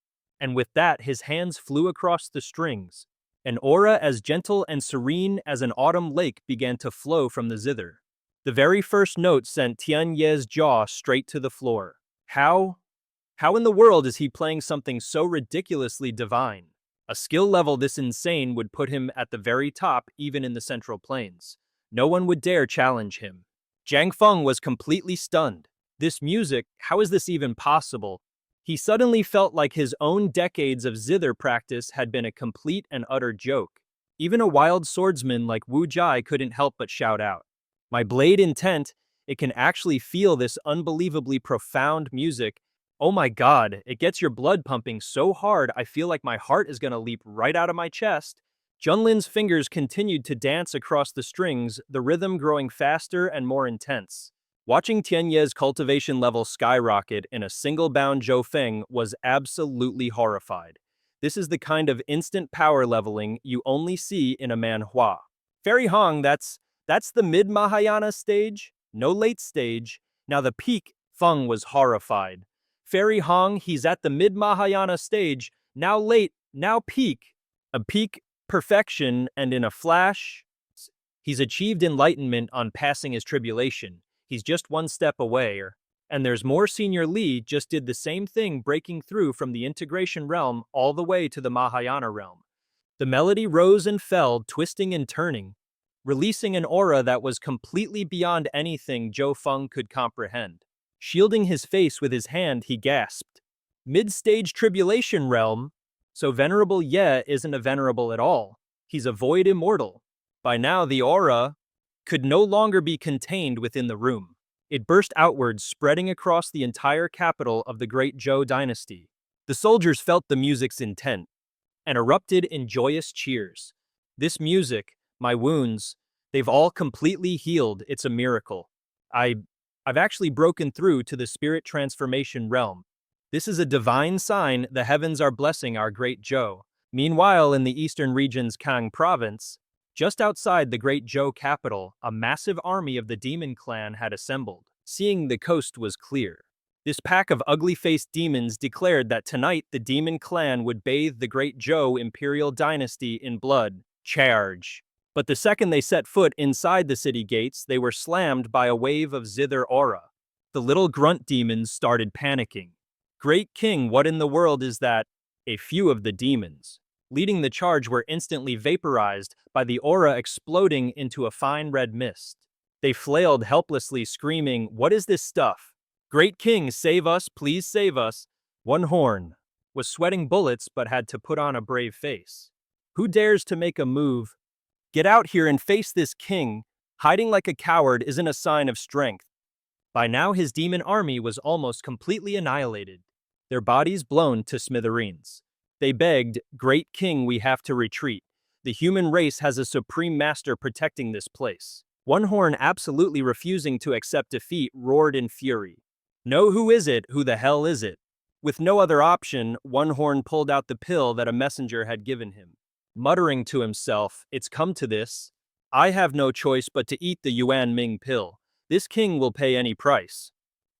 And with that, his hands flew across the strings. An aura as gentle and serene as an autumn lake began to flow from the zither. The very first note sent Tian Ye's jaw straight to the floor. How in the world is he playing something so ridiculously divine? A skill level this insane would put him at the very top even in the Central Plains. No one would dare challenge him. Zhang Feng was completely stunned. This music, how is this even possible? He suddenly felt like his own decades of zither practice had been a complete and utter joke. Even a wild swordsman like Wu Jai couldn't help but shout out. My blade intent, it can actually feel this unbelievably profound music. Oh my god, it gets your blood pumping so hard I feel like my heart is gonna leap right out of my chest. Junlin's fingers continued to dance across the strings, the rhythm growing faster and more intense. Watching Tianye's cultivation level skyrocket in a single bound Zhou Feng was absolutely horrified. This is the kind of instant power leveling you only see in a Manhwa. Fairy Hong, that's the mid-Mahayana stage, no late stage. Now the peak, Feng was horrified. Fairy Hong, he's at the mid-Mahayana stage, now late, now peak. A peak perfection, and in a flash, he's achieved enlightenment on passing his tribulation. He's just one step away, and there's more. Senior Li just did the same thing, breaking through from the integration realm all the way to the Mahayana realm. The melody rose and fell, twisting and turning, releasing an aura that was completely beyond anything Zhou Feng could comprehend. Shielding his face with his hand, he gasped. Mid-stage tribulation realm? So Venerable Ye isn't a venerable at all. He's a void immortal. By now the aura could no longer be contained within the room. It burst outwards, spreading across the entire capital of the great Zhou dynasty. The soldiers felt the music's intent and erupted in joyous cheers. This music, my wounds, they've all completely healed. It's a miracle. I've actually broken through to the spirit transformation realm. This is a divine sign the heavens are blessing our great Zhou. Meanwhile, in the eastern region's Kang province, just outside the great Zhou capital, a massive army of the demon clan had assembled. Seeing the coast was clear. This pack of ugly-faced demons declared that tonight the demon clan would bathe the great Zhou imperial dynasty in blood. Charge! But the second they set foot inside the city gates, they were slammed by a wave of zither aura. The little grunt demons started panicking. Great King, what in the world is that? A few of the demons leading the charge were instantly vaporized by the aura exploding into a fine red mist. They flailed helplessly, screaming, "What is this stuff? Great King, save us, please save us." One horn was sweating bullets but had to put on a brave face. Who dares to make a move? Get out here and face this king. Hiding like a coward isn't a sign of strength. By now his demon army was almost completely annihilated, their bodies blown to smithereens. They begged, "Great King, we have to retreat. The human race has a supreme master protecting this place." One horn, absolutely refusing to accept defeat, roared in fury. "No, who is it? Who the hell is it?" With no other option, One Horn pulled out the pill that a messenger had given him. Muttering to himself, "It's come to this. I have no choice but to eat the Yuan Ming pill. This king will pay any price.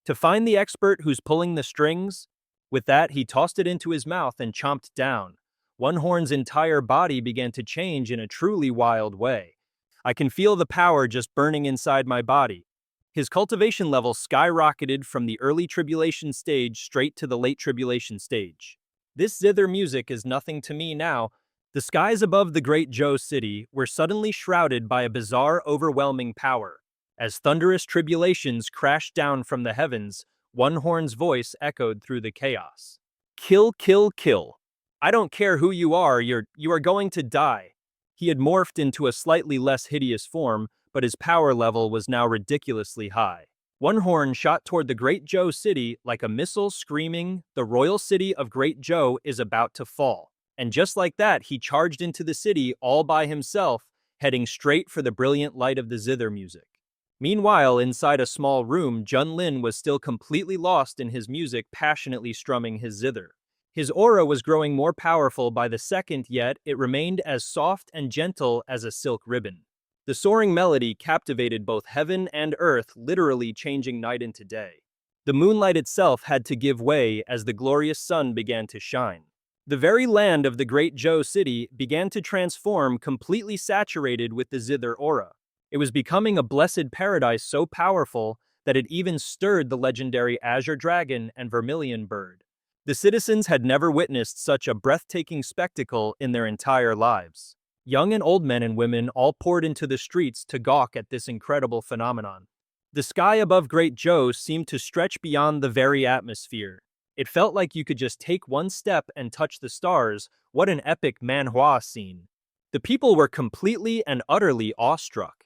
To find the expert who's pulling the strings." With that, he tossed it into his mouth and chomped down. One Horn's entire body began to change in a truly wild way. I can feel the power just burning inside my body. His cultivation level skyrocketed from the early tribulation stage straight to the late tribulation stage. This zither music is nothing to me now. The skies above the great Zhou city were suddenly shrouded by a bizarre, overwhelming power. As thunderous tribulations crashed down from the heavens, One Horn's voice echoed through the chaos. Kill, kill, kill. I don't care who you are going to die. He had morphed into a slightly less hideous form, but his power level was now ridiculously high. One Horn shot toward the Great Zhou city like a missile, screaming, "The royal city of Great Zhou is about to fall." And just like that, he charged into the city all by himself, heading straight for the brilliant light of the zither music. Meanwhile, inside a small room, Junlin was still completely lost in his music, passionately strumming his zither. His aura was growing more powerful by the second, yet it remained as soft and gentle as a silk ribbon. The soaring melody captivated both heaven and earth, literally changing night into day. The moonlight itself had to give way as the glorious sun began to shine. The very land of the great Zhou city began to transform, completely saturated with the zither aura. It was becoming a blessed paradise so powerful that it even stirred the legendary azure dragon and vermilion bird. The citizens had never witnessed such a breathtaking spectacle in their entire lives. Young and old men and women all poured into the streets to gawk at this incredible phenomenon. The sky above Great Zhou seemed to stretch beyond the very atmosphere. It felt like you could just take one step and touch the stars. What an epic Manhwa scene. The people were completely and utterly awestruck.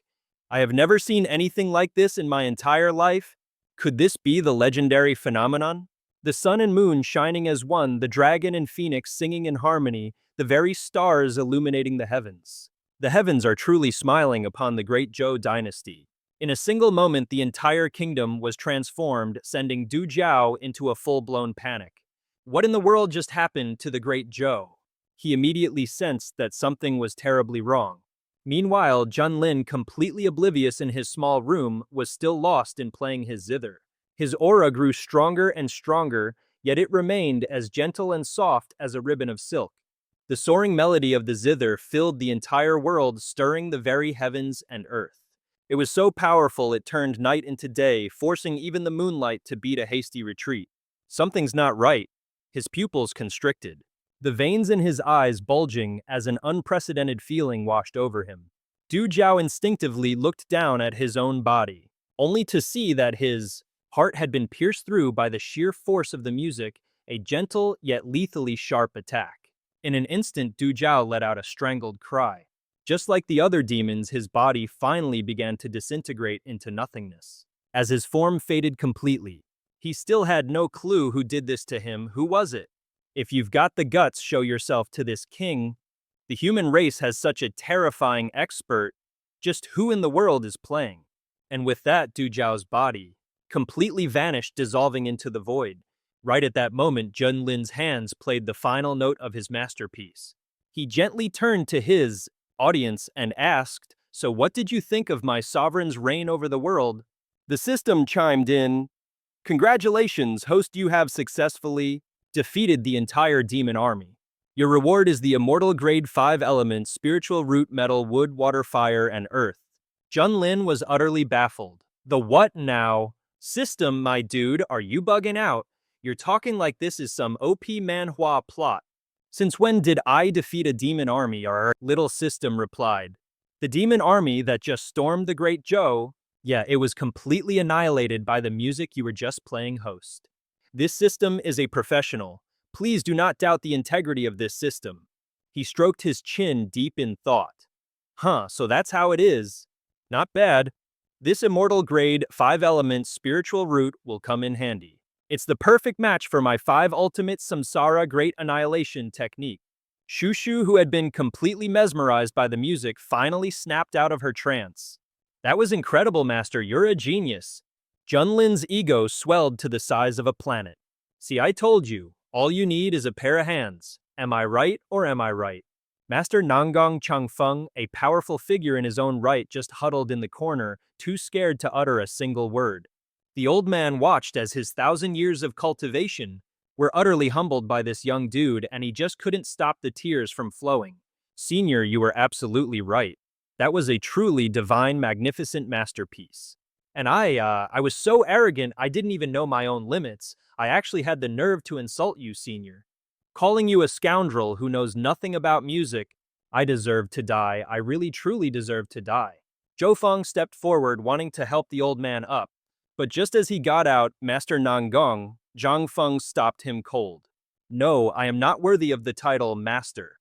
I have never seen anything like this in my entire life. Could this be the legendary phenomenon? The sun and moon shining as one, the dragon and phoenix singing in harmony, the very stars illuminating the heavens. The heavens are truly smiling upon the great Zhou dynasty. In a single moment, the entire kingdom was transformed, sending Du Jiao into a full-blown panic. What in the world just happened to the great Zhou? He immediately sensed that something was terribly wrong. Meanwhile, Junlin, completely oblivious in his small room, was still lost in playing his zither. His aura grew stronger and stronger, yet it remained as gentle and soft as a ribbon of silk. The soaring melody of the zither filled the entire world, stirring the very heavens and earth. It was so powerful it turned night into day, forcing even the moonlight to beat a hasty retreat. Something's not right. His pupils constricted, the veins in his eyes bulging as an unprecedented feeling washed over him. Du Jiao instinctively looked down at his own body, only to see that his heart had been pierced through by the sheer force of the music, a gentle yet lethally sharp attack. In an instant, Du Jiao let out a strangled cry. Just like the other demons, his body finally began to disintegrate into nothingness. As his form faded completely, he still had no clue who did this to him. Who was it? If you've got the guts, show yourself to this king. The human race has such a terrifying expert. Just who in the world is playing? And with that, Du Jiao's body completely vanished, dissolving into the void. Right at that moment, Junlin's hands played the final note of his masterpiece. He gently turned to his audience and asked, "So what did you think of my sovereign's reign over the world?" The system chimed in, "Congratulations, host, you have successfully defeated the entire demon army. Your reward is the immortal grade 5 elements, spiritual root, metal, wood, water, fire, and earth." Junlin was utterly baffled. The what now? System, my dude, are you bugging out? You're talking like this is some OP Manhwa plot. Since when did I defeat a demon army? Our little system replied. The demon army that just stormed the Great Zhou? Yeah, it was completely annihilated by the music you were just playing, host. This system is a professional. Please do not doubt the integrity of this system. He stroked his chin deep in thought. So that's how it is. Not bad. This immortal grade 5 elements spiritual root will come in handy. It's the perfect match for my 5 ultimate samsara great annihilation technique. Shushu, who had been completely mesmerized by the music, finally snapped out of her trance. That was incredible, Master. You're a genius. Junlin's ego swelled to the size of a planet. See, I told you, all you need is a pair of hands. Am I right or am I right? Master Nanggong Changfeng, a powerful figure in his own right, just huddled in the corner, too scared to utter a single word. The old man watched as his 1,000 years of cultivation were utterly humbled by this young dude, and he just couldn't stop the tears from flowing. Senior, you were absolutely right. That was a truly divine, magnificent masterpiece. And I was so arrogant I didn't even know my own limits. I actually had the nerve to insult you, Senior. calling you a scoundrel who knows nothing about music. I deserve to die. I really truly deserve to die. Zhou Feng stepped forward, wanting to help the old man up. But just as he got out, Master Nangong, Zhang Feng stopped him cold. No, I am not worthy of the title Master.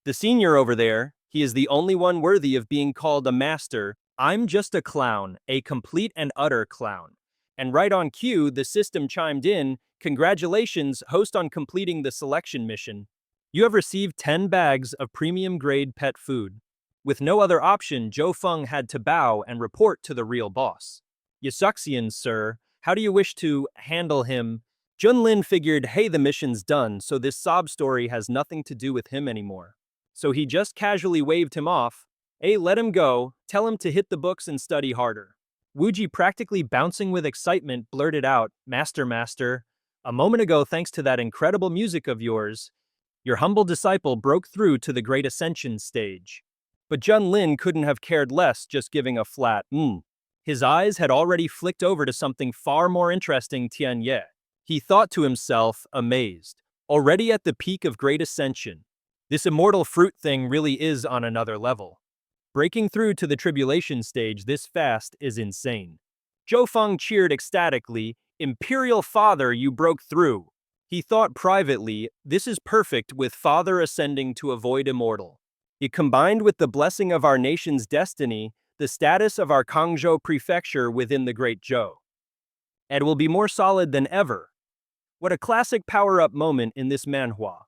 The senior over there, he is the only one worthy of being called a master. I'm just a clown, a complete and utter clown. And right on cue, the system chimed in, congratulations, host, on completing the selection mission. You have received 10 bags of premium grade pet food. With no other option, Zhou Feng had to bow and report to the real boss. Yasuxian, sir, how do you wish to handle him? Junlin figured, hey, the mission's done, so this sob story has nothing to do with him anymore. So he just casually waved him off. Hey, let him go, tell him to hit the books and study harder. Wuji, practically bouncing with excitement, blurted out, Master, a moment ago, thanks to that incredible music of yours, your humble disciple broke through to the great ascension stage. But Junlin couldn't have cared less, just giving a flat, His eyes had already flicked over to something far more interesting, Tianye. He thought to himself, amazed. Already at the peak of great ascension. This immortal fruit thing really is on another level. Breaking through to the tribulation stage this fast is insane. Zhou Feng cheered ecstatically, Imperial Father, you broke through. He thought privately, this is perfect with Father ascending to avoid immortal. It combined with the blessing of our nation's destiny, the status of our Kangzhou prefecture within the Great Zhou. It will be more solid than ever. What a classic power-up moment in this manhwa.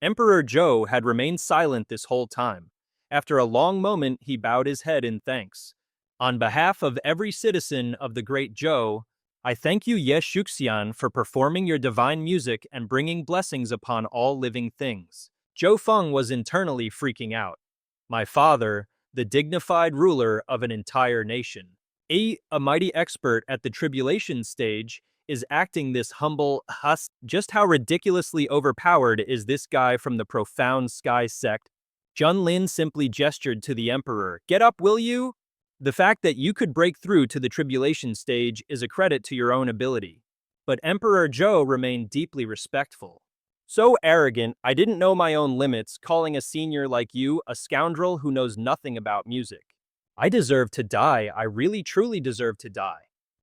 Emperor Zhou had remained silent this whole time. After a long moment, he bowed his head in thanks. On behalf of every citizen of the Great Zhou, I thank you, Ye Junlin, for performing your divine music and bringing blessings upon all living things. Zhou Feng was internally freaking out. My father, the dignified ruler of an entire nation, a mighty expert at the tribulation stage, is acting this humble husk. Just how ridiculously overpowered is this guy from the profound sky sect? Junlin simply gestured to the emperor. Get up, will you? The fact that you could break through to the tribulation stage is a credit to your own ability. But Emperor Zhou remained deeply respectful. So arrogant, I didn't know my own limits, calling a senior like you a scoundrel who knows nothing about music. I deserve to die. I really truly deserve to die.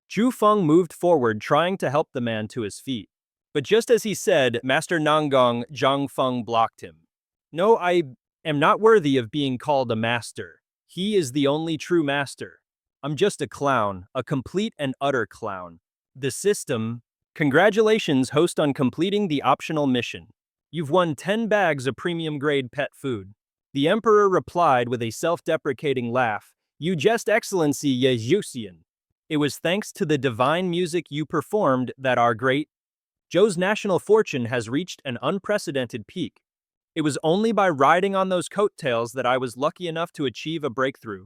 Zhu Feng moved forward, trying to help the man to his feet. But just as he said, Master Nangong, Zhang Feng blocked him. No, I am not worthy of being called a master. He is the only true master. I'm just a clown, a complete and utter clown. The system. Congratulations, host, on completing the optional mission. You've won 10 bags of premium grade pet food. The emperor replied with a self-deprecating laugh. You jest, Excellency Ye Junlin. It was thanks to the divine music you performed that our great Zhou's national fortune has reached an unprecedented peak. It was only by riding on those coattails that I was lucky enough to achieve a breakthrough.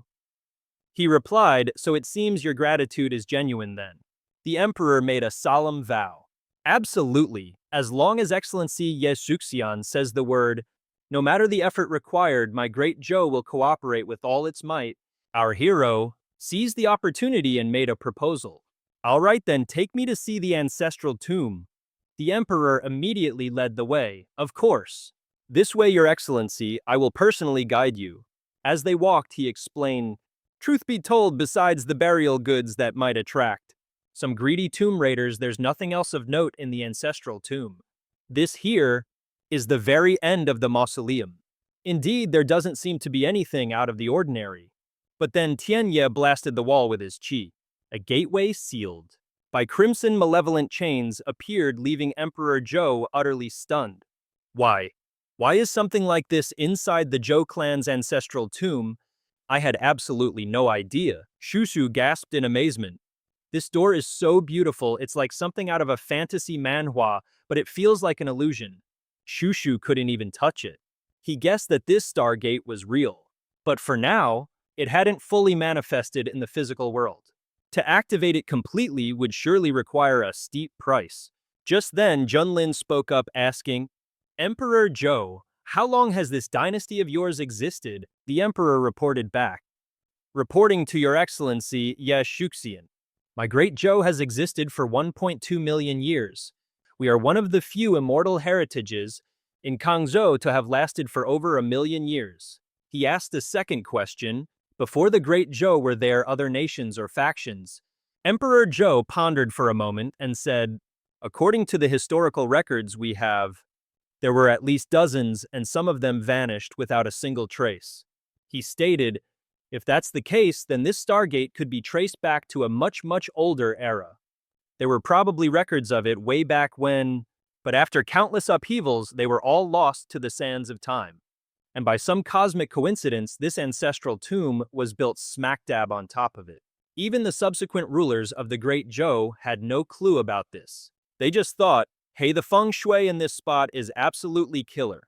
He replied, so it seems your gratitude is genuine then. The emperor made a solemn vow. Absolutely, as long as Excellency Ye Junlin says the word, no matter the effort required, my great Zhou will cooperate with all its might. Our hero seized the opportunity and made a proposal. All right then, take me to see the ancestral tomb. The emperor immediately led the way. Of course. This way, Your Excellency, I will personally guide you. As they walked, he explained, truth be told, besides the burial goods that might attract some greedy tomb raiders, there's nothing else of note in the ancestral tomb. This here is the very end of the mausoleum. Indeed, there doesn't seem to be anything out of the ordinary. But then Tianye blasted the wall with his chi. A gateway sealed by crimson malevolent chains appeared, leaving Emperor Zhou utterly stunned. Why is something like this inside the Zhou clan's ancestral tomb? I had absolutely no idea. Shushu gasped in amazement. This door is so beautiful, it's like something out of a fantasy manhwa, but it feels like an illusion. Shushu couldn't even touch it. He guessed that this stargate was real. But for now, it hadn't fully manifested in the physical world. To activate it completely would surely require a steep price. Just then, Junlin spoke up, asking, Emperor Zhou, how long has this dynasty of yours existed? The emperor reported back. Reporting to Your Excellency, Ye Junlin. My great Zhou has existed for 1.2 million years. We are one of the few immortal heritages in Kangzhou to have lasted for over 1 million years. He asked a second question. Before the Great Zhou, were there other nations or factions? Emperor Zhou pondered for a moment and said, according to the historical records we have, there were at least dozens, and some of them vanished without a single trace. He stated, if that's the case, then this Stargate could be traced back to a much, much older era. There were probably records of it way back when, but after countless upheavals, they were all lost to the sands of time. And by some cosmic coincidence, this ancestral tomb was built smack dab on top of it. Even the subsequent rulers of the Great Zhou had no clue about this. They just thought, hey, the feng shui in this spot is absolutely killer.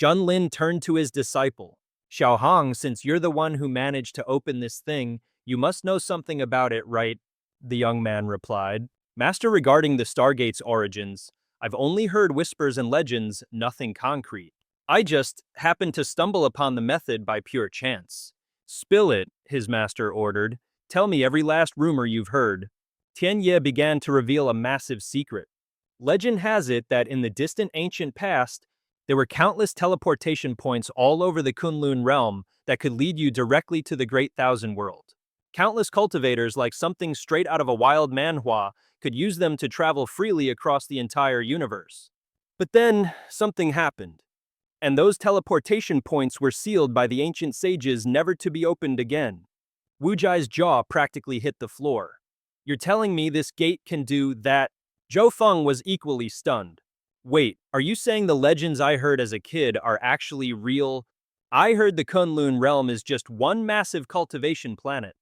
Junlin turned to his disciple. Xiaohong, since you're the one who managed to open this thing, you must know something about it, right? The young man replied. Master, regarding the Stargate's origins, I've only heard whispers and legends, nothing concrete. I just happened to stumble upon the method by pure chance. Spill it, his master ordered. Tell me every last rumor you've heard. Tian Ye began to reveal a massive secret. Legend has it that in the distant ancient past, there were countless teleportation points all over the Kunlun Realm that could lead you directly to the Great Thousand World. Countless cultivators, like something straight out of a wild Manhwa, could use them to travel freely across the entire universe. But then, something happened. And those teleportation points were sealed by the ancient sages, never to be opened again. Wu Jai's jaw practically hit the floor. You're telling me this gate can do that? Zhou Feng was equally stunned. Wait, are you saying the legends I heard as a kid are actually real? I heard the Kunlun Realm is just one massive cultivation planet,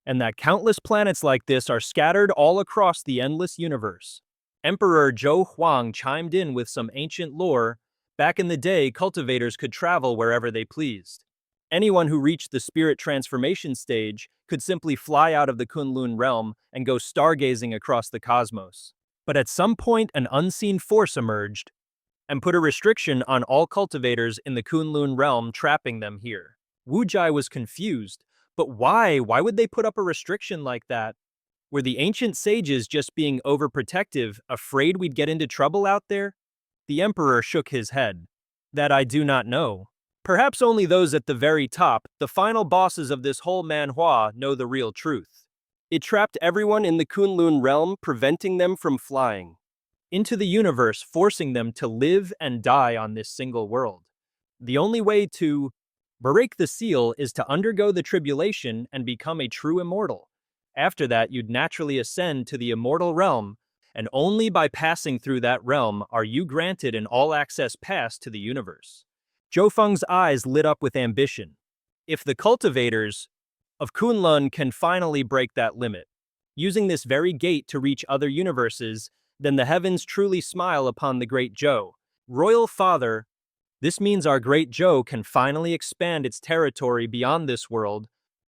and that countless planets like this are scattered all across the endless universe. Emperor Zhou Huang chimed in with some ancient lore. Back in the day, cultivators could travel wherever they pleased. Anyone who reached the spirit transformation stage could simply fly out of the Kunlun Realm and go stargazing across the cosmos. But at some point, an unseen force emerged and put a restriction on all cultivators in the Kunlun Realm, trapping them here. Wu Jai was confused. But why? Why would they put up a restriction like that? Were the ancient sages just being overprotective, afraid we'd get into trouble out there? The emperor shook his head. That I do not know. Perhaps only those at the very top, the final bosses of this whole Manhwa, know the real truth. It trapped everyone in the Kunlun Realm, preventing them from flying into the universe, forcing them to live and die on this single world. The only way to break the seal is to undergo the tribulation and become a true immortal. After that, you'd naturally ascend to the immortal realm, and only by passing through that realm are you granted an all-access pass to the universe. Zhou Feng's eyes lit up with ambition. If the cultivators of Kunlun can finally break that limit, using this very gate to reach other universes, then the heavens truly smile upon the Great Zhou. Royal Father, this means our Great Zhou can finally expand its territory beyond this world.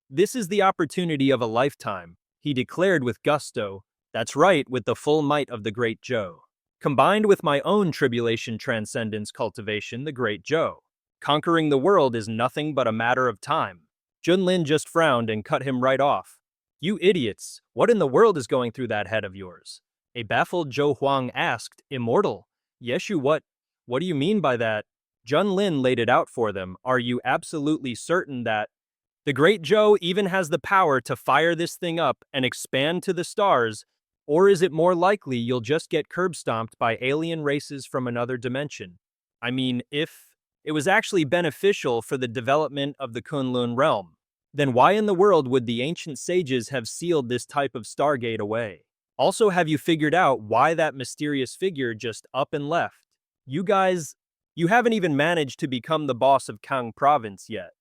This is the opportunity of a lifetime, he declared with gusto. That's right, with the full might of the Great Zhou. Combined with my own tribulation transcendence cultivation, the Great Zhou. Conquering the world is nothing but a matter of time. Junlin just frowned and cut him right off. You idiots, what in the world is going through that head of yours? A baffled Zhou Huang asked, Immortal? Yes, you what? What do you mean by that? Junlin laid it out for them. Are you absolutely certain that the Great Zhou even has the power to fire this thing up and expand to the stars? Or is it more likely you'll just get curb-stomped by alien races from another dimension? I mean, if it was actually beneficial for the development of the Kunlun Realm, then why in the world would the ancient sages have sealed this type of Stargate away? Also, have you figured out why that mysterious figure just up and left? You guys, you haven't even managed to become the boss of Kang Province yet,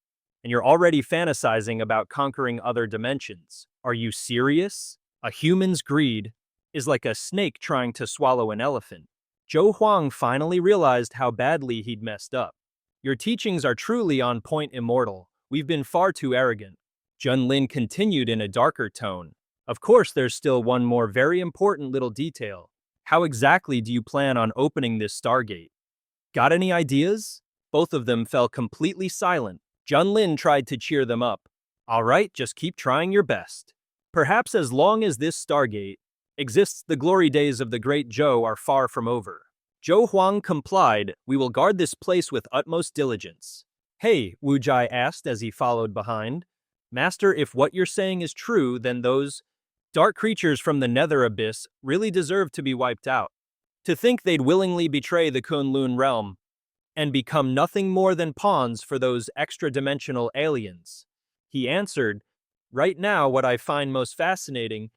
and you're already fantasizing about conquering other dimensions. Are you serious? A human's greed is like a snake trying to swallow an elephant. Zhou Huang finally realized how badly he'd messed up. Your teachings are truly on point, Immortal. We've been far too arrogant. Junlin continued in a darker tone. Of course, there's still one more very important little detail. How exactly do you plan on opening this Stargate? Got any ideas? Both of them fell completely silent. Junlin tried to cheer them up. All right, just keep trying your best. Perhaps as long as this Stargate exists, the glory days of the Great Zhou are far from over. Zhou Huang complied. We will guard this place with utmost diligence. Hey, Wu Jai asked as he followed behind. Master, if what you're saying is true, then those dark creatures from the nether abyss really deserve to be wiped out. To think they'd willingly betray the Kunlun Realm and become nothing more than pawns for those extra-dimensional aliens. He answered, right now what I find most fascinating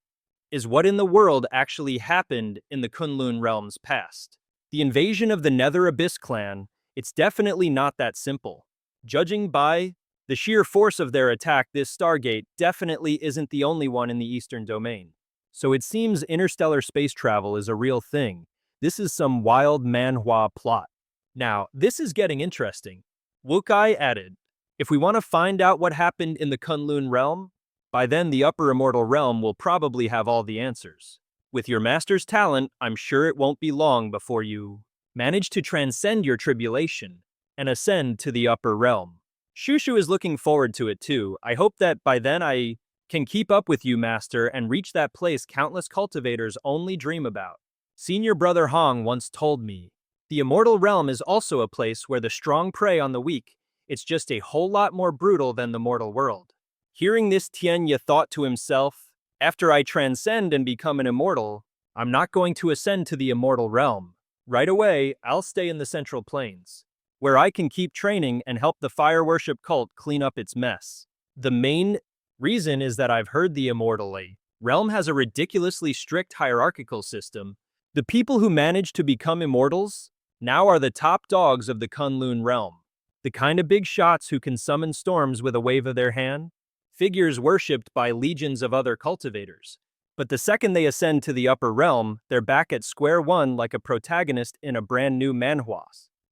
is what in the world actually happened in the Kunlun Realm's past. The invasion of the Nether Abyss clan, it's definitely not that simple. Judging by the sheer force of their attack, this Stargate definitely isn't the only one in the Eastern Domain. So it seems interstellar space travel is a real thing. This is some wild manhwa plot. Now, this is getting interesting. Wukai added, if we want to find out what happened in the Kunlun Realm, by then the Upper Immortal Realm will probably have all the answers. With your master's talent, I'm sure it won't be long before you manage to transcend your tribulation and ascend to the Upper Realm. Shushu is looking forward to it too. I hope that by then I can keep up with you, master, and reach that place countless cultivators only dream about. Senior brother Hong once told me, the Immortal Realm is also a place where the strong prey on the weak. It's just a whole lot more brutal than the mortal world. Hearing this, Tianya thought to himself, after I transcend and become an immortal, I'm not going to ascend to the Immortal Realm. Right away, I'll stay in the Central Plains, where I can keep training and help the fire worship cult clean up its mess. The main reason is that I've heard the Immortal Realm has a ridiculously strict hierarchical system. The people who manage to become immortals now are the top dogs of the Kunlun Realm. The kind of big shots who can summon storms with a wave of their hand. Figures worshipped by legions of other cultivators. But the second they ascend to the upper realm, they're back at square one like a protagonist in a brand new manhwa.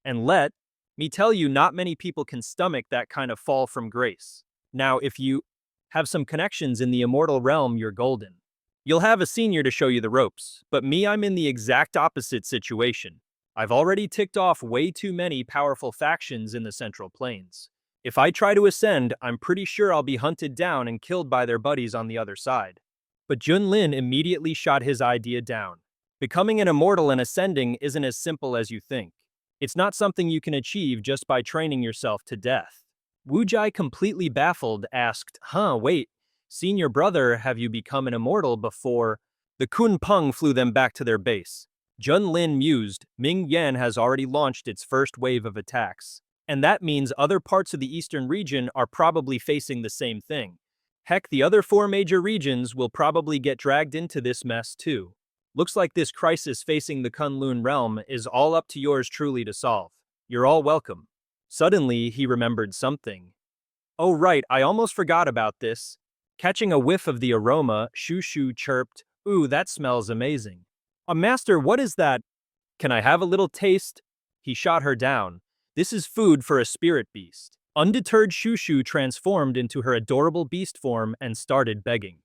And let me tell you, not many people can stomach that kind of fall from grace. Now, if you have some connections in the immortal realm, you're golden. You'll have a senior to show you the ropes, but me, I'm in the exact opposite situation. I've already ticked off way too many powerful factions in the Central Plains. If I try to ascend, I'm pretty sure I'll be hunted down and killed by their buddies on the other side. But Junlin immediately shot his idea down. Becoming an immortal and ascending isn't as simple as you think. It's not something you can achieve just by training yourself to death. Wu Jai, completely baffled, asked, wait, senior brother, have you become an immortal before? The Kun Peng flew them back to their base. Junlin mused, Ming Yan has already launched its first wave of attacks. And that means other parts of the eastern region are probably facing the same thing. Heck, the other 4 major regions will probably get dragged into this mess too. Looks like this crisis facing the Kunlun Realm is all up to yours truly to solve. You're all welcome. Suddenly, he remembered something. Oh right, I almost forgot about this. Catching a whiff of the aroma, Shushu chirped, ooh, that smells amazing. Master, what is that? Can I have a little taste? He shot her down. This is food for a spirit beast. Undeterred, Shushu transformed into her adorable beast form and started begging.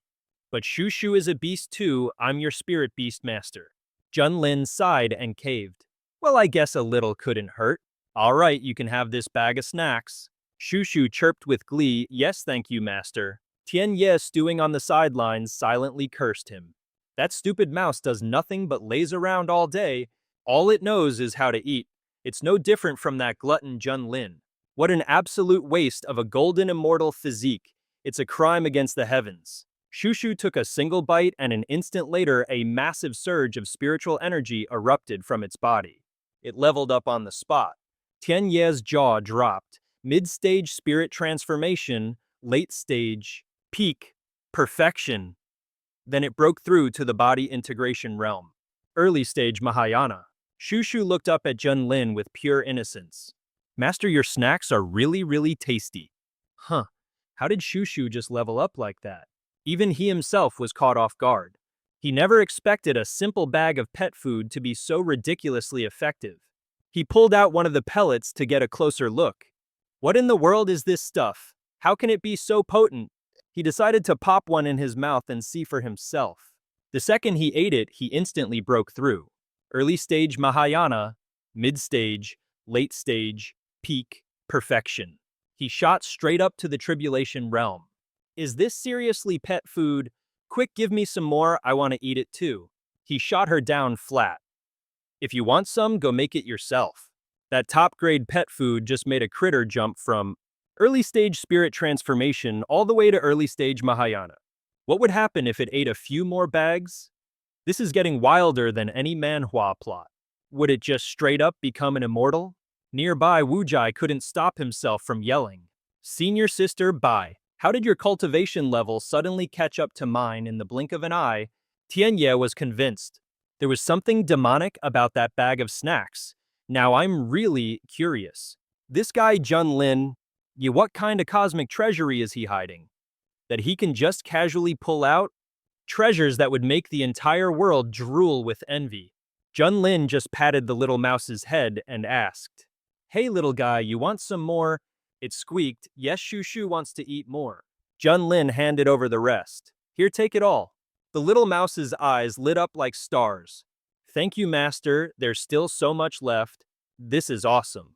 But Shushu is a beast too, I'm your spirit beast master. Junlin sighed and caved. Well, I guess a little couldn't hurt. All right, you can have this bag of snacks. Shushu chirped with glee, yes thank you master. Tianye, stewing on the sidelines, silently cursed him. That stupid mouse does nothing but laze around all day. All it knows is how to eat. It's no different from that glutton Junlin. What an absolute waste of a golden immortal physique. It's a crime against the heavens. Shushu took a single bite and an instant later a massive surge of spiritual energy erupted from its body. It leveled up on the spot. Tianye's jaw dropped. Mid-stage spirit transformation, late-stage, peak, perfection. Then it broke through to the body integration realm. Early-stage Mahayana. Shushu looked up at Junlin with pure innocence. Master, your snacks are really tasty. How did Shushu just level up like that? Even he himself was caught off guard. He never expected a simple bag of pet food to be so ridiculously effective. He pulled out one of the pellets to get a closer look. What in the world is this stuff? How can it be so potent? He decided to pop one in his mouth and see for himself. The second he ate it, he instantly broke through. Early stage Mahayana, mid-stage, late stage, peak, perfection. He shot straight up to the tribulation realm. Is this seriously pet food? Quick, give me some more, I want to eat it too. He shot her down flat. If you want some, go make it yourself. That top-grade pet food just made a critter jump from early-stage spirit transformation all the way to early-stage Mahayana. What would happen if it ate a few more bags? This is getting wilder than any manhwa plot. Would it just straight up become an immortal? Nearby, Wujai couldn't stop himself from yelling. Senior sister, bye. How did your cultivation level suddenly catch up to mine in the blink of an eye? Tianye was convinced. There was something demonic about that bag of snacks. Now I'm really curious. This guy Junlin, what kind of cosmic treasury is he hiding? That he can just casually pull out? Treasures that would make the entire world drool with envy. Junlin just patted the little mouse's head and asked, "Hey little guy, you want some more?" It squeaked, "Yes, Shushu wants to eat more." Junlin handed over the rest. "Here, take it all." The little mouse's eyes lit up like stars. "Thank you, master, there's still so much left. This is awesome."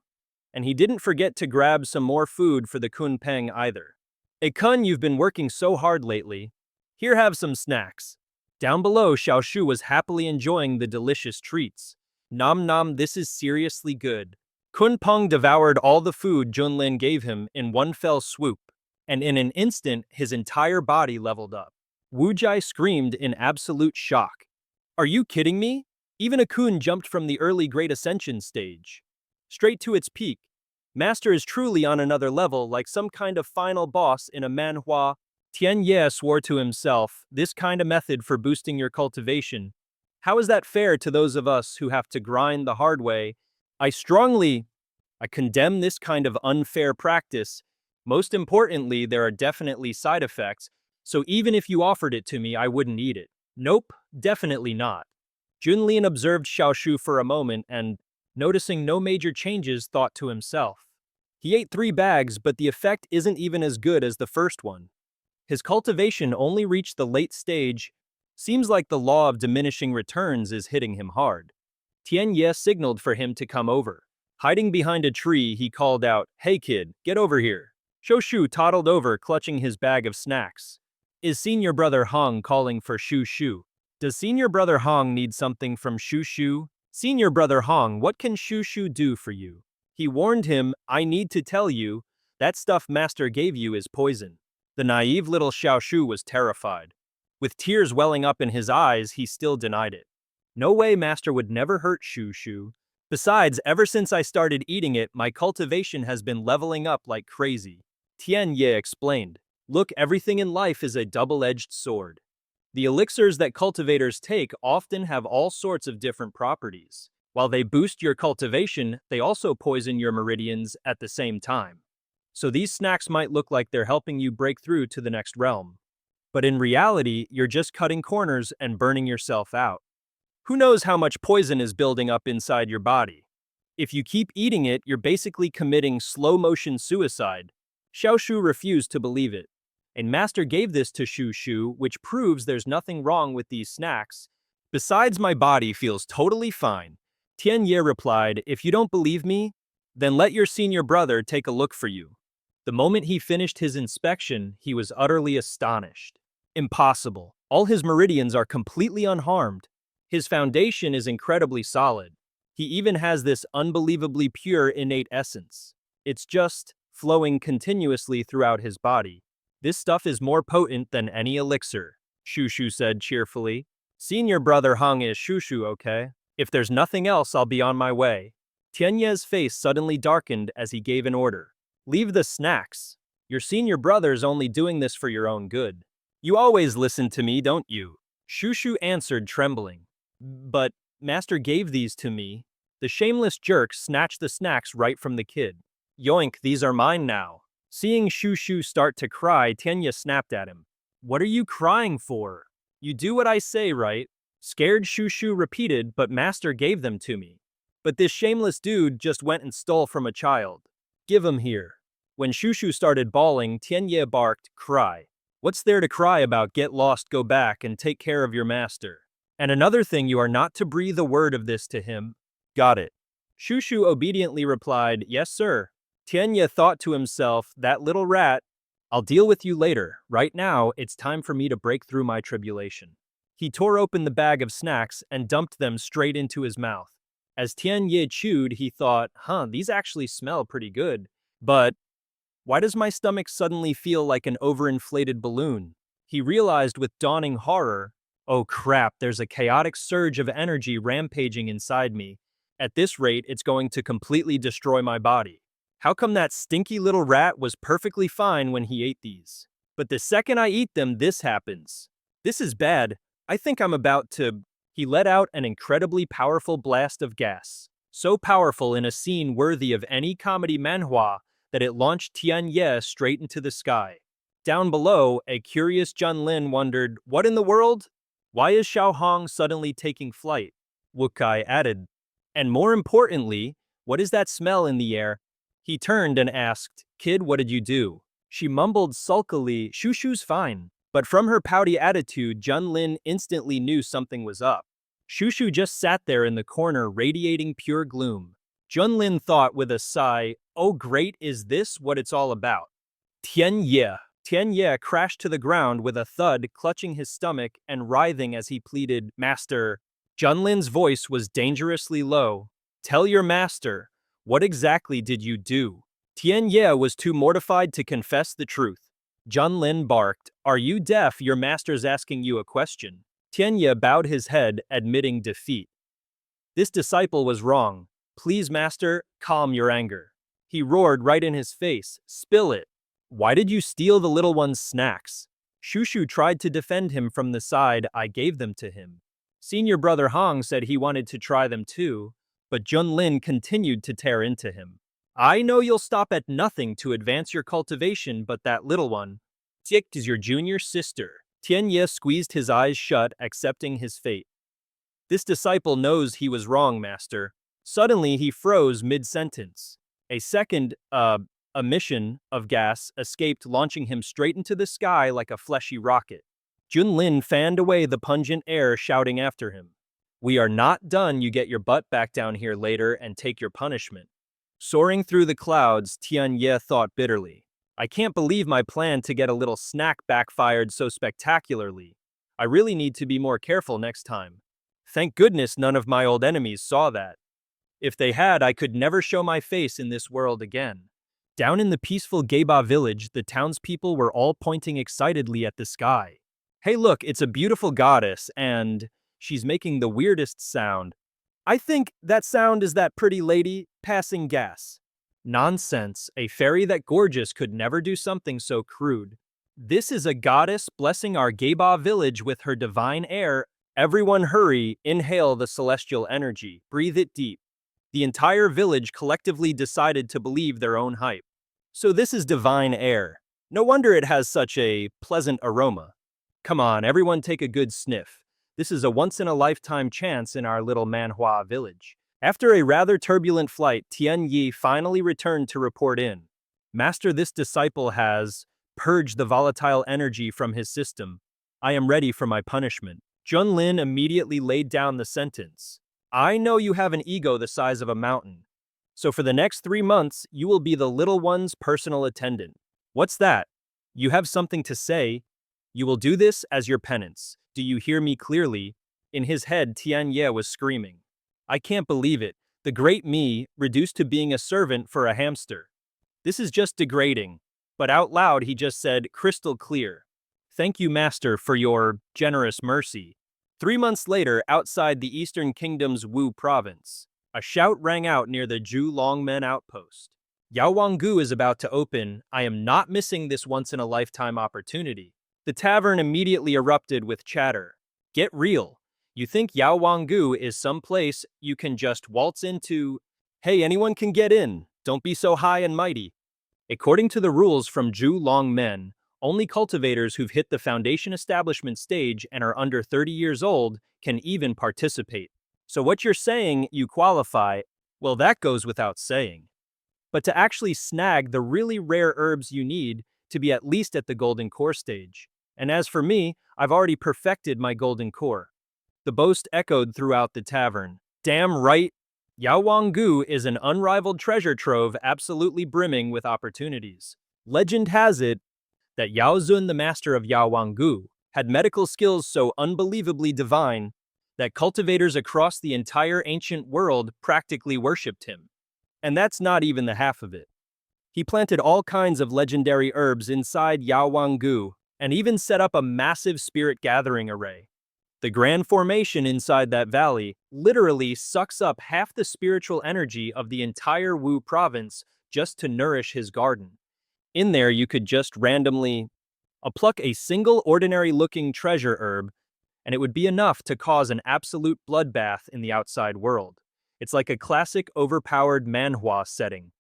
And he didn't forget to grab some more food for the Kunpeng either. "Hey Kun, you've been working so hard lately. Here, have some snacks." Down below, Xiaoshu was happily enjoying the delicious treats. "Nom nom, this is seriously good." Kunpeng devoured all the food Junlin gave him in one fell swoop, and in an instant, his entire body leveled up. Wujai screamed in absolute shock. "Are you kidding me? Even a Kun jumped from the early Great Ascension stage straight to its peak. Master is truly on another level, like some kind of final boss in a manhwa." Tian Ye swore to himself, "This kind of method for boosting your cultivation. How is that fair to those of us who have to grind the hard way? I condemn this kind of unfair practice. Most importantly, there are definitely side effects, so even if you offered it to me, I wouldn't eat it." "Nope, definitely not." Junlin observed Xiaoshu for a moment and, noticing no major changes, thought to himself. He ate 3 bags, but the effect isn't even as good as the first one. His cultivation only reached the late stage. Seems like the law of diminishing returns is hitting him hard. Tian Ye signaled for him to come over. Hiding behind a tree, he called out, "Hey kid, get over here." Shoshu toddled over, clutching his bag of snacks. "Is senior brother Hong calling for Shu Shu? Does senior brother Hong need something from Shu Shu? Senior brother Hong, what can Shu Shu do for you?" He warned him, "I need to tell you, that stuff master gave you is poison." The naive little Xiaoshu was terrified. With tears welling up in his eyes, he still denied it. "No way, master would never hurt Shu Shu. Besides, ever since I started eating it, my cultivation has been leveling up like crazy." Tian Ye explained, "Look, everything in life is a double-edged sword. The elixirs that cultivators take often have all sorts of different properties. While they boost your cultivation, they also poison your meridians at the same time. So these snacks might look like they're helping you break through to the next realm. But in reality, you're just cutting corners and burning yourself out. Who knows how much poison is building up inside your body? If you keep eating it, you're basically committing slow-motion suicide." Xiaoshu refused to believe it. "And master gave this to Shu Shu, which proves there's nothing wrong with these snacks. Besides, my body feels totally fine." Tian Ye replied, "If you don't believe me, then let your senior brother take a look for you." The moment he finished his inspection, he was utterly astonished. Impossible. All his meridians are completely unharmed. His foundation is incredibly solid. He even has this unbelievably pure innate essence. It's just flowing continuously throughout his body. "This stuff is more potent than any elixir," Shushu said cheerfully. "Senior brother Hong is Shushu, okay? If there's nothing else, I'll be on my way." Tianye's face suddenly darkened as he gave an order. "Leave the snacks. Your senior brother's only doing this for your own good. You always listen to me, don't you?" Shushu answered, trembling. "But master gave these to me." The shameless jerk snatched the snacks right from the kid. "Yoink, these are mine now." Seeing Shushu start to cry, Tianya snapped at him. "What are you crying for? You do what I say, right?" Scared, Shushu repeated, "But master gave them to me." "But this shameless dude just went and stole from a child. Give him here." When Shushu started bawling, Tianya barked, "Cry. What's there to cry about? Get lost, go back, and take care of your master. And another thing, you are not to breathe a word of this to him." "Got it." Shushu obediently replied, "Yes, sir." Tianya thought to himself, "That little rat. I'll deal with you later. Right now, it's time for me to break through my tribulation." He tore open the bag of snacks and dumped them straight into his mouth. As Tian Ye chewed, he thought, these actually smell pretty good. But why does my stomach suddenly feel like an overinflated balloon? He realized with dawning horror, oh crap, there's a chaotic surge of energy rampaging inside me. At this rate, it's going to completely destroy my body. How come that stinky little rat was perfectly fine when he ate these? But the second I eat them, this happens. This is bad. I think I'm about to... He let out an incredibly powerful blast of gas. So powerful in a scene worthy of any comedy manhwa that it launched Tian Ye straight into the sky. Down below, a curious Junlin wondered, what in the world? Why is Xiao Hong suddenly taking flight? Wukai added. And more importantly, what is that smell in the air? He turned and asked, Kid, what did you do? She mumbled sulkily, Shushu's fine. But from her pouty attitude, Junlin instantly knew something was up. Shushu just sat there in the corner, radiating pure gloom. Junlin thought with a sigh, oh great, is this what it's all about? Tian Ye. Tian Ye crashed to the ground with a thud, clutching his stomach and writhing as he pleaded, Master. Junlin's voice was dangerously low. Tell your master, what exactly did you do? Tian Ye was too mortified to confess the truth. Junlin barked, are you deaf? Your master's asking you a question. Tian Ye bowed his head, admitting defeat. This disciple was wrong. Please, master, calm your anger. He roared right in his face, spill it. Why did you steal the little one's snacks? Shushu tried to defend him from the side. I gave them to him. Senior brother Hong said he wanted to try them too, but Junlin continued to tear into him. I know you'll stop at nothing to advance your cultivation, but that little one, Tick, is your junior sister. Tian Ye squeezed his eyes shut, accepting his fate. This disciple knows he was wrong, master. Suddenly, he froze mid-sentence. A second, emission of gas escaped, launching him straight into the sky like a fleshy rocket. Junlin fanned away the pungent air, shouting after him. We are not done. You get your butt back down here later and take your punishment. Soaring through the clouds, Tian Ye thought bitterly. I can't believe my plan to get a little snack backfired so spectacularly. I really need to be more careful next time. Thank goodness none of my old enemies saw that. If they had, I could never show my face in this world again. Down in the peaceful Geba village, the townspeople were all pointing excitedly at the sky. Hey look, it's a beautiful goddess, and she's making the weirdest sound. I think that sound is that pretty lady passing gas. Nonsense, a fairy that gorgeous could never do something so crude. This is a goddess blessing our Geba village with her divine air. Everyone hurry, inhale the celestial energy, breathe it deep. The entire village collectively decided to believe their own hype. So this is divine air. No wonder it has such a pleasant aroma. Come on, everyone take a good sniff. This is a once-in-a-lifetime chance in our little Manhwa village. After a rather turbulent flight, Tian Yi finally returned to report in. Master, this disciple has purged the volatile energy from his system. I am ready for my punishment. Junlin immediately laid down the sentence. I know you have an ego the size of a mountain. So for the next 3 months, you will be the little one's personal attendant. What's that? You have something to say? You will do this as your penance. Do you hear me clearly? In his head, Tian Ye was screaming. I can't believe it. The great me, reduced to being a servant for a hamster. This is just degrading. But out loud, he just said, crystal clear. Thank you, master, for your generous mercy. 3 months later, outside the Eastern Kingdom's Wu province, a shout rang out near the Zhu Longmen outpost. Yao Wanggu is about to open. I am not missing this once-in-a-lifetime opportunity. The tavern immediately erupted with chatter. Get real. You think Yao Wanggu is someplace you can just waltz into? Hey, anyone can get in. Don't be so high and mighty. According to the rules from Zhu Longmen, only cultivators who've hit the foundation establishment stage and are under 30 years old can even participate. So what you're saying, you qualify, well, that goes without saying. But to actually snag the really rare herbs you need to be at least at the golden core stage. And as for me, I've already perfected my golden core. The boast echoed throughout the tavern. Damn right, Yao Wanggu is an unrivaled treasure trove absolutely brimming with opportunities. Legend has it that Yao Zun, the master of Yao Wanggu, had medical skills so unbelievably divine that cultivators across the entire ancient world practically worshipped him. And that's not even the half of it. He planted all kinds of legendary herbs inside Yaowangu and even set up a massive spirit gathering array. The grand formation inside that valley literally sucks up half the spiritual energy of the entire Wu province just to nourish his garden. In there, you could just randomly pluck a single ordinary-looking treasure herb, and it would be enough to cause an absolute bloodbath in the outside world. It's like a classic overpowered Manhwa setting.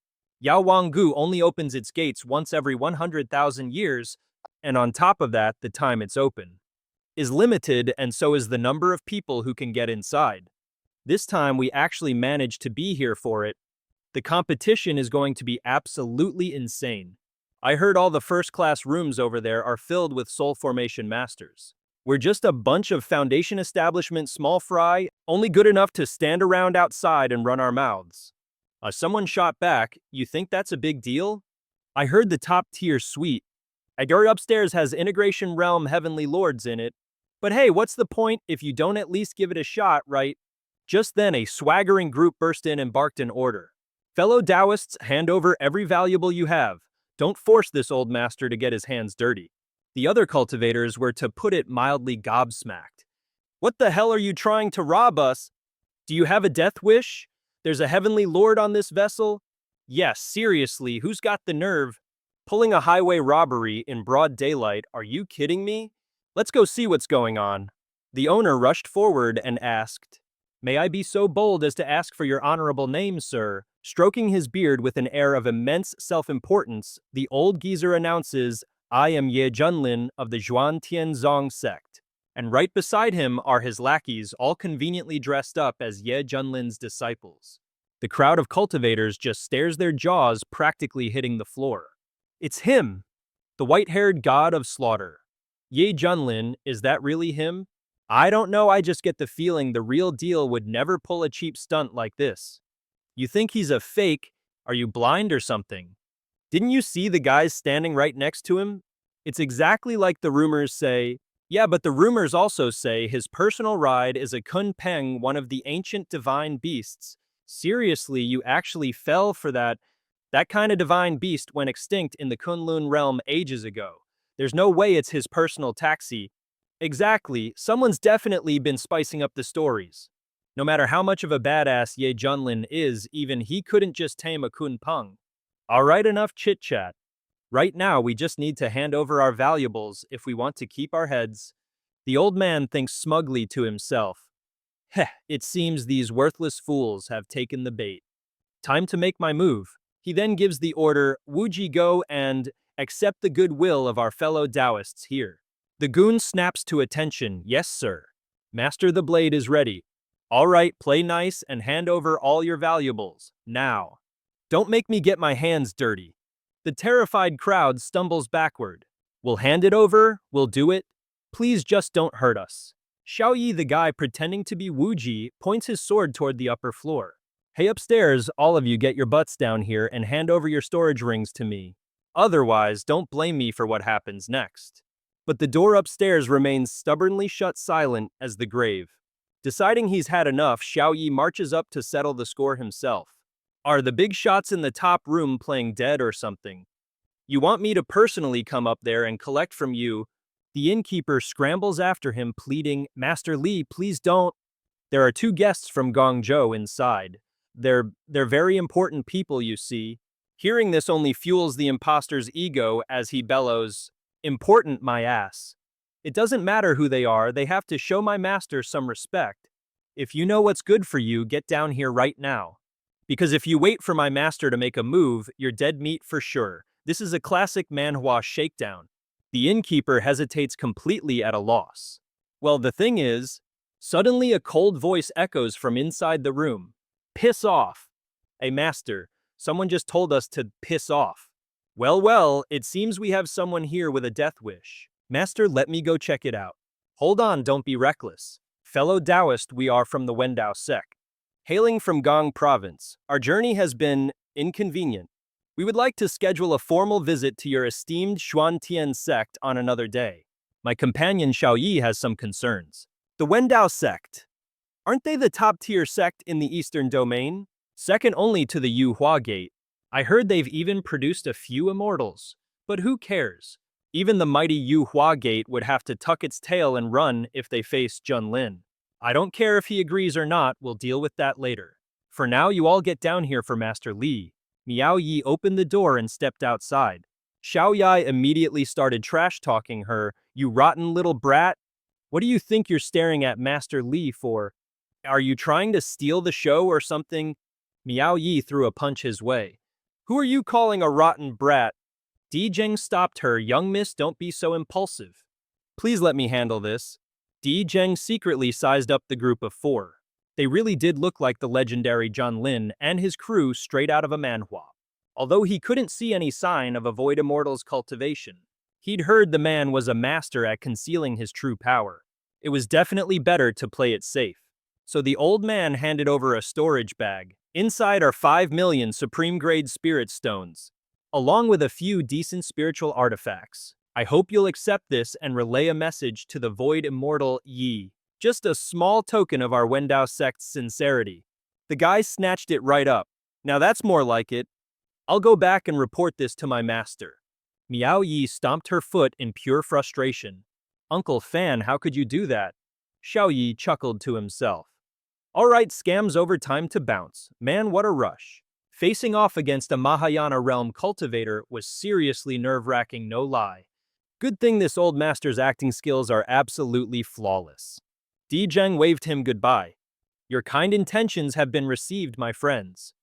Yaowangu only opens its gates once every 100,000 years, and on top of that, the time it's open is limited, and so is the number of people who can get inside. This time, we actually managed to be here for it. The competition is going to be absolutely insane. I heard all the first-class rooms over there are filled with soul formation masters. We're just a bunch of foundation establishment small fry, only good enough to stand around outside and run our mouths. Someone shot back, you think that's a big deal? I heard the top-tier suite. Aguri upstairs has Integration Realm Heavenly Lords in it. But hey, what's the point if you don't at least give it a shot, right? Just then, a swaggering group burst in and barked an order. Fellow Taoists, hand over every valuable you have. Don't force this old master to get his hands dirty. The other cultivators were, to put it mildly, gobsmacked. What the hell are you trying to rob us? Do you have a death wish? There's a heavenly lord on this vessel? Yes, seriously, who's got the nerve? Pulling a highway robbery in broad daylight, are you kidding me? Let's go see what's going on. The owner rushed forward and asked, "May I be so bold as to ask for your honorable name, sir?" Stroking his beard with an air of immense self-importance, the old geezer announces, "I am Ye Junlin of the Zhuan Tianzong sect." And right beside him are his lackeys, all conveniently dressed up as Ye Junlin's disciples. The crowd of cultivators just stares their jaws, practically hitting the floor. It's him, the white-haired god of slaughter. Ye Junlin, is that really him? I don't know, I just get the feeling the real deal would never pull a cheap stunt like this. You think he's a fake? Are you blind or something? Didn't you see the guys standing right next to him? It's exactly like the rumors say. Yeah, but the rumors also say his personal ride is a Kunpeng, one of the ancient divine beasts. Seriously, you actually fell for that? That kind of divine beast went extinct in the Kunlun Realm ages ago. There's no way it's his personal taxi. Exactly, someone's definitely been spicing up the stories. No matter how much of a badass Ye Junlin is, even he couldn't just tame a Kunpeng. Alright, enough chit-chat. Right now, we just need to hand over our valuables if we want to keep our heads. The old man thinks smugly to himself. Heh, it seems these worthless fools have taken the bait. Time to make my move. He then gives the order, "Wuji go and accept the goodwill of our fellow Taoists here." The goon snaps to attention, "Yes, sir. Master the blade is ready. All right, play nice and hand over all your valuables, now. Don't make me get my hands dirty." The terrified crowd stumbles backward. "We'll hand it over, we'll do it. Please just don't hurt us." Xiaoyi, the guy pretending to be Wuji, points his sword toward the upper floor. "Hey, upstairs, all of you get your butts down here and hand over your storage rings to me. Otherwise, don't blame me for what happens next." But the door upstairs remains stubbornly shut, silent as the grave. Deciding he's had enough, Xiaoyi marches up to settle the score himself. "Are the big shots in the top room playing dead or something? You want me to personally come up there and collect from you?" The innkeeper scrambles after him, pleading, "Master Li, please don't." There are two guests from Guangzhou inside. They're very important people, you see. Hearing this only fuels the imposter's ego as he bellows, "Important, my ass. It doesn't matter who they are, they have to show my master some respect. If you know what's good for you, get down here right now. Because if you wait for my master to make a move, you're dead meat for sure." This is a classic Manhwa shakedown. The innkeeper hesitates, completely at a loss. Well, the thing is, suddenly a cold voice echoes from inside the room. "Piss off." "Hey, master, someone just told us to piss off." Well, it seems we have someone here with a death wish. "Master, let me go check it out." "Hold on, don't be reckless. Fellow Taoist, we are from the Wendao sect. Hailing from Gong province, our journey has been inconvenient. We would like to schedule a formal visit to your esteemed Xuantian sect on another day. My companion Xiaoyi has some concerns." "The Wendao sect. Aren't they the top-tier sect in the Eastern Domain? Second only to the Yuhua Gate. I heard they've even produced a few immortals. But who cares? Even the mighty Yuhua Gate would have to tuck its tail and run if they face Junlin. I don't care if he agrees or not, we'll deal with that later. For now, you all get down here for Master Li. Miao Yi opened the door and stepped outside. Xiao Yai immediately started trash-talking her. You rotten little brat. What do you think you're staring at Master Li for? Are you trying to steal the show or something? Miao Yi threw a punch his way. Who are you calling a rotten brat? Di Zheng stopped her. Young miss, don't be so impulsive. Please let me handle this. Di Zheng secretly sized up the group of four. They really did look like the legendary Junlin and his crew straight out of a manhwa. Although he couldn't see any sign of a Void Immortal's cultivation, he'd heard the man was a master at concealing his true power. It was definitely better to play it safe. So the old man handed over a storage bag. Inside are 5 million supreme-grade spirit stones, along with a few decent spiritual artifacts. I hope you'll accept this and relay a message to the Void Immortal Yi. Just a small token of our Wendao sect's sincerity. The guy snatched it right up. Now that's more like it. I'll go back and report this to my master. Miao Yi stomped her foot in pure frustration. Uncle Fan, how could you do that? Xiao Yi chuckled to himself. All right, scams over, time to bounce. Man, what a rush. Facing off against a Mahayana Realm cultivator was seriously nerve-wracking, no lie. Good thing this old master's acting skills are absolutely flawless. Di Zheng waved him goodbye. Your kind intentions have been received, my friends.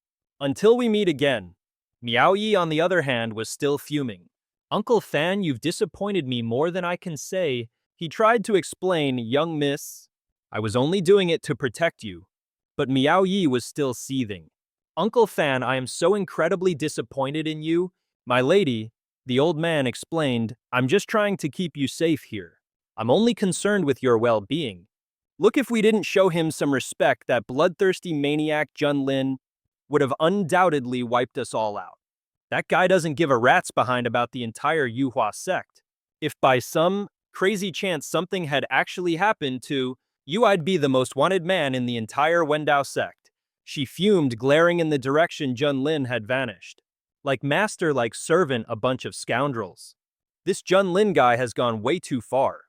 Until we meet again. Miao Yi, on the other hand, was still fuming. Uncle Fan, you've disappointed me more than I can say. He tried to explain, young miss. I was only doing it to protect you. But Miao Yi was still seething. Uncle Fan, I am so incredibly disappointed in you. My lady, the old man explained, I'm just trying to keep you safe here. I'm only concerned with your well-being. Look, if we didn't show him some respect, that bloodthirsty maniac Junlin would have undoubtedly wiped us all out. That guy doesn't give a rat's behind about the entire Yuhua sect. If by some crazy chance something had actually happened to you, I'd be the most wanted man in the entire Wendao sect. She fumed, glaring in the direction Junlin had vanished. Like master, like servant, a bunch of scoundrels. This Junlin guy has gone way too far.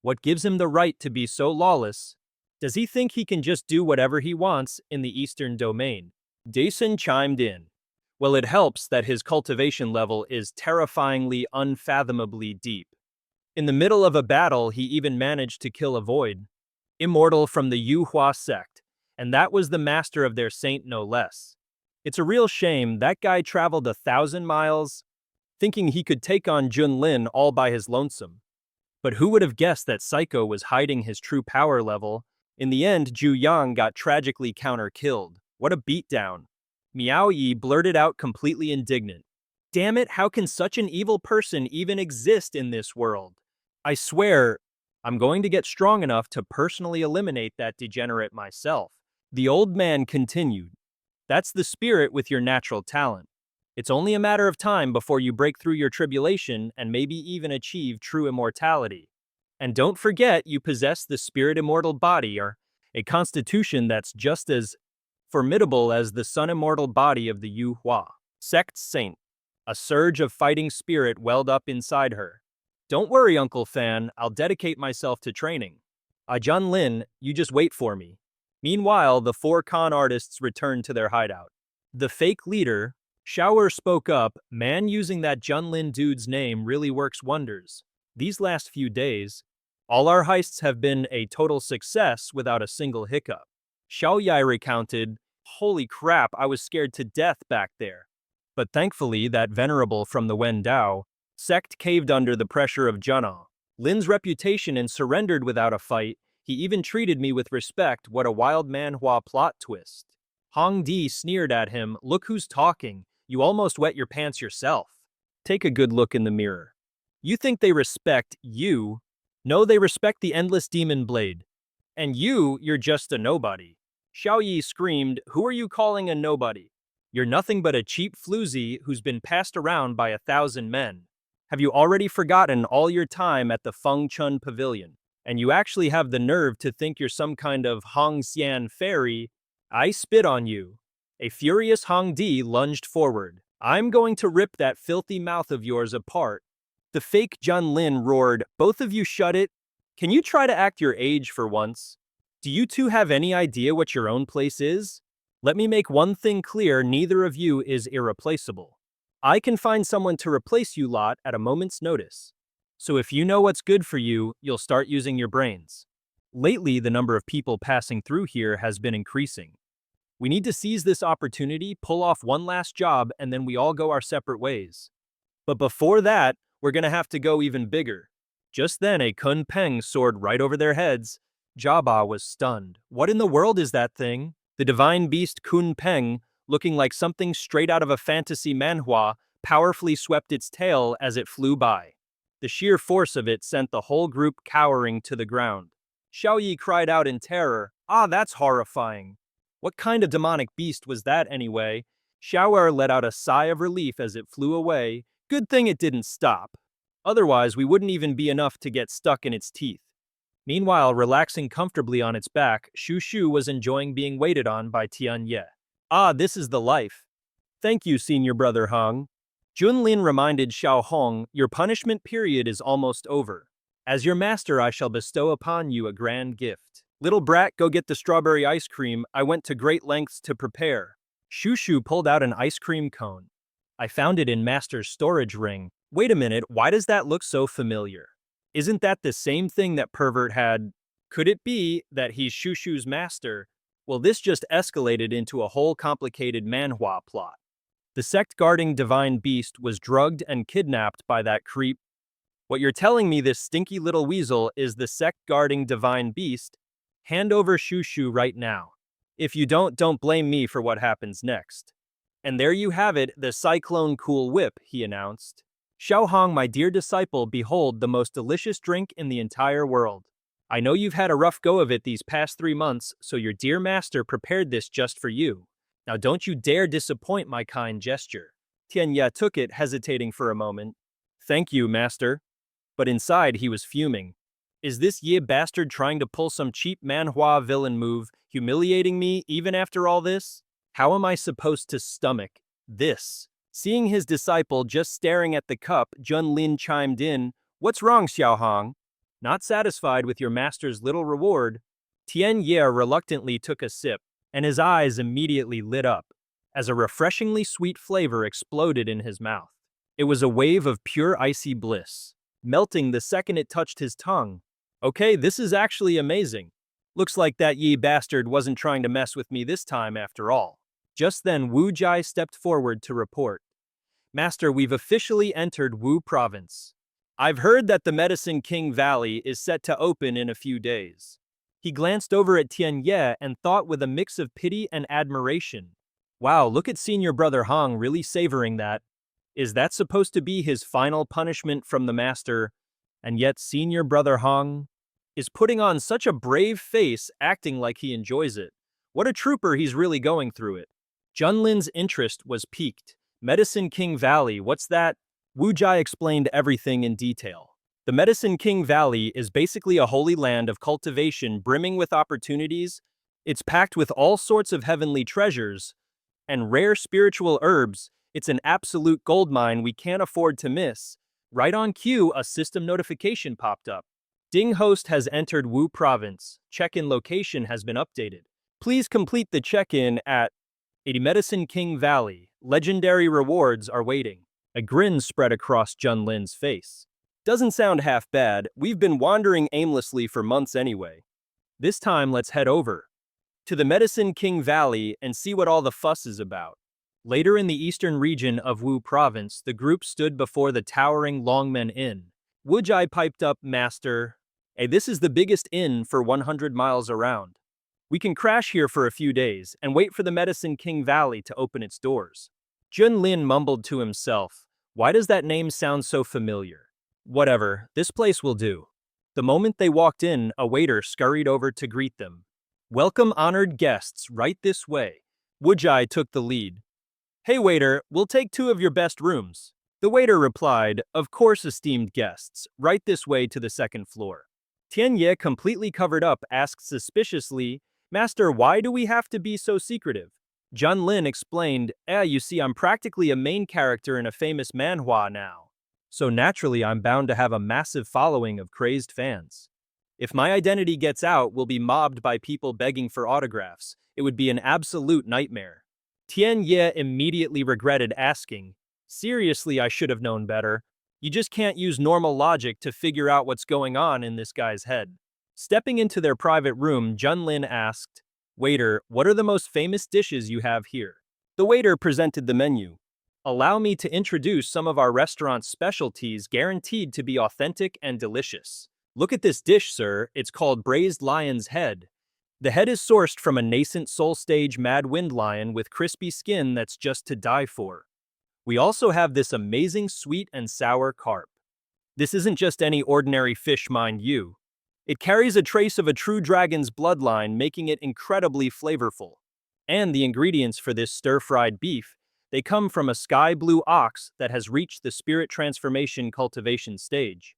What gives him the right to be so lawless? Does he think he can just do whatever he wants in the Eastern Domain? Dason chimed in. Well, it helps that his cultivation level is terrifyingly, unfathomably deep. In the middle of a battle, he even managed to kill a Void Immortal from the Yuhua sect, and that was the master of their saint no less. It's a real shame that guy traveled 1,000 miles, thinking he could take on Junlin all by his lonesome. But who would have guessed that Psycho was hiding his true power level? In the end, Zhu Yang got tragically counter-killed. What a beatdown. Miao Yi blurted out, completely indignant. Damn it, how can such an evil person even exist in this world? I swear, I'm going to get strong enough to personally eliminate that degenerate myself. The old man continued. That's the spirit with your natural talent. It's only a matter of time before you break through your tribulation and maybe even achieve true immortality. And don't forget, you possess the spirit immortal body, or a constitution that's just as formidable as the sun immortal body of the Yuhua sect saint. A surge of fighting spirit welled up inside her. Don't worry, Uncle Fan, I'll dedicate myself to training. Junlin, you just wait for me. Meanwhile, the four con artists returned to their hideout. The fake leader, Shower, spoke up. Man, using that Junlin dude's name really works wonders. These last few days, all our heists have been a total success without a single hiccup. Xiao Yai recounted, holy crap, I was scared to death back there. But thankfully, that venerable from the Wendao sect caved under the pressure of Junna Lin's reputation and surrendered without a fight. He even treated me with respect. What a wild manhwa plot twist. Hong Di sneered at him. Look who's talking. You almost wet your pants yourself. Take a good look in the mirror. You think they respect you? No, they respect the endless demon blade. And you're just a nobody. Xiao Yi screamed, who are you calling a nobody? You're nothing but a cheap floozy who's been passed around by 1,000 men. Have you already forgotten all your time at the Feng Chun Pavilion? And you actually have the nerve to think you're some kind of Hongxian fairy. I spit on you. A furious Hong Di lunged forward. I'm going to rip that filthy mouth of yours apart. The fake Junlin roared, both of you shut it. Can you try to act your age for once? Do you two have any idea what your own place is? Let me make one thing clear, neither of you is irreplaceable. I can find someone to replace you lot at a moment's notice. So if you know what's good for you, you'll start using your brains. Lately, the number of people passing through here has been increasing. We need to seize this opportunity, pull off one last job, and then we all go our separate ways. But before that, we're gonna have to go even bigger. Just then, a Kun Peng soared right over their heads. Jabba was stunned. What in the world is that thing? The divine beast Kun Peng, looking like something straight out of a fantasy manhwa, powerfully swept its tail as it flew by. The sheer force of it sent the whole group cowering to the ground. Xiao Yi cried out in terror, "Ah, that's horrifying. What kind of demonic beast was that anyway?" Xiao Er let out a sigh of relief as it flew away. Good thing it didn't stop. Otherwise, we wouldn't even be enough to get stuck in its teeth. Meanwhile, relaxing comfortably on its back, Shu Shu was enjoying being waited on by Tian Ye. Ah, this is the life. Thank you, senior brother Hong. Junlin reminded Xiao Hong, your punishment period is almost over. As your master, I shall bestow upon you a grand gift. Little brat, go get the strawberry ice cream I went to great lengths to prepare. Shu Shu pulled out an ice cream cone. I found it in Master's storage ring. Wait a minute, why does that look so familiar? Isn't that the same thing that Pervert had? Could it be that he's Shu Shu's master? Well, this just escalated into a whole complicated manhwa plot. The sect guarding divine beast was drugged and kidnapped by that creep. What you're telling me, this stinky little weasel, is the sect guarding divine beast? Hand over Shu Shu right now. If you don't blame me for what happens next. And there you have it, the Cyclone Cool Whip, he announced. Xiao Hong, my dear disciple, behold the most delicious drink in the entire world. I know you've had a rough go of it these past 3 months, so your dear master prepared this just for you. Now don't you dare disappoint my kind gesture. Tian Ye took it, hesitating for a moment. Thank you, master. But inside he was fuming. Is this Ye bastard trying to pull some cheap manhwa villain move, humiliating me even after all this? How am I supposed to stomach this? Seeing his disciple just staring at the cup, Junlin chimed in, What's wrong, Xiao Hong? Not satisfied with your master's little reward? Tian Ye reluctantly took a sip, and his eyes immediately lit up, as a refreshingly sweet flavor exploded in his mouth. It was a wave of pure icy bliss, melting the second it touched his tongue. Okay, this is actually amazing. Looks like that Ye bastard wasn't trying to mess with me this time after all. Just then Wu Jai stepped forward to report. Master, we've officially entered Wu Province. I've heard that the Medicine King Valley is set to open in a few days. He glanced over at Tian Ye and thought with a mix of pity and admiration. Wow, look at senior brother Hong really savoring that. Is that supposed to be his final punishment from the master? And yet senior brother Hong is putting on such a brave face, acting like he enjoys it. What a trooper, he's really going through it. Junlin's interest was piqued. Medicine King Valley, what's that? Wu Jai explained everything in detail. The Medicine King Valley is basically a holy land of cultivation brimming with opportunities. It's packed with all sorts of heavenly treasures and rare spiritual herbs. It's an absolute goldmine we can't afford to miss. Right on cue, a system notification popped up. Ding host has entered Wu Province. Check-in location has been updated. Please complete the check-in at Medicine King Valley. Legendary rewards are waiting. A grin spread across Junlin's face. Doesn't sound half bad. We've been wandering aimlessly for months anyway. This time, let's head over to the Medicine King Valley and see what all the fuss is about. Later in the eastern region of Wu Province, the group stood before the towering Longmen Inn. Wu Jai piped up, Master. Hey, this is the biggest inn for 100 miles around. We can crash here for a few days and wait for the Medicine King Valley to open its doors. Junlin mumbled to himself, why does that name sound so familiar? Whatever, this place will do. The moment they walked in, a waiter scurried over to greet them. Welcome, honored guests, right this way. Wu Jai took the lead. Hey waiter, we'll take 2 of your best rooms. The waiter replied, Of course, esteemed guests, right this way to the 2nd floor. Tian Ye, completely covered up, asked suspiciously, Master, why do we have to be so secretive? Junlin explained, you see, I'm practically a main character in a famous manhwa now. So naturally, I'm bound to have a massive following of crazed fans. If my identity gets out, we'll be mobbed by people begging for autographs. It would be an absolute nightmare. Tian Ye immediately regretted asking, Seriously, I should have known better. You just can't use normal logic to figure out what's going on in this guy's head. Stepping into their private room, Junlin asked, Waiter, what are the most famous dishes you have here? The waiter presented the menu. Allow me to introduce some of our restaurant's specialties guaranteed to be authentic and delicious. Look at this dish, sir. It's called braised lion's head. The head is sourced from a nascent soul stage mad wind lion with crispy skin that's just to die for. We also have this amazing sweet and sour carp. This isn't just any ordinary fish, mind you. It carries a trace of a true dragon's bloodline, making it incredibly flavorful. And the ingredients for this stir-fried beef, they come from a sky blue ox that has reached the spirit transformation cultivation stage.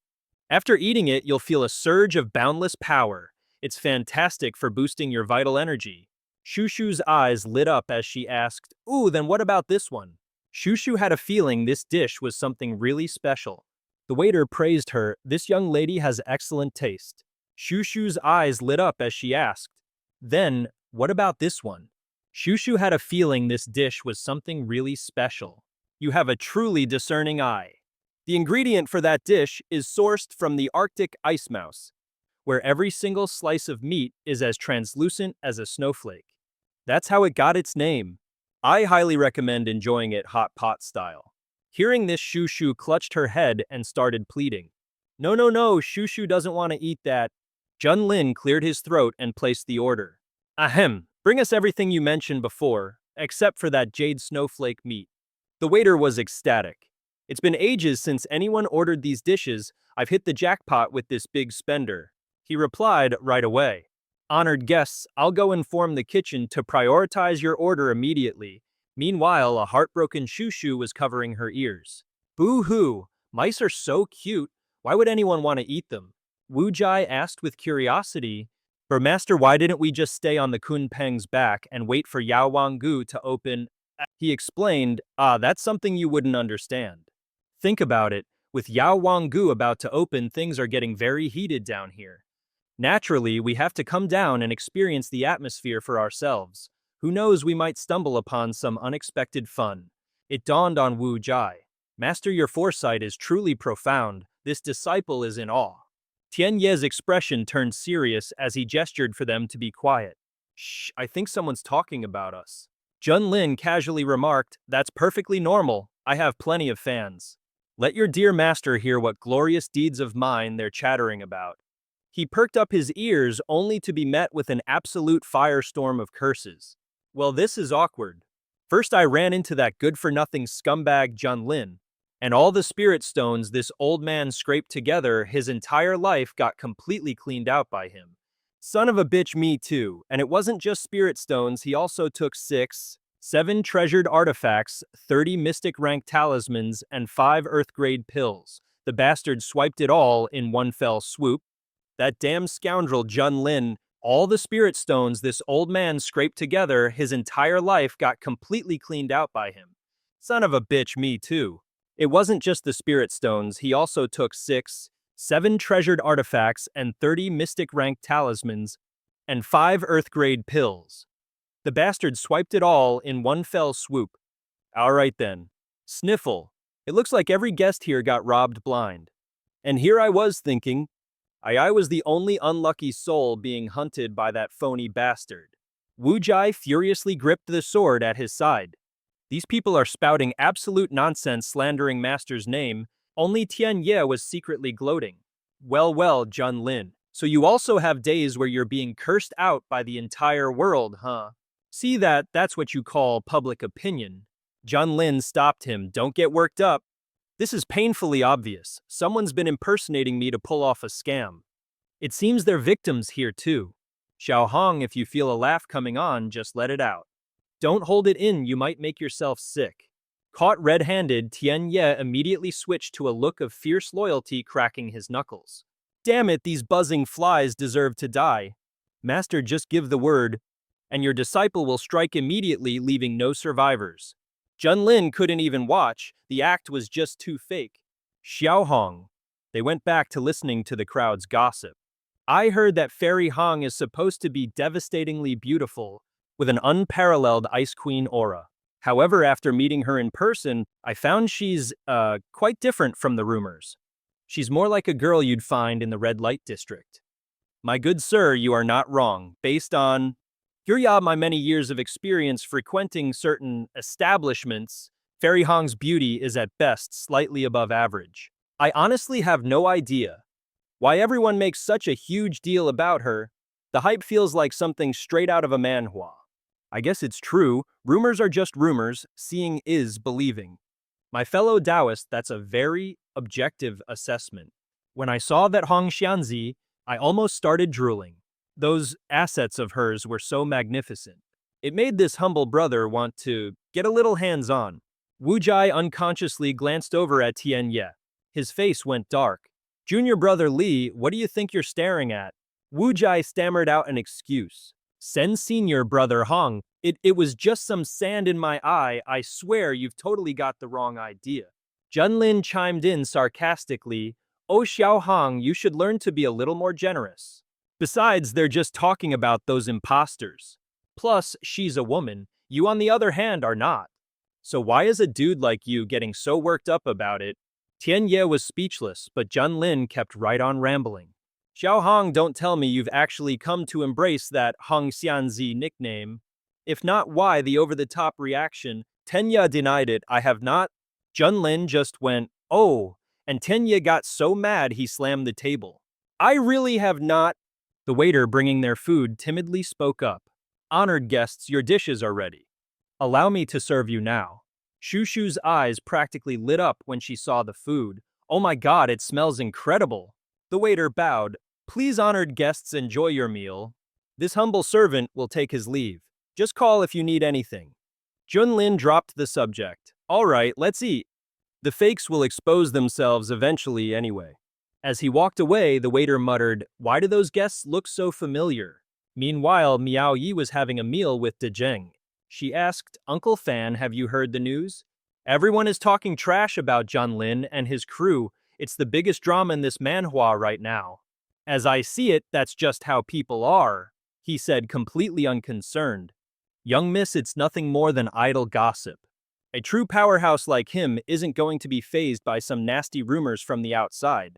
After eating it, you'll feel a surge of boundless power. It's fantastic for boosting your vital energy. Shushu's eyes lit up as she asked, Ooh, then what about this one? Shushu had a feeling this dish was something really special. The waiter praised her, This young lady has excellent taste. Shushu's eyes lit up as she asked, Then, what about this one? Shushu had a feeling this dish was something really special. You have a truly discerning eye. The ingredient for that dish is sourced from the Arctic ice mouse, where every single slice of meat is as translucent as a snowflake. That's how it got its name. I highly recommend enjoying it hot pot style. Hearing this, Shushu clutched her head and started pleading. No, no, no, Shushu doesn't want to eat that. Junlin cleared his throat and placed the order. Ahem, bring us everything you mentioned before, except for that jade snowflake meat. The waiter was ecstatic. It's been ages since anyone ordered these dishes. I've hit the jackpot with this big spender. He replied right away. Honored guests, I'll go inform the kitchen to prioritize your order immediately. Meanwhile, a heartbroken Shushu was covering her ears. Boo-hoo, mice are so cute. Why would anyone want to eat them? Wu Jai asked with curiosity, Master, why didn't we just stay on the Kun Peng's back and wait for Yao Wanggu to open? He explained, that's something you wouldn't understand. Think about it, with Yao Wanggu about to open, things are getting very heated down here. Naturally, we have to come down and experience the atmosphere for ourselves. Who knows, we might stumble upon some unexpected fun. It dawned on Wu Jai. Master, your foresight is truly profound. This disciple is in awe. Tian Ye's expression turned serious as he gestured for them to be quiet. Shh, I think someone's talking about us. Junlin casually remarked, That's perfectly normal. I have plenty of fans. Let your dear master hear what glorious deeds of mine they're chattering about. He perked up his ears only to be met with an absolute firestorm of curses. Well, this is awkward. First I ran into that good-for-nothing scumbag Junlin, and all the spirit stones this old man scraped together his entire life got completely cleaned out by him. Son of a bitch, me too. And it wasn't just spirit stones, he also took 7 treasured artifacts, 30 mystic rank talismans, and 5 earth-grade pills. The bastard swiped it all in one fell swoop. That damn scoundrel Junlin, all the spirit stones this old man scraped together his entire life got completely cleaned out by him. Son of a bitch, me too. It wasn't just the spirit stones, he also took 7 treasured artifacts and 30 mystic rank talismans and 5 earth-grade pills. The bastard swiped it all in one fell swoop. Alright then. Sniffle. It looks like every guest here got robbed blind. And here I was thinking, I was the only unlucky soul being hunted by that phony bastard. Wu Jai furiously gripped the sword at his side. These people are spouting absolute nonsense slandering Master's name. Only Tian Ye was secretly gloating. Well, Junlin. So you also have days where you're being cursed out by the entire world, huh? See that's what you call public opinion. Junlin stopped him. Don't get worked up. This is painfully obvious. Someone's been impersonating me to pull off a scam. It seems they're victims here too. Xiao Hong, if you feel a laugh coming on, just let it out. Don't hold it in, you might make yourself sick. Caught red-handed, Tian Ye immediately switched to a look of fierce loyalty, cracking his knuckles. Damn it, these buzzing flies deserve to die. Master, just give the word, and your disciple will strike immediately, leaving no survivors. Junlin couldn't even watch, the act was just too fake. Xiaohong. They went back to listening to the crowd's gossip. I heard that Fairy Hong is supposed to be devastatingly beautiful, with an unparalleled Ice Queen aura. However, after meeting her in person, I found she's, quite different from the rumors. She's more like a girl you'd find in the red light district. My good sir, you are not wrong. Based on my many years of experience frequenting certain establishments, Fairy Hong's beauty is at best slightly above average. I honestly have no idea why everyone makes such a huge deal about her. The hype feels like something straight out of a manhwa. I guess it's true, rumors are just rumors, seeing is believing. My fellow Taoist, that's a very objective assessment. When I saw that Hong Xianzi, I almost started drooling. Those assets of hers were so magnificent. It made this humble brother want to get a little hands-on. Wu Jai unconsciously glanced over at Tian Ye. His face went dark. Junior brother Li, what do you think you're staring at? Wu Jai stammered out an excuse. Send senior brother Hong, it was just some sand in my eye, I swear you've totally got the wrong idea. Junlin chimed in sarcastically, Oh Xiao Hong, you should learn to be a little more generous. Besides, they're just talking about those imposters. Plus, she's a woman, you on the other hand are not. So why is a dude like you getting so worked up about it? Tian Ye was speechless, but Junlin kept right on rambling. Xiao Hong, don't tell me you've actually come to embrace that Hong Xianzi nickname. If not, why the over-the-top reaction? Tenya denied it, I have not. Junlin just went, oh, and Tenya got so mad he slammed the table. I really have not. The waiter bringing their food timidly spoke up. Honored guests, your dishes are ready. Allow me to serve you now. Shushu's eyes practically lit up when she saw the food. Oh my god, it smells incredible. The waiter bowed. Please, honored guests, enjoy your meal. This humble servant will take his leave. Just call if you need anything. Junlin dropped the subject. All right, let's eat. The fakes will expose themselves eventually anyway. As he walked away, the waiter muttered, why do those guests look so familiar? Meanwhile, Miao Yi was having a meal with De Zheng. She asked, Uncle Fan, have you heard the news? Everyone is talking trash about Junlin and his crew. It's the biggest drama in this manhwa right now. As I see it, that's just how people are, he said, completely unconcerned. Young miss, it's nothing more than idle gossip. A true powerhouse like him isn't going to be fazed by some nasty rumors from the outside.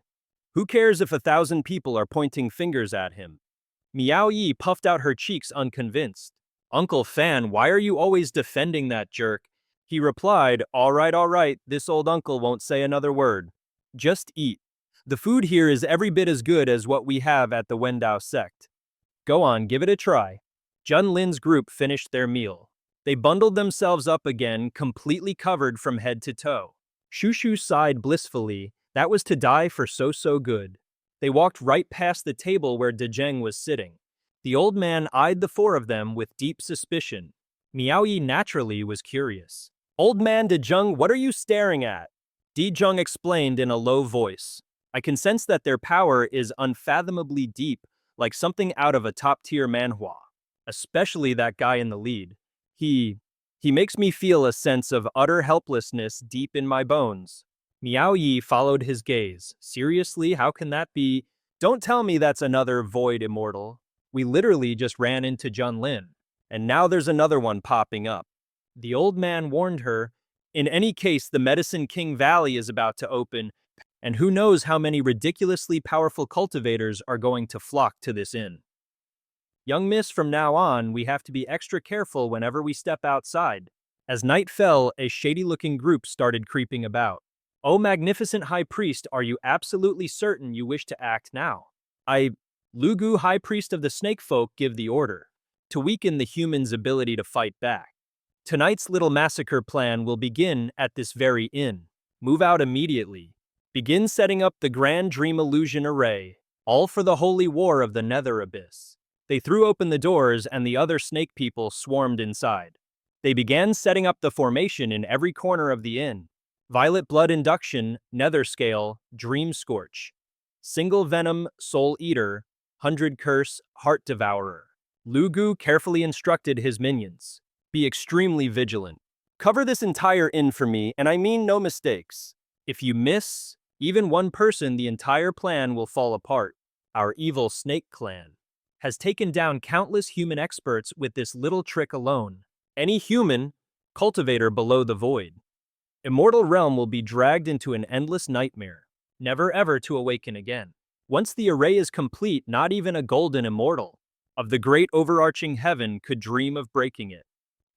Who cares if 1,000 people are pointing fingers at him? Miao Yi puffed out her cheeks unconvinced. Uncle Fan, why are you always defending that jerk? He replied, all right, this old uncle won't say another word. Just eat. The food here is every bit as good as what we have at the Wendao sect. Go on, give it a try. Junlin's group finished their meal. They bundled themselves up again, completely covered from head to toe. Shushu sighed blissfully. That was to die for so good. They walked right past the table where De Zheng was sitting. The old man eyed the four of them with deep suspicion. Miao Yi naturally was curious. Old man De Zheng, what are you staring at? De Zheng explained in a low voice. I can sense that their power is unfathomably deep, like something out of a top-tier manhwa. Especially that guy in the lead. He makes me feel a sense of utter helplessness deep in my bones. Miao Yi followed his gaze. Seriously, how can that be? Don't tell me that's another void immortal. We literally just ran into Junlin, and now there's another one popping up. The old man warned her, in any case, the Medicine King Valley is about to open, and who knows how many ridiculously powerful cultivators are going to flock to this inn. Young miss, from now on, we have to be extra careful whenever we step outside. As night fell, a shady-looking group started creeping about. Oh, magnificent high priest, are you absolutely certain you wish to act now? Lugu, high priest of the snake folk, give the order. To weaken the humans' ability to fight back. Tonight's little massacre plan will begin at this very inn. Move out immediately. Begin setting up the Grand Dream Illusion Array, all for the holy war of the Nether Abyss. They threw open the doors and the other snake people swarmed inside. They began setting up the formation in every corner of the inn. Violet Blood Induction, Nether Scale, Dream Scorch. Single venom, soul eater, 100 curse, heart devourer. Lu Gu carefully instructed his minions. Be extremely vigilant. Cover this entire inn for me, and I mean no mistakes. If you miss, even one person, the entire plan will fall apart. Our evil snake clan has taken down countless human experts with this little trick alone. Any human, cultivator below the void. Immortal realm will be dragged into an endless nightmare, never ever to awaken again. Once the array is complete, not even a golden immortal of the great overarching heaven could dream of breaking it.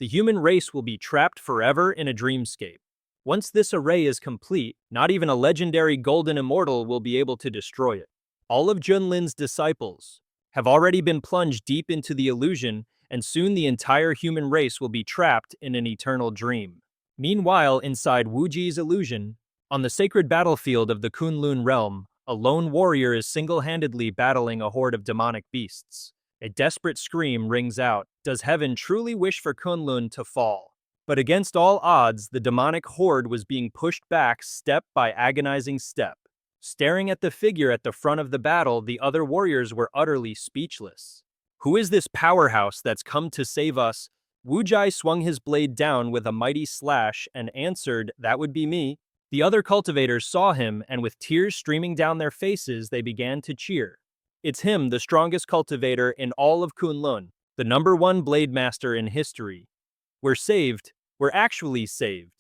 The human race will be trapped forever in a dreamscape. Once this array is complete, not even a legendary golden immortal will be able to destroy it. All of Junlin's disciples have already been plunged deep into the illusion, and soon the entire human race will be trapped in an eternal dream. Meanwhile, inside Wuji's illusion, on the sacred battlefield of the Kunlun Realm, a lone warrior is single-handedly battling a horde of demonic beasts. A desperate scream rings out. Does heaven truly wish for Kunlun to fall? But against all odds, the demonic horde was being pushed back step by agonizing step. Staring at the figure at the front of the battle, the other warriors were utterly speechless. Who is this powerhouse that's come to save us? Wujai swung his blade down with a mighty slash and answered, "That would be me." The other cultivators saw him, and with tears streaming down their faces, they began to cheer. It's him, the strongest cultivator in all of Kunlun, the #1 blade master in history. We're saved. We're actually saved.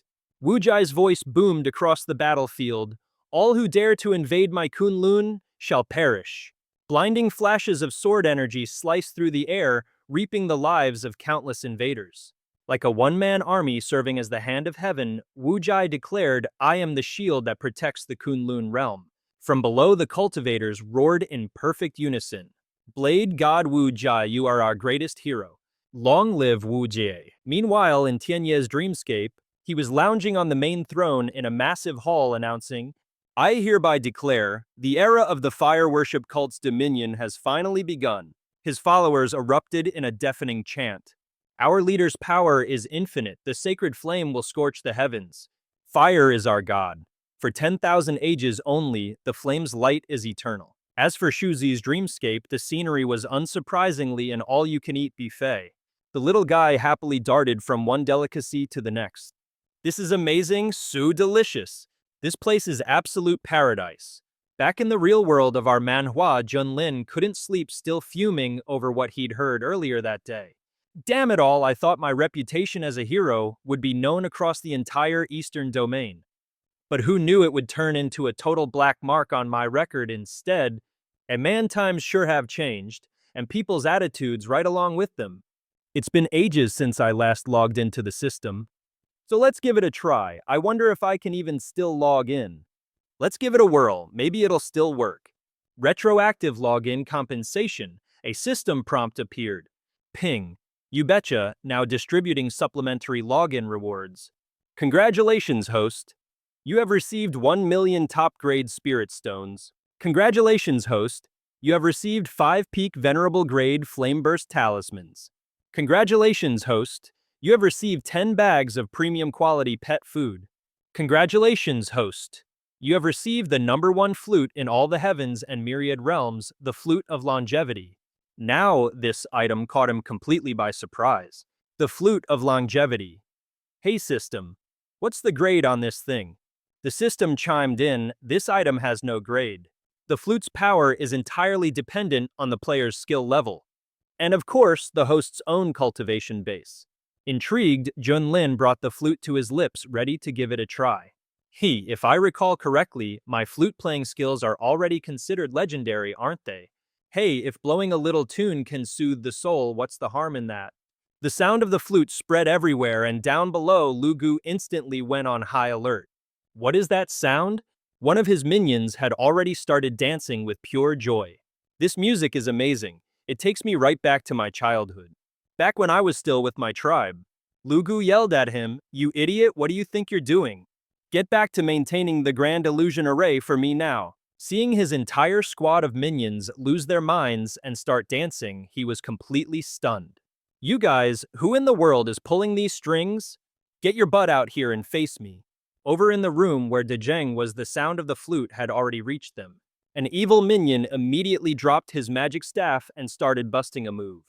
Wujai's voice boomed across the battlefield. All who dare to invade my Kunlun shall perish. Blinding flashes of sword energy sliced through the air, reaping the lives of countless invaders. Like a one-man army serving as the hand of heaven, Wujai declared, "I am the shield that protects the Kunlun realm." From below, the cultivators roared in perfect unison. "Blade God Wujai, you are our greatest hero. Long live Wujie." Meanwhile, in Tianye's dreamscape, he was lounging on the main throne in a massive hall announcing, "I hereby declare, the era of the fire worship cult's dominion has finally begun." His followers erupted in a deafening chant. "Our leader's power is infinite. The sacred flame will scorch the heavens. Fire is our god. For 10,000 ages only, the flame's light is eternal." As for Shuzi's dreamscape, the scenery was unsurprisingly an all-you-can-eat buffet. The little guy happily darted from one delicacy to the next. "This is amazing, so delicious. This place is absolute paradise." Back in the real world of our Manhwa, Junlin couldn't sleep, still fuming over what he'd heard earlier that day. Damn it all, I thought my reputation as a hero would be known across the entire Eastern domain. But who knew it would turn into a total black mark on my record instead? And man, times sure have changed, and people's attitudes right along with them. It's been ages since I last logged into the system. So let's give it a try. I wonder if I can even still log in. Let's give it a whirl, maybe it'll still work. Retroactive login compensation. A system prompt appeared. Ping. You betcha, now distributing supplementary login rewards. Congratulations, host. You have received 1 million top-grade spirit stones. Congratulations, host. You have received 5 peak venerable grade flameburst talismans. Congratulations, host. You have received 10 bags of premium quality pet food. Congratulations, host. You have received the #1 flute in all the heavens and myriad realms, the flute of longevity. Now this item caught him completely by surprise. The flute of longevity. Hey system, what's the grade on this thing? The system chimed in, this item has no grade. The flute's power is entirely dependent on the player's skill level. And of course, the host's own cultivation base. Intrigued, Junlin brought the flute to his lips, ready to give it a try. If I recall correctly, my flute-playing skills are already considered legendary, aren't they? Hey, if blowing a little tune can soothe the soul, what's the harm in that? The sound of the flute spread everywhere, and down below, Lu Gu instantly went on high alert. What is that sound? One of his minions had already started dancing with pure joy. This music is amazing. It takes me right back to my childhood. Back when I was still with my tribe. Lu Gu yelled at him, "You idiot, what do you think you're doing? Get back to maintaining the grand illusion array for me now." Seeing his entire squad of minions lose their minds and start dancing, he was completely stunned. "You guys, who in the world is pulling these strings? Get your butt out here and face me." Over in the room where Dejeng was, the sound of the flute had already reached them. An evil minion immediately dropped his magic staff and started busting a move.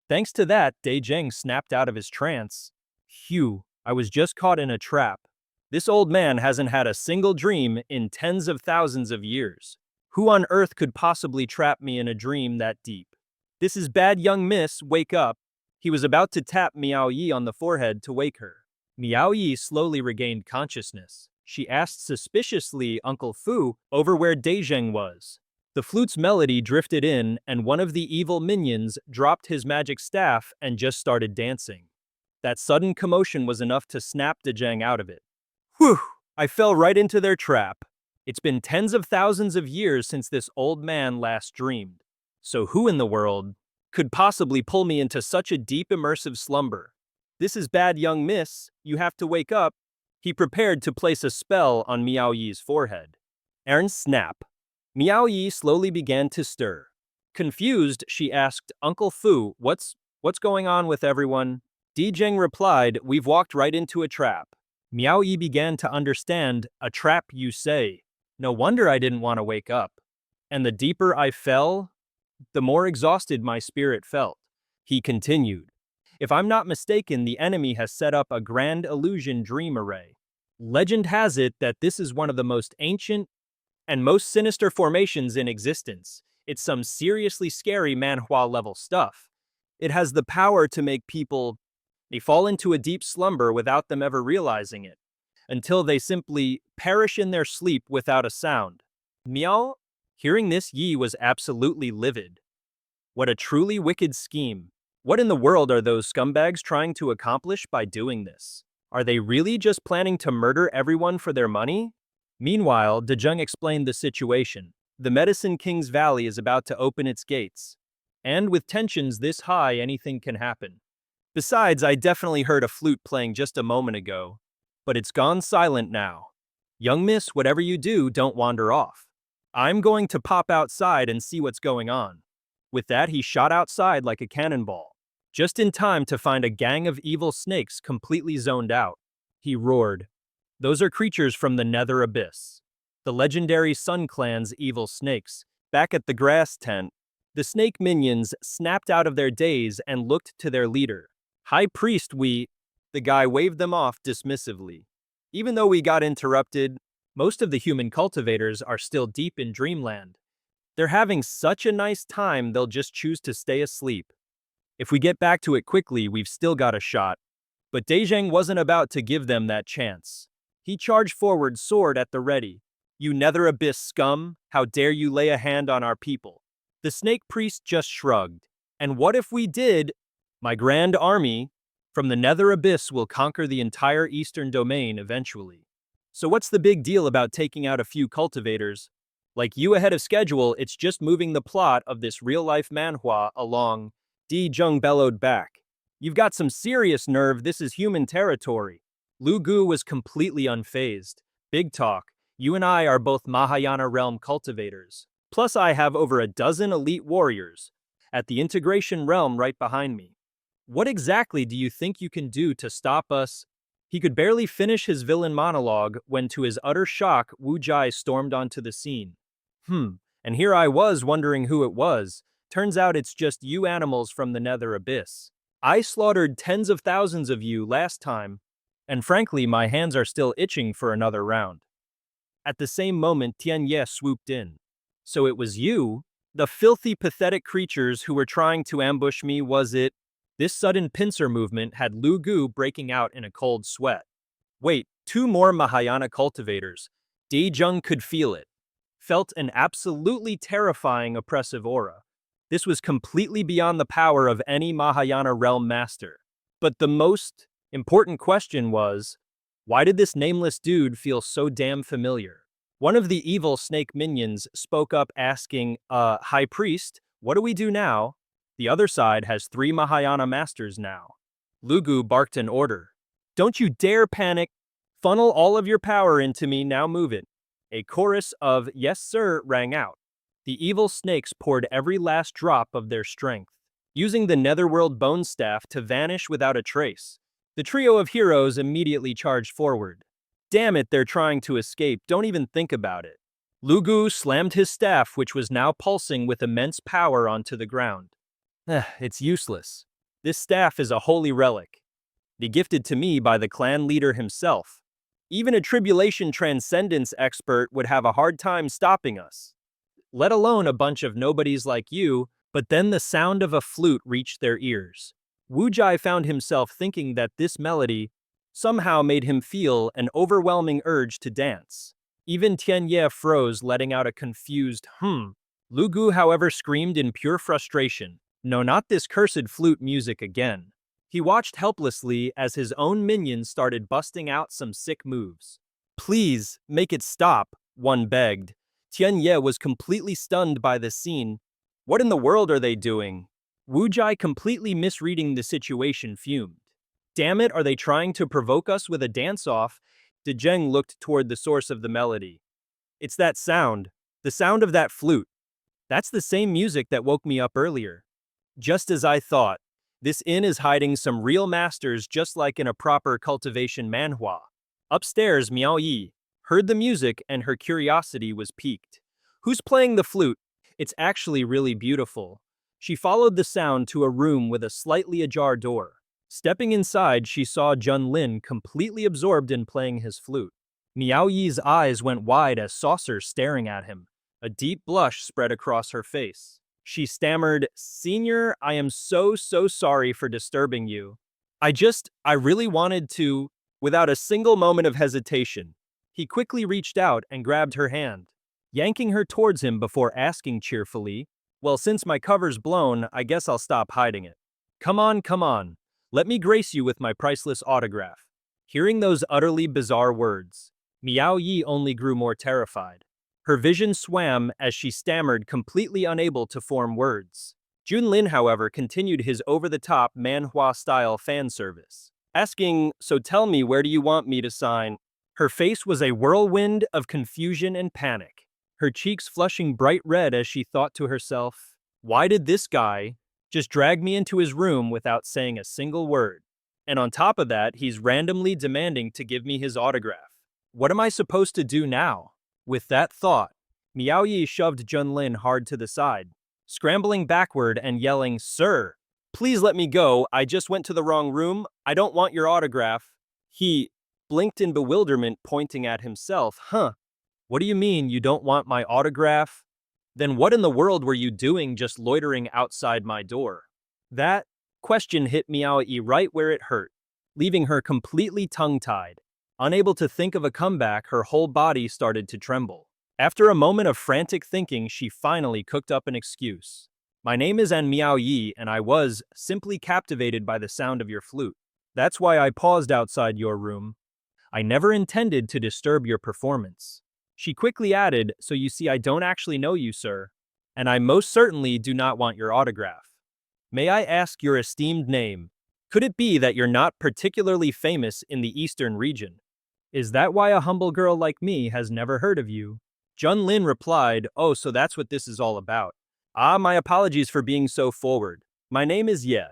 Thanks to that, Dejeng snapped out of his trance. Phew, I was just caught in a trap. This old man hasn't had a single dream in tens of thousands of years. Who on earth could possibly trap me in a dream that deep? This is bad, young miss, wake up. He was about to tap Miao Yi on the forehead to wake her. Miao Yi slowly regained consciousness. She asked suspiciously Uncle Fu over where Dejeng was. The flute's melody drifted in, and one of the evil minions dropped his magic staff and just started dancing. That sudden commotion was enough to snap Dejeng out of it. Whew! I fell right into their trap. It's been tens of thousands of years since this old man last dreamed. So who in the world could possibly pull me into such a deep immersive slumber? This is bad, young miss. You have to wake up. He prepared to place a spell on Miao Yi's forehead. Ern snap. Miao Yi slowly began to stir. Confused, she asked Uncle Fu, what's going on with everyone? Dejeng replied, we've walked right into a trap. Miao Yi began to understand, a trap you say. No wonder I didn't want to wake up. And the deeper I fell, the more exhausted my spirit felt. He continued. If I'm not mistaken, the enemy has set up a grand illusion dream array. Legend has it that this is one of the most ancient and most sinister formations in existence. It's some seriously scary Manhwa level stuff. It has the power to make people fall into a deep slumber without them ever realizing it, until they simply perish in their sleep without a sound. Miao? Hearing this, Yi was absolutely livid. What a truly wicked scheme. What in the world are those scumbags trying to accomplish by doing this? Are they really just planning to murder everyone for their money? Meanwhile, Dejeng explained the situation. The Medicine King's Valley is about to open its gates. And with tensions this high, anything can happen. Besides, I definitely heard a flute playing just a moment ago. But it's gone silent now. Young miss, whatever you do, don't wander off. I'm going to pop outside and see what's going on. With that, he shot outside like a cannonball, just in time to find a gang of evil snakes completely zoned out. He roared. Those are creatures from the Nether Abyss. The legendary Sun Clan's evil snakes. Back at the grass tent, the snake minions snapped out of their daze and looked to their leader. High Priest, the guy waved them off dismissively. Even though we got interrupted, most of the human cultivators are still deep in dreamland. They're having such a nice time they'll just choose to stay asleep. If we get back to it quickly, we've still got a shot. But Dejeng wasn't about to give them that chance. He charged forward, sword at the ready. You Nether Abyss scum, how dare you lay a hand on our people? The snake priest just shrugged. And what if we did? My grand army from the Nether Abyss will conquer the entire eastern domain eventually. So what's the big deal about taking out a few cultivators? Like you ahead of schedule, it's just moving the plot of this real-life manhwa along. Dejeng bellowed back. You've got some serious nerve, this is human territory. Lu Gu was completely unfazed. Big talk. You and I are both Mahayana Realm cultivators. Plus I have over a dozen elite warriors at the integration realm right behind me. What exactly do you think you can do to stop us? He could barely finish his villain monologue when, to his utter shock, Wu Jai stormed onto the scene. And here I was wondering who it was. Turns out it's just you animals from the Nether Abyss. I slaughtered tens of thousands of you last time, and frankly, my hands are still itching for another round. At the same moment, Tian Ye swooped in. So it was you? The filthy, pathetic creatures who were trying to ambush me, was it? This sudden pincer movement had Lu Gu breaking out in a cold sweat. Wait, two more Mahayana cultivators. Dejeng could feel it. Felt an absolutely terrifying oppressive aura. This was completely beyond the power of any Mahayana realm master. But the most important question was, why did this nameless dude feel so damn familiar? One of the evil snake minions spoke up asking, High Priest, what do we do now? The other side has 3 Mahayana masters now. Lu Gu barked an order. Don't you dare panic. Funnel all of your power into me, now move it. A chorus of, yes sir, rang out. The evil snakes poured every last drop of their strength, using the Netherworld Bone Staff to vanish without a trace. The trio of heroes immediately charged forward. Damn it, they're trying to escape, don't even think about it. Lugu slammed his staff, which was now pulsing with immense power, onto the ground. It's useless. This staff is a holy relic, gifted to me by the clan leader himself. Even a tribulation transcendence expert would have a hard time stopping us, let alone a bunch of nobodies like you. But then the sound of a flute reached their ears. Wu Jai found himself thinking that this melody somehow made him feel an overwhelming urge to dance. Even Tian Ye froze, letting out a confused Lu Gu, however, screamed in pure frustration. No, not this cursed flute music again. He watched helplessly as his own minions started busting out some sick moves. Please, make it stop, one begged. Tian Ye was completely stunned by the scene. What in the world are they doing? Wu Jai, completely misreading the situation, fumed. Damn it, are they trying to provoke us with a dance-off? De Zheng looked toward the source of the melody. It's that sound. The sound of that flute. That's the same music that woke me up earlier. Just as I thought. This inn is hiding some real masters, just like in a proper cultivation manhwa. Upstairs, Miao Yi heard the music and her curiosity was piqued. Who's playing the flute? It's actually really beautiful. She followed the sound to a room with a slightly ajar door. Stepping inside, she saw Junlin completely absorbed in playing his flute. Miao Yi's eyes went wide as saucers staring at him. A deep blush spread across her face. She stammered, "Senior, I am so sorry for disturbing you. I really wanted to," without a single moment of hesitation. He quickly reached out and grabbed her hand, yanking her towards him before asking cheerfully, "Well, since my cover's blown, I guess I'll stop hiding it. Come on. Let me grace you with my priceless autograph." Hearing those utterly bizarre words, Miao Yi only grew more terrified. Her vision swam as she stammered, completely unable to form words. Junlin, however, continued his over-the-top manhwa-style fan service, asking, "So tell me, where do you want me to sign?" Her face was a whirlwind of confusion and panic, her cheeks flushing bright red as she thought to herself, "Why did this guy just drag me into his room without saying a single word? And on top of that, he's randomly demanding to give me his autograph. What am I supposed to do now?" With that thought, Miao Yi shoved Junlin hard to the side, scrambling backward and yelling, "Sir, please let me go. I just went to the wrong room. I don't want your autograph." He blinked in bewilderment, pointing at himself. What do you mean you don't want my autograph? Then what in the world were you doing just loitering outside my door?" That question hit Miao Yi right where it hurt, leaving her completely tongue-tied. Unable to think of a comeback, her whole body started to tremble. After a moment of frantic thinking, she finally cooked up an excuse. "My name is Miao Yi, and I was simply captivated by the sound of your flute. That's why I paused outside your room. I never intended to disturb your performance." She quickly added, "So you see, I don't actually know you, sir, and I most certainly do not want your autograph. May I ask your esteemed name? Could it be that you're not particularly famous in the eastern region? Is that why a humble girl like me has never heard of you?" Junlin replied, "Oh, so that's what this is all about. My apologies for being so forward. My name is Ye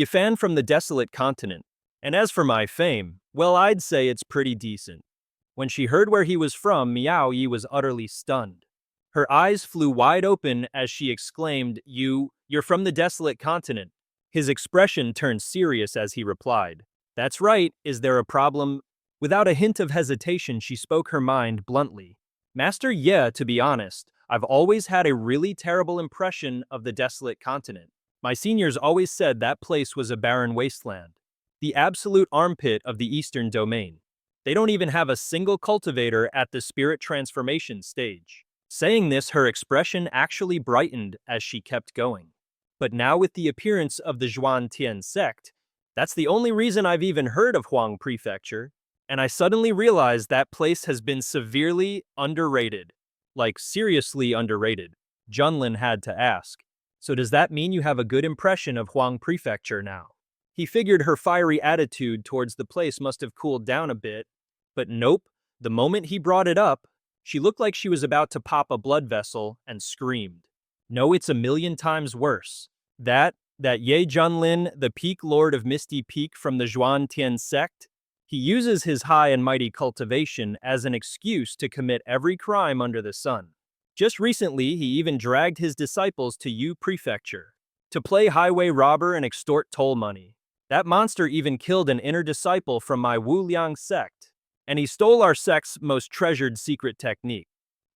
Fan from the desolate continent. And as for my fame, well, I'd say it's pretty decent." When she heard where he was from, Miao Yi was utterly stunned. Her eyes flew wide open as she exclaimed, You're from the desolate continent." His expression turned serious as he replied, "That's right, is there a problem?" Without a hint of hesitation, she spoke her mind bluntly. "Master Ye, to be honest, I've always had a really terrible impression of the desolate continent. My seniors always said that place was a barren wasteland, the absolute armpit of the eastern domain. They don't even have a single cultivator at the spirit transformation stage." Saying this, her expression actually brightened as she kept going. "But now with the appearance of the Zhuan Tian sect, that's the only reason I've even heard of Huang Prefecture. And I suddenly realized that place has been severely underrated." Like, seriously underrated. Junlin had to ask. "So does that mean you have a good impression of Huang Prefecture now?" He figured her fiery attitude towards the place must have cooled down a bit, but nope, the moment he brought it up, she looked like she was about to pop a blood vessel and screamed. "No, it's a million times worse. That Ye Junlin, the Peak Lord of Misty Peak from the Zhuan Tian sect, He uses his high and mighty cultivation as an excuse to commit every crime under the sun. Just recently, he even dragged his disciples to Yu Prefecture to play highway robber and extort toll money. That monster even killed an inner disciple from my Wu Liang sect, and he stole our sect's most treasured secret technique.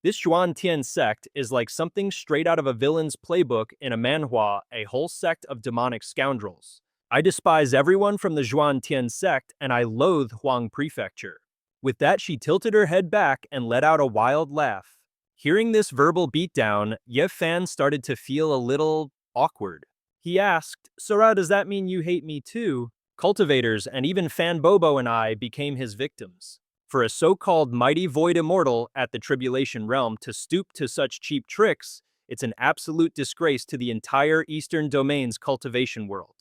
This Xuan Tian sect is like something straight out of a villain's playbook in a manhwa, a whole sect of demonic scoundrels. I despise everyone from the Xuan Tian sect, and I loathe Huang Prefecture. With that, she tilted her head back and let out a wild laugh. Hearing this verbal beatdown, Ye Fan started to feel a little awkward. He asked, "Sora, does that mean you hate me too?" Cultivators and even Fan Bobo and I became his victims. For a so-called mighty void immortal at the Tribulation Realm to stoop to such cheap tricks, it's an absolute disgrace to the entire Eastern Domain's cultivation world.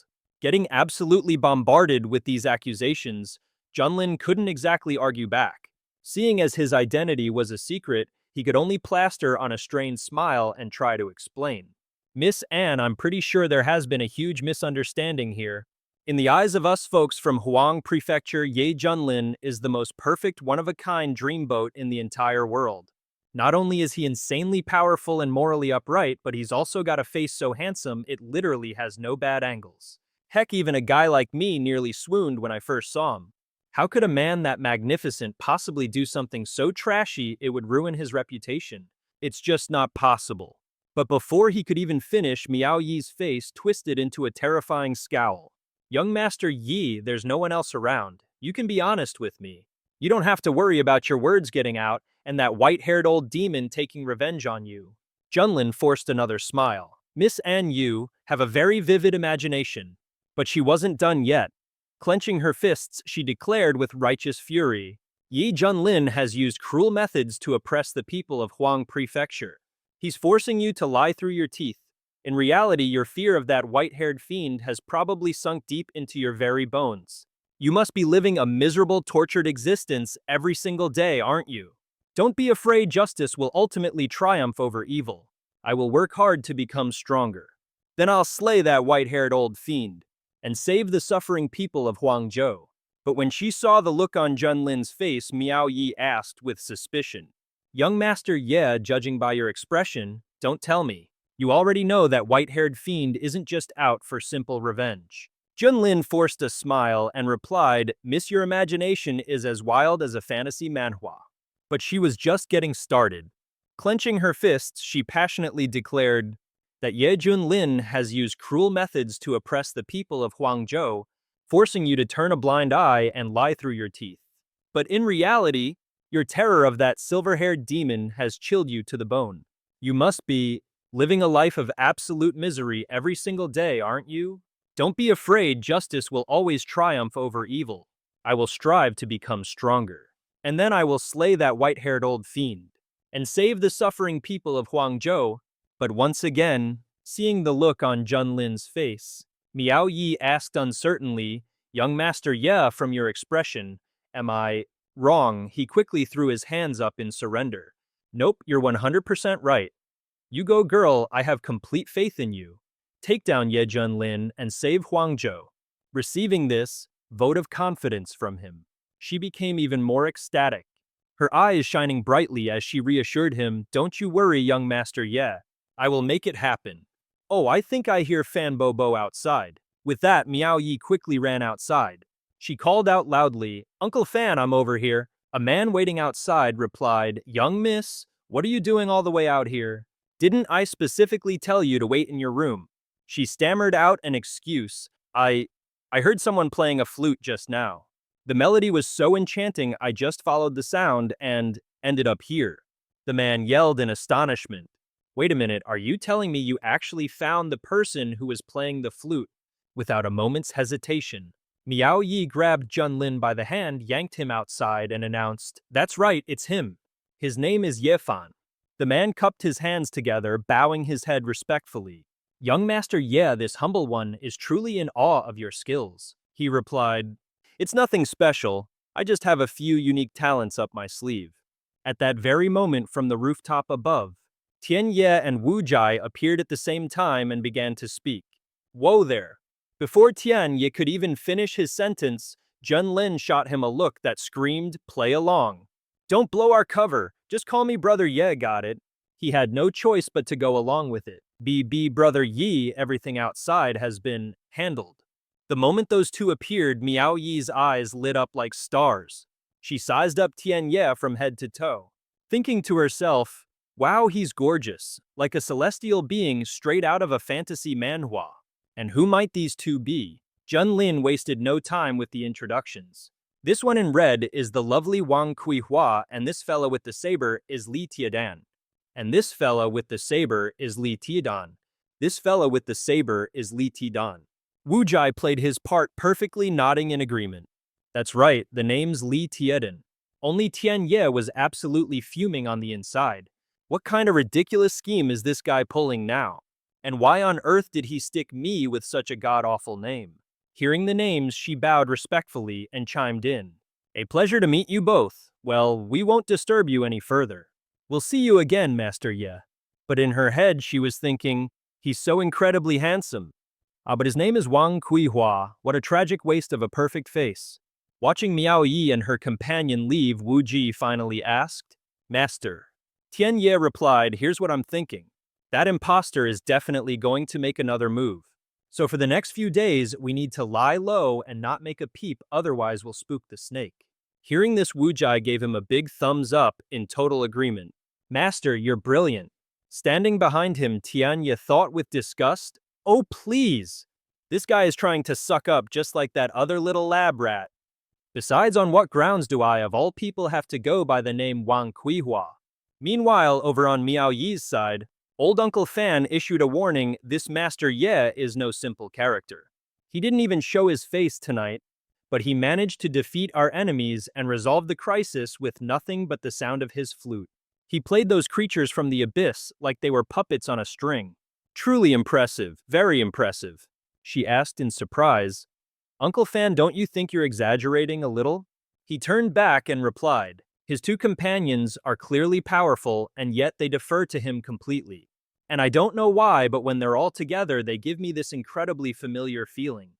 Getting absolutely bombarded with these accusations, Junlin couldn't exactly argue back. Seeing as his identity was a secret, he could only plaster on a strained smile and try to explain. "Miss Anne, I'm pretty sure there has been a huge misunderstanding here. In the eyes of us folks from Huang Prefecture, Ye Junlin is the most perfect one-of-a-kind dreamboat in the entire world. Not only is he insanely powerful and morally upright, but he's also got a face so handsome it literally has no bad angles. Heck, even a guy like me nearly swooned when I first saw him. How could a man that magnificent possibly do something so trashy it would ruin his reputation? It's just not possible." But before he could even finish, Miao Yi's face twisted into a terrifying scowl. "Young Master Yi, there's no one else around. You can be honest with me. You don't have to worry about your words getting out and that white-haired old demon taking revenge on you." Junlin forced another smile. Miss An Yu have a very vivid imagination. But she wasn't done yet. Clenching her fists, she declared with righteous fury, "Ye Junlin has used cruel methods to oppress the people of Huang Prefecture. He's forcing you to lie through your teeth. In reality, your fear of that white-haired fiend has probably sunk deep into your very bones. You must be living a miserable, tortured existence every single day, aren't you? Don't be afraid, justice will ultimately triumph over evil. I will work hard to become stronger. Then I'll slay that white-haired old fiend and save the suffering people of Huangzhou." But when she saw the look on Junlin's face, Miao Yi asked with suspicion, "Young Master Ye, judging by your expression, don't tell me. You already know that white-haired fiend isn't just out for simple revenge." Junlin forced a smile and replied, "Miss, your imagination is as wild as a fantasy manhwa." But she was just getting started. Clenching her fists, she passionately declared that Ye Junlin has used cruel methods to oppress the people of Huangzhou, forcing you to turn a blind eye and lie through your teeth. But in reality, your terror of that silver-haired demon has chilled you to the bone. You must be living a life of absolute misery every single day, aren't you? Don't be afraid, justice will always triumph over evil. I will strive to become stronger. And then I will slay that white-haired old fiend and save the suffering people of Huangzhou." But once again, seeing the look on Junlin's face, Miao Yi asked uncertainly, "Young Master Ye, from your expression, am I wrong?" He quickly threw his hands up in surrender. "Nope, you're 100% right. You go, girl, I have complete faith in you. Take down Ye Junlin and save Huangzhou." Receiving this vote of confidence from him, she became even more ecstatic, her eyes shining brightly as she reassured him, "Don't you worry, young Master Ye. I will make it happen. Oh, I think I hear Fan Bobo outside." With that, Miao Yi quickly ran outside. She called out loudly, "Uncle Fan, I'm over here." A man waiting outside replied, "Young miss, what are you doing all the way out here? Didn't I specifically tell you to wait in your room?" She stammered out an excuse. I heard someone playing a flute just now. The melody was so enchanting I just followed the sound and ended up here." The man yelled in astonishment. "Wait a minute, are you telling me you actually found the person who was playing the flute?" Without a moment's hesitation, Miao Yi grabbed Junlin by the hand, yanked him outside, and announced, "That's right, it's him. His name is Ye Fan." The man cupped his hands together, bowing his head respectfully. "Young Master Ye, this humble one, is truly in awe of your skills." He replied, "It's nothing special. I just have a few unique talents up my sleeve." At that very moment from the rooftop above, Tian Ye and Wu Jai appeared at the same time and began to speak. "Whoa there!" Before Tian Ye could even finish his sentence, Junlin shot him a look that screamed, "Play along. Don't blow our cover. Just call me Brother Ye, got it?" He had no choice but to go along with it. Brother Yi, everything outside has been handled. The moment those two appeared, Miao Yi's eyes lit up like stars. She sized up Tian Ye from head to toe, thinking to herself, wow, he's gorgeous, like a celestial being straight out of a fantasy manhwa. And who might these two be? Junlin wasted no time with the introductions. This one in red is the lovely Wang Kuihua, and this fella with the saber is Li Tiedan. And this fella with the saber is Li Tiedan. This fella with the saber is Li Tiedan. Wu Jai played his part perfectly, nodding in agreement. That's right, the name's Li Tiedan. Only Tian Ye was absolutely fuming on the inside. What kind of ridiculous scheme is this guy pulling now? And why on earth did he stick me with such a god-awful name? Hearing the names, she bowed respectfully and chimed in. A pleasure to meet you both. Well, we won't disturb you any further. We'll see you again, Master Ye. But in her head, she was thinking, he's so incredibly handsome. But his name is Wang Kuihua. What a tragic waste of a perfect face. Watching Miao Yi and her companion leave, Wu Ji finally asked, Master. Tian Ye replied, here's what I'm thinking. That imposter is definitely going to make another move. So for the next few days, we need to lie low and not make a peep, otherwise we'll spook the snake. Hearing this, Wu Jai gave him a big thumbs up in total agreement. Master, you're brilliant. Standing behind him, Tian Ye thought with disgust, oh please! This guy is trying to suck up just like that other little lab rat. Besides, on what grounds do I, of all people, have to go by the name Wang Kuihua? Meanwhile, over on Miao Yi's side, old Uncle Fan issued a warning, this Master Ye is no simple character. He didn't even show his face tonight, but he managed to defeat our enemies and resolve the crisis with nothing but the sound of his flute. He played those creatures from the abyss like they were puppets on a string. Truly impressive, very impressive, she asked in surprise. Uncle Fan, don't you think you're exaggerating a little? He turned back and replied. His two companions are clearly powerful, and yet they defer to him completely. And I don't know why, but when they're all together, they give me this incredibly familiar feeling.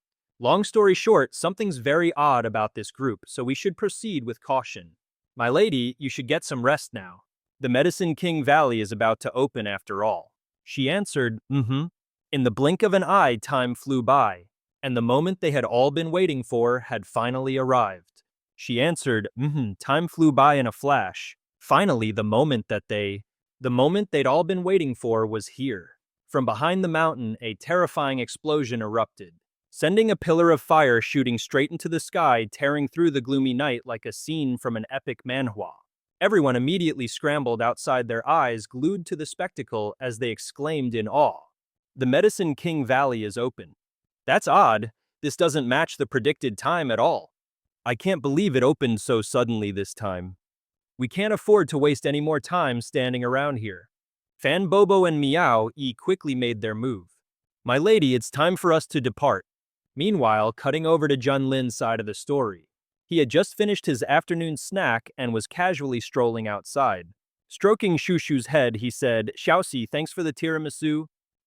Long story short, something's very odd about this group, so we should proceed with caution. My lady, you should get some rest now. The Medicine King Valley is about to open after all. She answered, In the blink of an eye, time flew by, and the moment they had all been waiting for had finally arrived. She answered, time flew by in a flash. Finally, the moment they'd all been waiting for was here. From behind the mountain, a terrifying explosion erupted, sending a pillar of fire shooting straight into the sky, tearing through the gloomy night like a scene from an epic manhwa. Everyone immediately scrambled outside, their eyes glued to the spectacle as they exclaimed in awe. The Medicine King Valley is open. That's odd. This doesn't match the predicted time at all. I can't believe it opened so suddenly this time. We can't afford to waste any more time standing around here. Fan Bobo and Miao Yi quickly made their move. My lady, it's time for us to depart. Meanwhile, cutting over to Junlin's side of the story. He had just finished his afternoon snack and was casually strolling outside. Stroking Shushu's head, he said, Xiaoxi, thanks for the tiramisu.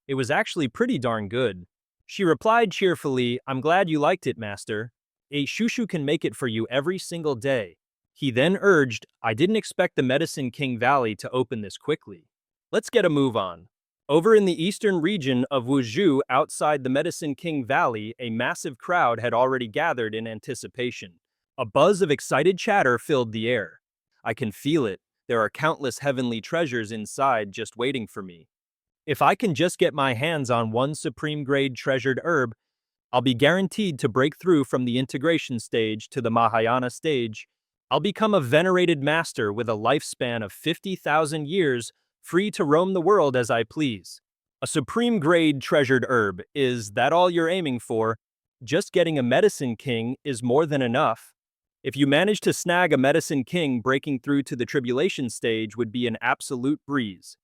It was actually pretty darn good. She replied cheerfully, I'm glad you liked it, master. Shushu can make it for you every single day. He then urged, I didn't expect the Medicine King Valley to open this quickly. Let's get a move on. Over in the eastern region of Wuzhou, outside the Medicine King Valley, a massive crowd had already gathered in anticipation. A buzz of excited chatter filled the air. I can feel it. There are countless heavenly treasures inside just waiting for me. If I can just get my hands on one supreme-grade treasured herb, I'll be guaranteed to break through from the integration stage to the Mahayana stage. I'll become a venerated master with a lifespan of 50,000 years, free to roam the world as I please. A supreme-grade treasured herb, is that all you're aiming for? Just getting a Medicine King is more than enough. If you manage to snag a Medicine King, breaking through to the tribulation stage would be an absolute breeze.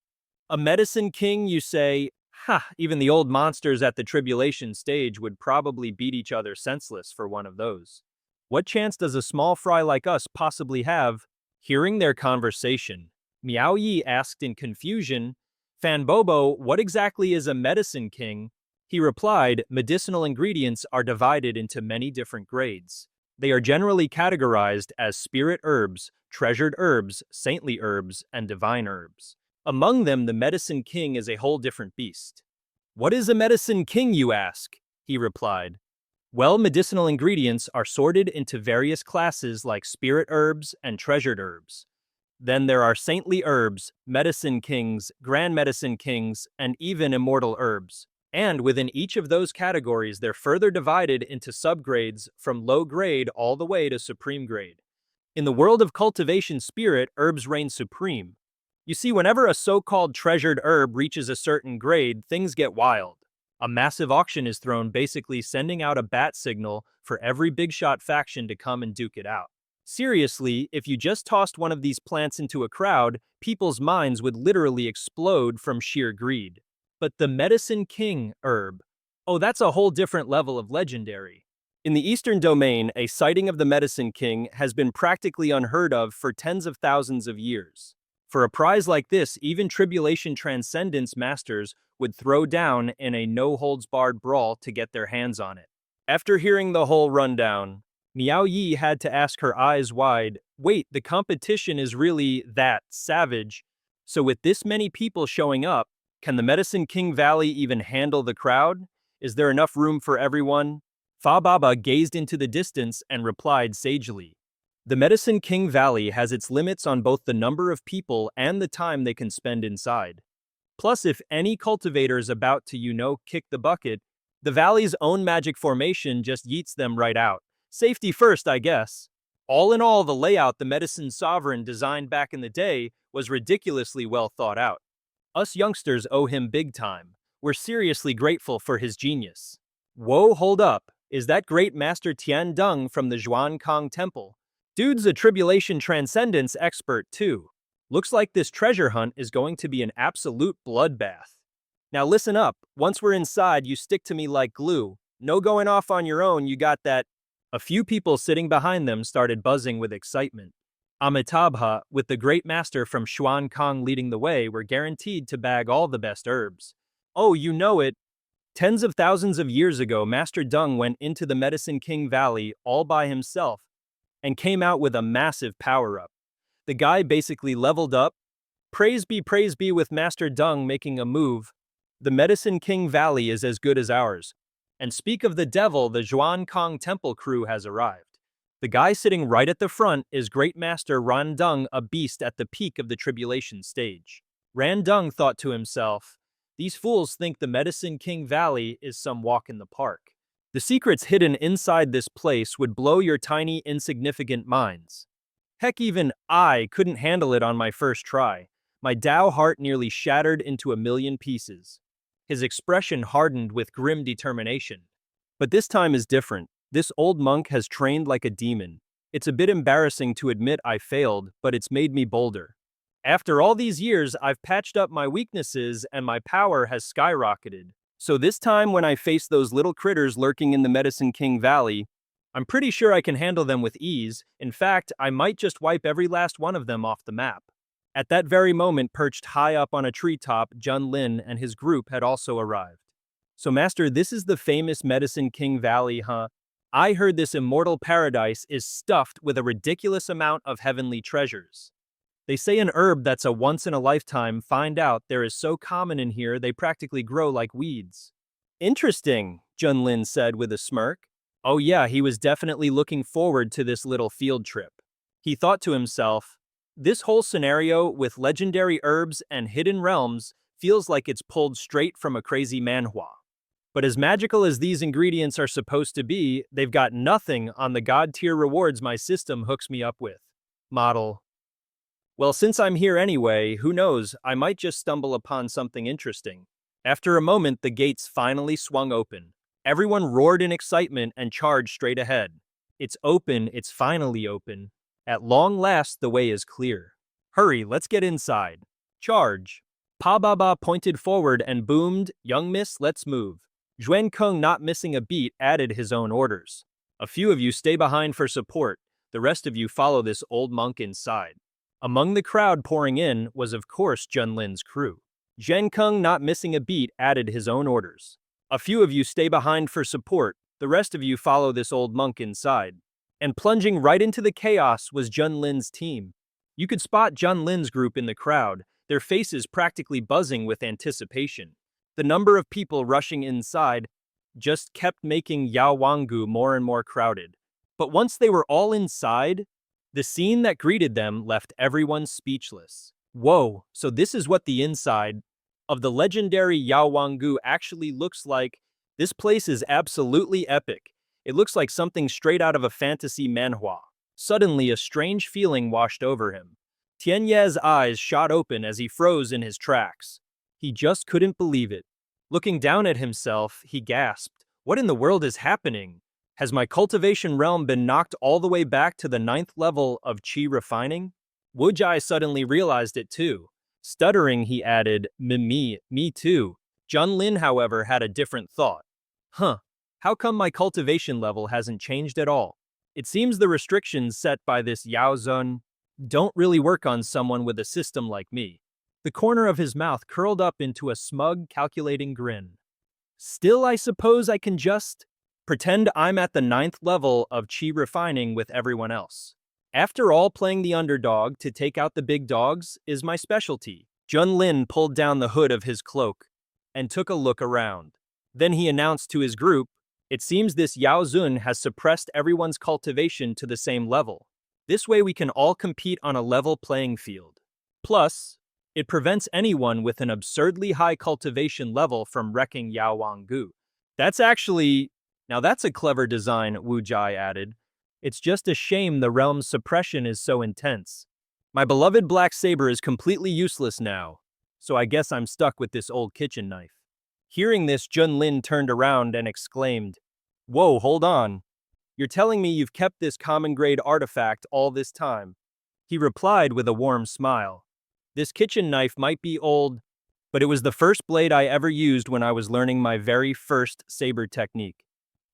A Medicine King, you say? Ha, even the old monsters at the tribulation stage would probably beat each other senseless for one of those. What chance does a small fry like us possibly have? Hearing their conversation, Miao Yi asked in confusion, Fan Bobo, what exactly is a Medicine King? He replied, medicinal ingredients are divided into many different grades. They are generally categorized as spirit herbs, treasured herbs, saintly herbs, and divine herbs. Among them, the medicine king is a whole different beast. What is a medicine king, you ask? He replied. Well, medicinal ingredients are sorted into various classes like spirit herbs and treasured herbs. Then there are saintly herbs, medicine kings, grand medicine kings, and even immortal herbs. And within each of those categories, they're further divided into subgrades from low grade all the way to supreme grade. In the world of cultivation spirit, herbs reign supreme. You see, whenever a so-called treasured herb reaches a certain grade, things get wild. A massive auction is thrown, basically sending out a bat signal for every big shot faction to come and duke it out. Seriously, if you just tossed one of these plants into a crowd, people's minds would literally explode from sheer greed. But the medicine king herb, oh, that's a whole different level of legendary. In the Eastern Domain, a sighting of the medicine king has been practically unheard of for tens of thousands of years. For a prize like this, even Tribulation Transcendence masters would throw down in a no-holds-barred brawl to get their hands on it. After hearing the whole rundown, Miao Yi had to ask her eyes wide, wait, the competition is really that savage? So with this many people showing up, can the Medicine King Valley even handle the crowd? Is there enough room for everyone? Fa Baba gazed into the distance and replied sagely. The Medicine King Valley has its limits on both the number of people and the time they can spend inside. Plus, if any cultivator is about to, kick the bucket, the valley's own magic formation just yeets them right out. Safety first, I guess. All in all, the layout the Medicine Sovereign designed back in the day was ridiculously well thought out. Us youngsters owe him big time. We're seriously grateful for his genius. Whoa, hold up. Is that great Master Tian Dung from the Zhuan Kong Temple? Dude's a Tribulation Transcendence expert too. Looks like this treasure hunt is going to be an absolute bloodbath. Now listen up, once we're inside, you stick to me like glue. No going off on your own, you got that. A few people sitting behind them started buzzing with excitement. Amitabha, with the great master from Xuan Kong leading the way, were guaranteed to bag all the best herbs. Oh, you know it. Tens of thousands of years ago, Master Dung went into the Medicine King Valley all by himself and came out with a massive power-up. The guy basically leveled up. Praise be with Master Dung making a move. The Medicine King Valley is as good as ours. And speak of the devil, the Zhuan Kong Temple crew has arrived. The guy sitting right at the front is Great Master Ran Dung, a beast at the peak of the tribulation stage. Ran Dung thought to himself, these fools think the Medicine King Valley is some walk in the park. The secrets hidden inside this place would blow your tiny, insignificant minds. Heck, even I couldn't handle it on my first try. My Tao heart nearly shattered into a million pieces. His expression hardened with grim determination. But this time is different. This old monk has trained like a demon. It's a bit embarrassing to admit I failed, but it's made me bolder. After all these years, I've patched up my weaknesses and my power has skyrocketed. So this time when I face those little critters lurking in the Medicine King Valley, I'm pretty sure I can handle them with ease. In fact, I might just wipe every last one of them off the map. At that very moment, perched high up on a treetop, Ye Junlin and his group had also arrived. So Master, this is the famous Medicine King Valley, huh? I heard this immortal paradise is stuffed with a ridiculous amount of heavenly treasures. They say an herb that's a once-in-a-lifetime find out there is so common in here they practically grow like weeds. Interesting, Junlin said with a smirk. Oh yeah, he was definitely looking forward to this little field trip. He thought to himself, this whole scenario with legendary herbs and hidden realms feels like it's pulled straight from a crazy manhwa. But as magical as these ingredients are supposed to be, they've got nothing on the god-tier rewards my system hooks me up with. Model. Well, since I'm here anyway, who knows, I might just stumble upon something interesting. After a moment, the gates finally swung open. Everyone roared in excitement and charged straight ahead. It's open, it's finally open. At long last, the way is clear. Hurry, let's get inside. Charge. Pa Baba pointed forward and boomed, young miss, let's move. Zhuan Kung, not missing a beat, added his own orders. A few of you stay behind for support. The rest of you follow this old monk inside. Among the crowd pouring in was of course Junlin's crew. Zhuan Kung, not missing a beat, added his own orders. A few of you stay behind for support. The rest of you follow this old monk inside. And plunging right into the chaos was Junlin's team. You could spot Junlin's group in the crowd, their faces practically buzzing with anticipation. The number of people rushing inside just kept making Yao Wanggu more and more crowded. But once they were all inside, the scene that greeted them left everyone speechless. Whoa, so this is what the inside of the legendary Yao Wanggu actually looks like. This place is absolutely epic. It looks like something straight out of a fantasy manhwa. Suddenly, a strange feeling washed over him. Tianye's eyes shot open as he froze in his tracks. He just couldn't believe it. Looking down at himself, he gasped, "What in the world is happening? Has my cultivation realm been knocked all the way back to the 9th level of qi refining?" Wu Jai suddenly realized it too. Stuttering, he added, Me too." Junlin, however, had a different thought. How come my cultivation level hasn't changed at all? It seems the restrictions set by this Yao Zun don't really work on someone with a system like me. The corner of his mouth curled up into a smug, calculating grin. Still, I suppose I can just pretend I'm at the 9th level of qi refining with everyone else. After all, playing the underdog to take out the big dogs is my specialty. Junlin pulled down the hood of his cloak and took a look around. Then he announced to his group, "It seems this Yao Zun has suppressed everyone's cultivation to the same level. This way we can all compete on a level playing field. Plus, it prevents anyone with an absurdly high cultivation level from wrecking Yao Wanggu." Now that's a clever design, Wu Jai added. "It's just a shame the realm's suppression is so intense. My beloved black saber is completely useless now, so I guess I'm stuck with this old kitchen knife." Hearing this, Junlin turned around and exclaimed, "Whoa, hold on. You're telling me you've kept this common-grade artifact all this time?" He replied with a warm smile. "This kitchen knife might be old, but it was the first blade I ever used when I was learning my very first saber technique.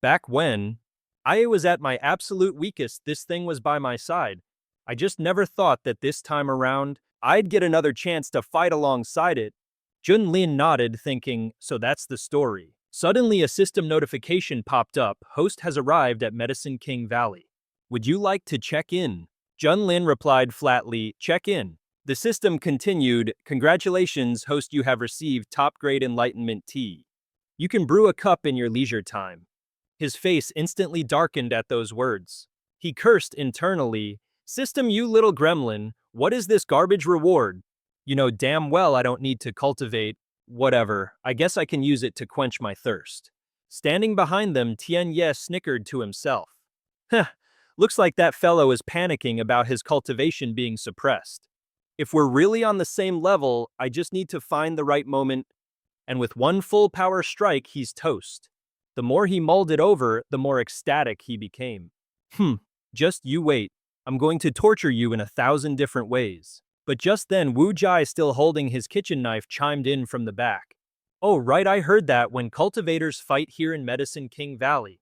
Back when I was at my absolute weakest, this thing was by my side. I just never thought that this time around, I'd get another chance to fight alongside it." Junlin nodded, thinking, so that's the story. Suddenly, a system notification popped up. "Host has arrived at Medicine King Valley. Would you like to check in?" Junlin replied flatly, "Check in." The system continued, "Congratulations, host, you have received top-grade enlightenment tea. You can brew a cup in your leisure time." His face instantly darkened at those words. He cursed internally, "System, you little gremlin, what is this garbage reward? You know damn well I don't need to cultivate. Whatever, I guess I can use it to quench my thirst." Standing behind them, Tianye snickered to himself. Looks like that fellow is panicking about his cultivation being suppressed. If we're really on the same level, I just need to find the right moment, and with one full power strike, he's toast." The more he mulled it over, the more ecstatic he became. Just you wait. I'm going to torture you in 1,000 different ways." But just then, Wu Jai, still holding his kitchen knife, chimed in from the back. "Oh, right, I heard that when cultivators fight here in Medicine King Valley,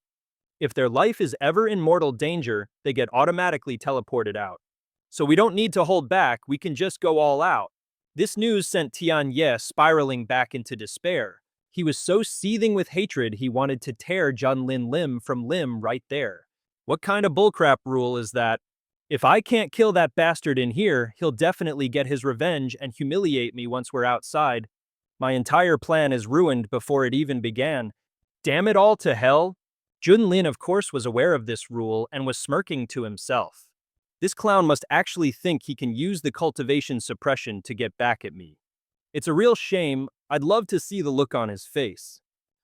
if their life is ever in mortal danger, they get automatically teleported out. So we don't need to hold back, we can just go all out." This news sent Tianye spiraling back into despair. He was so seething with hatred he wanted to tear Junlin limb from limb right there. What kind of bullcrap rule is that? If I can't kill that bastard in here, he'll definitely get his revenge and humiliate me once we're outside. My entire plan is ruined before it even began. Damn it all to hell. Junlin, of course, was aware of this rule and was smirking to himself. This clown must actually think he can use the cultivation suppression to get back at me. It's a real shame. I'd love to see the look on his face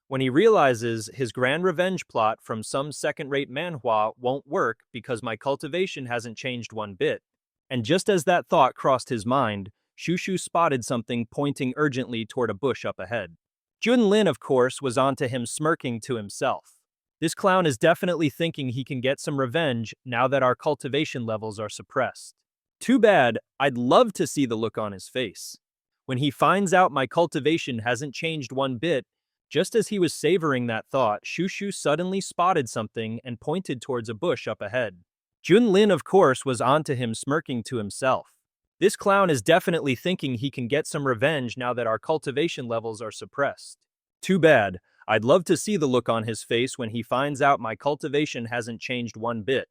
when he realizes his grand revenge plot from some second-rate manhwa won't work because my cultivation hasn't changed one bit. And just as that thought crossed his mind, Shushu spotted something pointing urgently toward a bush up ahead. Junlin, of course, was onto him, smirking to himself. This clown is definitely thinking he can get some revenge now that our cultivation levels are suppressed. Too bad. I'd love to see the look on his face when he finds out my cultivation hasn't changed one bit. Just as he was savoring that thought, Shushu suddenly spotted something and pointed towards a bush up ahead. Junlin, of course, was onto him, smirking to himself. This clown is definitely thinking he can get some revenge now that our cultivation levels are suppressed. Too bad. I'd love to see the look on his face when he finds out my cultivation hasn't changed one bit.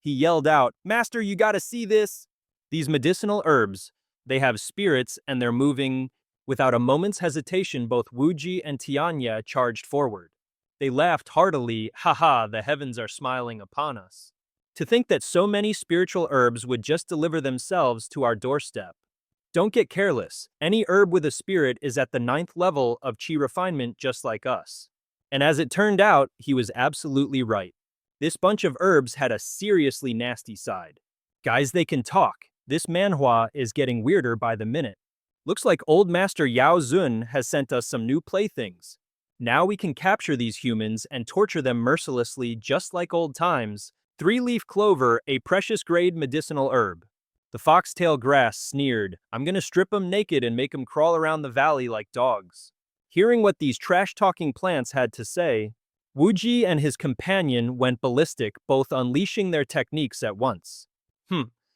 He yelled out, "Master, you gotta see this!" These medicinal herbs, they have spirits and they're moving. Without a moment's hesitation, both Wuji and Tianya charged forward. They laughed heartily, "Haha, the heavens are smiling upon us." To think that so many spiritual herbs would just deliver themselves to our doorstep. Don't get careless. Any herb with a spirit is at the 9th level of chi refinement just like us. And as it turned out, he was absolutely right. This bunch of herbs had a seriously nasty side. Guys, they can talk. This manhwa is getting weirder by the minute. Looks like old master Yao Zun has sent us some new playthings. Now we can capture these humans and torture them mercilessly just like old times. 3-leaf clover, a precious grade medicinal herb. The foxtail grass sneered, "I'm gonna strip 'em naked and make 'em crawl around the valley like dogs." Hearing what these trash-talking plants had to say, Wuji and his companion went ballistic, both unleashing their techniques at once.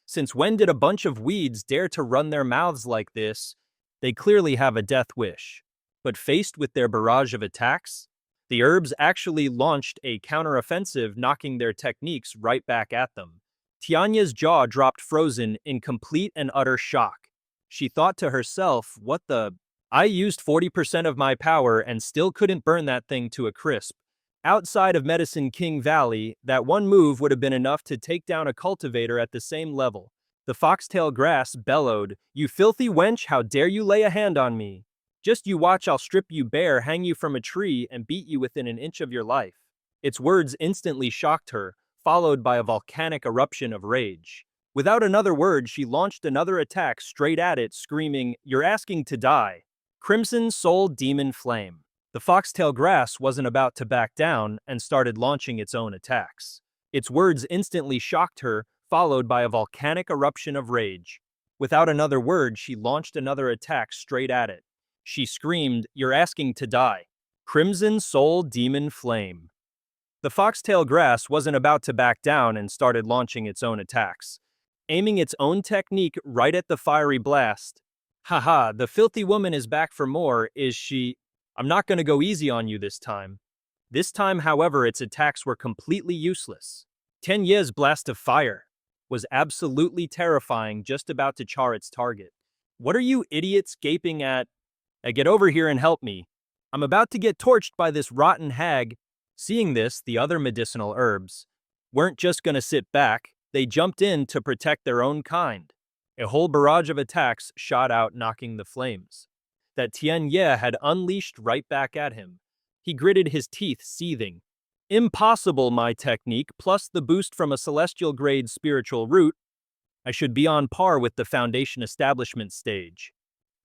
Since when did a bunch of weeds dare to run their mouths like this? They clearly have a death wish. But faced with their barrage of attacks, the herbs actually launched a counteroffensive, knocking their techniques right back at them. Tianya's jaw dropped frozen in complete and utter shock. She thought to herself, what the? I used 40% of my power and still couldn't burn that thing to a crisp. Outside of Medicine King Valley, that one move would have been enough to take down a cultivator at the same level. The foxtail grass bellowed, "You filthy wench, how dare you lay a hand on me? Just you watch, I'll strip you bare, hang you from a tree, and beat you within an inch of your life." Its words instantly shocked her, followed by a volcanic eruption of rage. Without another word, she launched another attack straight at it, screaming, "You're asking to die." Crimson Soul Demon Flame. The foxtail grass wasn't about to back down and started launching its own attacks. Its words instantly shocked her, followed by a volcanic eruption of rage. Without another word, she launched another attack straight at it. She screamed, "You're asking to die." Crimson Soul Demon Flame. The foxtail grass wasn't about to back down and started launching its own attacks, aiming its own technique right at the fiery blast. "Haha, the filthy woman is back for more, is she? I'm not gonna go easy on you this time." This time, however, its attacks were completely useless. Tianye's blast of fire was absolutely terrifying, just about to char its target. "What are you idiots gaping at? Get over here and help me. I'm about to get torched by this rotten hag." Seeing this, the other medicinal herbs weren't just gonna sit back, they jumped in to protect their own kind. A whole barrage of attacks shot out, knocking the flames that Tianye had unleashed right back at him. He gritted his teeth, seething. "Impossible, my technique, plus the boost from a celestial grade spiritual root. I should be on par with the foundation establishment stage.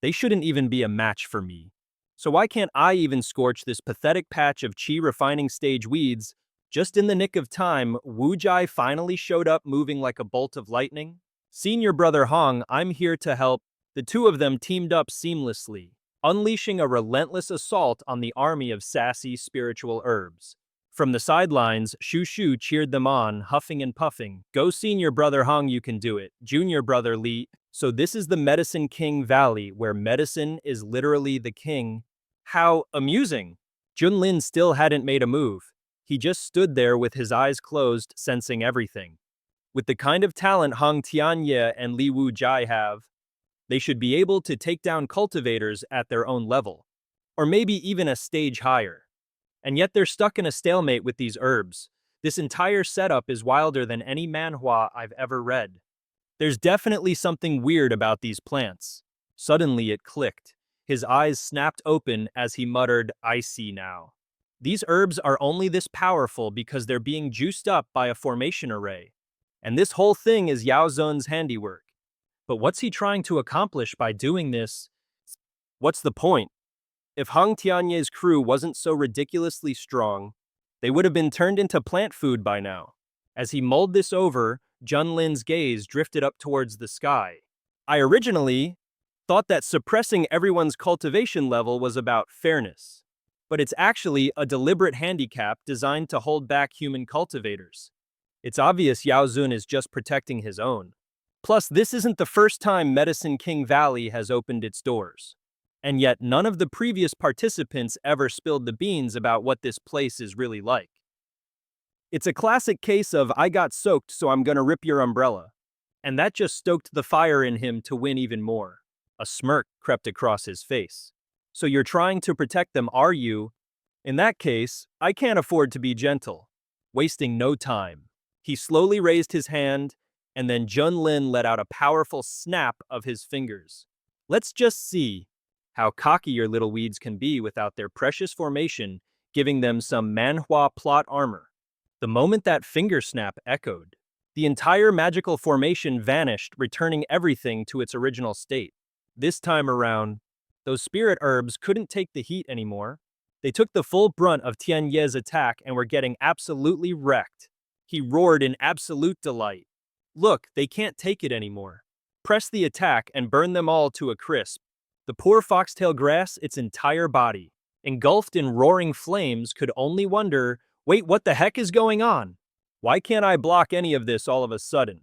They shouldn't even be a match for me. So why can't I even scorch this pathetic patch of chi refining stage weeds?" Just in the nick of time, Wu Jai finally showed up, moving like a bolt of lightning. "Senior brother Hong, I'm here to help." The two of them teamed up seamlessly, unleashing a relentless assault on the army of sassy spiritual herbs. From the sidelines, Shu Shu cheered them on, huffing and puffing. "Go senior brother Hong, you can do it. Junior brother Li." So this is the Medicine King Valley, where medicine is literally the king. How amusing. Junlin still hadn't made a move. He just stood there with his eyes closed, sensing everything. With the kind of talent Hong Tianye and Li Wu Jai have, they should be able to take down cultivators at their own level, or maybe even a stage higher. And yet they're stuck in a stalemate with these herbs. This entire setup is wilder than any manhwa I've ever read. There's definitely something weird about these plants. Suddenly it clicked. His eyes snapped open as he muttered, "I see now. These herbs are only this powerful because they're being juiced up by a formation array. And this whole thing is Yao Zun's handiwork. But what's he trying to accomplish by doing this? What's the point? If Hong Tianye's crew wasn't so ridiculously strong, they would have been turned into plant food by now." As he mulled this over, Junlin's gaze drifted up towards the sky. "I originally thought that suppressing everyone's cultivation level was about fairness. But it's actually a deliberate handicap designed to hold back human cultivators. It's obvious Yao Zun is just protecting his own. Plus, this isn't the first time Medicine King Valley has opened its doors. And yet, none of the previous participants ever spilled the beans about what this place is really like. It's a classic case of I got soaked, so I'm gonna rip your umbrella. And that just stoked the fire in him to win even more. A smirk crept across his face. So you're trying to protect them, are you? In that case, I can't afford to be gentle. Wasting no time. He slowly raised his hand, and then Junlin let out a powerful snap of his fingers. Let's just see how cocky your little weeds can be without their precious formation giving them some Manhwa plot armor. The moment that finger snap echoed, the entire magical formation vanished, returning everything to its original state. This time around, those spirit herbs couldn't take the heat anymore. They took the full brunt of Tian Ye's attack and were getting absolutely wrecked. He roared in absolute delight. Look, they can't take it anymore. Press the attack and burn them all to a crisp. The poor foxtail grass, its entire body, engulfed in roaring flames, could only wonder, wait, what the heck is going on? Why can't I block any of this all of a sudden?